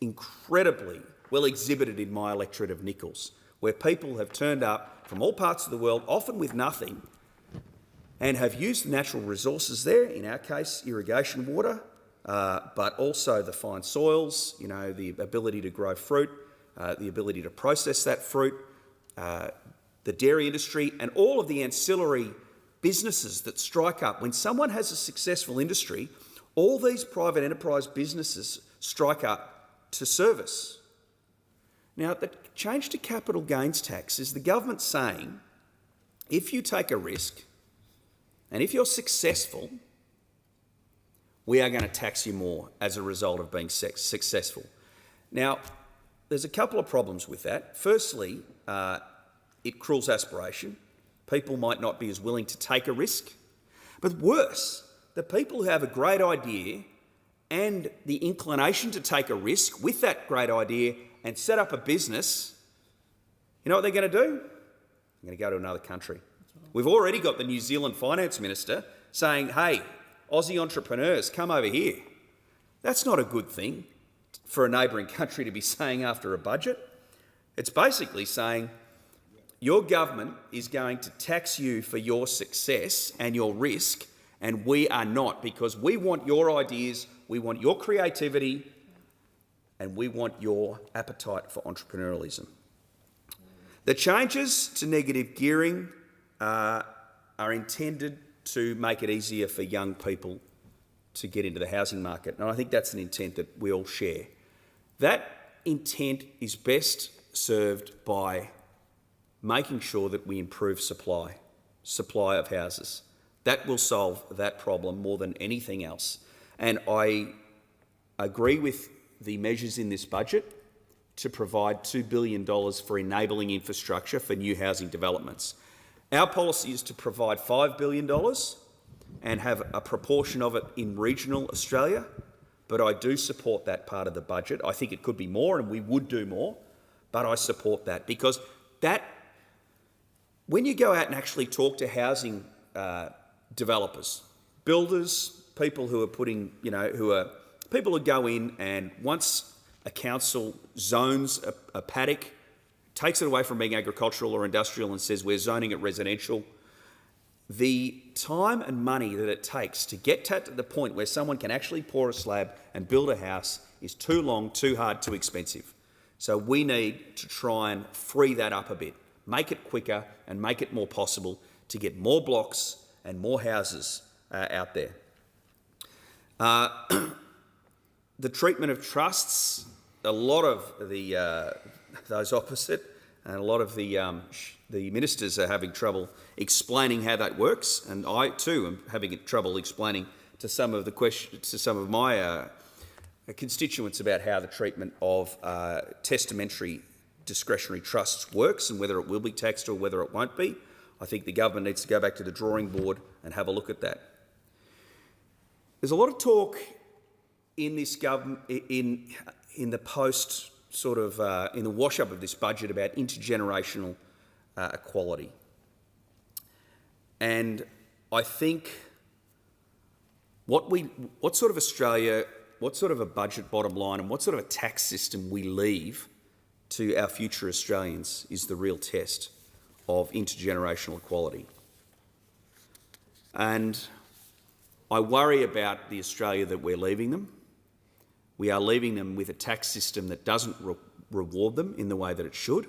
incredibly well exhibited in my electorate of Nichols, where people have turned up from all parts of the world, often with nothing, and have used natural resources there, in our case, irrigation water, but also the fine soils, you know, the ability to grow fruit, the ability to process that fruit, the dairy industry, and all of the ancillary businesses that strike up. When someone has a successful industry, all these private enterprise businesses strike up to service. Now, the change to capital gains tax is the government saying, if you take a risk and if you're successful, we are going to tax you more as a result of being successful. Now, there's a couple of problems with that. Firstly, it cruels aspiration. People might not be as willing to take a risk. But worse, the people who have a great idea and the inclination to take a risk with that great idea and set up a business, you know what they're going to do? They're going to go to another country. We've already got the New Zealand Finance Minister saying, hey, Aussie entrepreneurs, come over here. That's not a good thing for a neighbouring country to be saying after a budget. It's basically saying, your government is going to tax you for your success and your risk, and we are not, because we want your ideas, we want your creativity, and we want your appetite for entrepreneurialism. The changes to negative gearing are intended to make it easier for young people to get into the housing market, and I think that's an intent that we all share. That intent is best served by making sure that we improve supply of houses. That will solve that problem more than anything else. And I agree with the measures in this budget to provide $2 billion for enabling infrastructure for new housing developments. Our policy is to provide $5 billion and have a proportion of it in regional Australia, but I do support that part of the budget. I think it could be more and we would do more, but I support that because when you go out and actually talk to housing developers, builders, people who are putting, people who go in and once a council zones a paddock, takes it away from being agricultural or industrial and says we're zoning it residential, the time and money that it takes to get to the point where someone can actually pour a slab and build a house is too long, too hard, too expensive. So we need to try and free that up a bit, make it quicker and make it more possible to get more blocks and more houses out there. The treatment of trusts, a lot of those opposite and a lot of the ministers are having trouble explaining how that works, and I too am having trouble explaining to some of my constituents about how the treatment of testamentary discretionary trusts works and whether it will be taxed or whether it won't be. I think the government needs to go back to the drawing board and have a look at that. There's a lot of talk in this government, in the post sort of, in the wash-up of this budget about intergenerational equality. And I think what sort of Australia, what sort of a budget bottom line and what sort of a tax system we leave to our future Australians is the real test of intergenerational equality. And I worry about the Australia that we're leaving them. We are leaving them with a tax system that doesn't reward them in the way that it should.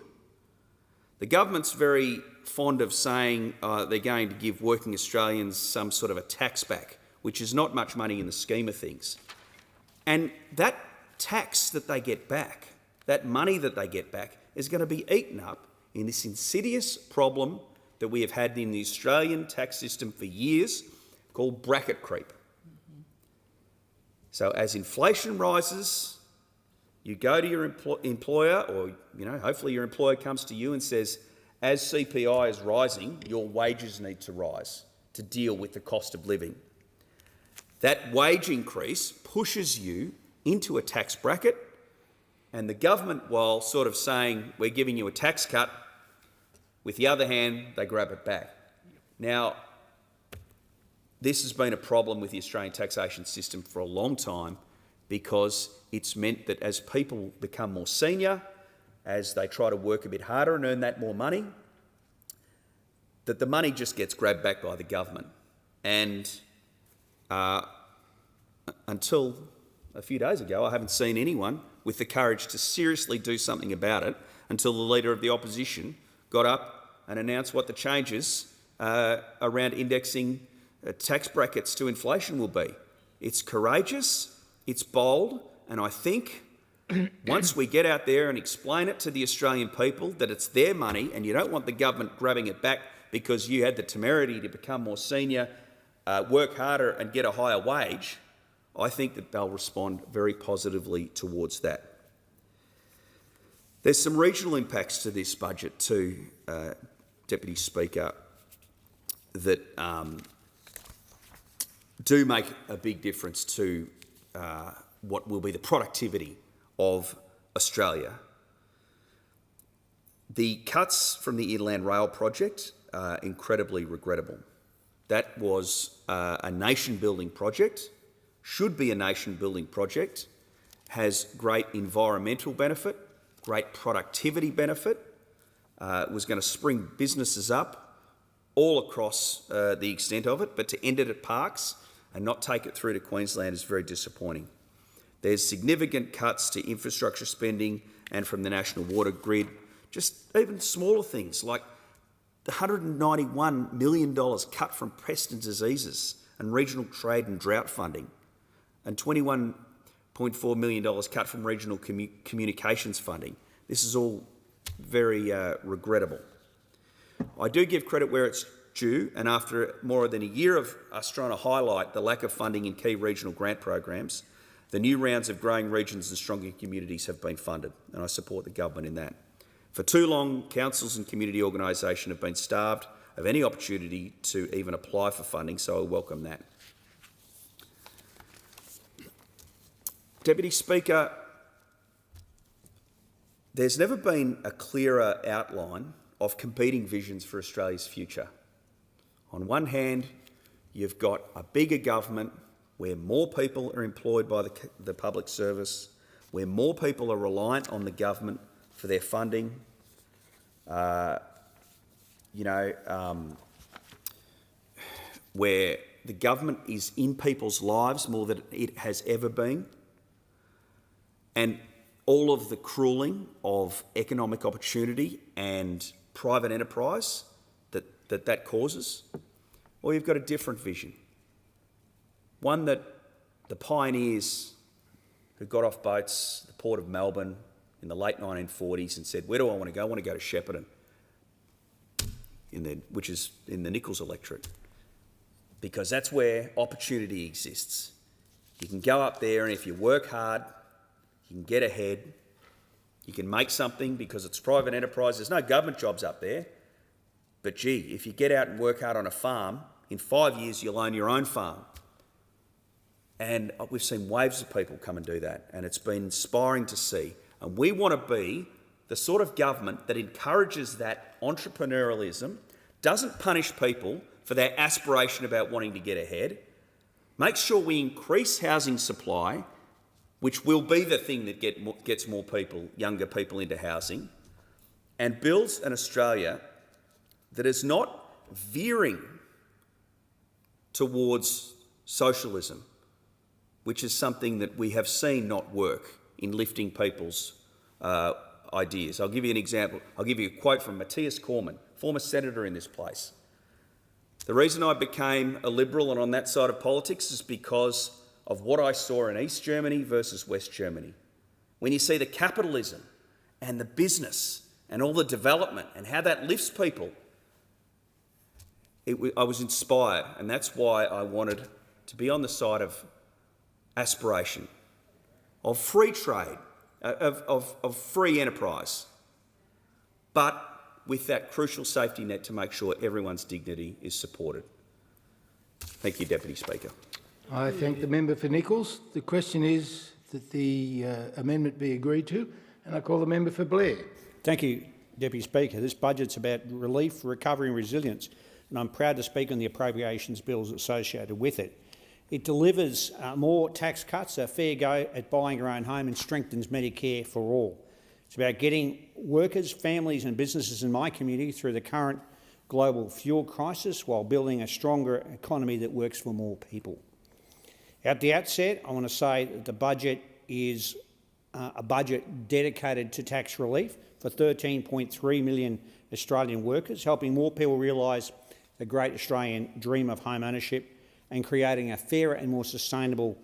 The government's very fond of saying they're going to give working Australians some sort of a tax back, which is not much money in the scheme of things. And that tax that they get back, that money that they get back, is going to be eaten up in this insidious problem that we have had in the Australian tax system for years called bracket creep. So as inflation rises, you go to your employer, or hopefully your employer comes to you and says, as CPI is rising, your wages need to rise to deal with the cost of living. That wage increase pushes you into a tax bracket, and the government, while sort of saying we're giving you a tax cut, with the other hand, they grab it back. Now, this has been a problem with the Australian taxation system for a long time, because it's meant that as people become more senior, as they try to work a bit harder and earn that more money, that the money just gets grabbed back by the government. And until a few days ago, I haven't seen anyone with the courage to seriously do something about it, until the Leader of the Opposition got up and announced what the changes around indexing tax brackets to inflation will be. It's courageous, it's bold, and I think once we get out there and explain it to the Australian people that it's their money and you don't want the government grabbing it back because you had the temerity to become more senior, work harder and get a higher wage, I think that they'll respond very positively towards that. There's some regional impacts to this budget too, Deputy Speaker, that do make a big difference to what will be the productivity of Australia. The cuts from the Inland Rail project are incredibly regrettable. That was a nation-building project, should be a nation-building project, has great environmental benefit, great productivity benefit, was going to spring businesses up all across the extent of it, but to end it at Parkes and not take it through to Queensland is very disappointing. There's significant cuts to infrastructure spending and from the national water grid, just even smaller things like the $191 million cut from pest and diseases and regional trade and drought funding, and $21.4 million cut from regional communications funding. This is all very regrettable. I do give credit where it's due, and after more than a year of us trying to highlight the lack of funding in key regional grant programs, the new rounds of growing regions and stronger communities have been funded, and I support the government in that. For too long, councils and community organisations have been starved of any opportunity to even apply for funding, so I welcome that. Deputy Speaker, there's never been a clearer outline of competing visions for Australia's future. On one hand, you've got a bigger government where more people are employed by the public service, where more people are reliant on the government for their funding, where the government is in people's lives more than it has ever been, and all of the cruelling of economic opportunity and private enterprise that causes, or you've got a different vision, one that the pioneers who got off boats at the Port of Melbourne in the late 1940s and said, where do I want to go? I want to go to Shepparton, which is in the Nichols electorate, because that's where opportunity exists. You can go up there and if you work hard, you can get ahead, you can make something because it's private enterprise. There's no government jobs up there. But gee, if you get out and work hard on a farm, in 5 years you'll own your own farm. And we've seen waves of people come and do that, and it's been inspiring to see. And we want to be the sort of government that encourages that entrepreneurialism, doesn't punish people for their aspiration about wanting to get ahead, make sure we increase housing supply, which will be the thing that gets more people, younger people, into housing, and builds an Australia that is not veering towards socialism, which is something that we have seen not work in lifting people's ideas. I'll give you an example. I'll give you a quote from Matthias Cormann, former senator in this place. The reason I became a Liberal and on that side of politics is because of what I saw in East Germany versus West Germany. When you see the capitalism and the business and all the development and how that lifts people, I was inspired, and that's why I wanted to be on the side of aspiration, of free trade, of free enterprise, but with that crucial safety net to make sure everyone's dignity is supported. Thank you, Deputy Speaker. I thank the member for Nichols. The question is that the amendment be agreed to, and I call the member for Blair. Thank you, Deputy Speaker. This budget's about relief, recovery and resilience, and I'm proud to speak on the appropriations bills associated with it. It delivers more tax cuts, a fair go at buying your own home, and strengthens Medicare for all. It's about getting workers, families and businesses in my community through the current global fuel crisis while building a stronger economy that works for more people. At the outset, I want to say that the budget is a budget dedicated to tax relief for 13.3 million Australian workers, helping more people realise the great Australian dream of home ownership and creating a fairer and more sustainable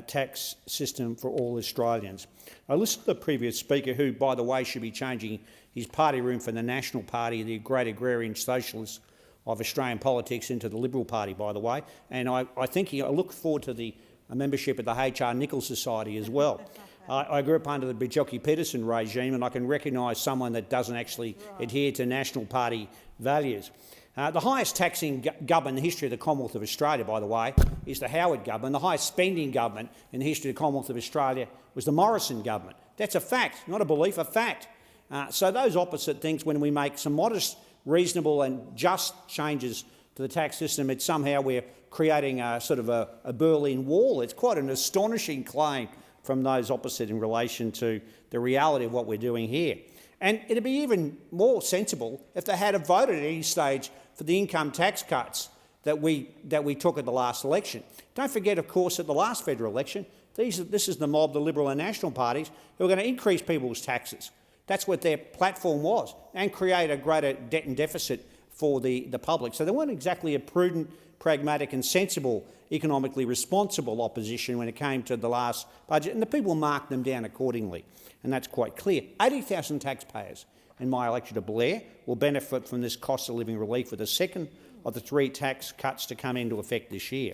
tax system for all Australians. I listened to the previous speaker, who, by the way, should be changing his party room from the National Party, the great agrarian socialists of Australian politics, into the Liberal Party, by the way. And I look forward to the membership of the H.R. Nichols Society as well. I grew up under the Bjelke-Petersen regime, and I can recognise someone that doesn't actually adhere to National Party values. The highest taxing government in the history of the Commonwealth of Australia, by the way, is the Howard government. The highest spending government in the history of the Commonwealth of Australia was the Morrison government. That's a fact, not a belief, a fact. So those opposite things, when we make some modest, reasonable and just changes to the tax system, it's somehow we're creating a sort of a Berlin Wall. It's quite an astonishing claim from those opposite in relation to the reality of what we're doing here. And it'd be even more sensible if they had voted at any stage for the income tax cuts that we took at the last election. Don't forget, of course, at the last federal election, this is the mob, the Liberal and National parties, who are going to increase people's taxes. That's what their platform was, and create a greater debt and deficit for the public. So they weren't exactly a prudent, pragmatic and sensible, economically responsible opposition when it came to the last budget, and the people marked them down accordingly, and that's quite clear. 80,000 taxpayers in my election of Blair will benefit from this cost of living relief, with the second of the 3 tax cuts to come into effect this year.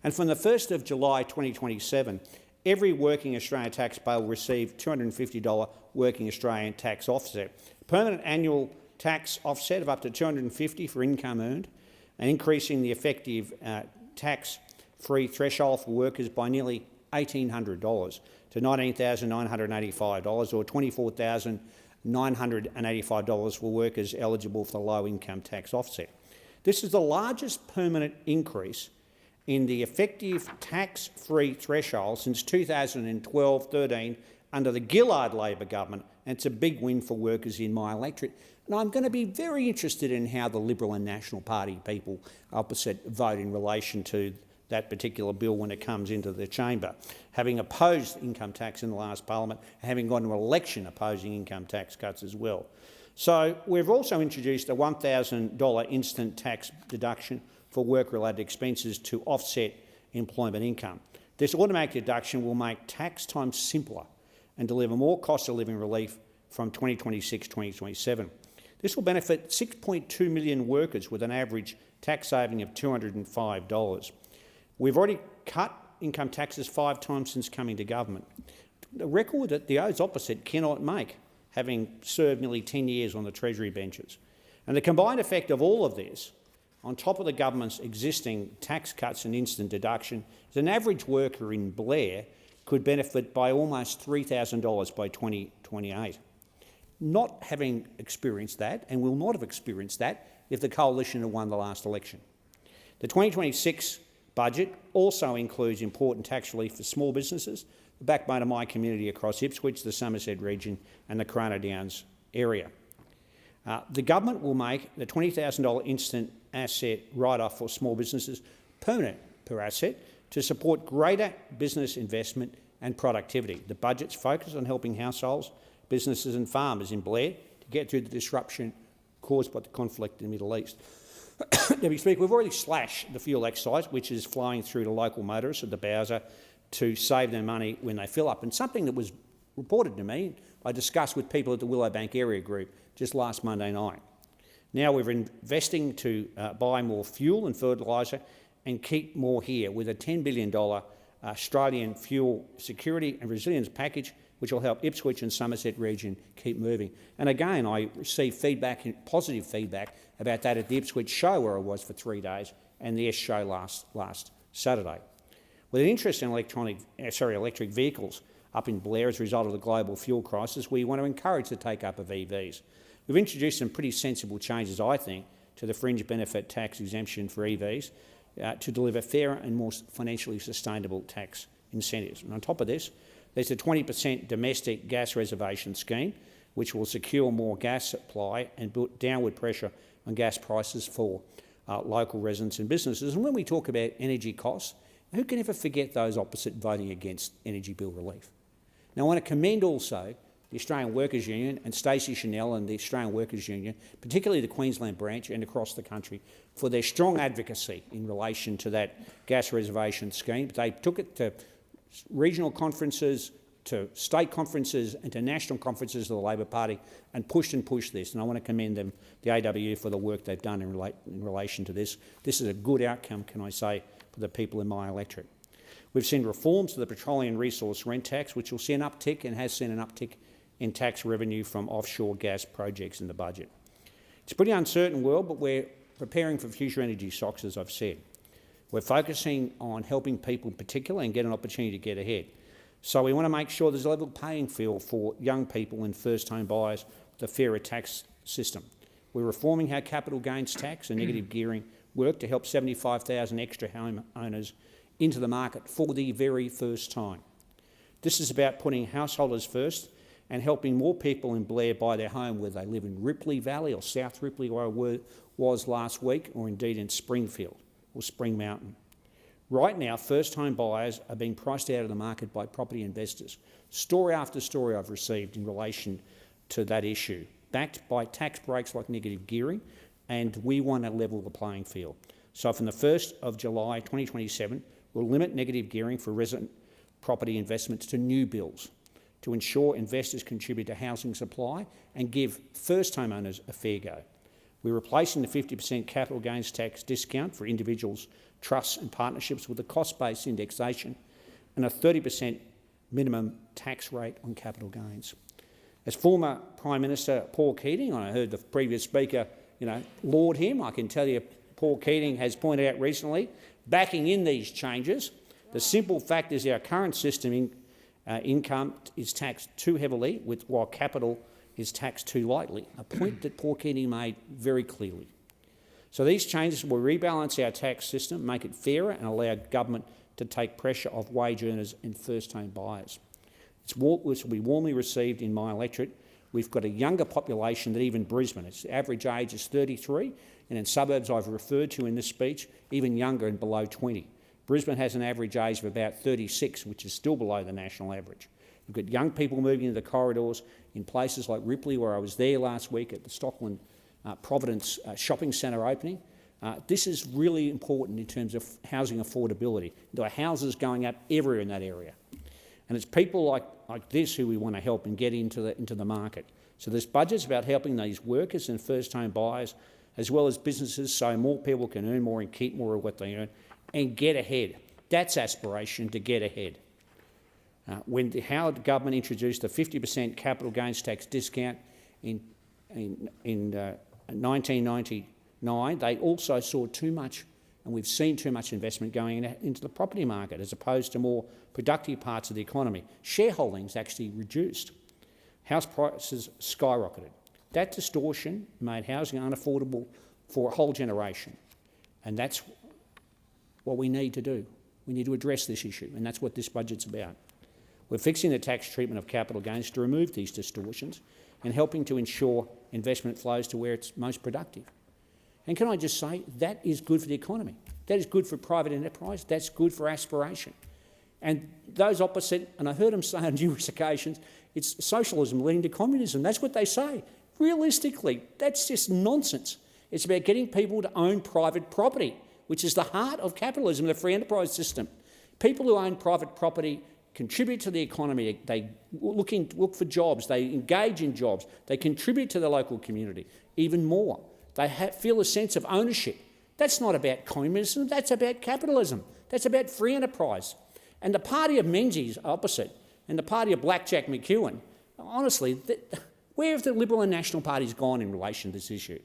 And from the 1st of July 2027, every working Australian taxpayer will receive $250 working Australian tax offset, permanent annual tax offset of up to $250 for income earned, and increasing the effective tax-free threshold for workers by nearly $1,800 to $19,985 or $24,985 for workers eligible for the low income tax offset. This is the largest permanent increase in the effective tax-free threshold since 2012-13 under the Gillard Labor government, and it's a big win for workers in my electorate. And I'm going to be very interested in how the Liberal and National Party people opposite vote in relation to that particular bill when it comes into the chamber, having opposed income tax in the last parliament, having gone to election opposing income tax cuts as well. So we've also introduced a $1,000 instant tax deduction for work-related expenses to offset employment income. This automatic deduction will make tax time simpler and deliver more cost of living relief from 2026-2027. This will benefit 6.2 million workers with an average tax saving of $205. We've already cut income taxes 5 times since coming to government, a record that those opposite cannot make, having served nearly 10 years on the Treasury benches. And the combined effect of all of this, on top of the government's existing tax cuts and instant deduction, is an average worker in Blair could benefit by almost $3,000 by 2028. Not having experienced that, and will not have experienced that if the coalition had won the last election. The 2026 budget also includes important tax relief for small businesses, the backbone of my community across Ipswich, the Somerset region and the Corona Downs area. The government will make the $20,000 instant asset write-off for small businesses permanent per asset to support greater business investment and productivity. The budget's focused on helping households, businesses and farmers in Blair to get through the disruption caused by the conflict in the Middle East. Deputy Speaker, we've already slashed the fuel excise, which is flowing through to local motorists at the Bowser to save their money when they fill up. And something that was reported to me, I discussed with people at the Willowbank Area Group just last Monday night. Now we're investing to buy more fuel and fertiliser and keep more here with a $10 billion Australian fuel security and resilience package, which will help Ipswich and Somerset region keep moving. And again, I received feedback, positive feedback, about that at the Ipswich show where I was for 3 days and the S show last Saturday. With an interest in electric vehicles up in Blair as a result of the global fuel crisis, we want to encourage the take-up of EVs. We've introduced some pretty sensible changes, I think, to the fringe benefit tax exemption for EVs to deliver fairer and more financially sustainable tax incentives. And on top of this, there's a 20% domestic gas reservation scheme, which will secure more gas supply and put downward pressure on gas prices for local residents and businesses. And when we talk about energy costs, who can ever forget those opposite voting against energy bill relief? Now, I want to commend also the Australian Workers' Union and Stacey Chanel and the Australian Workers' Union, particularly the Queensland branch and across the country, for their strong advocacy in relation to that gas reservation scheme. They took it to regional conferences, to state conferences and to national conferences of the Labor Party and pushed this. And I want to commend them, the AWU, for the work they've done in relation to this. This is a good outcome, can I say, for the people in my electorate. We've seen reforms to the petroleum resource rent tax, which will see an uptick and has seen an uptick in tax revenue from offshore gas projects in the budget. It's a pretty uncertain world, but we're preparing for future energy shocks, as I've said. We're focusing on helping people in particular and get an opportunity to get ahead. So we want to make sure there's a level playing field for young people and first-home buyers with a fairer tax system. We're reforming how capital gains tax and negative gearing work to help 75,000 extra home owners into the market for the very first time. This is about putting householders first and helping more people in Blair buy their home, whether they live in Ripley Valley or South Ripley, where I was last week, or indeed in Springfield or Spring Mountain. Right now, first-home buyers are being priced out of the market by property investors. Story after story I've received in relation to that issue, backed by tax breaks like negative gearing, and we want to level the playing field. So from the 1st of July 2027, we'll limit negative gearing for resident property investments to new builds to ensure investors contribute to housing supply and give first homeowners a fair go. We're replacing the 50% capital gains tax discount for individuals, trusts and partnerships with a cost-based indexation and a 30% minimum tax rate on capital gains. As former Prime Minister Paul Keating, I heard the previous speaker laud him, I can tell you Paul Keating has pointed out recently, backing in these changes. The simple fact is our current system income is taxed too heavily, while capital is taxed too lightly, a point that Paul Keating made very clearly. So these changes will rebalance our tax system, make it fairer and allow government to take pressure off wage earners and first-home buyers. This will be warmly received in my electorate. We've got a younger population than even Brisbane. Its average age is 33, and in suburbs I've referred to in this speech, even younger and below 20. Brisbane has an average age of about 36, which is still below the national average. We've got young people moving into the corridors in places like Ripley, where I was there last week at the Stockland Providence shopping centre opening. This is really important in terms of housing affordability. There are houses going up everywhere in that area. And it's people like this who we want to help and get into the market. So this budget's about helping these workers and first-home buyers, as well as businesses, so more people can earn more and keep more of what they earn and get ahead. That's aspiration, to get ahead. When the Howard government introduced the 50% capital gains tax discount in 1999, they also saw too much, and we've seen too much investment going into the property market as opposed to more productive parts of the economy. Shareholdings actually reduced. House prices skyrocketed. That distortion made housing unaffordable for a whole generation, and that's what we need to do. We need to address this issue, and that's what this budget's about. We're fixing the tax treatment of capital gains to remove these distortions and helping to ensure investment flows to where it's most productive. And can I just say, that is good for the economy. That is good for private enterprise. That's good for aspiration. And those opposite, and I heard them say on numerous occasions, it's socialism leading to communism. That's what they say. Realistically, that's just nonsense. It's about getting people to own private property, which is the heart of capitalism, the free enterprise system. People who own private property contribute to the economy. They look for jobs. They engage in jobs. They contribute to the local community even more. They feel a sense of ownership. That's not about communism. That's about capitalism. That's about free enterprise. And the party of Menzies, opposite, and the party of Blackjack McEwen, honestly, where have the Liberal and National parties gone in relation to this issue?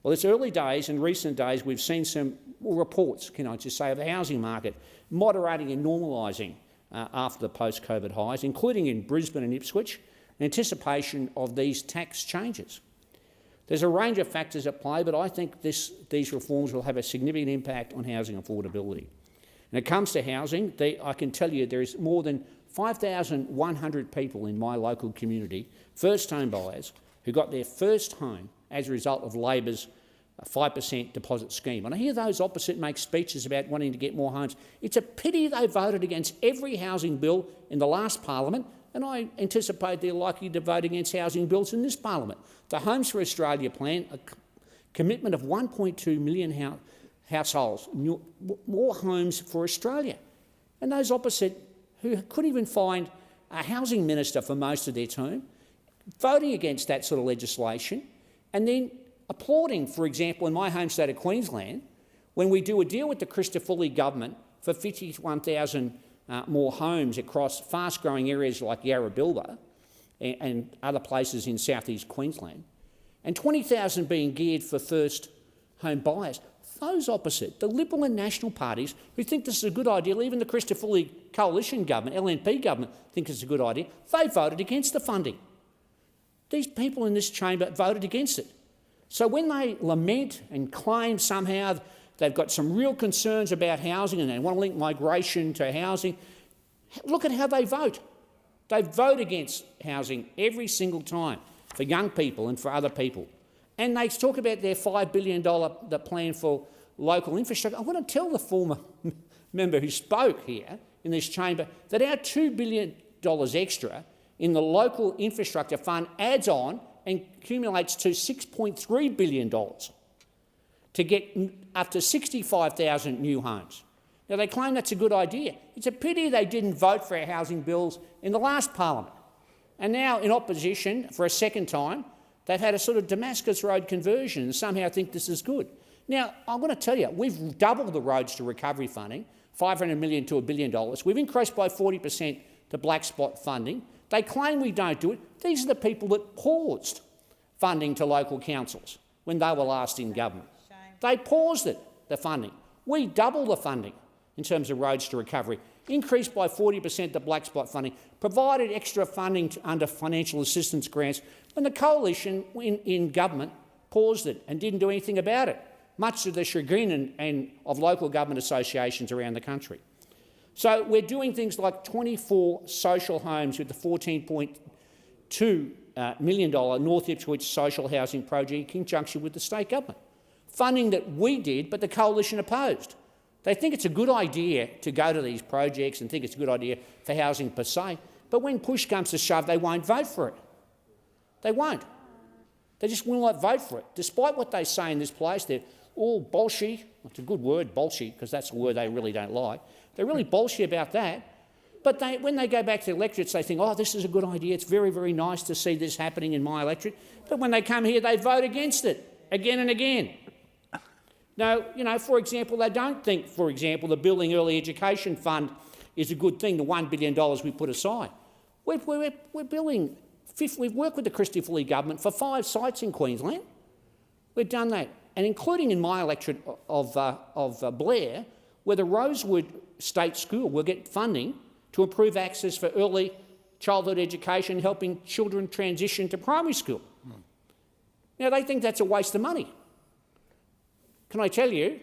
Well, it's early days. In recent days, we've seen some reports, can I just say, of the housing market moderating and normalising after the post-COVID highs, including in Brisbane and Ipswich, in anticipation of these tax changes. There's a range of factors at play, but I think these reforms will have a significant impact on housing affordability. When it comes to housing, I can tell you there is more than 5,100 people in my local community, first-home buyers, who got their first home as a result of Labor's 5% deposit scheme. And I hear those opposite make speeches about wanting to get more homes. It's a pity they voted against every housing bill in the last parliament, and I anticipate they're likely to vote against housing bills in this parliament. The Homes for Australia plan, a commitment of 1.2 million households, more homes for Australia. And those opposite, who couldn't even find a housing minister for most of their term, voting against that sort of legislation, and then applauding, for example, in my home state of Queensland, when we do a deal with the Christopherly government for 51,000 more homes across fast-growing areas like Yarrabilba and other places in south-east Queensland, and 20,000 being geared for first-home buyers. Those opposite, the Liberal and National parties who think this is a good idea, even the Christopherly coalition government, LNP government, think it's a good idea, they voted against the funding. These people in this chamber voted against it. So when they lament and claim somehow they've got some real concerns about housing and they want to link migration to housing, look at how they vote. They vote against housing every single time for young people and for other people. And they talk about their $5 billion plan for local infrastructure. I want to tell the former member who spoke here in this chamber that our $2 billion extra in the local infrastructure fund adds on and accumulates to $6.3 billion to get up to 65,000 new homes. Now, they claim that's a good idea. It's a pity they didn't vote for our housing bills in the last parliament. And now, in opposition, for a second time, they've had a sort of Damascus Road conversion and somehow think this is good. Now, I'm going to tell you, we've doubled the roads to recovery funding, $500 million to $1 billion. We've increased by 40% the black spot funding. They claim we don't do it. These are the people that paused funding to local councils when they were last in government. They paused it, the funding. We doubled the funding in terms of roads to recovery, increased by 40% the black spot funding, provided extra funding under financial assistance grants when the coalition in government paused it and didn't do anything about it, much to the chagrin and of local government associations around the country. So we're doing things like 24 social homes with the $14.2 million North Ipswich social housing project in conjunction with the state government. Funding that we did, but the coalition opposed. They think it's a good idea to go to these projects and think it's a good idea for housing per se, but when push comes to shove, they won't vote for it. They won't. They just will not vote for it. Despite what they say in this place, they're all bolshy. It's a good word, bolshy, because that's a word they really don't like. They're really bolshy about that. But when they go back to the electorates, they think, oh, this is a good idea. It's very, very nice to see this happening in my electorate. But when they come here, they vote against it again and again. Now, for example, they don't think, for example, the Building Early Education Fund is a good thing, the $1 billion we put aside. We're building, we've worked with the Christopherly government for 5 sites in Queensland. We've done that, and including in my electorate of Blair, where the Rosewood State School will get funding to improve access for early childhood education, helping children transition to primary school. Now, they think that's a waste of money. Can I tell you,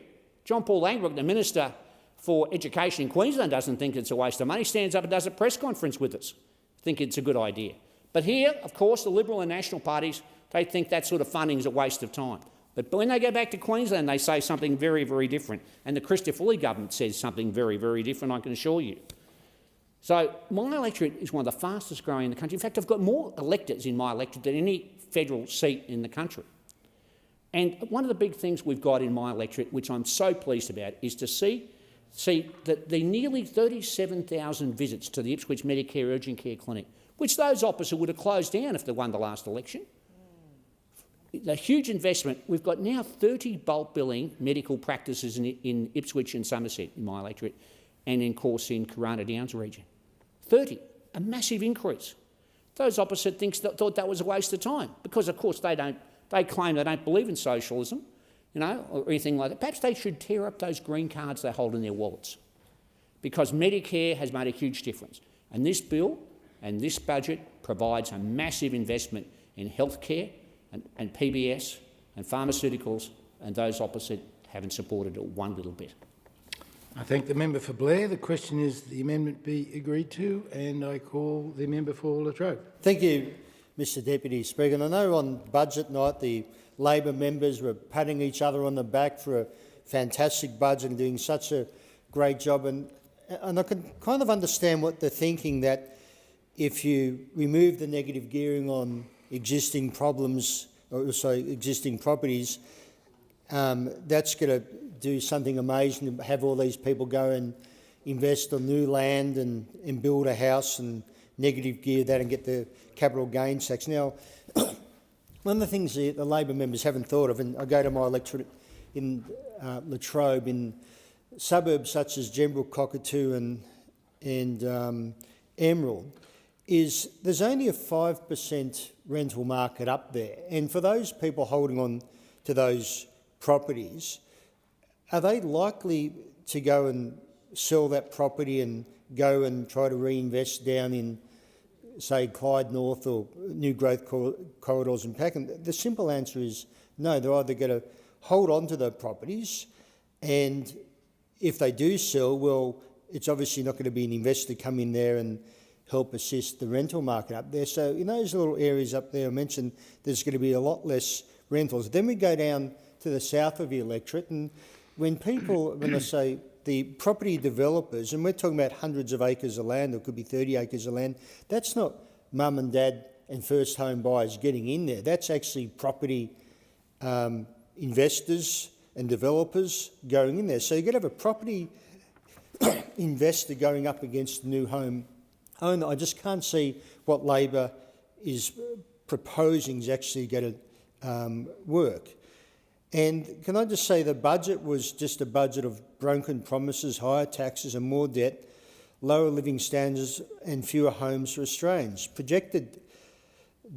John Paul Langbrook, the Minister for Education in Queensland, doesn't think it's a waste of money, stands up and does a press conference with us, think it's a good idea. But here, of course, the Liberal and National parties, they think that sort of funding is a waste of time. But when they go back to Queensland, they say something very, very different. And the Christopher Lee government says something very, very different, I can assure you. So my electorate is one of the fastest growing in the country. In fact, I've got more electors in my electorate than any federal seat in the country. And one of the big things we've got in my electorate, which I'm so pleased about, is to see that the nearly 37,000 visits to the Ipswich Medicare Urgent Care Clinic, which those opposite would have closed down if they won the last election. The huge investment. We've got now 30 bulk billing medical practices in Ipswich and Somerset in my electorate, and of course in Corona Downs region. 30, a massive increase. Those opposite thought that was a waste of time because, of course, they claim they don't believe in socialism, or anything like that. Perhaps they should tear up those green cards they hold in their wallets, because Medicare has made a huge difference. And this bill and this budget provides a massive investment in healthcare and PBS and pharmaceuticals, and those opposite haven't supported it one little bit. I thank the member for Blair. The question is the amendment be agreed to, and I call the member for Latrobe. Thank you, Mr Deputy Speaker. And I know on budget night the Labor members were patting each other on the back for a fantastic budget and doing such a great job. And I can kind of understand what they're thinking, that if you remove the negative gearing on existing problems, or existing properties, that's going to do something amazing to have all these people go and invest on new land and build a house and negative gear that and get the capital gains tax. Now, one of the things the Labor members haven't thought of, and I go to my electorate in Latrobe, in suburbs such as Gembrook, Cockatoo and Emerald, is there's only a 5% rental market up there. And for those people holding on to those properties, are they likely to go and sell that property and go and try to reinvest down in, say, Clyde North or new growth corridors in Pakenham? The simple answer is no. They're either going to hold on to the properties, and if they do sell, well, it's obviously not going to be an investor come in there and help assist the rental market up there. So in those little areas up there I mentioned, there's going to be a lot less rentals. Then we go down to the south of the electorate, and when I say the property developers, and we're talking about hundreds of acres of land, or it could be 30 acres of land, that's not mum and dad and first home buyers getting in there. That's actually property investors and developers going in there. So you're going to have a property investor going up against a new home owner. I just can't see what Labor is proposing is actually going to work. And can I just say the budget was just a budget of broken promises, higher taxes and more debt, lower living standards and fewer homes for Australians. Projected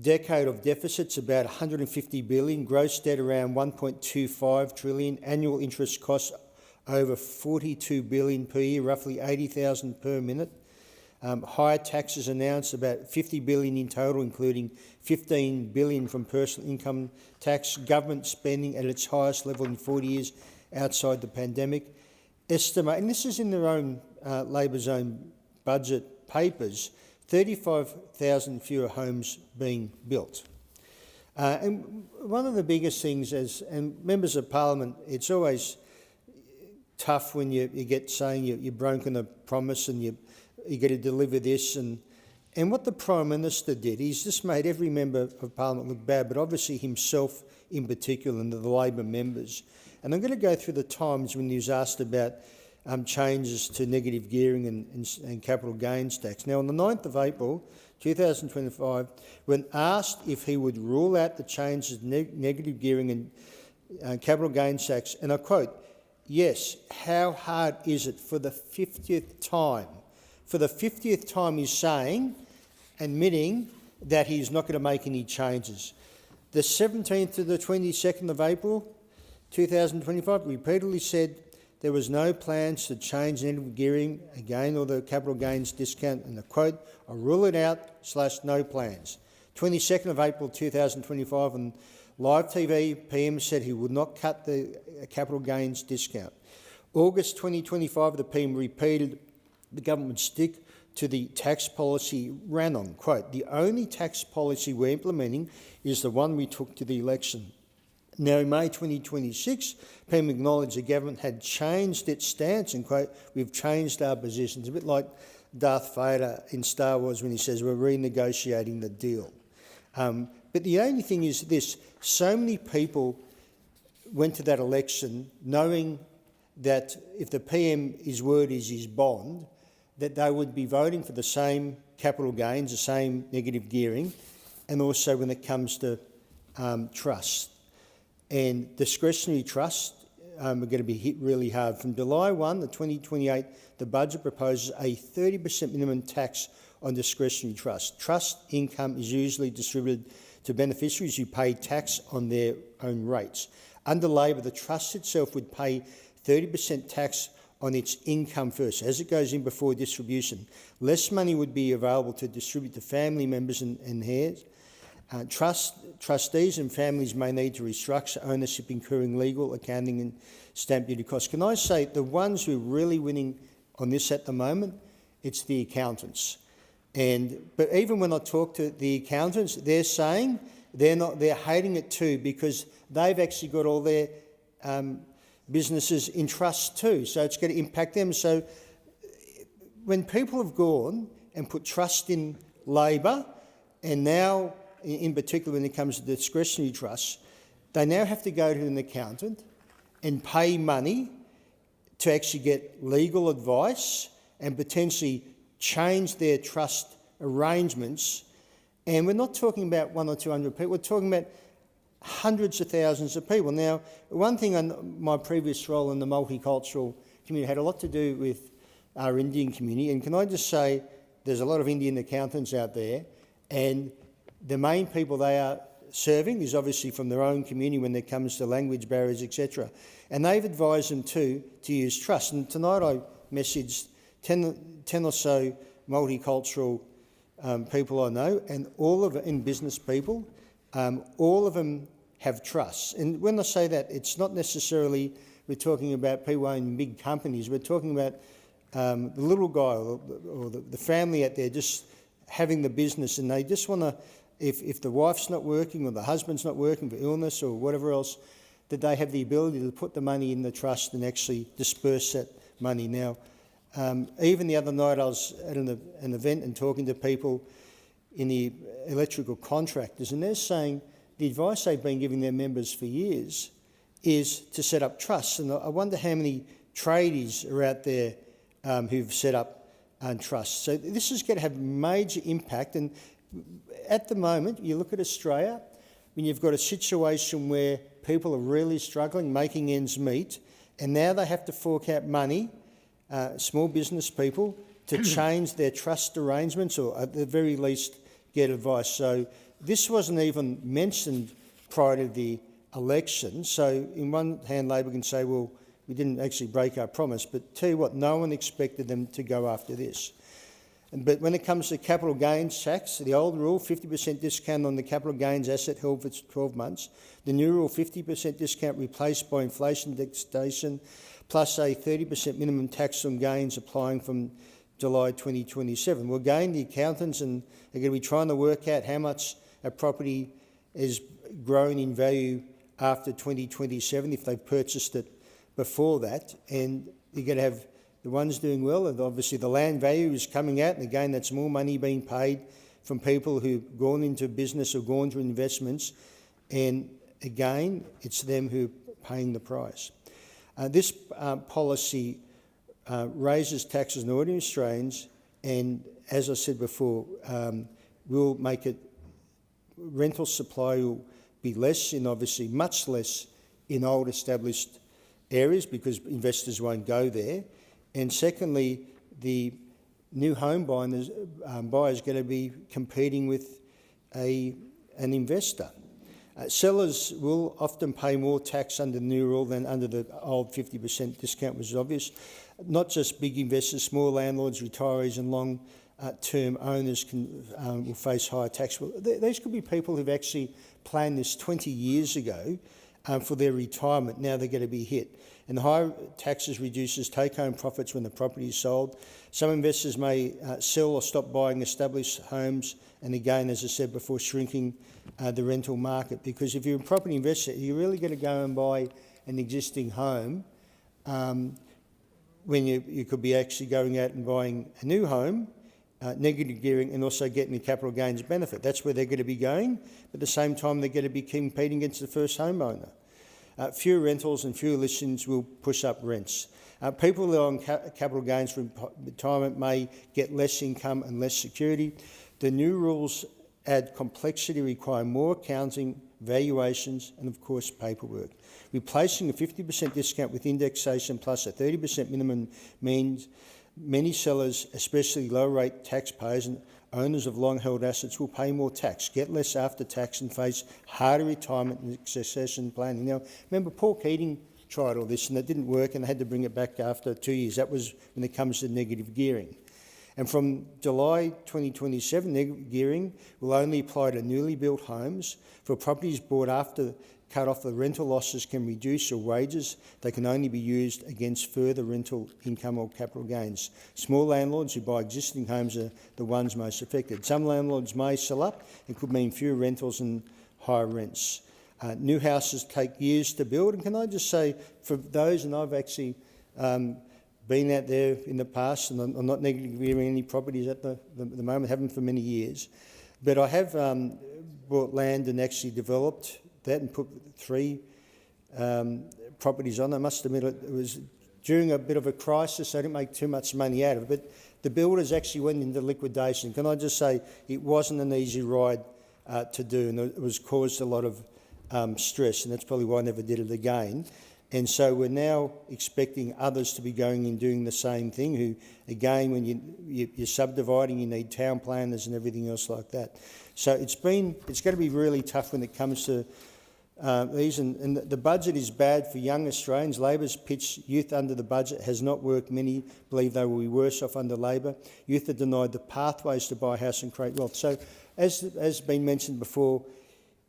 decade of deficits about $150 billion, gross debt around $1.25 trillion, annual interest costs over $42 billion per year, roughly $80,000 per minute. Higher taxes announced, about $50 billion in total, including $15 billion from personal income tax. Government spending at its highest level in 40 years outside the pandemic. Estimate, and this is in their own Labor's own budget papers, 35,000 fewer homes being built. And one of the biggest things, and members of Parliament, it's always tough when you get saying you've broken a promise and you got to deliver this. And what the Prime Minister did, he's just made every member of Parliament look bad, but obviously himself in particular and the Labor members. And I'm going to go through the times when he was asked about changes to negative gearing and capital gains tax. Now, on the 9th of April 2025, when asked if he would rule out the changes to negative gearing and capital gains tax, and I quote, "Yes, how hard is it?" For the 50th time. For the 50th time he's saying, admitting that he's not going to make any changes. The 17th to the 22nd of April 2025 repeatedly said there was no plans to change negative gearing again or the capital gains discount, and the quote, "I rule it out / no plans." 22nd of April 2025 on live TV, PM said he would not cut the capital gains discount. August 2025, the PM repeated the government would stick to the tax policy ran on. Quote, "The only tax policy we're implementing is the one we took to the election." Now, in May 2026, PM acknowledged the government had changed its stance and, quote, "We've changed our positions." A bit like Darth Vader in Star Wars when he says we're renegotiating the deal. But the only thing is this, so many people went to that election knowing that if the PM, his word is his bond, that they would be voting for the same capital gains, the same negative gearing, and also when it comes to trust. And discretionary trust are going to be hit really hard. From July 1, 2028, the budget proposes a 30% minimum tax on discretionary trust. Trust income is usually distributed to beneficiaries who pay tax on their own rates. Under Labor, the trust itself would pay 30% tax on its income first, as it goes in before distribution. Less money would be available to distribute to family members and heirs. Trustees and families may need to restructure ownership, incurring legal, accounting and stamp duty costs. Can I say the ones who are really winning on this at the moment, it's the accountants. But even when I talk to the accountants, they're saying they're hating it too, because they've actually got all their businesses in trust too, so it's going to impact them. So when people have gone and put trust in Labor, and now in particular when it comes to discretionary trusts, they now have to go to an accountant and pay money to actually get legal advice and potentially change their trust arrangements. And we're not talking about 100 or 200 people, we're talking about hundreds of thousands of people. Now, one thing on my previous role in the multicultural community had a lot to do with our Indian community. And can I just say, there's a lot of Indian accountants out there, and the main people they are serving is obviously from their own community when it comes to language barriers, etc. And they've advised them too to use trust. And tonight I messaged 10 or so multicultural people I know, and all of in business people, all of them have trust. And when I say that, it's not necessarily we're talking about people owning big companies. We're talking about the little guy or the family out there just having the business, and they just want to, if the wife's not working or the husband's not working for illness or whatever else, that they have the ability to put the money in the trust and actually disperse that money. Now, even the other night I was at an event and talking to people in the electrical contractors, and they're saying the advice they've been giving their members for years is to set up trusts. And I wonder how many tradies are out there who've set up trusts. So this is going to have major impact. And at the moment, you look at Australia, when you've got a situation where people are really struggling, making ends meet, and now they have to fork out money, small business people, to change their trust arrangements or at the very least get advice. So this wasn't even mentioned prior to the election. So in one hand, Labor can say, well, we didn't actually break our promise, but tell you what, no one expected them to go after this. But when it comes to capital gains tax, the old rule, 50% discount on the capital gains asset held for 12 months. The new rule, 50% discount replaced by inflation indexation, plus a 30% minimum tax on gains applying from July 2027. Well, again, the accountants are going to be trying to work out how much a property is grown in value after 2027 if they've purchased it before that. And you're going to have the ones doing well, and obviously the land value is coming out, and again, that's more money being paid from people who've gone into business or gone to investments, and again, it's them who are paying the price. This policy raises taxes on ordinary Australians, and as I said before, will make it, rental supply will be less in, obviously much less in old established areas because investors won't go there. And secondly, the new home buyers are going to be competing with an investor. Sellers will often pay more tax under the new rule than under the old 50% discount, which is obvious. Not just big investors, small landlords, retirees and long-term owners will face higher tax. Well, these could be people who've actually planned this 20 years ago for their retirement. Now they're going to be hit. And the higher taxes reduces take-home profits when the property is sold. Some investors may sell or stop buying established homes, and again, as I said before, shrinking the rental market. Because if you're a property investor, you're really going to go and buy an existing home when you could be actually going out and buying a new home, negative gearing, and also getting a capital gains benefit. That's where they're going to be going. But at the same time, they're going to be competing against the first homeowner. Fewer rentals and fewer listings will push up rents. People who are on capital gains from retirement may get less income and less security. The new rules add complexity, require more accounting, valuations and, of course, paperwork. Replacing a 50% discount with indexation plus a 30% minimum means many sellers, especially low-rate taxpayers and owners of long-held assets, will pay more tax, get less after tax and face harder retirement and succession planning. Now, remember, Paul Keating tried all this and it didn't work and they had to bring it back after 2 years. That was when it comes to negative gearing. And from July 2027, negative gearing will only apply to newly built homes. For properties bought after cut-off, the rental losses can reduce your wages. They can only be used against further rental income or capital gains. Small landlords who buy existing homes are the ones most affected. Some landlords may sell up. It could mean fewer rentals and higher rents. New houses take years to build. And can I just say, for those, and I've actually been out there in the past, and I'm not negatively gearing any properties at the moment, haven't for many years, but I have bought land and actually developed that and put 3 properties on. I must admit it was during a bit of a crisis, so I didn't make too much money out of it, but the builders actually went into liquidation. Can I just say it wasn't an easy ride to do, and it was caused a lot of stress, and that's probably why I never did it again. And so we're now expecting others to be going and doing the same thing, who, again, when you're subdividing, you need town planners and everything else like that. So it's going to be really tough when it comes to these, and the budget is bad for young Australians. Labor's pitch youth under the budget has not worked. Many believe they will be worse off under Labor. Youth are denied the pathways to buy a house and create wealth. So, as been mentioned before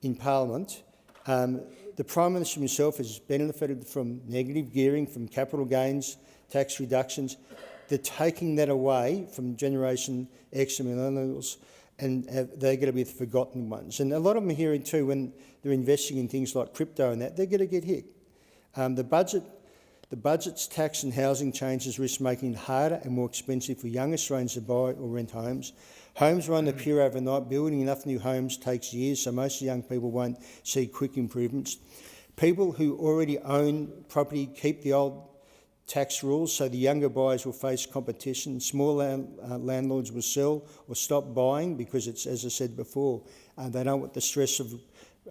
in Parliament, the Prime Minister himself has benefited from negative gearing, from capital gains, tax reductions. They're taking that away from Generation X and millennials, and they're going to be the forgotten ones. And a lot of them are hearing too, when they're investing in things like crypto and that, they're going to get hit. The budget's tax and housing changes risk making it harder and more expensive for young Australians to buy or rent homes. Homes won't appear overnight. Building enough new homes takes years, so most young people won't see quick improvements. People who already own property keep the old tax rules, so the younger buyers will face competition. Small landlords will sell or stop buying because it's, as I said before, they don't want the stress of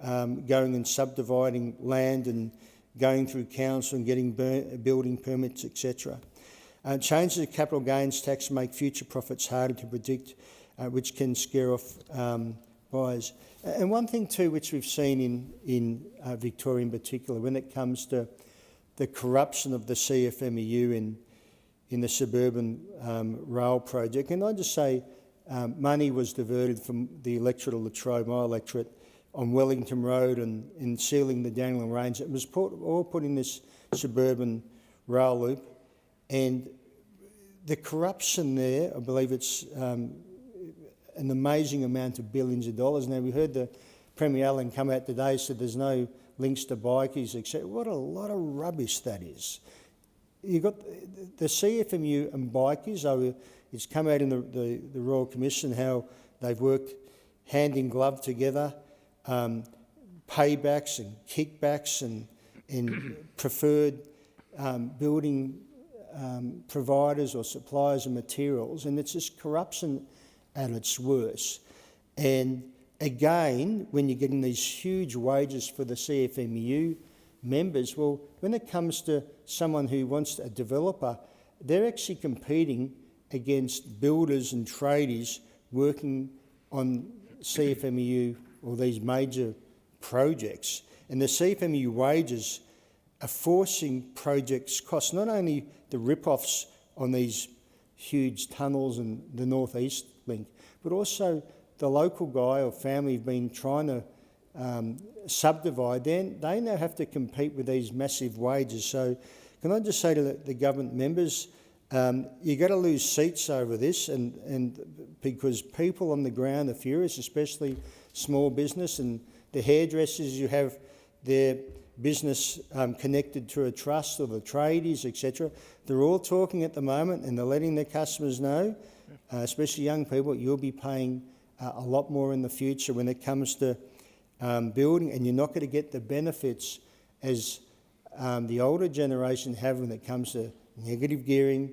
going and subdividing land and going through council and getting building permits, etc. Changes to capital gains tax make future profits harder to predict, which can scare off buyers. And one thing too, which we've seen in Victoria in particular, when it comes to the corruption of the CFMEU in the suburban rail project, and I just say money was diverted from the electorate of Latrobe, my electorate, on Wellington Road and sealing the Dangling Range. It was all put in this suburban rail loop, and the corruption there, I believe it's an amazing amount of billions of dollars. Now, we heard the Premier Allen come out today, said there's no links to bikies, etc. What a lot of rubbish that is. You've got the CFMU and bikies. It's come out in the Royal Commission how they've worked hand in glove together, paybacks and kickbacks and preferred building providers or suppliers of materials, and it's just corruption at its worst. And again, when you're getting these huge wages for the CFMEU members, well, when it comes to someone who wants a developer, they're actually competing against builders and tradies working on CFMEU or these major projects. And the CFMEU wages are forcing projects costs, not only the rip-offs on these huge tunnels and the North East link, but also the local guy or family have been trying to subdivide, then they now have to compete with these massive wages. So can I just say to the government members, you've got to lose seats over this, and because people on the ground are furious, especially small business and the hairdressers, you have their business connected to a trust, or the tradies, etc. They're all talking at the moment, and they're letting their customers know, especially young people, you'll be paying a lot more in the future when it comes to building, and you're not going to get the benefits as the older generation have when it comes to negative gearing,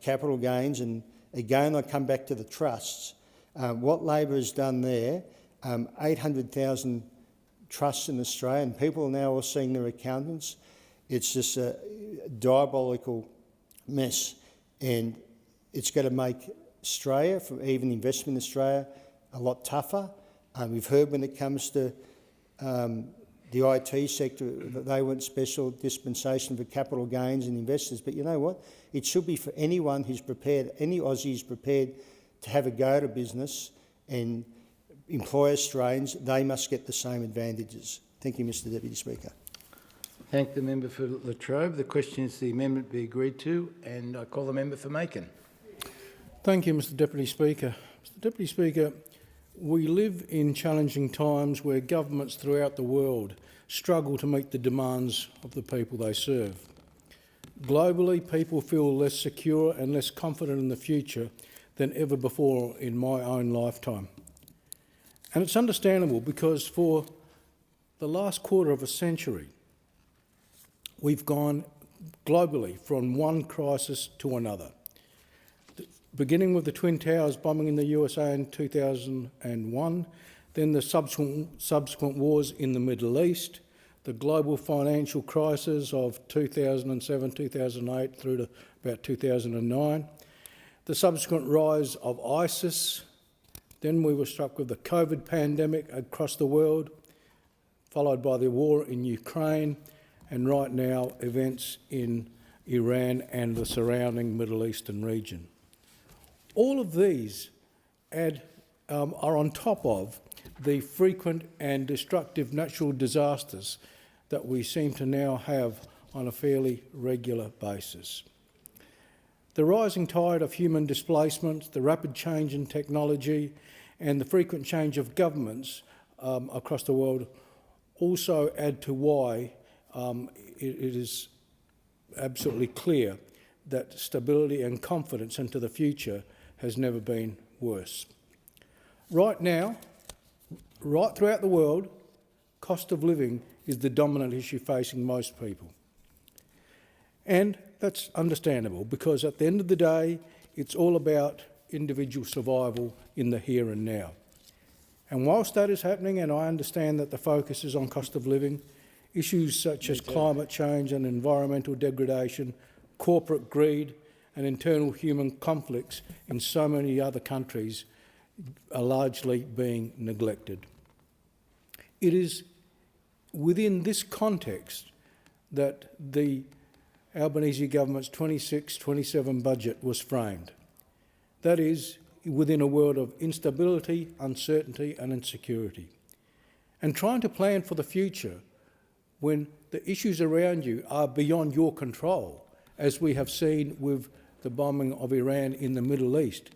capital gains. And again, I come back to the trusts. What Labor has done there, 800,000 trusts in Australia, and people are now all seeing their accountants. It's just a diabolical mess, and it's going to make Australia, for even investment in Australia, a lot tougher. We've heard when it comes to the IT sector that they want special dispensation for capital gains and investors, but you know what? It should be for anyone who's prepared, any Aussie who's prepared to have a go to business and employ Australians. They must get the same advantages. Thank you, Mr Deputy Speaker. Thank the member for Latrobe. The question is the amendment be agreed to, and I call the member for Macon. Thank you, Mr Deputy Speaker. Mr Deputy Speaker, we live in challenging times where governments throughout the world struggle to meet the demands of the people they serve. Globally, people feel less secure and less confident in the future than ever before in my own lifetime. And it's understandable, because for the last quarter of a century, we've gone globally from one crisis to another. Beginning with the Twin Towers bombing in the USA in 2001, then the subsequent wars in the Middle East, the global financial crisis of 2007, 2008 through to about 2009, the subsequent rise of ISIS. Then we were struck with the COVID pandemic across the world, followed by the war in Ukraine, and right now events in Iran and the surrounding Middle Eastern region. All of these are on top of the frequent and destructive natural disasters that we seem to now have on a fairly regular basis. The rising tide of human displacement, the rapid change in technology, and the frequent change of governments across the world also add to why it is absolutely clear that stability and confidence into the future has never been worse. Right now, right throughout the world, cost of living is the dominant issue facing most people. And that's understandable, because at the end of the day, it's all about individual survival in the here and now. And whilst that is happening, and I understand that the focus is on cost of living, issues such as climate change and environmental degradation, corporate greed, and internal human conflicts in so many other countries are largely being neglected. It is within this context that the Albanese government's 26-27 budget was framed. That is, within a world of instability, uncertainty and insecurity. And trying to plan for the future when the issues around you are beyond your control, as we have seen with the bombing of Iran in the Middle East,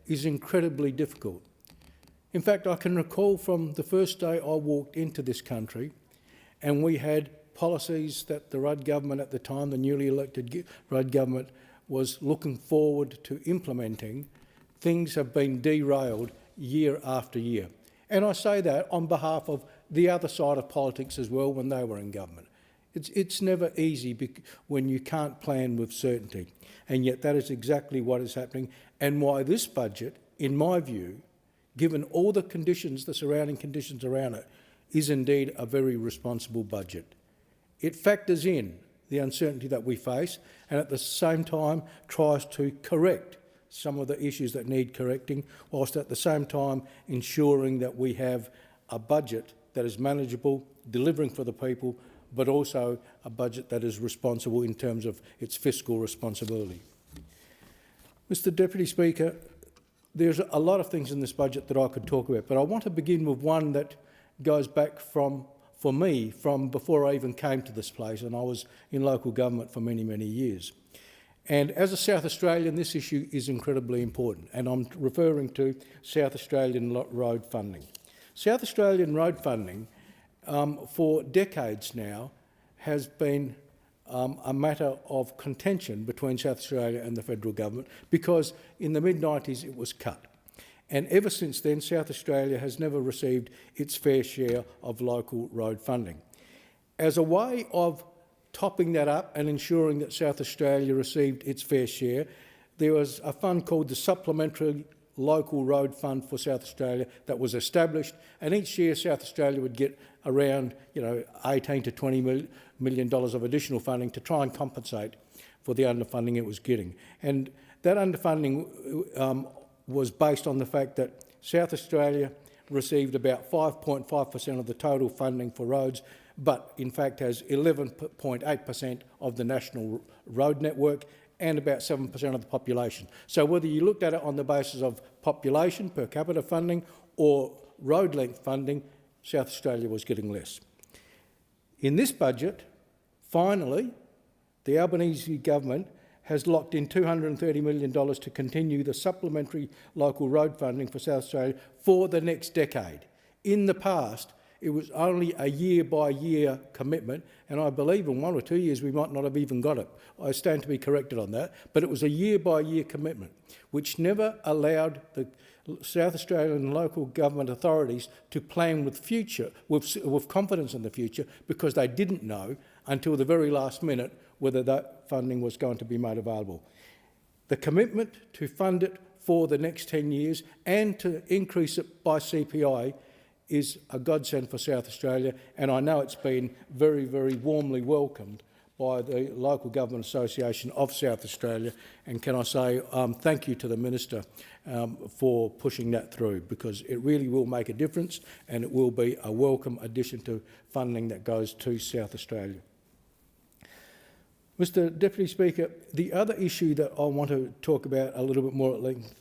is incredibly difficult. In fact, I can recall from the first day I walked into this country, and we had policies that the Rudd government at the time, the newly elected Rudd government, was looking forward to implementing. Things have been derailed year after year. And I say that on behalf of the other side of politics as well when they were in government. It's never easy when you can't plan with certainty. And yet that is exactly what is happening, and why this budget, in my view, given all the conditions, the surrounding conditions around it, is indeed a very responsible budget. It factors in the uncertainty that we face, and at the same time tries to correct some of the issues that need correcting, whilst at the same time ensuring that we have a budget that is manageable, delivering for the people, but also a budget that is responsible in terms of its fiscal responsibility. Mr Deputy Speaker, there's a lot of things in this budget that I could talk about, but I want to begin with one that goes back for me, from before I even came to this place, and I was in local government for many, many years. And as a South Australian, this issue is incredibly important, and I'm referring to South Australian road funding. South Australian road funding for decades now has been a matter of contention between South Australia and the federal government, because in the mid-90s it was cut. And ever since then, South Australia has never received its fair share of local road funding. As a way of topping that up and ensuring that South Australia received its fair share, there was a fund called the Supplementary Local Road Fund for South Australia that was established, and each year South Australia would get around $18 to $20 million of additional funding to try and compensate for the underfunding it was getting. And that underfunding was based on the fact that South Australia received about 5.5% of the total funding for roads, but in fact has 11.8% of the national road network and about 7% of the population. So whether you looked at it on the basis of population, per capita funding, or road length funding, South Australia was getting less. In this budget, finally, the Albanese government has locked in $230 million to continue the supplementary local road funding for South Australia for the next decade. In the past, it was only a year-by-year commitment, and I believe in 1 or 2 years we might not have even got it. I stand to be corrected on that, but it was a year-by-year commitment, which never allowed the South Australian local government authorities to plan with confidence in the future, because they didn't know until the very last minute whether that funding was going to be made available. The commitment to fund it for the next 10 years and to increase it by CPI is a godsend for South Australia, and I know it's been very, very warmly welcomed by the Local Government Association of South Australia. And can I say thank you to the Minister for pushing that through, because it really will make a difference and it will be a welcome addition to funding that goes to South Australia. Mr Deputy Speaker, the other issue that I want to talk about a little bit more at length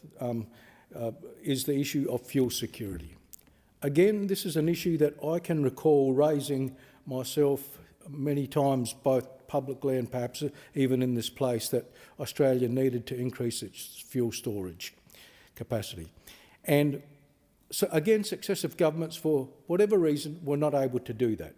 is the issue of fuel security. Again, this is an issue that I can recall raising myself many times, both publicly and perhaps even in this place, that Australia needed to increase its fuel storage capacity. And so again, successive governments, for whatever reason, were not able to do that.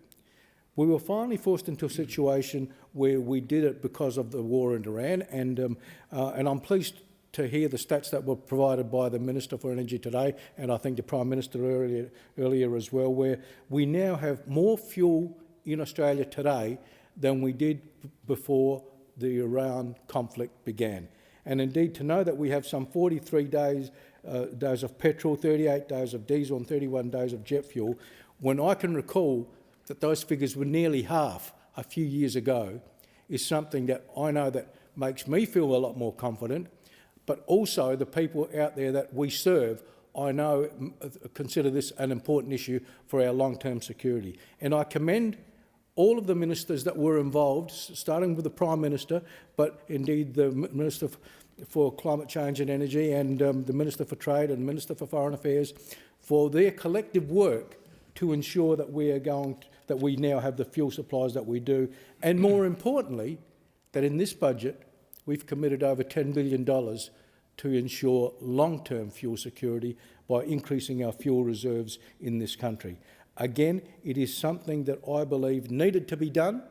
We were finally forced into a situation where we did it because of the war in Iran, and I'm pleased to hear the stats that were provided by the Minister for Energy today, and I think the Prime Minister earlier as well, where we now have more fuel in Australia today than we did before the Iran conflict began. And indeed, to know that we have some 43 days of petrol, 38 days of diesel and 31 days of jet fuel, when I can recall that those figures were nearly half a few years ago, is something that I know that makes me feel a lot more confident, but also the people out there that we serve, I know, consider this an important issue for our long-term security. And I commend all of the ministers that were involved, starting with the Prime Minister, but indeed the Minister for Climate Change and Energy, and the Minister for Trade and the Minister for Foreign Affairs, for their collective work to ensure that that we now have the fuel supplies that we do, and more importantly, that in this budget we've committed over $10 billion to ensure long-term fuel security by increasing our fuel reserves in this country. Again, it is something that I believe needed to be done.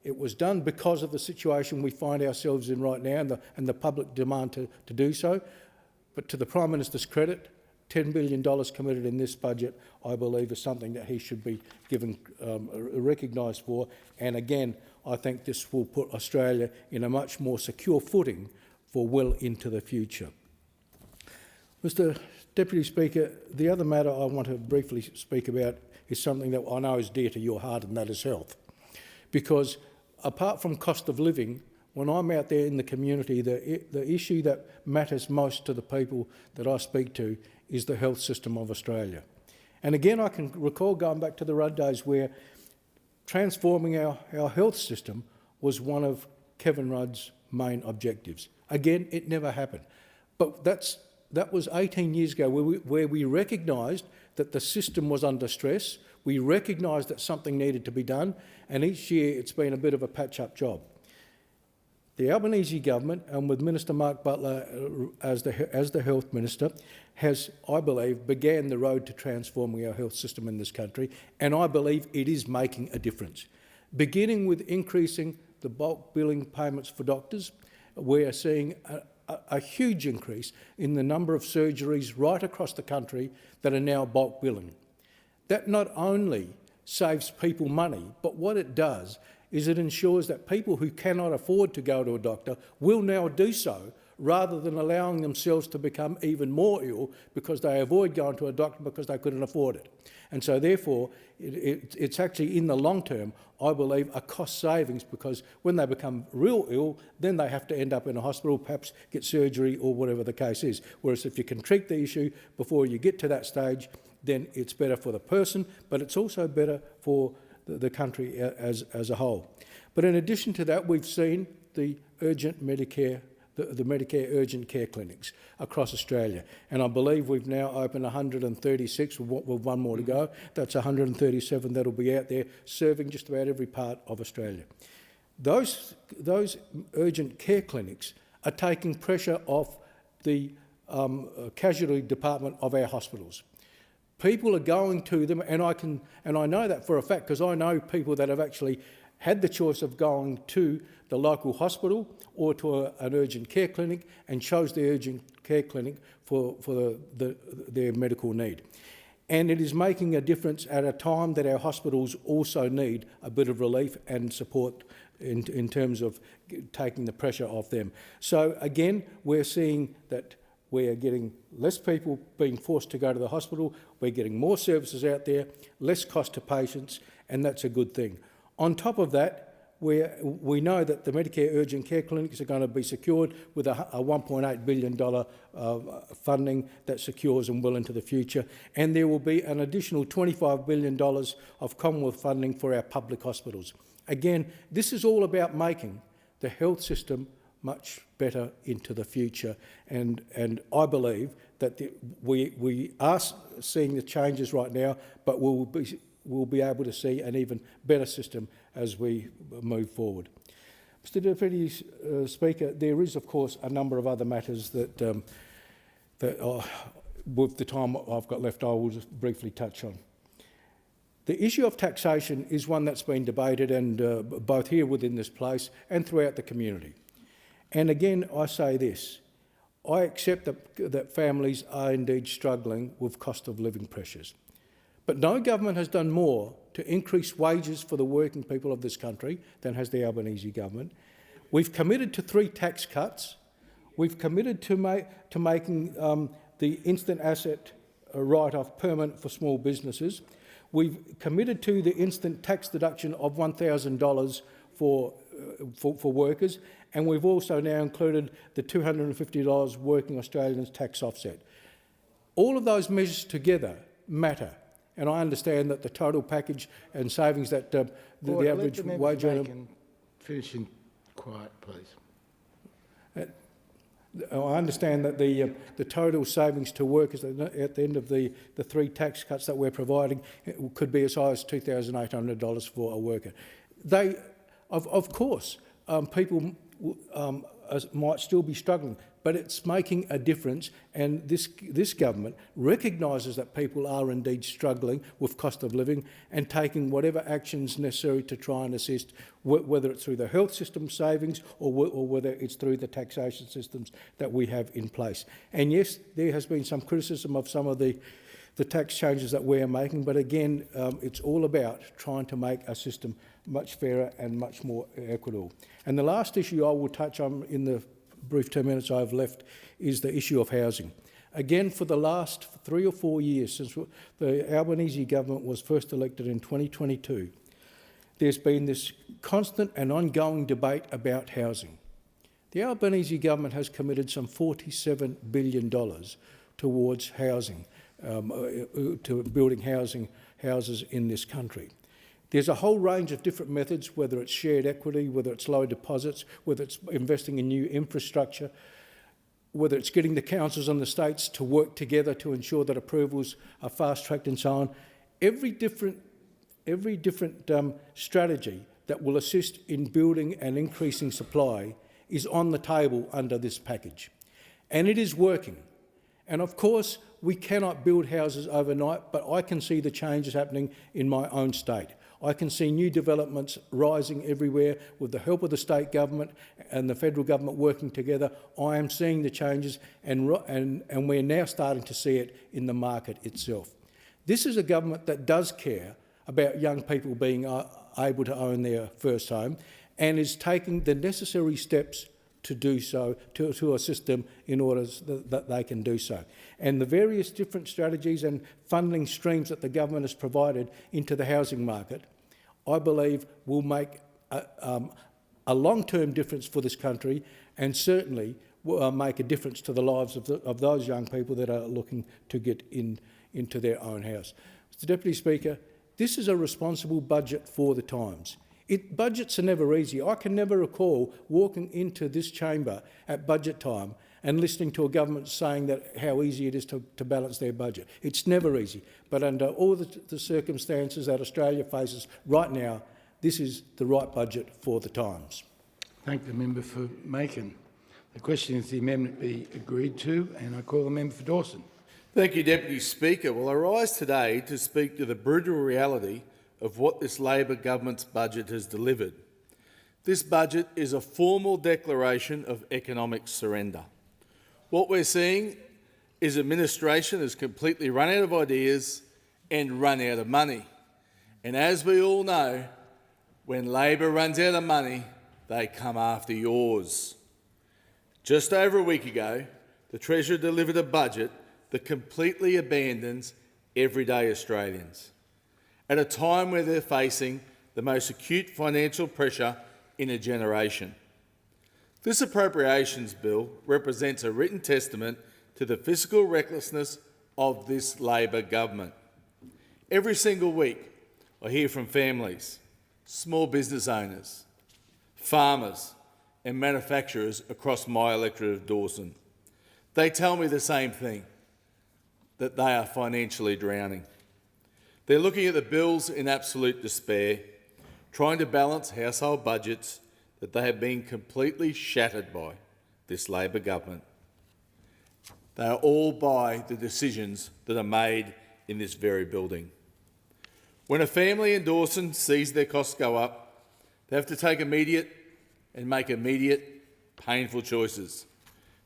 It was done because of the situation we find ourselves in right now and the public demand to do so. But to the Prime Minister's credit, $10 billion committed in this budget, I believe, is something that he should be given recognised for. And again, I think this will put Australia in a much more secure footing for well into the future. Mr Deputy Speaker, the other matter I want to briefly speak about is something that I know is dear to your heart, and that is health. Because apart from cost of living, when I'm out there in the community, the issue that matters most to the people that I speak to is the health system of Australia. And again, I can recall going back to the Rudd days where transforming our health system was one of Kevin Rudd's main objectives. Again, it never happened. But that was 18 years ago, where we recognised that the system was under stress. We recognised that something needed to be done, and each year it's been a bit of a patch-up job. The Albanese government, and with Minister Mark Butler as the Health Minister, has, I believe, began the road to transforming our health system in this country, and I believe it is making a difference. Beginning with increasing the bulk billing payments for doctors, we are seeing a huge increase in the number of surgeries right across the country that are now bulk billing. That not only saves people money, but what it does is it ensures that people who cannot afford to go to a doctor will now do so, rather than allowing themselves to become even more ill because they avoid going to a doctor because they couldn't afford it. And so therefore, it's actually in the long term, I believe, a cost savings, because when they become real ill, then they have to end up in a hospital, perhaps get surgery or whatever the case is. Whereas if you can treat the issue before you get to that stage, then it's better for the person, but it's also better for the country as a whole. But in addition to that, we've seen the urgent Medicare the Medicare urgent care clinics across Australia. And I believe we've now opened 136, with one more to go. That's 137 that'll be out there serving just about every part of Australia. Those urgent care clinics are taking pressure off the casualty department of our hospitals. People are going to them, and I know that for a fact, because I know people that have actually had the choice of going to the local hospital or to an urgent care clinic, and chose the urgent care clinic for their medical need. And it is making a difference at a time that our hospitals also need a bit of relief and support in terms of taking the pressure off them. So again, we're seeing that we are getting less people being forced to go to the hospital, we're getting more services out there, less cost to patients, and that's a good thing. On top of that, we know that the Medicare urgent care clinics are going to be secured with a $1.8 billion funding that secures them well into the future, and there will be an additional $25 billion of Commonwealth funding for our public hospitals. Again, this is all about making the health system much better into the future, and I believe that we are seeing the changes right now, but we'll be able to see an even better system as we move forward. Mr Deputy Speaker, there is of course a number of other matters that, with the time I've got left, I will just briefly touch on. The issue of taxation is one that's been debated, and both here within this place and throughout the community. And again, I say this, I accept that families are indeed struggling with cost of living pressures. But no government has done more to increase wages for the working people of this country than has the Albanese government. We've committed to 3 tax cuts. We've committed to making the instant asset write-off permanent for small businesses. We've committed to the instant tax deduction of $1,000 for workers, and we've also now included the $250 working Australians tax offset. All of those measures together matter. And I understand that the total package and savings that the average wage earner... Finish in quiet, please. I understand that the total savings to workers at the end of the 3 tax cuts that we're providing could be as high as $2,800 for a worker. Of course, people might still be struggling, but it's making a difference, and this government recognises that people are indeed struggling with cost of living and taking whatever actions necessary to try and assist, whether it's through the health system savings or whether it's through the taxation systems that we have in place. And yes, there has been some criticism of some of the tax changes that we are making, but again, it's all about trying to make a system much fairer and much more equitable. And the last issue I will touch on in the brief 2 minutes I have left is the issue of housing. Again, for the last 3 or 4 years, since the Albanese government was first elected in 2022, there's been this constant and ongoing debate about housing. The Albanese government has committed some $47 billion towards housing, to building houses in this country. There's a whole range of different methods, whether it's shared equity, whether it's low deposits, whether it's investing in new infrastructure, whether it's getting the councils and the states to work together to ensure that approvals are fast-tracked and so on. Every different every different strategy that will assist in building and increasing supply is on the table under this package. And it is working. And of course, we cannot build houses overnight, but I can see the changes happening in my own state. I can see new developments rising everywhere with the help of the state government and the federal government working together. I am seeing the changes, and we're now starting to see it in the market itself. This is a government that does care about young people being able to own their first home and is taking the necessary steps to do so, to assist them in order that they can do so. And the various different strategies and funding streams that the government has provided into the housing market, I believe will make a long-term difference for this country, and certainly will make a difference to the lives of those young people that are looking to get into their own house. Mr Deputy Speaker, this is a responsible budget for the times. Budgets are never easy. I can never recall walking into this chamber at budget time and listening to a government saying that how easy it is to balance their budget. It's never easy. But under all the circumstances that Australia faces right now, this is the right budget for the times. Thank the member for Macon. The question is the amendment be agreed to, and I call the member for Dawson. Thank you, Deputy Speaker. Well, I rise today to speak to the brutal reality of what this Labor government's budget has delivered. This budget is a formal declaration of economic surrender. What we're seeing is administration has completely run out of ideas and run out of money. And as we all know, when Labor runs out of money, they come after yours. Just over a week ago, the Treasurer delivered a budget that completely abandons everyday Australians at a time where they're facing the most acute financial pressure in a generation. This appropriations bill represents a written testament to the fiscal recklessness of this Labor government. Every single week, I hear from families, small business owners, farmers and manufacturers across my electorate of Dawson. They tell me the same thing, that they are financially drowning. They're looking at the bills in absolute despair, trying to balance household budgets that they have been completely shattered by this Labor government. They are all by the decisions that are made in this very building. When a family in Dawson sees their costs go up, they have to make immediate, painful choices.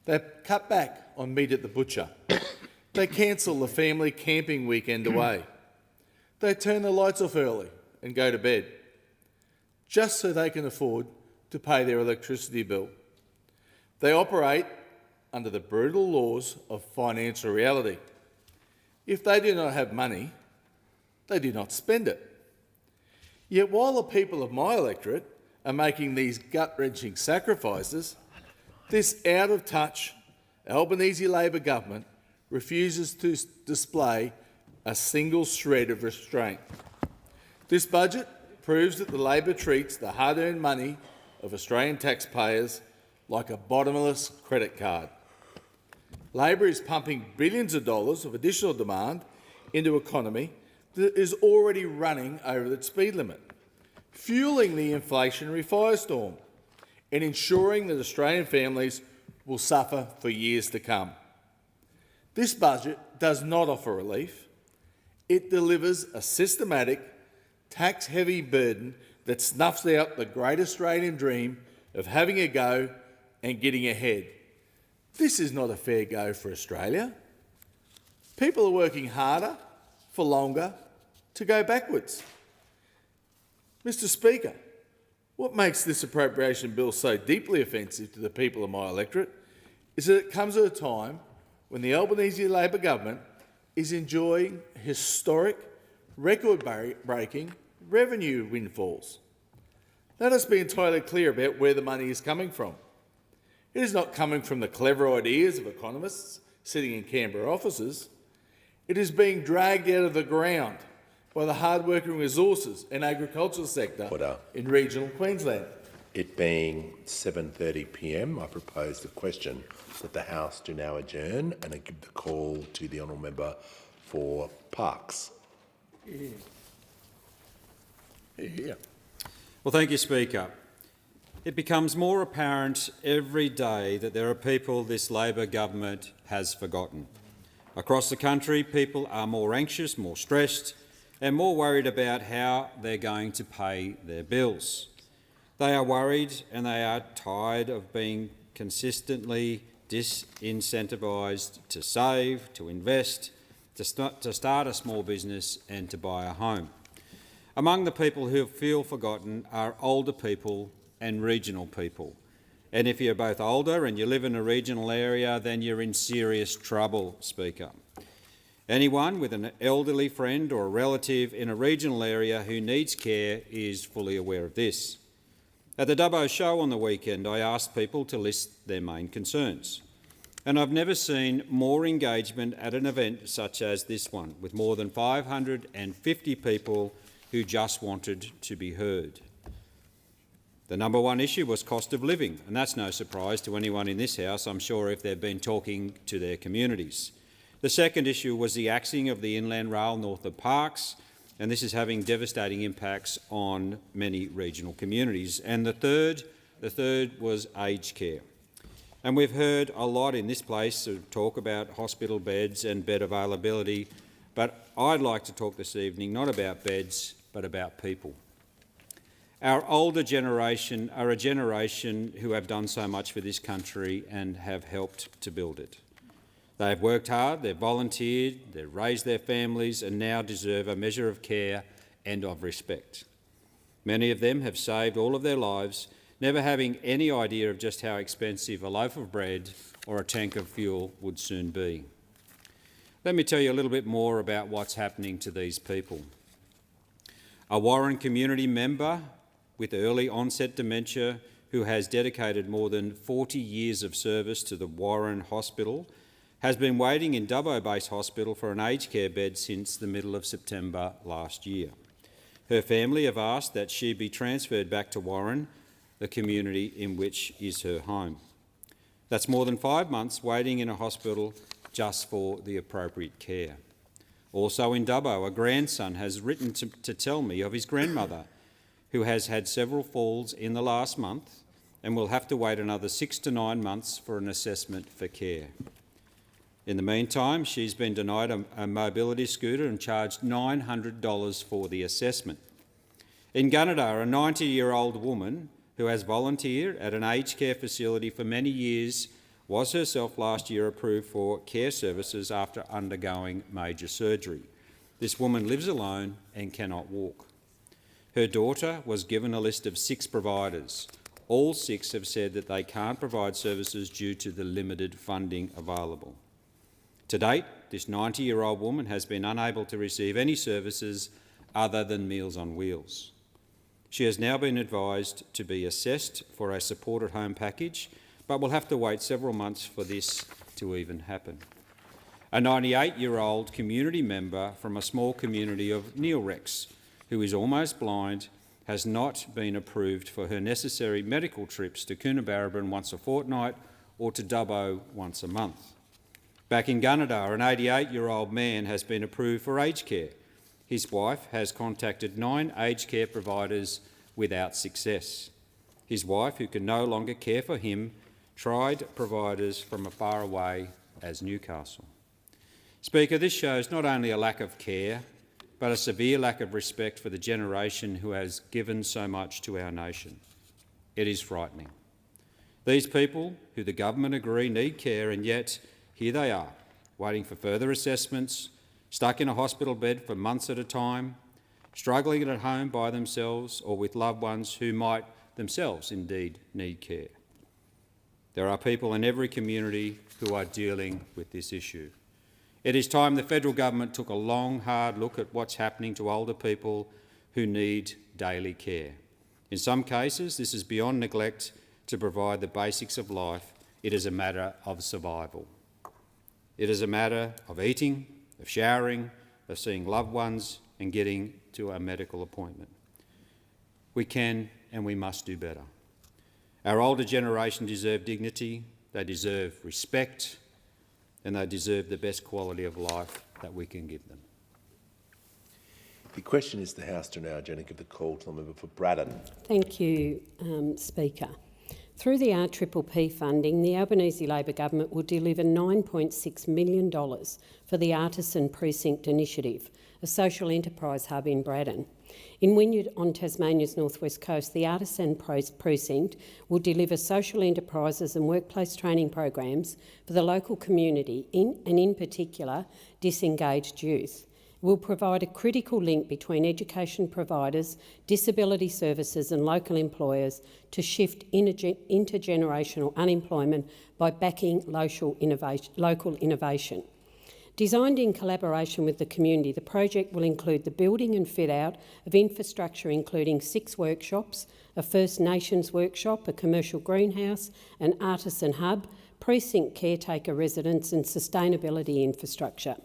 They cut back on meat at the butcher. They cancel the family camping weekend away. They turn the lights off early and go to bed, just so they can afford to pay their electricity bill. They operate under the brutal laws of financial reality. If they do not have money, they do not spend it. Yet while the people of my electorate are making these gut-wrenching sacrifices, this out-of-touch Albanese Labor government refuses to display a single shred of restraint. This budget proves that the Labor treats the hard-earned money of Australian taxpayers like a bottomless credit card. Labor is pumping billions of dollars of additional demand into an economy that is already running over its speed limit, fueling the inflationary firestorm and ensuring that Australian families will suffer for years to come. This budget does not offer relief. It delivers a systematic, tax-heavy burden that snuffs out the great Australian dream of having a go and getting ahead. This is not a fair go for Australia. People are working harder, for longer, to go backwards. Mr Speaker, what makes this appropriation bill so deeply offensive to the people of my electorate is that it comes at a time when the Albanese Labor government is enjoying historic, record-breaking revenue windfalls. Let us be entirely clear about where the money is coming from. It is not coming from the clever ideas of economists sitting in Canberra offices. It is being dragged out of the ground by the hard-working resources and agricultural sector in regional Queensland. It being 7:30 p.m, I propose the question that the House do now adjourn and I give the call to the honourable member for Parks. Well, thank you, Speaker. It becomes more apparent every day that there are people this Labor government has forgotten. Across the country, people are more anxious, more stressed and more worried about how they're going to pay their bills. They are worried and they are tired of being consistently disincentivised to save, to invest, to start a small business and to buy a home. Among the people who feel forgotten are older people and regional people. And if you're both older and you live in a regional area, then you're in serious trouble, Speaker. Anyone with an elderly friend or a relative in a regional area who needs care is fully aware of this. At the Dubbo show on the weekend, I asked people to list their main concerns. And I've never seen more engagement at an event such as this one, with more than 550 people who just wanted to be heard. The number one issue was cost of living, and that's no surprise to anyone in this House, I'm sure, if they've been talking to their communities. The second issue was the axing of the Inland Rail north of Parkes, and this is having devastating impacts on many regional communities. And the third was aged care. And we've heard a lot in this place of talk about hospital beds and bed availability, but I'd like to talk this evening not about beds, but about people. Our older generation are a generation who have done so much for this country and have helped to build it. They have worked hard, they've volunteered, they've raised their families and now deserve a measure of care and of respect. Many of them have saved all of their lives, never having any idea of just how expensive a loaf of bread or a tank of fuel would soon be. Let me tell you a little bit more about what's happening to these people. A Warren community member with early onset dementia who has dedicated more than 40 years of service to the Warren Hospital has been waiting in Dubbo-based hospital for an aged care bed since the middle of September last year. Her family have asked that she be transferred back to Warren, the community in which is her home. That's more than 5 months waiting in a hospital just for the appropriate care. Also in Dubbo, a grandson has written to tell me of his grandmother, who has had several falls in the last month and will have to wait another 6 to 9 months for an assessment for care. In the meantime, she's been denied a mobility scooter and charged $900 for the assessment. In Gunnedah, a 90-year-old woman who has volunteered at an aged care facility for many years was herself last year approved for care services after undergoing major surgery. This woman lives alone and cannot walk. Her daughter was given a list of 6 providers. All 6 have said that they can't provide services due to the limited funding available. To date, this 90-year-old woman has been unable to receive any services other than Meals on Wheels. She has now been advised to be assessed for a supported home package, but will have to wait several months for this to even happen. A 98-year-old community member from a small community of Neilrex, who is almost blind, has not been approved for her necessary medical trips to Coonabarabran once a fortnight or to Dubbo once a month. Back in Gunnedah, an 88-year-old man has been approved for aged care. His wife has contacted 9 aged care providers without success. His wife, who can no longer care for him, tried providers from as far away as Newcastle. Speaker, this shows not only a lack of care, but a severe lack of respect for the generation who has given so much to our nation. It is frightening. These people, who the government agree need care, and yet here they are, waiting for further assessments, stuck in a hospital bed for months at a time, struggling at home by themselves or with loved ones who might themselves indeed need care. There are people in every community who are dealing with this issue. It is time the federal government took a long, hard look at what's happening to older people who need daily care. In some cases, this is beyond neglect to provide the basics of life. It is a matter of survival. It is a matter of eating, of showering, of seeing loved ones and getting to a medical appointment. We can and we must do better. Our older generation deserve dignity, they deserve respect, and they deserve the best quality of life that we can give them. The question is the House to now agenda give the call to the member for Braddon. Thank you, Speaker. Through the RPPP funding, the Albanese Labor Government will deliver $9.6 million for the Artisan Precinct Initiative, a social enterprise hub in Braddon. In Wynyard on Tasmania's northwest coast, the Artisan Precinct will deliver social enterprises and workplace training programs for the local community and in particular disengaged youth. It will provide a critical link between education providers, disability services and local employers to shift intergenerational unemployment by backing local innovation. Designed in collaboration with the community, the project will include the building and fit-out of infrastructure including 6 workshops, a First Nations workshop, a commercial greenhouse, an artisan hub, precinct caretaker residence and sustainability infrastructure.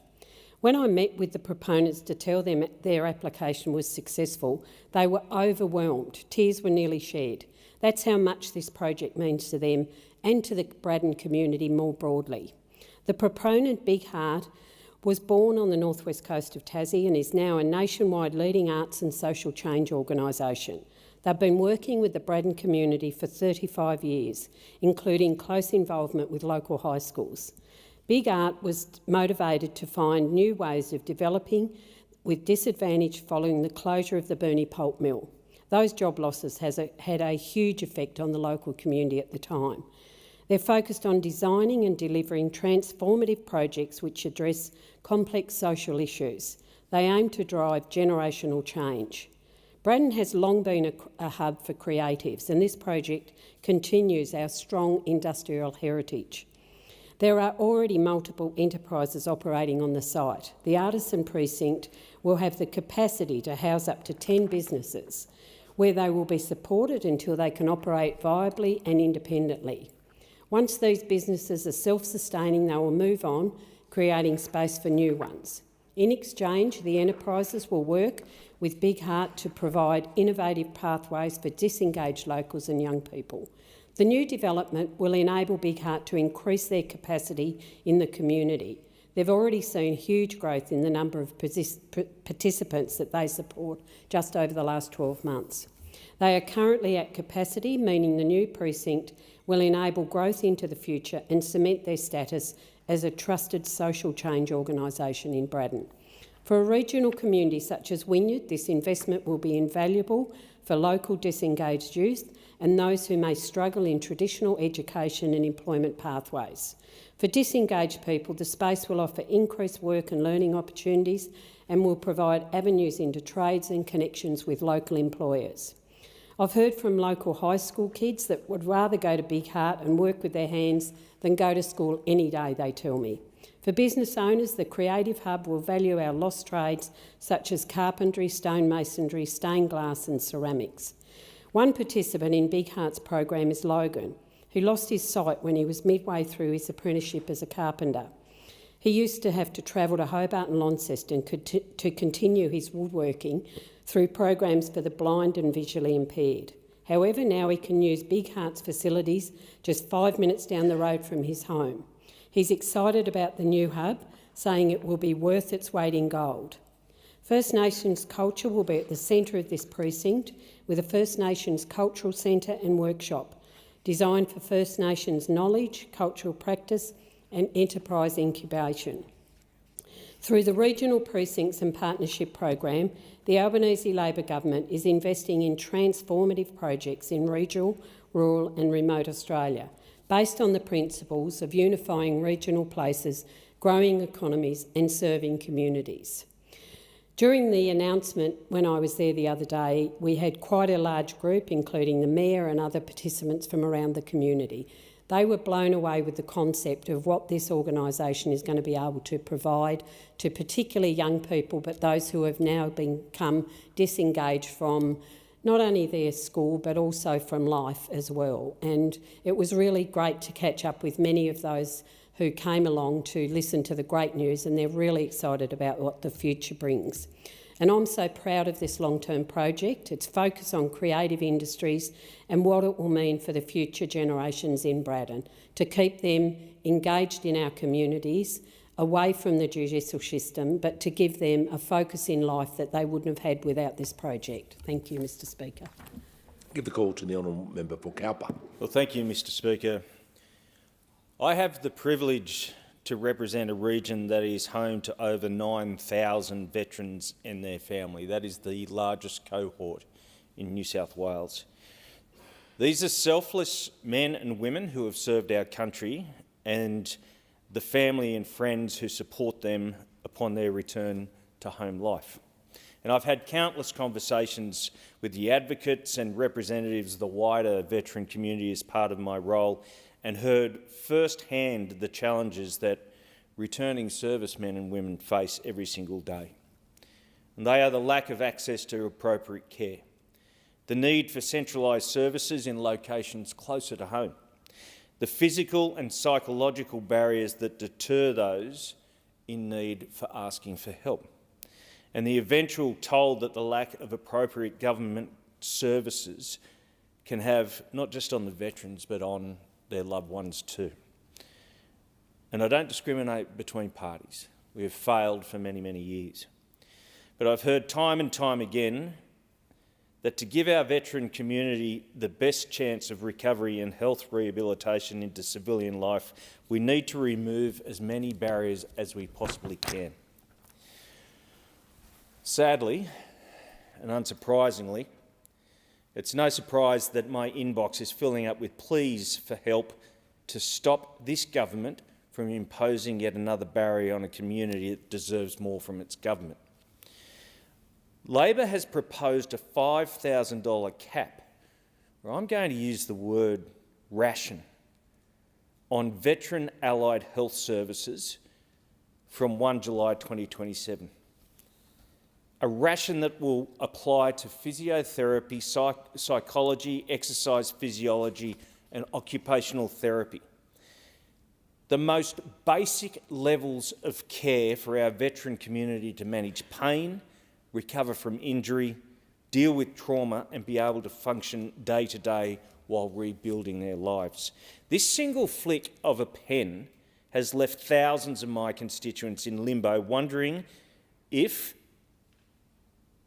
When I met with the proponents to tell them their application was successful, they were overwhelmed. Tears were nearly shed. That's how much this project means to them and to the Braddon community more broadly. The proponent, Big Heart, was born on the northwest coast of Tassie and is now a nationwide leading arts and social change organisation. They've been working with the Braddon community for 35 years, including close involvement with local high schools. Big Art was motivated to find new ways of developing with disadvantage following the closure of the Burnie pulp mill. Those job losses had a huge effect on the local community at the time. They're focused on designing and delivering transformative projects which address complex social issues. They aim to drive generational change. Braddon has long been a hub for creatives, and this project continues our strong industrial heritage. There are already multiple enterprises operating on the site. The Artisan Precinct will have the capacity to house up to 10 businesses, where they will be supported until they can operate viably and independently. Once these businesses are self-sustaining, they will move on, creating space for new ones. In exchange, the enterprises will work with Big Heart to provide innovative pathways for disengaged locals and young people. The new development will enable Big Heart to increase their capacity in the community. They've already seen huge growth in the number of participants that they support just over the last 12 months. They are currently at capacity, meaning the new precinct will enable growth into the future and cement their status as a trusted social change organisation in Braddon. For a regional community such as Wynyard, this investment will be invaluable for local disengaged youth and those who may struggle in traditional education and employment pathways. For disengaged people, the space will offer increased work and learning opportunities and will provide avenues into trades and connections with local employers. I've heard from local high school kids that would rather go to Big Heart and work with their hands than go to school any day, they tell me. For business owners, the Creative Hub will value our lost trades such as carpentry, stonemasonry, stained glass and ceramics. One participant in Big Heart's program is Logan, who lost his sight when he was midway through his apprenticeship as a carpenter. He used to have to travel to Hobart and Launceston to continue his woodworking through programs for the blind and visually impaired. However, now he can use Big Heart's facilities just 5 minutes down the road from his home. He's excited about the new hub, saying it will be worth its weight in gold. First Nations culture will be at the centre of this precinct, with a First Nations cultural centre and workshop designed for First Nations knowledge, cultural practice and enterprise incubation. Through the Regional Precincts and Partnership Program, the Albanese Labor Government is investing in transformative projects in regional, rural and remote Australia, based on the principles of unifying regional places, growing economies and serving communities. During the announcement, when I was there the other day, we had quite a large group, including the Mayor and other participants from around the community. They were blown away with the concept of what this organisation is going to be able to provide to particularly young people, but those who have now become disengaged from not only their school but also from life as well. And it was really great to catch up with many of those who came along to listen to the great news, and they're really excited about what the future brings. And I'm so proud of this long-term project, its focus on creative industries and what it will mean for the future generations in Braddon, to keep them engaged in our communities, away from the judicial system, but to give them a focus in life that they wouldn't have had without this project. Thank you, Mr Speaker. Give the call to the honourable member for Cowper. Well, thank you, Mr Speaker. I have the privilege to represent a region that is home to over 9,000 veterans and their family. That is the largest cohort in New South Wales. These are selfless men and women who have served our country and the family and friends who support them upon their return to home life. And I've had countless conversations with the advocates and representatives of the wider veteran community as part of my role, and heard firsthand the challenges that returning servicemen and women face every single day. And they are the lack of access to appropriate care, the need for centralised services in locations closer to home, the physical and psychological barriers that deter those in need for asking for help, and the eventual toll that the lack of appropriate government services can have not just on the veterans but on their loved ones too. And I don't discriminate between parties. We have failed for many, many years. But I've heard time and time again that to give our veteran community the best chance of recovery and health rehabilitation into civilian life, we need to remove as many barriers as we possibly can. Sadly, and unsurprisingly, it's no surprise that my inbox is filling up with pleas for help to stop this government from imposing yet another barrier on a community that deserves more from its government. Labor has proposed a $5,000 cap, or I'm going to use the word ration, on veteran allied health services from 1 July 2027. A ration that will apply to physiotherapy, psychology, exercise physiology and occupational therapy. The most basic levels of care for our veteran community to manage pain, recover from injury, deal with trauma and be able to function day to day while rebuilding their lives. This single flick of a pen has left thousands of my constituents in limbo, wondering if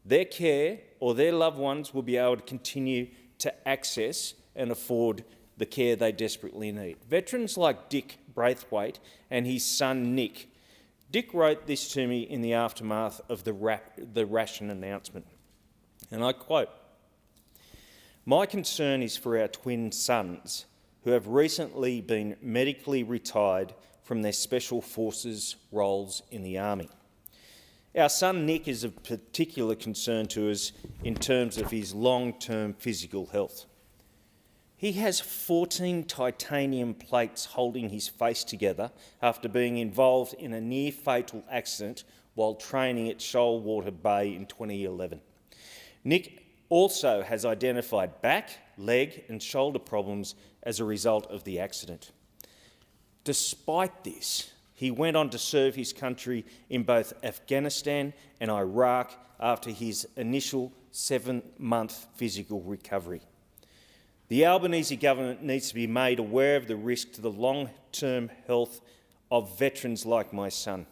their care or their loved ones will be able to continue to access and afford the care they desperately need. Veterans like Dick Braithwaite and his son Nick. Dick wrote this to me in the aftermath of the ration announcement, and I quote, "My concern is for our twin sons who have recently been medically retired from their special forces roles in the Army. Our son Nick is of particular concern to us in terms of his long-term physical health. He has 14 titanium plates holding his face together after being involved in a near-fatal accident while training at Shoalwater Bay in 2011. Nick also has identified back, leg and shoulder problems as a result of the accident. Despite this, he went on to serve his country in both Afghanistan and Iraq after his initial 7-month physical recovery. The Albanese government needs to be made aware of the risk to the long-term health of veterans like my son.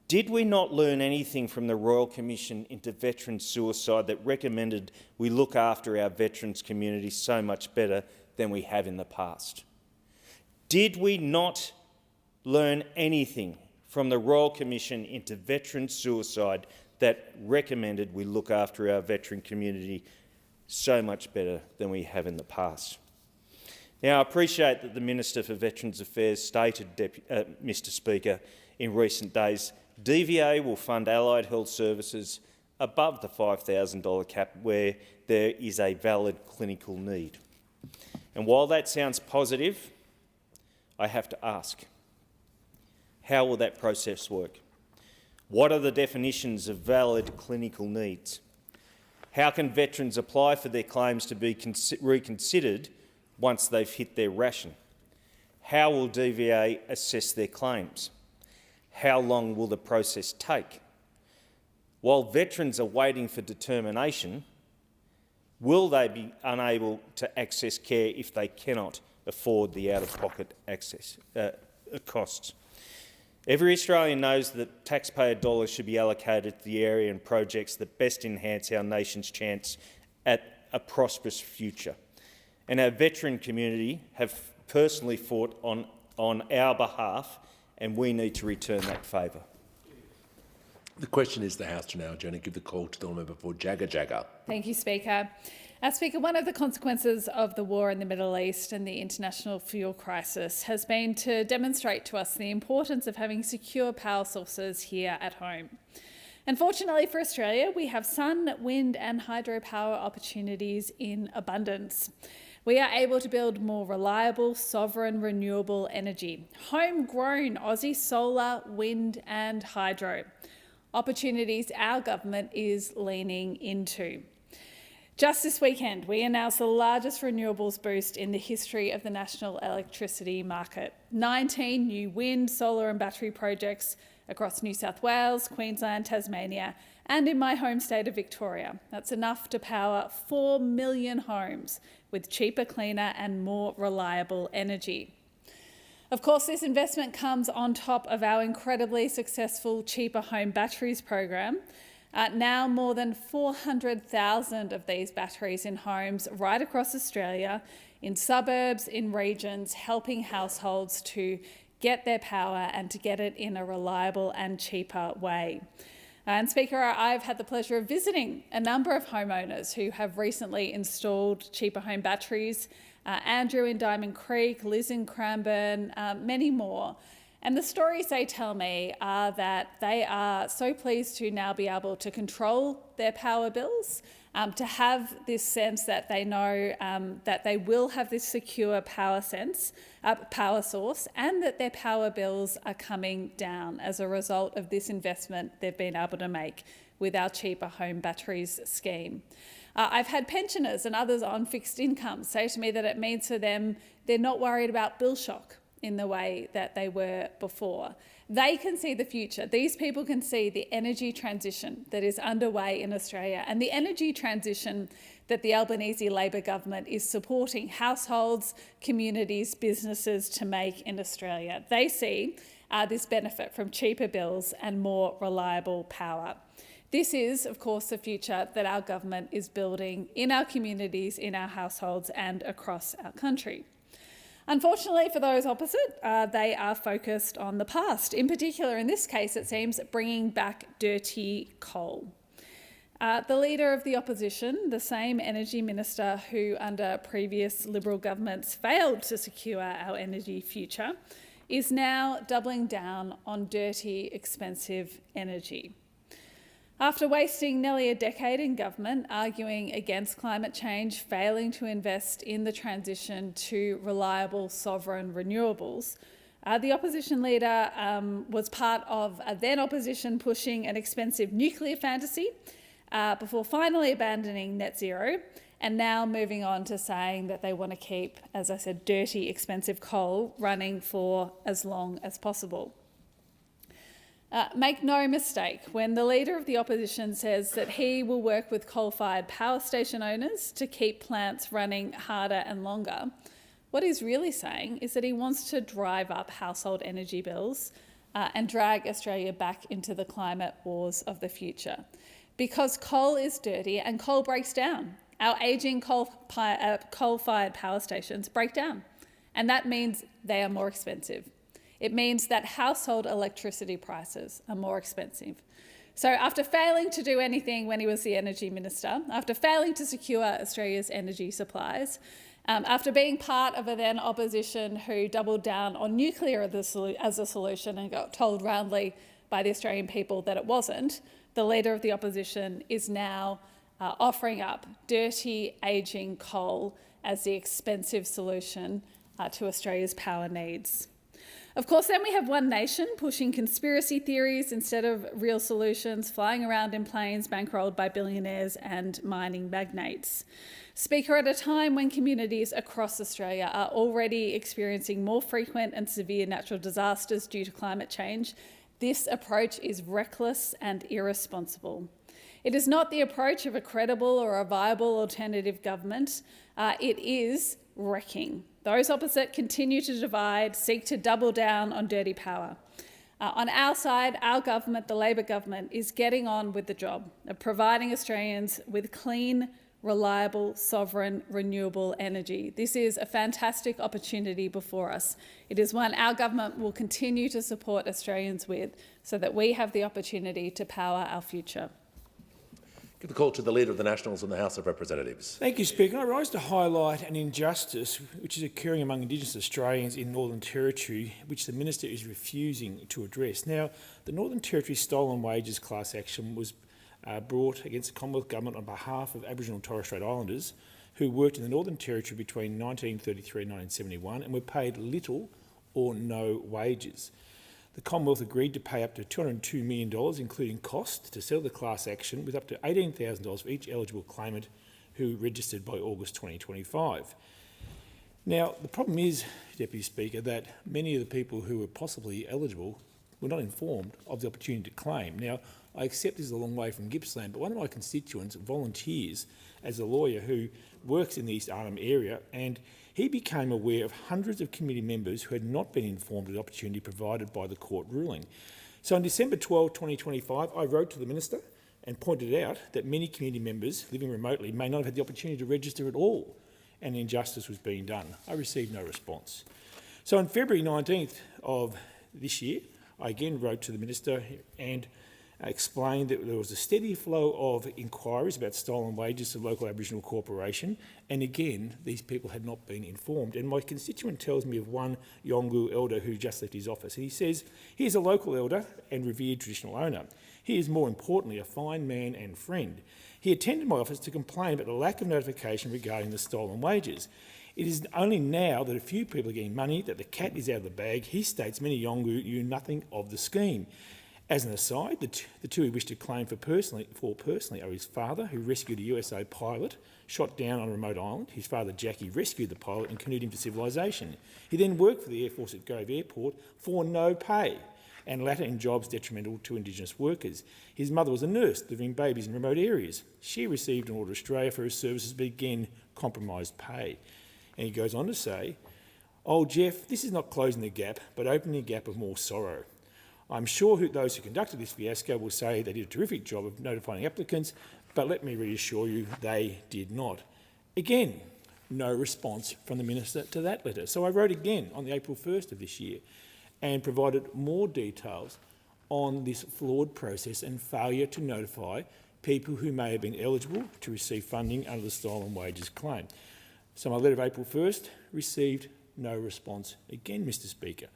Did we not learn anything from the Royal Commission into Veteran Suicide that recommended we look after our veterans community so much better than we have in the past? Did we not learn anything from the Royal Commission into Veteran Suicide that recommended we look after our veteran community so much better than we have in the past? Now, I appreciate that the Minister for Veterans Affairs stated, Mr Speaker, in recent days, DVA will fund allied health services above the $5,000 cap where there is a valid clinical need. And while that sounds positive, I have to ask, how will that process work? What are the definitions of valid clinical needs? How can veterans apply for their claims to be reconsidered once they've hit their ration? How will DVA assess their claims? How long will the process take? While veterans are waiting for determination, will they be unable to access care if they cannot afford the out-of-pocket access costs? Every Australian knows that taxpayer dollars should be allocated to the area and projects that best enhance our nation's chance at a prosperous future. And our veteran community have personally fought on our behalf, and we need to return that favour. The question is the House to now adjourn and give the call to the member for Jagga. Thank you, Speaker. Speaker, one of the consequences of the war in the Middle East and the international fuel crisis has been to demonstrate to us the importance of having secure power sources here at home. Unfortunately for Australia, we have sun, wind and hydropower opportunities in abundance. We are able to build more reliable, sovereign, renewable energy, homegrown Aussie solar, wind and hydro. Opportunities our government is leaning into. Just this weekend, we announced the largest renewables boost in the history of the national electricity market. 19 new wind, solar and battery projects across New South Wales, Queensland, Tasmania and in my home state of Victoria. That's enough to power 4 million homes with cheaper, cleaner and more reliable energy. Of course, this investment comes on top of our incredibly successful Cheaper Home Batteries program. Now more than 400,000 of these batteries in homes right across Australia, in suburbs, in regions, helping households to get their power and to get it in a reliable and cheaper way. And Speaker, I've had the pleasure of visiting a number of homeowners who have recently installed Cheaper Home Batteries, Andrew in Diamond Creek, Liz in Cranbourne, many more. And the stories they tell me are that they are so pleased to now be able to control their power bills, to have this sense that they know that they will have this secure power source, and that their power bills are coming down as a result of this investment they've been able to make with our Cheaper Home Batteries scheme. I've had pensioners and others on fixed income say to me that it means for them they're not worried about bill shock in the way that they were before. They can see the future. These people can see the energy transition that is underway in Australia and the energy transition that the Albanese Labor government is supporting households, communities, businesses to make in Australia. They see this benefit from cheaper bills and more reliable power. This is, of course, the future that our government is building in our communities, in our households and across our country. Unfortunately for those opposite, they are focused on the past. In particular, in this case, it seems, bringing back dirty coal. The Leader of the Opposition, the same Energy Minister who under previous Liberal governments failed to secure our energy future, is now doubling down on dirty, expensive energy. After wasting nearly a decade in government arguing against climate change, failing to invest in the transition to reliable, sovereign renewables, the opposition leader was part of a then opposition pushing an expensive nuclear fantasy before finally abandoning net zero and now moving on to saying that they want to keep, as I said, dirty, expensive coal running for as long as possible. Make no mistake, when the Leader of the Opposition says that he will work with coal-fired power station owners to keep plants running harder and longer, what he's really saying is that he wants to drive up household energy bills and drag Australia back into the climate wars of the future. Because coal is dirty and coal breaks down. Our ageing coal-fired power stations break down, and that means they are more expensive. It means that household electricity prices are more expensive. So after failing to do anything when he was the Energy Minister, after failing to secure Australia's energy supplies, after being part of a then opposition who doubled down on nuclear as a solution and got told roundly by the Australian people that it wasn't, the Leader of the Opposition is now offering up dirty, ageing coal as the expensive solution to Australia's power needs. Of course, then we have One Nation pushing conspiracy theories instead of real solutions, flying around in planes bankrolled by billionaires and mining magnates. Speaker, at a time when communities across Australia are already experiencing more frequent and severe natural disasters due to climate change, this approach is reckless and irresponsible. It is not the approach of a credible or a viable alternative government. It is wrecking. Those opposite continue to divide, seek to double down on dirty power. On our side, our government, the Labor government, is getting on with the job of providing Australians with clean, reliable, sovereign, renewable energy. This is a fantastic opportunity before us. It is one our government will continue to support Australians with so that we have the opportunity to power our future. Give the call to the Leader of the Nationals in the House of Representatives. Thank you, Speaker. I rise to highlight an injustice which is occurring among Indigenous Australians in Northern Territory, which the Minister is refusing to address. Now, the Northern Territory stolen wages class action was brought against the Commonwealth Government on behalf of Aboriginal and Torres Strait Islanders who worked in the Northern Territory between 1933 and 1971 and were paid little or no wages. The Commonwealth agreed to pay up to $202 million, including costs, to settle the class action, with up to $18,000 for each eligible claimant who registered by August 2025. Now, the problem is, Deputy Speaker, that many of the people who were possibly eligible were not informed of the opportunity to claim. Now, I accept this is a long way from Gippsland, but one of my constituents volunteers as a lawyer who works in the East Arnhem area, and he became aware of hundreds of committee members who had not been informed of the opportunity provided by the court ruling. So on December 12, 2025, I wrote to the Minister and pointed out that many community members living remotely may not have had the opportunity to register at all, and injustice was being done. I received no response. So on February 19th of this year, I again wrote to the Minister and explained that there was a steady flow of inquiries about stolen wages to the local Aboriginal corporation, and again, these people had not been informed. And my constituent tells me of one Yolngu elder who just left his office. And he says, he is a local elder and revered traditional owner. He is, more importantly, a fine man and friend. He attended my office to complain about the lack of notification regarding the stolen wages. It is only now that a few people are getting money that the cat is out of the bag. He states many Yolngu knew nothing of the scheme. As an aside, the two he wished to claim for personally are his father, who rescued a USA pilot shot down on a remote island. His father, Jackie, rescued the pilot and canoed him to civilisation. He then worked for the Air Force at Gove Airport for no pay, and latter in jobs detrimental to Indigenous workers. His mother was a nurse delivering babies in remote areas. She received an order to Australia for her services, but again compromised pay. And he goes on to say, "Oh, Jeff, this is not closing the gap, but opening a gap of more sorrow. I'm sure those who conducted this fiasco will say they did a terrific job of notifying applicants, but let me reassure you, they did not." Again, no response from the Minister to that letter. So I wrote again on the April 1st of this year and provided more details on this flawed process and failure to notify people who may have been eligible to receive funding under the stolen wages claim. So my letter of April 1st received no response again, Mr Speaker.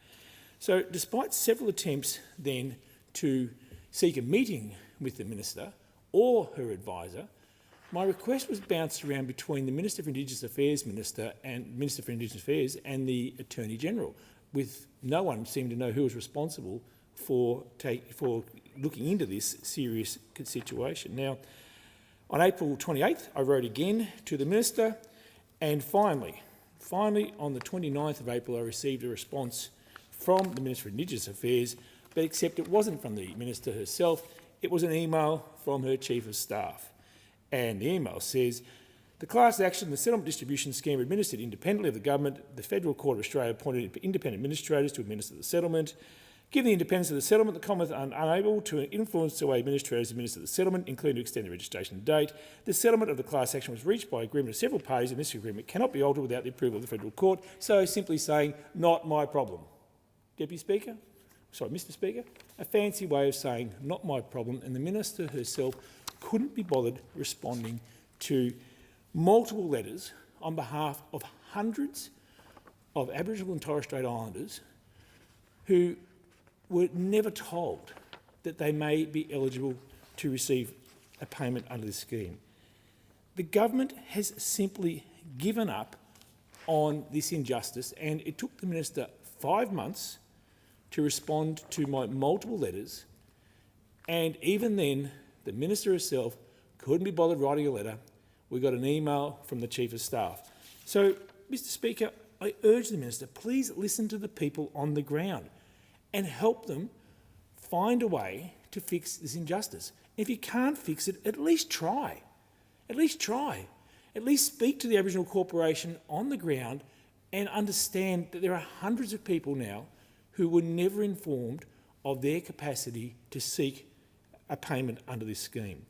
So despite several attempts then to seek a meeting with the Minister or her advisor, my request was bounced around between the Minister for Indigenous Affairs and the Attorney-General, with no one seeming to know who was responsible for looking into this serious situation. Now, on April 28th, I wrote again to the Minister, and finally, on the 29th of April, I received a response from the Minister for Indigenous Affairs, but except it wasn't from the Minister herself, it was an email from her Chief of Staff. And the email says, "The class action, the settlement distribution scheme administered independently of the government, the Federal Court of Australia appointed independent administrators to administer the settlement. Given the independence of the settlement, the Commonwealth are unable to influence the way administrators administer the settlement, including to extend the registration date. The settlement of the class action was reached by agreement of several parties, and this agreement cannot be altered without the approval of the Federal Court." So simply saying, not my problem. Deputy Speaker, sorry, Mr Speaker, a fancy way of saying not my problem, and the Minister herself couldn't be bothered responding to multiple letters on behalf of hundreds of Aboriginal and Torres Strait Islanders who were never told that they may be eligible to receive a payment under this scheme. The government has simply given up on this injustice, and it took the Minister 5 months to respond to my multiple letters, and even then the Minister herself couldn't be bothered writing a letter. We got an email from the Chief of Staff. So, Mr Speaker, I urge the Minister, please listen to the people on the ground and help them find a way to fix this injustice. If you can't fix it, at least try. At least try. At least speak to the Aboriginal corporation on the ground and understand that there are hundreds of people now who were never informed of their capacity to seek a payment under this scheme.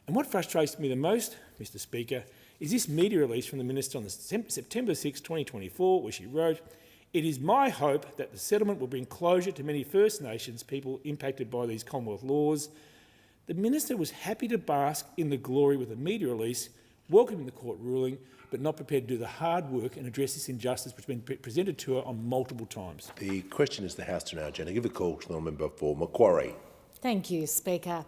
And what frustrates me the most, Mr Speaker, is this media release from the Minister on September 6, 2024, where she wrote, "It is my hope that the settlement will bring closure to many First Nations people impacted by these Commonwealth laws." The Minister was happy to bask in the glory with a media release, welcoming the court ruling, but not prepared to do the hard work and address this injustice which has been presented to her on multiple times. The question is the House to now agenda. Give a call to the member for Macquarie. Thank you, Speaker.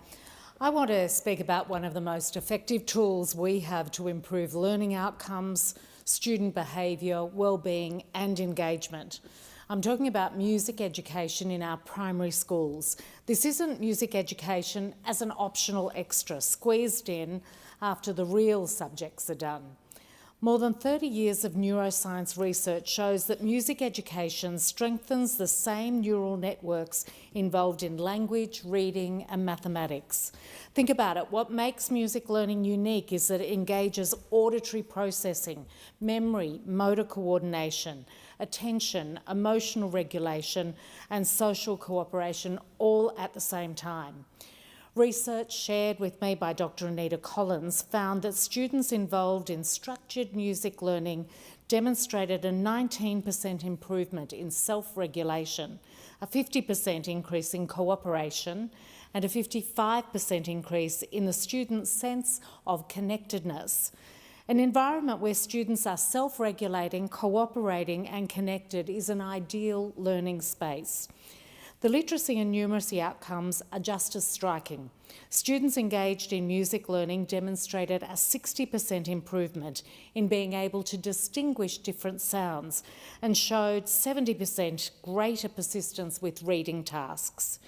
I want to speak about one of the most effective tools we have to improve learning outcomes, student behaviour, wellbeing and engagement. I'm talking about music education in our primary schools. This isn't music education as an optional extra squeezed in after the real subjects are done. More than 30 years of neuroscience research shows that music education strengthens the same neural networks involved in language, reading and mathematics. Think about it. What makes music learning unique is that it engages auditory processing, memory, motor coordination, attention, emotional regulation and social cooperation all at the same time. Research shared with me by Dr. Anita Collins found that students involved in structured music learning demonstrated a 19% improvement in self-regulation, a 50% increase in cooperation, and a 55% increase in the student's sense of connectedness. An environment where students are self-regulating, cooperating and connected is an ideal learning space. The literacy and numeracy outcomes are just as striking. Students engaged in music learning demonstrated a 60% improvement in being able to distinguish different sounds and showed 70% greater persistence with reading tasks.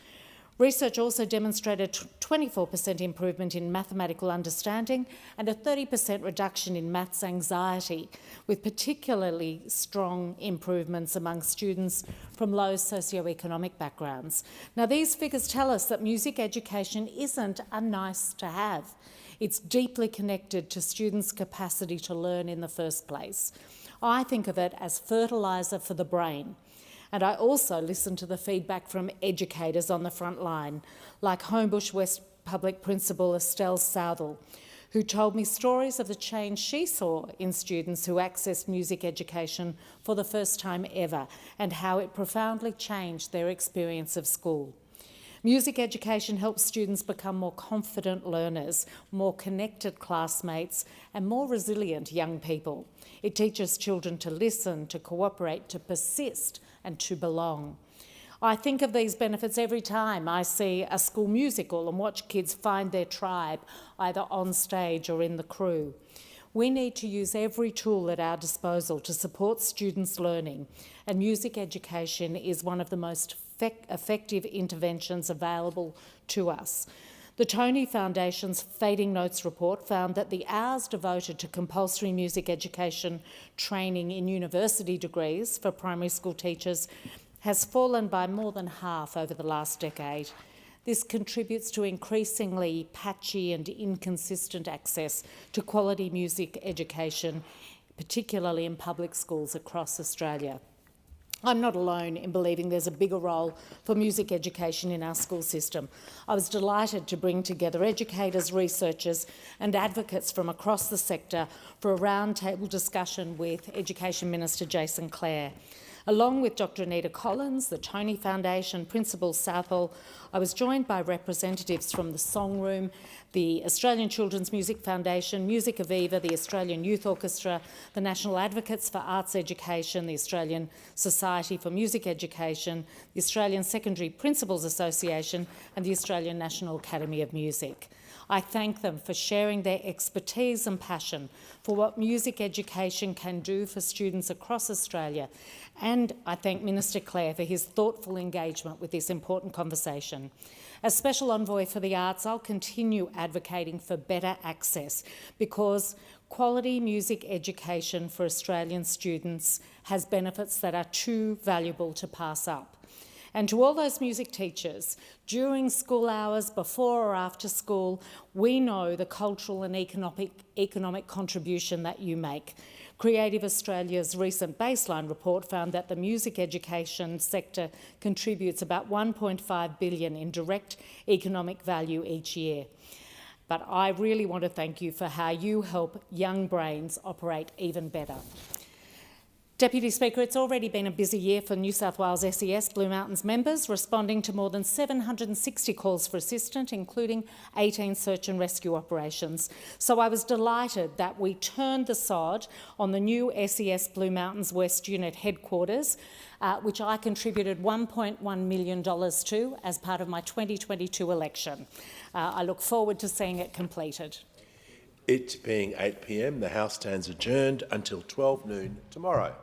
Research also demonstrated 24% improvement in mathematical understanding and a 30% reduction in maths anxiety, with particularly strong improvements among students from low socioeconomic backgrounds. Now, these figures tell us that music education isn't a nice to have. It's deeply connected to students' capacity to learn in the first place. I think of it as fertiliser for the brain. And I also listen to the feedback from educators on the front line, like Homebush West Public Principal Estelle Southall, who told me stories of the change she saw in students who accessed music education for the first time ever and how it profoundly changed their experience of school. Music education helps students become more confident learners, more connected classmates and more resilient young people. It teaches children to listen, to cooperate, to persist and to belong. I think of these benefits every time I see a school musical and watch kids find their tribe, either on stage or in the crew. We need to use every tool at our disposal to support students' learning, and music education is one of the most effective interventions available to us. The Tony Foundation's Fading Notes report found that the hours devoted to compulsory music education training in university degrees for primary school teachers has fallen by more than half over the last decade. This contributes to increasingly patchy and inconsistent access to quality music education, particularly in public schools across Australia. I'm not alone in believing there's a bigger role for music education in our school system. I was delighted to bring together educators, researchers and advocates from across the sector for a roundtable discussion with Education Minister Jason Clare. Along with Dr Anita Collins, the Tony Foundation, Principal Southall, I was joined by representatives from the Song Room, the Australian Children's Music Foundation, Music Aviva, the Australian Youth Orchestra, the National Advocates for Arts Education, the Australian Society for Music Education, the Australian Secondary Principals Association and the Australian National Academy of Music. I thank them for sharing their expertise and passion for what music education can do for students across Australia, and I thank Minister Clare for his thoughtful engagement with this important conversation. As Special Envoy for the Arts, I'll continue advocating for better access because quality music education for Australian students has benefits that are too valuable to pass up. And to all those music teachers, during school hours, before or after school, we know the cultural and economic contribution that you make. Creative Australia's recent baseline report found that the music education sector contributes about $1.5 billion in direct economic value each year. But I really want to thank you for how you help young brains operate even better. Deputy Speaker, it's already been a busy year for New South Wales SES Blue Mountains members, responding to more than 760 calls for assistance, including 18 search and rescue operations. So I was delighted that we turned the sod on the new SES Blue Mountains West Unit headquarters, which I contributed $1.1 million to as part of my 2022 election. I look forward to seeing it completed. It being 8 p.m, the House stands adjourned until 12 noon tomorrow.